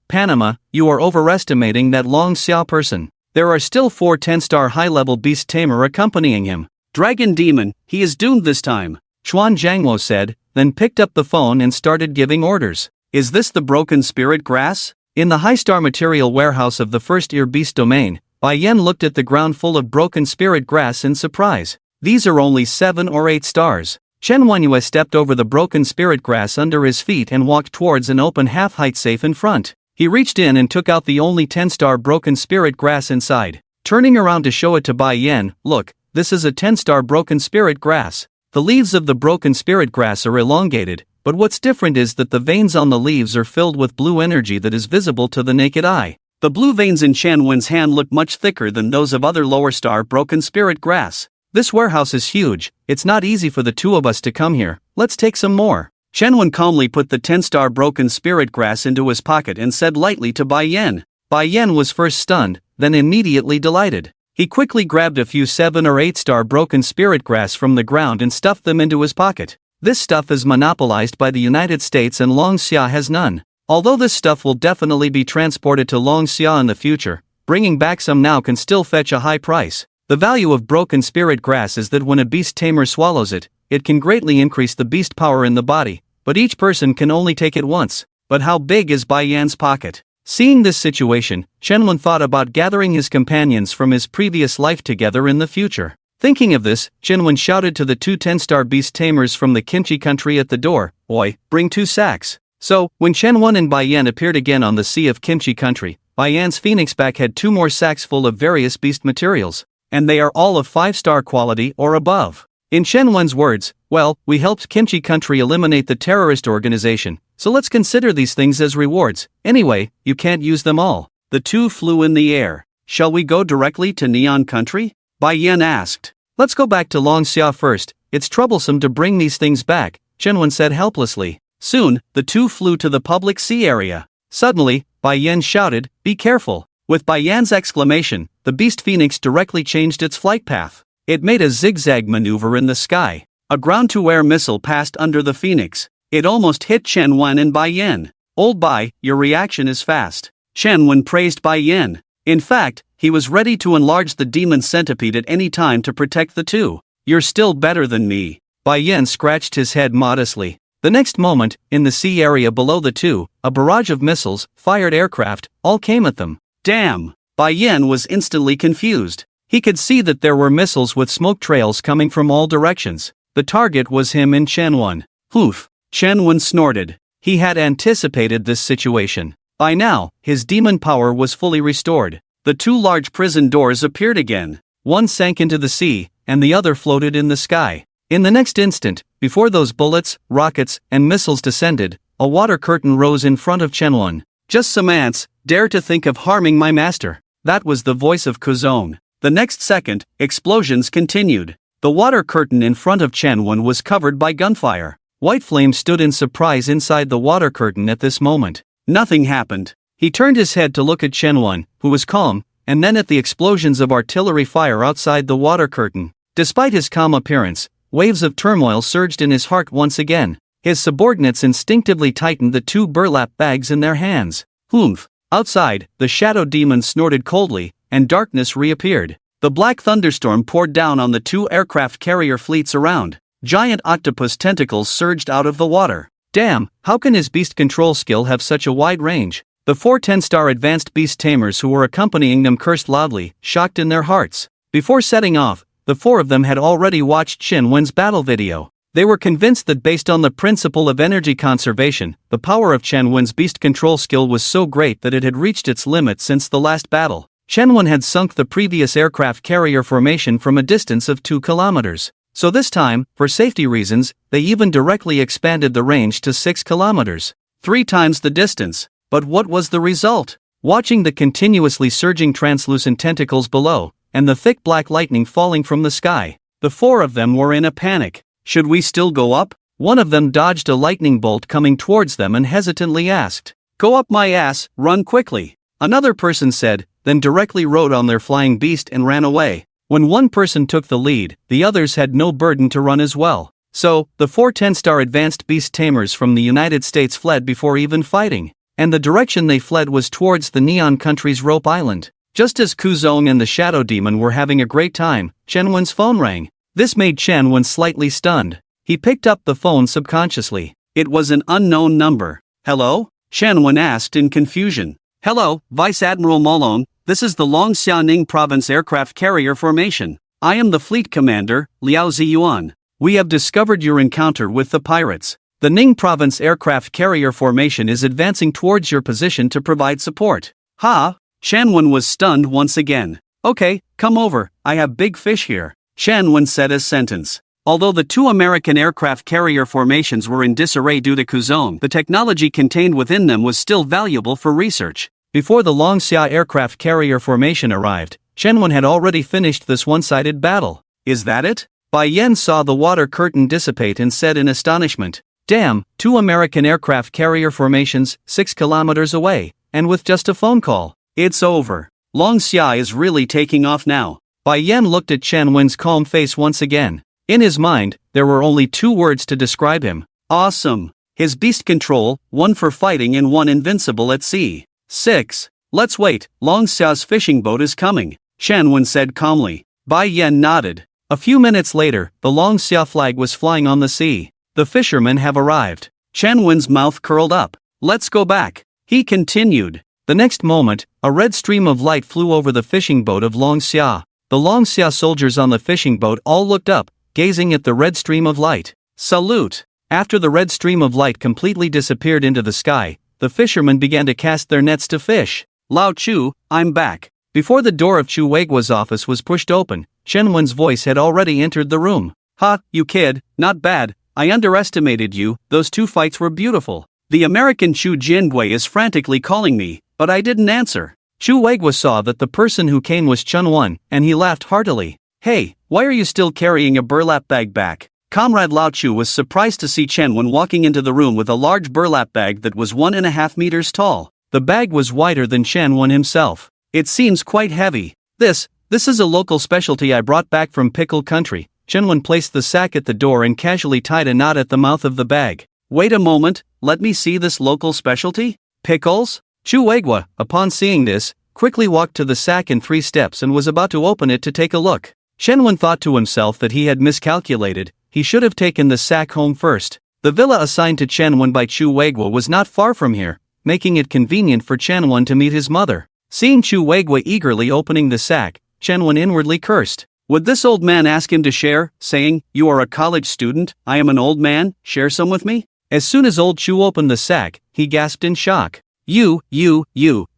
Panama, you are overestimating that Long Xia person. There are still 4 10-star high-level beast tamer accompanying him. Dragon Demon, he is doomed this time, Chuan Jiangwo said, then picked up the phone and started giving orders. Is this the broken spirit grass? In the high-star material warehouse of the first-ear beast domain, Bai Yan looked at the ground full of broken spirit grass in surprise. These are only 7 or 8 stars. Chen Wanyue stepped over the broken spirit grass under his feet and walked towards an open half-height safe in front. He reached in and took out the only 10-star broken spirit grass inside. Turning around to show it to Bai Yan, look, this is a 10-star broken spirit grass. The leaves of the broken spirit grass are elongated, but what's different is that the veins on the leaves are filled with blue energy that is visible to the naked eye. The blue veins in Chen Wen's hand look much thicker than those of other lower-star broken spirit grass. This warehouse is huge, it's not easy for the 2 of us to come here, let's take some more. Chen Wen calmly put the 10-star broken spirit grass into his pocket and said lightly to Bai Yan. Bai Yan was first stunned, then immediately delighted. He quickly grabbed a few 7 or 8-star broken spirit grass from the ground and stuffed them into his pocket. This stuff is monopolized by the United States and Long Xia has none. Although this stuff will definitely be transported to Long Xia in the future, bringing back some now can still fetch a high price. The value of broken spirit grass is that when a beast tamer swallows it, it can greatly increase the beast power in the body, but each person can only take it once. But how big is Bai Yan's pocket? Seeing this situation, Chen Wen thought about gathering his companions from his previous life together in the future. Thinking of this, Chen Wen shouted to the 2 10-star beast tamers from the kimchi country at the door, "Oi, bring 2 sacks." So, when Chen Wen and Bai Yan appeared again on the Sea of Kimchi country, Bai Yan's phoenix back had 2 more sacks full of various beast materials. And they are all of 5-star quality or above. In Chen Wen's words, well, we helped Kimchi country eliminate the terrorist organization, so let's consider these things as rewards. Anyway, you can't use them all. The 2 flew in the air. Shall we go directly to Neon country? Bai Yan asked. Let's go back to Long Xia first, it's troublesome to bring these things back, Chen Wen said helplessly. Soon, the 2 flew to the public sea area. Suddenly, Bai Yan shouted, be careful. With Bai Yan's exclamation, the beast phoenix directly changed its flight path. It made a zigzag maneuver in the sky. A ground-to-air missile passed under the phoenix. It almost hit Chen Wen and Bai Yan. Old Bai, your reaction is fast. Chen Wen praised Bai Yan. In fact, he was ready to enlarge the demon centipede at any time to protect the 2. You're still better than me. Bai Yan scratched his head modestly. The next moment, in the sea area below the 2, a barrage of missiles, fired aircraft, all came at them. Damn! Bai Yan was instantly confused. He could see that there were missiles with smoke trails coming from all directions. The target was him and Chen Wen. Oof! Chen Wen snorted. He had anticipated this situation. By now, his demon power was fully restored. The 2 large prison doors appeared again. One sank into the sea, and the other floated in the sky. In the next instant, before those bullets, rockets, and missiles descended, a water curtain rose in front of Chen Wen. Just some ants, dare to think of harming my master. That was the voice of Kuzone. The next second, explosions continued. The water curtain in front of Chen Wen was covered by gunfire. White Flame stood in surprise inside the water curtain at this moment. Nothing happened. He turned his head to look at Chen Wen, who was calm, and then at the explosions of artillery fire outside the water curtain. Despite his calm appearance, waves of turmoil surged in his heart once again. His subordinates instinctively tightened the 2 burlap bags in their hands. Oomph! Outside, the shadow demon snorted coldly, and darkness reappeared. The black thunderstorm poured down on the 2 aircraft carrier fleets around. Giant octopus tentacles surged out of the water. Damn, how can his beast control skill have such a wide range? The 4 10-star advanced beast tamers who were accompanying them cursed loudly, shocked in their hearts. Before setting off, the 4 of them had already watched Chen Wen's battle video. They were convinced that based on the principle of energy conservation, the power of Chen Wen's beast control skill was so great that it had reached its limit since the last battle. Chen Wen had sunk the previous aircraft carrier formation from a distance of 2 kilometers. So this time, for safety reasons, they even directly expanded the range to 6 kilometers. 3 times the distance. But what was the result? watching the continuously surging translucent tentacles below, and the thick black lightning falling from the sky. The four of them were in a panic. Should we still go up? One of them dodged a lightning bolt coming towards them and hesitantly asked, "Go up my ass, run quickly." Another person said, then directly rode on their flying beast and ran away. When one person took the lead, the others had no burden to run as well. So, the 4 10-star advanced beast tamers from the United States fled before even fighting. And the direction they fled was towards the Neon Country's Rope Island. Just as Kuzong and the Shadow Demon were having a great time, Chen-Wen's phone rang. This made Chen-Wen slightly stunned. He picked up the phone subconsciously. It was an unknown number. "Hello?" Chen-Wen asked in confusion. "Hello, Vice Admiral Molong, this is the Longxianing Province Aircraft Carrier Formation. I am the Fleet Commander, Liao Ziyuan. We have discovered your encounter with the pirates. The Ning Province Aircraft Carrier Formation is advancing towards your position to provide support." "Ha?" Chen-Wen was stunned once again. "Okay, come over, I have big fish here," Chen-Wen said as sentence. Although the 2 American aircraft carrier formations were in disarray due to Kuzong, the technology contained within them was still valuable for research. Before the Longxia aircraft carrier formation arrived, Chen-Wen had already finished this one-sided battle. "Is that it?" Bai Yan saw the water curtain dissipate and said in astonishment, "Damn, 2 American aircraft carrier formations, 6 kilometers away, and with just a phone call. It's over. Longxia is really taking off now." Bai Yan looked at Chen-Wen's calm face once again. In his mind, there were only 2 words to describe him. Awesome. His beast control, 1 for fighting and 1 invincible at sea. 6. Let's wait, Longxia's fishing boat is coming, Chen-Wen said calmly. Bai Yan nodded. A few minutes later, the Longxia flag was flying on the sea. The fishermen have arrived. Chen-Wen's mouth curled up. "Let's go back," he continued. The next moment, a red stream of light flew over the fishing boat of Longxia. The Longxia soldiers on the fishing boat all looked up, gazing at the red stream of light. "Salute!" After the red stream of light completely disappeared into the sky, the fishermen began to cast their nets to fish. "Lao Chu, I'm back." Before the door of Chu Weigua's office was pushed open, Chen-Wen's voice had already entered the room. "Ha, you kid, not bad. I underestimated you, those 2 fights were beautiful. The American Chu Jiangui is frantically calling me, but I didn't answer." Chu Weigua saw that the person who came was Chen-Wen, and he laughed heartily. "Hey, why are you still carrying a burlap bag back?" Comrade Lao Chu was surprised to see Chen-Wen walking into the room with a large burlap bag that was 1.5 meters tall. The bag was wider than Chen-Wen himself. "It seems quite heavy. This is a local specialty I brought back from Pickle Country." Chen-Wen placed the sack at the door and casually tied a knot at the mouth of the bag. "Wait a moment, let me see this local specialty? Pickles?" Chu Weigua, upon seeing this, quickly walked to the sack in 3 steps and was about to open it to take a look. Chen-Wen thought to himself that he had miscalculated. He should have taken the sack home first. The villa assigned to Chen-Wen by Chu Weigua was not far from here, making it convenient for Chen-Wen to meet his mother. Seeing Chu Weigua eagerly opening the sack, Chen-Wen inwardly cursed. Would this old man ask him to share, saying, "You are a college student, I am an old man, share some with me?" As soon as old Chu opened the sack, he gasped in shock. You,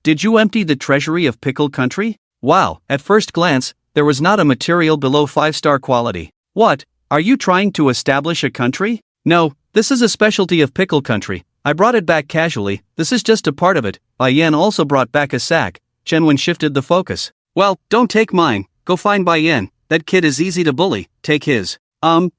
did you empty the treasury of Pickle Country?" Wow, at first glance, there was not a material below 5-star quality. "What, are you trying to establish a country?" "No, this is a specialty of Pickle Country. I brought it back casually, this is just a part of it." Bai Yan also brought back a sack. Chen-Wen shifted the focus. "Well, don't take mine, go find Bai Yan, that kid is easy to bully, take his."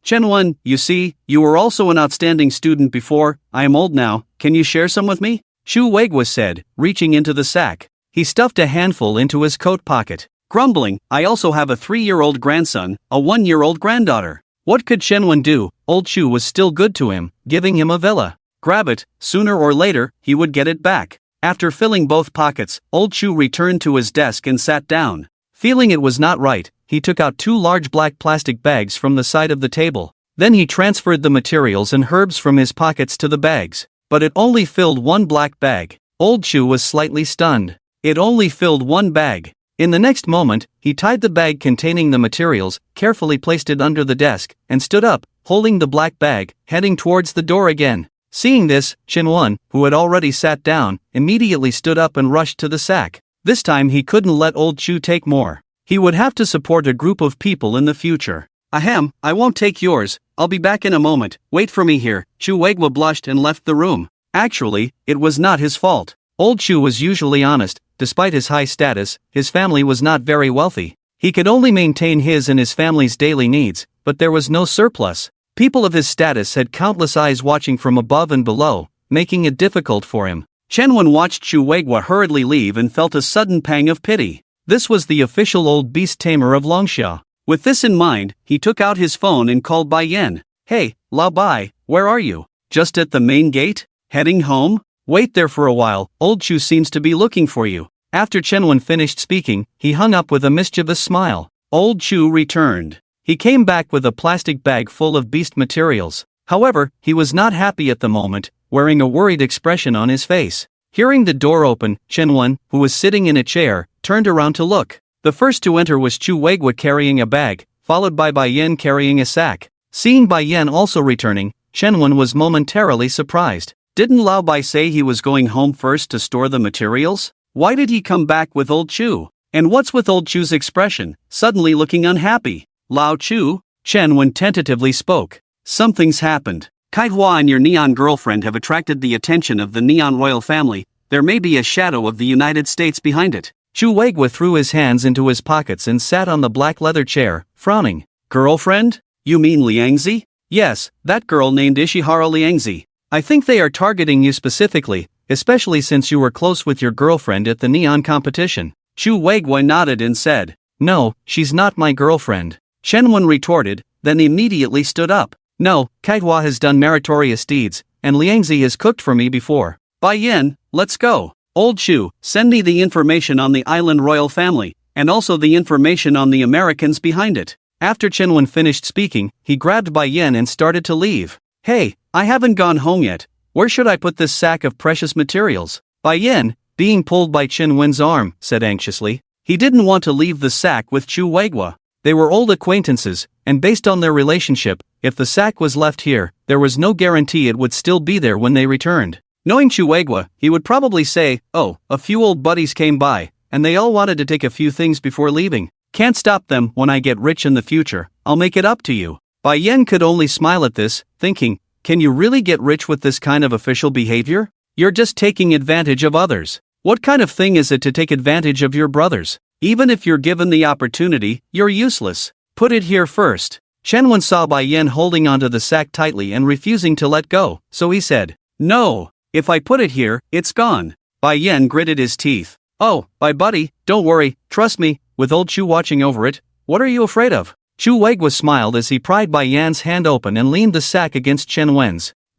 Chen-Wen, you see, you were also an outstanding student before, I am old now, can you share some with me?" Chu Weigua said, reaching into the sack. He stuffed a handful into his coat pocket. Grumbling, "I also have a 3-year-old grandson, a 1-year-old granddaughter." What could Chen-Wen do? Old Chu was still good to him, giving him a villa. Grab it, sooner or later, he would get it back. After filling both pockets, old Chu returned to his desk and sat down. Feeling it was not right, he took out 2 large black plastic bags from the side of the table. Then he transferred the materials and herbs from his pockets to the bags. But it only filled 1 black bag. Old Chu was slightly stunned. It only filled 1 bag. In the next moment, he tied the bag containing the materials, carefully placed it under the desk, and stood up, holding the black bag, heading towards the door again. Seeing this, Chen-Wen, who had already sat down, immediately stood up and rushed to the sack. This time he couldn't let old Chu take more. He would have to support a group of people in the future. "Ahem, I won't take yours, I'll be back in a moment, wait for me here." Chu Weigua blushed and left the room. Actually, it was not his fault. Old Chu was usually honest, despite his high status, his family was not very wealthy. He could only maintain his and his family's daily needs, but there was no surplus. People of his status had countless eyes watching from above and below, making it difficult for him. Chen watched Chu Weigua hurriedly leave and felt a sudden pang of pity. This was the official old beast tamer of Longxia. With this in mind, he took out his phone and called Bai Yan. "Hey, Lao Bai, where are you? Just at the main gate? Heading home? Wait there for a while, old Chu seems to be looking for you." After Chen finished speaking, he hung up with a mischievous smile. Old Chu returned. He came back with a plastic bag full of beast materials. However, he was not happy at the moment, wearing a worried expression on his face. Hearing the door open, Chen, who was sitting in a chair, turned around to look. The first to enter was Chu Weigua carrying a bag, followed by Bai Yan carrying a sack. Seeing Bai Yan also returning, Chen was momentarily surprised. Didn't Lao Bai say he was going home first to store the materials? Why did he come back with old Chu? And what's with old Chu's expression, suddenly looking unhappy? Lao Chu? Chen tentatively spoke. Something's happened. Kaihua and your neon girlfriend have attracted the attention of the neon royal family. There may be a shadow of the United States behind it. Chu Weigua threw his hands into his pockets and sat on the black leather chair, frowning. Girlfriend? You mean Liangzi? Yes, that girl named Ishihara Liangzi. I think they are targeting you specifically, especially since you were close with your girlfriend at the neon competition. Chu Weigua nodded and said, "No, she's not my girlfriend." Chen retorted, then immediately stood up. "No, Kaihua has done meritorious deeds, and Liangzi has cooked for me before. Bai Yan, let's go. Old Chu, send me the information on the island royal family, and also the information on the Americans behind it." After Chen finished speaking, he grabbed Bai Yan and started to leave. "Hey, I haven't gone home yet. Where should I put this sack of precious materials?" Bai Yan, being pulled by Chen arm, said anxiously. He didn't want to leave the sack with Chu Weigua. They were old acquaintances, and based on their relationship, if the sack was left here, there was no guarantee it would still be there when they returned. Knowing Chu Weigua, he would probably say, "Oh, a few old buddies came by, and they all wanted to take a few things before leaving. Can't stop them. When I get rich in the future, I'll make it up to you." Bai Yan could only smile at this, thinking, can you really get rich with this kind of official behavior? You're just taking advantage of others. What kind of thing is it to take advantage of your brothers? Even if you're given the opportunity, you're useless. Put it here first. Chen saw Bai Yan holding onto the sack tightly and refusing to let go, so he said, "No, if I put it here, it's gone." Bai Yan gritted his teeth. "Oh, Bai buddy, don't worry, trust me, with old Chu watching over it, what are you afraid of?" Chu Weigua smiled as he pried Bai Yan's hand open and leaned the sack against Chen.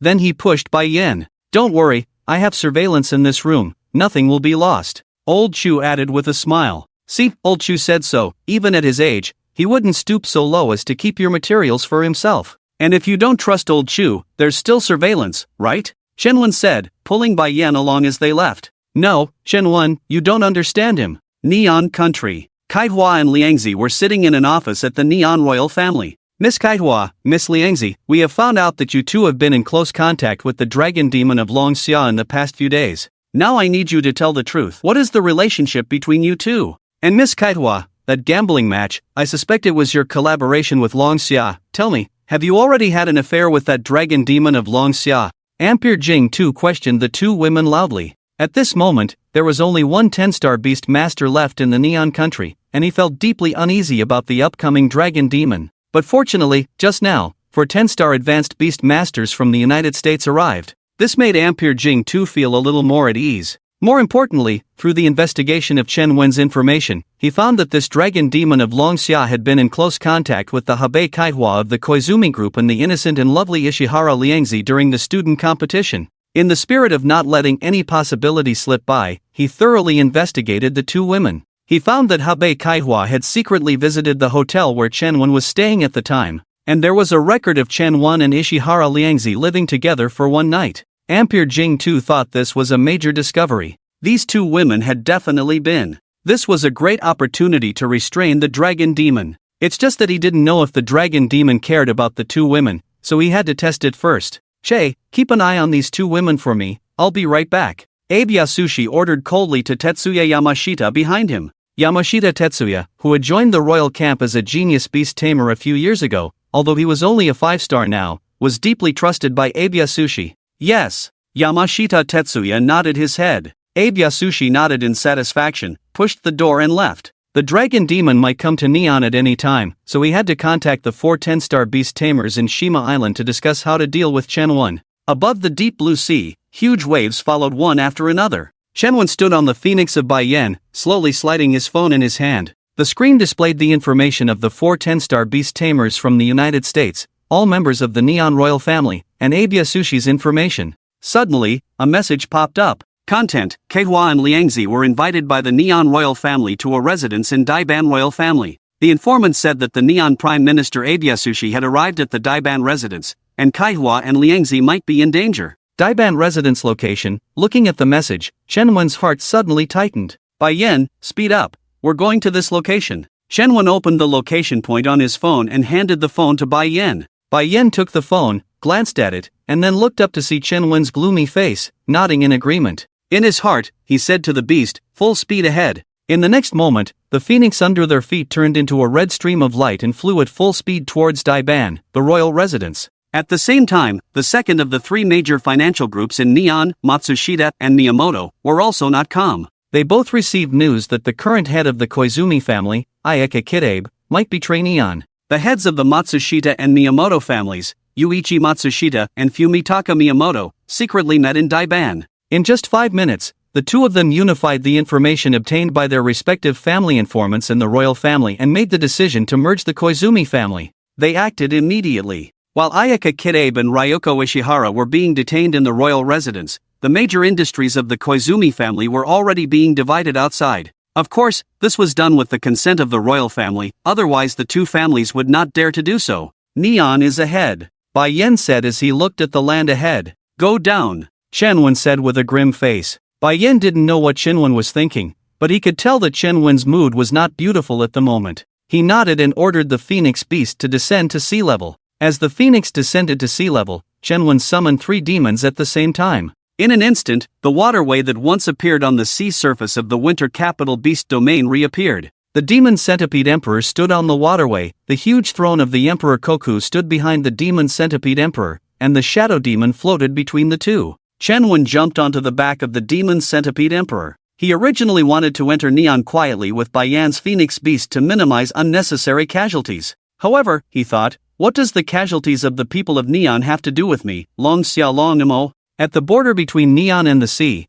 Then he pushed Bai Yan. "Don't worry, I have surveillance in this room, nothing will be lost." Old Chu added with a smile. "See, old Chu said so, even at his age, he wouldn't stoop so low as to keep your materials for himself. And if you don't trust old Chu, there's still surveillance, right?" Chen said, pulling Bai Yan along as they left. "No, Chen, you don't understand him. Neon country." Kaihua and Liangzi were sitting in an office at the Neon royal family. "Miss Kaihua, Miss Liangzi, we have found out that you two have been in close contact with the dragon demon of Longxia in the past few days. Now I need you to tell the truth. What is the relationship between you two? And Miss Kaihua, that gambling match, I suspect it was your collaboration with Longxia. Tell me, have you already had an affair with that dragon demon of Longxia?" Ampere Jing too questioned the two women loudly. At this moment, there was only one 10-star beast master left in the Neon country, and he felt deeply uneasy about the upcoming dragon demon. But fortunately, just now, 10-star advanced beast masters from the United States arrived. This made Ampere Jing too feel a little more at ease. More importantly, through the investigation of Chen information, he found that this dragon demon of Longxia had been in close contact with the Hebei Kaihua of the Koizumi group and the innocent and lovely Ishihara Liangzi during the student competition. In the spirit of not letting any possibility slip by, he thoroughly investigated the two women. He found that Hebei Kaihua had secretly visited the hotel where Chen was staying at the time, and there was a record of Chen and Ishihara Liangzi living together for one night. Ampere Jing too thought this was a major discovery. These two women had definitely been. This was a great opportunity to restrain the dragon demon. It's just that he didn't know if the dragon demon cared about the two women, so he had to test it first. "Che, keep an eye on these two women for me, I'll be right back." Abe Yasushi ordered coldly to Tetsuya Yamashita behind him. Yamashita Tetsuya, who had joined the royal camp as a genius beast tamer a few years ago, although he was only a 5-star now, was deeply trusted by Abe Yasushi. "Yes." Yamashita Tetsuya nodded his head. Abe Yasushi nodded in satisfaction, pushed the door and left. The dragon demon might come to Neon at any time, so he had to contact the 4 10-star beast tamers in Shima Island to discuss how to deal with Shenwen. Above the deep blue sea, huge waves followed one after another. Shenwen stood on the Phoenix of Baiyan, slowly sliding his phone in his hand. The screen displayed the information of the 4 10-star beast tamers from the United States, all members of the Neon royal family, and Abe Yasushi's information. Suddenly, a message popped up. Content: Keihua and Liangzi were invited by the Neon royal family to a residence in Daiban royal family. The informant said that the Neon Prime Minister Abe Yasushi had arrived at the Daiban residence, and Keihua and Liangzi might be in danger. Daiban residence location. Looking at the message, Shenwen's heart suddenly tightened. Baiyan, speed up. We're going to this location. Shenwen opened the location point on his phone and handed the phone to Baiyan. Baiyan took the phone, glanced at it, and then looked up to see Shenwen's gloomy face, nodding in agreement. In his heart, he said to the beast, full speed ahead. In the next moment, the phoenix under their feet turned into a red stream of light and flew at full speed towards Daiban, the royal residence. At the same time, the second of the 3 major financial groups in Neon, Matsushita, and Miyamoto, were also not calm. They both received news that the current head of the Koizumi family, Ayaka Kitabe, might betray Neon. The heads of the Matsushita and Miyamoto families, Yuichi Matsushita and Fumitaka Miyamoto, secretly met in Daiban. In just 5 minutes, the two of them unified the information obtained by their respective family informants in the royal family and made the decision to merge the Koizumi family. They acted immediately. While Ayaka Kitabe and Ryoko Ishihara were being detained in the royal residence, the major industries of the Koizumi family were already being divided outside. Of course, this was done with the consent of the royal family, otherwise the two families would not dare to do so. Neon is ahead, Baiyan said as he looked at the land ahead. Go down, Shenwen said with a grim face. Baiyan didn't know what Shenwen was thinking, but he could tell that Shenwen's mood was not beautiful at the moment. He nodded and ordered the phoenix beast to descend to sea level. As the phoenix descended to sea level, Shenwen summoned 3 demons at the same time. In an instant, the waterway that once appeared on the sea surface of the winter capital beast domain reappeared. The demon centipede emperor stood on the waterway, the huge throne of the emperor Koku stood behind the demon centipede emperor, and the shadow demon floated between the two. Shenwen jumped onto the back of the demon centipede emperor. He originally wanted to enter Neon quietly with Baiyan's phoenix beast to minimize unnecessary casualties. However, he thought, what does the casualties of the people of Neon have to do with me, Long Xia Long Nemo? At the border between Neon and the sea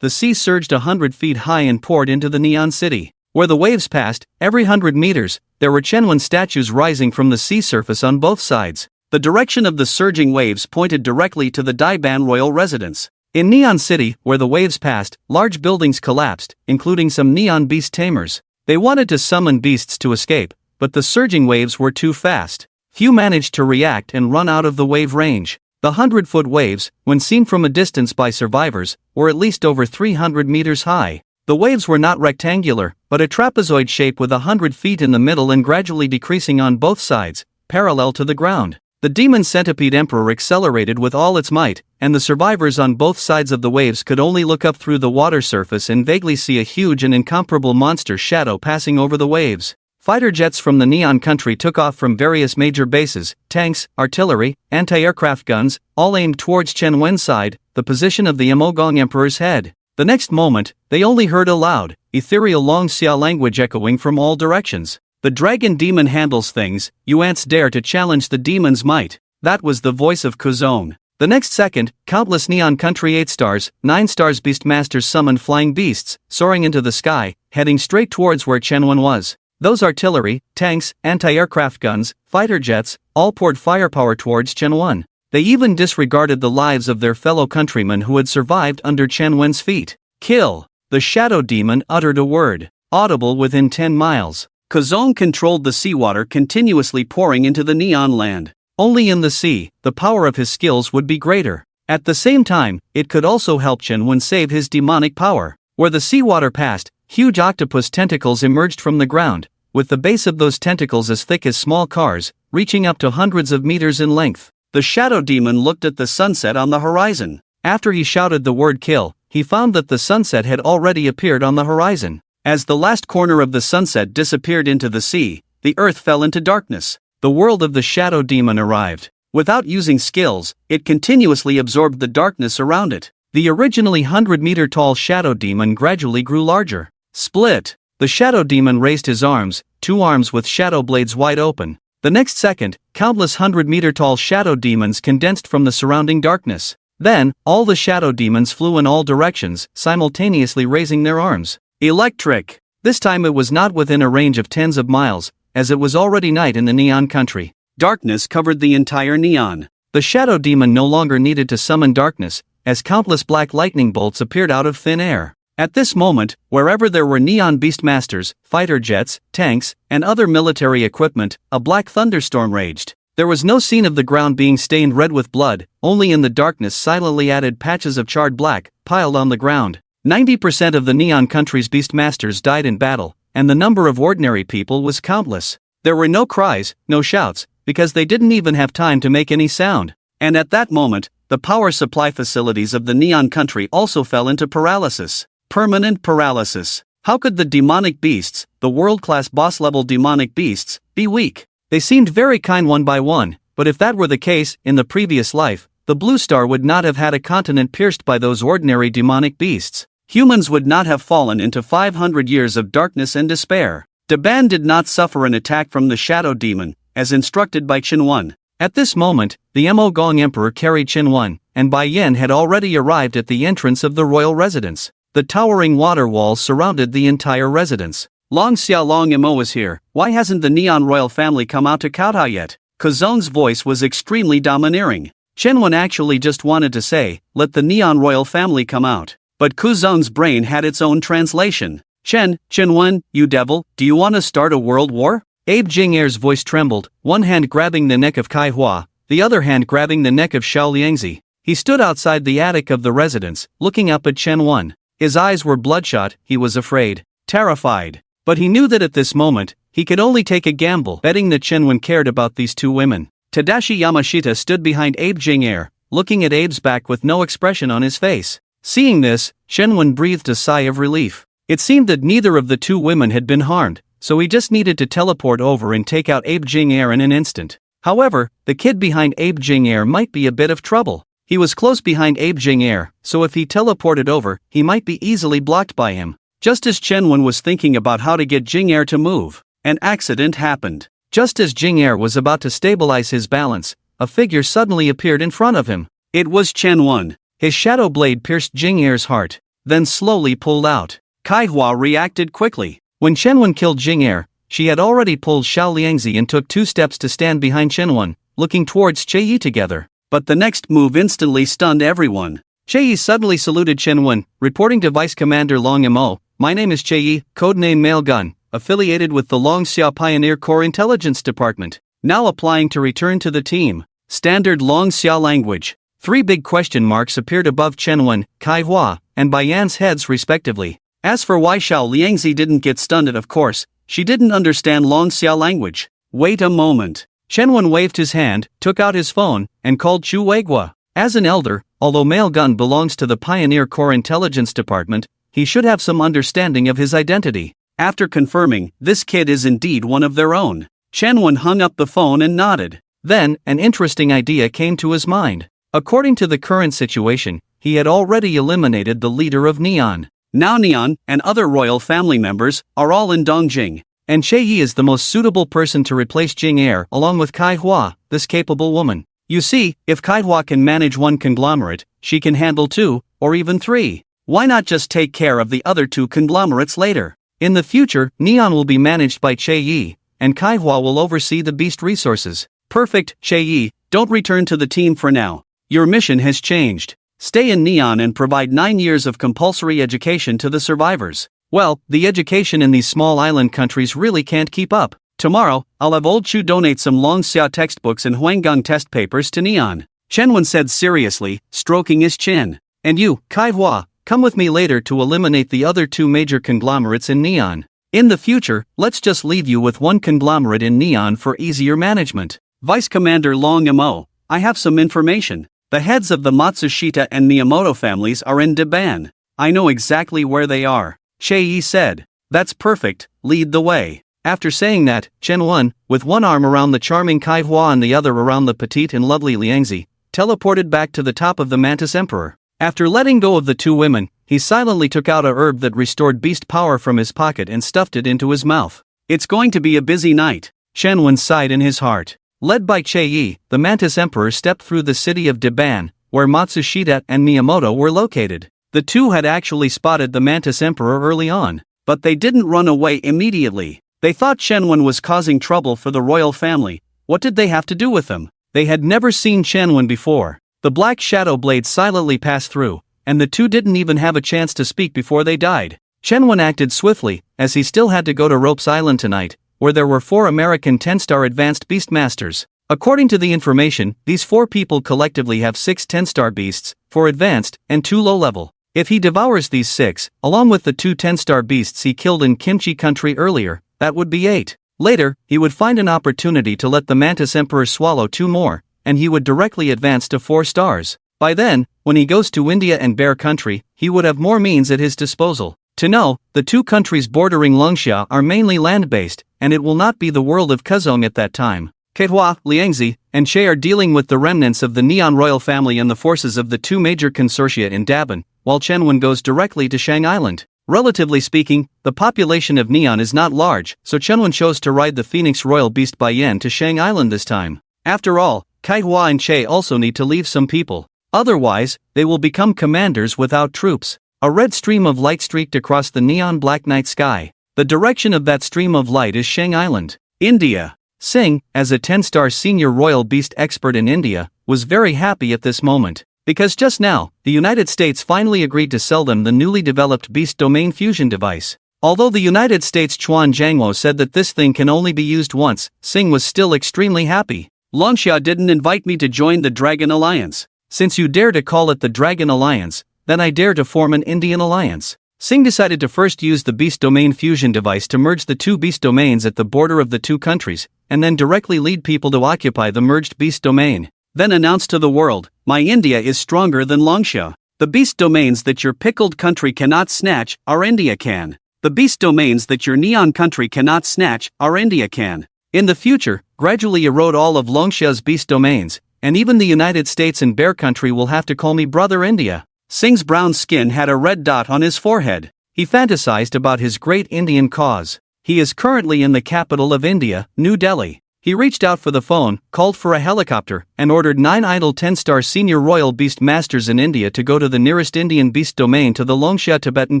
surged 100 feet high and poured into the Neon city. Where the waves passed, every 100 meters, there were Shenwen statues rising from the sea surface on both sides. The direction of the surging waves pointed directly to the Daiban royal residence. In Neon City, where the waves passed, large buildings collapsed, including some Neon beast tamers. They wanted to summon beasts to escape, but the surging waves were too fast. Few managed to react and run out of the wave range. The 100-foot waves, when seen from a distance by survivors, were at least over 300 meters high. The waves were not rectangular, but a trapezoid shape with 100 feet in the middle and gradually decreasing on both sides, parallel to the ground. The demon centipede emperor accelerated with all its might, and the survivors on both sides of the waves could only look up through the water surface and vaguely see a huge and incomparable monster shadow passing over the waves. Fighter jets from the Neon country took off from various major bases, tanks, artillery, anti-aircraft guns, all aimed towards Shenwen's side, the position of the Emogong Emperor's head. The next moment, they only heard a loud, ethereal Long Xia language echoing from all directions. The dragon demon handles things, you ants dare to challenge the demon's might. That was the voice of Kuzone. The next second, countless Neon Country 8 stars, 9 stars Beastmasters summoned flying beasts, soaring into the sky, heading straight towards where Shenwen was. Those artillery, tanks, anti-aircraft guns, fighter jets, all poured firepower towards Shenwen. They even disregarded the lives of their fellow countrymen who had survived under Shenwen's feet. Kill! The shadow demon uttered a word, audible within 10 miles. Kazong controlled the seawater continuously pouring into the Neon land. Only in the sea, the power of his skills would be greater. At the same time, it could also help Shenwen save his demonic power. Where the seawater passed, huge octopus tentacles emerged from the ground, with the base of those tentacles as thick as small cars, reaching up to hundreds of meters in length. The shadow demon looked at the sunset on the horizon. After he shouted the word kill, he found that the sunset had already appeared on the horizon. As the last corner of the sunset disappeared into the sea, the earth fell into darkness. The world of the shadow demon arrived. Without using skills, it continuously absorbed the darkness around it. The originally 100-meter tall shadow demon gradually grew larger. Split. The shadow demon raised his arms, 2 arms with shadow blades wide open. The next second, countless 100-meter tall shadow demons condensed from the surrounding darkness. Then, all the shadow demons flew in all directions, simultaneously raising their arms. Electric! This time it was not within a range of tens of miles, as it was already night in the Neon Country. Darkness covered the entire Neon. The shadow demon no longer needed to summon darkness, as countless black lightning bolts appeared out of thin air. At this moment, wherever there were Neon Beastmasters, fighter jets, tanks, and other military equipment, a black thunderstorm raged. There was no scene of the ground being stained red with blood, only in the darkness silently added patches of charred black, piled on the ground. 90% of the Neon Country's Beastmasters died in battle, and the number of ordinary people was countless. There were no cries, no shouts, because they didn't even have time to make any sound. And at that moment, the power supply facilities of the Neon Country also fell into paralysis. Permanent paralysis. How could the demonic beasts, the world-class boss-level demonic beasts, be weak? They seemed very kind one by one, but if that were the case, in the previous life, the Blue Star would not have had a continent pierced by those ordinary demonic beasts. Humans would not have fallen into 500 years of darkness and despair. Daban did not suffer an attack from the Shadow Demon, as instructed by Qinwen. At this moment, the Mo Gong Emperor carried Qinwen, and Bai Yin had already arrived at the entrance of the royal residence. The towering water walls surrounded the entire residence. Long Xia Long Mo is here. Why hasn't the Neon royal family come out to kowtow yet? Kazon's voice was extremely domineering. Qinwen actually just wanted to say, let the Neon royal family come out. But Kuzon's brain had its own translation. Qinwen, you devil, do you want to start a world war? Abe Jing'er's voice trembled, one hand grabbing the neck of Kai Hua, the other hand grabbing the neck of Xiao Liangzi. He stood outside the attic of the residence, looking up at Qinwen. His eyes were bloodshot, he was afraid, terrified. But he knew that at this moment, he could only take a gamble, betting that Qinwen cared about these two women. Tadashi Yamashita stood behind Abe Jing'er, looking at Abe's back with no expression on his face. Seeing this, Qinwen breathed a sigh of relief. It seemed that neither of the two women had been harmed, so he just needed to teleport over and take out Abe Jing'er in an instant. However, the kid behind Abe Jing'er might be a bit of trouble. He was close behind Abe Jing'er, so if he teleported over, he might be easily blocked by him. Just as Qinwen was thinking about how to get Jing'er to move, an accident happened. Just as Jing'er was about to stabilize his balance, a figure suddenly appeared in front of him. It was Qinwen. His shadow blade pierced Jing'er's heart, then slowly pulled out. Kai Hua reacted quickly. When Qinwen killed Jing'er, she had already pulled Xiao Liangzi and took 2 steps to stand behind Qinwen, looking towards Chei together. But the next move instantly stunned everyone. Chei suddenly saluted Qinwen, reporting to Vice Commander Long Mo, "My name is Chei, codename Male Gun, affiliated with the Long Xia Pioneer Corps Intelligence Department. Now applying to return to the team." Standard Long Xia language. 3 big question marks appeared above Qinwen, Kai Hua, and Bai Yan's heads respectively. As for why Xiao Liangzi didn't get stunned, of course, she didn't understand Long Xia language. Wait a moment. Qinwen waved his hand, took out his phone, and called Chu Weigua. As an elder, although Male Gun belongs to the Pioneer Corps Intelligence Department, he should have some understanding of his identity. After confirming, this kid is indeed one of their own, Qinwen hung up the phone and nodded. Then, an interesting idea came to his mind. According to the current situation, he had already eliminated the leader of Neon. Now Neon, and other royal family members, are all in Dongjing. And Chei is the most suitable person to replace Jing'er along with Kai Hua, this capable woman. You see, if Kai Hua can manage one conglomerate, she can handle 2, or even 3. Why not just take care of the other 2 conglomerates later? In the future, Neon will be managed by Chei, and Kai Hua will oversee the beast resources. Perfect, Chei, don't return to the team for now. Your mission has changed. Stay in Neon and provide 9 years of compulsory education to the survivors. Well, the education in these small island countries really can't keep up. Tomorrow, I'll have Old Chu donate some Long Xia textbooks and Huanggang test papers to Neon. Qinwen said seriously, stroking his chin. And you, Kai Hua, come with me later to eliminate the other 2 major conglomerates in Neon. In the future, let's just leave you with 1 conglomerate in Neon for easier management. Vice Commander Long Mo, I have some information. The heads of the Matsushita and Miyamoto families are in Daban. I know exactly where they are. Chei said. That's perfect, lead the way. After saying that, Qinwen, with one arm around the charming Kai Hua and the other around the petite and lovely Liangzi, teleported back to the top of the Mantis Emperor. After letting go of the two women, he silently took out a herb that restored beast power from his pocket and stuffed it into his mouth. It's going to be a busy night, Shenwen sighed in his heart. Led by Che-Yi, the Mantis Emperor stepped through the city of Deban, where Matsushita and Miyamoto were located. The two had actually spotted the Mantis Emperor early on, but they didn't run away immediately. They thought Shenwen was causing trouble for the royal family. What did they have to do with him? They had never seen Shenwen before. The black shadow blade silently passed through, and the two didn't even have a chance to speak before they died. Shenwen acted swiftly, as he still had to go to Rope's Island tonight, where there were 4 American 10-star advanced beastmasters. According to the information, these 4 people collectively have 6 10-star beasts, 4 advanced, and 2 low-level. If he devours these 6, along with the 2 10-star beasts he killed in Kimchi Country earlier, that would be 8. Later, he would find an opportunity to let the Mantis Emperor swallow 2 more, and he would directly advance to 4 stars. By then, when he goes to India and Bear Country, he would have more means at his disposal. To know, the 2 countries bordering Longxia are mainly land-based, and it will not be the world of Kazong at that time. Keihua, Liangzi, and Che are dealing with the remnants of the Neon royal family and the forces of the 2 major consortia in Daban, while Shenwen goes directly to Shang Island. Relatively speaking, the population of Neon is not large, so Shenwen chose to ride the Phoenix Royal Beast by Yen to Shang Island this time. After all, Keihua and Che also need to leave some people. Otherwise, they will become commanders without troops. A red stream of light streaked across the neon black night sky. The direction of that stream of light is Shang Island, India. Singh, as a 10-star senior royal beast expert in India, was very happy at this moment. Because just now, the United States finally agreed to sell them the newly developed beast domain fusion device. Although the United States Chuan Jiangwo said that this thing can only be used once, Singh was still extremely happy. Longxia didn't invite me to join the Dragon Alliance. Since you dare to call it the Dragon Alliance, then I dare to form an Indian alliance. Singh decided to first use the beast domain fusion device to merge the 2 beast domains at the border of the 2 countries, and then directly lead people to occupy the merged beast domain. Then announce to the world, my India is stronger than Longxia. The beast domains that your pickled country cannot snatch, our India can. The beast domains that your neon country cannot snatch, our India can. In the future, gradually erode all of Longxia's beast domains, and even the United States and Bear Country will have to call me Brother India. Singh's brown skin had a red dot on his forehead. He fantasized about his great Indian cause. He is currently in the capital of India, New Delhi. He reached out for the phone, called for a helicopter, and ordered 9 idle 10-star senior royal beast masters in India to go to the nearest Indian beast domain to the Longxia Tibetan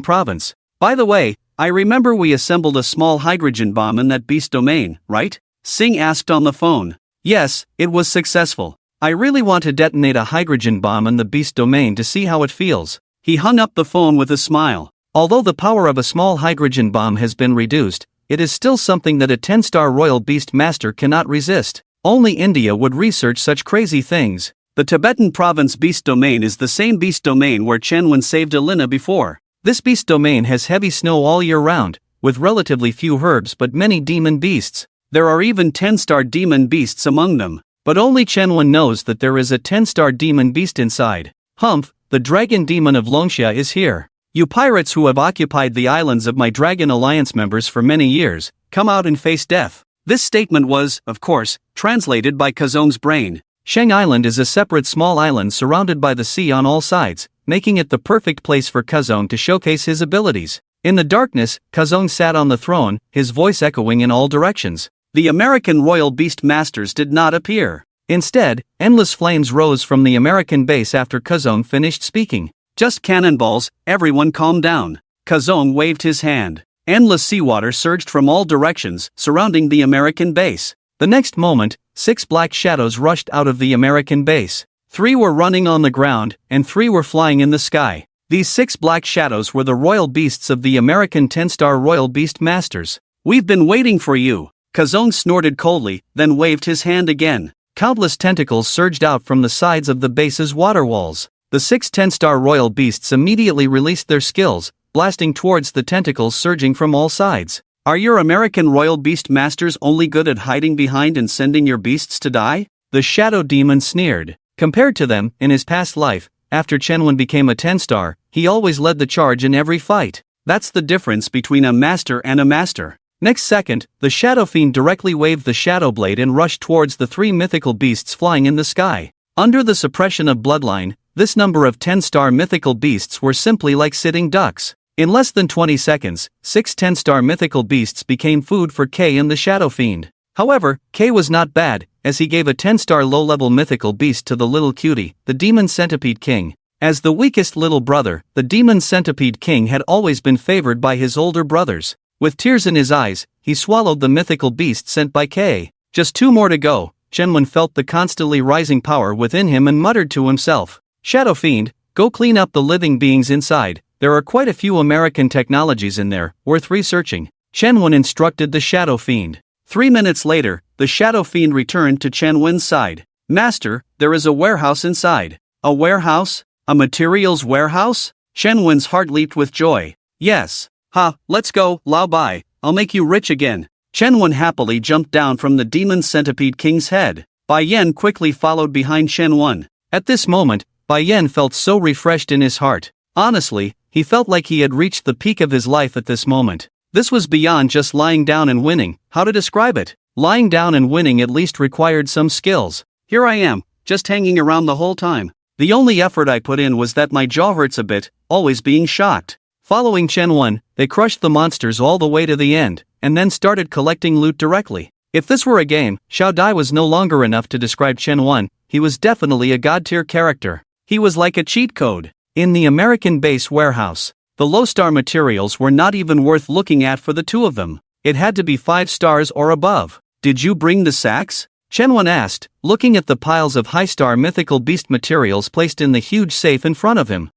province. By the way, I remember we assembled a small hydrogen bomb in that beast domain, right? Singh asked on the phone. Yes, it was successful. I really want to detonate a hydrogen bomb in the beast domain to see how it feels. He hung up the phone with a smile. Although the power of a small hydrogen bomb has been reduced, it is still something that a 10-star royal beast master cannot resist. Only India would research such crazy things. The Tibetan province beast domain is the same beast domain where Shenwen saved Alina before. This beast domain has heavy snow all year round, with relatively few herbs but many demon beasts. There are even 10-star demon beasts among them. But only Shenwen knows that there is a 10-star demon beast inside. Humph, the dragon demon of Longxia is here. You pirates who have occupied the islands of my Dragon Alliance members for many years, come out and face death. This statement was, of course, translated by Kazong's brain. Shang Island is a separate small island surrounded by the sea on all sides, making it the perfect place for Kazong to showcase his abilities. In the darkness, Kazong sat on the throne, his voice echoing in all directions. The American Royal Beast Masters did not appear. Instead, endless flames rose from the American base after Kazong finished speaking. Just cannonballs, everyone calm down. Kazong waved his hand. Endless seawater surged from all directions, surrounding the American base. The next moment, 6 black shadows rushed out of the American base. 3 were running on the ground, and 3 were flying in the sky. These 6 black shadows were the royal beasts of the American 10-star Royal Beast Masters. We've been waiting for you. Kazong snorted coldly, then waved his hand again. Countless tentacles surged out from the sides of the base's water walls. The 6 10-star royal beasts immediately released their skills, blasting towards the tentacles surging from all sides. Are your American royal beast masters only good at hiding behind and sending your beasts to die? The shadow demon sneered. Compared to them, in his past life, after Shenwen became a 10-star, he always led the charge in every fight. That's the difference between a master and a master. Next second, the Shadow Fiend directly waved the Shadow Blade and rushed towards the 3 mythical beasts flying in the sky. Under the suppression of bloodline, This number of 10-star mythical beasts were simply like sitting ducks. In less than 20 seconds, 6 10-star mythical beasts became food for K and the Shadow Fiend. However, K was not bad, as he gave a 10-star low-level mythical beast to the little cutie, the Demon Centipede King. As the weakest little brother, the Demon Centipede King had always been favored by his older brothers. With tears in his eyes, he swallowed the mythical beast sent by K. Just 2 more to go. Shenwen felt the constantly rising power within him and muttered to himself, "Shadow Fiend, go clean up the living beings inside. There are quite a few American technologies in there, worth researching." Shenwen instructed the Shadow Fiend. 3 minutes later, the Shadow Fiend returned to Shenwen's side. "Master, there is a warehouse inside." "A warehouse? A materials warehouse?" Shenwen's heart leaped with joy. "Yes. Ha, let's go, Lao Bai, I'll make you rich again." Shenwen happily jumped down from the Demon Centipede King's head. Bai Yan quickly followed behind Shenwen. At this moment, Bai Yan felt so refreshed in his heart. Honestly, he felt like he had reached the peak of his life at this moment. This was beyond just lying down and winning. How to describe it? Lying down and winning at least required some skills. Here I am, just hanging around the whole time. The only effort I put in was that my jaw hurts a bit, always being shocked. Following Shenwen, they crushed the monsters all the way to the end, and then started collecting loot directly. If this were a game, Xiao Dai was no longer enough to describe Shenwen. He was definitely a god-tier character. He was like a cheat code. In the American base warehouse, the low-star materials were not even worth looking at for the two of them. It had to be 5 stars or above. "Did you bring the sacks?" Shenwen asked, looking at the piles of high-star mythical beast materials placed in the huge safe in front of him.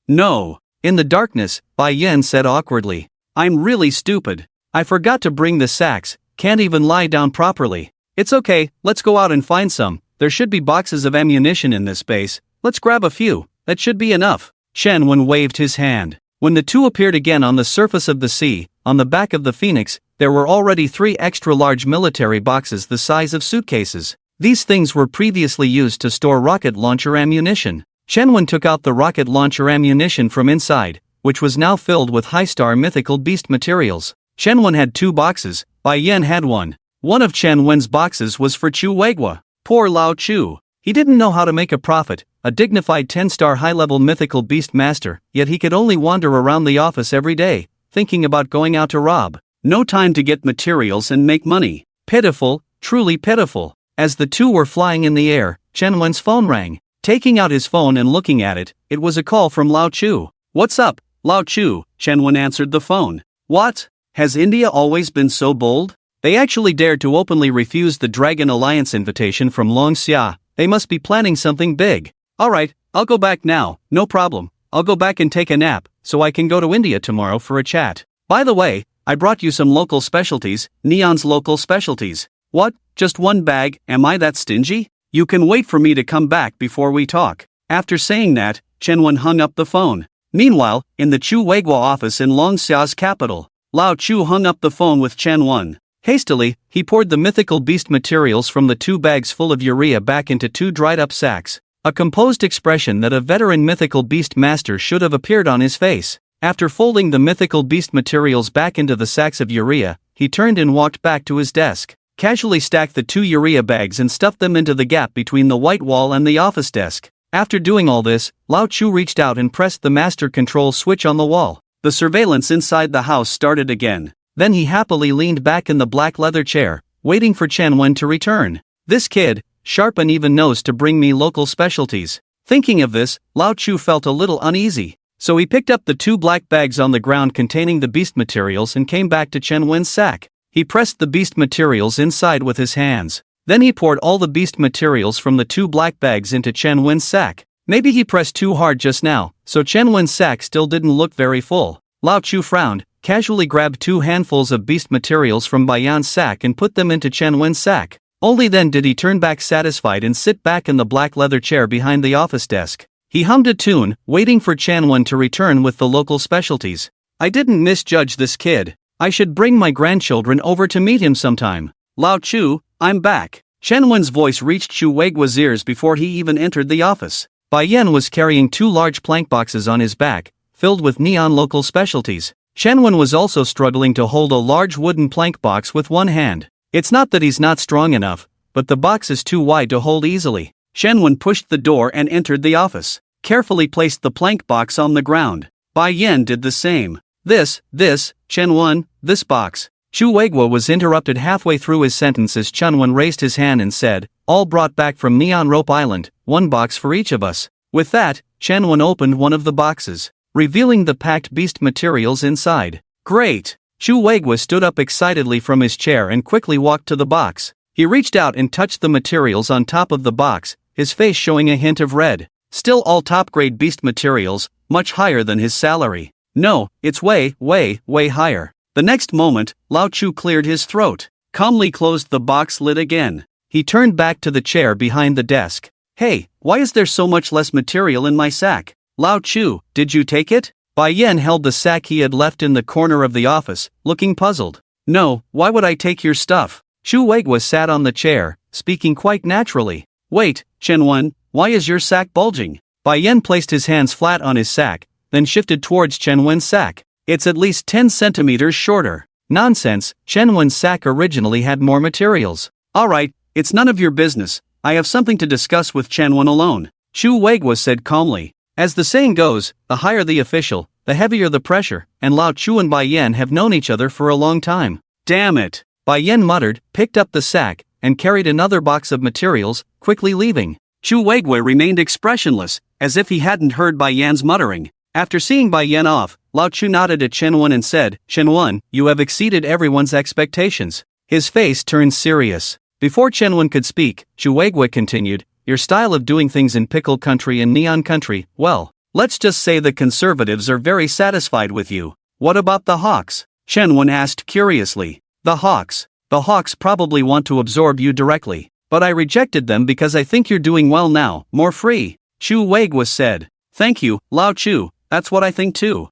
No. In the darkness, Bai Yan said awkwardly, "I'm really stupid. I forgot to bring the sacks, can't even lie down properly." "It's okay, let's go out and find some. There should be boxes of ammunition in this base. Let's grab a few, that should be enough." Shenwen waved his hand. When the two appeared again on the surface of the sea, on the back of the Phoenix, there were already 3 extra-large military boxes the size of suitcases. These things were previously used to store rocket launcher ammunition. Shenwen took out the rocket launcher ammunition from inside, which was now filled with high-star mythical beast materials. Shenwen had 2 boxes, Bai Yan had 1. One of Shenwen's boxes was for Chu Weigua. Poor Lao Chu. He didn't know how to make a profit, a dignified 10-star high-level mythical beast master, yet he could only wander around the office every day, thinking about going out to rob. No time to get materials and make money. Pitiful, truly pitiful. As the two were flying in the air, Shenwen's phone rang. Taking out his phone and looking at it, it was a call from Lao Chu. "What's up, Lao Chu?" Shenwen answered the phone. "What? Has India always been so bold? They actually dared to openly refuse the Dragon Alliance invitation from Long Xia. They must be planning something big. Alright, I'll go back now, no problem. I'll go back and take a nap, so I can go to India tomorrow for a chat. By the way, I brought you some local specialties, Neon's local specialties." "What, just 1 bag, am I that stingy? You can wait for me to come back before we talk." After saying that, Shenwen hung up the phone. Meanwhile, in the Chu Weigua office in Long Xia's capital, Lao Chu hung up the phone with Shenwen. Hastily, he poured the mythical beast materials from the 2 bags full of urea back into 2 dried-up sacks. A composed expression that a veteran mythical beast master should have appeared on his face. After folding the mythical beast materials back into the sacks of urea, he turned and walked back to his desk. Casually stacked the 2 urea bags and stuffed them into the gap between the white wall and the office desk. After doing all this, Lao Chu reached out and pressed the master control switch on the wall. The surveillance inside the house started again. Then he happily leaned back in the black leather chair, waiting for Shenwen to return. "This kid, sharp and even knows to bring me local specialties." Thinking of this, Lao Chu felt a little uneasy. So he picked up the 2 black bags on the ground containing the beast materials and came back to Shenwen's sack. He pressed the beast materials inside with his hands. Then he poured all the beast materials from the 2 black bags into Shenwen's sack. Maybe he pressed too hard just now, so Shenwen's sack still didn't look very full. Lao Chu frowned, casually grabbed 2 handfuls of beast materials from Bai Yan's sack and put them into Shenwen's sack. Only then did he turn back satisfied and sit back in the black leather chair behind the office desk. He hummed a tune, waiting for Shenwen to return with the local specialties. "I didn't misjudge this kid. I should bring my grandchildren over to meet him sometime. Lao Chu, I'm back." Shenwen's voice reached Chu Weigua's ears before he even entered the office. Bai Yan was carrying 2 large plank boxes on his back, filled with neon local specialties. Shenwen was also struggling to hold a large wooden plank box with one hand. It's not that he's not strong enough, but the box is too wide to hold easily. Shen Wen pushed the door and entered the office, carefully placed the plank box on the ground. Bai Yan did the same. Chen Wen, this box. Chu Weiguo was interrupted halfway through his sentence as Chen Wen raised his hand and said, all brought back from Neon Rope Island, one box for each of us. With that, Chen Wen opened one of the boxes, revealing the packed beast materials inside. Great! Chu Weiguo stood up excitedly from his chair and quickly walked to the box. He reached out and touched the materials on top of the box, his face showing a hint of red. Still all top-grade beast materials, much higher than his salary. No, it's way higher. The next moment, Lao Chu cleared his throat, calmly closed the box lid again. He turned back to the chair behind the desk. Hey, why is there so much less material in my sack? Lao Chu, did you take it? Bai Yan held the sack he had left in the corner of the office, looking puzzled. No, why would I take your stuff? Chu Weiguo sat on the chair, speaking quite naturally. Wait, Chen Wen, why is your sack bulging? Bai Yan placed his hands flat on his sack, then shifted towards Chen Wen's sack. It's at least 10 centimeters shorter. Nonsense, Chen Wen's sack originally had more materials. Alright, it's none of your business. I have something to discuss with Chen Wen alone. Chu Weiguo said calmly. As the saying goes, the higher the official, the heavier the pressure, and Lao Chu and Bai Yan have known each other for a long time. Damn it! Bai Yan muttered, picked up the sack, and carried another box of materials, quickly leaving. Chu Weiguo remained expressionless, as if he hadn't heard Bai Yan's muttering. After seeing Bai Yan off, Lao Chu nodded at Chen Wen and said, Chen Wen, you have exceeded everyone's expectations. His face turned serious. Before Chen Wen could speak, Chu Weiguo continued, your style of doing things in Pickle Country and Neon Country, well, let's just say the conservatives are very satisfied with you. What about the Hawks? Chen Wen asked curiously. The Hawks probably want to absorb you directly, but I rejected them because I think you're doing well now, more free. Chu Weiguo said. Thank you, Lao Chu, that's what I think too.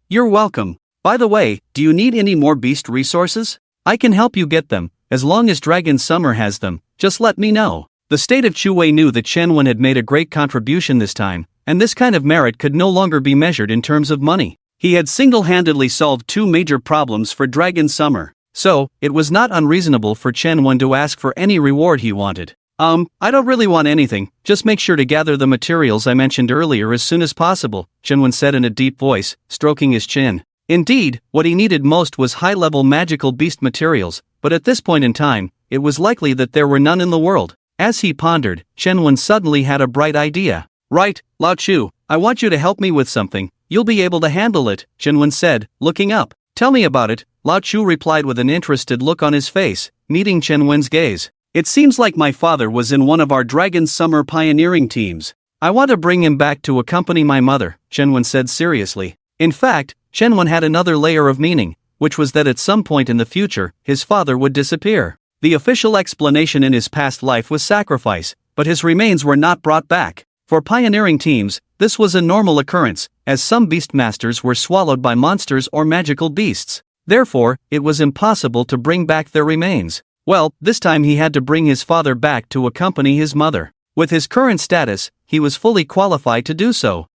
You're welcome. By the way, do you need any more beast resources? I can help you get them, as long as Dragon Summer has them, just let me know. The state of Chuwei knew that Chen Wen had made a great contribution this time, and this kind of merit could no longer be measured in terms of money. He had single-handedly solved two major problems for Dragon Summer, so it was not unreasonable for Chen Wen to ask for any reward he wanted. I don't really want anything, just make sure to gather the materials I mentioned earlier as soon as possible, Chen Wen said in a deep voice, stroking his chin. Indeed, what he needed most was high-level magical beast materials, but at this point in time, it was likely that there were none in the world. As he pondered, Chen Wen suddenly had a bright idea. Right, Lao Chu, I want you to help me with something, you'll be able to handle it, Chen Wen said, looking up. Tell me about it, Lao Chu replied with an interested look on his face, meeting Chen Wen's gaze. It seems like my father was in one of our Dragon Summer pioneering teams. I want to bring him back to accompany my mother, Chen Wen said seriously. In fact, Chen Wen had another layer of meaning, which was that at some point in the future, his father would disappear. The official explanation in his past life was sacrifice, but his remains were not brought back. For pioneering teams, this was a normal occurrence, as some beastmasters were swallowed by monsters or magical beasts. Therefore, it was impossible to bring back their remains. Well, this time he had to bring his father back to accompany his mother. With his current status, he was fully qualified to do so.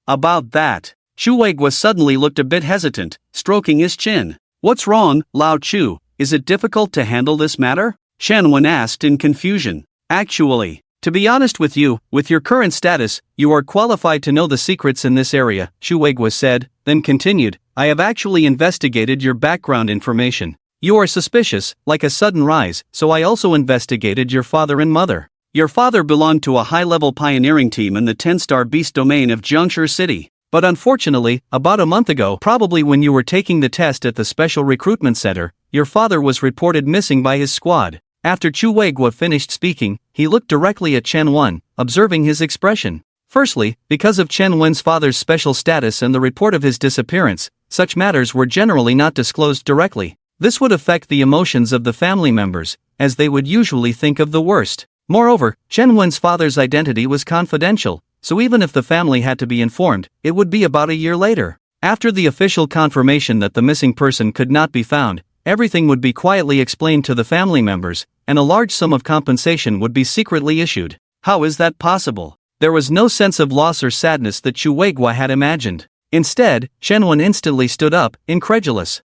About that. Chu Weiguo suddenly looked a bit hesitant, stroking his chin. What's wrong, Lao Chu? Is it difficult to handle this matter? Chen Wen asked in confusion. Actually, to be honest with you, with your current status, you are qualified to know the secrets in this area, Chu Weiguo said, then continued, I have actually investigated your background information. You are suspicious, like a sudden rise, so I also investigated your father and mother. Your father belonged to a high-level pioneering team in the 10-star beast domain of Jiangshi City. But unfortunately, about a month ago, probably when you were taking the test at the Special Recruitment Center, your father was reported missing by his squad. After Chu Weiguo finished speaking, he looked directly at Chen Wen, observing his expression. Firstly, because of Chen Wen's father's special status and the report of his disappearance, such matters were generally not disclosed directly. This would affect the emotions of the family members, as they would usually think of the worst. Moreover, Chen Wen's father's identity was confidential, so even if the family had to be informed, it would be about a year later. After the official confirmation that the missing person could not be found, everything would be quietly explained to the family members, and a large sum of compensation would be secretly issued. How is that possible? There was no sense of loss or sadness that Chu Weiguo had imagined. Instead, Chen Wen instantly stood up, incredulous.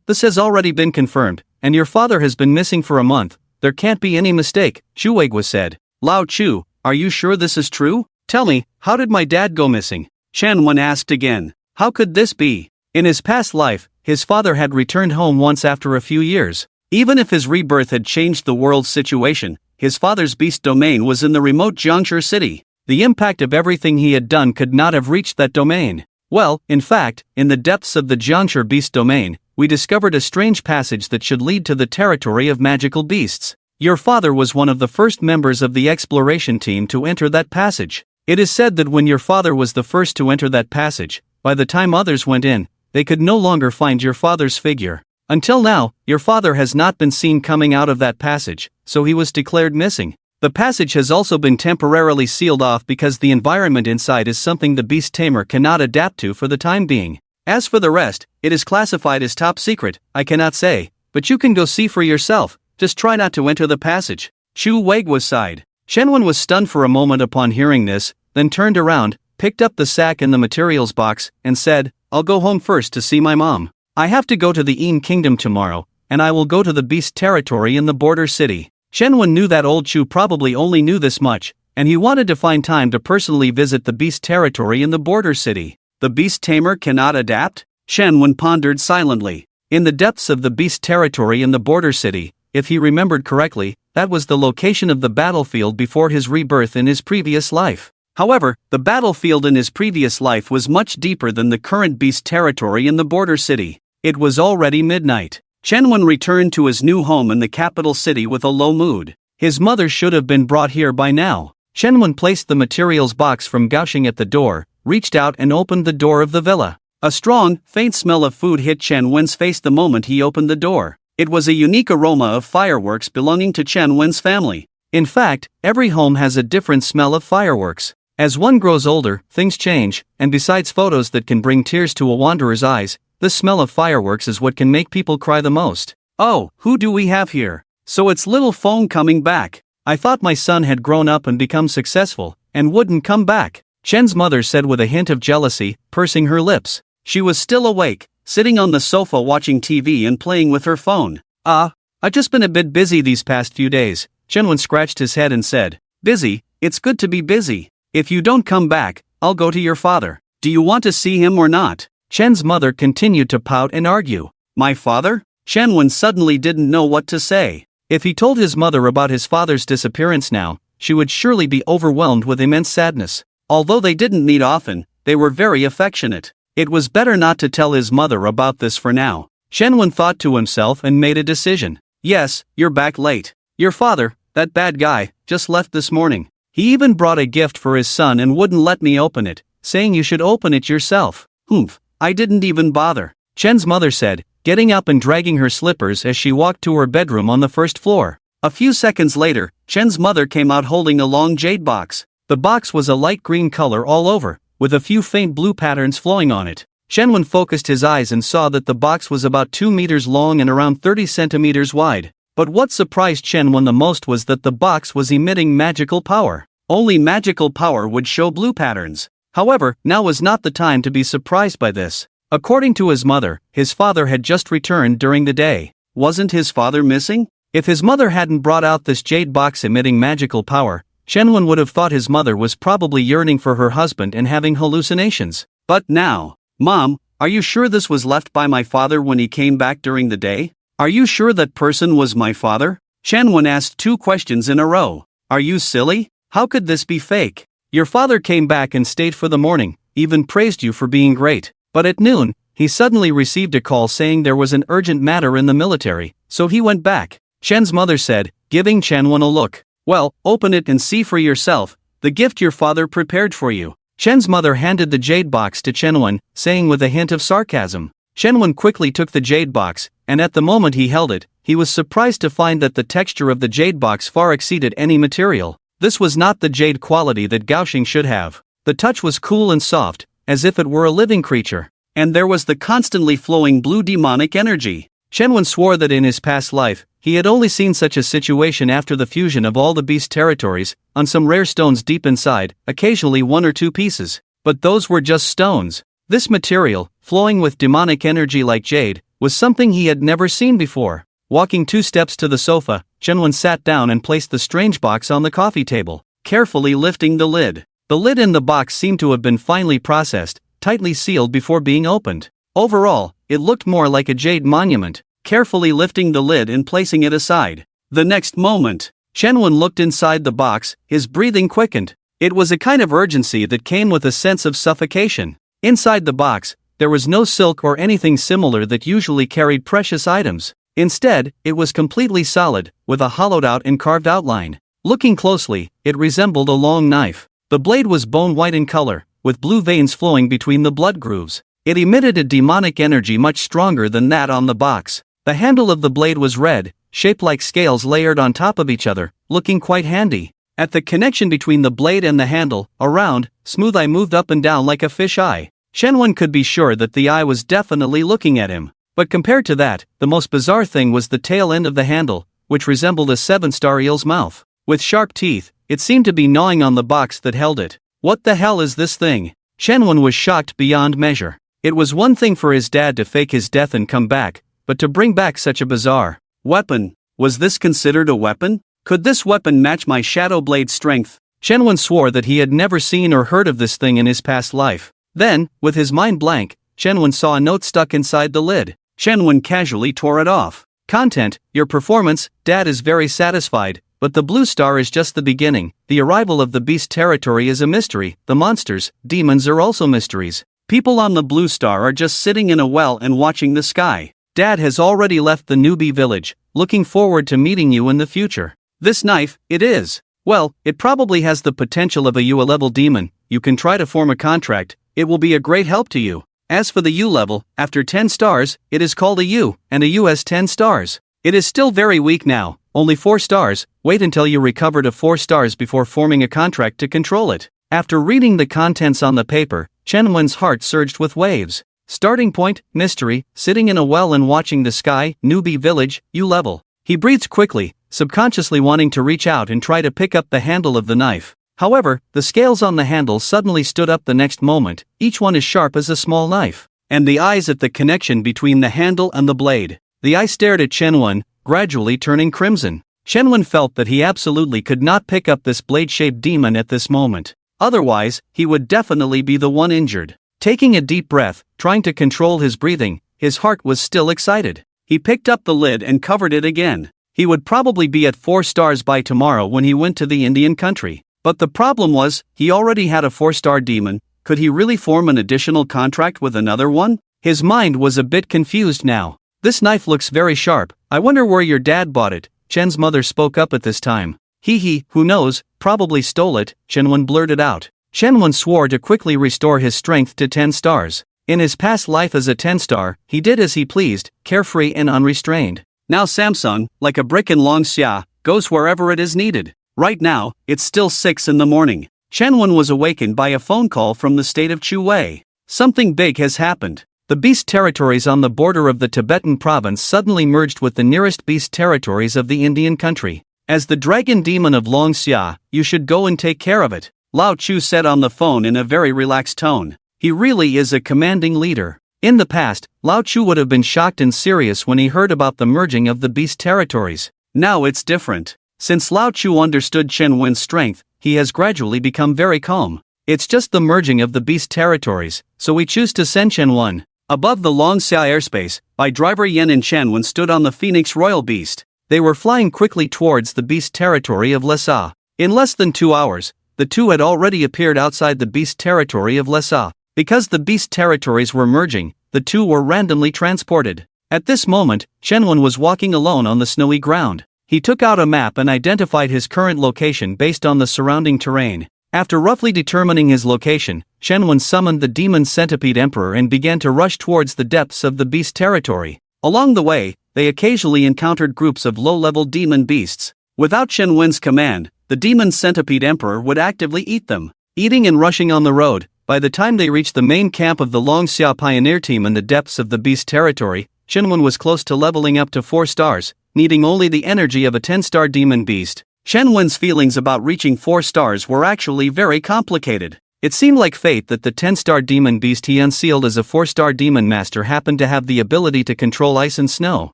This has already been confirmed, and your father has been missing for a month. There can't be any mistake, Chu Weiguo said. Lao Chu, are you sure this is true? Tell me, how did my dad go missing? Shanwen asked again. How could this be? In his past life, his father had returned home once after a few years. Even if his rebirth had changed the world's situation, his father's beast domain was in the remote Jiangshi city. The impact of everything he had done could not have reached that domain. Well, in fact, in the depths of the Jiangshi beast domain, we discovered a strange passage that should lead to the territory of magical beasts. Your father was one of the first members of the exploration team to enter that passage. It is said that when your father was the first to enter that passage, by the time others went in, they could no longer find your father's figure. Until now, your father has not been seen coming out of that passage, so he was declared missing. The passage has also been temporarily sealed off because the environment inside is something the beast Tamer cannot adapt to for the time being. As for the rest, it is classified as top secret, I cannot say, but you can go see for yourself, just try not to enter the passage. Chu Weiguo sighed. Shenwen was stunned for a moment upon hearing this, then turned around, picked up the sack and the materials box, and said, I'll go home first to see my mom. I have to go to the Yin Kingdom tomorrow, and I will go to the beast territory in the border city. Shenwen knew that old Chu probably only knew this much, and he wanted to find time to personally visit the beast territory in the border city. The beast tamer cannot adapt? Shenwen pondered silently. In the depths of the beast territory in the border city, if he remembered correctly, that was the location of the battlefield before his rebirth in his previous life. However, the battlefield in his previous life was much deeper than the current beast territory in the border city. It was already midnight. Shenwen returned to his new home in the capital city with a low mood. His mother should have been brought here by now. Shenwen placed the materials box from Gaoxing at the door, reached out and opened the door of the villa. A strong, faint smell of food hit Shenwen's face the moment he opened the door. It was a unique aroma of fireworks belonging to Shenwen's family. In fact, every home has a different smell of fireworks. As one grows older, things change, and besides photos that can bring tears to a wanderer's eyes, the smell of fireworks is what can make people cry the most. Oh, who do we have here? So it's little phone coming back. I thought my son had grown up and become successful, and wouldn't come back. Shen's mother said with a hint of jealousy, pursing her lips. She was still awake, sitting on the sofa watching TV and playing with her phone. I've just been a bit busy these past few days. Shenwen scratched his head and said, Busy? It's good to be busy. If you don't come back, I'll go to your father. Do you want to see him or not? Shen's mother continued to pout and argue. My father? Shenwen suddenly didn't know what to say. If he told his mother about his father's disappearance now, she would surely be overwhelmed with immense sadness. Although they didn't meet often, they were very affectionate. It was better not to tell his mother about this for now. Shenwen thought to himself and made a decision. Yes, you're back late. Your father, that bad guy, just left this morning. He even brought a gift for his son and wouldn't let me open it, saying you should open it yourself. Humph. I didn't even bother, Shen's mother said, getting up and dragging her slippers as she walked to her bedroom on the first floor. A few seconds later, Shen's mother came out holding a long jade box. The box was a light green color all over, with a few faint blue patterns flowing on it. Shenwen focused his eyes and saw that the box was about 2 meters long and around 30 centimeters wide. But what surprised Shenwen the most was that the box was emitting magical power. Only magical power would show blue patterns. However, now was not the time to be surprised by this. According to his mother, his father had just returned during the day. Wasn't his father missing? If his mother hadn't brought out this jade box emitting magical power, Shenwen would have thought his mother was probably yearning for her husband and having hallucinations. But now, Mom, are you sure this was left by my father when he came back during the day? Are you sure that person was my father? Shenwen asked 2 questions in a row. Are you silly? How could this be fake? Your father came back and stayed for the morning, even praised you for being great. But at noon, he suddenly received a call saying there was an urgent matter in the military, so he went back. Shen's mother said, giving Shenwen a look. Well, open it and see for yourself, the gift your father prepared for you. Shen's mother handed the jade box to Shenwen, saying with a hint of sarcasm. Shenwen quickly took the jade box, and at the moment he held it, he was surprised to find that the texture of the jade box far exceeded any material. This was not the jade quality that Gaoxing should have. The touch was cool and soft, as if it were a living creature. And there was the constantly flowing blue demonic energy. Shenwen swore that in his past life, he had only seen such a situation after the fusion of all the beast territories, on some rare stones deep inside, occasionally 1 or 2 pieces. But those were just stones. This material, flowing with demonic energy like jade, was something he had never seen before. Walking 2 steps to the sofa, Shenwen sat down and placed the strange box on the coffee table. carefully lifting the lid. The lid in the box seemed to have been finely processed, tightly sealed before being opened. Overall, it looked more like a jade monument. Carefully lifting the lid and placing it aside. The next moment, Shenwen looked inside the box, his breathing quickened. It was a kind of urgency that came with a sense of suffocation. Inside the box, there was no silk or anything similar that usually carried precious items. Instead, it was completely solid, with a hollowed-out and carved outline. Looking closely, it resembled a long knife. The blade was bone-white in color, with blue veins flowing between the blood grooves. It emitted a demonic energy much stronger than that on the box. The handle of the blade was red, shaped like scales layered on top of each other, looking quite handy. At the connection between the blade and the handle, a round, smooth eye moved up and down like a fish eye. Shenwen could be sure that the eye was definitely looking at him. But compared to that, the most bizarre thing was the tail end of the handle, which resembled a seven-star eel's mouth. With sharp teeth, it seemed to be gnawing on the box that held it. What the hell is this thing? Shenwen was shocked beyond measure. It was one thing for his dad to fake his death and come back, but to bring back such a bizarre weapon. Was this considered a weapon? Could this weapon match my shadow blade's strength? Shenwen swore that he had never seen or heard of this thing in his past life. Then, with his mind blank, Shenwen saw a note stuck inside the lid. Shenwen casually tore it off. Content: your performance, Dad is very satisfied, but the blue star is just the beginning. The arrival of the beast territory is a mystery. The monsters, demons are also mysteries. People on the blue star are just sitting in a well and watching the sky. Dad has already left the newbie village, looking forward to meeting you in the future. This knife, it is. Well, it probably has the potential of a U-level demon. You can try to form a contract, it will be a great help to you. As for the U level, after 10 stars, it is called a U, and a U has 10 stars. It is still very weak now, only 4 stars, wait until you recover to 4 stars before forming a contract to control it. After reading the contents on the paper, Shenwen's heart surged with waves. Starting point, mystery, sitting in a well and watching the sky, newbie village, U level. He breathed quickly, subconsciously wanting to reach out and try to pick up the handle of the knife. However, the scales on the handle suddenly stood up the next moment, each one as sharp as a small knife. And the eyes at the connection between the handle and the blade. The eye stared at Shenwen, gradually turning crimson. Shenwen felt that he absolutely could not pick up this blade-shaped demon at this moment. Otherwise, he would definitely be the one injured. Taking a deep breath, trying to control his breathing, his heart was still excited. He picked up the lid and covered it again. He would probably be at 4 stars by tomorrow when he went to the Indian country. But the problem was, he already had a 4-star demon. Could he really form an additional contract with another one? His mind was a bit confused now. This knife looks very sharp. I wonder where your dad bought it. Chen's mother spoke up at this time. Who knows, probably stole it, Shenwen blurted out. Shenwen swore to quickly restore his strength to 10 stars. In his past life as a 10-star, he did as he pleased, carefree and unrestrained. Now Samsung, like a brick in Longxia, goes wherever it is needed. Right now, it's still 6 in the morning. Shenwen was awakened by a phone call from the state of Chuwei. Something big has happened. The beast territories on the border of the Tibetan province suddenly merged with the nearest beast territories of the Indian country. As the dragon demon of Longxia, you should go and take care of it, Lao Chu said on the phone in a very relaxed tone. He really is a commanding leader. In the past, Lao Chu would have been shocked and serious when he heard about the merging of the beast territories. Now it's different. Since Lao Chu understood Shenwen's strength, he has gradually become very calm. It's just the merging of the beast territories, so we choose to send Shenwen. Above the Longxia airspace, by driver Yen and Shenwen stood on the Phoenix Royal Beast. They were flying quickly towards the beast territory of Lhasa. In less than 2 hours, the two had already appeared outside the beast territory of Lhasa. Because the beast territories were merging, the two were randomly transported. At this moment, Shenwen was walking alone on the snowy ground. He took out a map and identified his current location based on the surrounding terrain. After roughly determining his location, Shenwen summoned the demon centipede emperor and began to rush towards the depths of the beast territory. Along the way, they occasionally encountered groups of low-level demon beasts. Without Shenwen's command, the demon centipede emperor would actively eat them. Eating and rushing on the road, by the time they reached the main camp of the Longxia pioneer team in the depths of the beast territory, Shenwen was close to leveling up to 4 stars. Needing only the energy of a 10-star demon beast. Shenwen's feelings about reaching 4 stars were actually very complicated. It seemed like fate that the 10-star demon beast he unsealed as a 4-star demon master happened to have the ability to control ice and snow.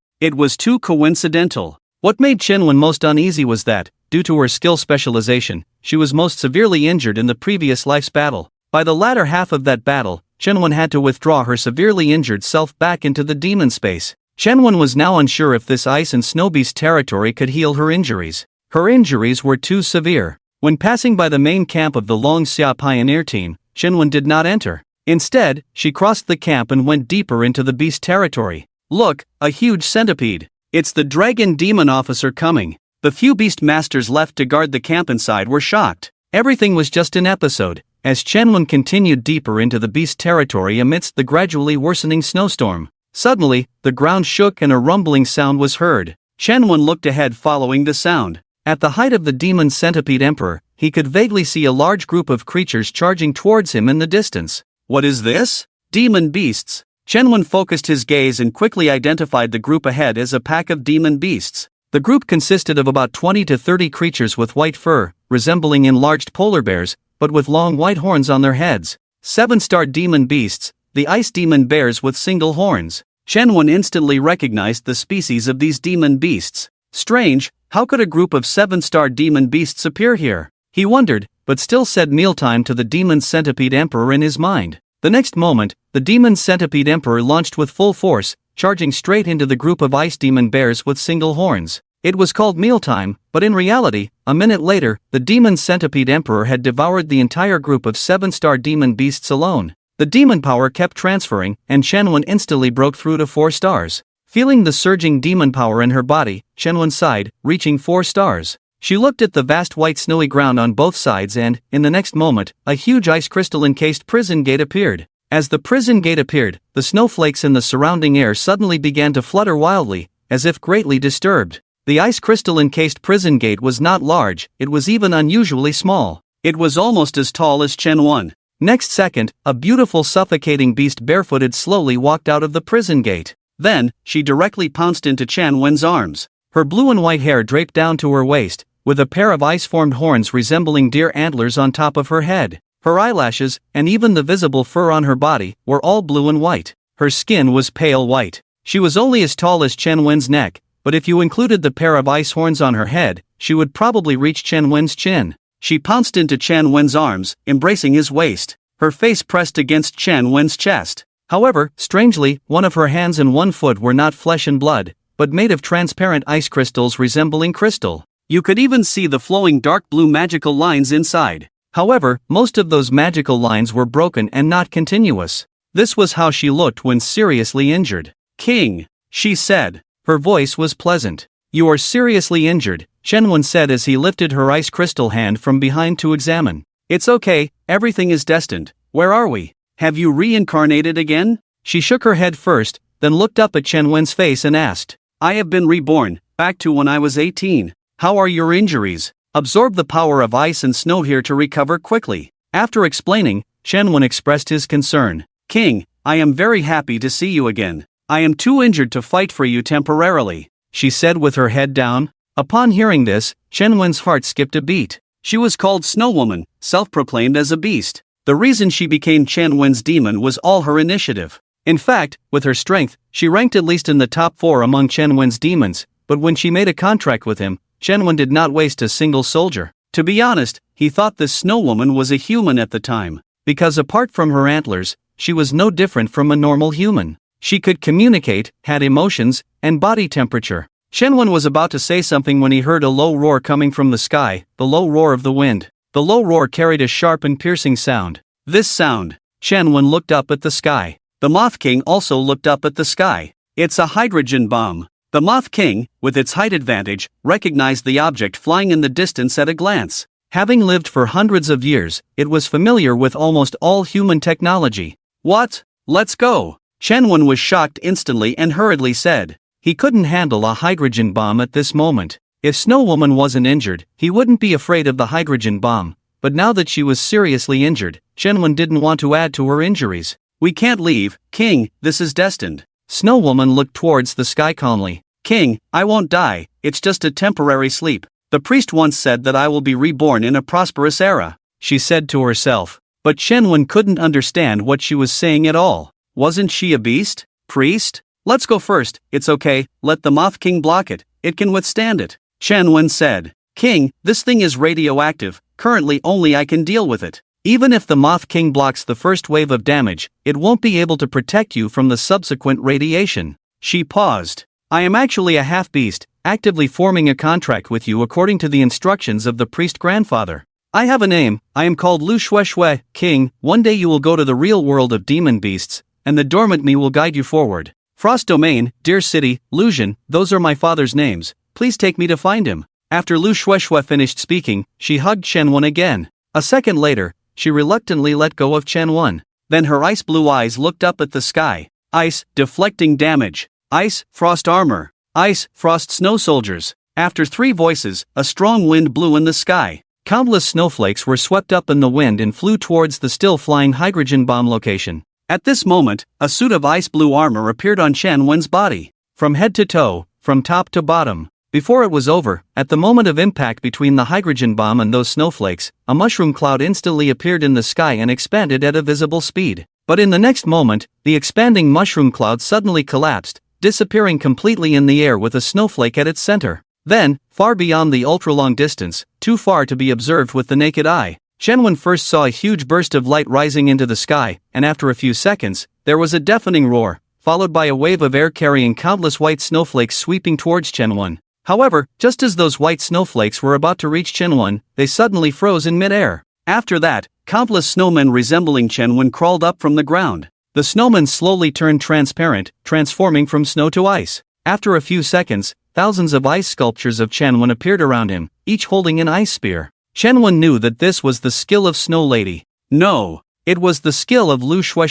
It was too coincidental. What made Shenwen most uneasy was that, due to her skill specialization, she was most severely injured in the previous life's battle. By the latter half of that battle, Shenwen had to withdraw her severely injured self back into the demon space. Shenwen was now unsure if this ice and snow beast territory could heal her injuries. Her injuries were too severe. When passing by the main camp of the Longxia pioneer team, Shenwen did not enter. Instead, she crossed the camp and went deeper into the beast territory. Look, a huge centipede. It's the dragon demon officer coming. The few beast masters left to guard the camp inside were shocked. Everything was just an episode, as Shenwen continued deeper into the beast territory amidst the gradually worsening snowstorm. Suddenly, the ground shook and a rumbling sound was heard. Shenwen looked ahead following the sound. At the height of the demon centipede emperor, he could vaguely see a large group of creatures charging towards him in the distance. What is this? Demon beasts. Shenwen focused his gaze and quickly identified the group ahead as a pack of demon beasts. The group consisted of about 20 to 30 creatures with white fur, resembling enlarged polar bears, but with long white horns on their heads. 7-star demon beasts, the ice demon bears with single horns. Shenwen instantly recognized the species of these demon beasts. Strange, how could a group of 7-star demon beasts appear here? He wondered, but still said mealtime to the demon centipede emperor in his mind. The next moment, the demon centipede emperor launched with full force, charging straight into the group of ice demon bears with single horns. It was called mealtime, but in reality, a minute later, the demon centipede emperor had devoured the entire group of 7-star demon beasts alone. The demon power kept transferring, and Shenwen instantly broke through to 4 stars. Feeling the surging demon power in her body, Shenwen sighed, reaching 4 stars. She looked at the vast white snowy ground on both sides and, in the next moment, a huge ice crystal-encased prison gate appeared. As the prison gate appeared, the snowflakes in the surrounding air suddenly began to flutter wildly, as if greatly disturbed. The ice crystal-encased prison gate was not large, it was even unusually small. It was almost as tall as Shenwen. Next second, a beautiful suffocating beast barefooted slowly walked out of the prison gate. Then, she directly pounced into Shenwen's arms. Her blue and white hair draped down to her waist, with a pair of ice-formed horns resembling deer antlers on top of her head. Her eyelashes, and even the visible fur on her body, were all blue and white. Her skin was pale white. She was only as tall as Shenwen's neck, but if you included the pair of ice horns on her head, she would probably reach Shenwen's chin. She pounced into Shenwen's arms, embracing his waist. Her face pressed against Shenwen's chest. However, strangely, one of her hands and one foot were not flesh and blood, but made of transparent ice crystals resembling crystal. You could even see the flowing dark blue magical lines inside. However, most of those magical lines were broken and not continuous. This was how she looked when seriously injured. "King," she said. Her voice was pleasant. "You are seriously injured," Shenwen said as he lifted her ice crystal hand from behind to examine. "It's okay, everything is destined. Where are we? Have you reincarnated again?" She shook her head first, then looked up at Shenwen's face and asked. "I have been reborn, back to when I was 18. How are your injuries? Absorb the power of ice and snow here to recover quickly." After explaining, Shenwen expressed his concern. "King, I am very happy to see you again. I am too injured to fight for you temporarily," she said with her head down. Upon hearing this, Shenwen's heart skipped a beat. She was called Snow Woman, self-proclaimed as a beast. The reason she became Shenwen's demon was all her initiative. In fact, with her strength, she ranked at least in the top 4 among Shenwen's demons, but when she made a contract with him, Shenwen did not waste a single soldier. To be honest, he thought this Snow Woman was a human at the time, because apart from her antlers, she was no different from a normal human. She could communicate, had emotions, and body temperature. Shenwen was about to say something when he heard a low roar coming from the sky, the low roar of the wind. The low roar carried a sharp and piercing sound. This sound. Shenwen looked up at the sky. The Moth King also looked up at the sky. "It's a hydrogen bomb." The Moth King, with its height advantage, recognized the object flying in the distance at a glance. Having lived for hundreds of years, it was familiar with almost all human technology. "What? Let's go." Shenwen was shocked instantly and hurriedly said. He couldn't handle a hydrogen bomb at this moment. If Snow Woman wasn't injured, he wouldn't be afraid of the hydrogen bomb, but now that she was seriously injured, Shenwen didn't want to add to her injuries. "We can't leave, King, this is destined." Snow Woman looked towards the sky calmly. "King, I won't die, it's just a temporary sleep. The priest once said that I will be reborn in a prosperous era," she said to herself. But Shenwen couldn't understand what she was saying at all. Wasn't she a beast? Priest? "Let's go first, it's okay, let the Moth King block it, it can withstand it," Shenwen said. "King, this thing is radioactive, currently only I can deal with it. Even if the Moth King blocks the first wave of damage, it won't be able to protect you from the subsequent radiation. She paused. I am actually a half-beast, actively forming a contract with you according to the instructions of the priest grandfather. I have a name, I am called Lu Shui, King. One day you will go to the real world of demon beasts, and the dormant me will guide you forward. Frost Domain, Deer City, Lusion, those are my father's names, please take me to find him. After Lu Shui finished speaking, she hugged Chen-Wen again. A second later, she reluctantly let go of Chen-Wen. Then her ice blue eyes looked up at the sky. Ice, deflecting damage. Ice, frost armor. Ice, frost snow soldiers. After 3 voices, a strong wind blew in the sky. Countless snowflakes were swept up in the wind and flew towards the still-flying hydrogen bomb location. At this moment, a suit of ice blue armor appeared on Chen-Wen's body. From head to toe, from top to bottom. Before it was over, at the moment of impact between the hydrogen bomb and those snowflakes, a mushroom cloud instantly appeared in the sky and expanded at a visible speed. But in the next moment, the expanding mushroom cloud suddenly collapsed, disappearing completely in the air with a snowflake at its center. Then, far beyond the ultra-long distance, too far to be observed with the naked eye, Chen-Wen first saw a huge burst of light rising into the sky, and after a few seconds, there was a deafening roar, followed by a wave of air carrying countless white snowflakes sweeping towards Chen-Wen. However, just as those white snowflakes were about to reach Chen-Wen, they suddenly froze in mid-air. After that, countless snowmen resembling Chen-Wen crawled up from the ground. The snowmen slowly turned transparent, transforming from snow to ice. After a few seconds, thousands of ice sculptures of Chen-Wen appeared around him, each holding an ice spear. Chen-Wen knew that this was the skill of Snow Lady. No, it was the skill of Lu Shui,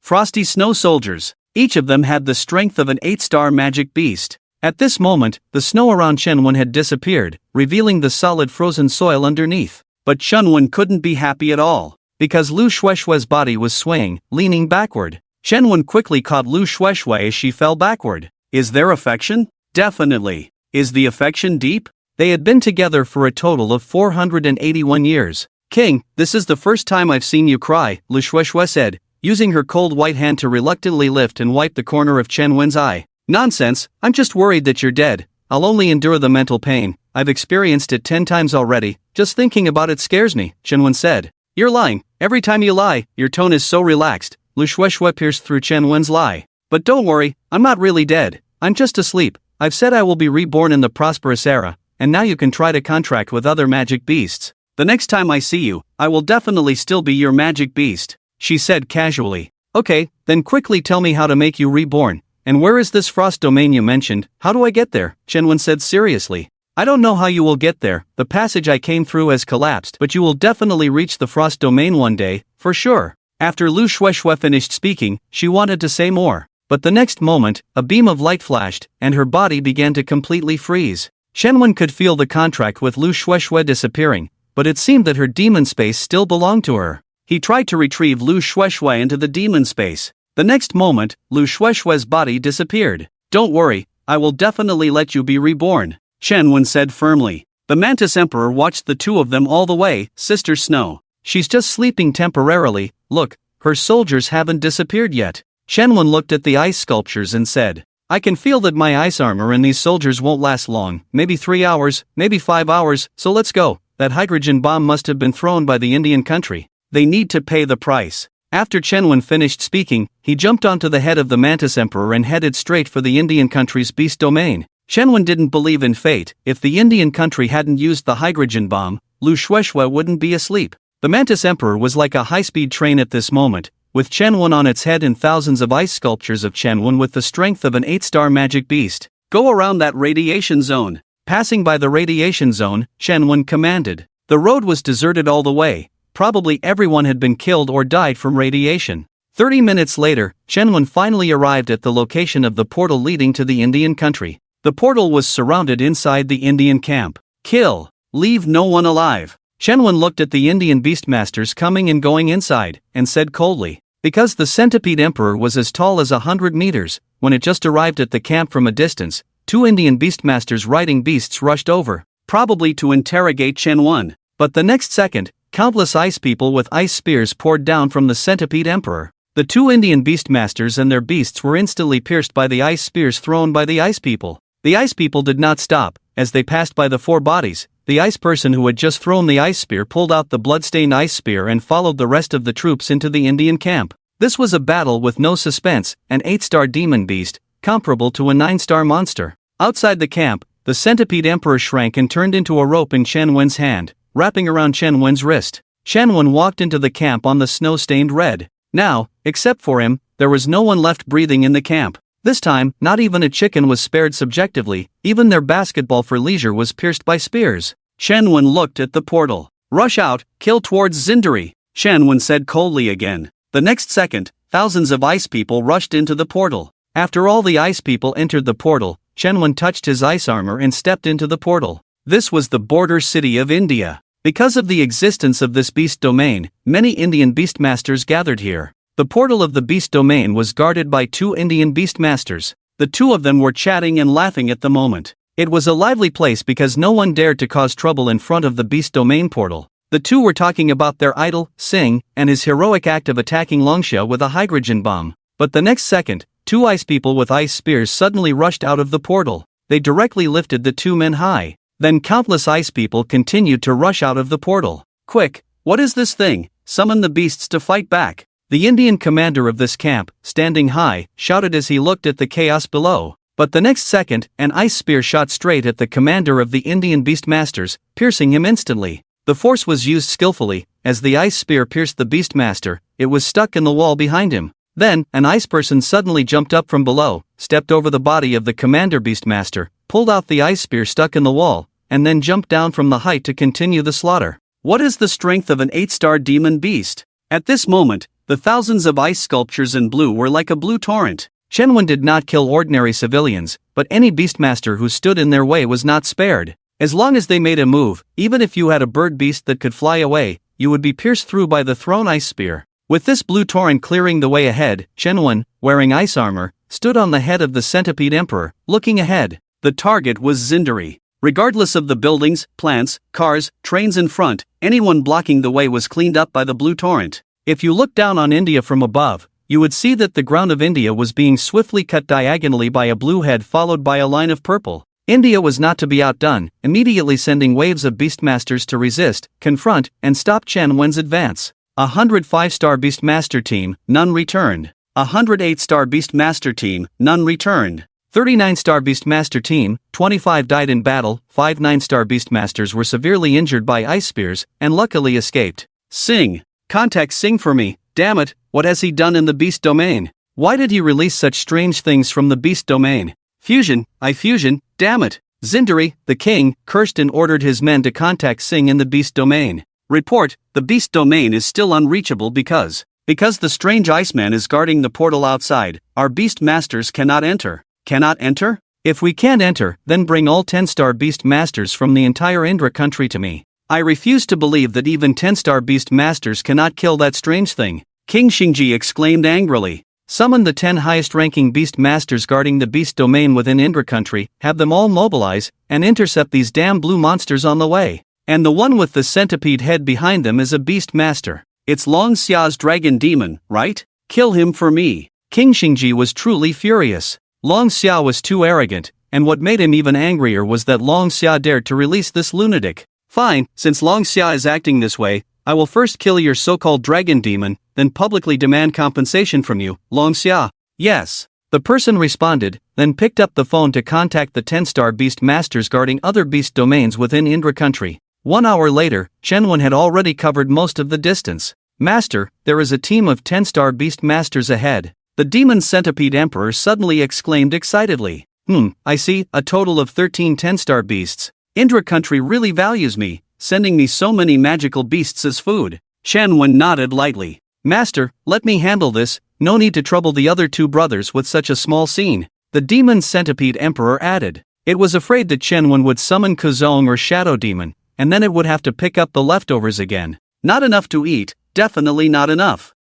Frosty Snow Soldiers. Each of them had the strength of an 8-star magic beast. At this moment, the snow around Chen-Wen had disappeared, revealing the solid frozen soil underneath. But Chen-Wen couldn't be happy at all, because Lu Shui's body was swaying, leaning backward. Chen-Wen quickly caught Lu Shui as she fell backward. Is there affection? Definitely. Is the affection deep? They had been together for a total of 481 years. King, this is the first time I've seen you cry, Lu Shui said, using her cold white hand to reluctantly lift and wipe the corner of Chen-Wen's eye. Nonsense, I'm just worried that you're dead. I'll only endure the mental pain. I've experienced it 10 times already, just thinking about it scares me, Chen-Wen said. You're lying, every time you lie, your tone is so relaxed, Lu Shui pierced through Chen-Wen's lie. But don't worry, I'm not really dead, I'm just asleep. I've said I will be reborn in the prosperous era, and now you can try to contract with other magic beasts. The next time I see you, I will definitely still be your magic beast, she said casually. Okay, then quickly tell me how to make you reborn. And where is this frost domain you mentioned? How do I get there? Chen-Wen said seriously. I don't know how you will get there, the passage I came through has collapsed, but you will definitely reach the frost domain one day, for sure. After Lu Shui finished speaking, she wanted to say more. But the next moment, a beam of light flashed, and her body began to completely freeze. Chen-Wen could feel the contract with Lu Shui disappearing, but it seemed that her demon space still belonged to her. He tried to retrieve Lu Shui into the demon space. The next moment, Lu Shui's body disappeared. Don't worry, I will definitely let you be reborn, Chen-Wen said firmly. The Mantis Emperor watched the two of them all the way. Sister Snow. She's just sleeping temporarily, look, her soldiers haven't disappeared yet. Chen-Wen looked at the ice sculptures and said, I can feel that my ice armor and these soldiers won't last long, maybe 3 hours, maybe 5 hours, so let's go. That hydrogen bomb must have been thrown by the Indian country. They need to pay the price. After Chen-Wen finished speaking, he jumped onto the head of the Mantis Emperor and headed straight for the Indian country's beast domain. Chen-Wen didn't believe in fate. If the Indian country hadn't used the hydrogen bomb, Lu Shui wouldn't be asleep. The Mantis Emperor was like a high-speed train at this moment, with Chen-Wen on its head and thousands of ice sculptures of Chen-Wen with the strength of an 8-star magic beast. Go around that radiation zone. Passing by the radiation zone, Chen-Wen commanded. The road was deserted all the way. Probably everyone had been killed or died from radiation. 30 minutes later, Chen-Wen finally arrived at the location of the portal leading to the Indian country. The portal was surrounded inside the Indian camp. Kill. Leave no one alive. Chen-Wen looked at the Indian beastmasters coming and going inside, and said coldly. Because the Centipede Emperor was as tall as 100 meters, when it just arrived at the camp from a distance, 2 Indian beastmasters riding beasts rushed over, probably to interrogate Chen-Wen. But the next second, countless ice people with ice spears poured down from the Centipede Emperor. The 2 Indian beastmasters and their beasts were instantly pierced by the ice spears thrown by the ice people. The ice people did not stop, as they passed by the 4 bodies, the ice person who had just thrown the ice spear pulled out the bloodstained ice spear and followed the rest of the troops into the Indian camp. This was a battle with no suspense, an 8-star demon beast, comparable to a 9-star monster. Outside the camp, the centipede emperor shrank and turned into a rope in Chen Wen's hand, wrapping around Chen Wen's wrist. Chen Wen walked into the camp on the snow-stained red. Now, except for him, there was no one left breathing in the camp. This time, not even a chicken was spared subjectively, even their basketball for leisure was pierced by spears. Chen Wen looked at the portal. "Rush out, kill towards Zindari," Chen Wen said coldly again. The next second, thousands of ice people rushed into the portal. After all the ice people entered the portal, Chen Wen touched his ice armor and stepped into the portal. This was the border city of India. Because of the existence of this beast domain, many Indian beastmasters gathered here. The portal of the beast domain was guarded by 2 Indian beastmasters. The 2 of them were chatting and laughing at the moment. It was a lively place because no one dared to cause trouble in front of the beast domain portal. The 2 were talking about their idol, Singh, and his heroic act of attacking Longxia with a hydrogen bomb. But the next second, 2 ice people with ice spears suddenly rushed out of the portal. They directly lifted the 2 men high. Then countless ice people continued to rush out of the portal. "Quick, what is this thing? Summon the beasts to fight back." The Indian commander of this camp, standing high, shouted as he looked at the chaos below. But the next second, an ice spear shot straight at the commander of the Indian beastmasters, piercing him instantly. The force was used skillfully. As the ice spear pierced the beastmaster, it was stuck in the wall behind him. Then, an ice person suddenly jumped up from below, stepped over the body of the commander beastmaster, pulled out the ice spear stuck in the wall, and then jumped down from the height to continue the slaughter. What is the strength of an 8-star demon beast? At this moment, the thousands of ice sculptures in blue were like a blue torrent. Chen Wen did not kill ordinary civilians, but any beastmaster who stood in their way was not spared. As long as they made a move, even if you had a bird beast that could fly away, you would be pierced through by the thrown ice spear. With this blue torrent clearing the way ahead, Chen Wen, wearing ice armor, stood on the head of the centipede emperor, looking ahead. The target was Zindari. Regardless of the buildings, plants, cars, trains in front, anyone blocking the way was cleaned up by the blue torrent. If you looked down on India from above, you would see that the ground of India was being swiftly cut diagonally by a blue head followed by a line of purple. India was not to be outdone, immediately sending waves of beastmasters to resist, confront, and stop Chen Wen's advance. 105-star beastmaster team, none returned. 108-star beastmaster team, none returned. 39-star beastmaster team, 25 died in battle. 5 9-star beastmasters were severely injured by ice spears, and luckily escaped. Singh. Contact Singh for me. Damn it, what has he done in the beast domain? Why did he release such strange things from the beast domain? Fusion, damn it. Zindari, the king, cursed and ordered his men to contact Singh in the beast domain. Report, the beast domain is still unreachable because the strange Iceman is guarding the portal outside, our beast masters cannot enter. Cannot enter? If we can't enter, then bring all 10-star beast masters from the entire Indra country to me. I refuse to believe that even 10-star beast masters cannot kill that strange thing. King Xingji exclaimed angrily. Summon the 10 highest-ranking beast masters guarding the beast domain within Indra country, have them all mobilize, and intercept these damn blue monsters on the way. And the one with the centipede head behind them is a beast master. It's Long Xia's dragon demon, right? Kill him for me. King Xingji was truly furious. Long Xia was too arrogant, and what made him even angrier was that Long Xia dared to release this lunatic. Fine, since Long Xia is acting this way, I will first kill your so-called dragon demon, then publicly demand compensation from you, Long Xia. Yes. The person responded, then picked up the phone to contact the 10-star beast masters guarding other beast domains within Indra country. 1 hour later, Chen Wen had already covered most of the distance. Master, there is a team of 10-star beast masters ahead. The demon centipede emperor suddenly exclaimed excitedly. I see, a total of 13 10-star beasts. Indra country really values me, sending me so many magical beasts as food. Chen Wen nodded lightly. Master, let me handle this, no need to trouble the other 2 brothers with such a small scene. The demon centipede emperor added. It was afraid that Chen Wen would summon Kuzong or Shadow Demon, and then it would have to pick up the leftovers again. Not enough to eat, definitely not enough.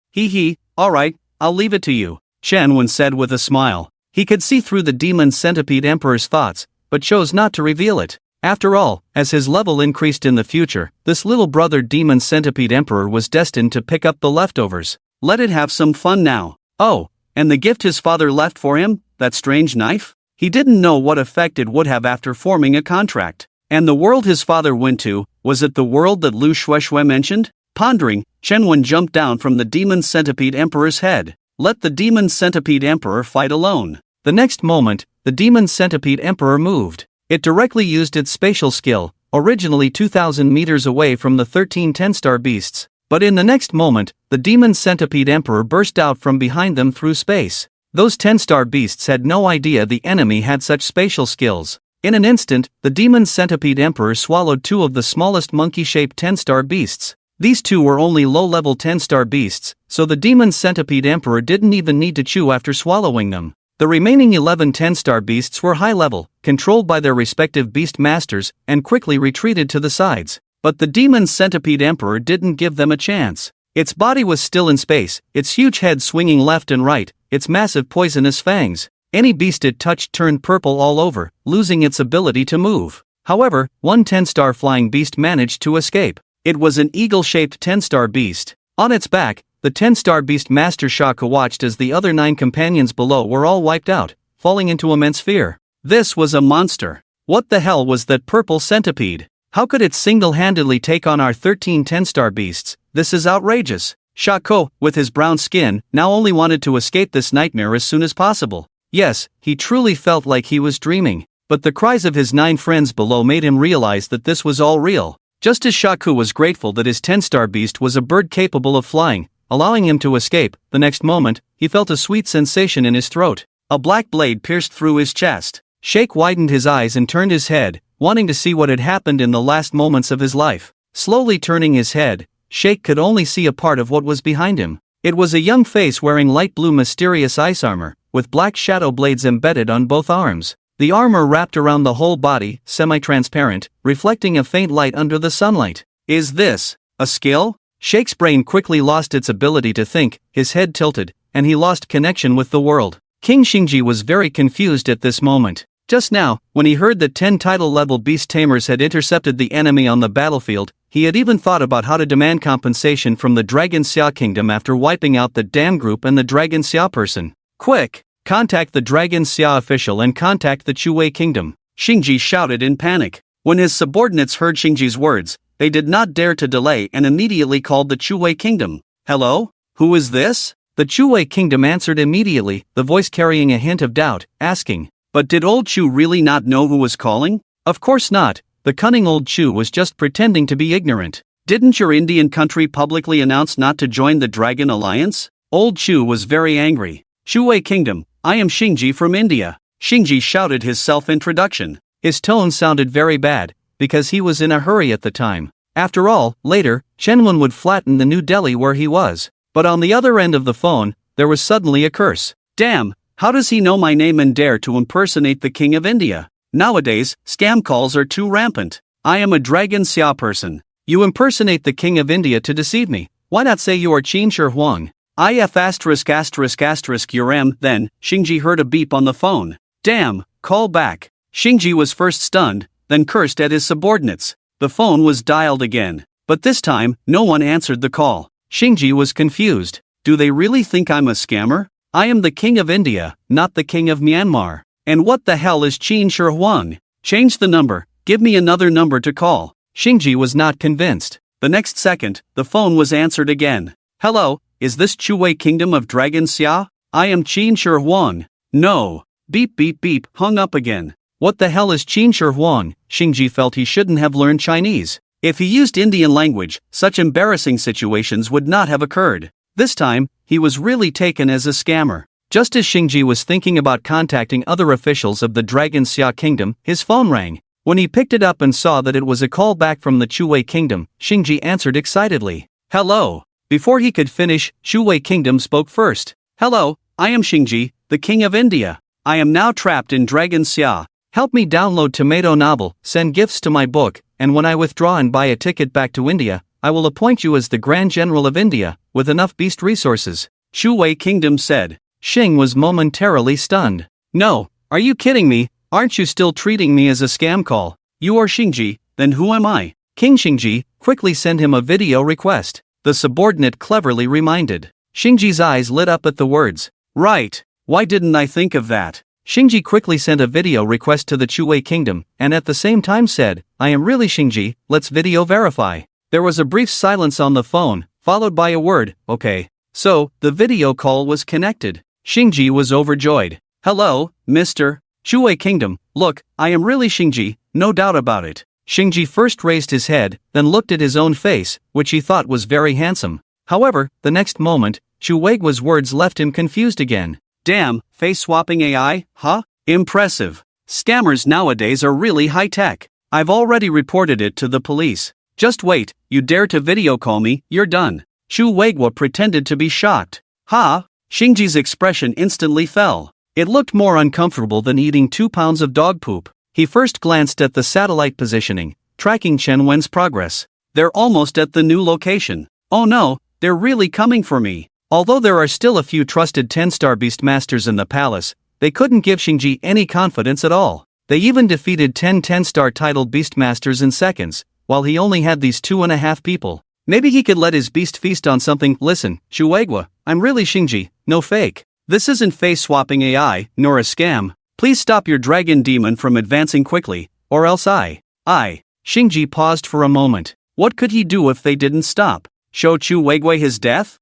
Alright, I'll leave it to you, Chen Wen said with a smile. He could see through the demon centipede emperor's thoughts, but chose not to reveal it. After all, as his level increased in the future, this little brother demon centipede emperor was destined to pick up the leftovers. Let it have some fun now. Oh, and the gift his father left for him, that strange knife? He didn't know what effect it would have after forming a contract. And the world his father went to, was it the world that Lu Shueshui mentioned? Pondering, Chen jumped down from the Demon Centipede Emperor's head. Let the Demon Centipede Emperor fight alone. The next moment, the Demon Centipede Emperor moved. It directly used its spatial skill, originally 2,000 meters away from the 13 10-star beasts. But in the next moment, the Demon Centipede Emperor burst out from behind them through space. Those 10-star beasts had no idea the enemy had such spatial skills. In an instant, the Demon Centipede Emperor swallowed two of the smallest monkey-shaped 10-star beasts. These two were only low-level 10-star beasts, so the Demon Centipede Emperor didn't even need to chew after swallowing them. The remaining 11 10-star beasts were high-level, controlled by their respective beast masters, and quickly retreated to the sides. But the Demon Centipede Emperor didn't give them a chance. Its body was still in space, its huge head swinging left and right, its massive poisonous fangs. Any beast it touched turned purple all over, losing its ability to move. However, one 10-star flying beast managed to escape. It was an eagle-shaped 10-star beast. On its back, the 10-star beast Master Shaka watched as the other 9 companions below were all wiped out, falling into immense fear. This was a monster. What the hell was that purple centipede? How could it single-handedly take on our 13 10-star beasts? This is outrageous. Shako, with his brown skin, now only wanted to escape this nightmare as soon as possible. Yes, he truly felt like he was dreaming, but the cries of his 9 friends below made him realize that this was all real. Just as Shaku was grateful that his 10-star beast was a bird capable of flying, allowing him to escape, the next moment, he felt a sweet sensation in his throat. A black blade pierced through his chest. Sheikh widened his eyes and turned his head, wanting to see what had happened in the last moments of his life. Slowly turning his head, Sheikh could only see a part of what was behind him. It was a young face wearing light blue mysterious ice armor, with black shadow blades embedded on both arms. The armor wrapped around the whole body, semi-transparent, reflecting a faint light under the sunlight. Is this a skill? Sheikh's brain quickly lost its ability to think, his head tilted, and he lost connection with the world. King Xingji was very confused at this moment. Just now, when he heard that 10 title-level beast tamers had intercepted the enemy on the battlefield, he had even thought about how to demand compensation from the Dragon Xia Kingdom after wiping out the Dam Group and the Dragon Xia person. Quick! Contact the Dragon Xia official and contact the Chuwei Kingdom. Xingji shouted in panic. When his subordinates heard Xingji's words, they did not dare to delay and immediately called the Chuwei Kingdom. Hello? Who is this? The Chuwei Kingdom answered immediately, the voice carrying a hint of doubt, asking, but did old Chu really not know who was calling? Of course not, the cunning old Chu was just pretending to be ignorant. Didn't your Indian country publicly announce not to join the Dragon Alliance? Old Chu was very angry. Chuwei Kingdom, I am Xingji from India. Xingji shouted his self-introduction. His tone sounded very bad, because he was in a hurry at the time. After all, later, Shenwen would flatten the New Delhi where he was. But on the other end of the phone, there was suddenly a curse. Damn, how does he know my name and dare to impersonate the King of India? Nowadays, scam calls are too rampant. I am a Dragon Xia person. You impersonate the King of India to deceive me. Why not say you are Qin Shi Huang? If ***** your M, then, Xingji heard a beep on the phone. Damn, call back. Xingji was first stunned, then cursed at his subordinates. The phone was dialed again. But this time, no one answered the call. Xingji was confused. Do they really think I'm a scammer? I am the King of India, not the King of Myanmar. And what the hell is Qin Shi Huang? Change the number, give me another number to call. Xingji was not convinced. The next second, the phone was answered again. Hello, is this Chuwei Kingdom of Dragon Xia? I am Qin Shi Huang. No. Beep beep beep, hung up again. What the hell is Qin Shi Huang? Xingji felt he shouldn't have learned Chinese. If he used Indian language, such embarrassing situations would not have occurred. This time, he was really taken as a scammer. Just as Xingji was thinking about contacting other officials of the Dragon Xia Kingdom, his phone rang. When he picked it up and saw that it was a call back from the Chuwei Kingdom, Xingji answered excitedly. Hello. Before he could finish, Chuwei Kingdom spoke first. Hello, I am Xingji, the King of India. I am now trapped in Dragon Xia. Help me download Tomato Novel, send gifts to my book, and when I withdraw and buy a ticket back to India, I will appoint you as the Grand General of India, with enough beast resources. Chuwei Kingdom said. Xing was momentarily stunned. No, are you kidding me? Aren't you still treating me as a scam call? You are Xingji, then who am I? King Xingji, quickly send him a video request. The subordinate cleverly reminded. Xingji's eyes lit up at the words. Right, why didn't I think of that? Xingji quickly sent a video request to the Chuwei Kingdom, and at the same time said, "I am really Xingji, let's video verify." There was a brief silence on the phone, followed by a word, "Okay." So, the video call was connected. Xingji was overjoyed. "Hello, Mr. Chuwei Kingdom, look, I am really Xingji, no doubt about it." Xingji first raised his head, then looked at his own face, which he thought was very handsome. However, the next moment, Chuweigwa's words left him confused again. Damn, face-swapping AI, huh? Impressive. Scammers nowadays are really high-tech. I've already reported it to the police. Just wait, you dare to video call me, you're done. Chuweigwa pretended to be shocked. Ha! Xingji's expression instantly fell. It looked more uncomfortable than eating 2 pounds of dog poop. He first glanced at the satellite positioning, tracking Chen Wen's progress. They're almost at the new location. Oh no, they're really coming for me. Although there are still a few trusted 10-star Beastmasters in the palace, they couldn't give Xingji any confidence at all. They even defeated 10 10-star titled Beastmasters in seconds, while he only had these 2.5 people. Maybe he could let his beast feast on something. Listen, Chuweigwa, I'm really Xingji, no fake. This isn't face-swapping AI, nor a scam. Please stop your dragon demon from advancing quickly, or else Xingji paused for a moment. What could he do if they didn't stop? Show Chuweigwa his death?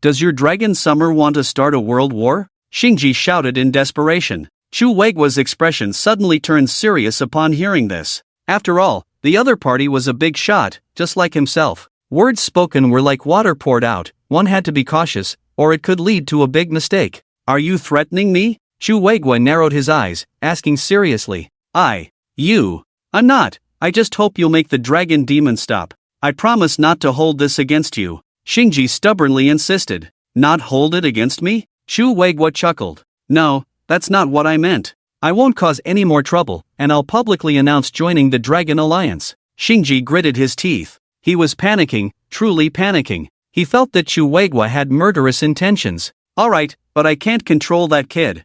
Does your dragon summer want to start a world war? Xingji shouted in desperation. Chuweigwa's expression suddenly turned serious upon hearing this. After all, the other party was a big shot, just like himself. Words spoken were like water poured out, one had to be cautious, or it could lead to a big mistake. Are you threatening me? Chuweigwa narrowed his eyes, asking seriously. I'm not. I just hope you'll make the dragon demon stop. I promise not to hold this against you. Xingji stubbornly insisted. Not hold it against me? Chuweigwa chuckled. No, that's not what I meant. I won't cause any more trouble, and I'll publicly announce joining the Dragon Alliance. Xingji gritted his teeth. He was panicking, truly panicking. He felt that Chuweigwa had murderous intentions. Alright, but I can't control that kid.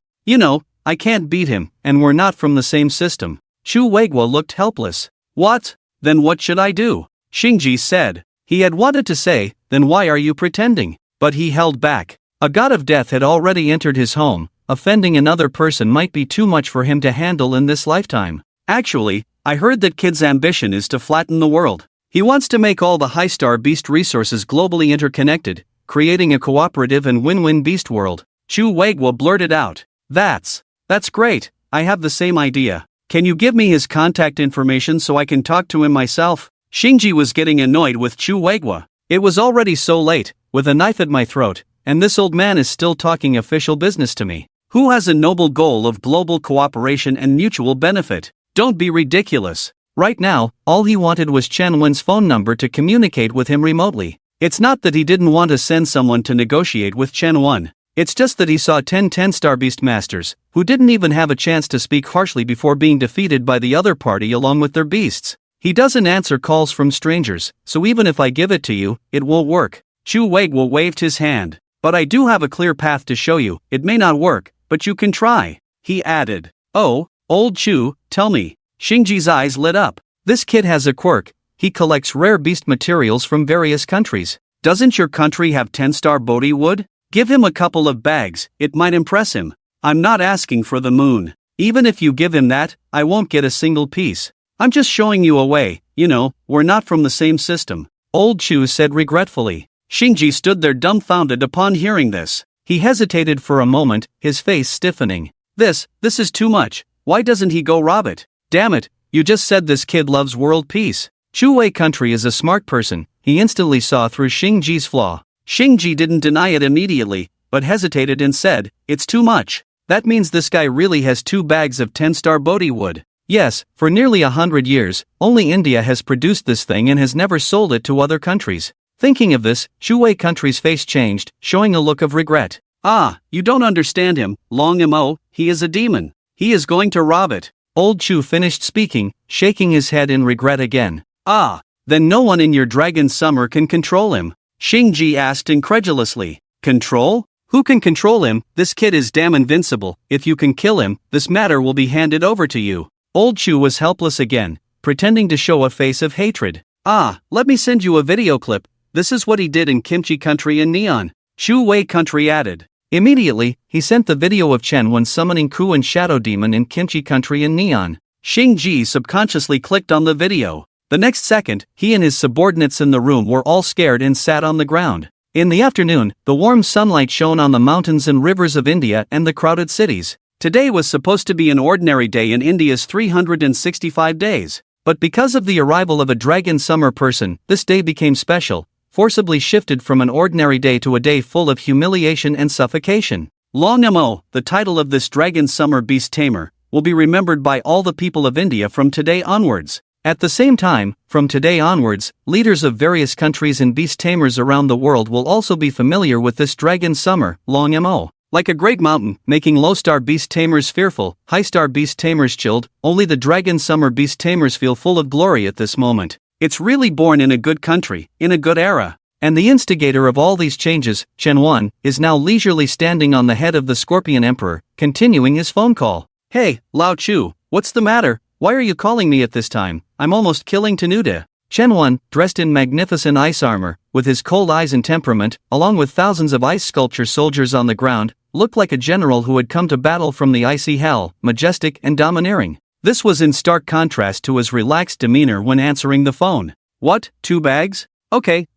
I can't beat him, and we're not from the same system. Chuweigwa looked helpless. What? Then what should I do? Xingji said. He had wanted to say, then why are you pretending? But he held back. A god of death had already entered his home. Offending another person might be too much for him to handle in this lifetime. Actually, I heard that kid's ambition is to flatten the world. He wants to make all the high-star beast resources globally interconnected, creating a cooperative and win-win beast world. Chuweigwa blurted out. That's great, I have the same idea. Can you give me his contact information so I can talk to him myself? Xingji was getting annoyed with Chuweigwa. It was already so late, with a knife at my throat, and this old man is still talking official business to me. Who has a noble goal of global cooperation and mutual benefit? Don't be ridiculous. Right now, all he wanted was Chen Wen's phone number to communicate with him remotely. It's not that he didn't want to send someone to negotiate with Chen Wen. It's just that he saw 10 10-star Beastmasters, who didn't even have a chance to speak harshly before being defeated by the other party along with their beasts. He doesn't answer calls from strangers, so even if I give it to you, it won't work. Chuweigwa waved his hand. But I do have a clear path to show you. It may not work, but you can try. He added. Oh, old Chu, tell me. Xingji's eyes lit up. This kid has a quirk. He collects rare beast materials from various countries. Doesn't your country have 10-star Bodhi wood? Give him a couple of bags, it might impress him. I'm not asking for the moon. Even if you give him that, I won't get a single piece. I'm just showing you a way, we're not from the same system. Old Chu said regretfully. Xingji stood there dumbfounded upon hearing this. He hesitated for a moment, his face stiffening. This is too much. Why doesn't he go rob it? Damn it, you just said this kid loves world peace. Chuwei country is a smart person, he instantly saw through Xingji's flaw. Xingji didn't deny it immediately, but hesitated and said, it's too much. That means this guy really has 2 bags of 10-star Bodhi wood. Yes, for nearly 100 years, only India has produced this thing and has never sold it to other countries. Thinking of this, Chuwei country's face changed, showing a look of regret. You don't understand him, Long Mo, he is a demon. He is going to rob it. Old Chu finished speaking, shaking his head in regret again. Then no one in your dragon summer can control him. Xingji asked incredulously. Control? Who can control him? This kid is damn invincible. If you can kill him, this matter will be handed over to you. Old Chu was helpless again, pretending to show a face of hatred. Let me send you a video clip. This is what he did in Kimchi country and Neon. Chuwei country added. Immediately, he sent the video of Chen Wen summoning Ku and Shadow Demon in Kimchi Country in neon. Xingji subconsciously clicked on the video. The next second, he and his subordinates in the room were all scared and sat on the ground. In the afternoon, the warm sunlight shone on the mountains and rivers of India and the crowded cities. Today was supposed to be an ordinary day in India's 365 days. But because of the arrival of a dragon summer person, this day became special, forcibly shifted from an ordinary day to a day full of humiliation and suffocation. Long Mo, the title of this dragon summer beast Tamer, will be remembered by all the people of India from today onwards. At the same time, from today onwards, leaders of various countries and beast tamers around the world will also be familiar with this dragon summer, Long Mo. Like a great mountain, making low-star beast tamers fearful, high-star beast tamers chilled, only the dragon summer beast tamers feel full of glory at this moment. It's really born in a good country, in a good era. And the instigator of all these changes, Chen Wen, is now leisurely standing on the head of the Scorpion Emperor, continuing his phone call. Hey, Lao Chu, what's the matter? Why are you calling me at this time? I'm almost killing Tenuta. Chen Wen, dressed in magnificent ice armor, with his cold eyes and temperament, along with thousands of ice sculpture soldiers on the ground, looked like a general who had come to battle from the icy hell, majestic and domineering. This was in stark contrast to his relaxed demeanor when answering the phone. What, 2 bags? Okay,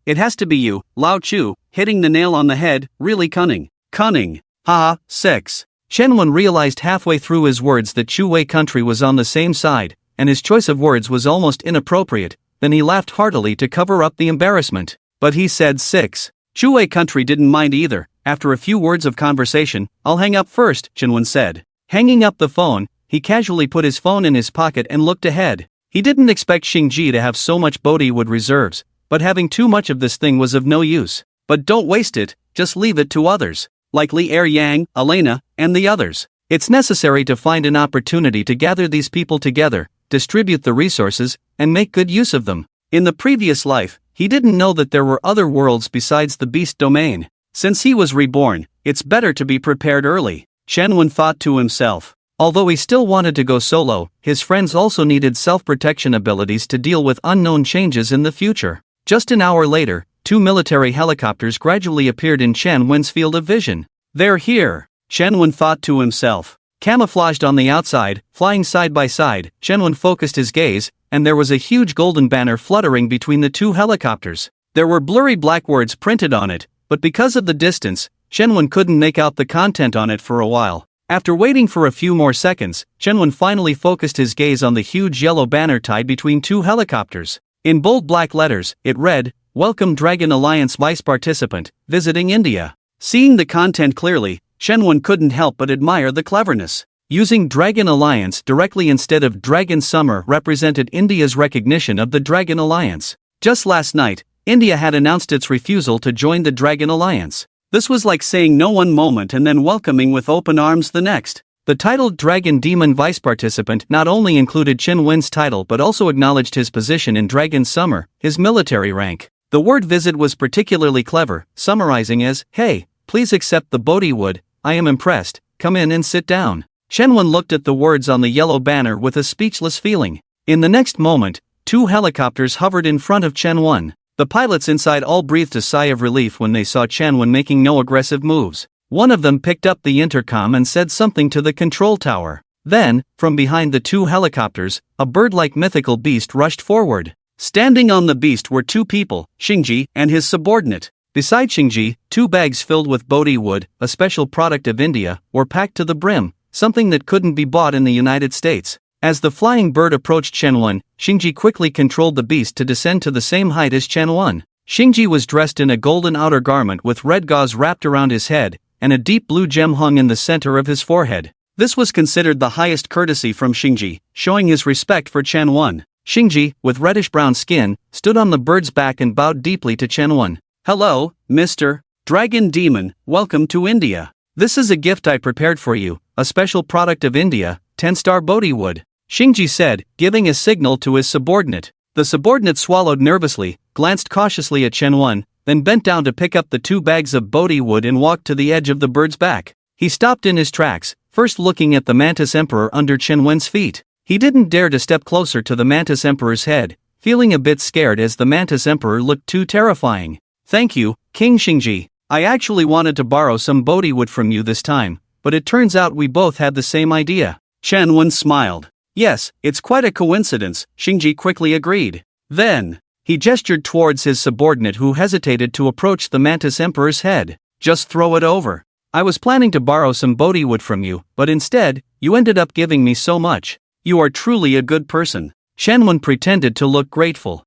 it has to be you, Lao Chu, hitting the nail on the head, really cunning. Cunning. Haha, 6. Chen Wen realized halfway through his words that Chu Wei country was on the same side, and his choice of words was almost inappropriate. Then he laughed heartily to cover up the embarrassment. But he said 6. Chu Wei country didn't mind either. After a few words of conversation, I'll hang up first, Chen Wen said. Hanging up the phone, he casually put his phone in his pocket and looked ahead. He didn't expect Xingji to have so much Bollywood reserves, but having too much of this thing was of no use. But don't waste it, just leave it to others. Like Li Yang, Elena, and the others. It's necessary to find an opportunity to gather these people together, distribute the resources, and make good use of them. In the previous life, he didn't know that there were other worlds besides the beast domain. Since he was reborn, it's better to be prepared early, Chen Wen thought to himself. Although he still wanted to go solo, his friends also needed self-protection abilities to deal with unknown changes in the future. Just an hour later, 2 military helicopters gradually appeared in Chen Wen's field of vision. They're here, Chen Wen thought to himself. Camouflaged on the outside, flying side by side, Chen Wen focused his gaze, and there was a huge golden banner fluttering between the 2 helicopters. There were blurry black words printed on it, but because of the distance, Chen Wen couldn't make out the content on it for a while. After waiting for a few more seconds, Chen Wen finally focused his gaze on the huge yellow banner tied between 2 helicopters. In bold black letters, it read, "Welcome Dragon Alliance Vice Participant, visiting India." Seeing the content clearly, Chen Wen couldn't help but admire the cleverness. Using Dragon Alliance directly instead of Dragon Summer represented India's recognition of the Dragon Alliance. Just last night, India had announced its refusal to join the Dragon Alliance. This was like saying no one moment and then welcoming with open arms the next. The titled Dragon Demon Vice Participant not only included Chen Wen's title but also acknowledged his position in Dragon Summer, his military rank. The word visit was particularly clever, summarizing as, "Hey, please accept the Bollywood, I am impressed, come in and sit down." Chen Wen looked at the words on the yellow banner with a speechless feeling. In the next moment, 2 helicopters hovered in front of Chen Wen. The pilots inside all breathed a sigh of relief when they saw Chen Wen making no aggressive moves. One of them picked up the intercom and said something to the control tower. Then, from behind the 2 helicopters, a bird-like mythical beast rushed forward. Standing on the beast were 2 people, Xingji and his subordinate. Beside Xingji, 2 bags filled with Bodhi wood, a special product of India, were packed to the brim, something that couldn't be bought in the United States. As the flying bird approached Chen Wen, Xingji quickly controlled the beast to descend to the same height as Chen Wen. Xingji was dressed in a golden outer garment with red gauze wrapped around his head, and a deep blue gem hung in the center of his forehead. This was considered the highest courtesy from Xingji, showing his respect for Chen Wen. Xingji, with reddish-brown skin, stood on the bird's back and bowed deeply to Chen Wen. "Hello, Mr. Dragon Demon, welcome to India. This is a gift I prepared for you, a special product of India, 10-star Bodhi wood," Xingji said, giving a signal to his subordinate. The subordinate swallowed nervously, glanced cautiously at Chen Wen, then bent down to pick up the 2 bags of Bodhi wood and walked to the edge of the bird's back. He stopped in his tracks, first looking at the Mantis Emperor under Chen Wen's feet. He didn't dare to step closer to the Mantis Emperor's head, feeling a bit scared as the Mantis Emperor looked too terrifying. "Thank you, King Xingji," I actually wanted to borrow some Bodhi wood from you this time, but it turns out we both had the same idea. Chen Wen smiled. Yes, it's quite a coincidence, Xingji quickly agreed. Then, he gestured towards his subordinate who hesitated to approach the Mantis Emperor's head. Just throw it over. I was planning to borrow some Bodhi wood from you, but instead, you ended up giving me so much. You are truly a good person. Shenwen pretended to look grateful.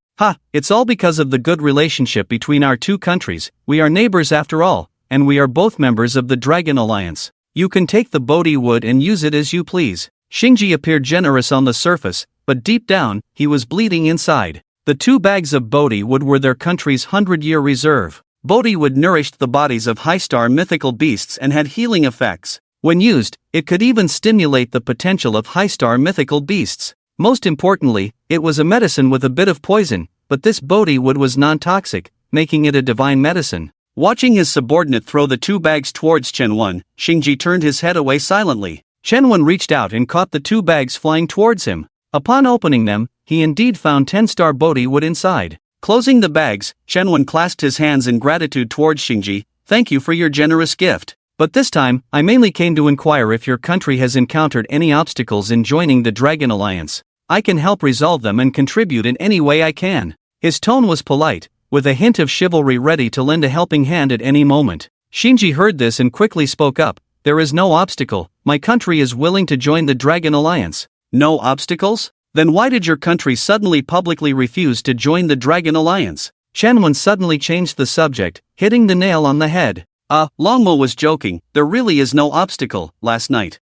It's all because of the good relationship between our two countries. We are neighbors after all, and we are both members of the Dragon Alliance. You can take the Bodhi wood and use it as you please. Xingji appeared generous on the surface, but deep down, he was bleeding inside. The 2 bags of Bodhi wood were their country's 100-year reserve. Bodhi wood nourished the bodies of high-star mythical beasts and had healing effects. When used, it could even stimulate the potential of high-star mythical beasts. Most importantly, it was a medicine with a bit of poison, but this Bodhi wood was non-toxic, making it a divine medicine. Watching his subordinate throw the 2 bags towards Chen Wen, Xingji turned his head away silently. Chen Wen reached out and caught the 2 bags flying towards him. Upon opening them, he indeed found 10-star Bodhi wood inside. Closing the bags, Chen Wen clasped his hands in gratitude towards Xingji. Thank you for your generous gift. But this time, I mainly came to inquire if your country has encountered any obstacles in joining the Dragon Alliance. I can help resolve them and contribute in any way I can. His tone was polite, with a hint of chivalry ready to lend a helping hand at any moment. Xingji heard this and quickly spoke up. There is no obstacle. My country is willing to join the Dragon Alliance. No obstacles? Then why did your country suddenly publicly refuse to join the Dragon Alliance? Chen Wen suddenly changed the subject, hitting the nail on the head. Longmo was joking. There really is no obstacle. Last night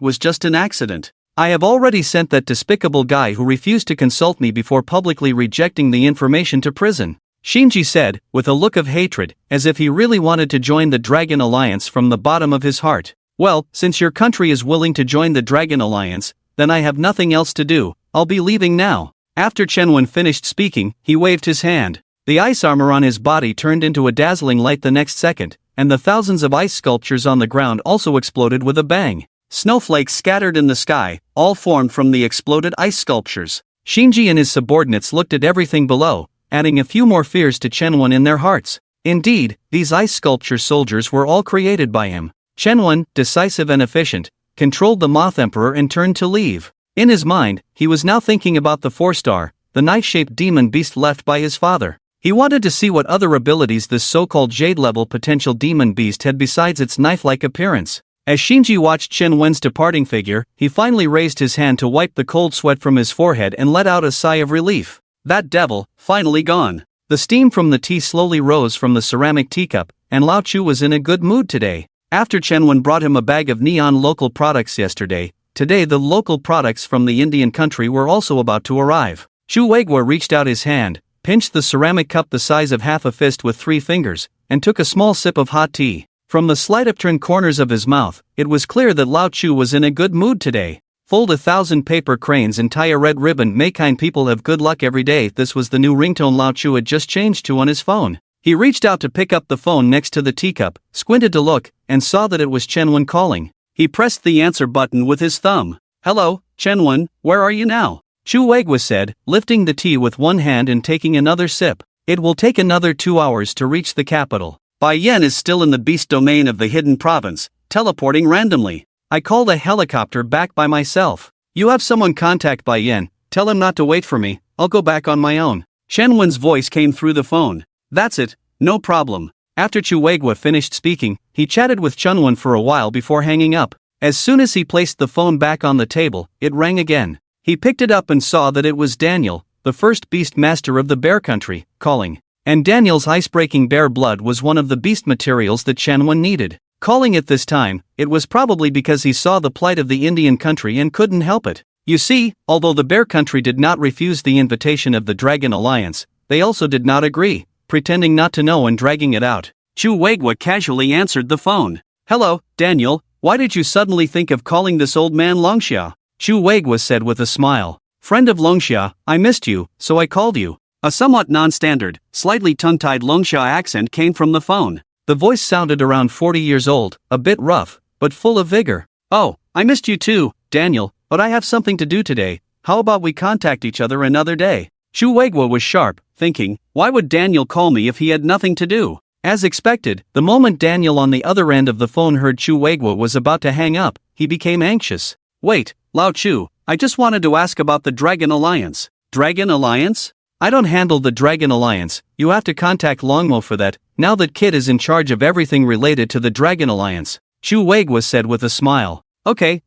was just an accident. I have already sent that despicable guy who refused to consult me before publicly rejecting the information to prison. Xingji said, with a look of hatred, as if he really wanted to join the Dragon Alliance from the bottom of his heart. Well, since your country is willing to join the Dragon Alliance, then I have nothing else to do. I'll be leaving now. After Chen Wen finished speaking, he waved his hand. The ice armor on his body turned into a dazzling light the next second, and the thousands of ice sculptures on the ground also exploded with a bang. Snowflakes scattered in the sky, all formed from the exploded ice sculptures. Xingji and his subordinates looked at everything below, adding a few more fears to Chen Wen in their hearts. Indeed, these ice sculpture soldiers were all created by him. Chen Wen, decisive and efficient, controlled the Moth Emperor and turned to leave. In his mind, he was now thinking about the 4-star, the knife-shaped demon beast left by his father. He wanted to see what other abilities this so-called Jade-level potential demon beast had besides its knife-like appearance. As Xingji watched Chen Wen's departing figure, he finally raised his hand to wipe the cold sweat from his forehead and let out a sigh of relief. That devil, finally gone. The steam from the tea slowly rose from the ceramic teacup, and Lao Chu was in a good mood today. After Chen Wen brought him a bag of neon local products yesterday, today the local products from the Indian country were also about to arrive. Chu Weigua reached out his hand, pinched the ceramic cup the size of half a fist with 3 fingers, and took a small sip of hot tea. From the slight upturned corners of his mouth, it was clear that Lao Chu was in a good mood today. Fold 1,000 paper cranes and tie a red ribbon. May kind people have good luck every day. This was the new ringtone Lao Chu had just changed to on his phone. He reached out to pick up the phone next to the teacup, squinted to look, and saw that it was Chen Wen calling. He pressed the answer button with his thumb. Hello, Chen Wen, where are you now? Chu Weigua said, lifting the tea with one hand and taking another sip. It will take another 2 hours to reach the capital. Bai Yan is still in the beast domain of the hidden province, teleporting randomly. I called a helicopter back by myself. You have someone contact Bai Yan, tell him not to wait for me, I'll go back on my own. Chen Wen's voice came through the phone. That's it, no problem. After Chu Weigua finished speaking, he chatted with Chen Wen for a while before hanging up. As soon as he placed the phone back on the table, it rang again. He picked it up and saw that it was Daniel, the first beast master of the bear country, calling. And Daniel's ice-breaking bear blood was one of the beast materials that Chen Wen needed. Calling it this time, it was probably because he saw the plight of the Indian country and couldn't help it. You see, although the bear country did not refuse the invitation of the Dragon Alliance, they also did not agree, pretending not to know and dragging it out. Chu Weigua casually answered the phone. Hello, Daniel, why did you suddenly think of calling this old man Longxia? Chu Weigua said with a smile. Friend of Longxia, I missed you, so I called you. A somewhat non-standard, slightly tongue-tied Longxia accent came from the phone. The voice sounded around 40 years old, a bit rough, but full of vigor. Oh, I missed you too, Daniel, but I have something to do today. How about we contact each other another day? Chu Weigua was sharp, thinking, why would Daniel call me if he had nothing to do? As expected, the moment Daniel on the other end of the phone heard Chu Weigwa was about to hang up, he became anxious. Wait, Lao Chu, I just wanted to ask about the Dragon Alliance. Dragon Alliance? I don't handle the Dragon Alliance, you have to contact Longmo for that, now that Kid is in charge of everything related to the Dragon Alliance, Chu Weigwa said with a smile. Okay,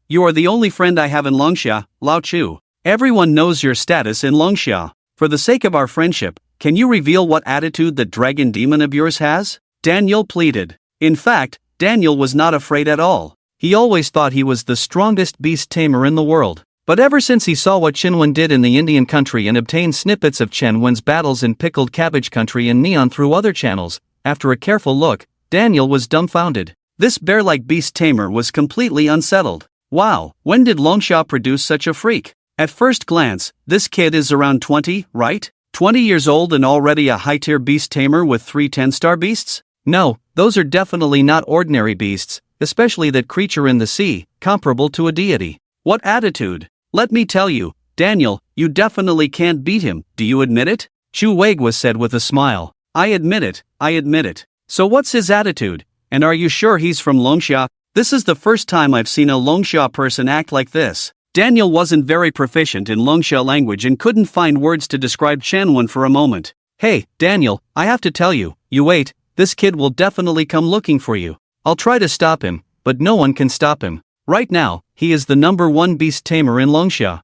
you are the only friend I have in Longxia, Lao Chu. Everyone knows your status in Longxia. For the sake of our friendship, can you reveal what attitude the dragon demon of yours has? Daniel pleaded. In fact, Daniel was not afraid at all. He always thought he was the strongest beast tamer in the world. But ever since he saw what Chen Wen did in the Indian country and obtained snippets of Chen Wen's battles in Pickled Cabbage country and Neon through other channels, after a careful look, Daniel was dumbfounded. This bear-like beast tamer was completely unsettled. Wow, when did Longxia produce such a freak? At first glance, this kid is around 20, right? 20 years old and already a high-tier beast tamer with 3 10-star beasts? No, those are definitely not ordinary beasts, especially that creature in the sea, comparable to a deity. What attitude? Let me tell you, Daniel, you definitely can't beat him, do you admit it? Chu Weigwa said with a smile. I admit it. So what's his attitude? And are you sure he's from Longxia? This is the first time I've seen a Longxia person act like this. Daniel wasn't very proficient in Longxia language and couldn't find words to describe Chen Wen for a moment. Hey, Daniel, I have to tell you, you wait, this kid will definitely come looking for you. I'll try to stop him, but no one can stop him. Right now, he is the #1 beast tamer in Longxia.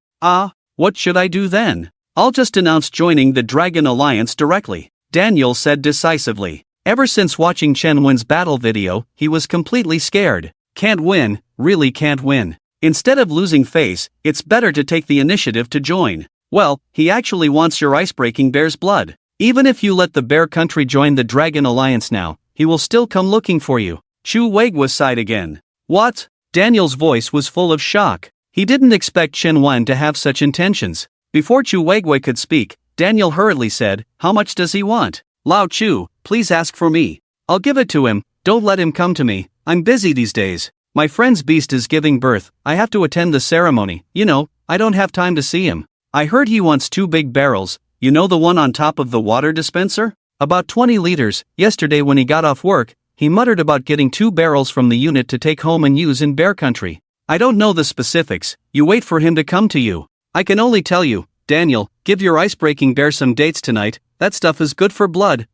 What should I do then? I'll just announce joining the Dragon Alliance directly, Daniel said decisively. Ever since watching Chen Wen's battle video, he was completely scared. Can't win, really can't win. Instead of losing face, it's better to take the initiative to join. Well, he actually wants your ice-breaking bear's blood. Even if you let the bear country join the Dragon Alliance now, he will still come looking for you. Chu Weigwa sighed again. What? Daniel's voice was full of shock. He didn't expect Chen Wen to have such intentions. Before Chu Weigwa could speak, Daniel hurriedly said, how much does he want? Lao Chu, please ask for me. I'll give it to him, don't let him come to me, I'm busy these days. My friend's beast is giving birth, I have to attend the ceremony, I don't have time to see him. I heard he wants 2 big barrels, the one on top of the water dispenser? About 20 liters, yesterday when he got off work, he muttered about getting 2 barrels from the unit to take home and use in bear country. I don't know the specifics, you wait for him to come to you. I can only tell you, Daniel, give your ice-breaking bear some dates tonight, that stuff is good for blood.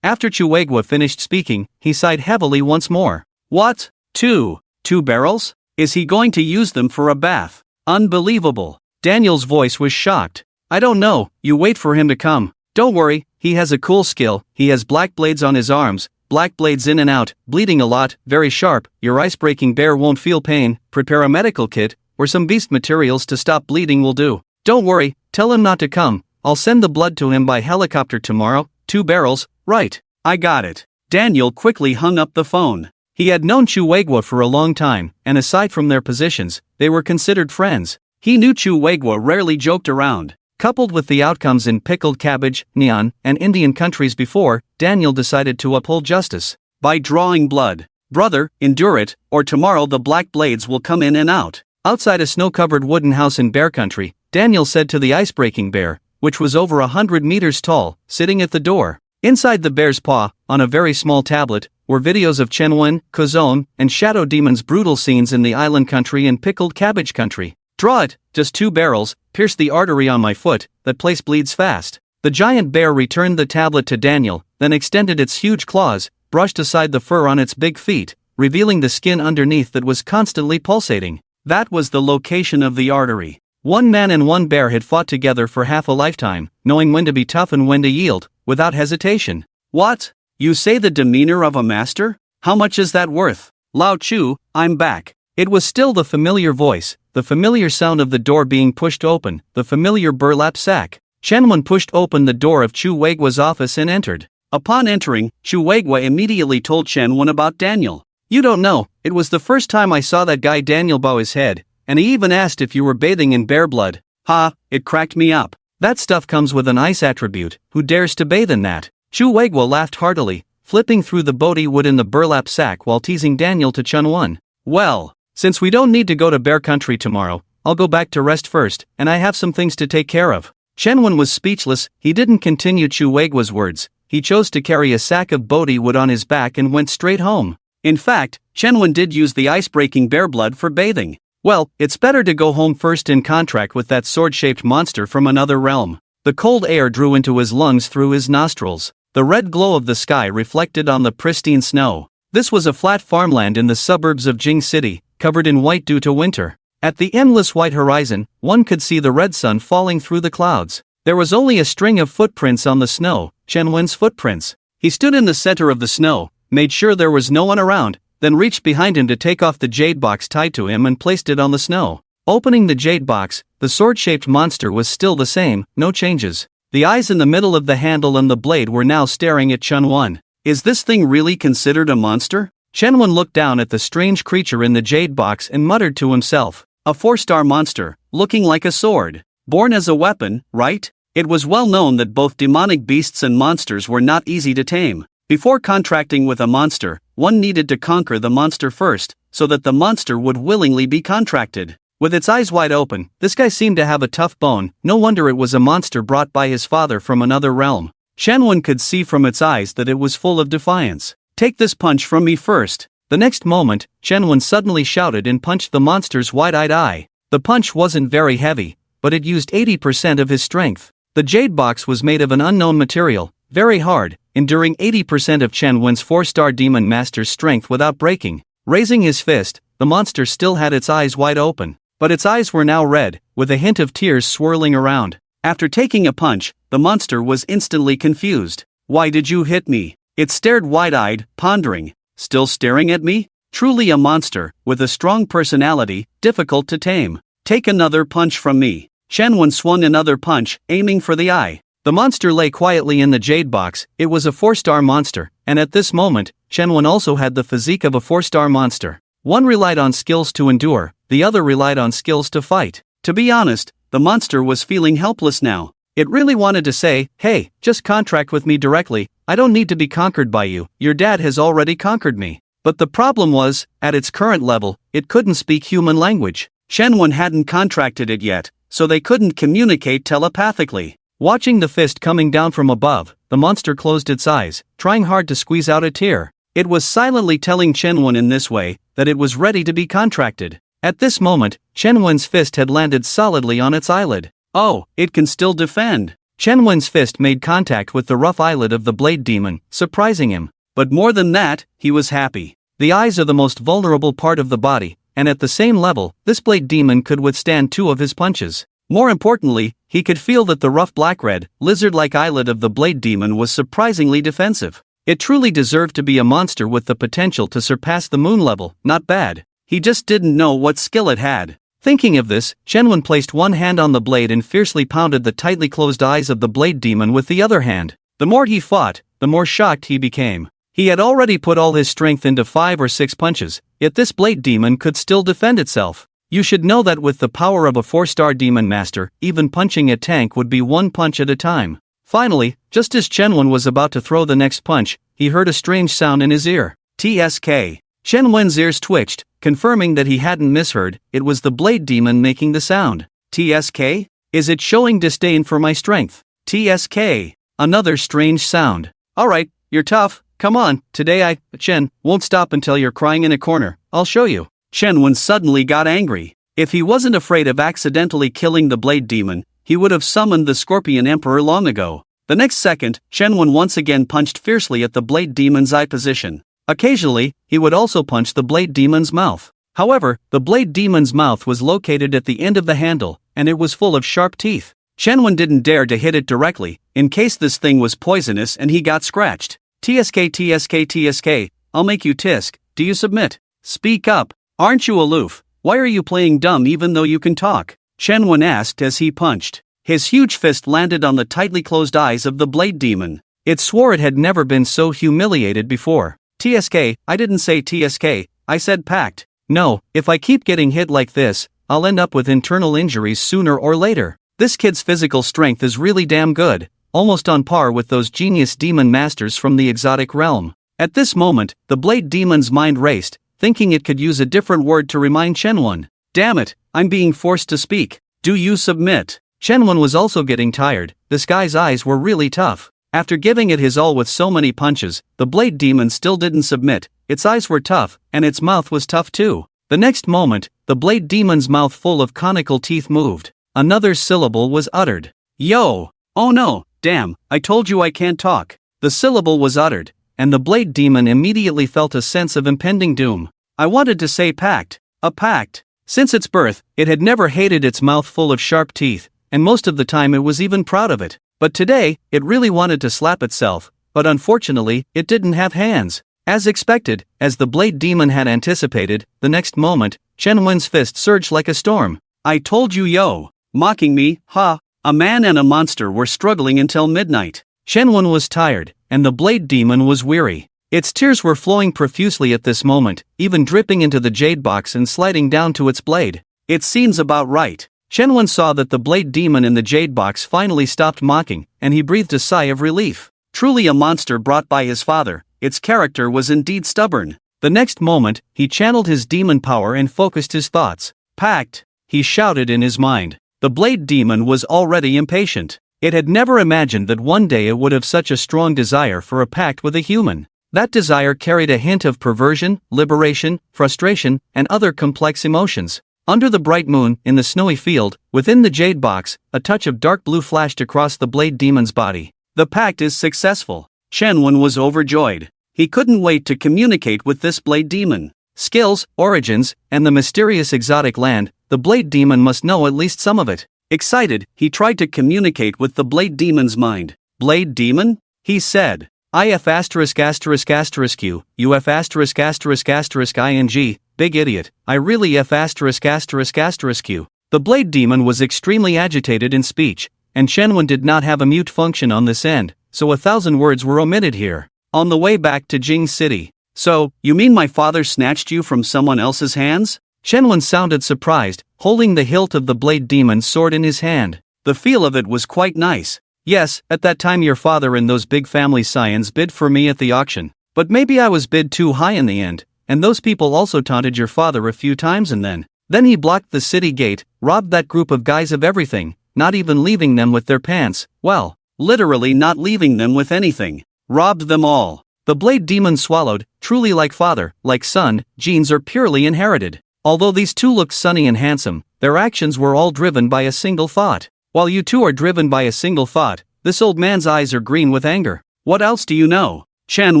After Chu Weigwa finished speaking, he sighed heavily once more. What? 2 barrels? Is he going to use them for a bath? Unbelievable. Daniel's voice was shocked. I don't know, you wait for him to come. Don't worry, he has a cool skill, he has black blades on his arms, black blades in and out, bleeding a lot, very sharp, your ice-breaking bear won't feel pain, prepare a medical kit, or some beast materials to stop bleeding will do. Don't worry, tell him not to come, I'll send the blood to him by helicopter tomorrow, 2 barrels, right, I got it. Daniel quickly hung up the phone. He had known Chu Weigwa for a long time, and aside from their positions, they were considered friends. He knew Chu Weigwa rarely joked around. Coupled with the outcomes in Pickled Cabbage, Neon, and Indian countries before, Daniel decided to uphold justice. By drawing blood. Brother, endure it, or tomorrow the black blades will come in and out. Outside a snow-covered wooden house in bear country, Daniel said to the ice-breaking bear, which was over 100 meters tall, sitting at the door. Inside the bear's paw, on a very small tablet, were videos of Chen Wen, Kozone, and Shadow Demon's brutal scenes in the island country and Pickled Cabbage country. Draw it, just 2 barrels, pierce the artery on my foot, that place bleeds fast. The giant bear returned the tablet to Daniel, then extended its huge claws, brushed aside the fur on its big feet, revealing the skin underneath that was constantly pulsating. That was the location of the artery. 1 man and 1 bear had fought together for half a lifetime, knowing when to be tough and when to yield, without hesitation. What? You say the demeanor of a master? How much is that worth? Lao Chu, I'm back. It was still the familiar voice, the familiar sound of the door being pushed open, the familiar burlap sack. Chen Wen pushed open the door of Chu Weigwa's office and entered. Upon entering, Chu Weigwa immediately told Chen Wen about Daniel. You don't know, it was the first time I saw that guy Daniel bow his head, and he even asked if you were bathing in bear blood. Ha, it cracked me up. That stuff comes with an ice attribute, who dares to bathe in that? Chu Weigwa laughed heartily, flipping through the Bodhi wood in the burlap sack while teasing Daniel to Chen Wen. Well, since we don't need to go to bear country tomorrow, I'll go back to rest first, and I have some things to take care of. Chen Wen was speechless, he didn't continue Chu Weigwa's words, he chose to carry a sack of bodhi wood on his back and went straight home. In fact, Chenwen did use the ice-breaking bear blood for bathing. Well, it's better to go home first in contract with that sword-shaped monster from another realm. The cold air drew into his lungs through his nostrils. The red glow of the sky reflected on the pristine snow. This was a flat farmland in the suburbs of Jing City, covered in white due to winter. At the endless white horizon, one could see the red sun falling through the clouds. There was only a string of footprints on the snow, Chenwen's footprints. He stood in the center of the snow, made sure there was no one around, then reached behind him to take off the jade box tied to him and placed it on the snow. Opening the jade box, the sword-shaped monster was still the same, no changes. The eyes in the middle of the handle and the blade were now staring at Chenwen. Is this thing really considered a monster? Chenwen looked down at the strange creature in the jade box and muttered to himself. A 4-star monster, looking like a sword. Born as a weapon, right? It was well known that both demonic beasts and monsters were not easy to tame. Before contracting with a monster, one needed to conquer the monster first, so that the monster would willingly be contracted. With its eyes wide open, this guy seemed to have a tough bone. No wonder it was a monster brought by his father from another realm. Chenwen could see from its eyes that it was full of defiance. Take this punch from me first. The next moment, Chenwen suddenly shouted and punched the monster's wide-eyed eye. The punch wasn't very heavy, but it used 80% of his strength. The jade box was made of an unknown material, very hard, enduring 80% of Chenwen's 4-star demon master's strength without breaking. Raising his fist, the monster still had its eyes wide open. But its eyes were now red, with a hint of tears swirling around. After taking a punch, the monster was instantly confused. Why did you hit me? It stared wide-eyed, pondering. Still staring at me? Truly a monster, with a strong personality, difficult to tame. Take another punch from me. Chenwen swung another punch, aiming for the eye. The monster lay quietly in the jade box. It was a 4-star monster, and at this moment, Chenwen also had the physique of a 4-star monster. One relied on skills to endure, the other relied on skills to fight. To be honest, the monster was feeling helpless now. It really wanted to say, hey, just contract with me directly, I don't need to be conquered by you, your dad has already conquered me. But the problem was, at its current level, it couldn't speak human language. Chenwen hadn't contracted it yet, so they couldn't communicate telepathically. Watching the fist coming down from above, the monster closed its eyes, trying hard to squeeze out a tear. It was silently telling Chenwen in this way that it was ready to be contracted. At this moment, Chenwen's fist had landed solidly on its eyelid. Oh, it can still defend. Chenwen's fist made contact with the rough eyelid of the blade demon, surprising him. But more than that, he was happy. The eyes are the most vulnerable part of the body, and at the same level, this blade demon could withstand 2 of his punches. More importantly, he could feel that the rough black-red, lizard-like eyelid of the blade demon was surprisingly defensive. It truly deserved to be a monster with the potential to surpass the moon level, not bad. He just didn't know what skill it had. Thinking of this, Chenwen placed one hand on the blade and fiercely pounded the tightly closed eyes of the blade demon with the other hand. The more he fought, the more shocked he became. He had already put all his strength into 5 or 6 punches, yet this blade demon could still defend itself. You should know that with the power of a 4-star demon master, even punching a tank would be 1 punch at a time. Finally, just as Chenwen was about to throw the next punch, he heard a strange sound in his ear. TSK. Chenwen's ears twitched, confirming that he hadn't misheard. It was the blade demon making the sound. TSK? Is it showing disdain for my strength? TSK. Another strange sound. Alright, you're tough, come on, today Chen, won't stop until you're crying in a corner, I'll show you. Chenwen suddenly got angry. If he wasn't afraid of accidentally killing the blade demon, he would have summoned the Scorpion Emperor long ago. The next second, Chenwen once again punched fiercely at the blade demon's eye position. Occasionally, he would also punch the blade demon's mouth. However, the blade demon's mouth was located at the end of the handle, and it was full of sharp teeth. Chenwen didn't dare to hit it directly, in case this thing was poisonous and he got scratched. TSK TSK TSK, I'll make you tisk, do you submit? Speak up, aren't you aloof? Why are you playing dumb even though you can talk? Chenwen asked as he punched. His huge fist landed on the tightly closed eyes of the blade demon. It swore it had never been so humiliated before. TSK, I didn't say TSK, I said pact. No, if I keep getting hit like this, I'll end up with internal injuries sooner or later. This kid's physical strength is really damn good, almost on par with those genius demon masters from the exotic realm. At this moment, the blade demon's mind raced, thinking it could use a different word to remind Chenwen. Damn it, I'm being forced to speak. Do you submit? Chenwen was also getting tired. This guy's eyes were really tough. After giving it his all with so many punches, the blade demon still didn't submit. Its eyes were tough, and its mouth was tough too. The next moment, the blade demon's mouth full of conical teeth moved. Another syllable was uttered. Yo! Oh no, damn, I told you I can't talk. The syllable was uttered, and the blade demon immediately felt a sense of impending doom. I wanted to say pact. A pact. Since its birth, it had never hated its mouth full of sharp teeth, and most of the time it was even proud of it. But today, it really wanted to slap itself, but unfortunately, it didn't have hands. As expected, as the blade demon had anticipated, the next moment, Chen Wen's fist surged like a storm. I told you yo! Mocking me, ha! A man and a monster were struggling until midnight. Chen Wen was tired, and the blade demon was weary. Its tears were flowing profusely at this moment, even dripping into the jade box and sliding down to its blade. It seems about right. Chen Wen saw that the blade demon in the jade box finally stopped mocking, and he breathed a sigh of relief. Truly a monster brought by his father, its character was indeed stubborn. The next moment, he channeled his demon power and focused his thoughts. Pact! He shouted in his mind. The blade demon was already impatient. It had never imagined that one day it would have such a strong desire for a pact with a human. That desire carried a hint of perversion, liberation, frustration, and other complex emotions. Under the bright moon, in the snowy field, within the jade box, a touch of dark blue flashed across the blade demon's body. The pact is successful. Chen Wen was overjoyed. He couldn't wait to communicate with this blade demon. Skills, origins, and the mysterious exotic land, the blade demon must know at least some of it. Excited, he tried to communicate with the blade demon's mind. Blade demon? He said. IF asterisk asterisk asterisk Q, UF asterisk asterisk asterisk ING, big idiot, I really F asterisk asterisk asterisk Q. The blade demon was extremely agitated in speech, and Chen Wen did not have a mute function on this end, so 1,000 words were omitted here. On the way back to Jing City. So, you mean my father snatched you from someone else's hands? Chen Wen sounded surprised, holding the hilt of the blade demon's sword in his hand. The feel of it was quite nice. Yes, at that time your father and those big family scions bid for me at the auction. But maybe I was bid too high in the end, and those people also taunted your father a few times and then he blocked the city gate, robbed that group of guys of everything, not even leaving them with their pants, well, literally not leaving them with anything. Robbed them all. The blade demon swallowed. Truly like father, like son, genes are purely inherited. Although these two looked sunny and handsome, their actions were all driven by a single thought. While you two are driven by a single thought, this old man's eyes are green with anger. What else do you know? Chen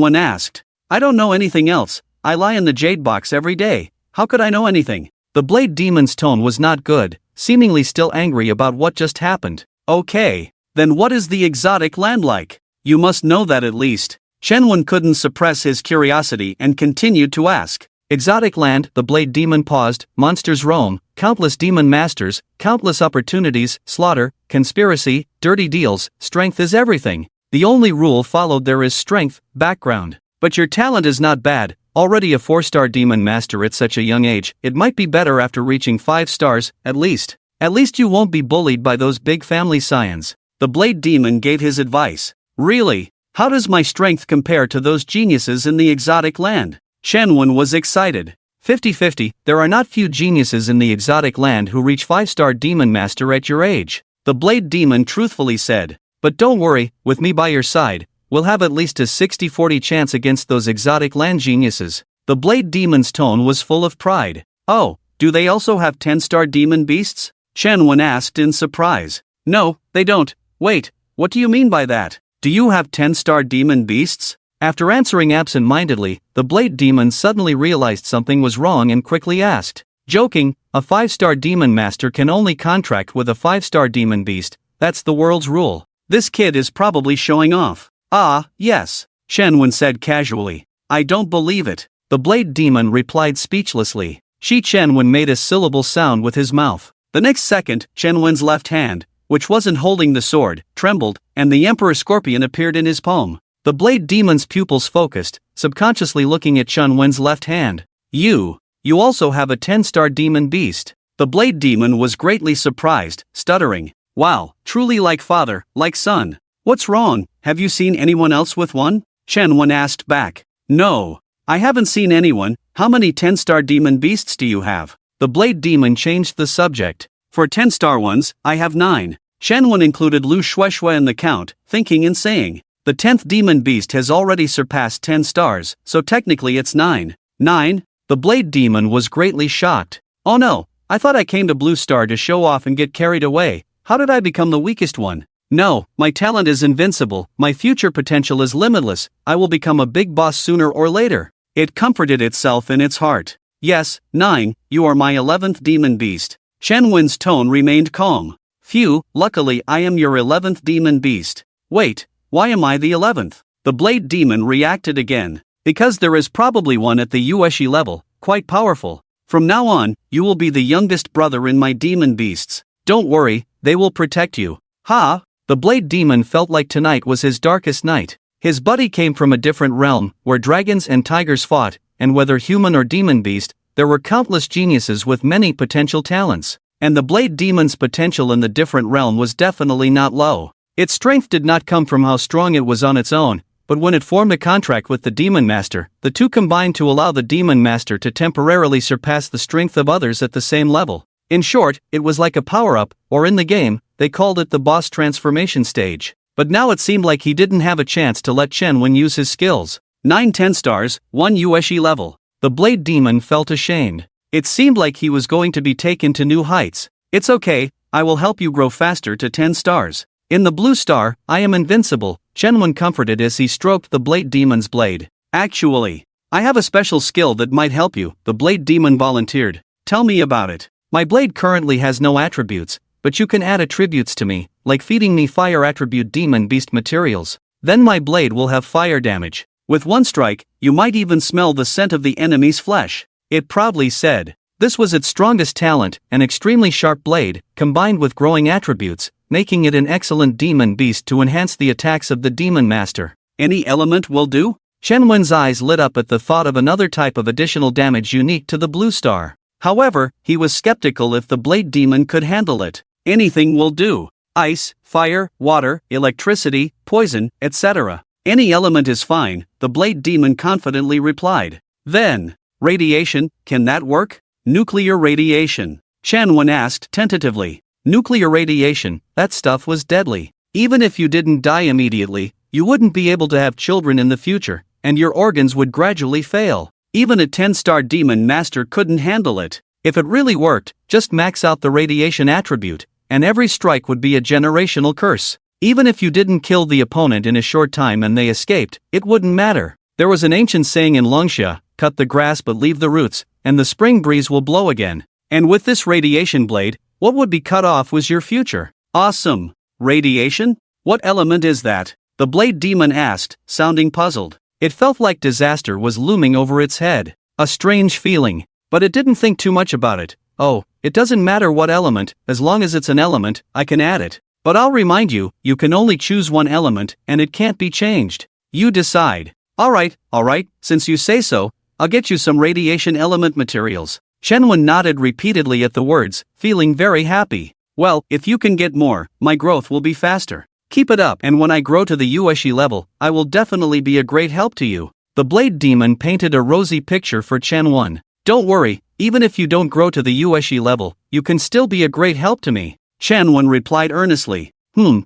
Wen asked. I don't know anything else. I lie in the jade box every day. How could I know anything? The blade demon's tone was not good, seemingly still angry about what just happened. Okay, then what is the exotic land like? You must know that at least. Chen Wen couldn't suppress his curiosity and continued to ask. Exotic land, the blade demon paused, monsters roam, countless demon masters, countless opportunities, slaughter, conspiracy, dirty deals, strength is everything. The only rule followed there is strength, background. But your talent is not bad, already a 4-star demon master at such a young age, it might be better after reaching 5 stars, at least. At least you won't be bullied by those big family scions. The blade demon gave his advice. Really? How does my strength compare to those geniuses in the exotic land? Chen Wen was excited. 50-50, there are not few geniuses in the exotic land who reach 5-star demon master at your age. The blade demon truthfully said. But don't worry, with me by your side, we'll have at least a 60-40 chance against those exotic land geniuses. The blade demon's tone was full of pride. Oh, do they also have 10-star demon beasts? Chen Wen asked in surprise. No, they don't. Wait, what do you mean by that? Do you have 10-star demon beasts? After answering absent-mindedly, the blade demon suddenly realized something was wrong and quickly asked. Joking, a 5-star demon master can only contract with a 5-star demon beast, that's the world's rule. This kid is probably showing off. Ah, yes, Chen Wen said casually. I don't believe it. The blade demon replied speechlessly. Chen Wen made a syllable sound with his mouth. The next second, Chen Wen's left hand, which wasn't holding the sword, trembled, and the Emperor Scorpion appeared in his palm. The blade demon's pupils focused, subconsciously looking at Chen Wen's left hand. You also have a 10-star demon beast. The blade demon was greatly surprised, stuttering. Wow, truly like father, like son. What's wrong, have you seen anyone else with one? Chen Wen asked back. No, I haven't seen anyone. How many 10-star demon beasts do you have? The blade demon changed the subject. For 10-star ones, I have 9. Chen Wen included Lu Shueshue in the count, thinking and saying. The 10th demon beast has already surpassed 10 stars, so technically it's 9. 9? The blade demon was greatly shocked. Oh no, I thought I came to Blue Star to show off and get carried away. How did I become the weakest one? No, my talent is invincible, my future potential is limitless, I will become a big boss sooner or later. It comforted itself in its heart. Yes, 9, you are my 11th demon beast. Chen Wen's tone remained calm. Phew, luckily I am your 11th demon beast. Wait, why am I the 11th? The blade demon reacted again. Because there is probably one at the Yueshi level, quite powerful. From now on, you will be the youngest brother in my demon beasts. Don't worry, they will protect you. Ha! The blade demon felt like tonight was his darkest night. His buddy came from a different realm, where dragons and tigers fought, and whether human or demon beast, there were countless geniuses with many potential talents. And the blade demon's potential in the different realm was definitely not low. Its strength did not come from how strong it was on its own, but when it formed a contract with the demon master, the two combined to allow the demon master to temporarily surpass the strength of others at the same level. In short, it was like a power-up, or in the game, they called it the boss transformation stage. But now it seemed like he didn't have a chance to let Chen Wen use his skills. 9 10 stars, 1 Yueshi level. The blade demon felt ashamed. It seemed like he was going to be taken to new heights. It's okay, I will help you grow faster to 10 stars. In the Blue Star, I am invincible, Chen Wen comforted as he stroked the blade demon's blade. Actually, I have a special skill that might help you, the blade demon volunteered. Tell me about it. My blade currently has no attributes, but you can add attributes to me, like feeding me fire attribute demon beast materials. Then my blade will have fire damage. With one strike, you might even smell the scent of the enemy's flesh. It proudly said. This was its strongest talent, an extremely sharp blade, combined with growing attributes, making it an excellent demon beast to enhance the attacks of the demon master. Any element will do? Chen Wen's eyes lit up at the thought of another type of additional damage unique to the Blue Star. However, he was skeptical if the blade demon could handle it. Anything will do. Ice, fire, water, electricity, poison, etc. Any element is fine, the blade demon confidently replied. Then, radiation, can that work? Nuclear radiation. Chen Wen asked tentatively. Nuclear radiation, that stuff was deadly. Even if you didn't die immediately, you wouldn't be able to have children in the future, and your organs would gradually fail. Even a 10-star demon master couldn't handle it. If it really worked, just max out the radiation attribute, and every strike would be a generational curse. Even if you didn't kill the opponent in a short time and they escaped, it wouldn't matter. There was an ancient saying in Longxia, cut the grass but leave the roots, and the spring breeze will blow again. And with this radiation blade, what would be cut off was your future. Awesome. Radiation? What element is that? The blade demon asked, sounding puzzled. It felt like disaster was looming over its head. A strange feeling. But it didn't think too much about it. Oh, it doesn't matter what element, as long as it's an element, I can add it. But I'll remind you, you can only choose one element, and it can't be changed. You decide. Alright, since you say so, I'll get you some radiation element materials. Chen Wen nodded repeatedly at the words, feeling very happy. Well, if you can get more, my growth will be faster. Keep it up, and when I grow to the Yueshi level, I will definitely be a great help to you. The blade demon painted a rosy picture for Chen Wen. Don't worry, even if you don't grow to the Yueshi level, you can still be a great help to me. Chen Wen replied earnestly.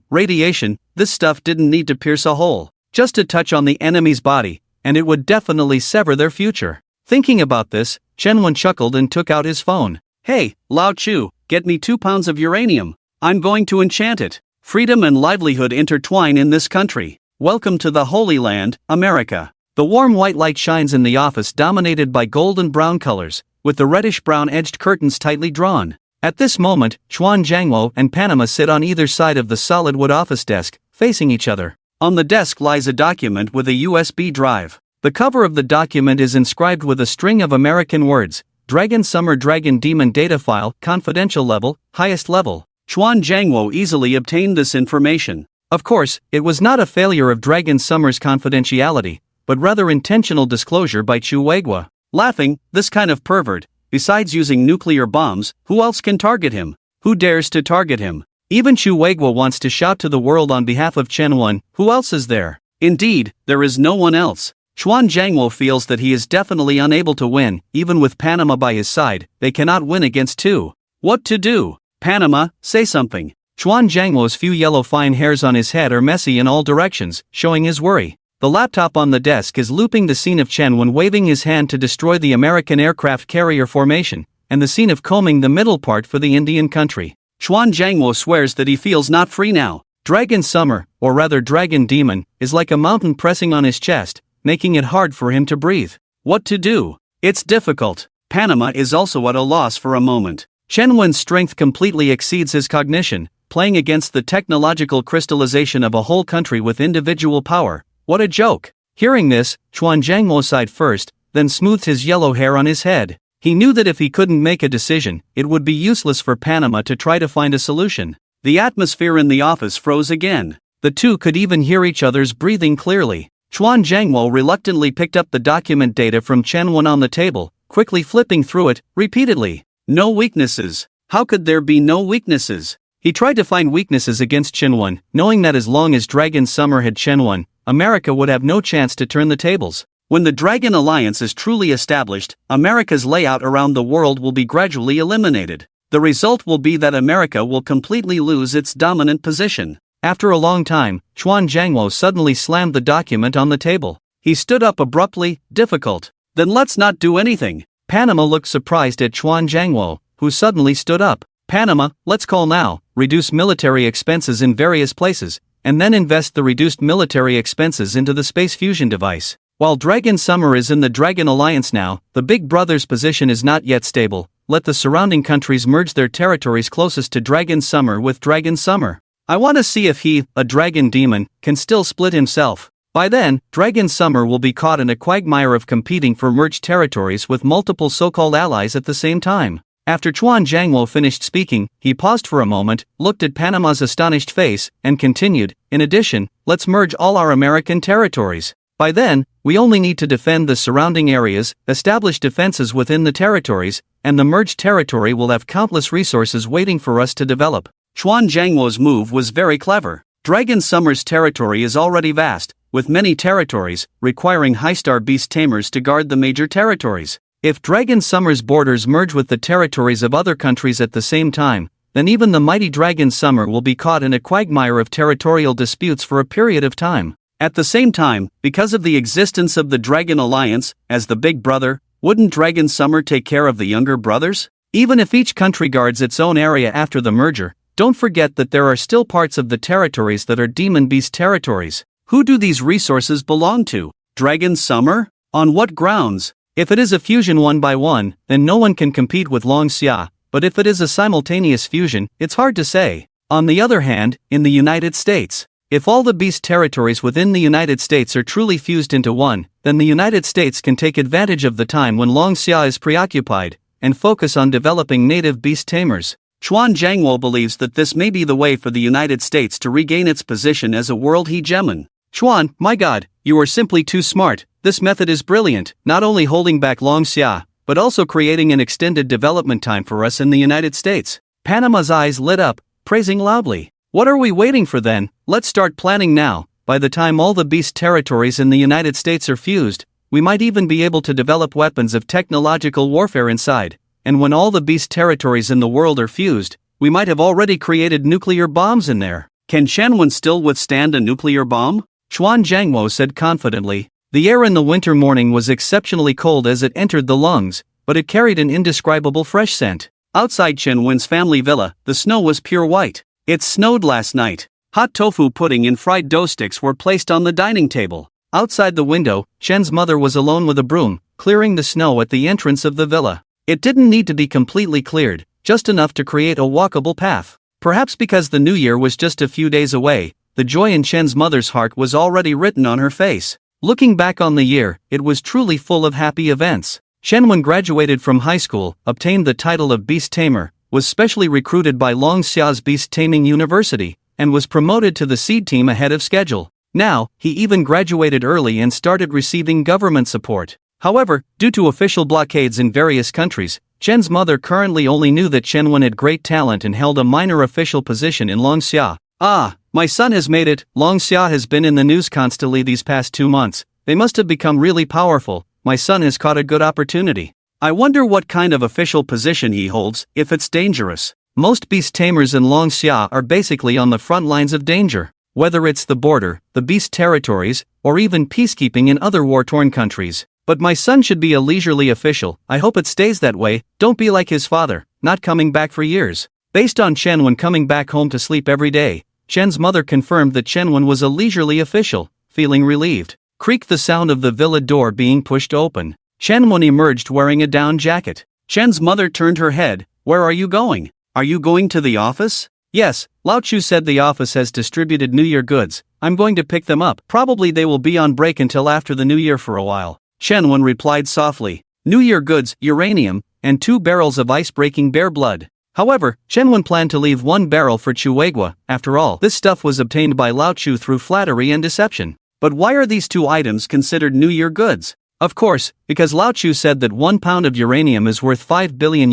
Radiation, this stuff didn't need to pierce a hole. Just a touch on the enemy's body, and it would definitely sever their future. Thinking about this, Chen Wen chuckled and took out his phone. Hey, Lao Chu, get me 2 pounds of uranium. I'm going to enchant it. Freedom and livelihood intertwine in this country. Welcome to the Holy Land, America. The warm white light shines in the office dominated by golden brown colors, with the reddish-brown edged curtains tightly drawn. At this moment, Chuan Jiangwo and Panama sit on either side of the solid wood office desk, facing each other. On the desk lies a document with a USB drive. The cover of the document is inscribed with a string of American words. Dragon Summer Dragon Demon Data File, Confidential Level, Highest Level. Chuan Jiangwo easily obtained this information. Of course, it was not a failure of Dragon Summer's confidentiality, but rather intentional disclosure by Chu Weigua. Laughing, this kind of pervert, besides using nuclear bombs, who else can target him? Who dares to target him? Even Chu Weigua wants to shout to the world on behalf of Chen Wen, who else is there? Indeed, there is no one else. Chuan Jiangwo feels that he is definitely unable to win, even with Panama by his side, they cannot win against two. What to do? Panama, say something. Chuan Zhangwo's few yellow fine hairs on his head are messy in all directions, showing his worry. The laptop on the desk is looping the scene of Chen Wen waving his hand to destroy the American aircraft carrier formation, and the scene of combing the middle part for the Indian country. Chuan Zhangwo swears that he feels not free now. Dragon Summer, or rather Dragon Demon, is like a mountain pressing on his chest, making it hard for him to breathe. What to do? It's difficult. Panama is also at a loss for a moment. Chen Wen's strength completely exceeds his cognition, playing against the technological crystallization of a whole country with individual power. What a joke! Hearing this, Chuan Zhangwo sighed first, then smoothed his yellow hair on his head. He knew that if he couldn't make a decision, it would be useless for Panama to try to find a solution. The atmosphere in the office froze again. The two could even hear each other's breathing clearly. Chuan Zhangwo reluctantly picked up the document data from Chen Wen on the table, quickly flipping through it, repeatedly. No weaknesses. How could there be no weaknesses? He tried to find weaknesses against Chen Wen, knowing that as long as Dragon Summer had Chen Wen, America would have no chance to turn the tables. When the Dragon Alliance is truly established, America's layout around the world will be gradually eliminated. The result will be that America will completely lose its dominant position. After a long time, Chuan Zhangwo suddenly slammed the document on the table. He stood up abruptly. Difficult. Then let's not do anything. Panama looked surprised at Chuan Zhangwo, who suddenly stood up. Panama, let's call now, reduce military expenses in various places, and then invest the reduced military expenses into the space fusion device. While Dragon Summer is in the Dragon Alliance now, the Big Brother's position is not yet stable. Let the surrounding countries merge their territories closest to Dragon Summer with Dragon Summer. I want to see if he, a dragon demon, can still split himself. By then, Dragon Summer will be caught in a quagmire of competing for merged territories with multiple so-called allies at the same time. After Chuan Zhangwo finished speaking, he paused for a moment, looked at Panama's astonished face, and continued, in addition, let's merge all our American territories. By then, we only need to defend the surrounding areas, establish defenses within the territories, and the merged territory will have countless resources waiting for us to develop. Chuan Zhangwo's move was very clever. Dragon Summer's territory is already vast, with many territories, requiring high-star beast tamers to guard the major territories. If Dragon Summer's borders merge with the territories of other countries at the same time, then even the mighty Dragon Summer will be caught in a quagmire of territorial disputes for a period of time. At the same time, because of the existence of the Dragon Alliance, as the big brother, wouldn't Dragon Summer take care of the younger brothers? Even if each country guards its own area after the merger, don't forget that there are still parts of the territories that are Demon Beast territories. Who do these resources belong to? Dragon Summer? On what grounds? If it is a fusion one by one, then no one can compete with Long Xia, but if it is a simultaneous fusion, it's hard to say. On the other hand, in the United States, if all the beast territories within the United States are truly fused into one, then the United States can take advantage of the time when Long Xia is preoccupied, and focus on developing native beast tamers. Chuan Zhangwo believes that this may be the way for the United States to regain its position as a world hegemon. Chuan, my god, you are simply too smart. This method is brilliant, not only holding back Long Xia, but also creating an extended development time for us in the United States. Panama's eyes lit up, praising loudly. What are we waiting for then? Let's start planning now. By the time all the beast territories in the United States are fused, we might even be able to develop weapons of technological warfare inside. And when all the beast territories in the world are fused, we might have already created nuclear bombs in there. Can Chen Wen still withstand a nuclear bomb? Chuan Zhangwo said confidently. The air in the winter morning was exceptionally cold as it entered the lungs, but it carried an indescribable fresh scent. Outside Chen Wen's family villa, the snow was pure white. It snowed last night. Hot tofu pudding and fried dough sticks were placed on the dining table. Outside the window, Chen's mother was alone with a broom, clearing the snow at the entrance of the villa. It didn't need to be completely cleared, just enough to create a walkable path. Perhaps because the new year was just a few days away, the joy in Chen's mother's heart was already written on her face. Looking back on the year, it was truly full of happy events. Chen Wen graduated from high school, obtained the title of Beast Tamer, was specially recruited by Long Xia's Beast Taming University, and was promoted to the seed team ahead of schedule. Now, he even graduated early and started receiving government support. However, due to official blockades in various countries, Chen's mother currently only knew that Chen Wen had great talent and held a minor official position in Long Xia. Ah, my son has made it. Long Xia has been in the news constantly these past 2 months. They must have become really powerful. My son has caught a good opportunity. I wonder what kind of official position he holds, if it's dangerous. Most beast tamers in Longxia are basically on the front lines of danger, whether it's the border, the beast territories, or even peacekeeping in other war-torn countries. But my son should be a leisurely official. I hope it stays that way. Don't be like his father, not coming back for years. Based on Chen coming back home to sleep every day, Chen's mother confirmed that Chen was a leisurely official, feeling relieved. Creaked the sound of the villa door being pushed open. Chen emerged wearing a down jacket. Chen's mother turned her head. Where are you going? Are you going to the office? Yes, Lao Chu said the office has distributed New Year goods. I'm going to pick them up. Probably they will be on break until after the New Year for a while. Chen replied softly. New Year goods, uranium, and 2 barrels of ice-breaking bear blood. However, Chen planned to leave 1 barrel for Chuegwa. After all, this stuff was obtained by Lao Chu through flattery and deception. But why are these 2 items considered New Year goods? Of course, because Lao Chu said that 1 pound of uranium is worth $5 billion.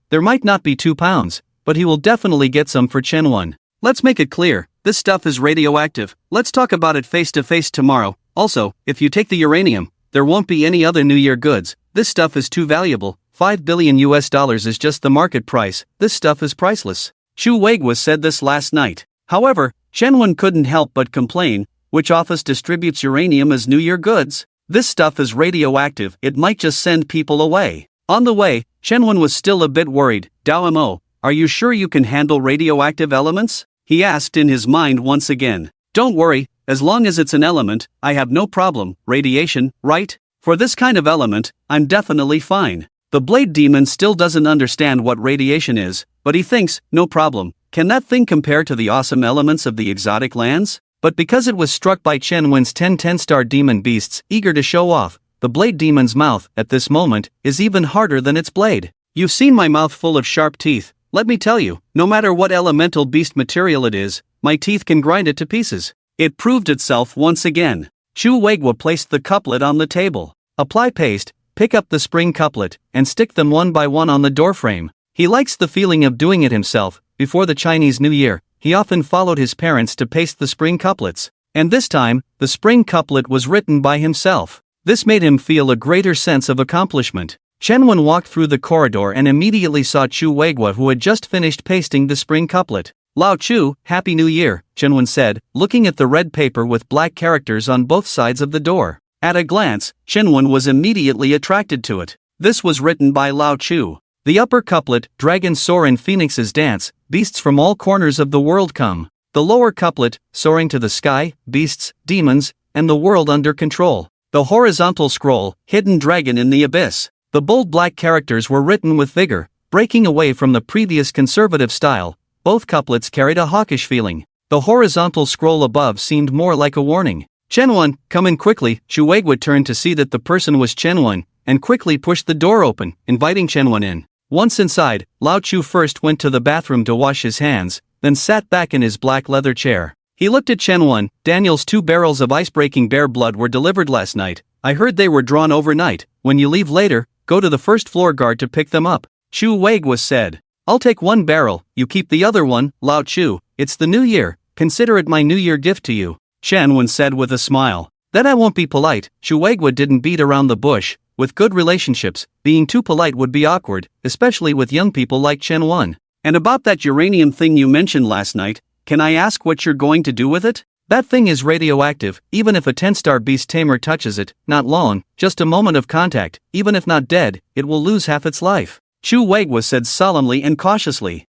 There might not be 2 pounds, but he will definitely get some for Chen. Let's make it clear, this stuff is radioactive. Let's talk about it face to face tomorrow. Also, if you take the uranium, there won't be any other New Year goods. This stuff is too valuable. $5 billion is just the market price. This stuff is priceless. Chuegwa said this last night. However, Chen couldn't help but complain. Which office distributes uranium as New Year goods? This stuff is radioactive. It might just send people away. On the way, Chen was still a bit worried. Dao Mo, are you sure you can handle radioactive elements? He asked in his mind once again. Don't worry, as long as it's an element, I have no problem. Radiation, right? For this kind of element, I'm definitely fine. The Blade Demon still doesn't understand what radiation is, but he thinks, no problem. Can that thing compare to the awesome elements of the exotic lands? But because it was struck by Chen 10-star demon beasts, eager to show off, the Blade Demon's mouth, at this moment, is even harder than its blade. You've seen my mouth full of sharp teeth. Let me tell you, no matter what elemental beast material it is, my teeth can grind it to pieces. It proved itself once again. Chuegwa placed the couplet on the table. Apply paste, pick up the spring couplet, and stick them one by one on the doorframe. He likes the feeling of doing it himself. Before the Chinese New Year, he often followed his parents to paste the spring couplets. And this time, the spring couplet was written by himself. This made him feel a greater sense of accomplishment. Chen walked through the corridor and immediately saw Chuegwa, who had just finished pasting the spring couplet. Lao Chu, Happy New Year, Chen said, looking at the red paper with black characters on both sides of the door. At a glance, Chen was immediately attracted to it. This was written by Lao Chu. The upper couplet, dragons soar in phoenixes dance, beasts from all corners of the world come. The lower couplet, soaring to the sky, beasts, demons, and the world under control. The horizontal scroll, hidden dragon in the abyss. The bold black characters were written with vigor, breaking away from the previous conservative style. Both couplets carried a hawkish feeling. The horizontal scroll above seemed more like a warning. Chen, come in quickly. Chuegwa turned to see that the person was Chen, and quickly pushed the door open, inviting Chen in. Once inside, Lao Chu first went to the bathroom to wash his hands, then sat back in his black leather chair. He looked at Chen. Daniel's 2 barrels of ice-breaking bear blood were delivered last night. I heard they were drawn overnight. When you leave later, go to the first floor guard to pick them up. Chuegwa said. I'll take 1 barrel, you keep the other one. Lao Chu, it's the New Year, consider it my New Year gift to you. Chen said with a smile. Then I won't be polite. Chuegwa didn't beat around the bush. With good relationships, being too polite would be awkward, especially with young people like Chen. And about that uranium thing you mentioned last night, can I ask what you're going to do with it? That thing is radioactive. Even if a 10-star beast tamer touches it, not long, just a moment of contact, even if not dead, it will lose half its life. Chuegwa said solemnly and cautiously.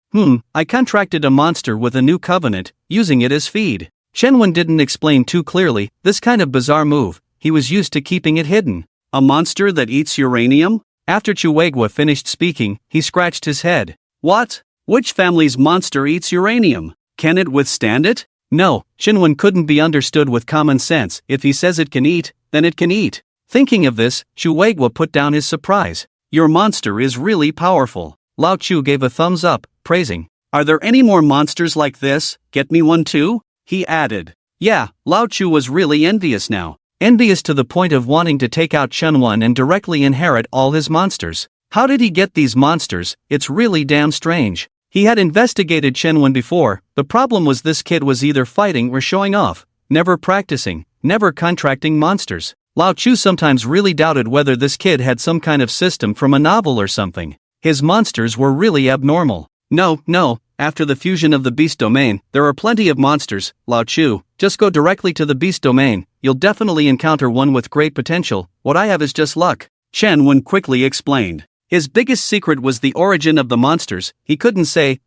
I contracted a monster with a new covenant, using it as feed. Chen didn't explain too clearly this kind of bizarre move. He was used to keeping it hidden. A monster that eats uranium? After Chuegwa finished speaking, he scratched his head. What? Which family's monster eats uranium? Can it withstand it? No, Chen couldn't be understood with common sense. If he says it can eat, then it can eat. Thinking of this, Chuegwa put down his surprise. Your monster is really powerful. Lao Chu gave a thumbs up, praising. Are there any more monsters like this? Get me one too? He added. Yeah, Lao Chu was really envious now. Envious to the point of wanting to take out Chen and directly inherit all his monsters. How did he get these monsters? It's really damn strange. He had investigated Chen before. The problem was this kid was either fighting or showing off, never practicing, never contracting monsters. Lao Chu sometimes really doubted whether this kid had some kind of system from a novel or something. His monsters were really abnormal. No, after the fusion of the beast domain, there are plenty of monsters, Lao Chu. Just go directly to the beast domain, you'll definitely encounter one with great potential. What I have is just luck, Chen Wen quickly explained. His biggest secret was the origin of the monsters. He couldn't say,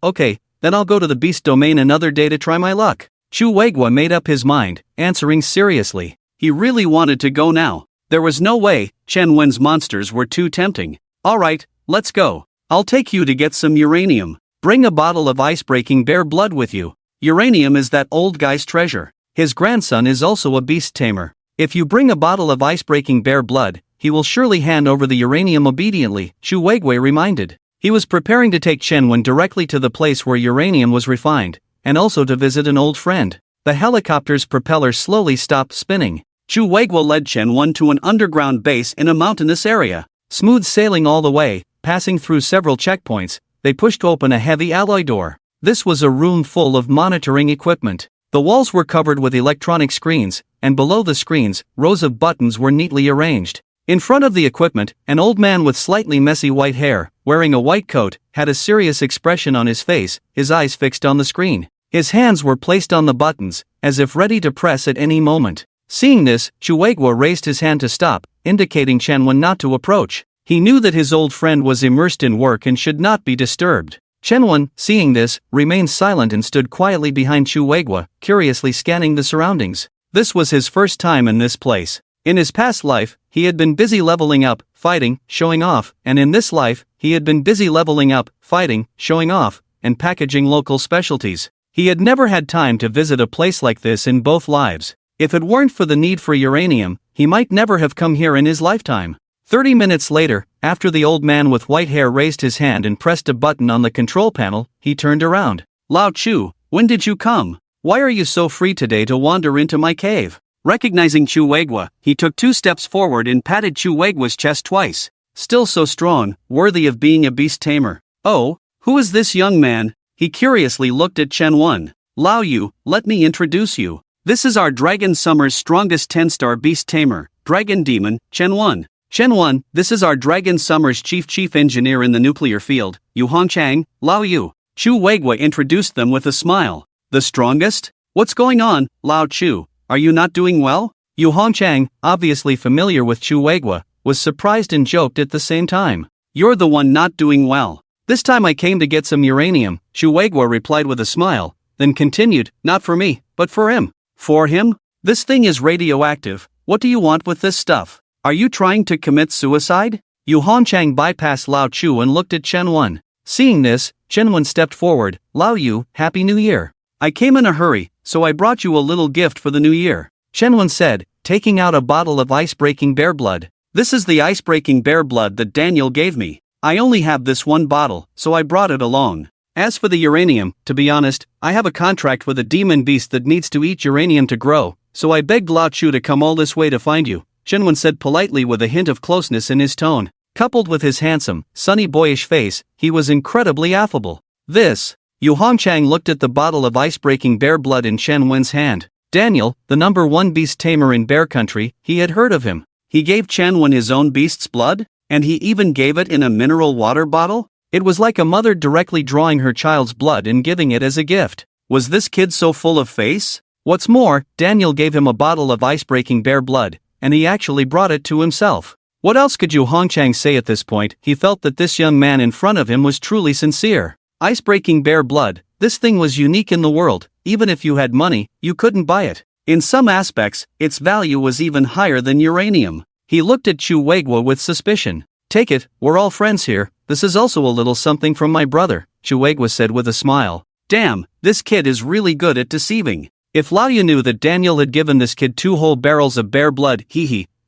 okay, then I'll go to the beast domain another day to try my luck. Chu Weigua made up his mind, answering seriously. He really wanted to go now. There was no way, Chen Wen's monsters were too tempting. Alright, let's go. I'll take you to get some uranium. Bring a bottle of ice-breaking bear blood with you. Uranium is that old guy's treasure. His grandson is also a beast tamer. If you bring a bottle of ice-breaking bear blood, he will surely hand over the uranium obediently, Chu Weigui reminded. He was preparing to take Chen Wen directly to the place where uranium was refined, and also to visit an old friend. The helicopter's propeller slowly stopped spinning. Chu Weigua led Chen Wen to an underground base in a mountainous area. Smooth sailing all the way, passing through several checkpoints, they pushed open a heavy alloy door. This was a room full of monitoring equipment. The walls were covered with electronic screens, and below the screens, rows of buttons were neatly arranged. In front of the equipment, an old man with slightly messy white hair, wearing a white coat, had a serious expression on his face, his eyes fixed on the screen. His hands were placed on the buttons, as if ready to press at any moment. Seeing this, Chu Weigua raised his hand to stop, indicating Chen Wen not to approach. He knew that his old friend was immersed in work and should not be disturbed. Chen Wen, seeing this, remained silent and stood quietly behind Chu Weigua, curiously scanning the surroundings. This was his first time in this place. In his past life, he had been busy leveling up, fighting, showing off, and in this life, he had been busy leveling up, fighting, showing off, and packaging local specialties. He had never had time to visit a place like this in both lives. If it weren't for the need for uranium, he might never have come here in his lifetime. 30 minutes later, after the old man with white hair raised his hand and pressed a button on the control panel, he turned around. Lao Chu, when did you come? Why are you so free today to wander into my cave? Recognizing Chu Weigua, he took 2 steps forward and patted Chu Weigua's chest twice. Still so strong, worthy of being a beast tamer. Oh, who is this young man? He curiously looked at Chen Wen. Lao Yu, let me introduce you. This is our Dragon Summer's strongest 10-star beast tamer, Dragon Demon, Chen Wen. Chen Wen, this is our Dragon Summer's chief engineer in the nuclear field, Yu Hongchang, Lao Yu. Chu Weigua introduced them with a smile. The strongest? What's going on, Lao Chu? Are you not doing well? Yu Hongchang, obviously familiar with Chu Weigua, was surprised and joked at the same time. You're the one not doing well. This time I came to get some uranium, Chu Weigua replied with a smile, then continued, not for me, but for him. For him? This thing is radioactive. What do you want with this stuff? Are you trying to commit suicide? Yu Hongchang bypassed Lao Chu and looked at Chen Wen. Seeing this, Chen Wen stepped forward. Lao Yu, Happy New Year. I came in a hurry, so I brought you a little gift for the new year, Chen Wen said, taking out a bottle of ice-breaking bear blood. This is the ice-breaking bear blood that Daniel gave me. I only have this one bottle, so I brought it along. As for the uranium, to be honest, I have a contract with a demon beast that needs to eat uranium to grow, so I begged Lao Chu to come all this way to find you, Chen Wen said politely with a hint of closeness in his tone. Coupled with his handsome, sunny boyish face, he was incredibly affable. This. Yu Hongchang looked at the bottle of ice-breaking bear blood in Chen Wen's hand. Daniel, the #1 beast tamer in bear country, he had heard of him. He gave Chen Wen his own beast's blood? And he even gave it in a mineral water bottle? It was like a mother directly drawing her child's blood and giving it as a gift. Was this kid so full of face? What's more, Daniel gave him a bottle of ice-breaking bear blood, and he actually brought it to himself. What else could Yu Hongchang say at this point? He felt that this young man in front of him was truly sincere. Ice-breaking bear blood, this thing was unique in the world. Even if you had money, you couldn't buy it. In some aspects, its value was even higher than uranium. He looked at Chu Weigua with suspicion. Take it, we're all friends here. This is also a little something from my brother, Chu Weigua said with a smile. Damn, this kid is really good at deceiving. If Lao Yu knew that Daniel had given this kid 2 whole barrels of bear blood,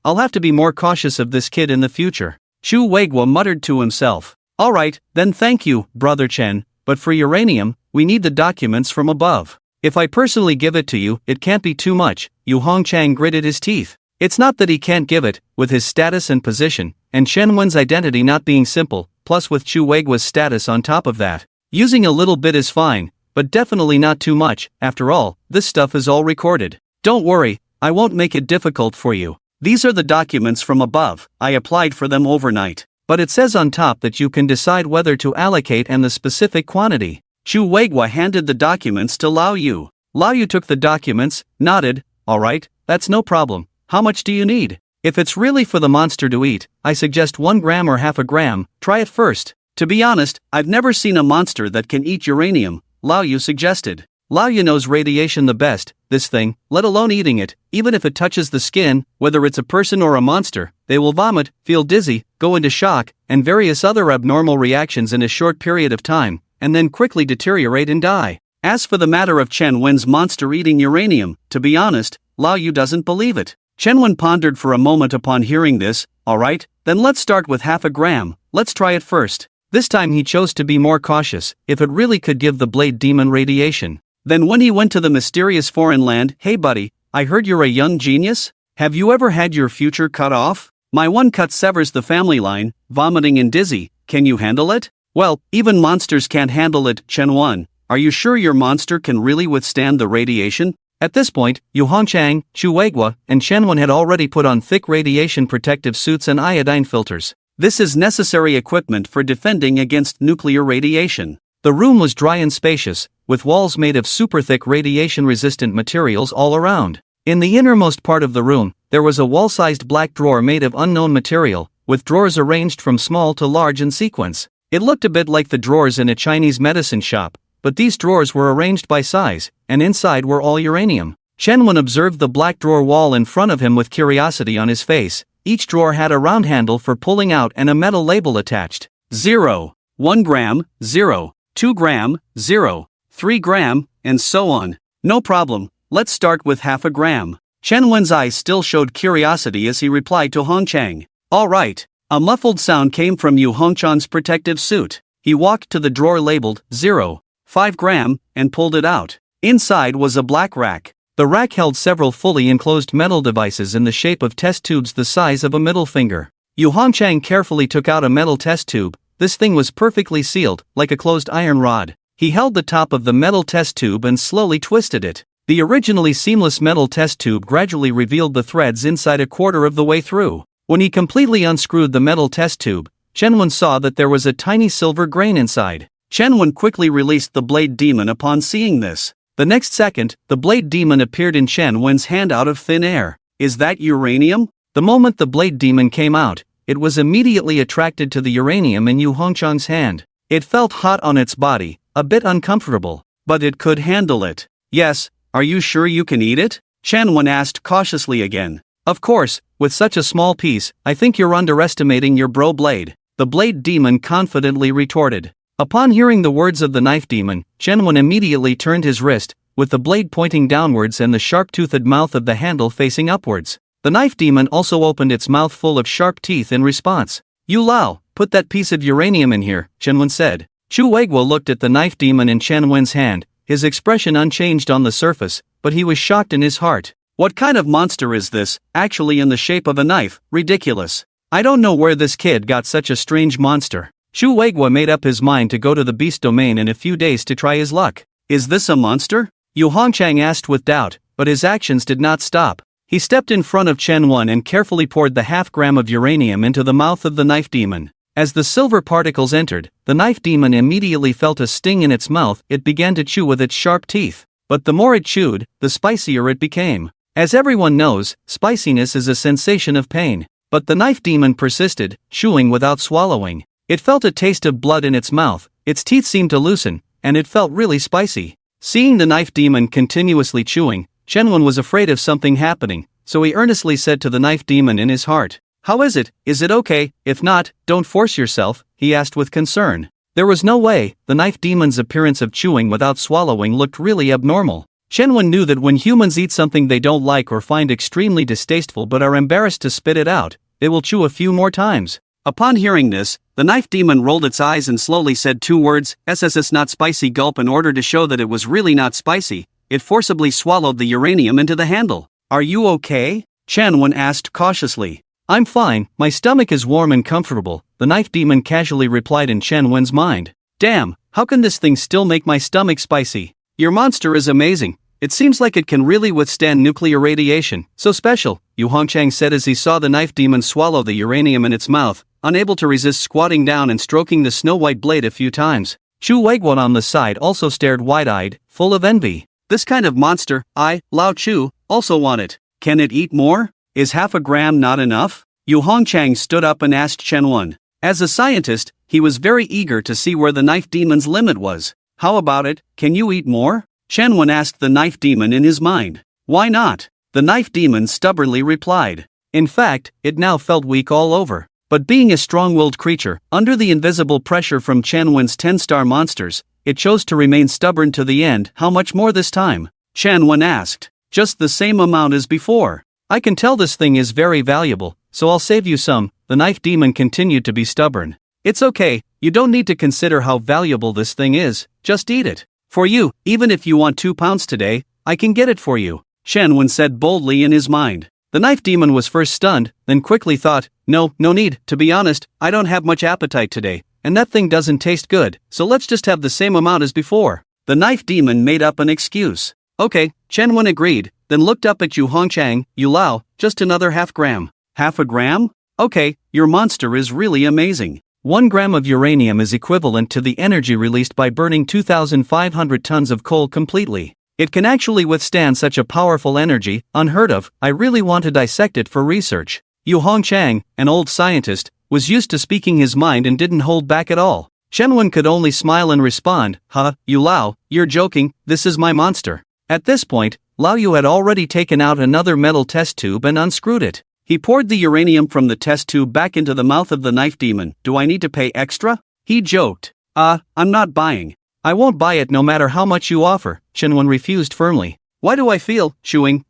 I'll have to be more cautious of this kid in the future. Chu Weigua muttered to himself. Alright, then thank you, Brother Chen, but for uranium, we need the documents from above. If I personally give it to you, it can't be too much, Yu Hongchang gritted his teeth. It's not that he can't give it, with his status and position, and Chen Wen's identity not being simple, plus with Chu Weigua's status on top of that. Using a little bit is fine, but definitely not too much. After all, this stuff is all recorded. Don't worry, I won't make it difficult for you. These are the documents from above. I applied for them overnight. but it says on top that you can decide whether to allocate and the specific quantity. Chu Weigua handed the documents to Lao Yu. Lao Yu took the documents, nodded. Alright, that's no problem. How much do you need? If it's really for the monster to eat, I suggest 1 gram or half a gram. Try it first. To be honest, I've never seen a monster that can eat uranium, Lao Yu suggested. Lao Yu knows radiation the best, this thing, let alone eating it, even if it touches the skin, whether it's a person or a monster, they will vomit, feel dizzy, go into shock, and various other abnormal reactions in a short period of time, and then quickly deteriorate and die. As for the matter of Chen Wen's monster eating uranium, to be honest, Lao Yu doesn't believe it. Chen Wen pondered for a moment upon hearing this. Alright, then let's start with half a gram, let's try it first. This time he chose to be more cautious, if it really could give the blade demon radiation. Then when he went to the mysterious foreign land, hey buddy, I heard you're a young genius? Have you ever had your future cut off? My one cut severs the family line, vomiting and dizzy, can you handle it? Well, even monsters can't handle it, Chen Wen. Are you sure your monster can really withstand the radiation? At this point, Yu Hongchang, Chu Weigua, and Chen Wen had already put on thick radiation protective suits and iodine filters. This is necessary equipment for defending against nuclear radiation. The room was dry and spacious, with walls made of super thick radiation-resistant materials all around. In the innermost part of the room, there was a wall-sized black drawer made of unknown material, with drawers arranged from small to large in sequence. It looked a bit like the drawers in a Chinese medicine shop, but these drawers were arranged by size, and inside were all uranium. Chen Wen observed the black drawer wall in front of him with curiosity on his face. Each drawer had a round handle for pulling out and a metal label attached. 0, 1 gram, 0, 2 gram, 0, 3 gram, and so on. No problem, let's start with half a gram. Chen Wen's eyes still showed curiosity as he replied to Hongchang. Alright. A muffled sound came from Yu Hongchang's protective suit. He walked to the drawer labeled 0, 5 gram, and pulled it out. Inside was a black rack. The rack held several fully enclosed metal devices in the shape of test tubes the size of a middle finger. Yu Hongchang carefully took out a metal test tube. This thing was perfectly sealed, like a closed iron rod. He held the top of the metal test tube and slowly twisted it. The originally seamless metal test tube gradually revealed the threads inside a quarter of the way through. When he completely unscrewed the metal test tube, Chen Wen saw that there was a tiny silver grain inside. Chen Wen quickly released the blade demon upon seeing this. The next second, the blade demon appeared in Chen Wen's hand out of thin air. Is that uranium? The moment the blade demon came out, it was immediately attracted to the uranium in Yu Hongchang's hand. It felt hot on its body, a bit uncomfortable, but it could handle it. Yes, are you sure you can eat it? Chen Wen asked cautiously again. Of course, with such a small piece, I think you're underestimating your bro blade, the blade demon confidently retorted. Upon hearing the words of the knife demon, Chen Wen immediately turned his wrist, with the blade pointing downwards and the sharp-toothed mouth of the handle facing upwards. The knife demon also opened its mouth full of sharp teeth in response. You Lao, put that piece of uranium in here, Chen Wen said. Chu Weigua looked at the knife demon in Chen Wen's hand, his expression unchanged on the surface, but he was shocked in his heart. What kind of monster is this, actually in the shape of a knife? Ridiculous. I don't know where this kid got such a strange monster. Chu Weigua made up his mind to go to the beast domain in a few days to try his luck. Is this a monster? Yu Hongchang asked with doubt, but his actions did not stop. He stepped in front of Chen Wen and carefully poured the half gram of uranium into the mouth of the knife demon. As the silver particles entered, the knife demon immediately felt a sting in its mouth. It began to chew with its sharp teeth. But the more it chewed, the spicier it became. As everyone knows, spiciness is a sensation of pain. But the knife demon persisted, chewing without swallowing. It felt a taste of blood in its mouth, its teeth seemed to loosen, and it felt really spicy. Seeing the knife demon continuously chewing, Chen Wen was afraid of something happening, so he earnestly said to the knife demon in his heart, "How is it? Is it okay? If not, don't force yourself," he asked with concern. There was no way. The knife demon's appearance of chewing without swallowing looked really abnormal. Chen Wen knew that when humans eat something they don't like or find extremely distasteful but are embarrassed to spit it out, they will chew a few more times. Upon hearing this, the knife demon rolled its eyes and slowly said 2 words, "SSS not spicy." Gulp. In order to show that it was really not spicy, it forcibly swallowed the uranium into the handle. Are you okay? Chen Wen asked cautiously. I'm fine, my stomach is warm and comfortable, the knife demon casually replied in Chen Wen's mind. Damn, how can this thing still make my stomach spicy? Your monster is amazing. It seems like it can really withstand nuclear radiation. So special, Yu Hongchang said as he saw the knife demon swallow the uranium in its mouth. unable to resist squatting down and stroking the snow-white blade a few times. Chu Weiguan on the side also stared wide-eyed, full of envy. This kind of monster, Lao Chu, also want it. Can it eat more? Is half a gram not enough? Yu Hongchang stood up and asked Chen Wen. As a scientist, he was very eager to see where the knife demon's limit was. How about it, can you eat more? Chen Wen asked the knife demon in his mind. Why not? The knife demon stubbornly replied. In fact, it now felt weak all over. But being a strong-willed creature, under the invisible pressure from Chen Wen's 10-star monsters, it chose to remain stubborn to the end. How much more this time? Chen Wen asked. Just the same amount as before. I can tell this thing is very valuable, so I'll save you some. The knife demon continued to be stubborn. It's okay, you don't need to consider how valuable this thing is, just eat it. For you, even if you want 2 pounds today, I can get it for you, Chen Wen said boldly in his mind. The knife demon was first stunned, then quickly thought, no need, to be honest, I don't have much appetite today, and that thing doesn't taste good, so let's just have the same amount as before. The knife demon made up an excuse. Okay, Chen Wen agreed, then looked up at Yu Hongchang. Yu Lao, just another half gram. Half a gram? Okay, your monster is really amazing. 1 gram of uranium is equivalent to the energy released by burning 2,500 tons of coal completely. It can actually withstand such a powerful energy, unheard of. I really want to dissect it for research. Yu Hongchang, an old scientist, was used to speaking his mind and didn't hold back at all. Chen Wen could only smile and respond, Yu Lao, you're joking, this is my monster. At this point, Lao Yu had already taken out another metal test tube and unscrewed it. He poured the uranium from the test tube back into the mouth of the knife demon. Do I need to pay extra? He joked. I'm not buying. I won't buy it no matter how much you offer, Chen Wen refused firmly. Why do I feel,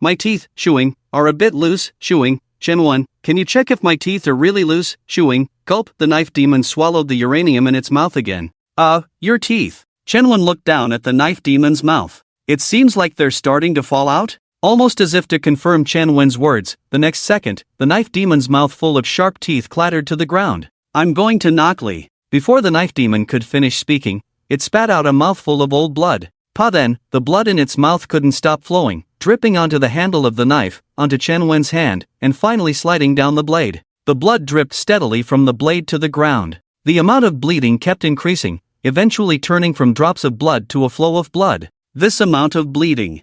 my teeth, are a bit loose, Chen Wen, can you check if my teeth are really loose, gulp, the knife demon swallowed the uranium in its mouth again. Your teeth. Chen Wen looked down at the knife demon's mouth. It seems like they're starting to fall out? Almost as if to confirm Chen Wen's words, the next second, the knife demon's mouth full of sharp teeth clattered to the ground. I'm going to knock Li. Before the knife demon could finish speaking, it spat out a mouthful of old blood. Then, the blood in its mouth couldn't stop flowing, dripping onto the handle of the knife, onto Chen Wen's hand, and finally sliding down the blade. The blood dripped steadily from the blade to the ground. The amount of bleeding kept increasing, eventually turning from drops of blood to a flow of blood. This amount of bleeding.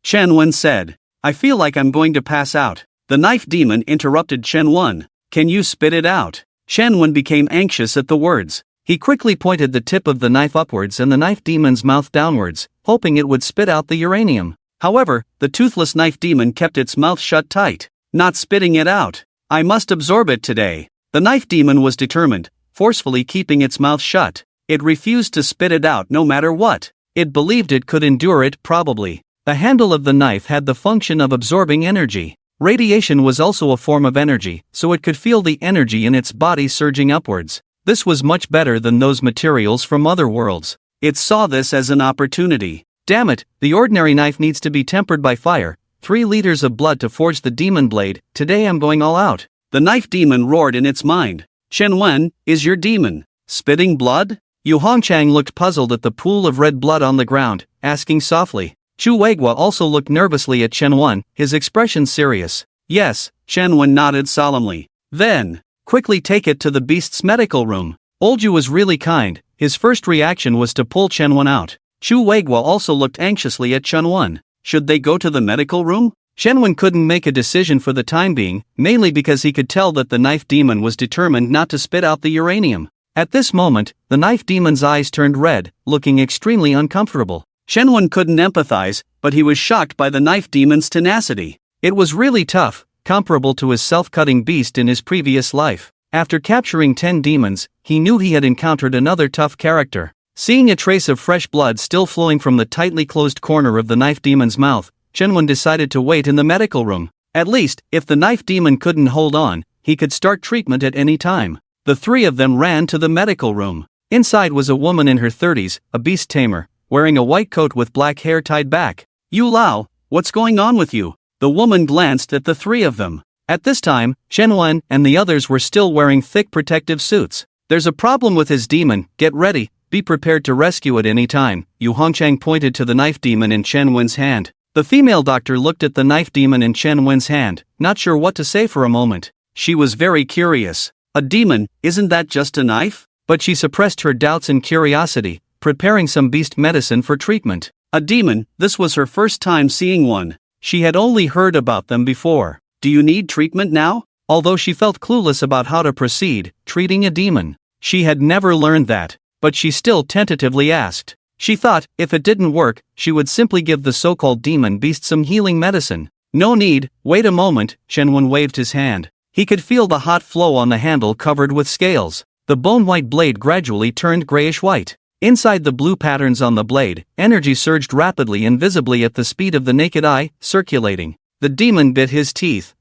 Chen Wen said. I feel like I'm going to pass out. The knife demon interrupted Chen Wen. Can you spit it out? Chen Wen became anxious at the words. He quickly pointed the tip of the knife upwards and the knife demon's mouth downwards, hoping it would spit out the uranium. However, the toothless knife demon kept its mouth shut tight, not spitting it out. I must absorb it today. The knife demon was determined, forcefully keeping its mouth shut. It refused to spit it out no matter what. It believed it could endure it, probably. The handle of the knife had the function of absorbing energy. Radiation was also a form of energy, so it could feel the energy in its body surging upwards. This was much better than those materials from other worlds. It saw this as an opportunity. Damn it, the ordinary knife needs to be tempered by fire. 3 liters of blood to forge the demon blade. Today I'm going all out. The knife demon roared in its mind. Chen Wen, is your demon spitting blood? Yu Hongchang looked puzzled at the pool of red blood on the ground, asking softly. Chu Weigua also looked nervously at Chen Wen, his expression serious. Yes, Chen Wen nodded solemnly. Then, quickly take it to the beast's medical room. Old Yu was really kind. His first reaction was to pull Chen Wen out. Chu Weigua also looked anxiously at Chen Wen. Should they go to the medical room? Chen Wen couldn't make a decision for the time being, mainly because he could tell that the knife demon was determined not to spit out the uranium. At this moment, the knife demon's eyes turned red, looking extremely uncomfortable. Chen Wen couldn't empathize, but he was shocked by the knife demon's tenacity. It was really tough, comparable to his self-cutting beast in his previous life. After capturing 10 demons, he knew he had encountered another tough character. Seeing a trace of fresh blood still flowing from the tightly closed corner of the knife demon's mouth, Chen Wen decided to wait in the medical room. At least, if the knife demon couldn't hold on, he could start treatment at any time. The 3 of them ran to the medical room. Inside was a woman in her 30s, a beast tamer, wearing a white coat with black hair tied back. Yu Lao, what's going on with you? The woman glanced at the 3 of them. At this time, Chen Wen and the others were still wearing thick protective suits. There's a problem with his demon, get ready, be prepared to rescue it any time. Yu Hongchang pointed to the knife demon in Chen Wen's hand. The female doctor looked at the knife demon in Chen Wen's hand, not sure what to say for a moment. She was very curious. A demon, isn't that just a knife? But she suppressed her doubts and curiosity, preparing some beast medicine for treatment. A demon, this was her first time seeing one. She had only heard about them before. Do you need treatment now? Although she felt clueless about how to proceed, treating a demon. She had never learned that, but she still tentatively asked. She thought, if it didn't work, she would simply give the so-called demon beast some healing medicine. No need, wait a moment, Shenwen waved his hand. He could feel the hot flow on the handle covered with scales. The bone-white blade gradually turned grayish-white. Inside the blue patterns on the blade, energy surged rapidly and visibly at the speed of the naked eye, circulating. The demon bit his teeth,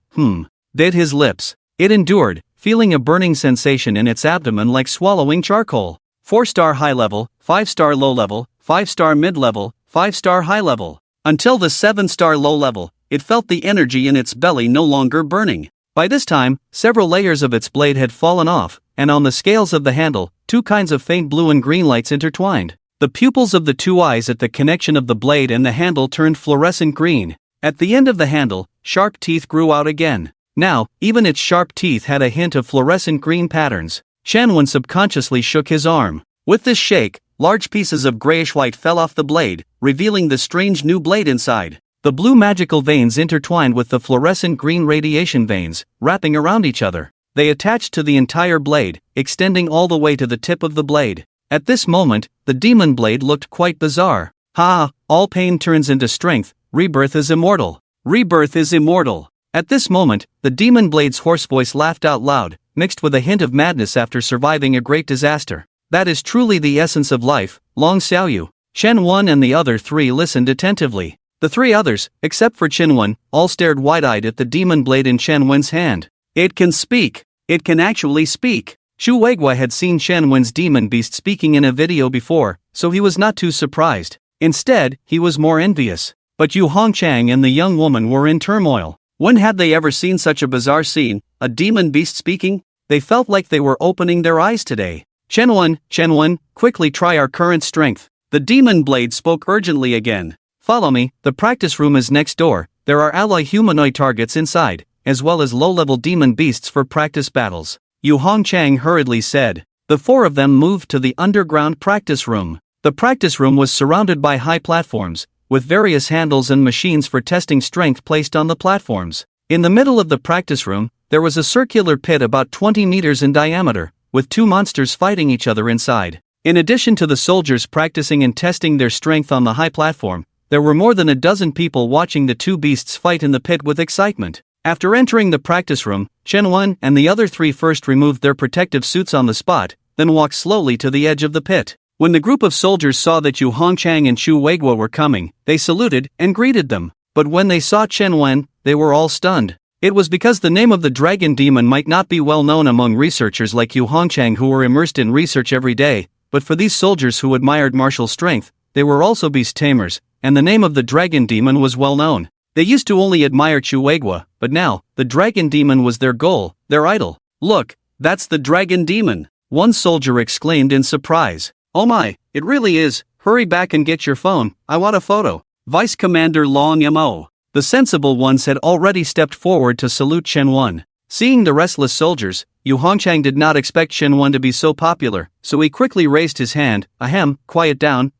bit his lips. It endured, feeling a burning sensation in its abdomen like swallowing charcoal. 4-star high level, 5-star low level, 5-star mid level, 5-star high level. Until the 7-star low level, it felt the energy in its belly no longer burning. By this time, several layers of its blade had fallen off, and on the scales of the handle, two kinds of faint blue and green lights intertwined. The pupils of the two eyes at the connection of the blade and the handle turned fluorescent green. At the end of the handle, sharp teeth grew out again. Now, even its sharp teeth had a hint of fluorescent green patterns. Shenwen subconsciously shook his arm. With this shake, large pieces of grayish-white fell off the blade, revealing the strange new blade inside. The blue magical veins intertwined with the fluorescent green radiation veins, wrapping around each other. They attached to the entire blade, extending all the way to the tip of the blade. At this moment, the demon blade looked quite bizarre. All pain turns into strength, rebirth is immortal. Rebirth is immortal. At this moment, the demon blade's hoarse voice laughed out loud, mixed with a hint of madness after surviving a great disaster. That is truly the essence of life, Long Xiaoyu. Shenwen and the other three listened attentively. The three others, except for Qinwen, all stared wide-eyed at the demon blade in Shenwen's hand. It can speak. It can actually speak. Shu Weigua had seen Shenwen's demon beast speaking in a video before, so he was not too surprised. Instead, he was more envious. But Yu Hongchang and the young woman were in turmoil. When had they ever seen such a bizarre scene, a demon beast speaking? They felt like they were opening their eyes today. Shenwen, quickly try our current strength. The demon blade spoke urgently again. Follow me, the practice room is next door. There are alloy humanoid targets inside, as well as low-level demon beasts for practice battles. Yu Hongchang hurriedly said. The four of them moved to the underground practice room. The practice room was surrounded by high platforms, with various handles and machines for testing strength placed on the platforms. In the middle of the practice room, there was a circular pit about 20 meters in diameter, with two monsters fighting each other inside. In addition to the soldiers practicing and testing their strength on the high platform, there were more than a dozen people watching the two beasts fight in the pit with excitement. After entering the practice room, Shenwen and the other three first removed their protective suits on the spot, then walked slowly to the edge of the pit. When the group of soldiers saw that Yu Hongchang and Shu Weigua were coming, they saluted and greeted them. But when they saw Shenwen, they were all stunned. It was because the name of the dragon demon might not be well known among researchers like Yu Hongchang who were immersed in research every day, but for these soldiers who admired martial strength, they were also beast tamers, and the name of the dragon demon was well known. They used to only admire Shu Weigua, but now, the dragon demon was their goal, their idol. Look, that's the dragon demon, one soldier exclaimed in surprise. Oh my, it really is. Hurry back and get your phone, I want a photo. Vice Commander Long Mo. The sensible ones had already stepped forward to salute Shenwen. Seeing the restless soldiers, Yu Hongchang did not expect Shenwen to be so popular, so he quickly raised his hand. Ahem, quiet down,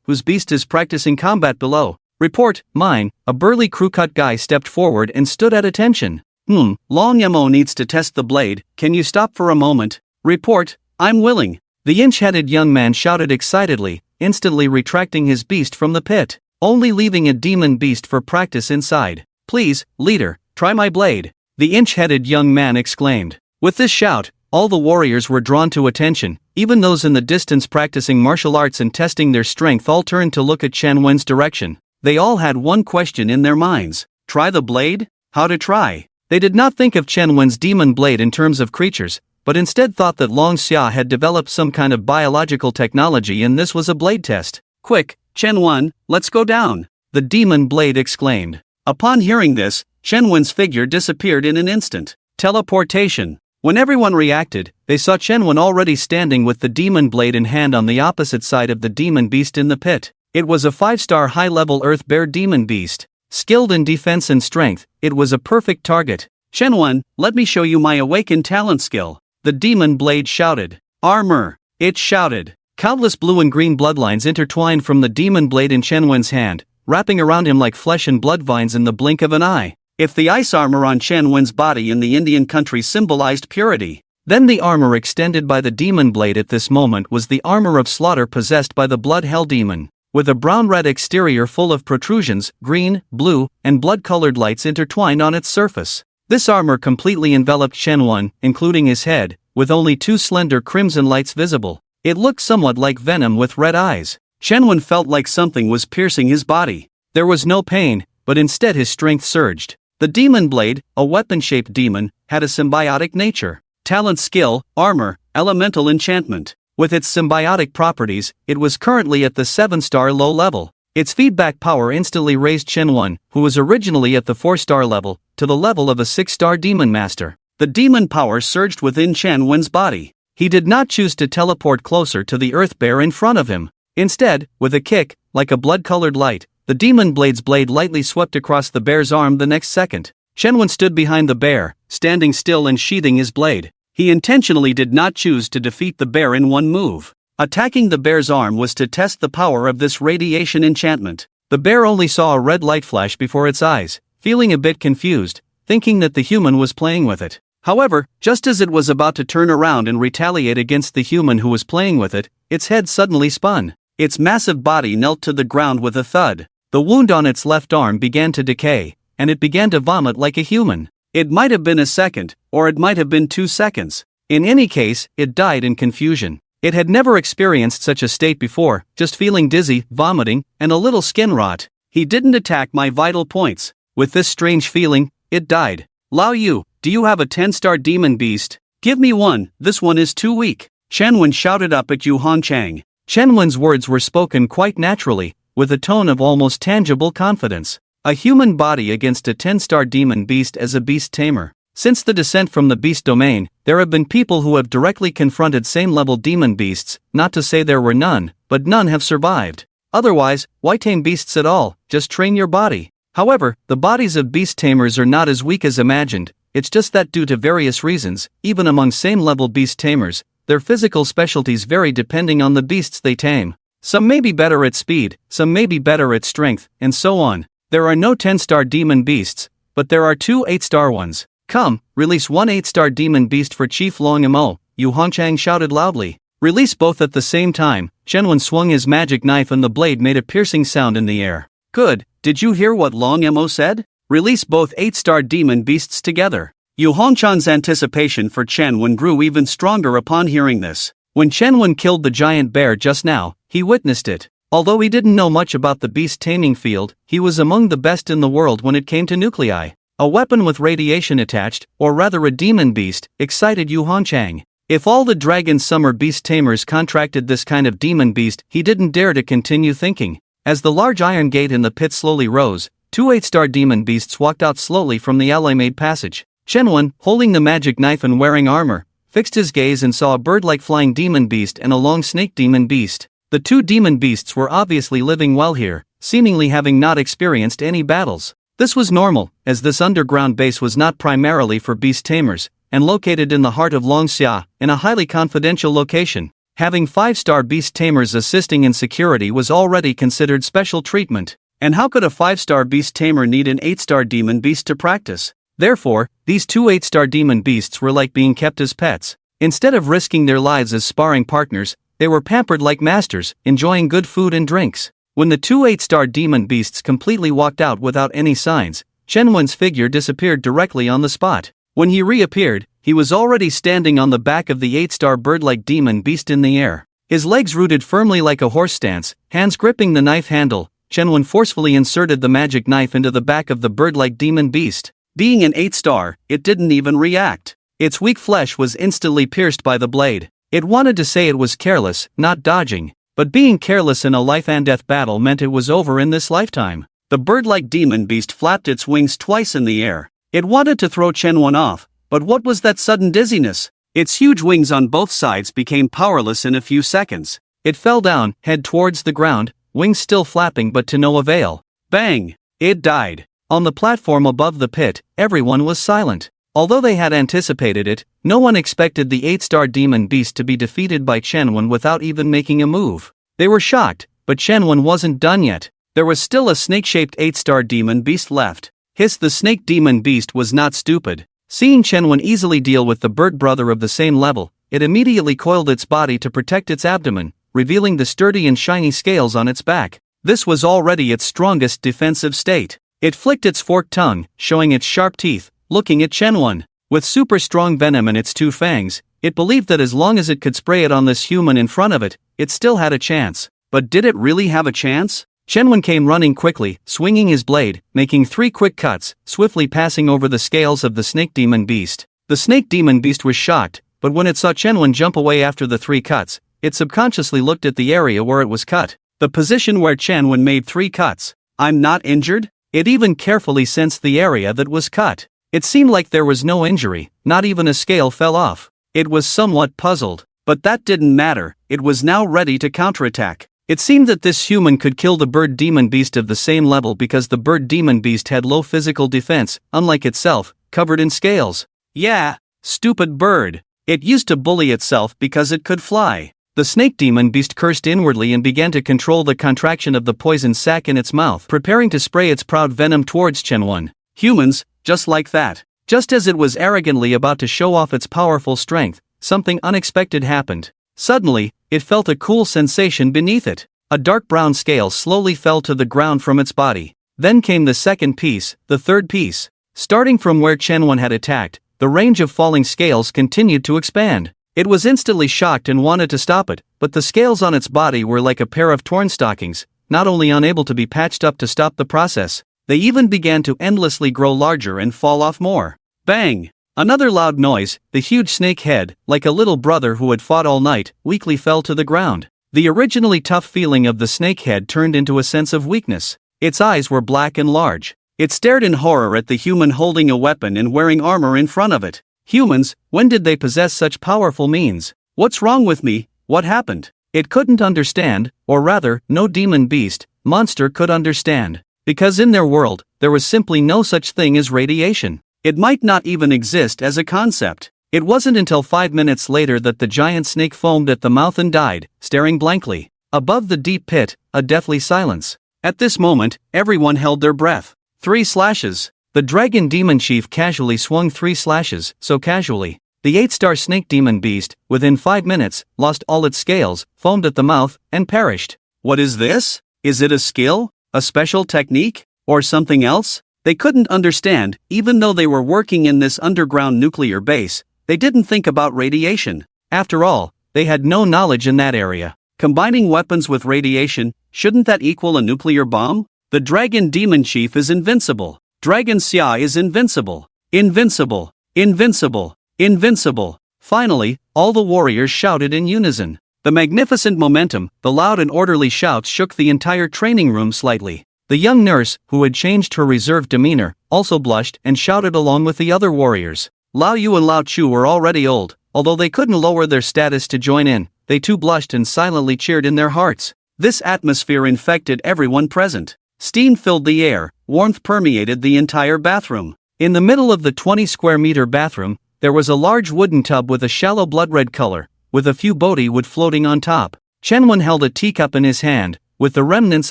whose beast is practicing combat below. Report, mine. A burly crew-cut guy stepped forward and stood at attention. Long Mo needs to test the blade, can you stop for a moment? Report, I'm willing. The inch-headed young man shouted excitedly, instantly retracting his beast from the pit, only leaving a demon beast for practice inside. Please, leader, try my blade, the inch-headed young man exclaimed. With this shout, all the warriors were drawn to attention, even those in the distance practicing martial arts and testing their strength all turned to look at Shenwen's direction. They all had one question in their minds. Try the blade? How to try? They did not think of Shenwen's demon blade in terms of creatures, but instead thought that Long Xia had developed some kind of biological technology and this was a blade test. Quick, Shenwen, let's go down, the demon blade exclaimed. Upon hearing this, Shenwen's figure disappeared in an instant. Teleportation. When everyone reacted, they saw Shenwen already standing with the demon blade in hand on the opposite side of the demon beast in the pit. It was a 5-star high-level earth bear demon beast. Skilled in defense and strength, it was a perfect target. Shenwen, let me show you my awakened talent skill. the demon blade shouted. Armor! It shouted. Countless blue and green bloodlines intertwined from the demon blade in Chen Wen's hand, wrapping around him like flesh and blood vines in the blink of an eye. If the ice armor on Chen Wen's body in the Indian country symbolized purity, then the armor extended by the demon blade at this moment was the armor of slaughter possessed by the blood hell demon, with a brown-red exterior full of protrusions, green, blue, and blood-colored lights intertwined on its surface. This armor completely enveloped Chen Wen, including his head, with only two slender crimson lights visible. It looked somewhat like venom with red eyes. Chen Wen felt like something was piercing his body. There was no pain, but instead his strength surged. The demon blade, a weapon-shaped demon, had a symbiotic nature. Talent, skill, armor, elemental enchantment. With its symbiotic properties, it was currently at the 7-star low level. Its feedback power instantly raised Chen Wen, who was originally at the 4-star level, to the level of a 6-star demon master. The demon power surged within Chen Wen's body. He did not choose to teleport closer to the earth bear in front of him. Instead, with a kick, like a blood-colored light, the demon blade's blade lightly swept across the bear's arm the next second. Chen Wen stood behind the bear, standing still and sheathing his blade. He intentionally did not choose to defeat the bear in one move. Attacking the bear's arm was to test the power of this radiation enchantment. The bear only saw a red light flash before its eyes, feeling a bit confused, thinking that the human was playing with it. However, just as it was about to turn around and retaliate against the human who was playing with it, its head suddenly spun. Its massive body knelt to the ground with a thud. The wound on its left arm began to decay, and it began to vomit like a human. It might have been a second, or it might have been 2 seconds. In any case, it died in confusion. It had never experienced such a state before, just feeling dizzy, vomiting, and a little skin rot. He didn't attack my vital points. With this strange feeling, it died. Lao Yu, do you have a 10-star demon beast? Give me one, this one is too weak. Chen Wen shouted up at Yu Hongchang. Chen Wen's words were spoken quite naturally, with a tone of almost tangible confidence. A human body against a 10-star demon beast as a beast tamer. Since the descent from the beast domain, there have been people who have directly confronted same-level demon beasts, not to say there were none, but none have survived. Otherwise, why tame beasts at all? Just train your body. However, the bodies of beast tamers are not as weak as imagined. It's just that due to various reasons, even among same-level beast tamers, their physical specialties vary depending on the beasts they tame. Some may be better at speed, some may be better at strength, and so on. There are no 10-star demon beasts, but there are 2 8-star ones. Come, release 1 8-star demon beast for Chief Long Mo, Yu Hongchang shouted loudly. Release both at the same time. Chen Wen swung his magic knife and the blade made a piercing sound in the air. Good, did you hear what Long Mo said? Release both 8-star demon beasts together. Yu Hongchang's anticipation for Chen Wen grew even stronger upon hearing this. When Chen Wen killed the giant bear just now, he witnessed it. Although he didn't know much about the beast taming field, he was among the best in the world when it came to nuclei. A weapon with radiation attached, or rather a demon beast, excited Yu Hongchang. If all the Dragon Summer beast tamers contracted this kind of demon beast, he didn't dare to continue thinking. As the large iron gate in the pit slowly rose, 2 8-star demon beasts walked out slowly from the ally-made passage. Chen Wen, holding the magic knife and wearing armor, fixed his gaze and saw a bird-like flying demon beast and a long snake demon beast. The 2 demon beasts were obviously living well here, seemingly having not experienced any battles. This was normal, as this underground base was not primarily for beast tamers, and located in the heart of Longxia, in a highly confidential location. Having 5-star beast tamers assisting in security was already considered special treatment. And how could a 5-star beast tamer need an 8-star demon beast to practice? Therefore, these 2 8-star demon beasts were like being kept as pets. Instead of risking their lives as sparring partners, they were pampered like masters, enjoying good food and drinks. When the 2 8-star demon beasts completely walked out without any signs, Chen Wen's figure disappeared directly on the spot. When he reappeared, he was already standing on the back of the 8-star bird-like demon beast in the air. His legs rooted firmly like a horse stance, hands gripping the knife handle, Chen Wen forcefully inserted the magic knife into the back of the bird-like demon beast. Being an 8-star, it didn't even react. Its weak flesh was instantly pierced by the blade. It wanted to say it was careless, not dodging, but being careless in a life-and-death battle meant it was over in this lifetime. The bird-like demon beast flapped its wings twice in the air. It wanted to throw Chen Wen off, but what was that sudden dizziness? Its huge wings on both sides became powerless in a few seconds. It fell down, head towards the ground, wings still flapping but to no avail. Bang! It died. On the platform above the pit, everyone was silent. Although they had anticipated it, no one expected the 8-star demon beast to be defeated by Shenwen without even making a move. They were shocked, but Shenwen wasn't done yet. There was still a snake-shaped 8-star demon beast left. Hiss, the snake demon beast was not stupid. Seeing Shenwen easily deal with the bird brother of the same level, it immediately coiled its body to protect its abdomen, revealing the sturdy and shiny scales on its back. This was already its strongest defensive state. It flicked its forked tongue, showing its sharp teeth, looking at Shenwen. With super strong venom in its 2 fangs, it believed that as long as it could spray it on this human in front of it, it still had a chance. But did it really have a chance? Shenwen came running quickly, swinging his blade, making 3 quick cuts, swiftly passing over the scales of the snake demon beast. The snake demon beast was shocked, but when it saw Shenwen jump away after the 3 cuts, it subconsciously looked at the area where it was cut. The position where Shenwen made 3 cuts. I'm not injured? It even carefully sensed the area that was cut. It seemed like there was no injury, not even a scale fell off. It was somewhat puzzled, but that didn't matter. It was now ready to counterattack. It seemed that this human could kill the bird demon beast of the same level because the bird demon beast had low physical defense, unlike itself, covered in scales. Yeah, stupid bird. It used to bully itself because it could fly. The snake demon beast cursed inwardly and began to control the contraction of the poison sac in its mouth, preparing to spray its proud venom towards Shenwen. Humans, just like that. Just as it was arrogantly about to show off its powerful strength, something unexpected happened. Suddenly, it felt a cool sensation beneath it. A dark brown scale slowly fell to the ground from its body. Then came the second piece, the third piece. Starting from where Shenwen had attacked, the range of falling scales continued to expand. It was instantly shocked and wanted to stop it, but the scales on its body were like a pair of torn stockings, not only unable to be patched up to stop the process, they even began to endlessly grow larger and fall off more. Bang! Another loud noise, the huge snake head, like a little brother who had fought all night, weakly fell to the ground. The originally tough feeling of the snake head turned into a sense of weakness. Its eyes were black and large. It stared in horror at the human holding a weapon and wearing armor in front of it. Humans, when did they possess such powerful means? What's wrong with me? What happened? It couldn't understand, or rather, no demon beast, monster could understand. Because in their world, there was simply no such thing as radiation. It might not even exist as a concept. It wasn't until 5 minutes later that the giant snake foamed at the mouth and died, staring blankly. Above the deep pit, a deathly silence. At this moment, everyone held their breath. 3 slashes. The dragon demon chief casually swung 3 slashes, so casually. The 8-star snake demon beast, within 5 minutes, lost all its scales, foamed at the mouth, and perished. What is this? Is it a skill? A special technique? Or something else? They couldn't understand. Even though they were working in this underground nuclear base, they didn't think about radiation. After all, they had no knowledge in that area. Combining weapons with radiation, shouldn't that equal a nuclear bomb? The dragon demon chief is invincible. Dragon Xia is invincible. Invincible. Invincible. Invincible. Finally, all the warriors shouted in unison. The magnificent momentum, the loud and orderly shouts shook the entire training room slightly. The young nurse, who had changed her reserved demeanor, also blushed and shouted along with the other warriors. Lao Yu and Lao Chu were already old, although they couldn't lower their status to join in, they too blushed and silently cheered in their hearts. This atmosphere infected everyone present. Steam filled the air, warmth permeated the entire bathroom. In the middle of the 20-square-meter bathroom, there was a large wooden tub with a shallow blood-red color, with a few bodhi wood floating on top. Shenwen held a teacup in his hand, with the remnants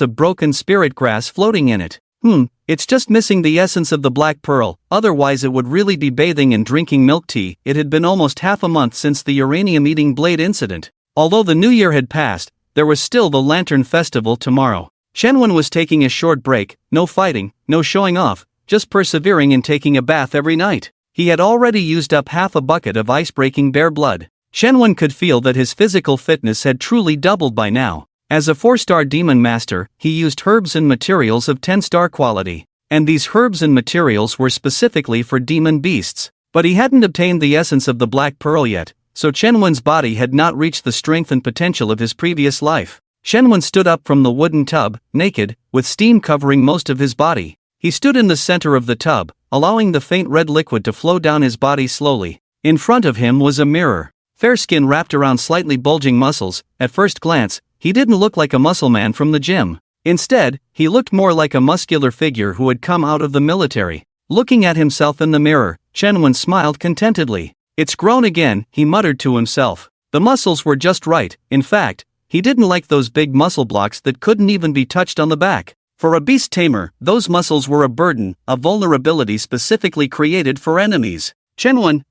of broken spirit grass floating in it. It's just missing the essence of the black pearl, otherwise it would really be bathing and drinking milk tea. It had been almost half a month since the uranium-eating blade incident. Although the new year had passed, there was still the Lantern Festival tomorrow. Shenwen was taking a short break, no fighting, no showing off, just persevering and taking a bath every night. He had already used up half a bucket of ice-breaking bear blood. Shenwen could feel that his physical fitness had truly doubled by now. As a 4-star demon master, he used herbs and materials of 10-star quality. And these herbs and materials were specifically for demon beasts. But he hadn't obtained the essence of the black pearl yet, so Shenwen's body had not reached the strength and potential of his previous life. Shenwen stood up from the wooden tub, naked, with steam covering most of his body. He stood in the center of the tub, allowing the faint red liquid to flow down his body slowly. In front of him was a mirror. Fair skin wrapped around slightly bulging muscles. At first glance, he didn't look like a muscle man from the gym. Instead, he looked more like a muscular figure who had come out of the military. Looking at himself in the mirror, Chen smiled contentedly. It's grown again, he muttered to himself. The muscles were just right. In fact, he didn't like those big muscle blocks that couldn't even be touched on the back. For a beast tamer, those muscles were a burden, a vulnerability specifically created for enemies. Chen,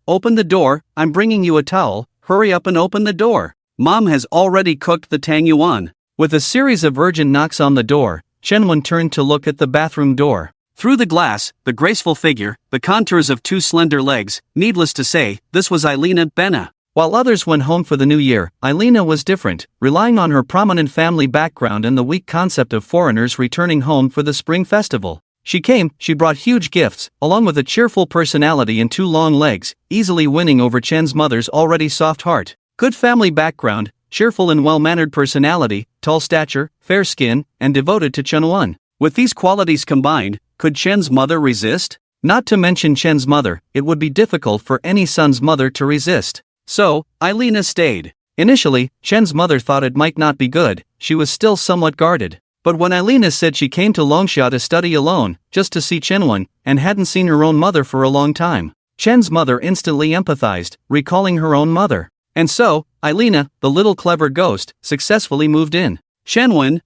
open the door, I'm bringing you a towel, hurry up and open the door. Mom has already cooked the tang yuan. With a series of urgent knocks on the door, Chen turned to look at the bathroom door. Through the glass, the graceful figure, the contours of two slender legs, needless to say, this was Eilina Benna. While others went home for the new year, Eilina was different, relying on her prominent family background and the weak concept of foreigners returning home for the spring festival. She brought huge gifts, along with a cheerful personality and two long legs, easily winning over Chen's mother's already soft heart. Good family background, cheerful and well-mannered personality, tall stature, fair skin, and devoted to Chen. With these qualities combined, could Chen's mother resist? Not to mention Chen's mother, it would be difficult for any son's mother to resist. So, Eilina stayed. Initially, Chen's mother thought it might not be good, she was still somewhat guarded. But when Eilina said she came to Longxia to study alone, just to see Chen, and hadn't seen her own mother for a long time, Chen's mother instantly empathized, recalling her own mother. And so, Eilina, the little clever ghost, successfully moved in. Chen,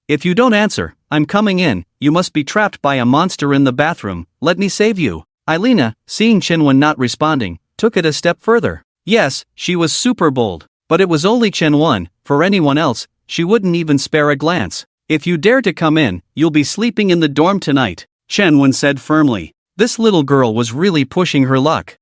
if you don't answer, I'm coming in, you must be trapped by a monster in the bathroom, let me save you. Eilina, seeing Chen not responding, took it a step further. Yes, she was super bold, but it was only Chen. For anyone else, she wouldn't even spare a glance. If you dare to come in, you'll be sleeping in the dorm tonight, Chen said firmly. This little girl was really pushing her luck.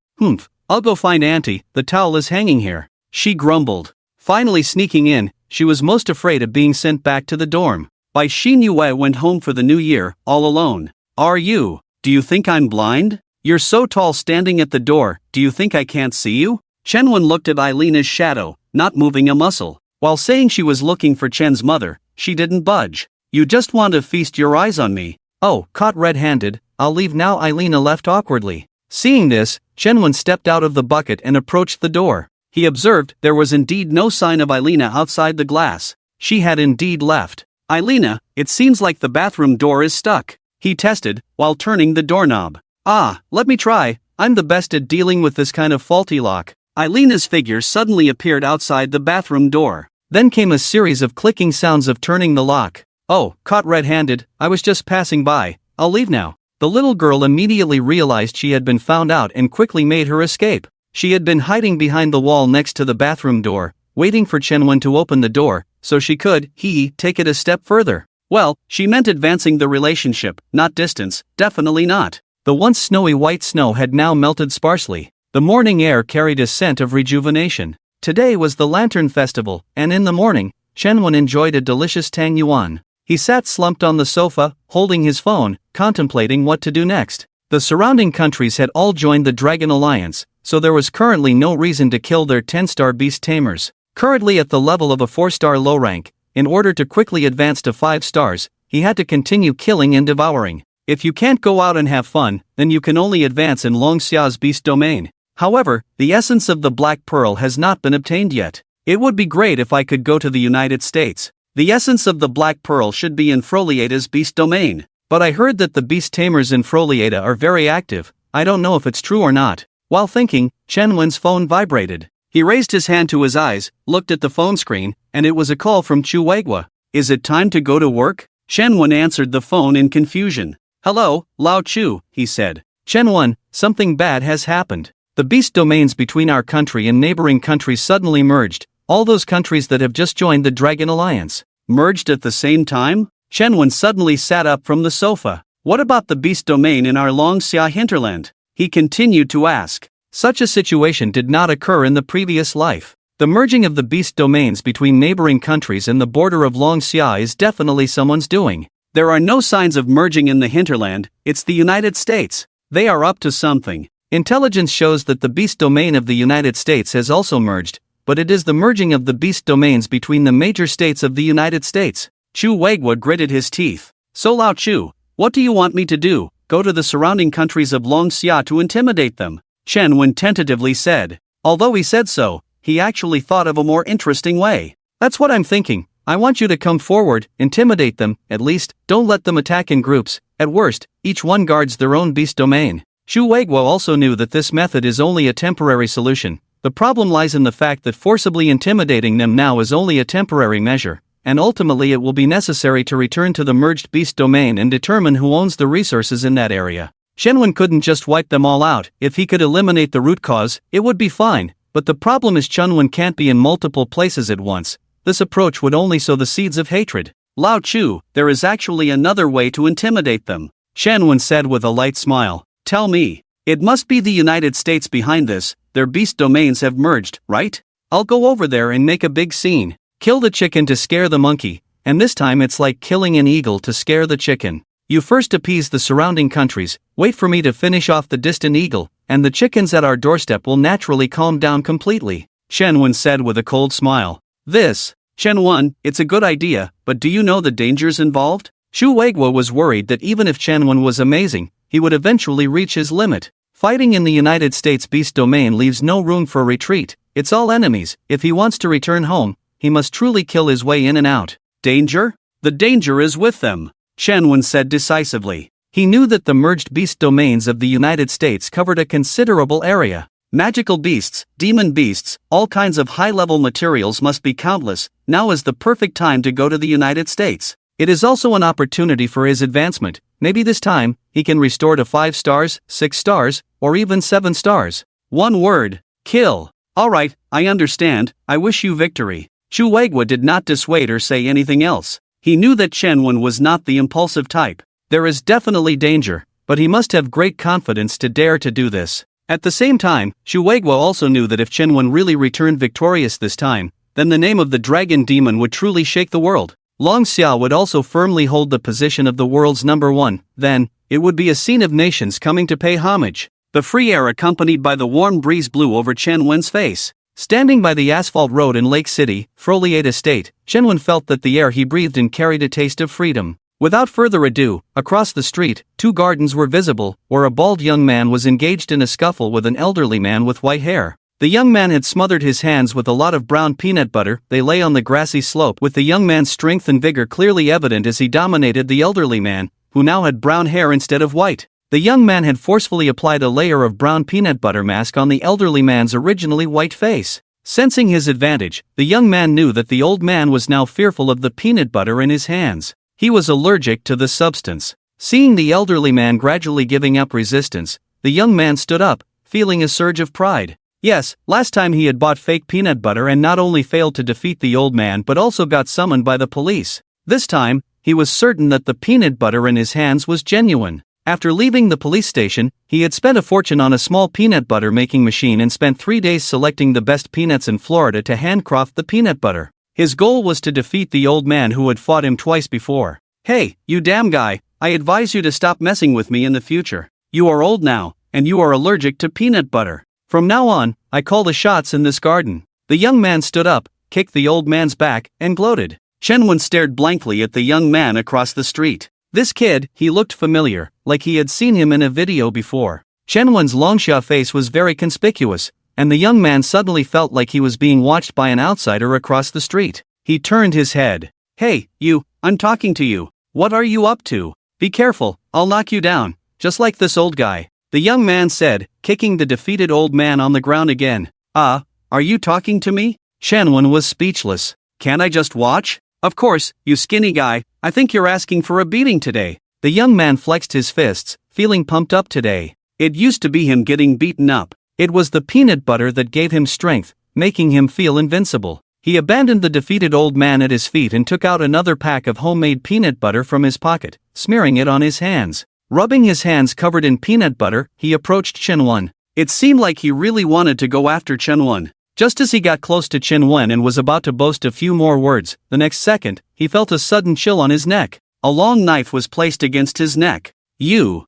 I'll go find Auntie, the towel is hanging here, she grumbled. Finally sneaking in, she was most afraid of being sent back to the dorm. Bai Xinyue went home for the new year, all alone. Do you think I'm blind? You're so tall standing at the door, do you think I can't see you? Chen looked at Eilina's shadow, not moving a muscle. While saying she was looking for Chen's mother, she didn't budge. You just want to feast your eyes on me. Oh, caught red-handed, I'll leave now, Eilina left awkwardly. Seeing this, Chen stepped out of the bucket and approached the door. He observed there was indeed no sign of Eilina outside the glass. She had indeed left. Eilina, it seems like the bathroom door is stuck, he tested, while turning the doorknob. Let me try, I'm the best at dealing with this kind of faulty lock. Eilina's figure suddenly appeared outside the bathroom door. Then came a series of clicking sounds of turning the lock. Oh, caught red-handed, I was just passing by, I'll leave now. The little girl immediately realized she had been found out and quickly made her escape. She had been hiding behind the wall next to the bathroom door, waiting for Chen to open the door, so she could, take it a step further. Well, she meant advancing the relationship, not distance, definitely not. The once snowy white snow had now melted sparsely. The morning air carried a scent of rejuvenation. Today was the Lantern Festival, and in the morning, Chen enjoyed a delicious tang yuan. He sat slumped on the sofa, holding his phone, contemplating what to do next. The surrounding countries had all joined the Dragon Alliance, so there was currently no reason to kill their 10-star beast tamers. Currently at the level of a 4-star low rank, in order to quickly advance to 5 stars, he had to continue killing and devouring. If you can't go out and have fun, then you can only advance in Longxia's beast domain. However, the essence of the Black Pearl has not been obtained yet. It would be great if I could go to the United States. The essence of the Black Pearl should be in Frolieta's beast domain. But I heard that the beast tamers in Frolieta are very active, I don't know if it's true or not. While thinking, Chen phone vibrated. He raised his hand to his eyes, looked at the phone screen, and it was a call from Chu Weigua. Is it time to go to work? Chen answered the phone in confusion. Hello, Lao Chu, he said. Chen, something bad has happened. The beast domains between our country and neighboring countries suddenly merged. All those countries that have just joined the Dragon Alliance. Merged at the same time? Chen suddenly sat up from the sofa. What about the beast domain in our Longxia hinterland? He continued to ask. Such a situation did not occur in the previous life. The merging of the beast domains between neighboring countries and the border of Longxia is definitely someone's doing. There are no signs of merging in the hinterland, it's the United States. They are up to something. Intelligence shows that the beast domain of the United States has also merged, but it is the merging of the beast domains between the major states of the United States. Chu Weigua gritted his teeth. So Lao Chu, what do you want me to do? Go to the surrounding countries of Longxia to intimidate them? Chen tentatively said. Although he said so, he actually thought of a more interesting way. That's what I'm thinking. I want you to come forward, intimidate them, at least, don't let them attack in groups, At worst, each one guards their own beast domain. Shu Weiguo also knew that this method is only a temporary solution. The problem lies in the fact that forcibly intimidating them now is only a temporary measure, and ultimately it will be necessary to return to the merged beast domain and determine who owns the resources in that area. Shenwen couldn't just wipe them all out. If he could eliminate the root cause, it would be fine, but the problem is Chunwen can't be in multiple places at once. This approach would only sow the seeds of hatred. Lao Chu, there is actually another way to intimidate them, Shenwen said with a light smile. Tell me. It must be the United States behind this. Their beast domains have merged, right? I'll go over there and make a big scene. Kill the chicken to scare the monkey, and this time it's like killing an eagle to scare the chicken. You first appease the surrounding countries, wait for me to finish off the distant eagle, and the chickens at our doorstep will naturally calm down completely, Shenwen said with a cold smile. Shenwen, it's a good idea, but do you know the dangers involved? Shu Weiguo was worried that even if Shenwen was amazing, he would eventually reach his limit. Fighting in the United States beast domain leaves no room for retreat. It's all enemies. If he wants to return home, he must truly kill his way in and out. Danger? The danger is with them, Shenwen said decisively. He knew that the merged beast domains of the United States covered a considerable area. Magical beasts, demon beasts, all kinds of high-level materials must be countless. Now is the perfect time to go to the United States. It is also an opportunity for his advancement. Maybe this time, he can restore to 5 stars, 6 stars, or even 7 stars. One word: kill. Alright, I understand. I wish you victory. Shu Weiguo did not dissuade or say anything else. He knew that Shenwen was not the impulsive type. There is definitely danger, but he must have great confidence to dare to do this. At the same time, Shu Weiguo also knew that if Shenwen really returned victorious this time, then the name of the dragon demon would truly shake the world. Long Xia would also firmly hold the position of the world's #1, then, it would be a scene of nations coming to pay homage. The free air accompanied by the warm breeze blew over Shenwen's face. Standing by the asphalt road in Lake City, Froliate Estate, Shenwen felt that the air he breathed in carried a taste of freedom. Without further ado, across the street, 2 gardens were visible, where a bald young man was engaged in a scuffle with an elderly man with white hair. The young man had smothered his hands with a lot of brown peanut butter. They lay on the grassy slope with the young man's strength and vigor clearly evident as he dominated the elderly man, who now had brown hair instead of white. The young man had forcefully applied a layer of brown peanut butter mask on the elderly man's originally white face. Sensing his advantage, the young man knew that the old man was now fearful of the peanut butter in his hands. He was allergic to the substance. Seeing the elderly man gradually giving up resistance, the young man stood up, feeling a surge of pride. Yes, last time he had bought fake peanut butter and not only failed to defeat the old man but also got summoned by the police. This time, he was certain that the peanut butter in his hands was genuine. After leaving the police station, he had spent a fortune on a small peanut butter making machine and spent 3 days selecting the best peanuts in Florida to handcraft the peanut butter. His goal was to defeat the old man who had fought him twice before. Hey, you damn guy, I advise you to stop messing with me in the future. You are old now, and you are allergic to peanut butter. From now on, I call the shots in this garden. The young man stood up, kicked the old man's back, and gloated. Shenwen stared blankly at the young man across the street. This kid, he looked familiar, like he had seen him in a video before. Shenwen's Longxia face was very conspicuous, and the young man suddenly felt like he was being watched by an outsider across the street. He turned his head. Hey, you, I'm talking to you. What are you up to? Be careful, I'll knock you down, just like this old guy, the young man said, kicking the defeated old man on the ground again. Are you talking to me? Shenwen was speechless. Can't I just watch? Of course, you skinny guy, I think you're asking for a beating today. The young man flexed his fists, feeling pumped up today. It used to be him getting beaten up. It was the peanut butter that gave him strength, making him feel invincible. He abandoned the defeated old man at his feet and took out another pack of homemade peanut butter from his pocket, smearing it on his hands. Rubbing his hands covered in peanut butter, he approached Shenwen. It seemed like he really wanted to go after Shenwen. Just as he got close to Shenwen and was about to boast a few more words, the next second, he felt a sudden chill on his neck. A long knife was placed against his neck. You,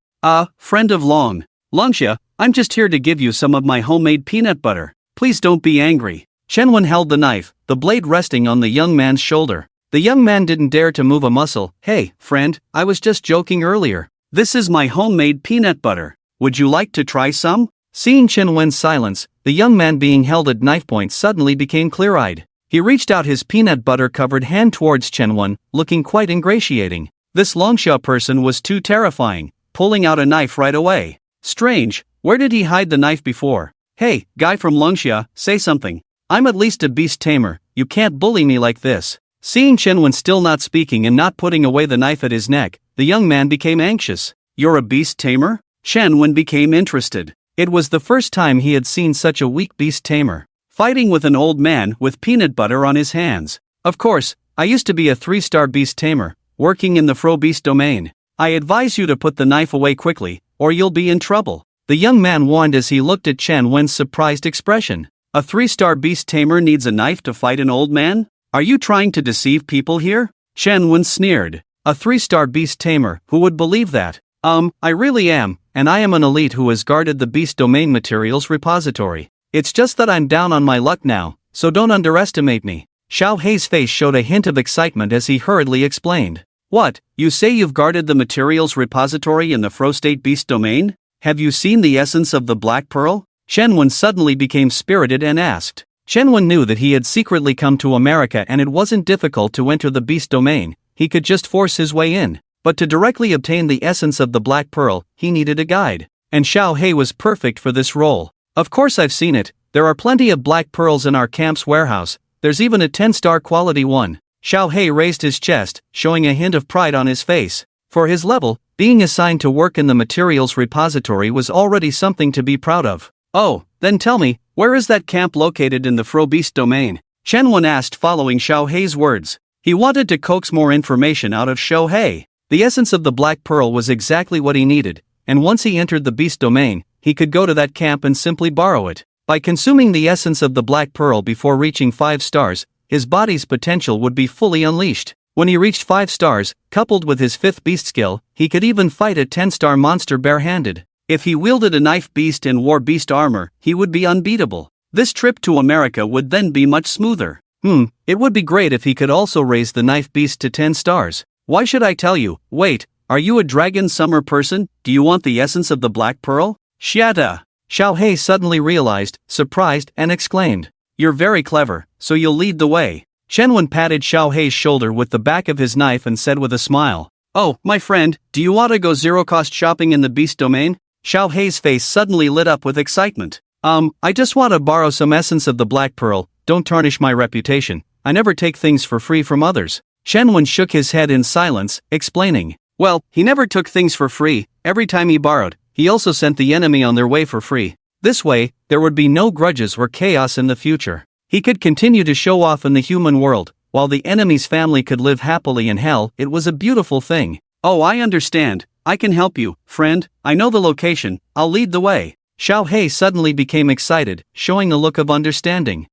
friend of Longxia, I'm just here to give you some of my homemade peanut butter. Please don't be angry. Shenwen held the knife, the blade resting on the young man's shoulder. The young man didn't dare to move a muscle. Hey, friend, I was just joking earlier. This is my homemade peanut butter. Would you like to try some? Seeing Shenwen's silence, the young man being held at knife point suddenly became clear-eyed. He reached out his peanut butter-covered hand towards Shenwen, looking quite ingratiating. This Longsha person was too terrifying, pulling out a knife right away. Strange, where did he hide the knife before? Hey, guy from Longsha, say something. I'm at least a beast tamer, you can't bully me like this. Seeing Shenwen still not speaking and not putting away the knife at his neck, the young man became anxious. You're a beast tamer? Shenwen became interested. It was the first time he had seen such a weak beast tamer, fighting with an old man with peanut butter on his hands. Of course, I used to be a 3-star beast tamer, working in the Fro beast domain. I advise you to put the knife away quickly, or you'll be in trouble. The young man warned as he looked at Chen Wen's surprised expression. A 3-star beast tamer needs a knife to fight an old man? Are you trying to deceive people here? Chen Wen sneered. A 3-star beast tamer, who would believe that? I really am, and I am an elite who has guarded the beast domain materials repository. It's just that I'm down on my luck now, so don't underestimate me. Xiao Hei's face showed a hint of excitement as he hurriedly explained. What, you say you've guarded the materials repository in the Fro State beast domain? Have you seen the essence of the Black Pearl? Shenwen suddenly became spirited and asked. Shenwen knew that he had secretly come to America and it wasn't difficult to enter the beast domain, he could just force his way in. But to directly obtain the essence of the Black Pearl, he needed a guide. And Xiao Hei was perfect for this role. Of course I've seen it, there are plenty of Black Pearls in our camp's warehouse, there's even a 10-star quality one. Xiao Hei raised his chest, showing a hint of pride on his face. For his level, being assigned to work in the materials repository was already something to be proud of. Oh, then tell me, where is that camp located in the Fro Beast domain? Shenwen asked following Xiao Hei's words. He wanted to coax more information out of Xiao Hei. The essence of the Black Pearl was exactly what he needed, and once he entered the beast domain, he could go to that camp and simply borrow it. By consuming the essence of the Black Pearl before reaching 5 stars, his body's potential would be fully unleashed. When he reached 5 stars, coupled with his 5th beast skill, he could even fight a 10-star monster barehanded. If he wielded a knife beast and wore beast armor, he would be unbeatable. This trip to America would then be much smoother. It would be great if he could also raise the knife beast to 10 stars. Why should I tell you? Wait, are you a dragon summer person? Do you want the essence of the Black Pearl? Shiata! Xiao Hei suddenly realized, surprised, and exclaimed. You're very clever, so you'll lead the way. Shenwen patted Xiao Hei's shoulder with the back of his knife and said with a smile. Oh, my friend, do you want to go zero-cost shopping in the beast domain? Xiao Hei's face suddenly lit up with excitement. I just want to borrow some essence of the Black Pearl, don't tarnish my reputation, I never take things for free from others. Shenwen shook his head in silence, explaining. Well, he never took things for free, every time he borrowed, he also sent the enemy on their way for free. This way, there would be no grudges or chaos in the future. He could continue to show off in the human world, while the enemy's family could live happily in hell. It was a beautiful thing. Oh, I understand. I can help you, friend, I know the location, I'll lead the way. Xiao Hei suddenly became excited, showing a look of understanding.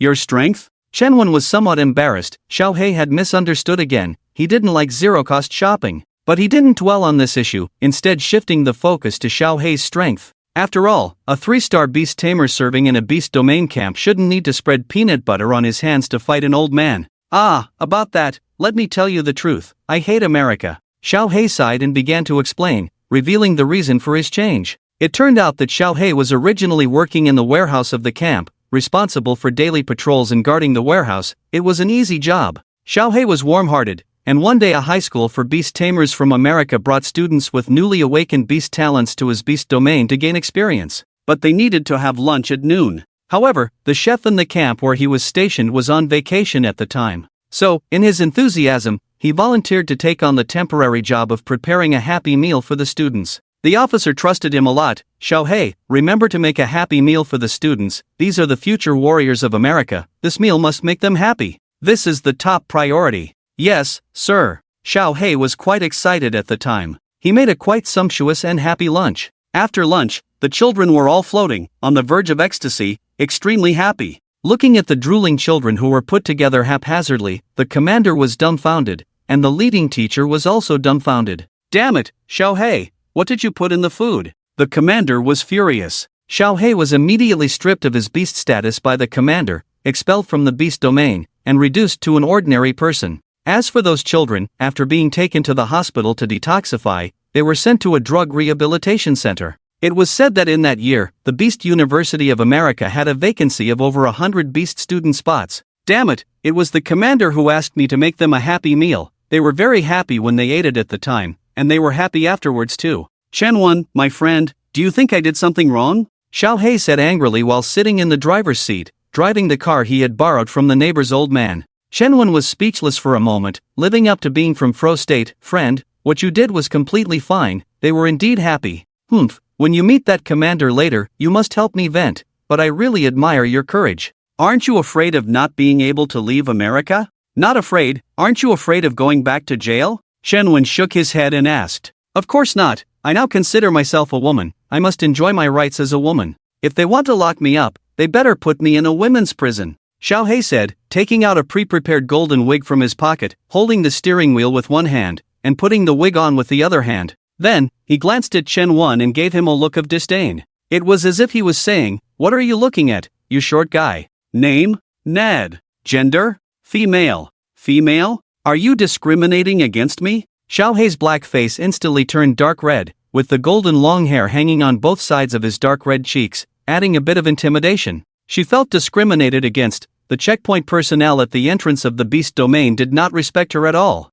Your strength? Shenwen was somewhat embarrassed. Xiao Hei had misunderstood again, he didn't like zero-cost shopping. But he didn't dwell on this issue, instead shifting the focus to Xiao Hei's strength. After all, a 3-star beast tamer serving in a beast domain camp shouldn't need to spread peanut butter on his hands to fight an old man. About that, let me tell you the truth, I hate America. Xiao Hei sighed and began to explain, revealing the reason for his change. It turned out that Xiao Hei was originally working in the warehouse of the camp, responsible for daily patrols and guarding the warehouse. It was an easy job. Xiao Hei was warm-hearted, and one day a high school for beast tamers from America brought students with newly awakened beast talents to his beast domain to gain experience. But they needed to have lunch at noon. However, the chef in the camp where he was stationed was on vacation at the time. So, in his enthusiasm, he volunteered to take on the temporary job of preparing a happy meal for the students. The officer trusted him a lot. Xiao Hei, remember to make a happy meal for the students, these are the future warriors of America, this meal must make them happy. This is the top priority. Yes, sir. Xiao Hei was quite excited at the time. He made a quite sumptuous and happy lunch. After lunch, the children were all floating, on the verge of ecstasy, extremely happy. Looking at the drooling children who were put together haphazardly, the commander was dumbfounded, and the leading teacher was also dumbfounded. Damn it, Xiao Hei, what did you put in the food? The commander was furious. Xiao Hei was immediately stripped of his beast status by the commander, expelled from the beast domain, and reduced to an ordinary person. As for those children, after being taken to the hospital to detoxify, they were sent to a drug rehabilitation center. It was said that in that year, the Beast University of America had a vacancy of over 100 beast student spots. Damn it, it was the commander who asked me to make them a happy meal, They were very happy when they ate it at the time, and they were happy afterwards too. Shenwen, my friend, do you think I did something wrong? Xiao He said angrily while sitting in the driver's seat, driving the car he had borrowed from the neighbor's old man. Shenwen was speechless for a moment, living up to being from Fro State. Friend, what you did was completely fine. They were indeed happy. Humph, when you meet that commander later, you must help me vent, but I really admire your courage. Aren't you afraid of not being able to leave America? Not afraid, aren't you afraid of going back to jail? Shenwen shook his head and asked. Of course not, I now consider myself a woman, I must enjoy my rights as a woman. If they want to lock me up, they better put me in a women's prison. Xiao He said, taking out a pre-prepared golden wig from his pocket, holding the steering wheel with one hand, and putting the wig on with the other hand. Then, he glanced at Chen Wen and gave him a look of disdain. It was as if he was saying, what are you looking at, you short guy? Name? Ned. Gender? Female. Female? Are you discriminating against me? Xiao He's black face instantly turned dark red, with the golden long hair hanging on both sides of his dark red cheeks, adding a bit of intimidation. She felt discriminated against. The checkpoint personnel at the entrance of the beast domain did not respect her at all.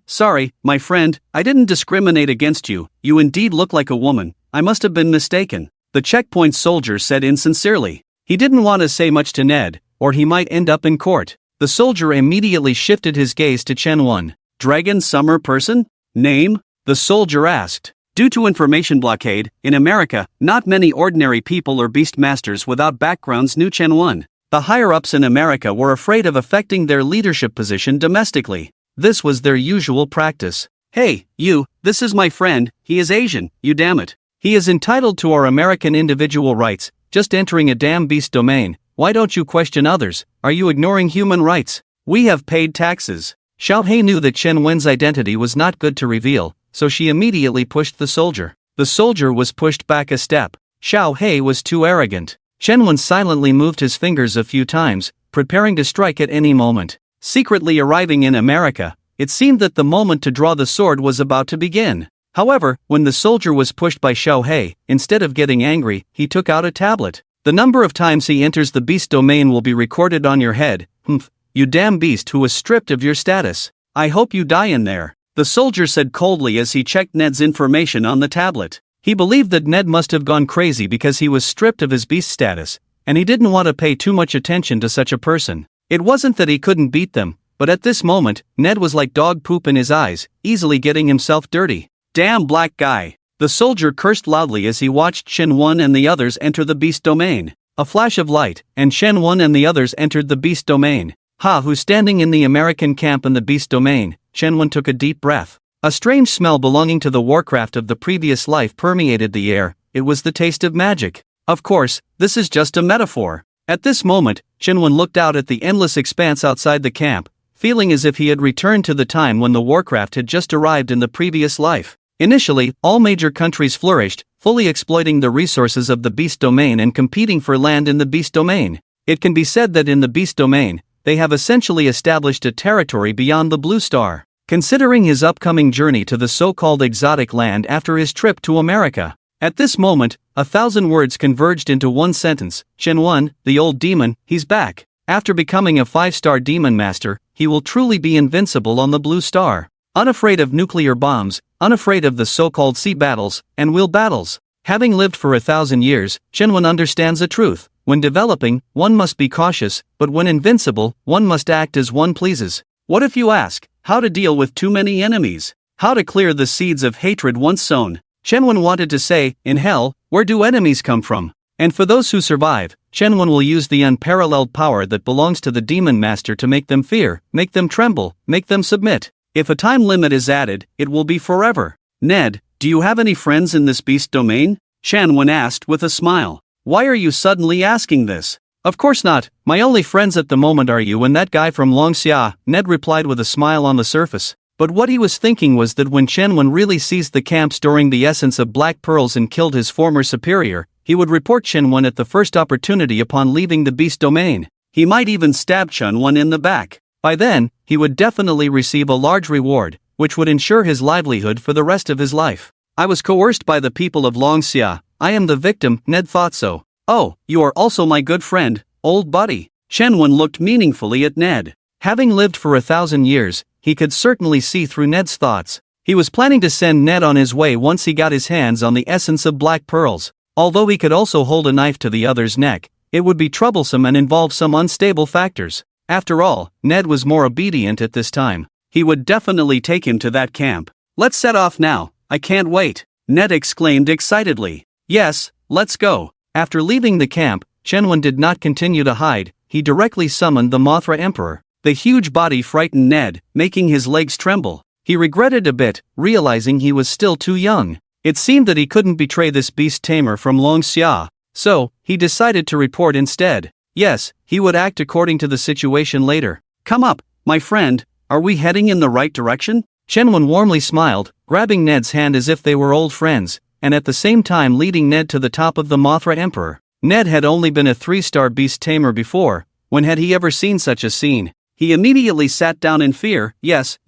Sorry, my friend, I didn't discriminate against you. You indeed look like a woman. I must have been mistaken. The checkpoint soldier said insincerely. He didn't want to say much to Ned, or he might end up in court. The soldier immediately shifted his gaze to Chen Wen. Dragon Summer Person? Name? The soldier asked. Due to information blockade, in America, not many ordinary people or beastmasters without backgrounds knew Chen Wen. The higher-ups in America were afraid of affecting their leadership position domestically. This was their usual practice. Hey, you, this is my friend, he is Asian, you damn it. He is entitled to our American individual rights, just entering a damn beast domain. Why don't you question others? Are you ignoring human rights? We have paid taxes. Xiao He knew that Chen Wen's identity was not good to reveal, so she immediately pushed the soldier. The soldier was pushed back a step. Xiao He was too arrogant. Chen Wen silently moved his fingers a few times, preparing to strike at any moment. Secretly arriving in America, it seemed that the moment to draw the sword was about to begin. However, when the soldier was pushed by Xiao He, instead of getting angry, he took out a tablet. The number of times he enters the beast domain will be recorded on your head. Humph, you damn beast who was stripped of your status. I hope you die in there. The soldier said coldly as he checked Ned's information on the tablet. He believed that Ned must have gone crazy because he was stripped of his beast status, and he didn't want to pay too much attention to such a person. It wasn't that he couldn't beat them, but at this moment, Ned was like dog poop in his eyes, easily getting himself dirty. Damn black guy. The soldier cursed loudly as he watched Chen Wen and the others enter the beast domain. A flash of light, and Chen Wen and the others entered the beast domain. Who's standing in the American camp in the beast domain? Chen Wen took a deep breath. A strange smell belonging to the warcraft of the previous life permeated the air. It was the taste of magic. Of course, this is just a metaphor. At this moment, Chen Wen looked out at the endless expanse outside the camp, feeling as if he had returned to the time when the warcraft had just arrived in the previous life. Initially, all major countries flourished, fully exploiting the resources of the beast domain and competing for land in the beast domain. It can be said that in the beast domain, they have essentially established a territory beyond the Blue Star. Considering his upcoming journey to the so-called exotic land after his trip to America. At this moment, 1,000 words converged into one sentence. Chen Wen, the old demon, he's back. After becoming a 5-star demon master, he will truly be invincible on the Blue Star. Unafraid of nuclear bombs, unafraid of the so-called sea battles, and will battles. Having lived for 1,000 years, Chen Wen understands a truth. When developing, one must be cautious, but when invincible, one must act as one pleases. What if you ask, how to deal with too many enemies? How to clear the seeds of hatred once sown? Chen Wen wanted to say, in hell, where do enemies come from? And for those who survive, Chen Wen will use the unparalleled power that belongs to the demon master to make them fear, make them tremble, make them submit. If a time limit is added, it will be forever. Ned, do you have any friends in this beast domain? Chen Wen asked with a smile. Why are you suddenly asking this? Of course not, my only friends at the moment are you and that guy from Longxia, Ned replied with a smile on the surface. But what he was thinking was that when Chen Wen really seized the camp storing the essence of black pearls and killed his former superior, he would report Chen Wen at the first opportunity upon leaving the beast domain. He might even stab Chen Wen in the back. By then, he would definitely receive a large reward, which would ensure his livelihood for the rest of his life. I was coerced by the people of Longxia. I am the victim, Ned thought so. Oh, you are also my good friend, old buddy. Chen Wen looked meaningfully at Ned. Having lived for 1,000 years, he could certainly see through Ned's thoughts. He was planning to send Ned on his way once he got his hands on the essence of black pearls. Although he could also hold a knife to the other's neck, it would be troublesome and involve some unstable factors. After all, Ned was more obedient at this time. He would definitely take him to that camp. "Let's set off now, I can't wait," Ned exclaimed excitedly. "Yes, let's go." After leaving the camp, Chenwen did not continue to hide. He directly summoned the Mothra Emperor. The huge body frightened Ned, making his legs tremble. He regretted a bit, realizing he was still too young. It seemed that he couldn't betray this beast Tamer from Long Xia, so he decided to report instead. Yes, he would act according to the situation later. "Come up, my friend, are we heading in the right direction?" Chenwen warmly smiled, grabbing Ned's hand as if they were old friends, and at the same time leading Ned to the top of the Mothra Emperor. Ned had only been a 3-star beast tamer before. When had he ever seen such a scene? He immediately sat down in fear. Yes.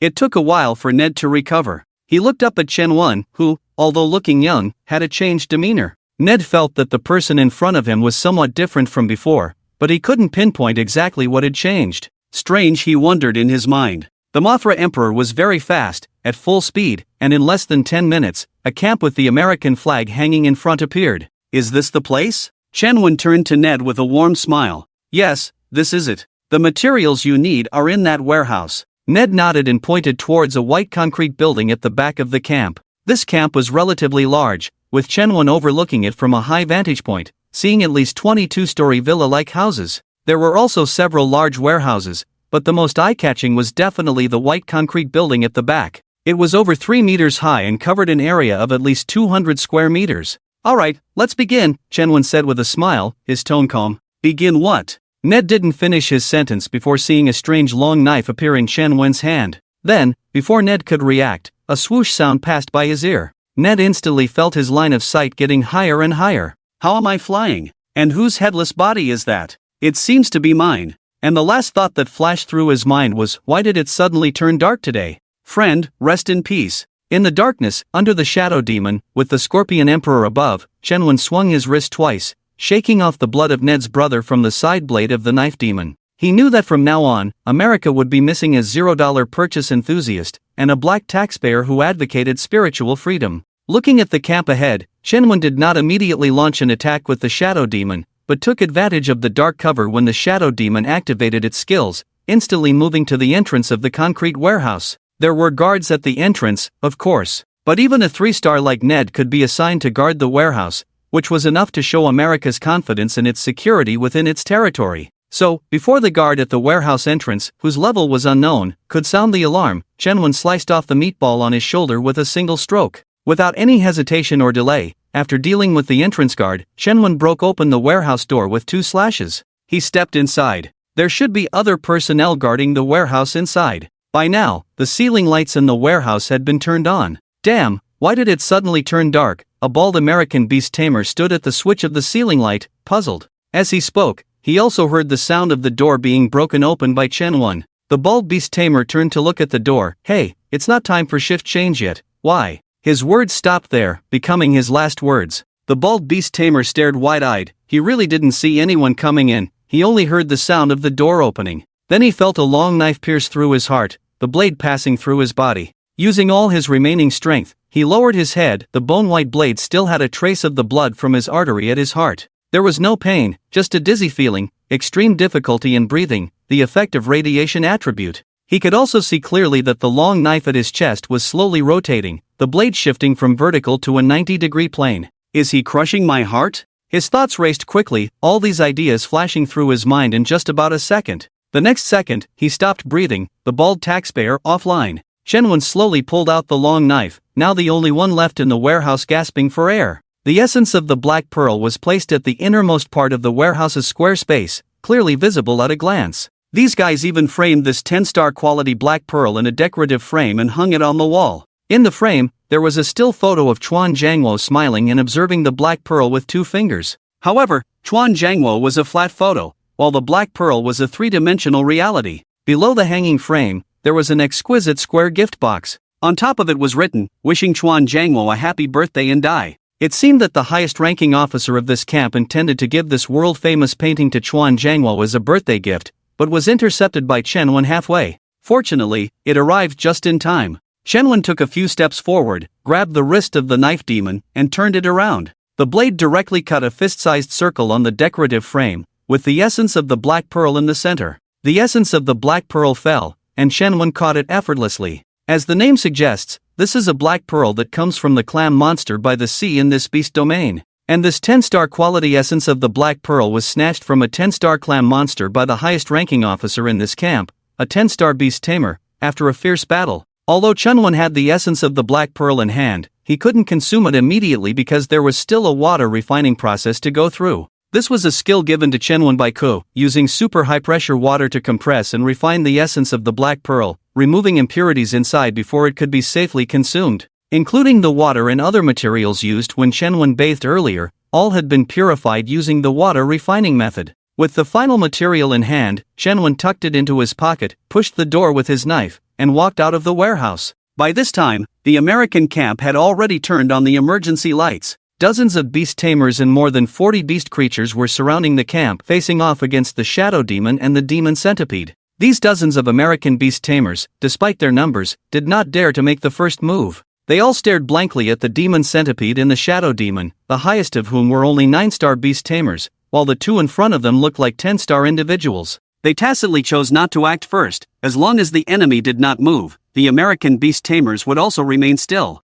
It took a while for Ned to recover. He looked up at Chenwen, who, although looking young, had a changed demeanor. Ned felt that the person in front of him was somewhat different from before, but he couldn't pinpoint exactly what had changed. Strange, he wondered in his mind. The Mothra Emperor was very fast, at full speed, and in less than 10 minutes, a camp with the American flag hanging in front appeared. "Is this the place?" Chenwen turned to Ned with a warm smile. "Yes, this is it. The materials you need are in that warehouse." Ned nodded and pointed towards a white concrete building at the back of the camp. This camp was relatively large, with Chenwen overlooking it from a high vantage point, seeing at least 22-story villa-like houses. There were also several large warehouses, but the most eye-catching was definitely the white concrete building at the back. It was over 3 meters high and covered an area of at least 200 square meters. "All right, let's begin," Chenwen said with a smile, his tone calm. "Begin what?" Ned didn't finish his sentence before seeing a strange long knife appear in Chenwen's hand. Then, before Ned could react, a swoosh sound passed by his ear. Ned instantly felt his line of sight getting higher and higher. "How am I flying? And whose headless body is that? It seems to be mine." And the last thought that flashed through his mind was, why did it suddenly turn dark today? "Friend, rest in peace." In the darkness, under the Shadow Demon, with the Scorpion Emperor above, Chenwen swung his wrist twice, shaking off the blood of Ned's brother from the side blade of the knife demon. He knew that from now on, America would be missing a $0 purchase enthusiast, and a black taxpayer who advocated spiritual freedom. Looking at the camp ahead, Chenwen did not immediately launch an attack with the Shadow Demon, but took advantage of the dark cover when the Shadow Demon activated its skills, instantly moving to the entrance of the concrete warehouse. There were guards at the entrance, of course, but even a 3-star like Ned could be assigned to guard the warehouse, which was enough to show America's confidence in its security within its territory. So, before the guard at the warehouse entrance, whose level was unknown, could sound the alarm, Chenwen sliced off the meatball on his shoulder with a single stroke. Without any hesitation or delay, after dealing with the entrance guard, Chenwen broke open the warehouse door with 2 slashes. He stepped inside. There should be other personnel guarding the warehouse inside. By now, the ceiling lights in the warehouse had been turned on. Damn, why did it suddenly turn dark? A bald American beast tamer stood at the switch of the ceiling light, puzzled. As he spoke, he also heard the sound of the door being broken open by Chenwen. The bald beast tamer turned to look at the door. "Hey, it's not time for shift change yet." "Why?" His words stopped there, becoming his last words. The bald beast tamer stared wide-eyed. He really didn't see anyone coming in, he only heard the sound of the door opening. Then he felt a long knife pierce through his heart, the blade passing through his body. Using all his remaining strength, he lowered his head. The bone-white blade still had a trace of the blood from his artery at his heart. There was no pain, just a dizzy feeling, extreme difficulty in breathing, the effect of radiation attribute. He could also see clearly that the long knife at his chest was slowly rotating, the blade shifting from vertical to a 90-degree plane. "Is he crushing my heart?" His thoughts raced quickly, all these ideas flashing through his mind in just about a second. The next second, he stopped breathing, the bald taxpayer offline. Chenwen slowly pulled out the long knife, now the only one left in the warehouse gasping for air. The essence of the black pearl was placed at the innermost part of the warehouse's square space, clearly visible at a glance. These guys even framed this 10-star quality black pearl in a decorative frame and hung it on the wall. In the frame, there was a still photo of Chuan Jiangwo smiling and observing the black pearl with 2 fingers. However, Chuan Jiangwo was a flat photo, while the black pearl was a 3-dimensional reality. Below the hanging frame, there was an exquisite square gift box. On top of it was written, "Wishing Chuan Jiangwo a happy birthday and die." It seemed that the highest-ranking officer of this camp intended to give this world-famous painting to Chuan Jiangwo as a birthday gift, but was intercepted by Chenwen halfway. Fortunately, it arrived just in time. Shenwen took a few steps forward, grabbed the wrist of the knife demon, and turned it around. The blade directly cut a fist-sized circle on the decorative frame, with the essence of the black pearl in the center. The essence of the black pearl fell, and Shenwen caught it effortlessly. As the name suggests, this is a black pearl that comes from the clam monster by the sea in this beast domain. And this 10-star quality essence of the black pearl was snatched from a 10-star clam monster by the highest-ranking officer in this camp, a 10-star beast Tamer, after a fierce battle. Although Chunwon had the essence of the black pearl in hand, he couldn't consume it immediately because there was still a water refining process to go through. This was a skill given to Chunwon by Ko, using super high-pressure water to compress and refine the essence of the black pearl, removing impurities inside before it could be safely consumed. Including the water and other materials used when Chunwon bathed earlier, all had been purified using the water refining method. With the final material in hand, Chunwon tucked it into his pocket, pushed the door with his knife, and walked out of the warehouse. By this time, the American camp had already turned on the emergency lights. Dozens of beast tamers and more than 40 beast creatures were surrounding the camp, facing off against the shadow demon and the demon centipede. These dozens of American beast tamers, despite their numbers, did not dare to make the first move. They all stared blankly at the demon centipede and the shadow demon, the highest of whom were only 9-star beast tamers, while the two in front of them looked like 10-star individuals. They tacitly chose not to act first. As long as the enemy did not move, the American beast tamers would also remain still.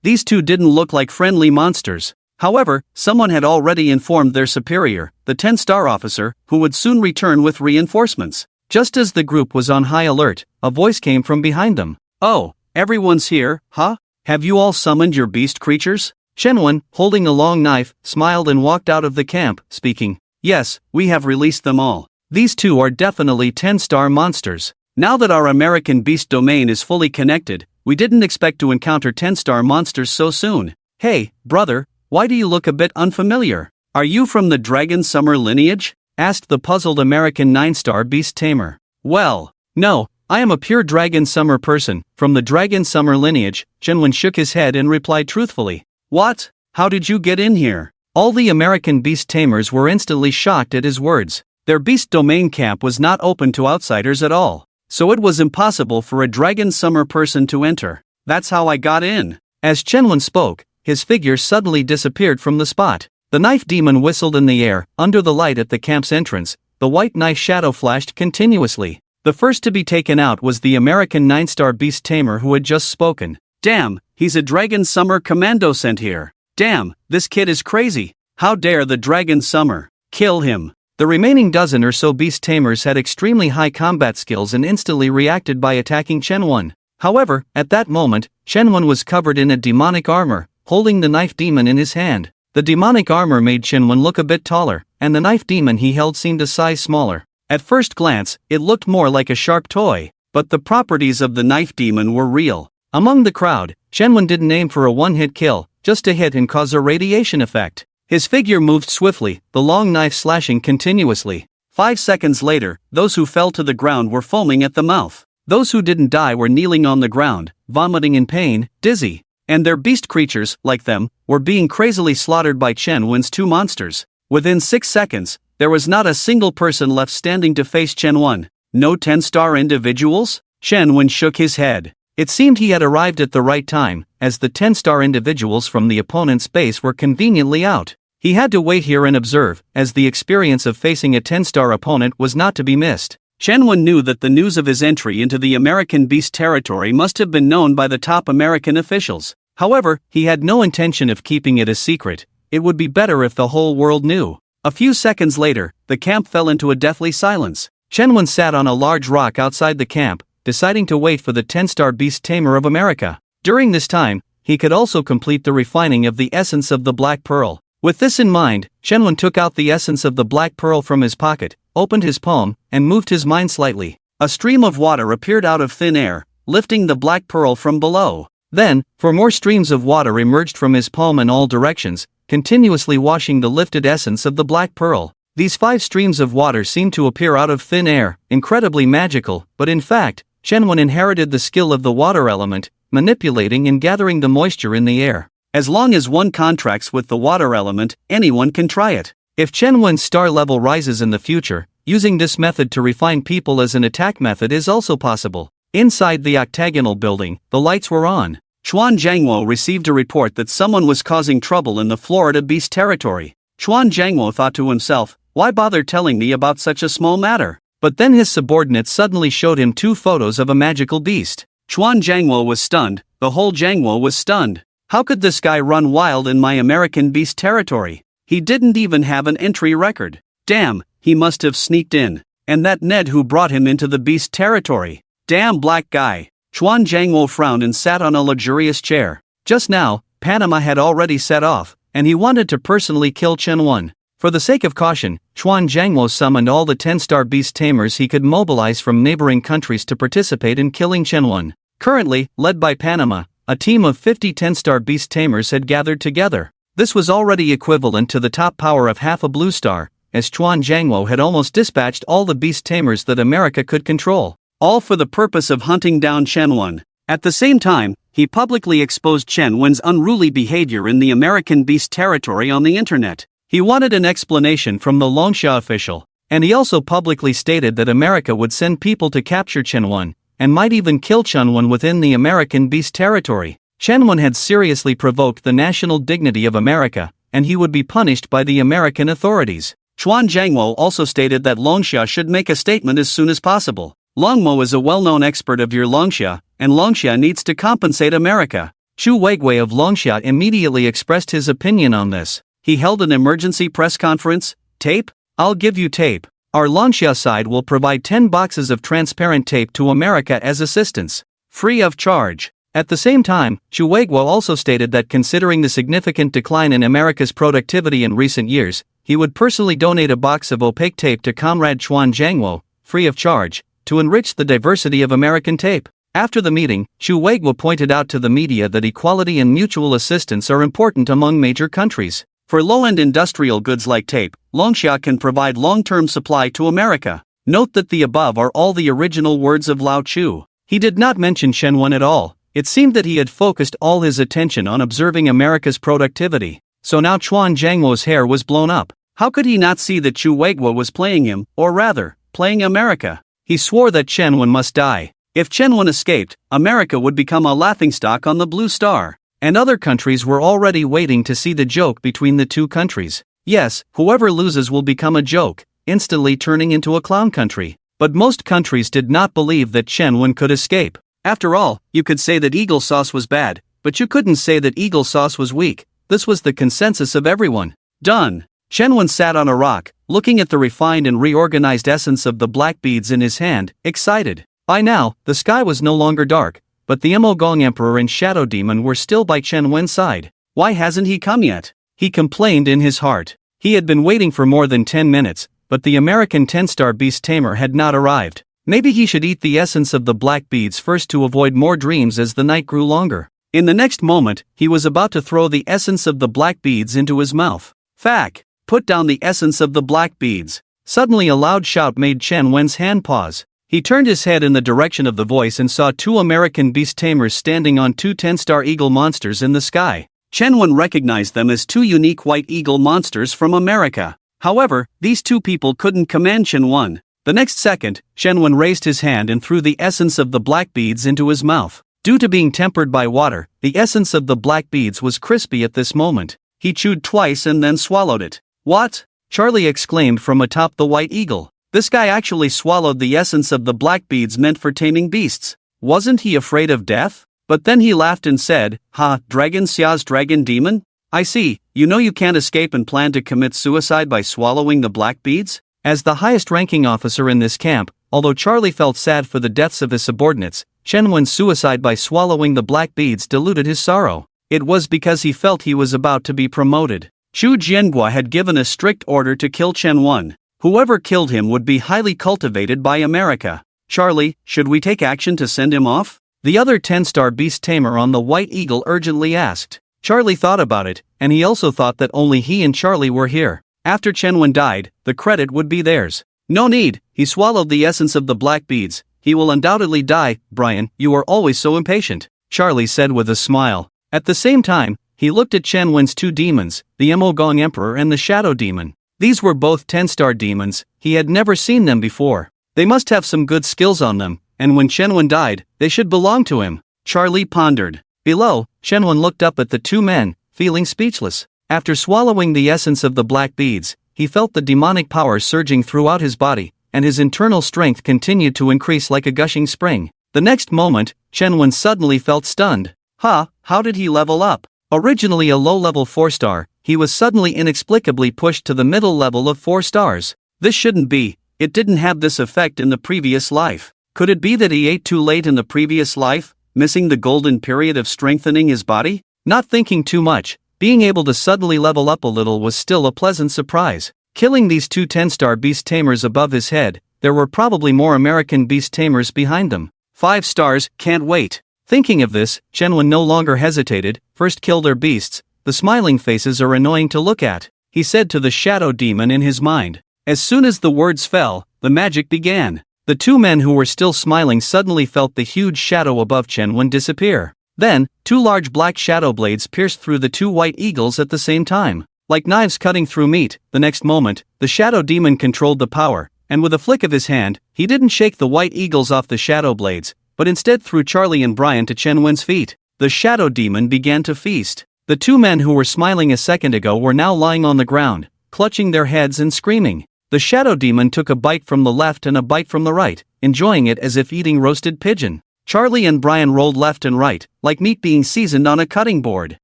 These two didn't look like friendly monsters. However, someone had already informed their superior, the 10-star officer, who would soon return with reinforcements. Just as the group was on high alert, a voice came from behind them. "Oh, everyone's here, huh? Have you all summoned your beast creatures?" Shenwen, holding a long knife, smiled and walked out of the camp, speaking. "Yes, we have released them all. These two are definitely 10-star monsters. Now that our American beast domain is fully connected, we didn't expect to encounter 10-star monsters so soon. Hey, brother, why do you look a bit unfamiliar? Are you from the Dragon Summer lineage?" asked the puzzled American 9-star beast Tamer. "Well, no, I am a pure Dragon Summer person, from the Dragon Summer lineage." Shenwen shook his head and replied truthfully. "What? How did you get in here?" All the American beast tamers were instantly shocked at his words. Their beast domain camp was not open to outsiders at all, so it was impossible for a Dragon Summer person to enter. "That's how I got in." As Shenwen spoke, his figure suddenly disappeared from the spot. The knife demon whistled in the air. Under the light at the camp's entrance, the white knife shadow flashed continuously. The first to be taken out was the American 9-star beast tamer who had just spoken. "Damn, he's a Dragon Summer commando sent here. Damn, this kid is crazy. How dare the Dragon Summer kill him?" The remaining dozen or so beast tamers had extremely high combat skills and instantly reacted by attacking Shenwen. However, at that moment, Shenwen was covered in a demonic armor, holding the knife demon in his hand. The demonic armor made Shenwen look a bit taller, and the knife demon he held seemed a size smaller. At first glance, it looked more like a sharp toy, but the properties of the knife demon were real. Among the crowd, Shenwen didn't aim for a one-hit kill, just to hit and cause a radiation effect. His figure moved swiftly, the long knife slashing continuously. 5 seconds later, those who fell to the ground were foaming at the mouth. Those who didn't die were kneeling on the ground, vomiting in pain, dizzy. And their beast creatures, like them, were being crazily slaughtered by Shenwen's two monsters. Within 6 seconds, there was not a single person left standing to face Shenwen. No 10-star individuals? Shenwen shook his head. It seemed he had arrived at the right time, as the 10-star individuals from the opponent's base were conveniently out. He had to wait here and observe, as the experience of facing a 10-star opponent was not to be missed. Shenwen knew that the news of his entry into the American beast territory must have been known by the top American officials. However, he had no intention of keeping it a secret. It would be better if the whole world knew. A few seconds later, the camp fell into a deathly silence. Shenwen sat on a large rock outside the camp, deciding to wait for the 10-star beast tamer of America. During this time, he could also complete the refining of the essence of the black pearl. With this in mind, Shenwen took out the essence of the black pearl from his pocket, opened his palm, and moved his mind slightly. A stream of water appeared out of thin air, lifting the black pearl from below. Then, more streams of water emerged from his palm in all directions, continuously washing the lifted essence of the black pearl. These 5 streams of water seemed to appear out of thin air, incredibly magical, but in fact, Shenwen inherited the skill of the water element, manipulating and gathering the moisture in the air. As long as one contracts with the water element, anyone can try it. If Shenwen's star level rises in the future, Using this method to refine people as an attack method is also possible. Inside the octagonal building, the lights were on. Chuan Jiangwo received a report that someone was causing trouble in the Florida Beast territory. Chuan Jiangwo thought to himself, why bother telling me about such a small matter? But then his subordinate suddenly showed him 2 photos of a magical beast. Chuan Jiangwo was stunned, the whole Jiangwo was stunned. How could this guy run wild in my American beast territory? He didn't even have an entry record. Damn, he must have sneaked in. And that Ned who brought him into the beast territory. Damn black guy. Chuan Jiangwo frowned and sat on a luxurious chair. Just now, Panama had already set off, and he wanted to personally kill Chen Wen. For the sake of caution, Chuan Jiangwo summoned all the 10-star beast tamers he could mobilize from neighboring countries to participate in killing Chen Wen. Currently, led by Panama, a team of 50 10-star beast tamers had gathered together. This was already equivalent to the top power of half a blue star, as Chuan Jiangwo had almost dispatched all the beast tamers that America could control. All for the purpose of hunting down Chen Wen. At the same time, he publicly exposed Chen Wen's unruly behavior in the American beast territory on the internet. He wanted an explanation from the Longsha official, and he also publicly stated that America would send people to capture Chen Wen, and might even kill Chen Wen within the American beast territory. Chen Wen had seriously provoked the national dignity of America, and he would be punished by the American authorities. Chuan Jiangwo also stated that Longsha should make a statement as soon as possible. Longmo is a well-known expert of your Longsha, and Longsha needs to compensate America. Chu Weigui of Longsha immediately expressed his opinion on this. He held an emergency press conference. Tape? I'll give you tape. Our Longsha side will provide 10 boxes of transparent tape to America as assistance. Free of charge. At the same time, Chu Weigui also stated that considering the significant decline in America's productivity in recent years, he would personally donate a box of opaque tape to Comrade Chuan Jiangwo, free of charge, to enrich the diversity of American tape. After the meeting, Chu Weigui pointed out to the media that equality and mutual assistance are important among major countries. For low-end industrial goods like tape, Longsha can provide long-term supply to America. Note that the above are all the original words of Lao Chu. He did not mention Chen Wen at all. It seemed that he had focused all his attention on observing America's productivity. So now Chuan Jiangwo's hair was blown up. How could he not see that Chu Weigui was playing him, or rather, playing America? He swore that Chen Wen must die. If Chen Wen escaped, America would become a laughingstock on the Blue Star. And other countries were already waiting to see the joke between the two countries. Yes, whoever loses will become a joke, instantly turning into a clown country. But most countries did not believe that Chen Wen could escape. After all, you could say that eagle sauce was bad, but you couldn't say that eagle sauce was weak. This was the consensus of everyone. Done. Chen Wen sat on a rock, looking at the refined and reorganized essence of the black beads in his hand, excited. By now, the sky was no longer dark, but the Emogong Emperor and Shadow Demon were still by Chen Wen's side. Why hasn't he come yet? He complained in his heart. He had been waiting for more than 10 minutes, but the American 10-star beast tamer had not arrived. Maybe he should eat the essence of the black beads first to avoid more dreams as the night grew longer. In the next moment, he was about to throw the essence of the black beads into his mouth. Fack! Put down the essence of the black beads. Suddenly a loud shout made Chen Wen's hand pause. He turned his head in the direction of the voice and saw 2 American beast tamers standing on 2 10-star eagle monsters in the sky. Chen Wen recognized them as 2 unique white eagle monsters from America. However, these 2 people couldn't command Chen Wen. The next second, Chen Wen raised his hand and threw the essence of the black beads into his mouth. Due to being tempered by water, the essence of the black beads was crispy at this moment. He chewed twice and then swallowed it. What? Charlie exclaimed from atop the white eagle. This guy actually swallowed the essence of the black beads meant for taming beasts. Wasn't he afraid of death? But then he laughed and said, "Ha, Dragon Xia's dragon demon? I see, you know you can't escape and plan to commit suicide by swallowing the black beads?" As the highest-ranking officer in this camp, although Charlie felt sad for the deaths of his subordinates, Chen Wen's suicide by swallowing the black beads diluted his sorrow. It was because he felt he was about to be promoted. Chu Jiangwa had given a strict order to kill Chen Wen. Whoever killed him would be highly cultivated by America. Charlie, should we take action to send him off? The other 10-star beast tamer on the White Eagle urgently asked. Charlie thought about it, and he also thought that only he and Charlie were here. After Chen Wen died, the credit would be theirs. No need, he swallowed the essence of the black beads. He will undoubtedly die. Brian, you are always so impatient, Charlie said with a smile. At the same time, he looked at Chen Wen's 2 demons, the Emogong Emperor and the Shadow Demon. These were both 10-star demons. He had never seen them before. They must have some good skills on them, and when Shenwen died, they should belong to him. Charlie pondered. Below, Shenwen looked up at the two men, feeling speechless. After swallowing the essence of the black beads, he felt the demonic power surging throughout his body, and his internal strength continued to increase like a gushing spring. The next moment, Shenwen suddenly felt stunned. How did he level up? Originally a low-level 4-star, he was suddenly inexplicably pushed to the middle level of 4 stars. This shouldn't be. It didn't have this effect in the previous life. Could it be that he ate too late in the previous life, missing the golden period of strengthening his body? Not thinking too much, being able to suddenly level up a little was still a pleasant surprise. Killing these two 10-star beast tamers above his head, there were probably more American beast tamers behind them. 5 stars, can't wait. Thinking of this, Shenwen no longer hesitated. First kill their beasts. The smiling faces are annoying to look at, he said to the shadow demon in his mind. As soon as the words fell, the magic began. The two men who were still smiling suddenly felt the huge shadow above Shenwen disappear. Then, 2 large black shadow blades pierced through the 2 white eagles at the same time. Like knives cutting through meat. The next moment, the shadow demon controlled the power, and with a flick of his hand, he didn't shake the white eagles off the shadow blades, but instead threw Charlie and Brian to Shenwen's feet. The shadow demon began to feast. The two men who were smiling a second ago were now lying on the ground, clutching their heads and screaming. The shadow demon took a bite from the left and a bite from the right, enjoying it as if eating roasted pigeon. Charlie and Brian rolled left and right, like meat being seasoned on a cutting board.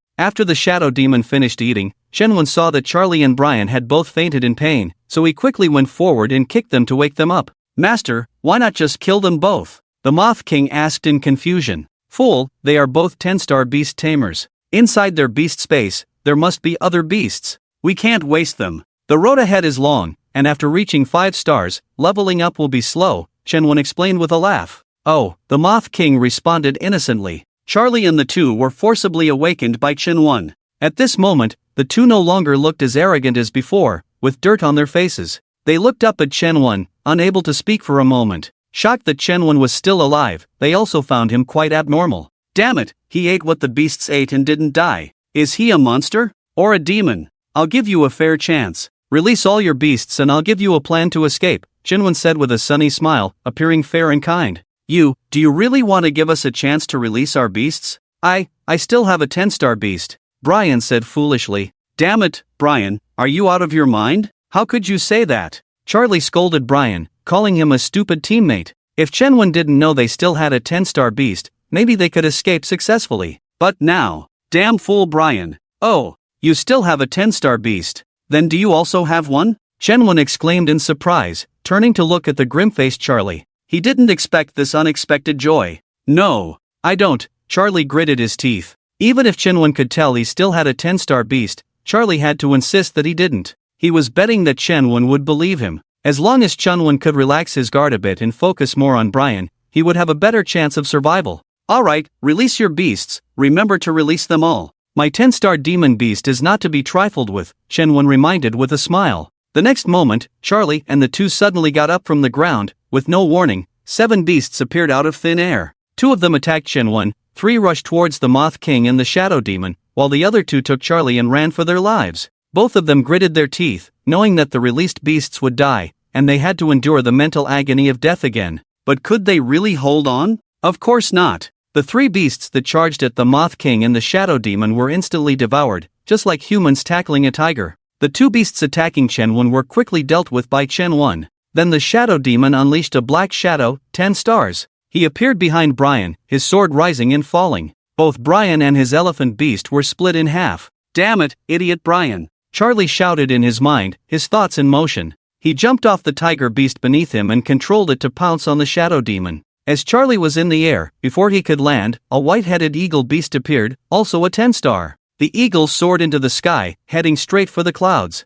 After the shadow demon finished eating, Shenwen saw that Charlie and Brian had both fainted in pain, so he quickly went forward and kicked them to wake them up. Master, why not just kill them both? The Moth King asked in confusion. Fool, they are both 10-star beast tamers. Inside their beast space, there must be other beasts. We can't waste them. The road ahead is long, and after reaching 5 stars, leveling up will be slow, Shenwen explained with a laugh. Oh, the Moth King responded innocently. Charlie and the two were forcibly awakened by Shenwen. At this moment, the two no longer looked as arrogant as before, with dirt on their faces. They looked up at Shenwen, unable to speak for a moment. Shocked that Shenwen was still alive, they also found him quite abnormal. Damn it, he ate what the beasts ate and didn't die. Is he a monster? Or a demon? I'll give you a fair chance. Release all your beasts and I'll give you a plan to escape, Shenwen said with a sunny smile, appearing fair and kind. Do you really want to give us a chance to release our beasts? I still have a 10-star beast, Brian said foolishly. Damn it, Brian, are you out of your mind? How could you say that? Charlie scolded Brian, calling him a stupid teammate. If Shenwen didn't know they still had a 10-star beast, maybe they could escape successfully. But now, damn fool Brian. Oh, you still have a 10-star beast. Then do you also have one? Shenwen exclaimed in surprise, turning to look at the grim-faced Charlie. He didn't expect this unexpected joy. No, I don't, Charlie gritted his teeth. Even if Shenwen could tell he still had a 10-star beast, Charlie had to insist that he didn't. He was betting that Shenwen would believe him. As long as Shenwen could relax his guard a bit and focus more on Brian, he would have a better chance of survival. Alright, release your beasts, remember to release them all. My 10-star demon beast is not to be trifled with, Shenwen reminded with a smile. The next moment, Charlie and the two suddenly got up from the ground. With no warning, 7 beasts appeared out of thin air. 2 of them attacked Shenwen, 3 rushed towards the Moth King and the Shadow Demon, while the other 2 took Charlie and ran for their lives. Both of them gritted their teeth, knowing that the released beasts would die, and they had to endure the mental agony of death again. But could they really hold on? Of course not. The 3 beasts that charged at the Moth King and the Shadow Demon were instantly devoured, just like humans tackling a tiger. The 2 beasts attacking Shenwen were quickly dealt with by Shenwen. Then the Shadow Demon unleashed a black shadow, 10 stars. He appeared behind Brian, his sword rising and falling. Both Brian and his elephant beast were split in half. Damn it, idiot Brian! Charlie shouted in his mind, his thoughts in motion. He jumped off the tiger beast beneath him and controlled it to pounce on the Shadow Demon. As Charlie was in the air, before he could land, a white-headed eagle beast appeared, also a 10-star. The eagle soared into the sky, heading straight for the clouds.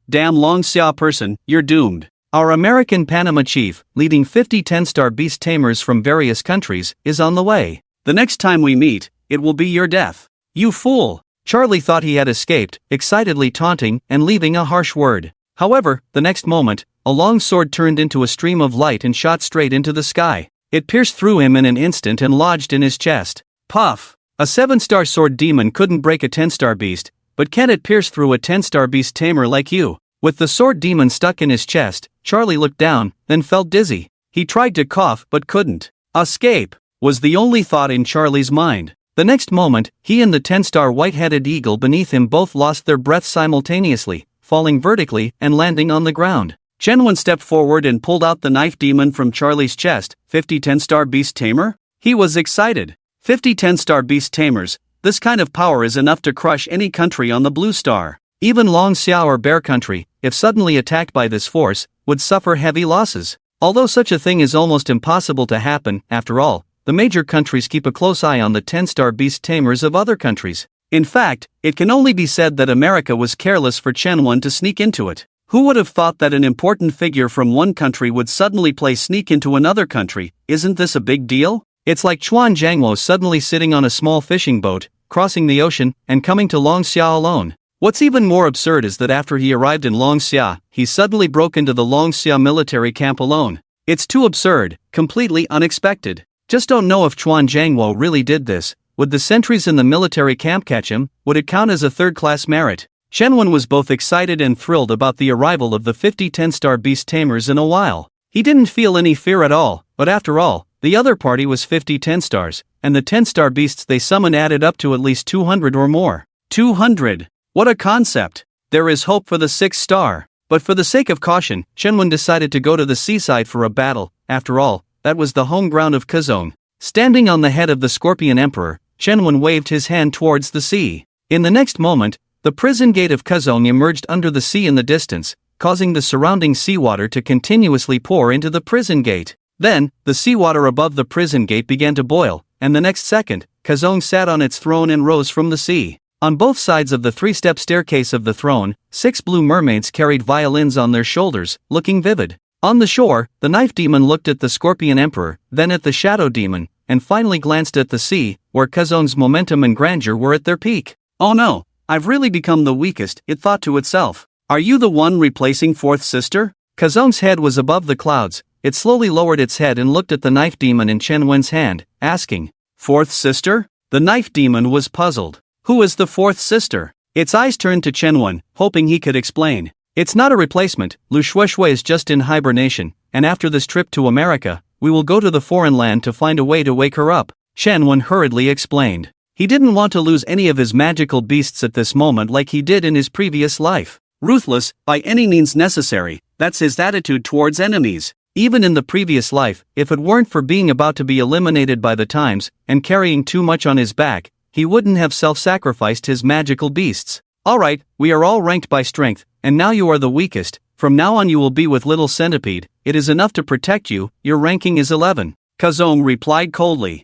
Damn long xia person, you're doomed. Our American Panama chief, leading 50 10-star beast tamers from various countries, is on the way. The next time we meet, it will be your death. You fool! Charlie thought he had escaped, excitedly taunting and leaving a harsh word. However, the next moment, a long sword turned into a stream of light and shot straight into the sky. It pierced through him in an instant and lodged in his chest. Puff! A 7-star sword demon couldn't break a 10-star beast, but can it pierce through a 10-star beast tamer like you? With the sword demon stuck in his chest, Charlie looked down, then felt dizzy. He tried to cough but couldn't. Escape was the only thought in Charlie's mind. The next moment, he and the 10-star white-headed eagle beneath him both lost their breath simultaneously, falling vertically and landing on the ground. Shenwen stepped forward and pulled out the knife demon from Charlie's chest. 50 10-star beast tamer? He was excited. 50 10-star beast tamers. This kind of power is enough to crush any country on the blue star. Even Long Xiao or Bear Country, if suddenly attacked by this force, would suffer heavy losses. Although such a thing is almost impossible to happen, after all, the major countries keep a close eye on the 10-star beast tamers of other countries. In fact, it can only be said that America was careless for Shenwen to sneak into it. Who would have thought that an important figure from one country would suddenly play sneak into another country? Isn't this a big deal? It's like Chuan Jiangwo suddenly sitting on a small fishing boat, crossing the ocean, and coming to Long Xia alone. What's even more absurd is that after he arrived in Long Xia, he suddenly broke into the Long Xia military camp alone. It's too absurd, completely unexpected. Just don't know if Chuan Jiangwo really did this. Would the sentries in the military camp catch him? Would it count as a third-class merit? Shenwen was both excited and thrilled about the arrival of the 50 10-star beast tamers in a while. He didn't feel any fear at all, but after all, the other party was 50 10-stars, and the 10-star beasts they summoned added up to at least 200 or more. 200! What a concept! There is hope for the 6th star. But for the sake of caution, Shenwen decided to go to the seaside for a battle. After all, that was the home ground of Kazong. Standing on the head of the Scorpion Emperor, Shenwen waved his hand towards the sea. In the next moment, the prison gate of Kazong emerged under the sea in the distance, causing the surrounding seawater to continuously pour into the prison gate. Then, the seawater above the prison gate began to boil, and the next second, Kazong sat on its throne and rose from the sea. On both sides of the 3-step staircase of the throne, 6 blue mermaids carried violins on their shoulders, looking vivid. On the shore, the knife demon looked at the Scorpion Emperor, then at the shadow demon, and finally glanced at the sea, where Kazong's momentum and grandeur were at their peak. Oh no, I've really become the weakest, it thought to itself. Are you the one replacing fourth sister? Kazong's head was above the clouds. It slowly lowered its head and looked at the knife demon in Shenwen's hand, asking, "Fourth sister?" The knife demon was puzzled. Who is the fourth sister? Its eyes turned to Shenwen, hoping he could explain. It's not a replacement. Lu Shuishui is just in hibernation, and after this trip to America, we will go to the foreign land to find a way to wake her up, Shenwen hurriedly explained. He didn't want to lose any of his magical beasts at this moment like he did in his previous life. Ruthless, by any means necessary, that's his attitude towards enemies. Even in the previous life, if it weren't for being about to be eliminated by the times, and carrying too much on his back, he wouldn't have self-sacrificed his magical beasts. Alright, we are all ranked by strength, and now you are the weakest. From now on you will be with Little Centipede. It is enough to protect you. Your ranking is 11. Kazong replied coldly.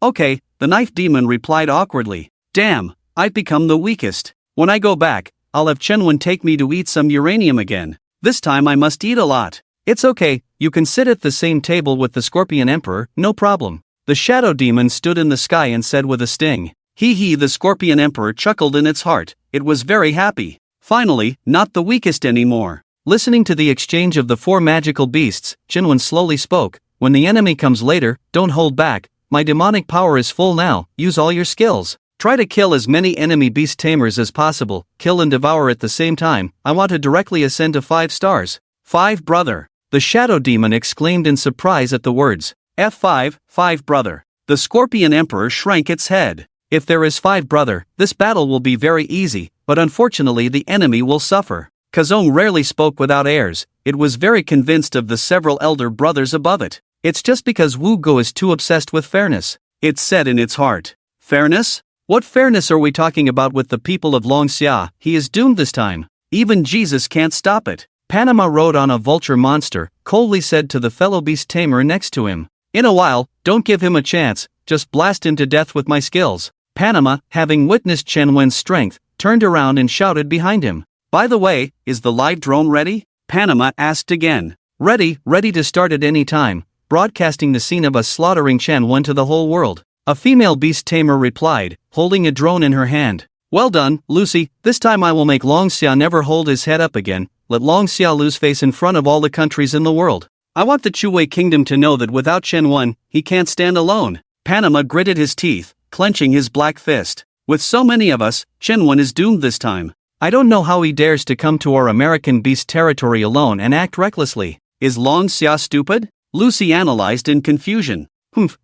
Okay, the knife demon replied awkwardly. Damn, I've become the weakest. When I go back, I'll have Shenwen take me to eat some uranium again. This time I must eat a lot. It's okay, you can sit at the same table with the Scorpion Emperor, no problem. The shadow demon stood in the sky and said with a sting. Hee, the Scorpion Emperor chuckled in its heart. It was very happy. Finally, not the weakest anymore. Listening to the exchange of the 4 magical beasts, Shenwen slowly spoke. When the enemy comes later, don't hold back. My demonic power is full now, use all your skills. Try to kill as many enemy beast tamers as possible, kill and devour at the same time. I want to directly ascend to 5 stars. 5 brother. The shadow demon exclaimed in surprise at the words. F5, 5 brother. The Scorpion Emperor shrank its head. If there is 5 brother, this battle will be very easy, but unfortunately the enemy will suffer. Kazong rarely spoke without airs. It was very convinced of the several elder brothers above it. It's just because Wu Go is too obsessed with fairness. It said in its heart. Fairness? What fairness are we talking about with the people of Long Xia? He is doomed this time. Even Jesus can't stop it. Panama rode on a vulture monster, coldly said to the fellow beast tamer next to him. In a while, don't give him a chance, just blast him to death with my skills. Panama, having witnessed Shenwen's strength, turned around and shouted behind him. By the way, is the live drone ready? Panama asked again. Ready to start at any time, broadcasting the scene of us slaughtering Shenwen to the whole world. A female beast tamer replied, holding a drone in her hand. Well done, Lucy, this time I will make Long Xia never hold his head up again. Let Long Xia lose face in front of all the countries in the world. I want the Chuwei kingdom to know that without Shenwen, he can't stand alone. Panama gritted his teeth, clenching his black fist. With so many of us, Shenwen is doomed this time. I don't know how he dares to come to our American beast territory alone and act recklessly. Is Long Xia stupid? Lucy analyzed in confusion.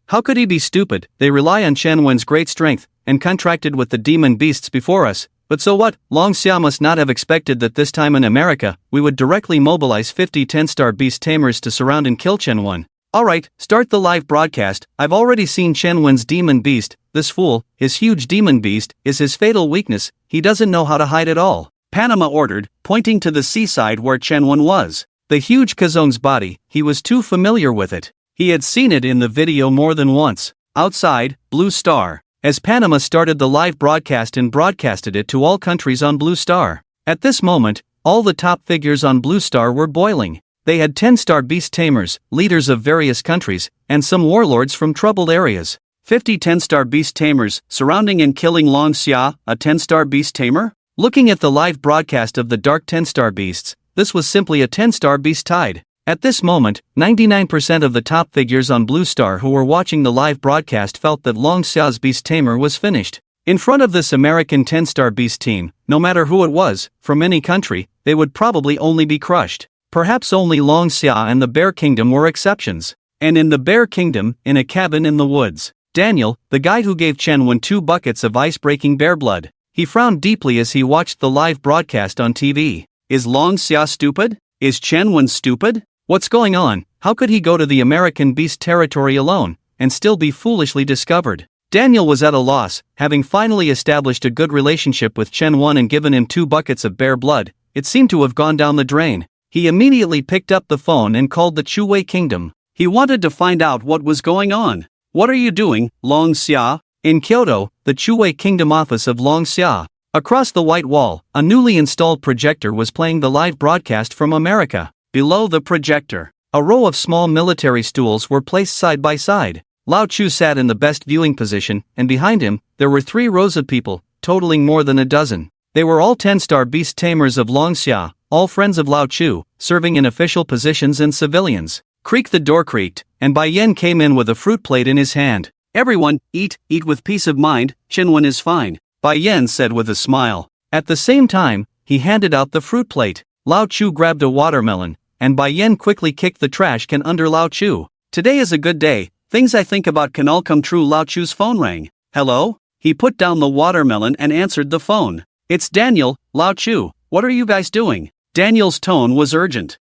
How could he be stupid? They rely on Chen Wen's great strength, and contracted with the demon beasts before us. But so what? Long Xia must not have expected that this time in America, we would directly mobilize 50 10-star beast tamers to surround and kill Chen Wen. Alright, start the live broadcast. I've already seen Chen Wen's demon beast. This fool, his huge demon beast, is his fatal weakness. He doesn't know how to hide it all. Panama ordered, pointing to the seaside where Chen Wen was. The huge Kazong's body, he was too familiar with it. He had seen it in the video more than once. Outside, Blue Star. As Panama started the live broadcast and broadcasted it to all countries on Blue Star. At this moment, all the top figures on Blue Star were boiling. They had 10-star beast tamers, leaders of various countries, and some warlords from troubled areas. 50 10-star beast tamers, surrounding and killing Long Xia, a 10-star beast tamer? Looking at the live broadcast of the dark 10-star beasts, this was simply a 10-star beast tide. At this moment, 99% of the top figures on Blue Star who were watching the live broadcast felt that Long Xia's beast tamer was finished. In front of this American 10-star beast team, no matter who it was, from any country, they would probably only be crushed. Perhaps only Long Xia and the Bear Kingdom were exceptions. And in the Bear Kingdom, in a cabin in the woods, Daniel, the guide who gave Chen Wen 2 buckets of ice-breaking bear blood, he frowned deeply as he watched the live broadcast on TV. Is Long Xia stupid? Is Chen Wen stupid? What's going on? How could he go to the American beast territory alone, and still be foolishly discovered? Daniel was at a loss, having finally established a good relationship with Chen Wen and given him 2 buckets of bear blood. It seemed to have gone down the drain. He immediately picked up the phone and called the Chu Kingdom. He wanted to find out what was going on. What are you doing, Long Xia? In Kyoto, the Chu Kingdom office of Long Xia. Across the white wall, a newly installed projector was playing the live broadcast from America. Below the projector, a row of small military stools were placed side by side. Lao Chu sat in the best viewing position, and behind him, there were 3 rows of people, totaling more than a dozen. They were all 10-star beast tamers of Long Xia, all friends of Lao Chu, serving in official positions and civilians. Creak, the door creaked, and Bai Yen came in with a fruit plate in his hand. Everyone, eat with peace of mind, Chen Wen is fine, Bai Yen said with a smile. At the same time, he handed out the fruit plate. Lao Chu grabbed a watermelon, and Bai Yen quickly kicked the trash can under Lao Chu. Today is a good day, things I think about can all come true. Lao Chu's phone rang. Hello? He put down the watermelon and answered the phone. It's Daniel, Lao Chu, what are you guys doing? Daniel's tone was urgent.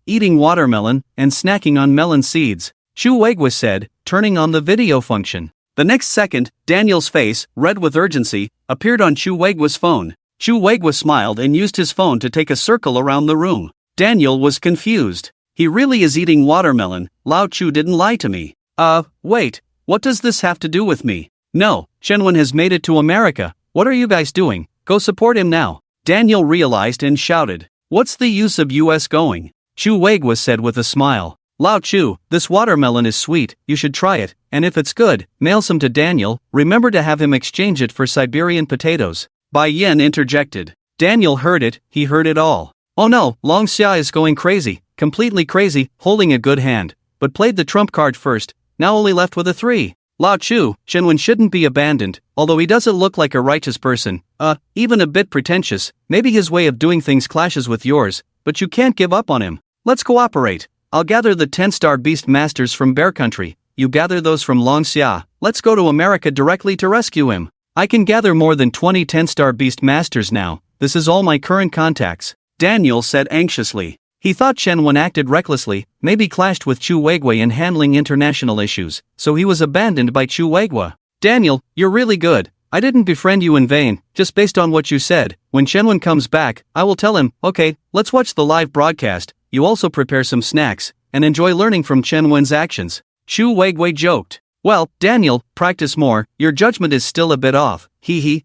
Eating watermelon, and snacking on melon seeds, Chu Weigwa said, turning on the video function. The next second, Daniel's face, red with urgency, appeared on Chu Weigwa's phone. Chu Weigwa smiled and used his phone to take a circle around the room. Daniel was confused. He really is eating watermelon. Lao Chu didn't lie to me. Wait, what does this have to do with me? No, Chen Wen has made it to America. What are you guys doing? Go support him now. Daniel realized and shouted. What's the use of us going? Chu Weigwa said with a smile. Lao Chu, this watermelon is sweet, you should try it, and if it's good, mail some to Daniel, remember to have him exchange it for Siberian potatoes. Bai Yen interjected. Daniel heard it, he heard it all. Oh no, Long Xia is going crazy, completely crazy, holding a good hand, but played the trump card first, now only left with a 3. Lao Chu, Chen Wen shouldn't be abandoned, although he doesn't look like a righteous person, even a bit pretentious, maybe his way of doing things clashes with yours, but you can't give up on him. Let's cooperate. I'll gather the 10-star beast masters from Bear Country, you gather those from Long Xia, let's go to America directly to rescue him. I can gather more than 20 10-star beast masters now, this is all my current contacts, Daniel said anxiously. He thought Chen Wen acted recklessly, maybe clashed with Chu Weigwa in handling international issues, so he was abandoned by Chu Weigwa. Daniel, you're really good. I didn't befriend you in vain, just based on what you said. When Chen Wen comes back, I will tell him, okay, let's watch the live broadcast, you also prepare some snacks, and enjoy learning from Chen Wen's actions. Chu Weigwa joked. Well, Daniel, practice more, your judgment is still a bit off,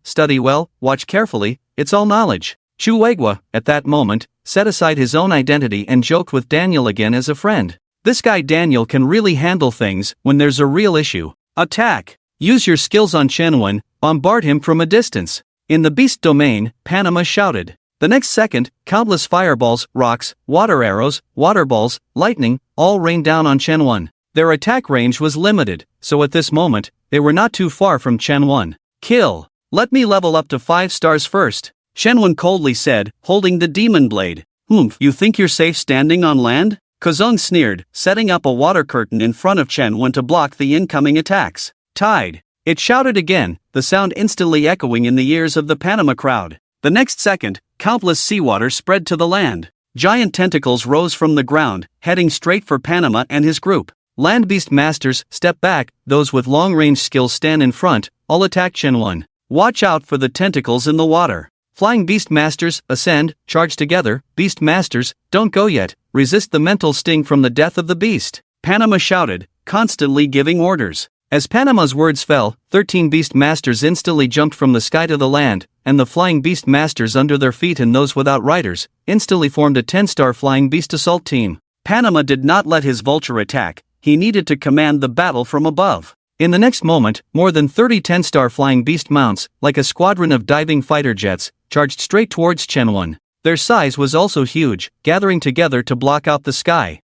study well, watch carefully, it's all knowledge. Chu Weigwa, at that moment, set aside his own identity and joked with Daniel again as a friend. This guy Daniel can really handle things when there's a real issue. Attack! Use your skills on Chen Wen, bombard him from a distance. In the beast domain, Panama shouted. The next second, countless fireballs, rocks, water arrows, water balls, lightning, all rained down on Chen Wen. Their attack range was limited, so at this moment, they were not too far from Chen Wen. Kill! Let me level up to 5 stars first. Shenwen coldly said, holding the demon blade. You think you're safe standing on land? Kozong sneered, setting up a water curtain in front of Shenwen to block the incoming attacks. Tide. It shouted again, the sound instantly echoing in the ears of the Panama crowd. The next second, countless seawater spread to the land. Giant tentacles rose from the ground, heading straight for Panama and his group. Land beast masters step back, those with long-range skills stand in front, all attack Shenwen. Watch out for the tentacles in the water. Flying beast masters ascend, charge together. Beast masters, don't go yet, resist the mental sting from the death of the beast. Panama shouted, constantly giving orders. As Panama's words fell, 13 beast masters instantly jumped from the sky to the land, and the flying beast masters under their feet and those without riders instantly formed a 10-star flying beast assault team. Panama did not let his vulture attack, he needed to command the battle from above. In the next moment, more than 30 10-star flying beast mounts, like a squadron of diving fighter jets, charged straight towards Shenwen. Their size was also huge, gathering together to block out the sky.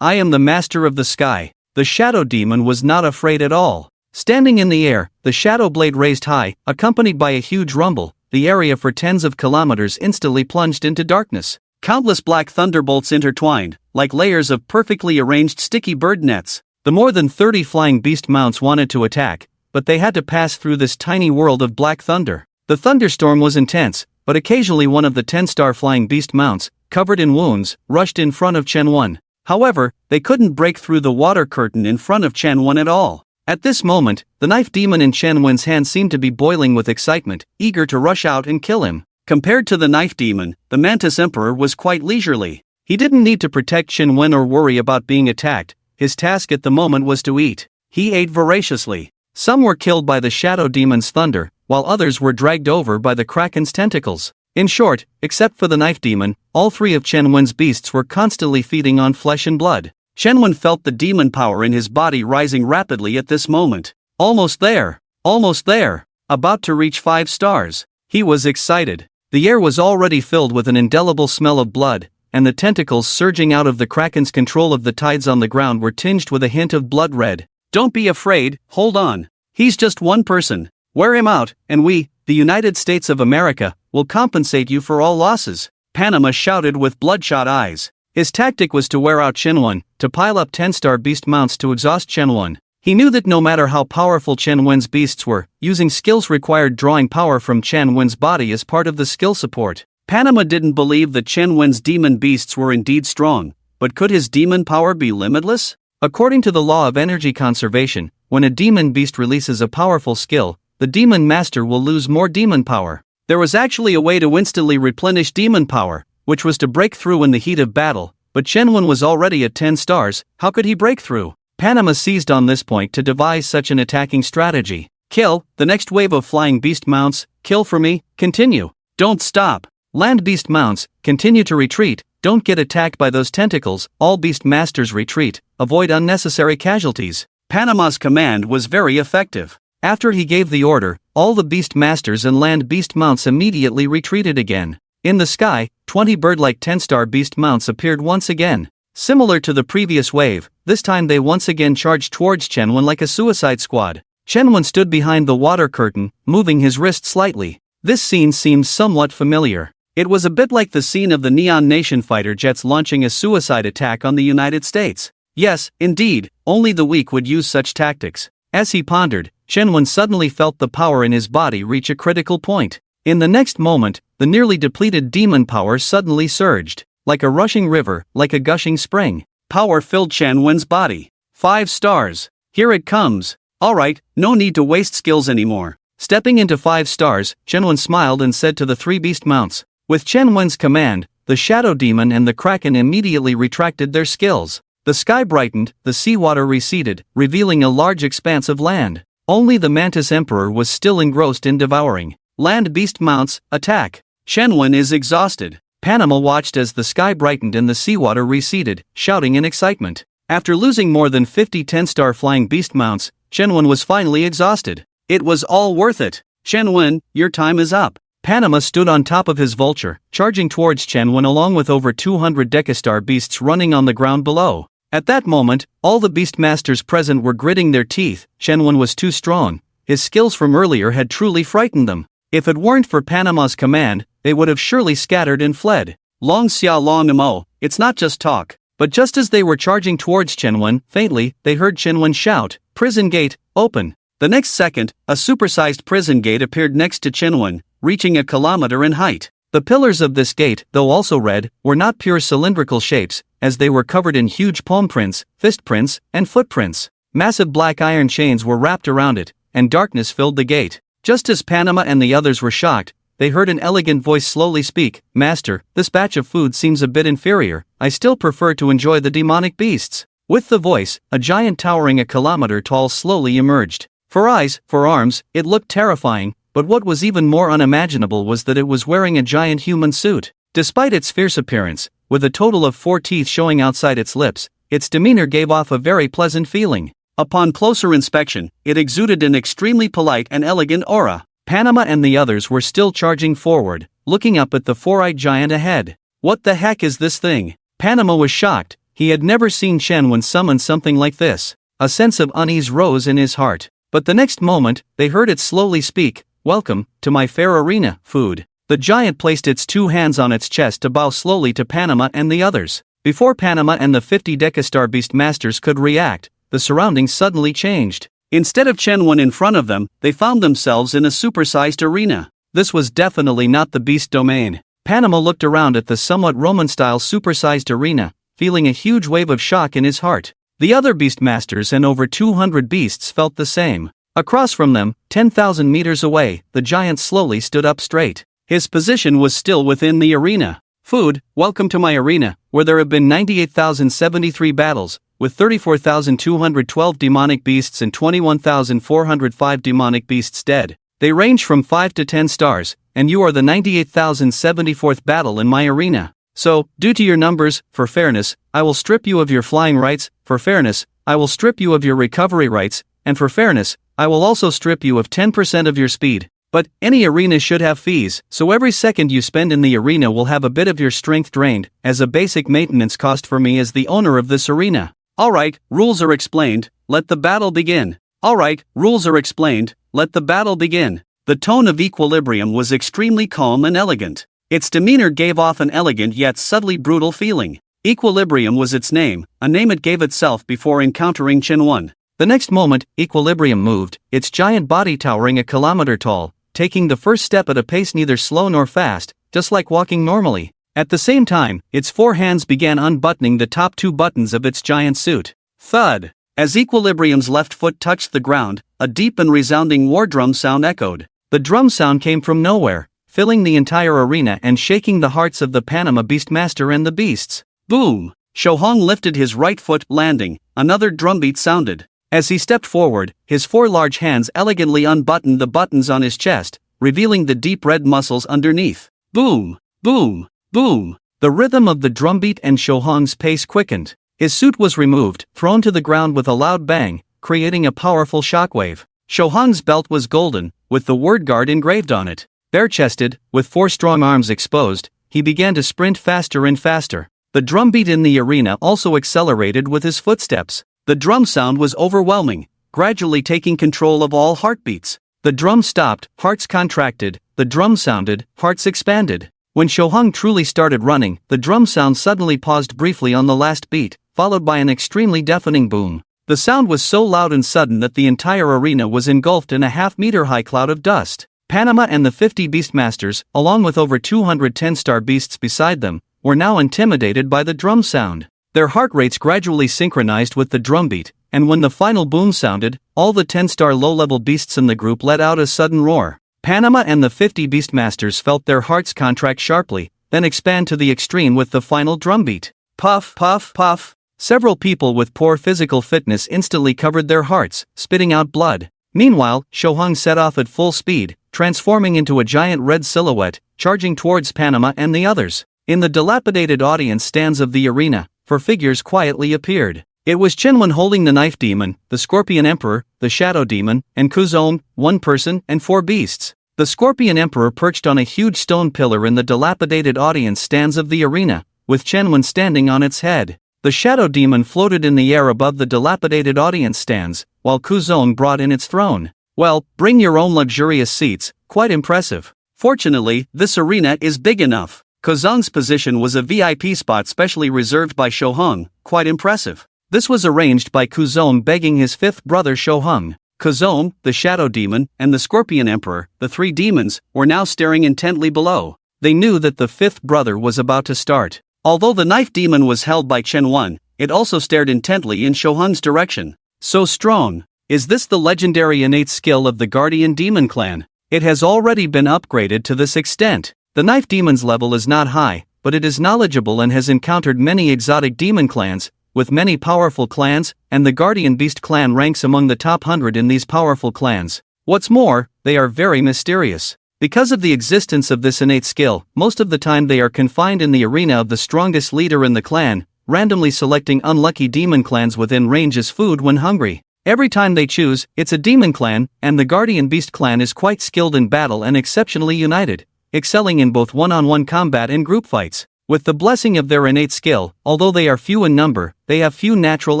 I am the master of the sky. The shadow demon was not afraid at all. Standing in the air, the shadow blade raised high, accompanied by a huge rumble. The area for tens of kilometers instantly plunged into darkness. Countless black thunderbolts intertwined, like layers of perfectly arranged sticky bird nets. The more than 30 flying beast mounts wanted to attack, but they had to pass through this tiny world of black thunder. The thunderstorm was intense, but occasionally one of the 10-star flying beast mounts, covered in wounds, rushed in front of Shenwen. However, they couldn't break through the water curtain in front of Shenwen at all. At this moment, the knife demon in Shenwen's hand seemed to be boiling with excitement, eager to rush out and kill him. Compared to the knife demon, the Mantis Emperor was quite leisurely. He didn't need to protect Shenwen or worry about being attacked. His task at the moment was to eat. He ate voraciously. Some were killed by the shadow demon's thunder, while others were dragged over by the kraken's tentacles. In short, except for the knife demon, all three of Shenwen's beasts were constantly feeding on flesh and blood. Shenwen felt the demon power in his body rising rapidly at this moment. Almost there. Almost there. About to reach 5 stars. He was excited. The air was already filled with an indelible smell of blood, and the tentacles surging out of the kraken's control of the tides on the ground were tinged with a hint of blood red. Don't be afraid, hold on. He's just one person. Wear him out, and we, the United States of America, will compensate you for all losses. Panama shouted with bloodshot eyes. His tactic was to wear out Shenwen, to pile up 10-star beast mounts to exhaust Shenwen. He knew that no matter how powerful Shenwen's beasts were, using skills required drawing power from Shenwen's body as part of the skill support. Panama didn't believe that Shenwen's demon beasts were indeed strong, but could his demon power be limitless? According to the law of energy conservation, when a demon beast releases a powerful skill, the demon master will lose more demon power. There was actually a way to instantly replenish demon power, which was to break through in the heat of battle, but Shenwen was already at 10 stars, how could he break through? Panama seized on this point to devise such an attacking strategy. Kill, the next wave of flying beast mounts, kill for me, continue. Don't stop. Land beast mounts, continue to retreat, don't get attacked by those tentacles, all beast masters retreat, avoid unnecessary casualties. Panama's command was very effective. After he gave the order, all the beast masters and land beast mounts immediately retreated again. In the sky, 20 bird-like 10-star beast mounts appeared once again. Similar to the previous wave, this time they once again charged towards Shenwen like a suicide squad. Shenwen stood behind the water curtain, moving his wrist slightly. This scene seemed somewhat familiar. It was a bit like the scene of the Neon Nation fighter jets launching a suicide attack on the United States. Yes, indeed, only the weak would use such tactics. As he pondered, Shenwen suddenly felt the power in his body reach a critical point. In the next moment, the nearly depleted demon power suddenly surged. Like a rushing river, like a gushing spring. Power filled Shenwen's body. 5 stars. Here it comes. Alright, no need to waste skills anymore. Stepping into 5 stars, Shenwen smiled and said to the 3 beast mounts. With Shenwen's command, the shadow demon and the kraken immediately retracted their skills. The sky brightened, the seawater receded, revealing a large expanse of land. Only the Mantis Emperor was still engrossed in devouring. Land beast mounts, attack. Shenwen is exhausted. Panama watched as the sky brightened and the seawater receded, shouting in excitement. After losing more than 50 10-star flying beast mounts, Shenwen was finally exhausted. It was all worth it. Shenwen, your time is up. Panama stood on top of his vulture, charging towards Shenwen along with over 200 decastar beasts running on the ground below. At that moment, all the beast masters present were gritting their teeth. Shenwen was too strong. His skills from earlier had truly frightened them. If it weren't for Panama's command, they would have surely scattered and fled. Long Xia Long Namo, it's not just talk. But just as they were charging towards Chenwen, faintly, they heard Chenwen shout, "Prison gate, open." The next second, a supersized prison gate appeared next to Chenwen, reaching a kilometer in height. The pillars of this gate, though also red, were not pure cylindrical shapes, as they were covered in huge palm prints, fist prints, and footprints. Massive black iron chains were wrapped around it, and darkness filled the gate. Just as Panama and the others were shocked, they heard an elegant voice slowly speak, "Master, this batch of food seems a bit inferior. I still prefer to enjoy the demonic beasts." With the voice, a giant towering a kilometer tall slowly emerged. For eyes, for arms, it looked terrifying, but what was even more unimaginable was that it was wearing a giant human suit. Despite its fierce appearance, with a total of 4 teeth showing outside its lips, its demeanor gave off a very pleasant feeling. Upon closer inspection, it exuded an extremely polite and elegant aura. Panama and the others were still charging forward, looking up at the 4-eyed giant ahead. What the heck is this thing? Panama was shocked. He had never seen Chenwen summon something like this. A sense of unease rose in his heart. But the next moment, they heard it slowly speak, "Welcome to my fair arena, food." The giant placed its 2 hands on its chest to bow slowly to Panama and the others. Before Panama and the 50 Decastar Beast Masters could react, the surroundings suddenly changed. Instead of Chenwen in front of them, they found themselves in a supersized arena. This was definitely not the beast domain. Panama looked around at the somewhat Roman-style supersized arena, feeling a huge wave of shock in his heart. The other Beastmasters and over 200 beasts felt the same. Across from them, 10,000 meters away, the giant slowly stood up straight. His position was still within the arena. "Food, welcome to my arena, where there have been 98,073 battles, with 34,212 demonic beasts and 21,405 demonic beasts dead. They range from 5 to 10 stars, and you are the 98,074th battle in my arena. So, due to your numbers, for fairness, I will strip you of your flying rights, for fairness, I will strip you of your recovery rights, and for fairness, I will also strip you of 10% of your speed. But, any arena should have fees, so every second you spend in the arena will have a bit of your strength drained, as a basic maintenance cost for me as the owner of this arena. Alright, rules are explained, let the battle begin. Alright, rules are explained, let the battle begin." The tone of Equilibrium was extremely calm and elegant. Its demeanor gave off an elegant yet subtly brutal feeling. Equilibrium was its name, a name it gave itself before encountering Chenwen. The next moment, Equilibrium moved, its giant body towering a kilometer tall, taking the first step at a pace neither slow nor fast, just like walking normally. At the same time, its 4 hands began unbuttoning the top 2 buttons of its giant suit. Thud! As Equilibrium's left foot touched the ground, a deep and resounding war drum sound echoed. The drum sound came from nowhere, filling the entire arena and shaking the hearts of the Panama Beastmaster and the beasts. Boom! Shohong lifted his right foot, landing. Another drumbeat sounded. As he stepped forward, his 4 large hands elegantly unbuttoned the buttons on his chest, revealing the deep red muscles underneath. Boom! Boom! Boom! The rhythm of the drumbeat and Shohong's pace quickened. His suit was removed, thrown to the ground with a loud bang, creating a powerful shockwave. Shohong's belt was golden, with the word guard engraved on it. Bare-chested, with 4 strong arms exposed, he began to sprint faster and faster. The drumbeat in the arena also accelerated with his footsteps. The drum sound was overwhelming, gradually taking control of all heartbeats. The drum stopped, hearts contracted, the drum sounded, hearts expanded. When Shohong truly started running, the drum sound suddenly paused briefly on the last beat, followed by an extremely deafening boom. The sound was so loud and sudden that the entire arena was engulfed in a half-meter-high cloud of dust. Panama and the 50 Beastmasters, along with over 200 10-star beasts beside them, were now intimidated by the drum sound. Their heart rates gradually synchronized with the drumbeat, and when the final boom sounded, all the 10-star low-level beasts in the group let out a sudden roar. Panama and the 50 Beastmasters felt their hearts contract sharply, then expand to the extreme with the final drumbeat. Puff, puff, puff. Several people with poor physical fitness instantly covered their hearts, spitting out blood. Meanwhile, Shohong set off at full speed, transforming into a giant red silhouette, charging towards Panama and the others. In the dilapidated audience stands of the arena, 4 figures quietly appeared. It was Chenwen holding the Knife Demon, the Scorpion Emperor, the Shadow Demon, and Kuzong, 1 person and 4 beasts. The Scorpion Emperor perched on a huge stone pillar in the dilapidated audience stands of the arena, with Chenwen standing on its head. The Shadow Demon floated in the air above the dilapidated audience stands, while Kuzong brought in its throne. "Well, bring your own luxurious seats," quite impressive. Fortunately, this arena is big enough. Kozong's position was a VIP spot specially reserved by Shohung, quite impressive. This was arranged by Kuzong begging his fifth brother Shohung. Kuzong, the Shadow Demon, and the Scorpion Emperor, the three demons, were now staring intently below. They knew that the fifth brother was about to start. Although the Knife Demon was held by Chen Wen, it also stared intently in Shohung's direction. So strong. Is this the legendary innate skill of the Guardian Demon clan? It has already been upgraded to this extent. The Knife Demon's level is not high, but it is knowledgeable and has encountered many exotic demon clans, with many powerful clans, and the Guardian Beast clan ranks among the top 100 in these powerful clans. What's more, they are very mysterious. Because of the existence of this innate skill, most of the time they are confined in the arena of the strongest leader in the clan, randomly selecting unlucky demon clans within range as food when hungry. Every time they choose, it's a demon clan, and the Guardian Beast clan is quite skilled in battle and exceptionally united, excelling in both one-on-one combat and group fights. With the blessing of their innate skill, although they are few in number, they have few natural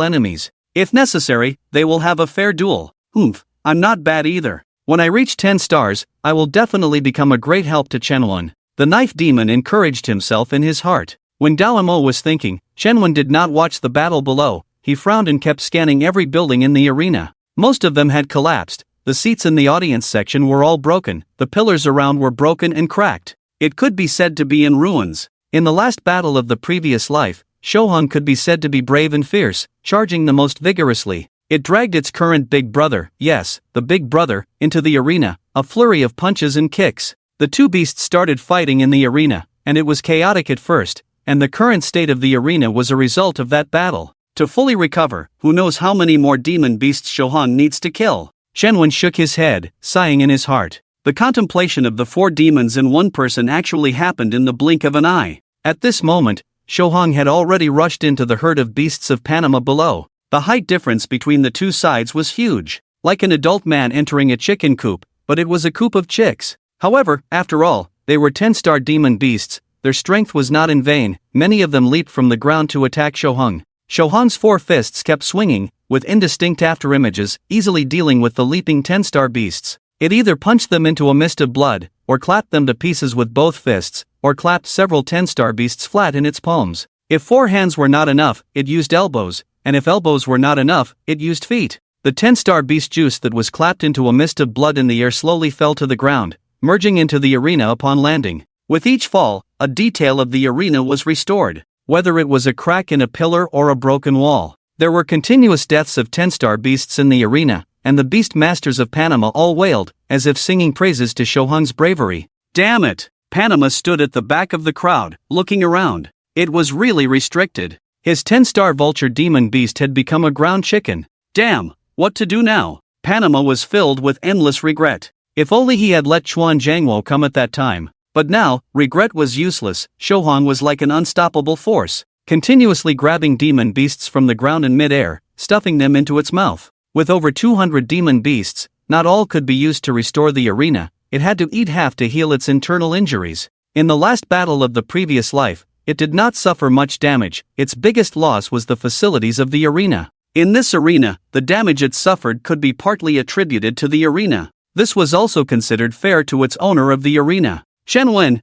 enemies. If necessary, they will have a fair duel. I'm not bad either. When I reach 10 stars, I will definitely become a great help to Chenwen. The Knife Demon encouraged himself in his heart. When Daomo was thinking, Chenwen did not watch the battle below. He frowned and kept scanning every building in the arena. Most of them had collapsed. The seats in the audience section were all broken. The pillars around were broken and cracked. It could be said to be in ruins. In the last battle of the previous life, Shohung could be said to be brave and fierce, charging the most vigorously. It dragged its current big brother, yes, the big brother, into the arena, a flurry of punches and kicks. The two beasts started fighting in the arena, and it was chaotic at first, and the current state of the arena was a result of that battle. To fully recover, who knows how many more demon beasts Shohung needs to kill? Chenwen shook his head, sighing in his heart. The contemplation of the four demons in one person actually happened in the blink of an eye. At this moment, Shohung had already rushed into the herd of beasts of Panama below. The height difference between the two sides was huge, like an adult man entering a chicken coop, but it was a coop of chicks. However, after all, they were 10-star demon beasts. Their strength was not in vain. Many of them leaped from the ground to attack Shohung. Shohung's four fists kept swinging, with indistinct afterimages, easily dealing with the leaping 10-star beasts. It either punched them into a mist of blood, or clapped them to pieces with both fists, or clapped several 10-star beasts flat in its palms. If 4 hands were not enough, it used elbows, and if elbows were not enough, it used feet. The 10-star beast juice that was clapped into a mist of blood in the air slowly fell to the ground, merging into the arena upon landing. With each fall, a detail of the arena was restored, whether it was a crack in a pillar or a broken wall. There were continuous deaths of 10-star beasts in the arena, and the beast masters of Panama all wailed, as if singing praises to Shohung's bravery. Damn it! Panama stood at the back of the crowd, looking around. It was really restricted. His 10-star vulture demon beast had become a ground chicken. Damn, what to do now? Panama was filled with endless regret. If only he had let Chuan Jiangwo come at that time. But now, regret was useless. Shohung was like an unstoppable force, continuously grabbing demon beasts from the ground in mid-air, stuffing them into its mouth. With over 200 demon beasts, not all could be used to restore the arena. It had to eat half to heal its internal injuries. In the last battle of the previous life, it did not suffer much damage. Its biggest loss was the facilities of the arena. In this arena, the damage it suffered could be partly attributed to the arena. This was also considered fair to its owner of the arena. Chenwen,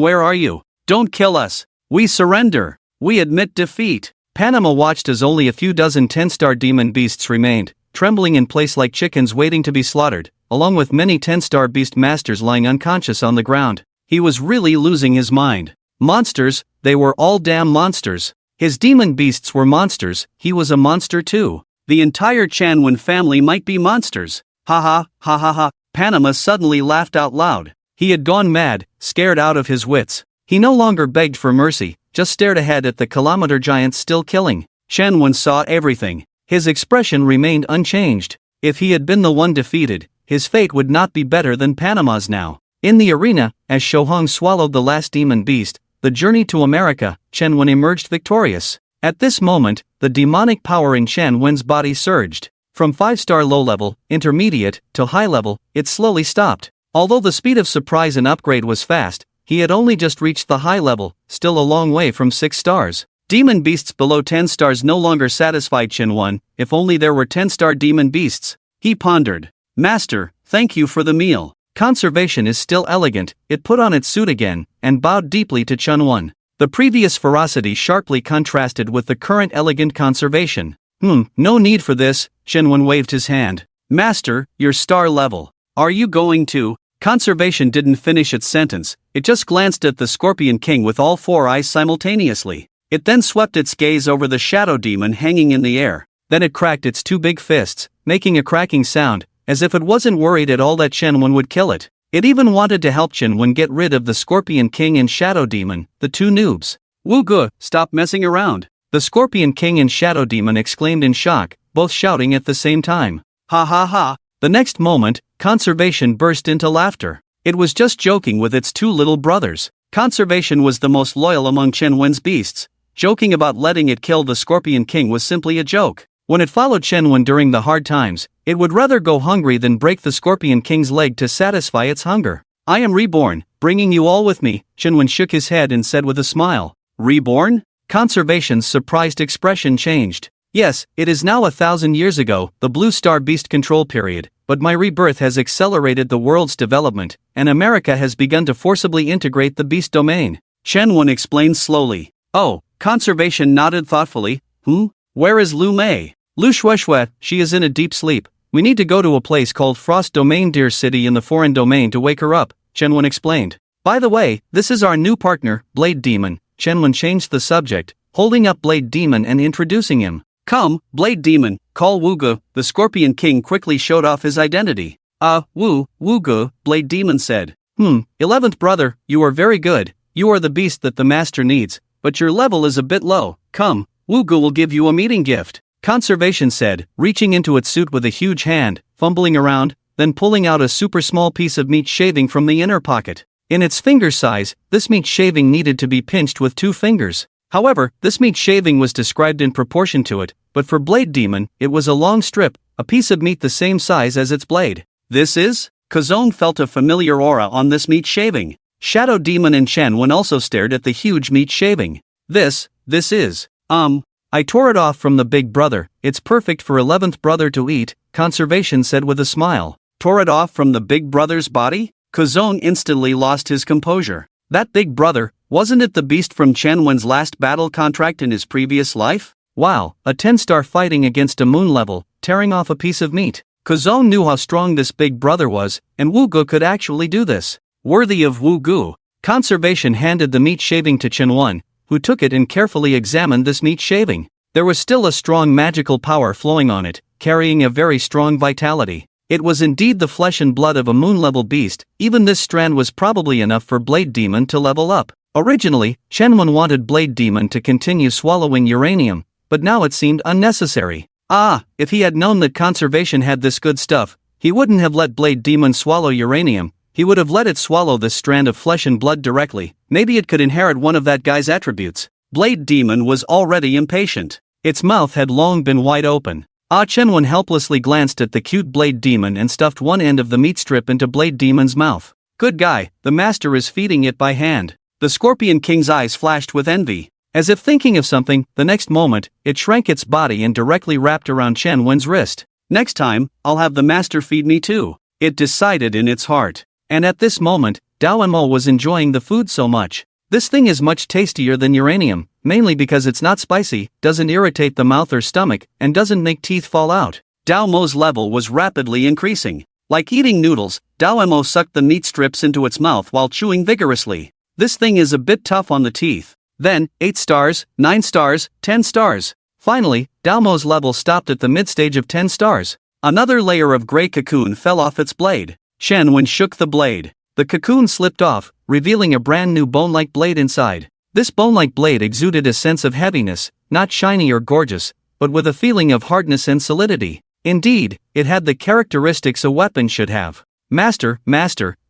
where are you? Don't kill us. We surrender. We admit defeat. Panama watched as only a few dozen 10-star demon beasts remained, trembling in place like chickens waiting to be slaughtered, along with many 10-star beast masters lying unconscious on the ground. He was really losing his mind. Monsters, they were all damn monsters. His demon beasts were monsters, he was a monster too. The entire Chanwen family might be monsters. Ha ha, ha ha ha. Panama suddenly laughed out loud. He had gone mad, scared out of his wits. He no longer begged for mercy, just stared ahead at the kilometer giants still killing. Chanwen saw everything. His expression remained unchanged. If he had been the one defeated, his fate would not be better than Panama's now. In the arena, as Shohung swallowed the last demon beast, the journey to America, Chenwen emerged victorious. At this moment, the demonic power in Chenwen's body surged. From 5-star low-level, intermediate, to high-level, it slowly stopped. Although the speed of surprise and upgrade was fast, he had only just reached the high level, still a long way from 6 stars. Demon beasts below 10 stars no longer satisfied Chenwen. If only there were 10-star demon beasts. He pondered. Master, thank you for the meal. Conservation is still elegant. It put on its suit again, and bowed deeply to Chunwon. The previous ferocity sharply contrasted with the current elegant conservation. No need for this, Chunwon waved his hand. Master, you're star level. Are you going to? Conservation didn't finish its sentence, it just glanced at the Scorpion King with all four eyes simultaneously. It then swept its gaze over the shadow demon hanging in the air. Then it cracked its two big fists, making a cracking sound, as if it wasn't worried at all that Chunwon would kill it. It even wanted to help Chunwon get rid of the Scorpion King and Shadow Demon, the two noobs. Wuge, stop messing around. The Scorpion King and Shadow Demon exclaimed in shock, both shouting at the same time. Ha ha ha. The next moment, Conservation burst into laughter. It was just joking with its two little brothers. Conservation was the most loyal among Chunwon's beasts. Joking about letting it kill the Scorpion King was simply a joke. When it followed Chunwon during the hard times, it would rather go hungry than break the Scorpion King's leg to satisfy its hunger. I am Reborn, bringing you all with me, Chunwon shook his head and said with a smile. Reborn? Conservation's surprised expression changed. Yes, it is now 1,000 years ago, the Blue Star Beast control period, but my rebirth has accelerated the world's development, and America has begun to forcibly integrate the beast domain. Chunwon explained slowly. Oh, Conservation nodded thoughtfully. Where is Lu Mei? Lu Shueshue, she is in a deep sleep. We need to go to a place called Frost Domain Deer City in the foreign domain to wake her up, Chunwon explained. By the way, this is our new partner, Blade Demon. Chunwon changed the subject, holding up Blade Demon and introducing him. Come, Blade Demon, call Wuge. The Scorpion King quickly showed off his identity. Wuge, Blade Demon said. 11th brother, you are very good. You are the beast that the master needs, but your level is a bit low. Come, Wuge will give you a meeting gift. Conservation said, reaching into its suit with a huge hand, fumbling around, then pulling out a super small piece of meat shaving from the inner pocket. In its finger size, this meat shaving needed to be pinched with 2 fingers. However, this meat shaving was described in proportion to it, but for Blade Demon, it was a long strip, a piece of meat the same size as its blade. This is? Kazone felt a familiar aura on this meat shaving. Shadow Demon and Chunwon also stared at the huge meat shaving. This is. I tore it off from the big brother. It's perfect for 11th brother to eat, Conservation said with a smile. Tore it off from the big brother's body? Kazone instantly lost his composure. That big brother, wasn't it the beast from Chunwon's last battle contract in his previous life? Wow, a 10-star fighting against a moon level, tearing off a piece of meat. Kazone knew how strong this big brother was, and Wuge could actually do this. Worthy of Wuge. Conservation handed the meat shaving to Chunwon, who took it and carefully examined this meat shaving. There was still a strong magical power flowing on it, carrying a very strong vitality. It was indeed the flesh and blood of a moon-level beast. Even this strand was probably enough for Blade Demon to level up. Originally, Chunwon wanted Blade Demon to continue swallowing uranium, but now it seemed unnecessary. If he had known that Conservation had this good stuff, he wouldn't have let Blade Demon swallow uranium. He would have let it swallow this strand of flesh and blood directly. Maybe it could inherit one of that guy's attributes. Blade Demon was already impatient. Its mouth had long been wide open. Chunwon helplessly glanced at the cute Blade Demon and stuffed one end of the meat strip into Blade Demon's mouth. Good guy, the master is feeding it by hand. The Scorpion King's eyes flashed with envy. As if thinking of something, the next moment, it shrank its body and directly wrapped around Chunwon's wrist. Next time, I'll have the master feed me too, it decided in its heart. And at this moment, Daoemo was enjoying the food so much. This thing is much tastier than uranium, mainly because it's not spicy, doesn't irritate the mouth or stomach, and doesn't make teeth fall out. Daoemo's level was rapidly increasing. Like eating noodles, Daoemo sucked the meat strips into its mouth while chewing vigorously. This thing is a bit tough on the teeth. Then, 8 stars, 9 stars, 10 stars. Finally, Daoemo's level stopped at the mid-stage of 10 stars. Another layer of gray cocoon fell off its blade. Chunwon shook the blade. The cocoon slipped off, revealing a brand new bone-like blade inside. This bone-like blade exuded a sense of heaviness, not shiny or gorgeous, but with a feeling of hardness and solidity. Indeed, it had the characteristics a weapon should have. Master,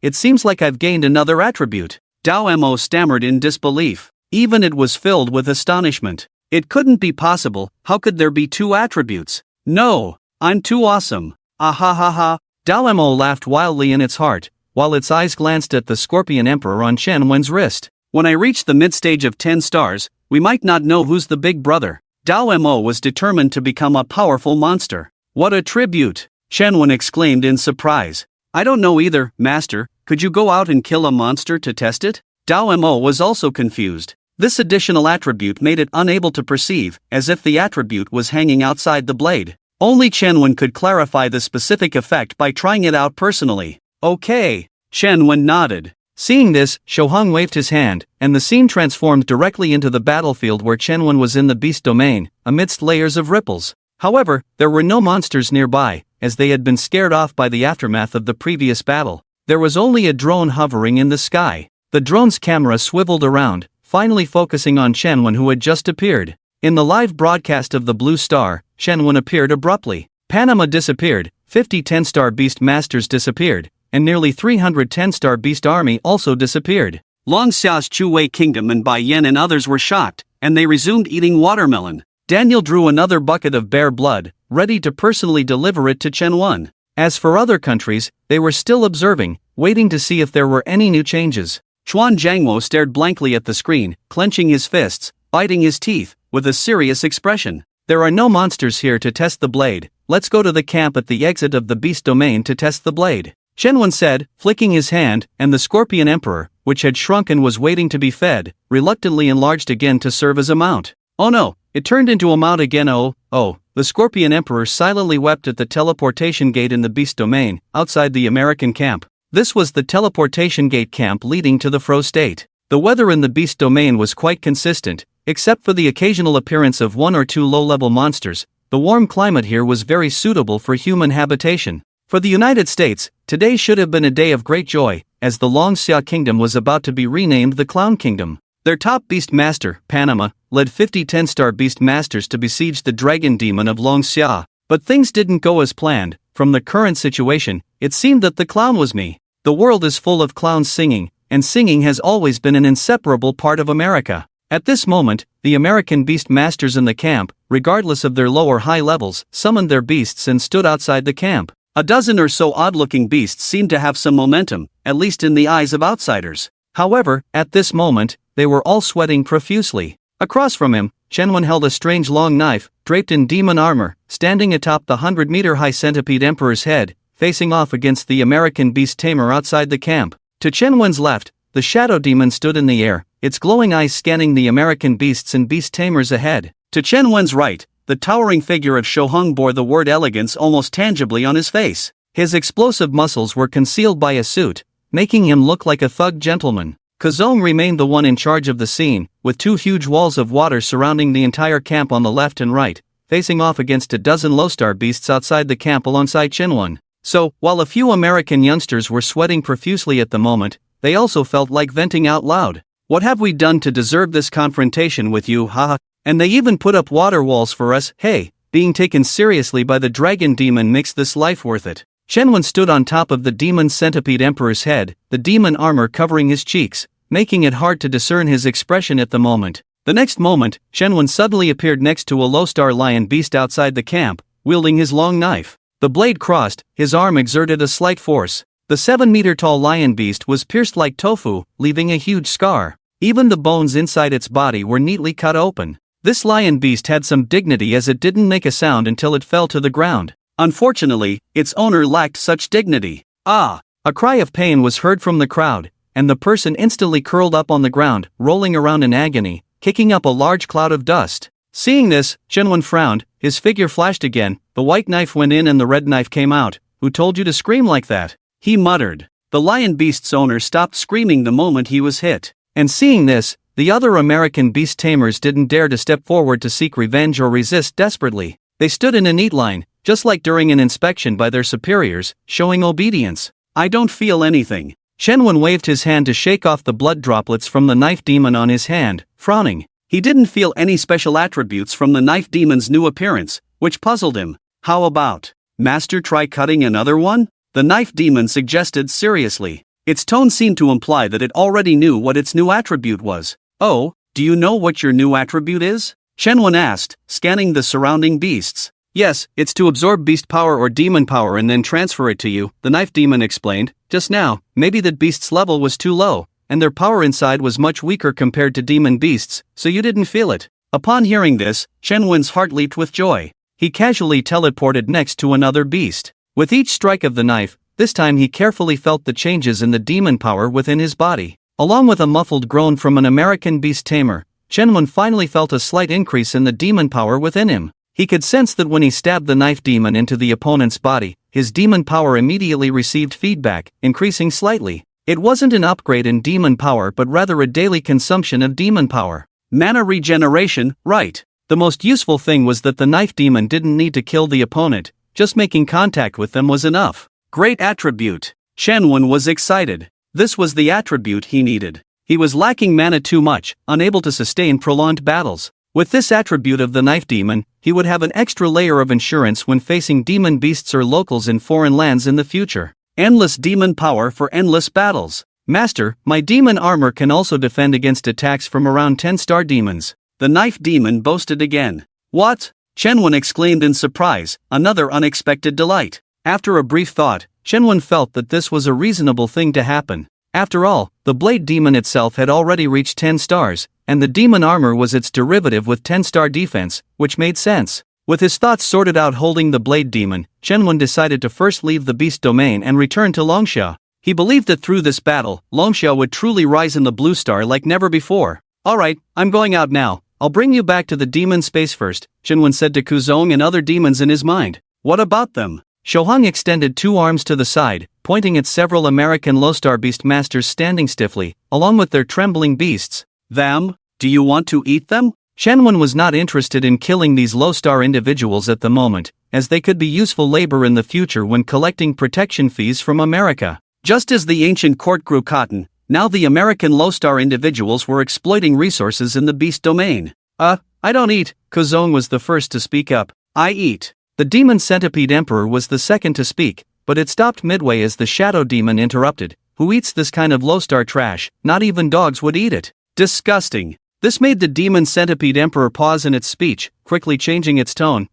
it seems like I've gained another attribute. Daoemo stammered in disbelief. Even it was filled with astonishment. It couldn't be possible. How could there be 2 attributes? No, I'm too awesome. Ahahaha. Daoemo laughed wildly in its heart, while its eyes glanced at the Scorpion Emperor on Chunwon's wrist. When I reach the mid-stage of 10 stars, we might not know who's the big brother. Daoemo was determined to become a powerful monster. What a tribute! Chunwon exclaimed in surprise. I don't know either, Master. Could you go out and kill a monster to test it? Dao Mo was also confused. This additional attribute made it unable to perceive, as if the attribute was hanging outside the blade. Only Chen Wen could clarify the specific effect by trying it out personally. Okay. Chen Wen nodded. Seeing this, Shoheng waved his hand, and the scene transformed directly into the battlefield where Chen Wen was in the beast domain, amidst layers of ripples. However, there were no monsters nearby, as they had been scared off by the aftermath of the previous battle. There was only a drone hovering in the sky. The drone's camera swiveled around, finally focusing on Chen Wen, who had just appeared. In the live broadcast of the Blue Star, Chen Wen appeared abruptly. Panama disappeared, 50 10-star beast masters disappeared, and nearly 300 10-star beast army also disappeared. Long Xiao's Chu Wei Kingdom and Bai Yan and others were shocked, and they resumed eating watermelon. Daniel drew another bucket of bear blood, ready to personally deliver it to Chen Wen. As for other countries, they were still observing, waiting to see if there were any new changes. Chuan Jiangwo stared blankly at the screen, clenching his fists, biting his teeth, with a serious expression. There are no monsters here to test the blade. Let's go to the camp at the exit of the beast domain to test the blade. Chen Wen said, flicking his hand, and the Scorpion Emperor, which had shrunk and was waiting to be fed, reluctantly enlarged again to serve as a mount. Oh no, it turned into a mount again. Oh, the Scorpion Emperor silently wept at the teleportation gate in the beast domain, outside the American camp. This was the teleportation gate camp leading to the Fro State. The weather in the beast domain was quite consistent, except for the occasional appearance of one or two low-level monsters. The warm climate here was very suitable for human habitation. For the United States, today should have been a day of great joy, as the Long Xia Kingdom was about to be renamed the Clown Kingdom. Their top beast master, Panama, led 50 10-star beast masters to besiege the dragon demon of Long Xia. But things didn't go as planned. From the current situation, it seemed that the clown was me. The world is full of clowns singing, and singing has always been an inseparable part of America. At this moment, the American beast masters in the camp, regardless of their low or high levels, summoned their beasts and stood outside the camp. A dozen or so odd-looking beasts seemed to have some momentum, at least in the eyes of outsiders. However, at this moment, they were all sweating profusely. Across from him, Chen Wen held a strange long knife, draped in demon armor, standing atop the 100-meter-high centipede emperor's head, facing off against the American beast Tamer outside the camp. To Chen Wen's left, the shadow demon stood in the air, its glowing eyes scanning the American beasts and beast tamers ahead. To Chen Wen's right, the towering figure of Shoheng bore the word elegance almost tangibly on his face. His explosive muscles were concealed by a suit, making him look like a thug gentleman. Kazong remained the one in charge of the scene, with two huge walls of water surrounding the entire camp on the left and right, facing off against a dozen low-star beasts outside the camp alongside Chen Wen. So, while a few American youngsters were sweating profusely at the moment, they also felt like venting out loud. What have we done to deserve this confrontation with you, haha? And they even put up water walls for us. Hey, being taken seriously by the dragon demon makes this life worth it. Chen Wen stood on top of the demon centipede emperor's head, the demon armor covering his cheeks, making it hard to discern his expression at the moment. The next moment, Chen Wen suddenly appeared next to a low-star lion beast outside the camp, wielding his long knife. The blade crossed, his arm exerted a slight force. The 7-meter-tall lion beast was pierced like tofu, leaving a huge scar. Even the bones inside its body were neatly cut open. This lion beast had some dignity as it didn't make a sound until it fell to the ground. Unfortunately, its owner lacked such dignity. Ah! A cry of pain was heard from the crowd, and the person instantly curled up on the ground, rolling around in agony, kicking up a large cloud of dust. Seeing this, Chen Wen frowned, his figure flashed again, the white knife went in and the red knife came out. Who told you to scream like that? He muttered. The lion beast's owner stopped screaming the moment he was hit. And seeing this, the other American beast tamers didn't dare to step forward to seek revenge or resist desperately. They stood in a neat line, just like during an inspection by their superiors, showing obedience. I don't feel anything. Chen Wen waved his hand to shake off the blood droplets from the knife demon on his hand, frowning. He didn't feel any special attributes from the knife demon's new appearance, which puzzled him. How about, Master, try cutting another one? The knife demon suggested seriously. Its tone seemed to imply that it already knew what its new attribute was. Oh, do you know what your new attribute is? Chen Wen asked, scanning the surrounding beasts. Yes, it's to absorb beast power or demon power and then transfer it to you, the knife demon explained. Just now, maybe that beast's level was too low, and their power inside was much weaker compared to demon beasts, so you didn't feel it. Upon hearing this, Chen Wen's heart leaped with joy. He casually teleported next to another beast. With each strike of the knife, This time he carefully felt the changes in the demon power within his body. Along with a muffled groan from an American beast Tamer, Shenwen finally felt a slight increase in the demon power within him. He could sense that when he stabbed the knife demon into the opponent's body, his demon power immediately received feedback, increasing slightly. It wasn't an upgrade in demon power but rather a daily consumption of demon power. Mana regeneration, right. The most useful thing was that the knife demon didn't need to kill the opponent, just making contact with them was enough. Great attribute. Shenwen was excited. This was the attribute he needed. He was lacking mana too much, unable to sustain prolonged battles. With this attribute of the knife demon, he would have an extra layer of insurance when facing demon beasts or locals in foreign lands in the future. Endless demon power for endless battles. Master, my demon armor can also defend against attacks from around 10-star demons. The knife demon boasted again. What? Shenwen exclaimed in surprise, another unexpected delight. After a brief thought, Shenwen felt that this was a reasonable thing to happen. After all, the blade demon itself had already reached 10 stars, and the demon armor was its derivative with 10-star defense, which made sense. With his thoughts sorted out holding the blade demon, Shenwen decided to first leave the beast domain and return to Longxia. He believed that through this battle, Longxia would truly rise in the blue star like never before. Alright, I'm going out now. I'll bring you back to the demon space first, Shenwen said to Kuzong and other demons in his mind. What about them? Shohang extended 2 arms to the side, pointing at several American low-star beast masters standing stiffly, along with their trembling beasts. Them? Do you want to eat them? Shenwen was not interested in killing these low-star individuals at the moment, as they could be useful labor in the future when collecting protection fees from America. Just as the ancient court grew cotton, now the American low-star individuals were exploiting resources in the beast domain. I don't eat, Kuzong was the first to speak up. I eat. The demon centipede emperor was the second to speak, but it stopped midway as the shadow demon interrupted. Who eats this kind of low-star trash? Not even dogs would eat it. Disgusting. This made the demon centipede emperor pause in its speech, quickly changing its tone.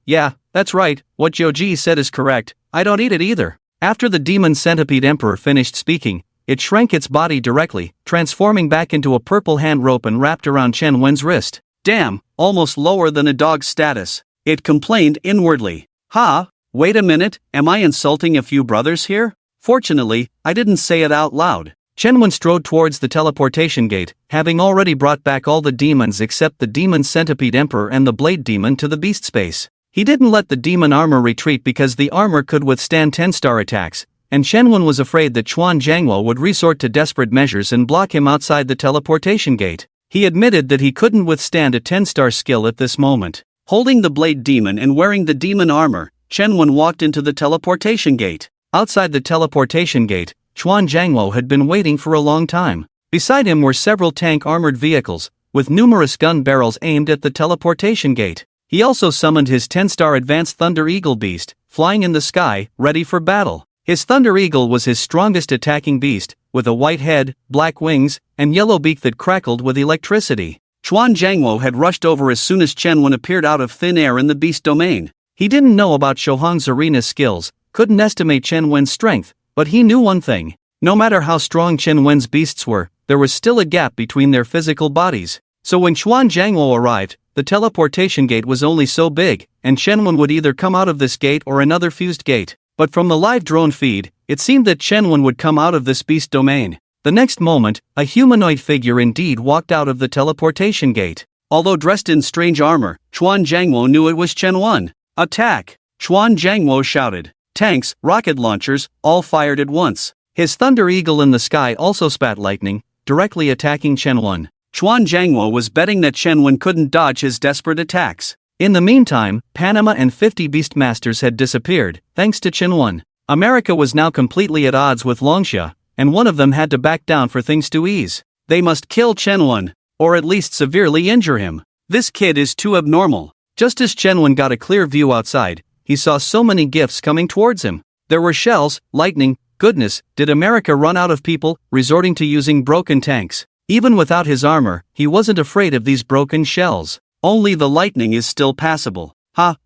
Yeah, that's right, what Joji said is correct, I don't eat it either. After the demon centipede emperor finished speaking, it shrank its body directly, transforming back into a purple hand rope and wrapped around Chen Wen's wrist. Damn, almost lower than a dog's status. It complained inwardly. Wait a minute, am I insulting a few brothers here? Fortunately, I didn't say it out loud. Shenwen strode towards the teleportation gate, having already brought back all the demons except the demon centipede emperor and the blade demon to the beast space. He didn't let the demon armor retreat because the armor could withstand 10-star attacks, and Shenwen was afraid that Chuan Jiangwo would resort to desperate measures and block him outside the teleportation gate. He admitted that he couldn't withstand a 10-star skill at this moment. Holding the blade demon and wearing the demon armor, Shenwen walked into the teleportation gate. Outside the teleportation gate, Chuan Jiangwo had been waiting for a long time. Beside him were several tank-armored vehicles, with numerous gun barrels aimed at the teleportation gate. He also summoned his 10-star advanced Thunder Eagle beast, flying in the sky, ready for battle. His Thunder Eagle was his strongest attacking beast, with a white head, black wings, and yellow beak that crackled with electricity. Chuan Jiangwo had rushed over as soon as Shenwen appeared out of thin air in the beast domain. He didn't know about Shohang's arena skills, couldn't estimate Chen Wen's strength, but he knew one thing. No matter how strong Chen Wen's beasts were, there was still a gap between their physical bodies. So when Chuan Jiangwo arrived, the teleportation gate was only so big, and Shenwen would either come out of this gate or another fused gate. But from the live drone feed, it seemed that Shenwen would come out of this beast domain. The next moment, a humanoid figure indeed walked out of the teleportation gate. Although dressed in strange armor, Chuan Jiangwo knew it was Chen Wen. Attack! Chuan Jiangwo shouted. Tanks, rocket launchers, all fired at once. His Thunder Eagle in the sky also spat lightning, directly attacking Chen Wen. Chuan Jiangwo was betting that Chen Wen couldn't dodge his desperate attacks. In the meantime, Panama and 50 Beastmasters had disappeared, thanks to Chen Wen. America was now completely at odds with Longxia, and one of them had to back down for things to ease. They must kill Chen Wen, or at least severely injure him. This kid is too abnormal. Just as Chen Wen got a clear view outside, he saw so many gifts coming towards him. There were shells, lightning, goodness, did America run out of people, resorting to using broken tanks? Even without his armor, he wasn't afraid of these broken shells. Only the lightning is still passable.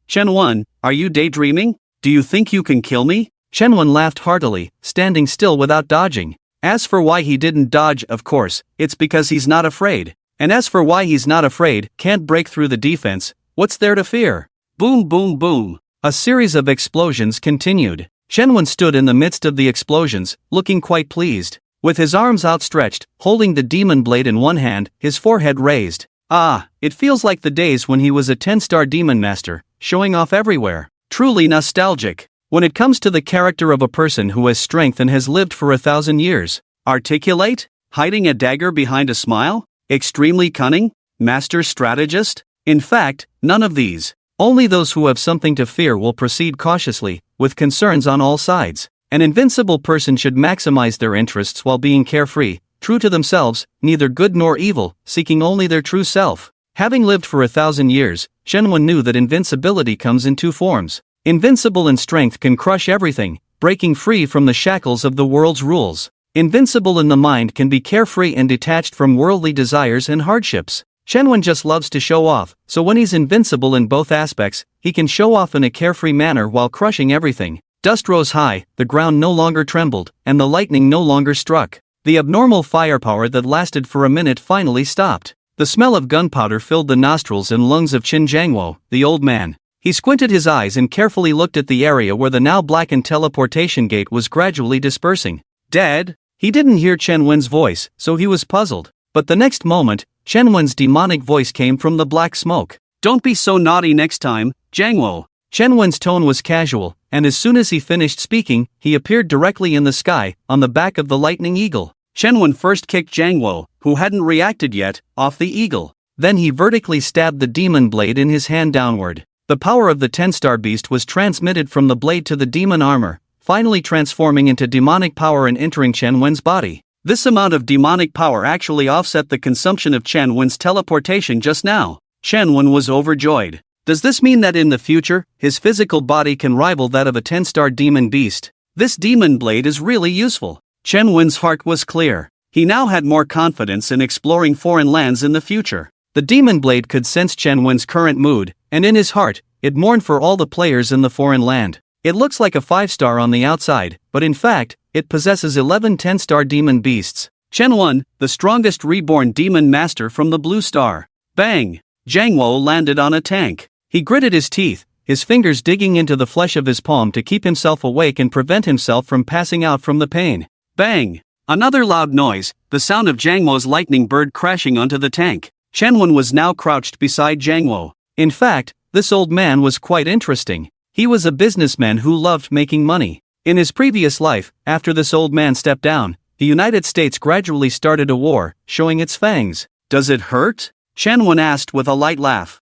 Chen Wen, are you daydreaming? Do you think you can kill me? Chen Wen laughed heartily, standing still without dodging. As for why he didn't dodge, of course, it's because he's not afraid. And as for why he's not afraid, can't break through the defense, what's there to fear? Boom boom boom. A series of explosions continued. Chen Wen stood in the midst of the explosions, looking quite pleased. With his arms outstretched, holding the demon blade in one hand, his forehead raised. Ah, it feels like the days when he was a 10-star demon master, showing off everywhere. Truly nostalgic. When it comes to the character of a person who has strength and has lived for 1,000 years. Articulate? Hiding a dagger behind a smile? Extremely cunning? Master strategist? In fact, none of these. Only those who have something to fear will proceed cautiously, with concerns on all sides. An invincible person should maximize their interests while being carefree, true to themselves, neither good nor evil, seeking only their true self. Having lived for 1,000 years, Chen Wen knew that invincibility comes in two forms. Invincible in strength can crush everything, breaking free from the shackles of the world's rules. Invincible in the mind can be carefree and detached from worldly desires and hardships. Chen Wen just loves to show off, so when he's invincible in both aspects, he can show off in a carefree manner while crushing everything. Dust rose high, the ground no longer trembled, and the lightning no longer struck. The abnormal firepower that lasted for a minute finally stopped. The smell of gunpowder filled the nostrils and lungs of Qin Jiangwo, the old man. He squinted his eyes and carefully looked at the area where the now blackened teleportation gate was gradually dispersing. Dead? He didn't hear Chen Wen's voice, so he was puzzled. But the next moment, Chen Wen's demonic voice came from the black smoke. Don't be so naughty next time, Jiangwo. Chen Wen's tone was casual, and as soon as he finished speaking, he appeared directly in the sky, on the back of the lightning eagle. Chen Wen first kicked Jiangwo, who hadn't reacted yet, off the eagle. Then he vertically stabbed the demon blade in his hand downward. The power of the 10-star beast was transmitted from the blade to the demon armor, finally transforming into demonic power and entering Chen Wen's body. This amount of demonic power actually offset the consumption of Chen Wen's teleportation just now. Chen Wen was overjoyed. Does this mean that in the future, his physical body can rival that of a 10-star demon beast? This demon blade is really useful. Chen Wen's heart was clear. He now had more confidence in exploring foreign lands in the future. The demon blade could sense Chen Wen's current mood, and in his heart, it mourned for all the players in the foreign land. It looks like a 5-star on the outside, but in fact, it possesses 11 10-star demon beasts. Chen Wen, the strongest reborn demon master from the blue star. Bang! Jiangwo landed on a tank. He gritted his teeth, his fingers digging into the flesh of his palm to keep himself awake and prevent himself from passing out from the pain. Bang! Another loud noise, the sound of Jiangwo's lightning bird crashing onto the tank. Chen Wen was now crouched beside Jiangwo. In fact, this old man was quite interesting. He was a businessman who loved making money. In his previous life, after this old man stepped down, the United States gradually started a war, showing its fangs. Does it hurt? Chen Wen asked with a light laugh.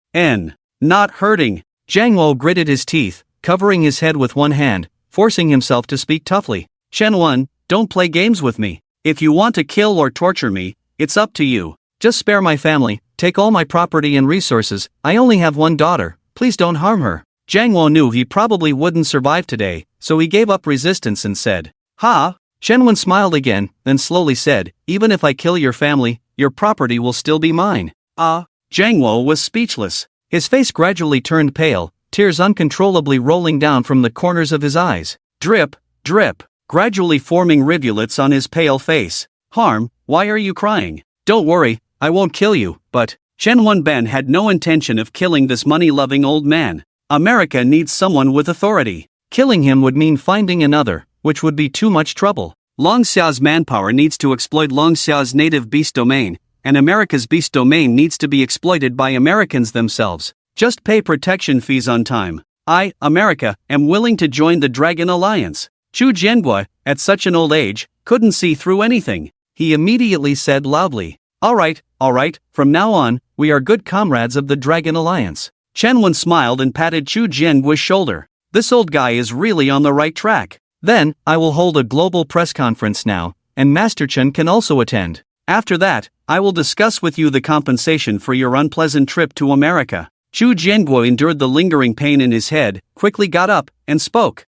Not hurting. Jiangwo gritted his teeth, covering his head with one hand, forcing himself to speak toughly. Chen Wen, don't play games with me. If you want to kill or torture me, it's up to you. Just spare my family, take all my property and resources. I only have one daughter, please don't harm her. Jiangwo knew he probably wouldn't survive today, so he gave up resistance and said, Ha! Chen Wen smiled again, then slowly said, even if I kill your family, your property will still be mine. Jiangwo was speechless. His face gradually turned pale, tears uncontrollably rolling down from the corners of his eyes. Drip, drip, gradually forming rivulets on his pale face. Harm, why are you crying? Don't worry, I won't kill you, but Chen Wenben had no intention of killing this money-loving old man. America needs someone with authority. Killing him would mean finding another, which would be too much trouble. Long Xiao's manpower needs to exploit Long Xiao's native beast domain, and America's beast domain needs to be exploited by Americans themselves. Just pay protection fees on time. I, America, am willing to join the Dragon Alliance. Chu Jiangwa, at such an old age, couldn't see through anything. He immediately said loudly, all right, from now on, we are good comrades of the Dragon Alliance. Chen Wen smiled and patted Chu Jiangwa's shoulder. This old guy is really on the right track. Then, I will hold a global press conference now, and Master Chen can also attend. After that, I will discuss with you the compensation for your unpleasant trip to America. Chu Jiangwa endured the lingering pain in his head, quickly got up, and spoke.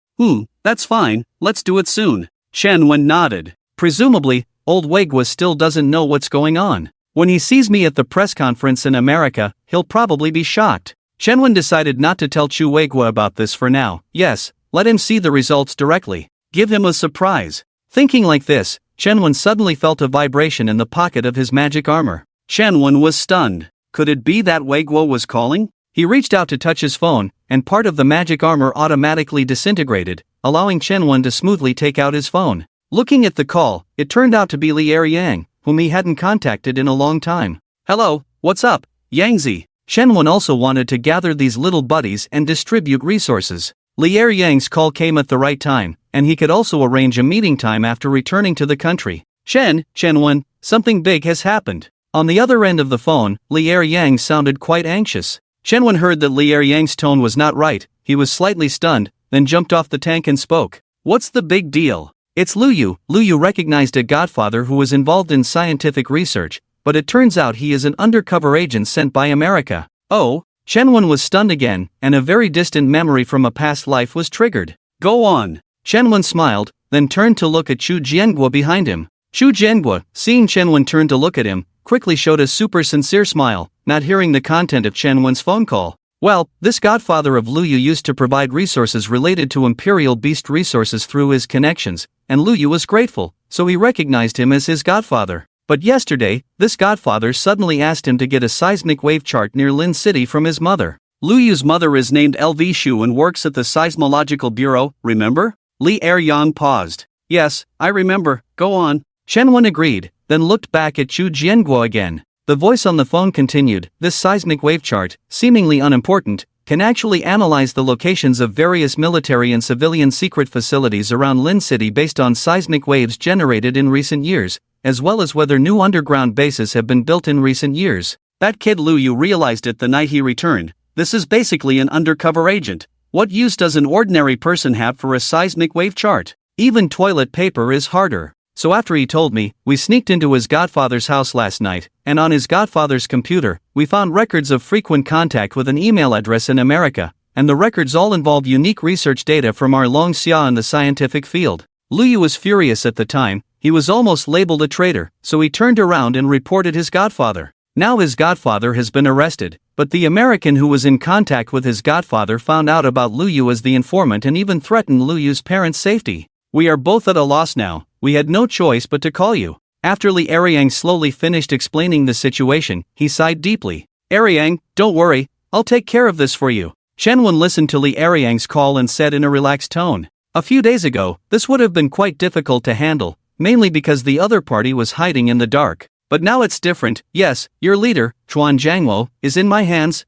That's fine, let's do it soon. Chen Wen nodded. Presumably, old Weigwa still doesn't know what's going on. When he sees me at the press conference in America, he'll probably be shocked. Chen Wen decided not to tell Chu Weigwa about this for now. Yes, let him see the results directly. Give him a surprise. Thinking like this, Chen Wen suddenly felt a vibration in the pocket of his magic armor. Chen Wen was stunned. Could it be that Weigwa was calling? He reached out to touch his phone, and part of the magic armor automatically disintegrated, allowing Chen Wen to smoothly take out his phone. Looking at the call, it turned out to be Li Yang, whom he hadn't contacted in a long time. "Hello, what's up, Yangzi?" Chen Wen also wanted to gather these little buddies and distribute resources. Li Yang's call came at the right time, and he could also arrange a meeting time after returning to the country. Chen Wen, something big has happened." On the other end of the phone, Li Yang sounded quite anxious. Chen Wen heard that Li Yang's tone was not right. He was slightly stunned, then jumped off the tank and spoke. "What's the big deal?" "It's Lu Yu." Lu Yu recognized a godfather who was involved in scientific research, but it turns out he is an undercover agent sent by America. "Oh?" Chen Wen was stunned again, and a very distant memory from a past life was triggered. "Go on." Chen Wen smiled, then turned to look at Chu Jianguo behind him. Chu Jianguo, seeing Chen Wen turn to look at him, quickly showed a super sincere smile, not hearing the content of Chen Wen's phone call. Well, this godfather of Lu Yu used to provide resources related to Imperial Beast resources through his connections, and Lu Yu was grateful, so he recognized him as his godfather. But yesterday, this godfather suddenly asked him to get a seismic wave chart near Lin City from his mother. Lu Yu's mother is named LV Shu and works at the Seismological Bureau, remember? Li Yang paused. "Yes, I remember, go on." Chen Wen agreed, then looked back at Chu Jianguo again. The voice on the phone continued, "This seismic wave chart, seemingly unimportant, can actually analyze the locations of various military and civilian secret facilities around Lin City based on seismic waves generated in recent years, as well as whether new underground bases have been built in recent years." That kid Lu Yu realized it the night he returned. This is basically an undercover agent. What use does an ordinary person have for a seismic wave chart? Even toilet paper is harder. So after he told me, we sneaked into his godfather's house last night, and on his godfather's computer, we found records of frequent contact with an email address in America, and the records all involve unique research data from our Long Xia in the scientific field. Lu Yu was furious at the time. He was almost labeled a traitor, so he turned around and reported his godfather. Now his godfather has been arrested, but the American who was in contact with his godfather found out about Lu Yu as the informant and even threatened Lu Yu's parents' safety. "We are both at a loss now. We had no choice but to call you." After Li Yang slowly finished explaining the situation, he sighed deeply. "Yang, don't worry, I'll take care of this for you." Chen Wen listened to Li Yang's call and said in a relaxed tone. "A few days ago, this would have been quite difficult to handle, mainly because the other party was hiding in the dark. But now it's different. Yes, your leader, Chuan Jianguo, is in my hands.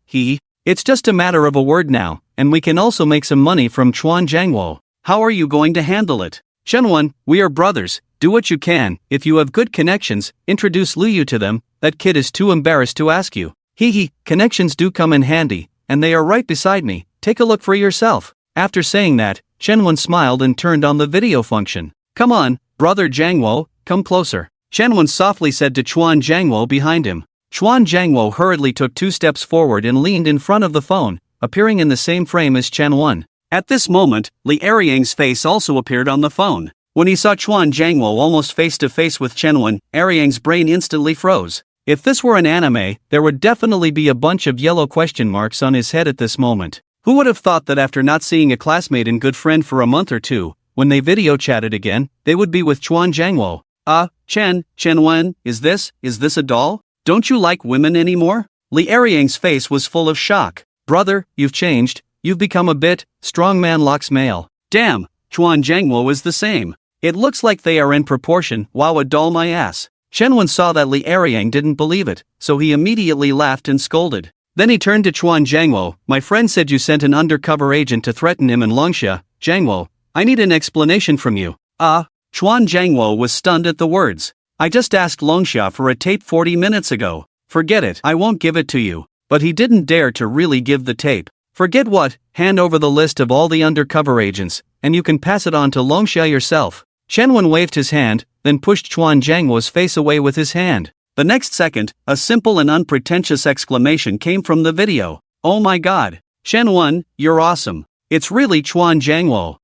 It's just a matter of a word now, and we can also make some money from Chuan Jianguo. How are you going to handle it?" "Chen Wen, we are brothers. Do what you can. If you have good connections, introduce Lu Yu to them. That kid is too embarrassed to ask you." Connections do come in handy, and they are right beside me. Take a look for yourself." After saying that, Chen Wen smiled and turned on the video function. "Come on, brother Jianguo, come closer." Chen Wen softly said to Chuan Jianguo behind him. Chuan Jianguo hurriedly took 2 steps forward and leaned in front of the phone, appearing in the same frame as Chen Wen. At this moment, Li Yang's face also appeared on the phone. When he saw Chuan Jianguo almost face to face with Chen Wen, Yang brain instantly froze. If this were an anime, there would definitely be a bunch of yellow question marks on his head at this moment. Who would have thought that after not seeing a classmate and good friend for a month or two, when they video chatted again, they would be with Chuan Jianguo? Chen Wen, is this a doll? Don't you like women anymore?" Li Yang's face was full of shock. "Brother, you've changed. You've become a bit, strongman locks male." "Damn, Chuan Jianguo is the same. It looks like they are in proportion. Wow, a doll my ass." Chen Wen saw that Li Yang didn't believe it, so he immediately laughed and scolded. Then he turned to Chuan Jianguo. "My friend said you sent an undercover agent to threaten him in Longxia. Jianguo, I need an explanation from you." Chuan Jianguo was stunned at the words. "I just asked Longxia for a tape 40 minutes ago. Forget it, I won't give it to you." But he didn't dare to really give the tape. "Forget what? Hand over the list of all the undercover agents, and you can pass it on to Longxia yourself." Chen Wen waved his hand, then pushed Chuan Jianguo's face away with his hand. The next second, a simple and unpretentious exclamation came from the video. "Oh my god. Chen Wen, you're awesome. It's really Chuan Jianguo.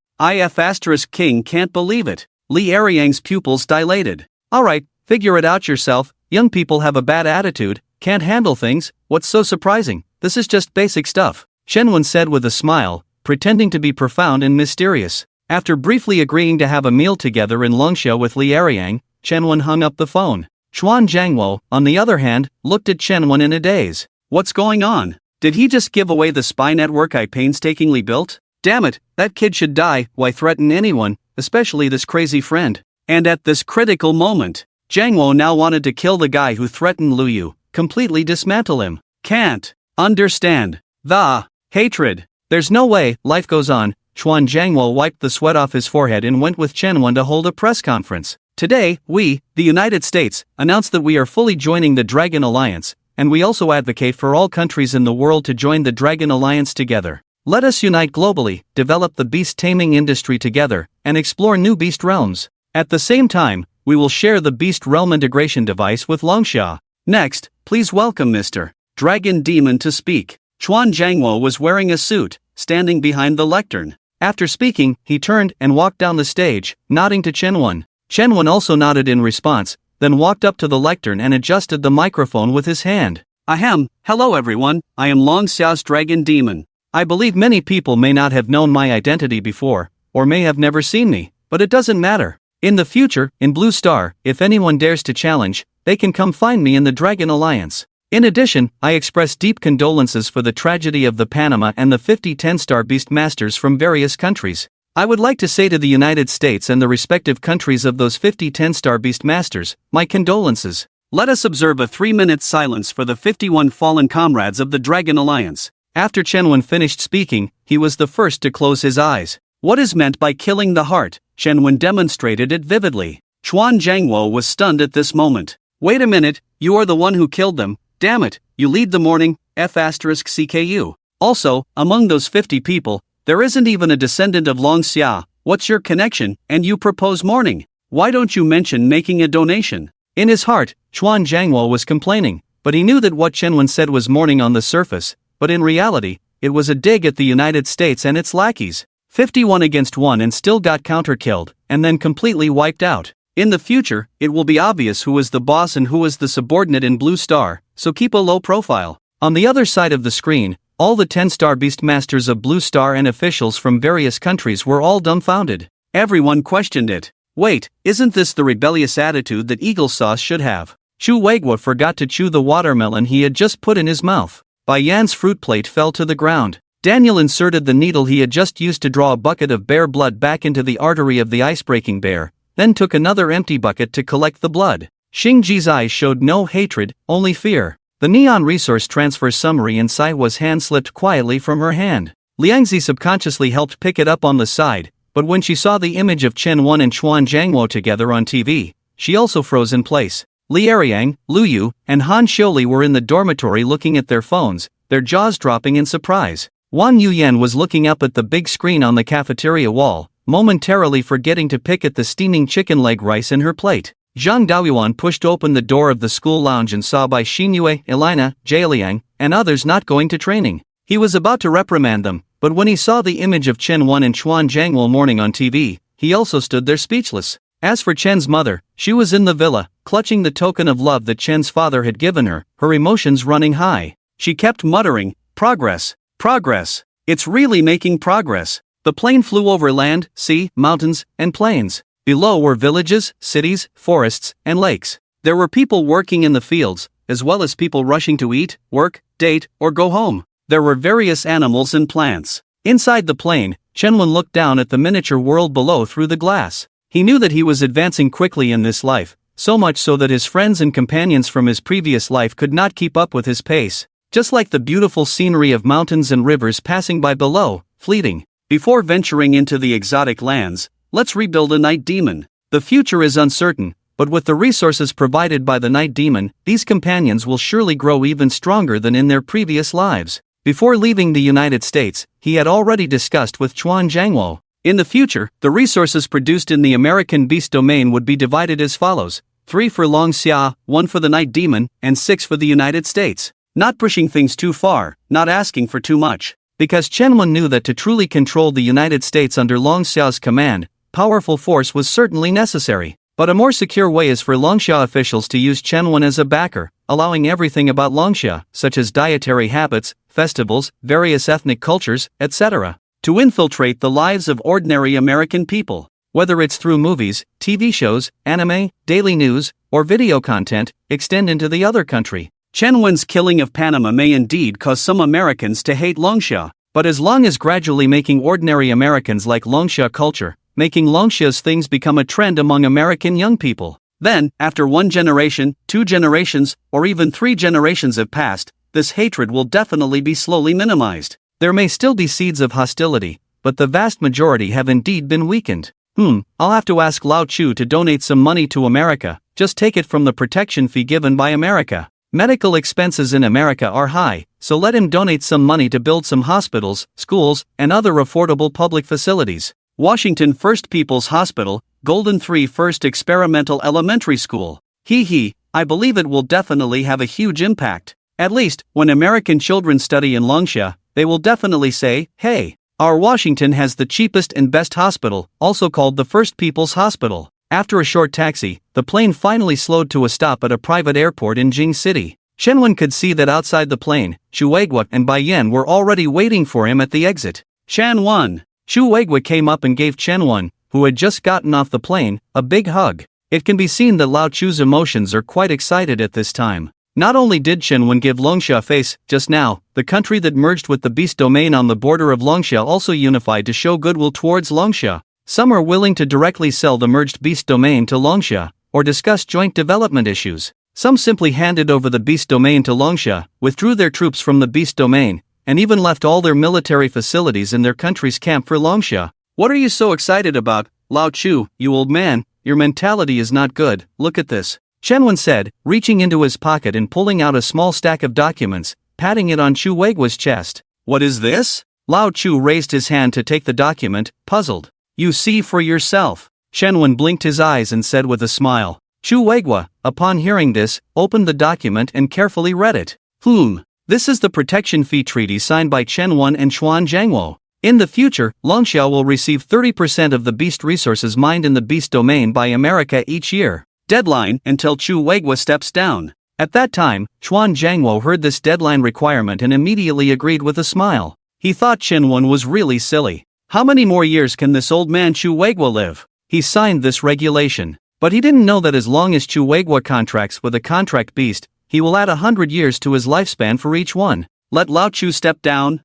King can't believe it." Li Yang's pupils dilated. "Alright, figure it out yourself. Young people have a bad attitude, can't handle things. What's so surprising? This is just basic stuff," Chen Wen said with a smile, pretending to be profound and mysterious. After briefly agreeing to have a meal together in Longxia with Li Yang, Chen Wen hung up the phone. Chuan Jianguo, on the other hand, looked at Chen Wen in a daze. "What's going on? Did he just give away the spy network I painstakingly built? Damn it, that kid should die. Why threaten anyone, especially this crazy friend? And at this critical moment, Jangwo now wanted to kill the guy who threatened Lu Yu, completely dismantle him. Can't understand the hatred. There's no way. Life goes on. Chuan Jangwo wiped the sweat off his forehead and went with Chen Wen to hold a press conference. Today, we, the United States, announced that we are fully joining the Dragon Alliance, and we also advocate for all countries in the world to join the Dragon Alliance together. Let us unite globally, develop the beast taming industry together, and explore new beast realms. At the same time, we will share the beast realm integration device with Longxia. Next, please welcome Mr. Dragon Demon to speak. Chuan Jangwo was wearing a suit, standing behind the lectern. After speaking, he turned and walked down the stage, nodding to Chen Wen. Chen Wen also nodded in response, then walked up to the lectern and adjusted the microphone with his hand. Ahem, hello everyone, I am Longxia's Dragon Demon. I believe many people may not have known my identity before, or may have never seen me, but it doesn't matter. In the future, in Blue Star, if anyone dares to challenge, they can come find me in the Dragon Alliance. In addition, I express deep condolences for the tragedy of the Panama and the 50 10-star beast masters from various countries. I would like to say to the United States and the respective countries of those 50 10-star beast masters, my condolences. Let us observe a 3-minute silence for the 51 fallen comrades of the Dragon Alliance. After Chen Wen finished speaking, he was the first to close his eyes. What is meant by killing the heart? Chen Wen demonstrated it vividly. Chuan Jangwo was stunned at this moment. Wait a minute, you are the one who killed them. Damn it, you lead the mourning, F***CKU. Also, among those 50 people, there isn't even a descendant of Longxia. What's your connection, and you propose mourning? Why don't you mention making a donation? In his heart, Chuan Jangwo was complaining, but he knew that what Chen Wen said was mourning on the surface, but in reality, it was a dig at the United States and its lackeys. 51 against 1 and still got counter-killed, and then completely wiped out. In the future, it will be obvious who is the boss and who is the subordinate in Blue Star, so keep a low profile. On the other side of the screen, all the 10-star Beastmasters of Blue Star and officials from various countries were all dumbfounded. Everyone questioned it. Wait, isn't this the rebellious attitude that Eagle Sauce should have? Chu Weigua forgot to chew the watermelon he had just put in his mouth. Bai Yan's fruit plate fell to the ground. Daniel inserted the needle he had just used to draw a bucket of bear blood back into the artery of the ice-breaking bear, then took another empty bucket to collect the blood. Xingji's eyes showed no hatred, only fear. The Neon Resource Transfer summary in Saihua's hand slipped quietly from her hand. Liangzi subconsciously helped pick it up on the side, but when she saw the image of Chen Wen and Chuan Jangwo together on TV, she also froze in place. Li Eriang, Lu Yu, and Han Xiuli were in the dormitory looking at their phones, their jaws dropping in surprise. Wan Yuyan was looking up at the big screen on the cafeteria wall, momentarily forgetting to pick at the steaming chicken leg rice in her plate. Zhang Daoyuan pushed open the door of the school lounge and saw Bai Xinyue, Elina, Jialiang, and others not going to training. He was about to reprimand them, but when he saw the image of Chen Wen and Chuan Jangwo mourning on TV, he also stood there speechless. As for Chen's mother, she was in the villa, clutching the token of love that Chen's father had given her, her emotions running high. She kept muttering, "Progress, progress, it's really making progress." The plane flew over land, sea, mountains, and plains. Below were villages, cities, forests, and lakes. There were people working in the fields, as well as people rushing to eat, work, date, or go home. There were various animals and plants. Inside the plane, Chen Wen looked down at the miniature world below through the glass. He knew that he was advancing quickly in this life, so much so that his friends and companions from his previous life could not keep up with his pace. Just like the beautiful scenery of mountains and rivers passing by below, fleeting. Before venturing into the exotic lands, let's rebuild a night demon. The future is uncertain, but with the resources provided by the night demon, these companions will surely grow even stronger than in their previous lives. Before leaving the United States, he had already discussed with Chuan Jangwo. In the future, the resources produced in the American Beast domain would be divided as follows: 3 for Longxia, 1 for the night demon, and 6 for the United States. Not pushing things too far, not asking for too much. Because Chen Wen knew that to truly control the United States under Longxia's command, powerful force was certainly necessary. But a more secure way is for Longxia officials to use Chen Wen as a backer, allowing everything about Longxia, such as dietary habits, festivals, various ethnic cultures, etc., to infiltrate the lives of ordinary American people. Whether it's through movies, TV shows, anime, daily news, or video content, extend into the other country. Chen Wen's killing of Panama may indeed cause some Americans to hate Longsha, but as long as gradually making ordinary Americans like Longsha culture, making Longsha's things become a trend among American young people, then, after 1 generation, 2 generations, or even 3 generations have passed, this hatred will definitely be slowly minimized. There may still be seeds of hostility, but the vast majority have indeed been weakened. I'll have to ask Lao Chu to donate some money to America, just take it from the protection fee given by America. Medical expenses in America are high, so let him donate some money to build some hospitals, schools, and other affordable public facilities. Washington First People's Hospital, Golden 3 First Experimental Elementary School. I believe it will definitely have a huge impact. At least, when American children study in Longsha, they will definitely say, hey, our Washington has the cheapest and best hospital, also called the First People's Hospital. After a short taxi, the plane finally slowed to a stop at a private airport in Jing City. Shenwen could see that outside the plane, Shueigua and Bai Yan were already waiting for him at the exit. Shanwen. Shueigua came up and gave Shenwen, who had just gotten off the plane, a big hug. It can be seen that Lao Chu's emotions are quite excited at this time. Not only did Shenwen give Longsha a face, just now, the country that merged with the beast domain on the border of Longsha also unified to show goodwill towards Longsha. Some are willing to directly sell the merged beast domain to Longsha, or discuss joint development issues. Some simply handed over the beast domain to Longsha, withdrew their troops from the beast domain, and even left all their military facilities in their country's camp for Longsha. What are you so excited about, Lao Chu, you old man? Your mentality is not good, look at this. Shenwen said, reaching into his pocket and pulling out a small stack of documents, patting it on Shueigua's chest. What is this? Lao Chu raised his hand to take the document, puzzled. You see for yourself. Shenwen blinked his eyes and said with a smile. Shueigua, upon hearing this, opened the document and carefully read it. This is the protection fee treaty signed by Shenwen and Xuan Zhangwo. In the future, Longsha will receive 30% of the beast resources mined in the beast domain by America each year. Deadline until Shueigua steps down. At that time, Xuan Zhangwo heard this deadline requirement and immediately agreed with a smile. He thought Shenwen was really silly. How many more years can this old man Shueigua live? He signed this regulation. But he didn't know that as long as Shueigua contracts with a contract beast, he will add 100 years to his lifespan for each one. Let Lao Chu step down?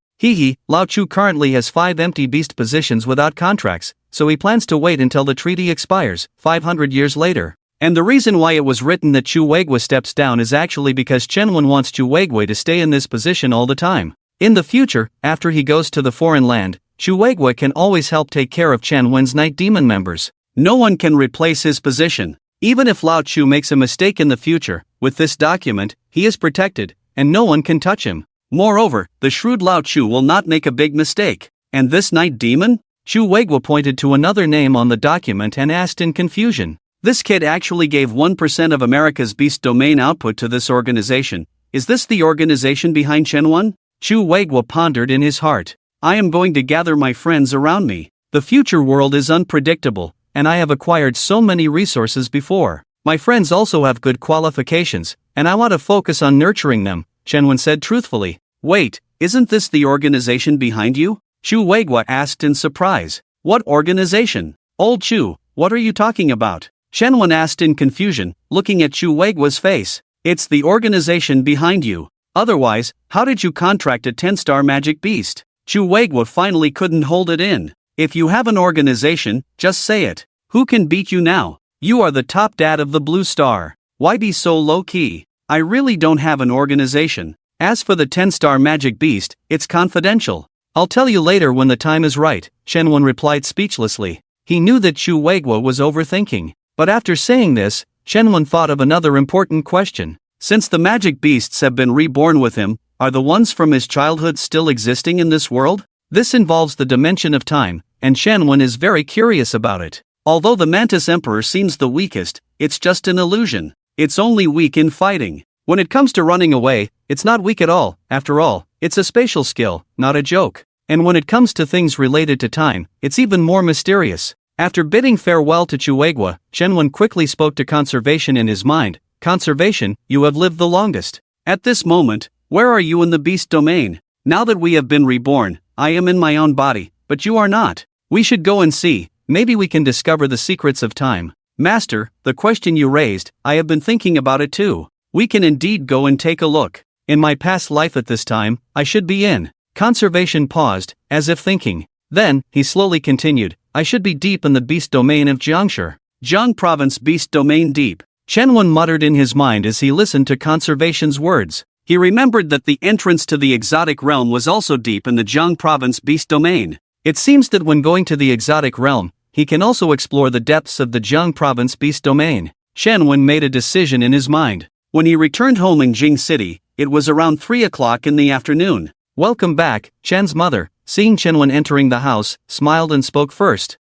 Lao Chu currently has 5 empty beast positions without contracts, so he plans to wait until the treaty expires, 500 years later. And the reason why it was written that Shueigua steps down is actually because Shenwen wants Shueigua to stay in this position all the time. In the future, after he goes to the foreign land, Shueigua can always help take care of Shenwen's Night Demon members. No one can replace his position. Even if Lao Chu makes a mistake in the future, with this document, he is protected, and no one can touch him. Moreover, the shrewd Lao Chu will not make a big mistake. And this Night Demon? Shueigua pointed to another name on the document and asked in confusion. This kid actually gave 1% of America's beast domain output to this organization. Is this the organization behind Shenwen? Shueigua pondered in his heart. I am going to gather my friends around me. The future world is unpredictable, and I have acquired so many resources before. My friends also have good qualifications, and I want to focus on nurturing them, Shenwen said truthfully. Wait, isn't this the organization behind you? Shueigua asked in surprise. What organization? Old Chu, what are you talking about? Shenwen asked in confusion, looking at Shueigua's face. It's the organization behind you. Otherwise, how did you contract a 10-star magic beast? Shueigua finally couldn't hold it in. If you have an organization, just say it. Who can beat you now? You are the top dad of the Blue Star. Why be so low-key? I really don't have an organization. As for the 10-star magic beast, it's confidential. I'll tell you later when the time is right, Shenwen replied speechlessly. He knew that Shueigua was overthinking. But after saying this, Shenwen thought of another important question. Since the magic beasts have been reborn with him, are the ones from his childhood still existing in this world? This involves the dimension of time, and Shenwen is very curious about it. Although the Mantis Emperor seems the weakest, it's just an illusion. It's only weak in fighting. When it comes to running away, it's not weak at all. After all, it's a spatial skill, not a joke. And when it comes to things related to time, it's even more mysterious. After bidding farewell to Shueigua, Shenwen quickly spoke to Conservation in his mind. Conservation, you have lived the longest. At this moment, where are you in the beast domain? Now that we have been reborn, I am in my own body, but you are not. We should go and see, maybe we can discover the secrets of time. Master, the question you raised, I have been thinking about it too. We can indeed go and take a look. In my past life at this time, I should be in. Conservation paused, as if thinking. Then, he slowly continued, I should be deep in the beast domain of Jiangshi. Jiang Province Beast Domain Deep. Chen muttered in his mind as he listened to Conservation's words. He remembered that the entrance to the exotic realm was also deep in the Jiang Province Beast Domain. It seems that when going to the exotic realm, he can also explore the depths of the Jiang Province Beast Domain. Chen made a decision in his mind. When he returned home in Jing City, it was around 3 o'clock in the afternoon. Welcome back, Chen's mother, seeing Chen entering the house, smiled and spoke first.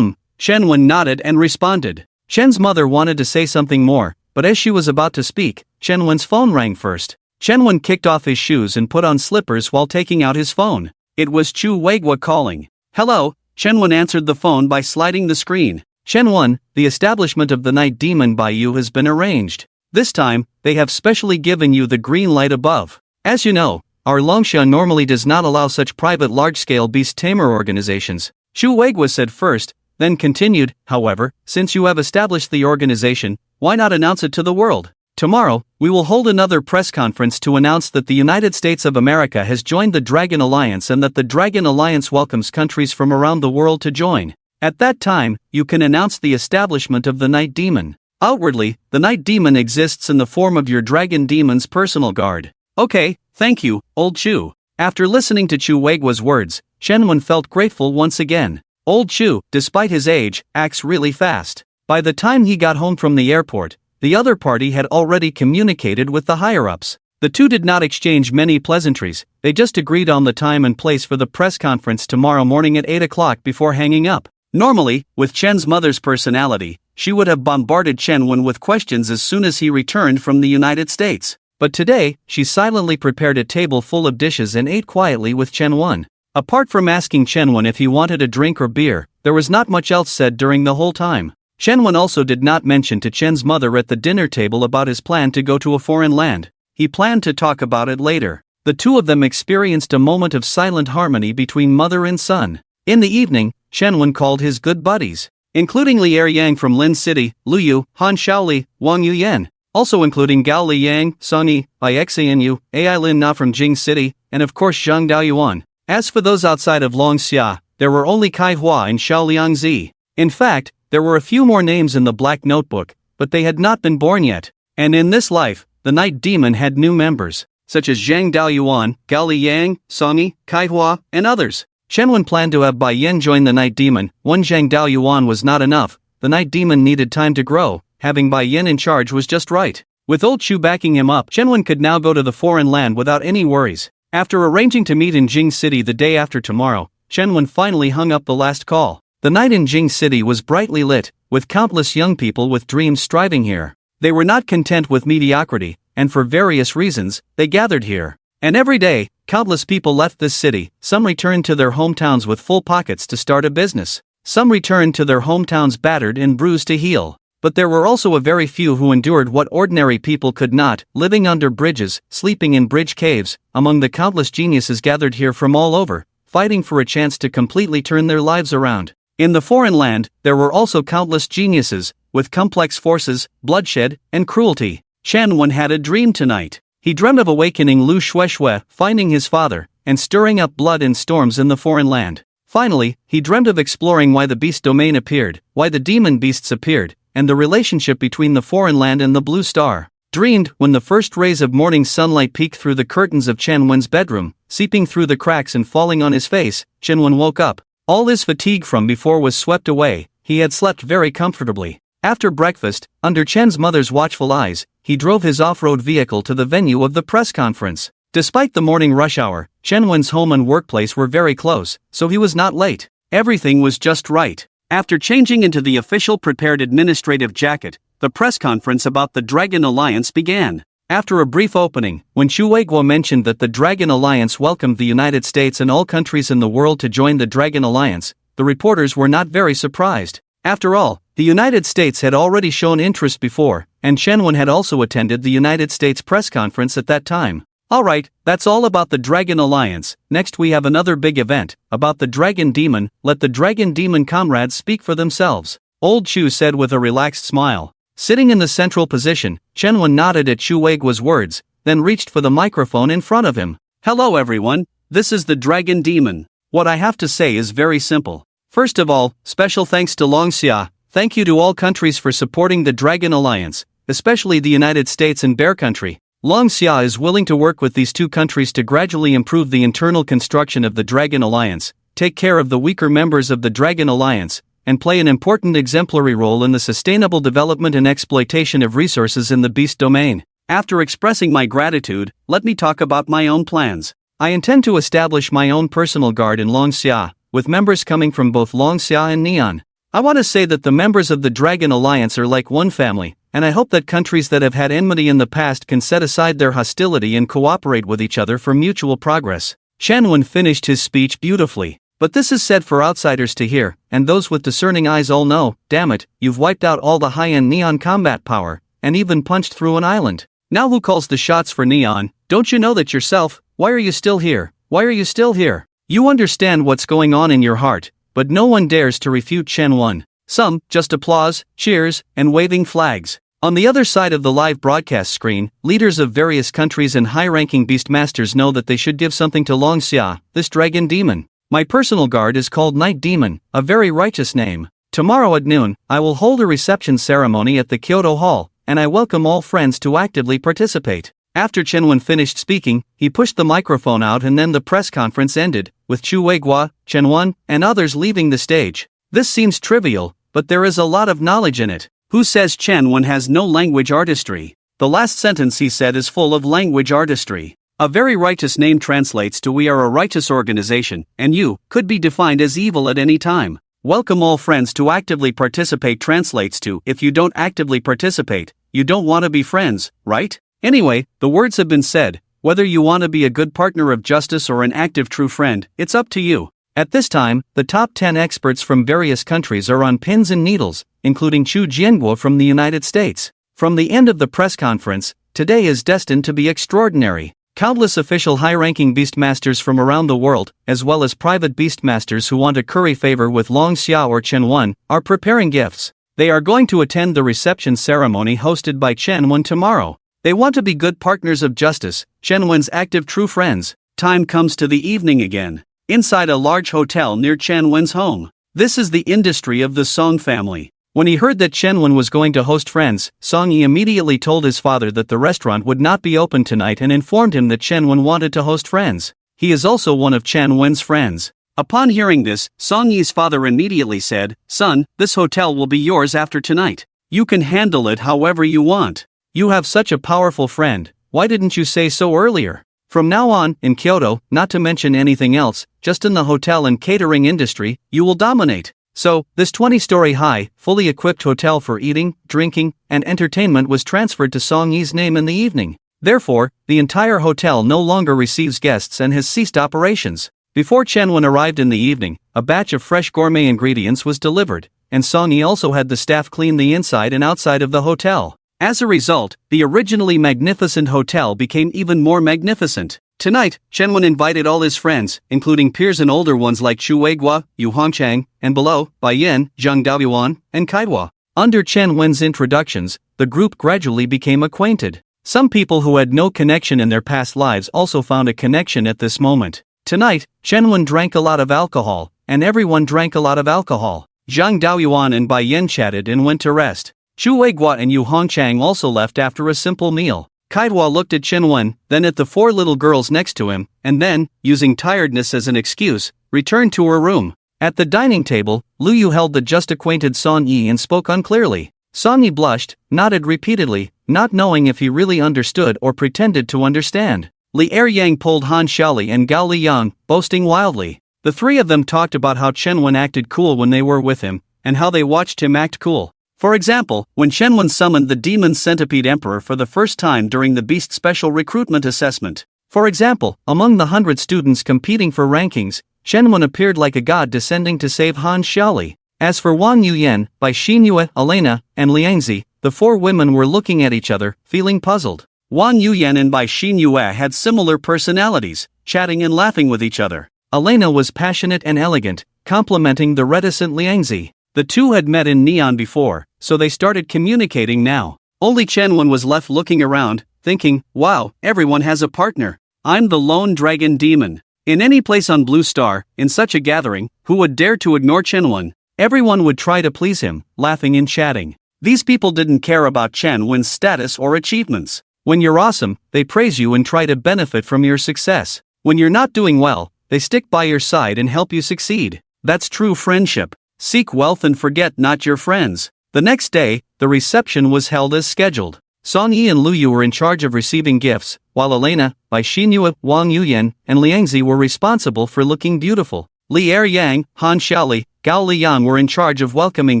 Chen nodded and responded. Chen's mother wanted to say something more, but as she was about to speak, Chen phone rang first. Chen kicked off his shoes and put on slippers while taking out his phone. It was Chu Weigua calling. Hello, Chen answered the phone by sliding the screen. Chen, the establishment of the Night Demon by you has been arranged. This time, they have specially given you the green light above. As you know, our Longsha normally does not allow such private large-scale beast tamer organizations. Chu Weigua said first, then continued, however, since you have established the organization, why not announce it to the world? Tomorrow, we will hold another press conference to announce that the United States of America has joined the Dragon Alliance and that the Dragon Alliance welcomes countries from around the world to join. At that time, you can announce the establishment of the Night Demon. Outwardly, the Night Demon exists in the form of your Dragon Demon's personal guard. Okay, thank you, old Chu. After listening to Chu Weigua's words, Chen felt grateful once again. Old Chu, despite his age, acts really fast. By the time he got home from the airport, the other party had already communicated with the higher-ups. The two did not exchange many pleasantries, they just agreed on the time and place for the press conference tomorrow morning at 8 o'clock before hanging up. Normally, with Chen's mother's personality, she would have bombarded Chen with questions as soon as he returned from the United States. But today, she silently prepared a table full of dishes and ate quietly with Chen. Apart from asking Chen if he wanted a drink or beer, there was not much else said during the whole time. Chen also did not mention to Chen's mother at the dinner table about his plan to go to a foreign land. He planned to talk about it later. The two of them experienced a moment of silent harmony between mother and son. In the evening, Chen called his good buddies, including Li Yang from Lin City, Lu Yu, Han Shaoli, Wang Yuyan, also including Gao Liyang, Song Yi, Ixinu, Ai Lin Na from Jing City, and of course Zhang Daoyuan. As for those outside of Longxia, there were only Kai Hua and Xiaoliang Zi. In fact, there were a few more names in the Black Notebook, but they had not been born yet. And in this life, the Night Demon had new members, such as Zhang Daoyuan, Gao Liyang, Song Yi, Kai Hua, and others. Chen planned to have Bai Yen join the Night Demon. One Zhang Daoyuan was not enough, the Night Demon needed time to grow, having Bai Yen in charge was just right. With old Chu backing him up, Chen could now go to the foreign land without any worries. After arranging to meet in Jing City the day after tomorrow, Chen finally hung up the last call. The night in Jing City was brightly lit, with countless young people with dreams striving here. They were not content with mediocrity, and for various reasons, they gathered here. And every day, countless people left this city. Some returned to their hometowns with full pockets to start a business. Some returned to their hometowns battered and bruised to heal. But there were also a very few who endured what ordinary people could not, living under bridges, sleeping in bridge caves, among the countless geniuses gathered here from all over, fighting for a chance to completely turn their lives around. In the foreign land, there were also countless geniuses, with complex forces, bloodshed, and cruelty. Chen had a dream tonight. He dreamt of awakening Lu Shueshue, finding his father, and stirring up blood and storms in the foreign land. Finally, he dreamt of exploring why the beast domain appeared, why the demon beasts appeared, and the relationship between the foreign land and the blue star. Dreamed when the first rays of morning sunlight peeked through the curtains of Chen bedroom, seeping through the cracks and falling on his face. Chen woke up. All his fatigue from before was swept away. He had slept very comfortably. After breakfast, under Chen's mother's watchful eyes, he drove his off-road vehicle to the venue of the press conference. Despite the morning rush hour, Chen's home and workplace were very close, so he was not late. Everything was just right. After changing into the official prepared administrative jacket, the press conference about the Dragon Alliance began. After a brief opening, when Chu Weiguo mentioned that the Dragon Alliance welcomed the United States and all countries in the world to join the Dragon Alliance, the reporters were not very surprised. After all, the United States had already shown interest before, and Chen had also attended the United States press conference at that time. Alright, that's all about the Dragon Alliance. Next we have another big event, about the Dragon Demon. Let the Dragon Demon comrades speak for themselves. Old Chu said with a relaxed smile. Sitting in the central position, Chenwen nodded at Chu Weigua's words, then reached for the microphone in front of him. Hello everyone, this is the Dragon Demon. What I have to say is very simple. First of all, special thanks to Longxia. Thank you to all countries for supporting the Dragon Alliance, especially the United States and Bear Country. Longxia is willing to work with these two countries to gradually improve the internal construction of the Dragon Alliance, take care of the weaker members of the Dragon Alliance, and play an important exemplary role in the sustainable development and exploitation of resources in the beast domain. After expressing my gratitude, let me talk about my own plans. I intend to establish my own personal guard in Longxia, with members coming from both Longxia and Neon. I want to say that the members of the Dragon Alliance are like one family, and I hope that countries that have had enmity in the past can set aside their hostility and cooperate with each other for mutual progress. Chenwen finished his speech beautifully. But this is said for outsiders to hear, and those with discerning eyes all know, damn it, you've wiped out all the high-end Neon combat power, and even punched through an island. Now who calls the shots for Neon? Don't you know that yourself? Why are you still here? Why are you still here? You understand what's going on in your heart, but no one dares to refute Chenwen. Some, just applause, cheers, and waving flags. On the other side of the live broadcast screen, leaders of various countries and high-ranking beastmasters know that they should give something to Longxia, this dragon demon. My personal guard is called Night Demon, a very righteous name. Tomorrow at noon, I will hold a reception ceremony at the Kyoto Hall, and I welcome all friends to actively participate. After Chenwen finished speaking, he pushed the microphone out and then the press conference ended, with Chu Weigua, Chenwen, and others leaving the stage. This seems trivial, but there is a lot of knowledge in it. Who says Chenwen has no language artistry? The last sentence he said is full of language artistry. A very righteous name translates to we are a righteous organization, and you could be defined as evil at any time. Welcome all friends to actively participate translates to if you don't actively participate, you don't want to be friends, right? Anyway, the words have been said. Whether you want to be a good partner of justice or an active true friend, it's up to you. At this time, the top 10 experts from various countries are on pins and needles, including Chu Jianguo from the United States. From the end of the press conference, today is destined to be extraordinary. Countless official high-ranking beastmasters from around the world, as well as private beastmasters who want to curry favor with Longxia or Chenwen, are preparing gifts. They are going to attend the reception ceremony hosted by Chenwen tomorrow. They want to be good partners of justice, Chenwen's active true friends. Time comes to the evening again. Inside a large hotel near Chenwen's home. This is the industry of the Song family. When he heard that Chenwen was going to host friends, Song Yi immediately told his father that the restaurant would not be open tonight and informed him that Chenwen wanted to host friends. He is also one of Chenwen's friends. Upon hearing this, Song Yi's father immediately said, "Son, this hotel will be yours after tonight. You can handle it however you want. You have such a powerful friend, why didn't you say so earlier?" From now on, in Kyoto, not to mention anything else, just in the hotel and catering industry, you will dominate. So, this 20-story high, fully equipped hotel for eating, drinking, and entertainment was transferred to Song Yi's name in the evening. Therefore, the entire hotel no longer receives guests and has ceased operations. Before Chenwen arrived in the evening, a batch of fresh gourmet ingredients was delivered, and Song Yi also had the staff clean the inside and outside of the hotel. As a result, the originally magnificent hotel became even more magnificent. Tonight, Chenwen invited all his friends, including peers and older ones like Chu Weigua, Yu Hongchang, and below, Bai Yin, Zhang Daoyuan, and Kaidua. Under Chenwen's introductions, the group gradually became acquainted. Some people who had no connection in their past lives also found a connection at this moment. Tonight, Chenwen drank a lot of alcohol, and everyone drank a lot of alcohol. Zhang Daoyuan and Bai Yin chatted and went to rest. Chu Weigua and Yu Hongchang also left after a simple meal. Kaidua looked at Chenwen, then at the four little girls next to him, and then, using tiredness as an excuse, returned to her room. At the dining table, Lu Yu held the just-acquainted Song Yi and spoke unclearly. Song Yi blushed, nodded repeatedly, not knowing if he really understood or pretended to understand. Li Eryang pulled Han Xiaoli and Gao Liyang, boasting wildly. The three of them talked about how Chenwen acted cool when they were with him, and how they watched him act cool. For example, when Chenwen summoned the Demon Centipede Emperor for the first time during the Beast Special Recruitment Assessment. For example, among the 100 students competing for rankings, Chenwen appeared like a god descending to save Han Xiaoli. As for Wang Yuyan, Bai Xinyue, Elena, and Liangzi, the four women were looking at each other, feeling puzzled. Wang Yuyan and Bai Xinyue had similar personalities, chatting and laughing with each other. Elena was passionate and elegant, complimenting the reticent Liangzi. The two had met in Neon before, so they started communicating now. Only Chen was left looking around, thinking, wow, everyone has a partner. I'm the lone dragon demon. In any place on Blue Star, in such a gathering, who would dare to ignore Chen? Everyone would try to please him, laughing and chatting. These people didn't care about Chen status or achievements. When you're awesome, they praise you and try to benefit from your success. When you're not doing well, they stick by your side and help you succeed. That's true friendship. Seek wealth and forget not your friends. The next day, the reception was held as scheduled. Song Yi and Lu Yu were in charge of receiving gifts, while Elena, Bai Xinhua, Wang Yuyan, and Liangzi were responsible for looking beautiful. Li Er Yang, Han Xiaoli, Gao Liyang were in charge of welcoming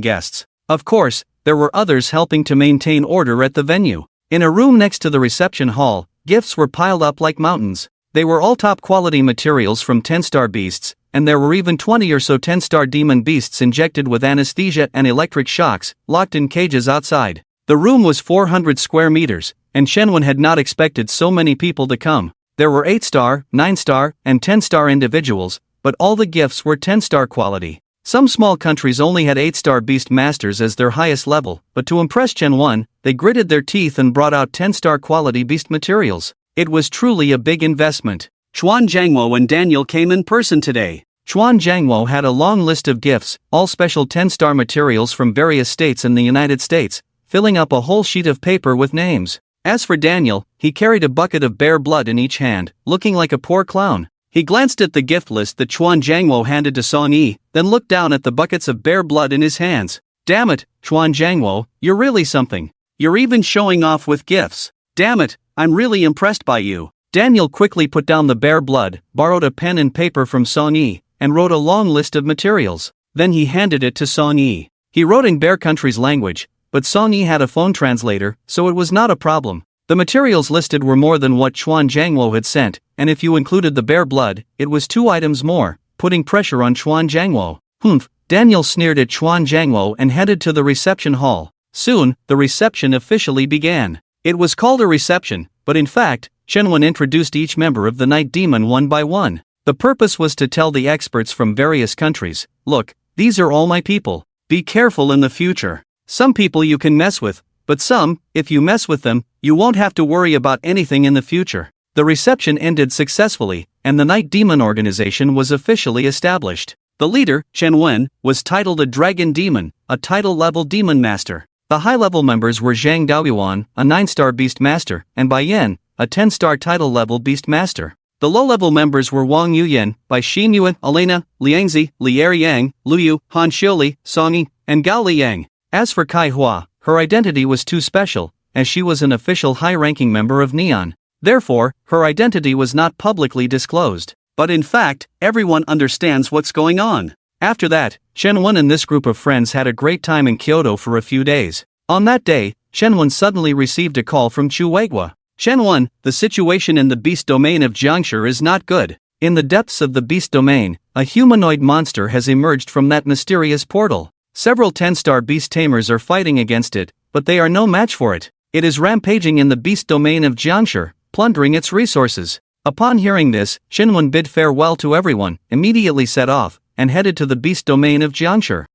guests. Of course, there were others helping to maintain order at the venue. In a room next to the reception hall, gifts were piled up like mountains. They were all top-quality materials from 10-star beasts, and there were even 20 or so 10-star demon beasts injected with anesthesia and electric shocks, locked in cages outside. The room was 400 square meters, and Chen had not expected so many people to come. There were 8-star, 9-star, and 10-star individuals, but all the gifts were 10-star quality. Some small countries only had 8-star beast masters as their highest level, but to impress Chen, they gritted their teeth and brought out 10-star quality beast materials. It was truly a big investment. Chuan Jiangwo and Daniel came in person today. Chuan Jiangwo had a long list of gifts, all special 10-star materials from various states in the United States, filling up a whole sheet of paper with names. As for Daniel, he carried a bucket of bear blood in each hand, looking like a poor clown. He glanced at the gift list that Chuan Jiangwo handed to Song Yi, then looked down at the buckets of bear blood in his hands. Damn it, Chuan Jiangwo, you're really something. You're even showing off with gifts. Damn it, I'm really impressed by you. Daniel quickly put down the bear blood, borrowed a pen and paper from Song Yi, and wrote a long list of materials. Then he handed it to Song Yi. He wrote in Bear Country's language, but Song Yi had a phone translator, so it was not a problem. The materials listed were more than what Chuan Jiangwo had sent, and if you included the bear blood, it was 2 items more, putting pressure on Chuan Jiangwo. Humph, Daniel sneered at Chuan Jiangwo and headed to the reception hall. Soon, the reception officially began. It was called a reception, but in fact, Chen introduced each member of the Night Demon one by one. The purpose was to tell the experts from various countries, look, these are all my people. Be careful in the future. Some people you can mess with, but some, if you mess with them, you won't have to worry about anything in the future. The reception ended successfully, and the Night Demon organization was officially established. The leader, Chen, was titled a Dragon Demon, a title-level demon master. The high-level members were Zhang Daoyuan, a 9-star beast master, and Bai Yan, a 10-star title-level beast master. The low-level members were Wang Yuyan, Bai Xinhua, Elena, Liangzi, Li Er Yang, Lu Yu, Han Xiaoli, Song Yi, and Gao Liyang. As for Kai Hua, her identity was too special, as she was an official high-ranking member of Neon. Therefore, her identity was not publicly disclosed. But in fact, everyone understands what's going on. After that, Chen and this group of friends had a great time in Kyoto for a few days. On that day, Chen suddenly received a call from Chu Weigua. Chen, the situation in the beast domain of Jiangshi is not good. In the depths of the beast domain, a humanoid monster has emerged from that mysterious portal. Several 10-star beast tamers are fighting against it, but they are no match for it. It is rampaging in the beast domain of Jiangshi, plundering its resources. Upon hearing this, Chen bid farewell to everyone, immediately set off, and headed to the beast domain of Jiangshi.